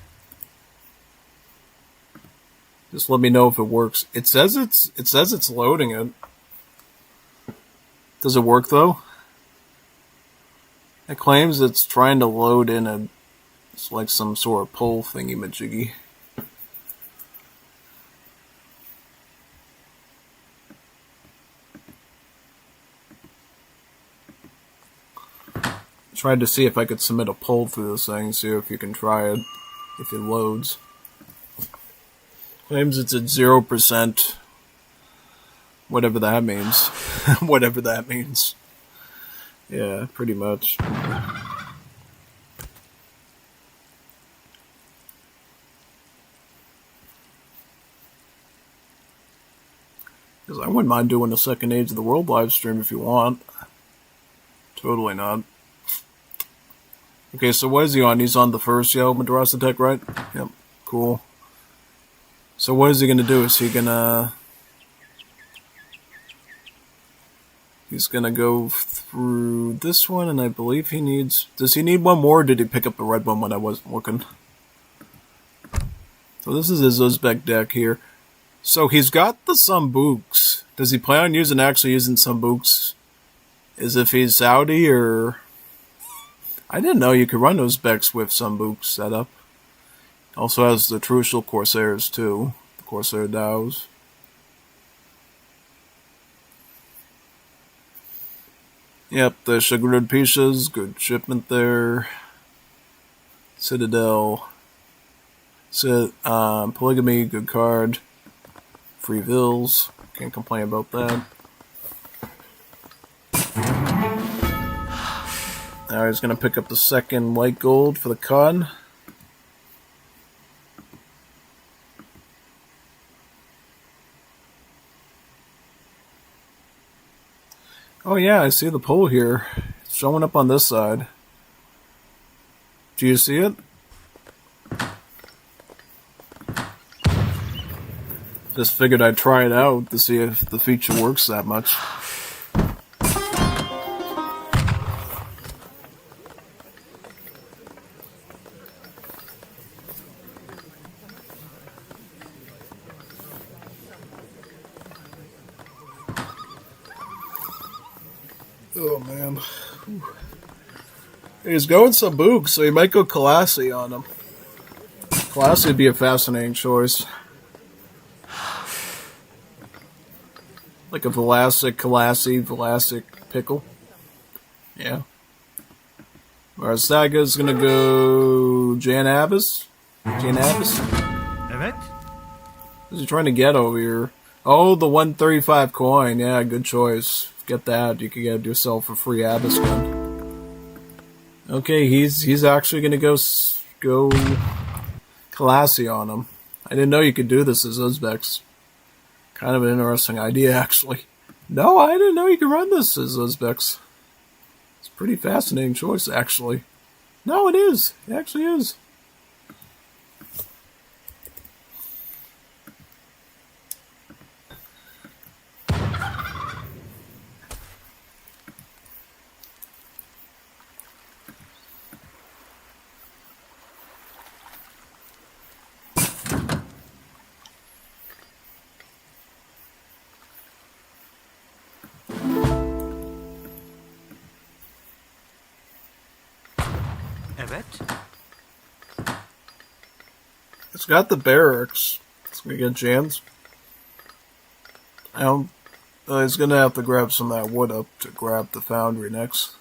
Just let me know if it works. It says it's loading it. Does it work though? It claims it's trying to load in it's like some sort of poll thingy-majiggy. Tried to see if I could submit a poll through this thing, see if you can try it, if it loads. Claims it's at 0%, whatever that means. Whatever that means. Yeah, pretty much. Because I wouldn't mind doing a second Age of the World live stream if you want. Totally not. Okay, so what is he on? He's on the first Madrasa Tech, right? Yep, cool. So what is he gonna do? Is he gonna... He's gonna go through this one, and I believe he needs... Does he need one more, or did he pick up the red one when I wasn't looking? So this is his Uzbek deck here. So he's got the Sambuks. Does he plan on actually using Sambuks? As if he's Saudi, or... I didn't know you could run Uzbeks with Sambuks set up. Also has the Trucial Corsairs too. The Corsair Dows. Yep, the Shagrid Pishas, good shipment there. Citadel. Polygamy, good card. Free Vills, can't complain about that. Now he's going to pick up the second white gold for the con. Oh yeah, I see the pole here. It's showing up on this side. Do you see it? Just figured I'd try it out to see if the feature works that much. Oh man. Whew. He's going Sambuks, so he might go Colossi on him. Colossi would be a fascinating choice. Like a Velasic, Colossi, Velasic pickle. Yeah. Whereas Saga's gonna go Jan Abbas? Jan Abbas? Evet. What's he trying to get over here? Oh, the 135 coin. Yeah, good choice. Get that. You can get yourself a free Abbas gun. Okay, he's actually gonna go Colossi on him. I didn't know you could do this as Uzbeks. Kind of an interesting idea, actually. No, I didn't know you could run this as Uzbeks. It's a pretty fascinating choice, actually. No, it is. It actually is. Evet. It's got the barracks. It's gonna get Jans. He's gonna have to grab some of that wood up to grab the foundry next.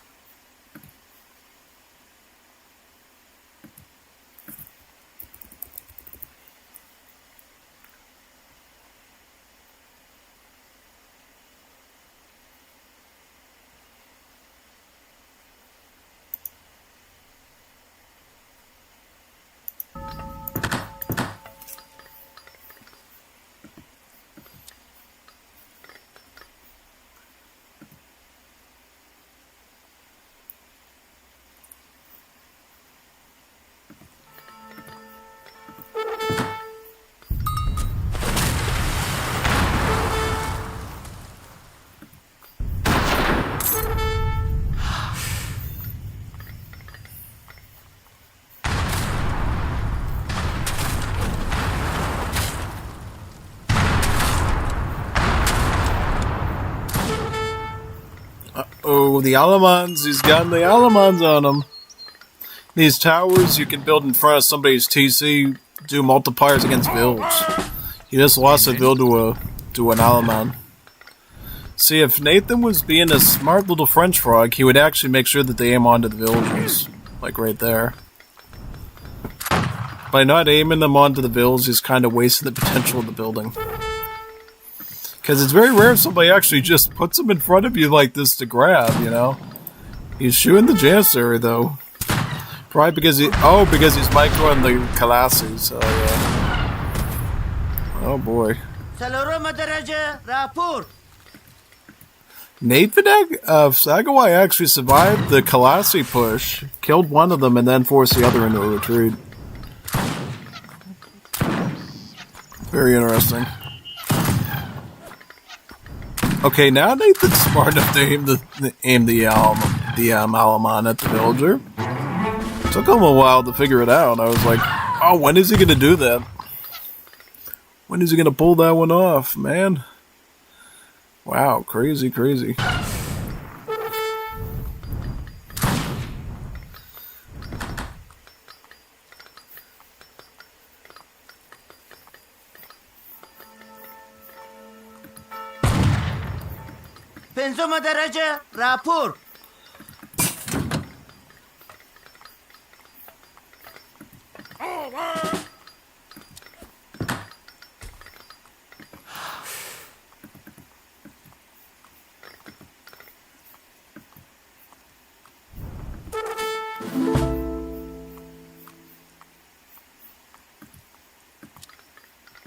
Oh, the Alamans. He's got the Alamans on him. These towers you can build in front of somebody's TC do multipliers against Vilge. He just lost a Vil to an Alaman. See, if Nathan was being a smart little French frog, he would actually make sure that they aim onto the villagers. Like right there. By not aiming them onto the villagers, he's kind of wasting the potential of the building. Because it's very rare if somebody actually just puts them in front of you like this to grab, you know? He's shooting the Janissary, though. Probably because he's microing the Kalassis, so yeah. Oh boy. Nathan Sagawai actually survived the Kalassi push, killed one of them, and then forced the other into a retreat. Very interesting. Okay, now Nathan's smart enough to aim the Alaman at the villager. Took him a while to figure it out. I was like, oh, when is he going to do that? When is he going to pull that one off, man? Wow, crazy, crazy. پنجم درجه راپور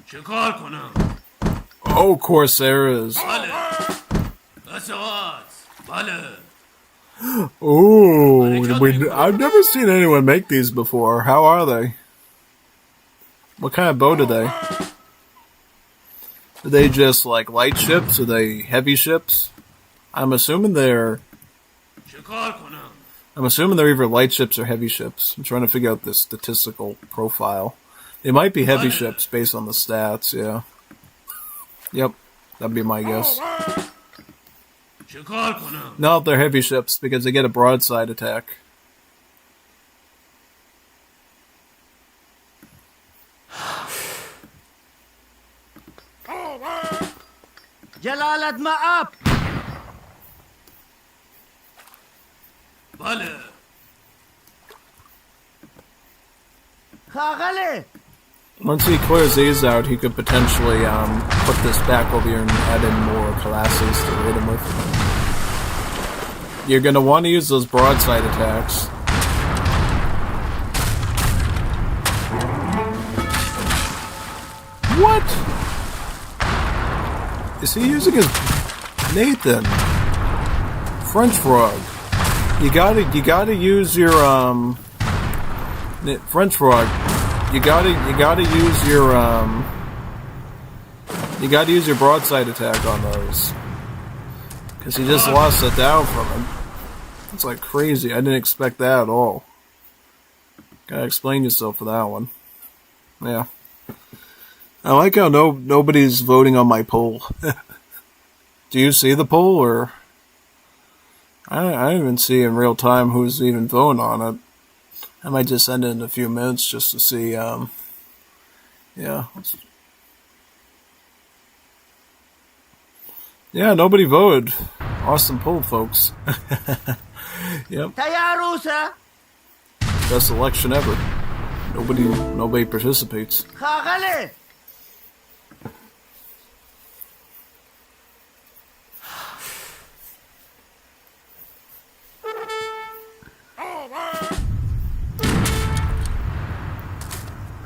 چیکار کنم؟ Oh, Corsairs. Ooh, I've never seen anyone make these before. How are they? What kind of boat are they? Are they just like light ships? Are they heavy ships? I'm assuming they're either light ships or heavy ships. I'm trying to figure out the statistical profile. They might be heavy ships based on the stats, yeah. Yep, that'd be my guess. No, they're heavy ships because they get a broadside attack. جلالت مآب بله خاغله Once he clears these out, he could potentially put this back over here and add in more classes to hit him with. You're going to want to use those broadside attacks. What? Is he using his Nathan? French frog. You gotta use your French frog. You gotta use your broadside attack on those. Cause he just lost it down from him. It's like crazy. I didn't expect that at all. Gotta explain yourself for that one. Yeah. I like how nobody's voting on my poll. Do you see the poll, or I don't even see in real time who's even voting on it. I might just send it in a few minutes just to see. Yeah. Yeah, nobody voted. Awesome poll, folks. Yep. Best election ever. Nobody participates. خاغله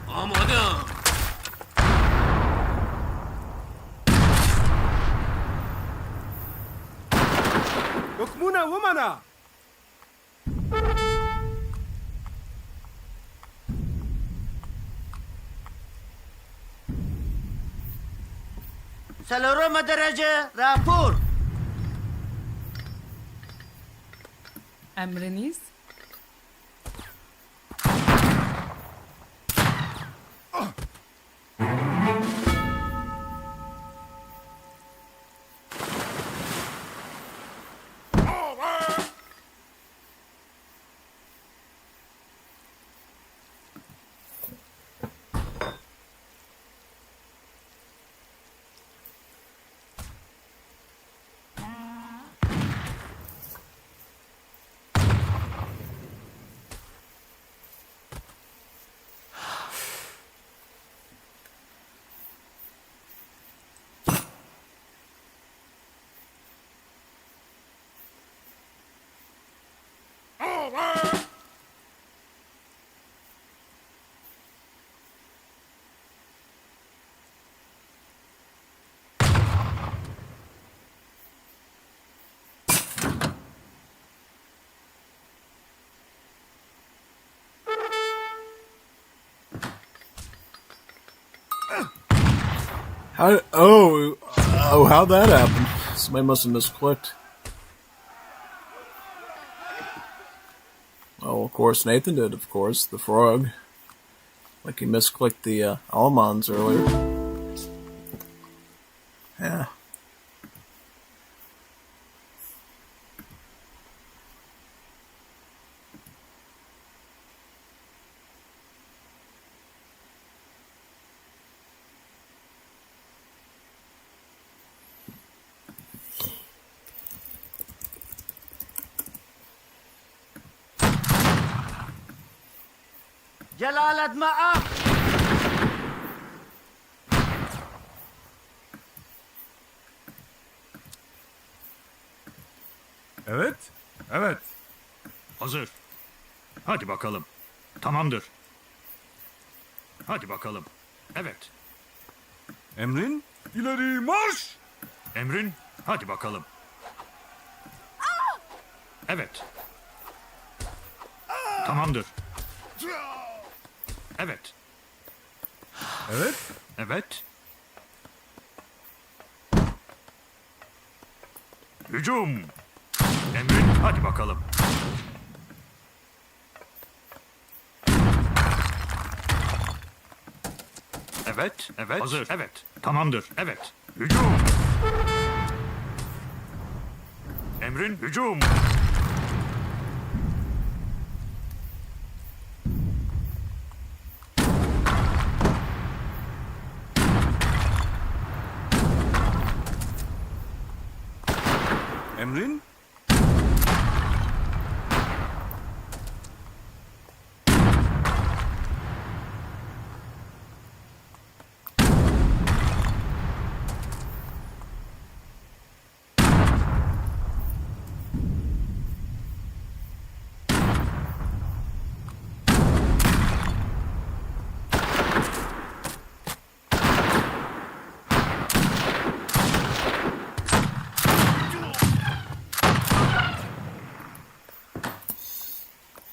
آمادم حكمونا ومنا سلورم درجه راپور Emriniz? How'd that happen? Somebody must have misclicked. Oh, of course, Nathan did, of course, the frog. Like he misclicked the Almans earlier. Yeah. جلالة مآب. Evet. Evet. Hazır. Hadi bakalım. Tamamdır. Hadi bakalım. Evet. Emrin? İleri marş! Emrin? Hadi bakalım. Evet. Tamamdır. Evet. Evet. Evet. Hücum! Emrin, hadi bakalım. Evet, evet. Hazır. Evet. Tamamdır. Evet. Hücum! Emrin, hücum! Emrin?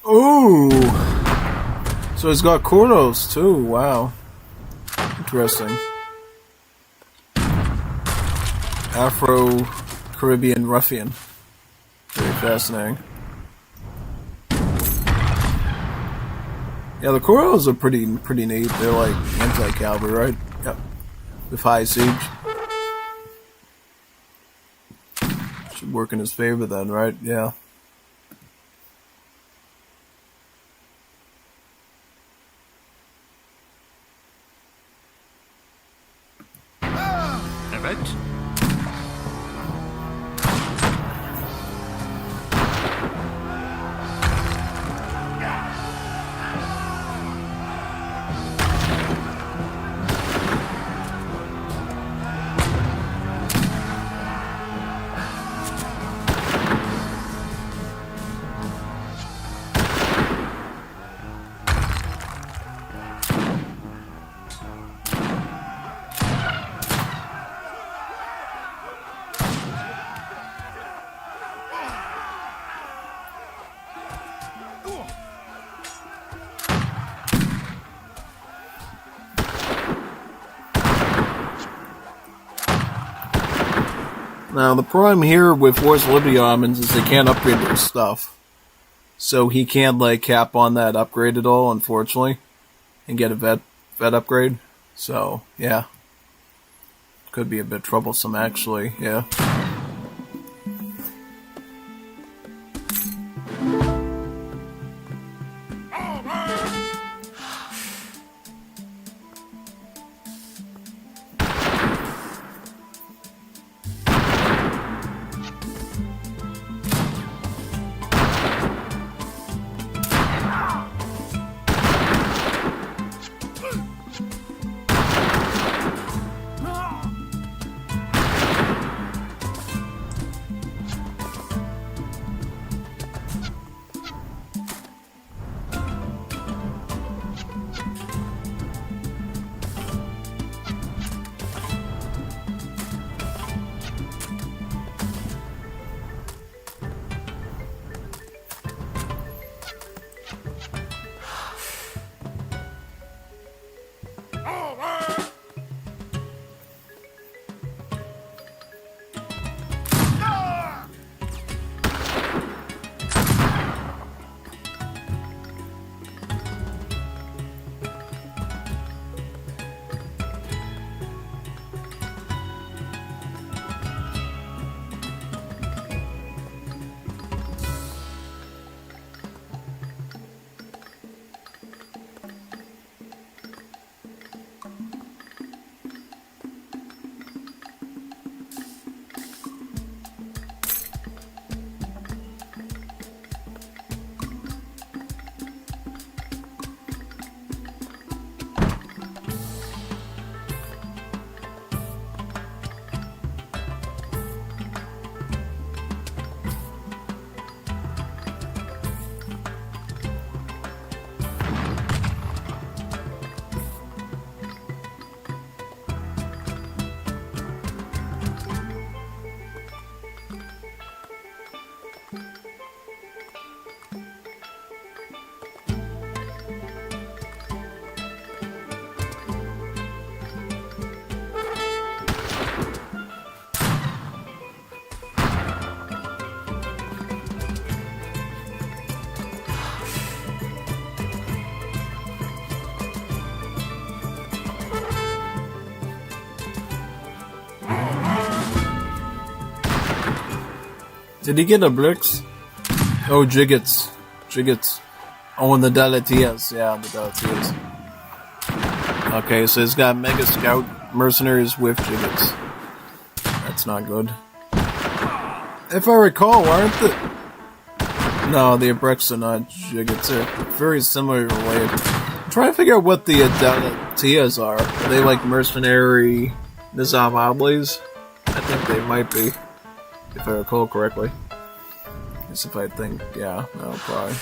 Ooh! So he's got kudos too, wow. Interesting. Afro-Caribbean ruffian. Very fascinating. Yeah, the kudos are pretty neat. They're like anti-cavalry, right? Yep. With high siege. Should work in his favor then, right? Yeah. Evet. Now, the problem here with Wars of Liberty Almonds is they can't upgrade their stuff. So he can't, like, cap on that upgrade at all, unfortunately. And get a vet upgrade. So, yeah. Could be a bit troublesome, actually, yeah. Did he get a bricks? Oh, Jiggets. Jiggets. Oh, and the Deletias. Yeah, the Deletias. Okay, so he's got Mega Scout mercenaries with Jiggets. That's not good. If I recall, aren't the... No, the Abreks are not Jiggets. They're very similarly related. I'm trying to figure out what the Deletias are. Are they like mercenary Nizam Oblis? I think they might be. If I recall correctly. As if I think, yeah, no, probably.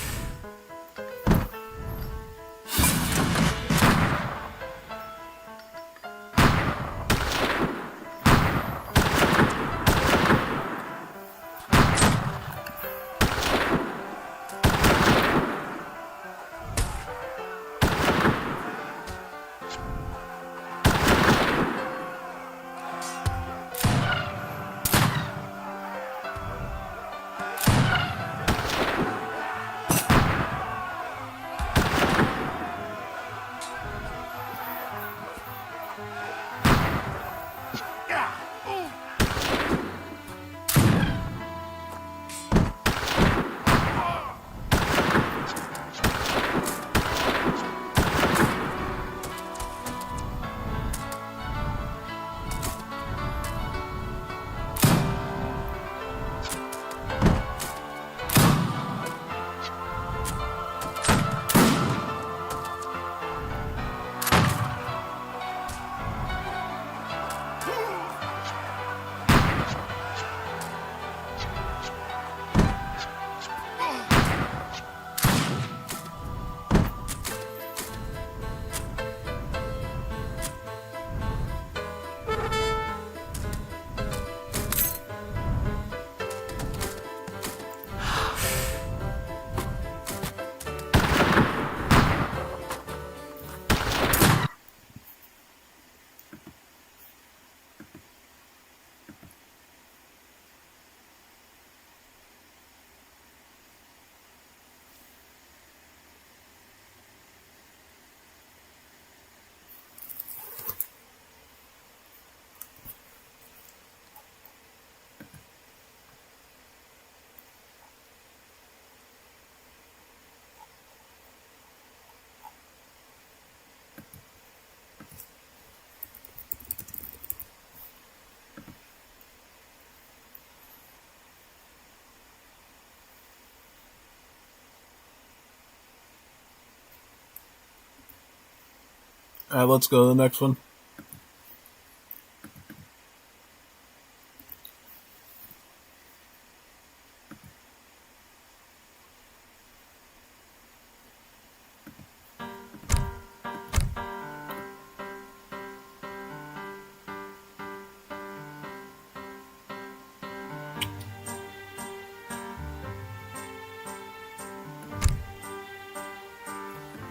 Alright, let's go to the next one.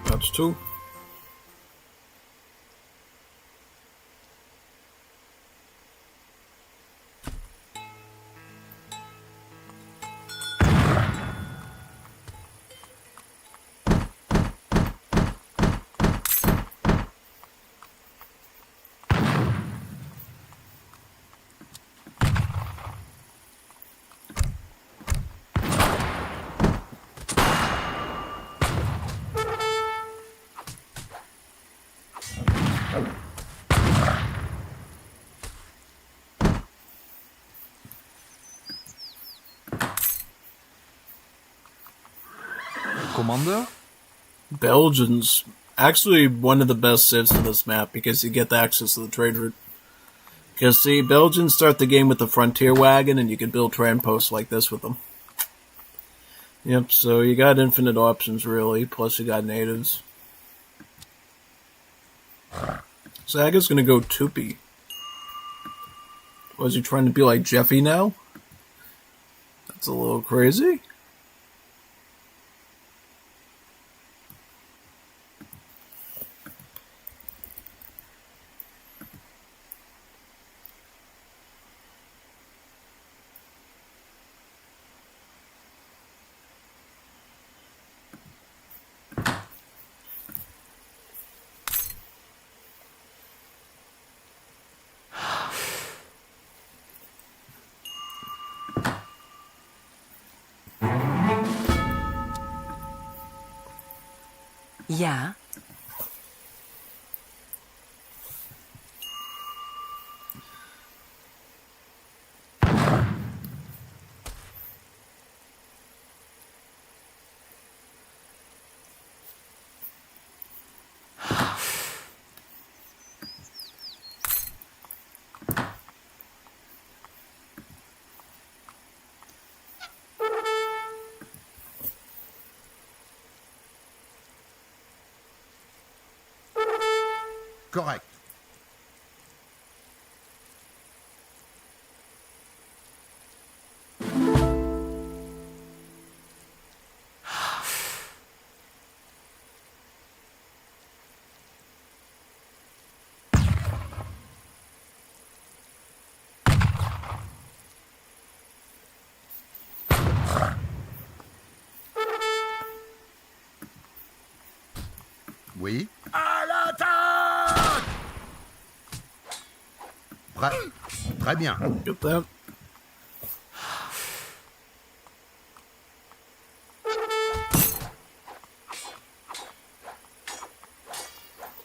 That's 2. Commander? Belgians. Actually, one of the best civs in this map because you get the access to the trade route. Because, see, Belgians start the game with the frontier wagon and you can build trade posts like this with them. Yep, so you got infinite options, really, plus you got natives. Saga's gonna go Tupi. Was he trying to be like Jeffy now? That's a little crazy. Ja. Correct. Oui. À l'attaque! Prêt. Très bien. Get that.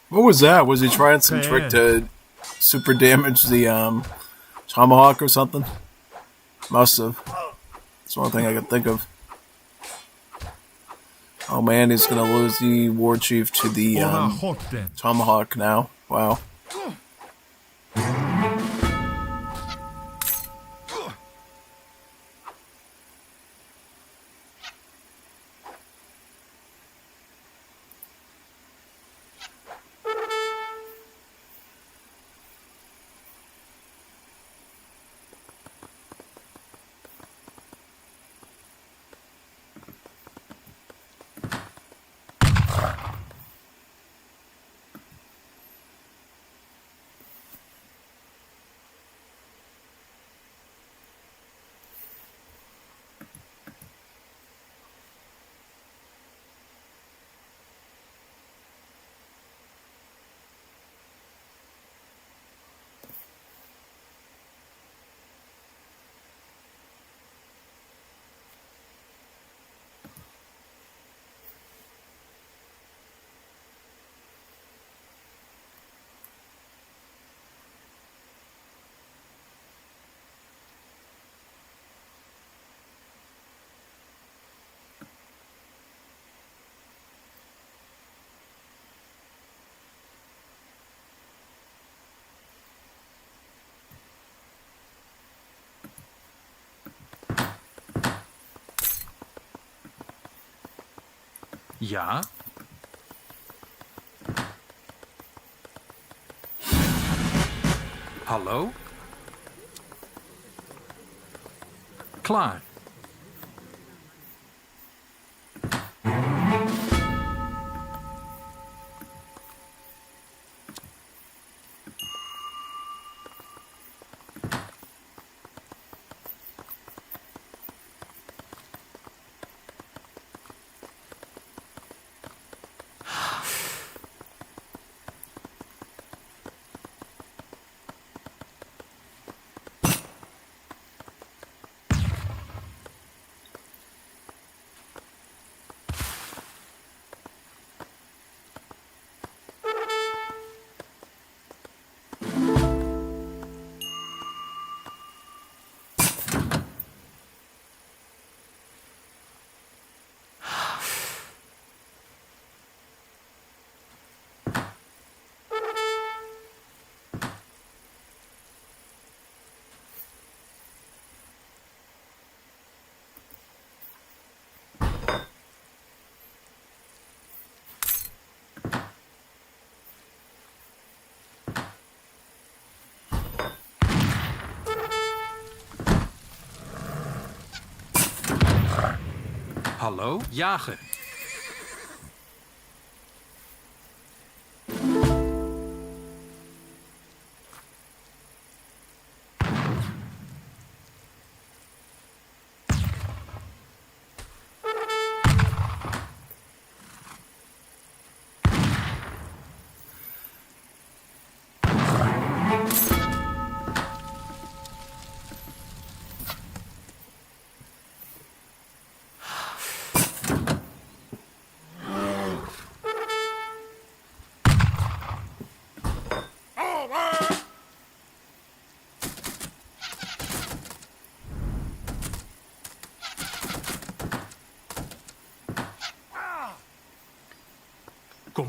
What was that? Was he trying some trick to super damage the tomahawk or something? Must have. That's the only thing I could think of. Oh man, he's gonna lose the war chief to the tomahawk now. Wow. Ja. Hallo? Klaar. Hallo, jager.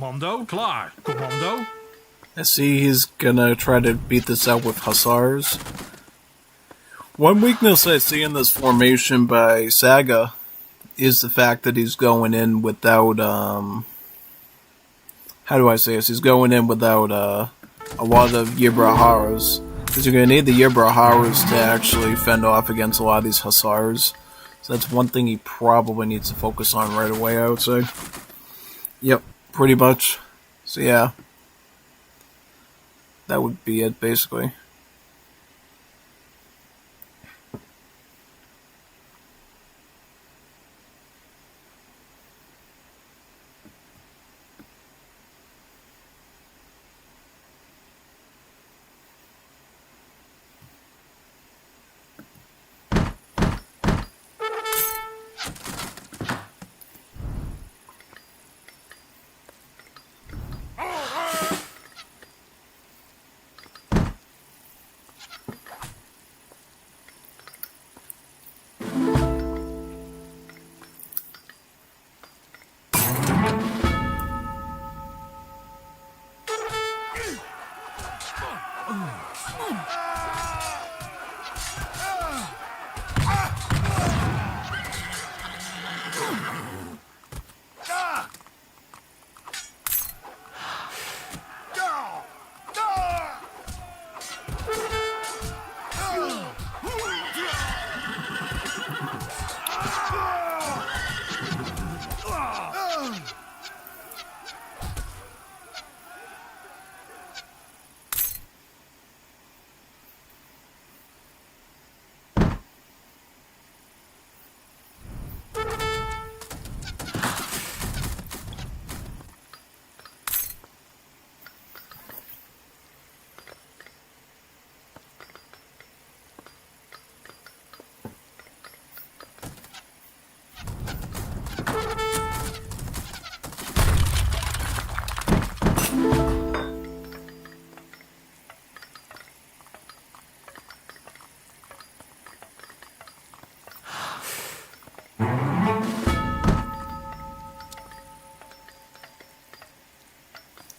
Commando, klaar. Commando. I see he's gonna try to beat this out with hussars. One weakness I see in this formation by Saga is the fact that he's going in without, how do I say this? He's going in without, a lot of Yibraharas. Because you're gonna need the Yibraharas to actually fend off against a lot of these hussars. So that's one thing he probably needs to focus on right away, I would say. Yep, pretty much. So yeah. That would be it, basically.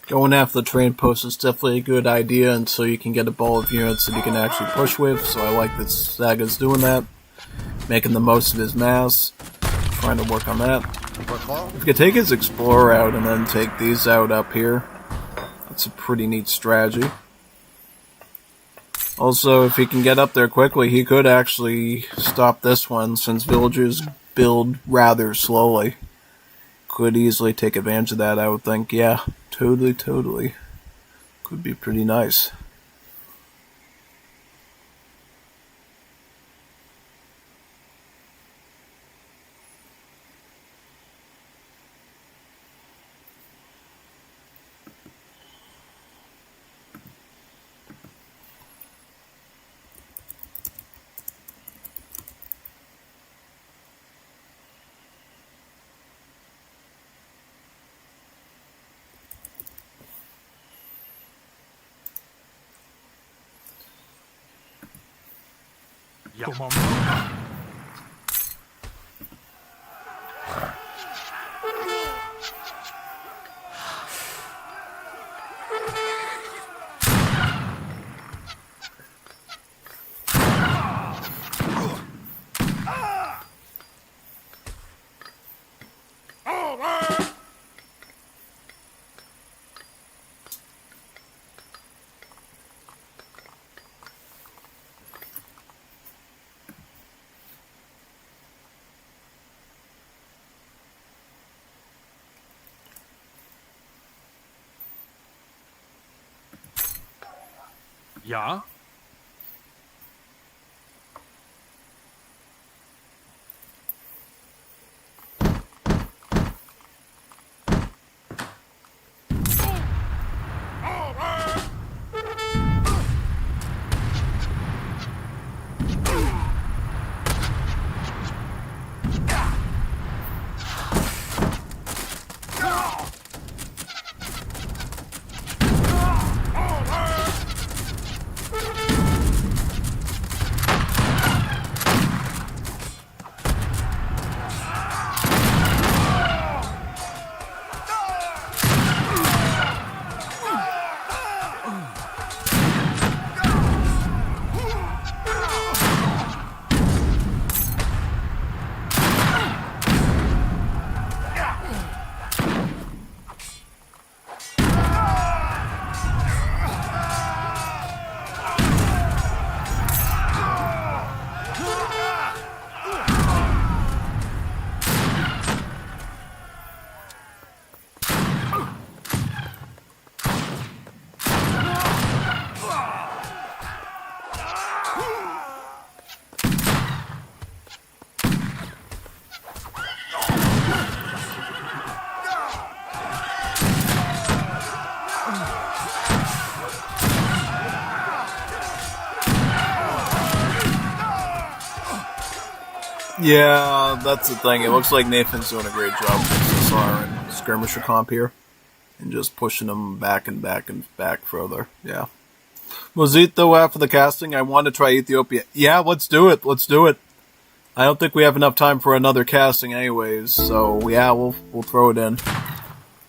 Going after the train post is definitely a good idea until you can get a ball of units that you can actually push with, so I like that Saga's doing that. Making the most of his mass. Trying to work on that. If you could take his Explorer out and then take these out up here, that's a pretty neat strategy. Also, if he can get up there quickly, he could actually stop this one, since villagers build rather slowly. Could easily take advantage of that, I would think. Yeah, totally. Could be pretty nice. Commando. Ja? Yeah, that's the thing. It looks like Nathan's doing a great job with Cesar and Skirmisher comp here. And just pushing them back and back and back further. Yeah. Mozito, after the casting, I want to try Ethiopia. Yeah, let's do it. Let's do it. I don't think we have enough time for another casting anyways. So, yeah, we'll throw it in.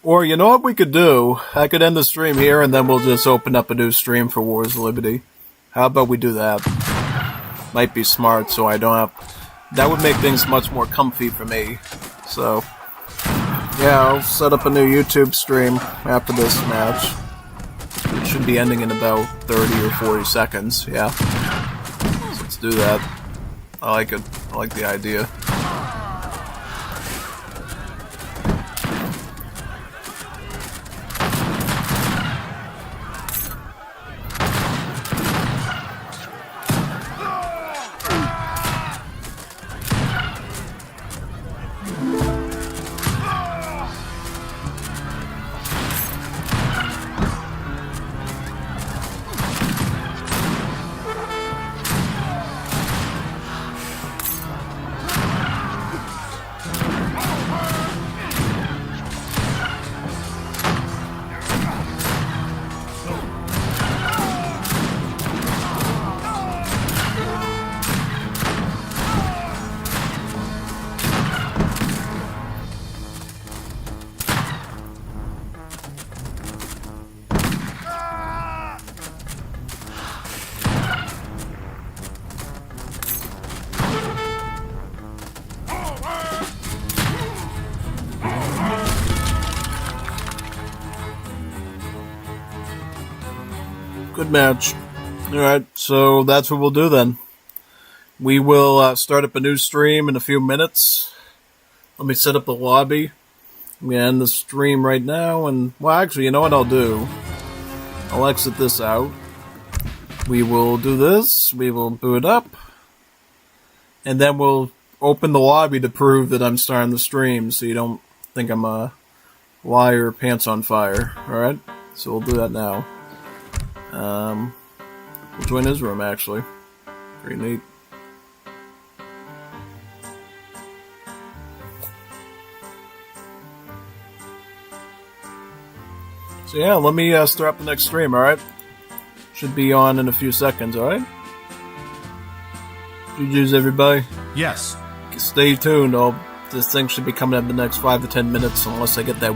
Or, you know what we could do? I could end the stream here and then we'll just open up a new stream for Wars of Liberty. How about we do that? Might be smart, so I don't have... That would make things much more comfy for me. So, yeah, I'll set up a new YouTube stream after this match. It should be ending in about 30 or 40 seconds, yeah. So let's do that. I like it. I like the idea. Good match. Alright, so that's what we'll do then. We will start up a new stream in a few minutes. Let me set up the lobby. I'm going to end the stream right now, and, well, actually, you know what I'll do? I'll exit this out. We will do this, we will boot up, and then we'll open the lobby to prove that I'm starting the stream, so you don't think I'm a liar pants on fire, alright? So we'll do that now. We'll join his room, actually. Pretty neat. So yeah, let me start up the next stream, alright? Should be on in a few seconds, alright? GG's, everybody. Yes. Stay tuned. This thing should be coming up in the next 5 to 10 minutes, unless I get that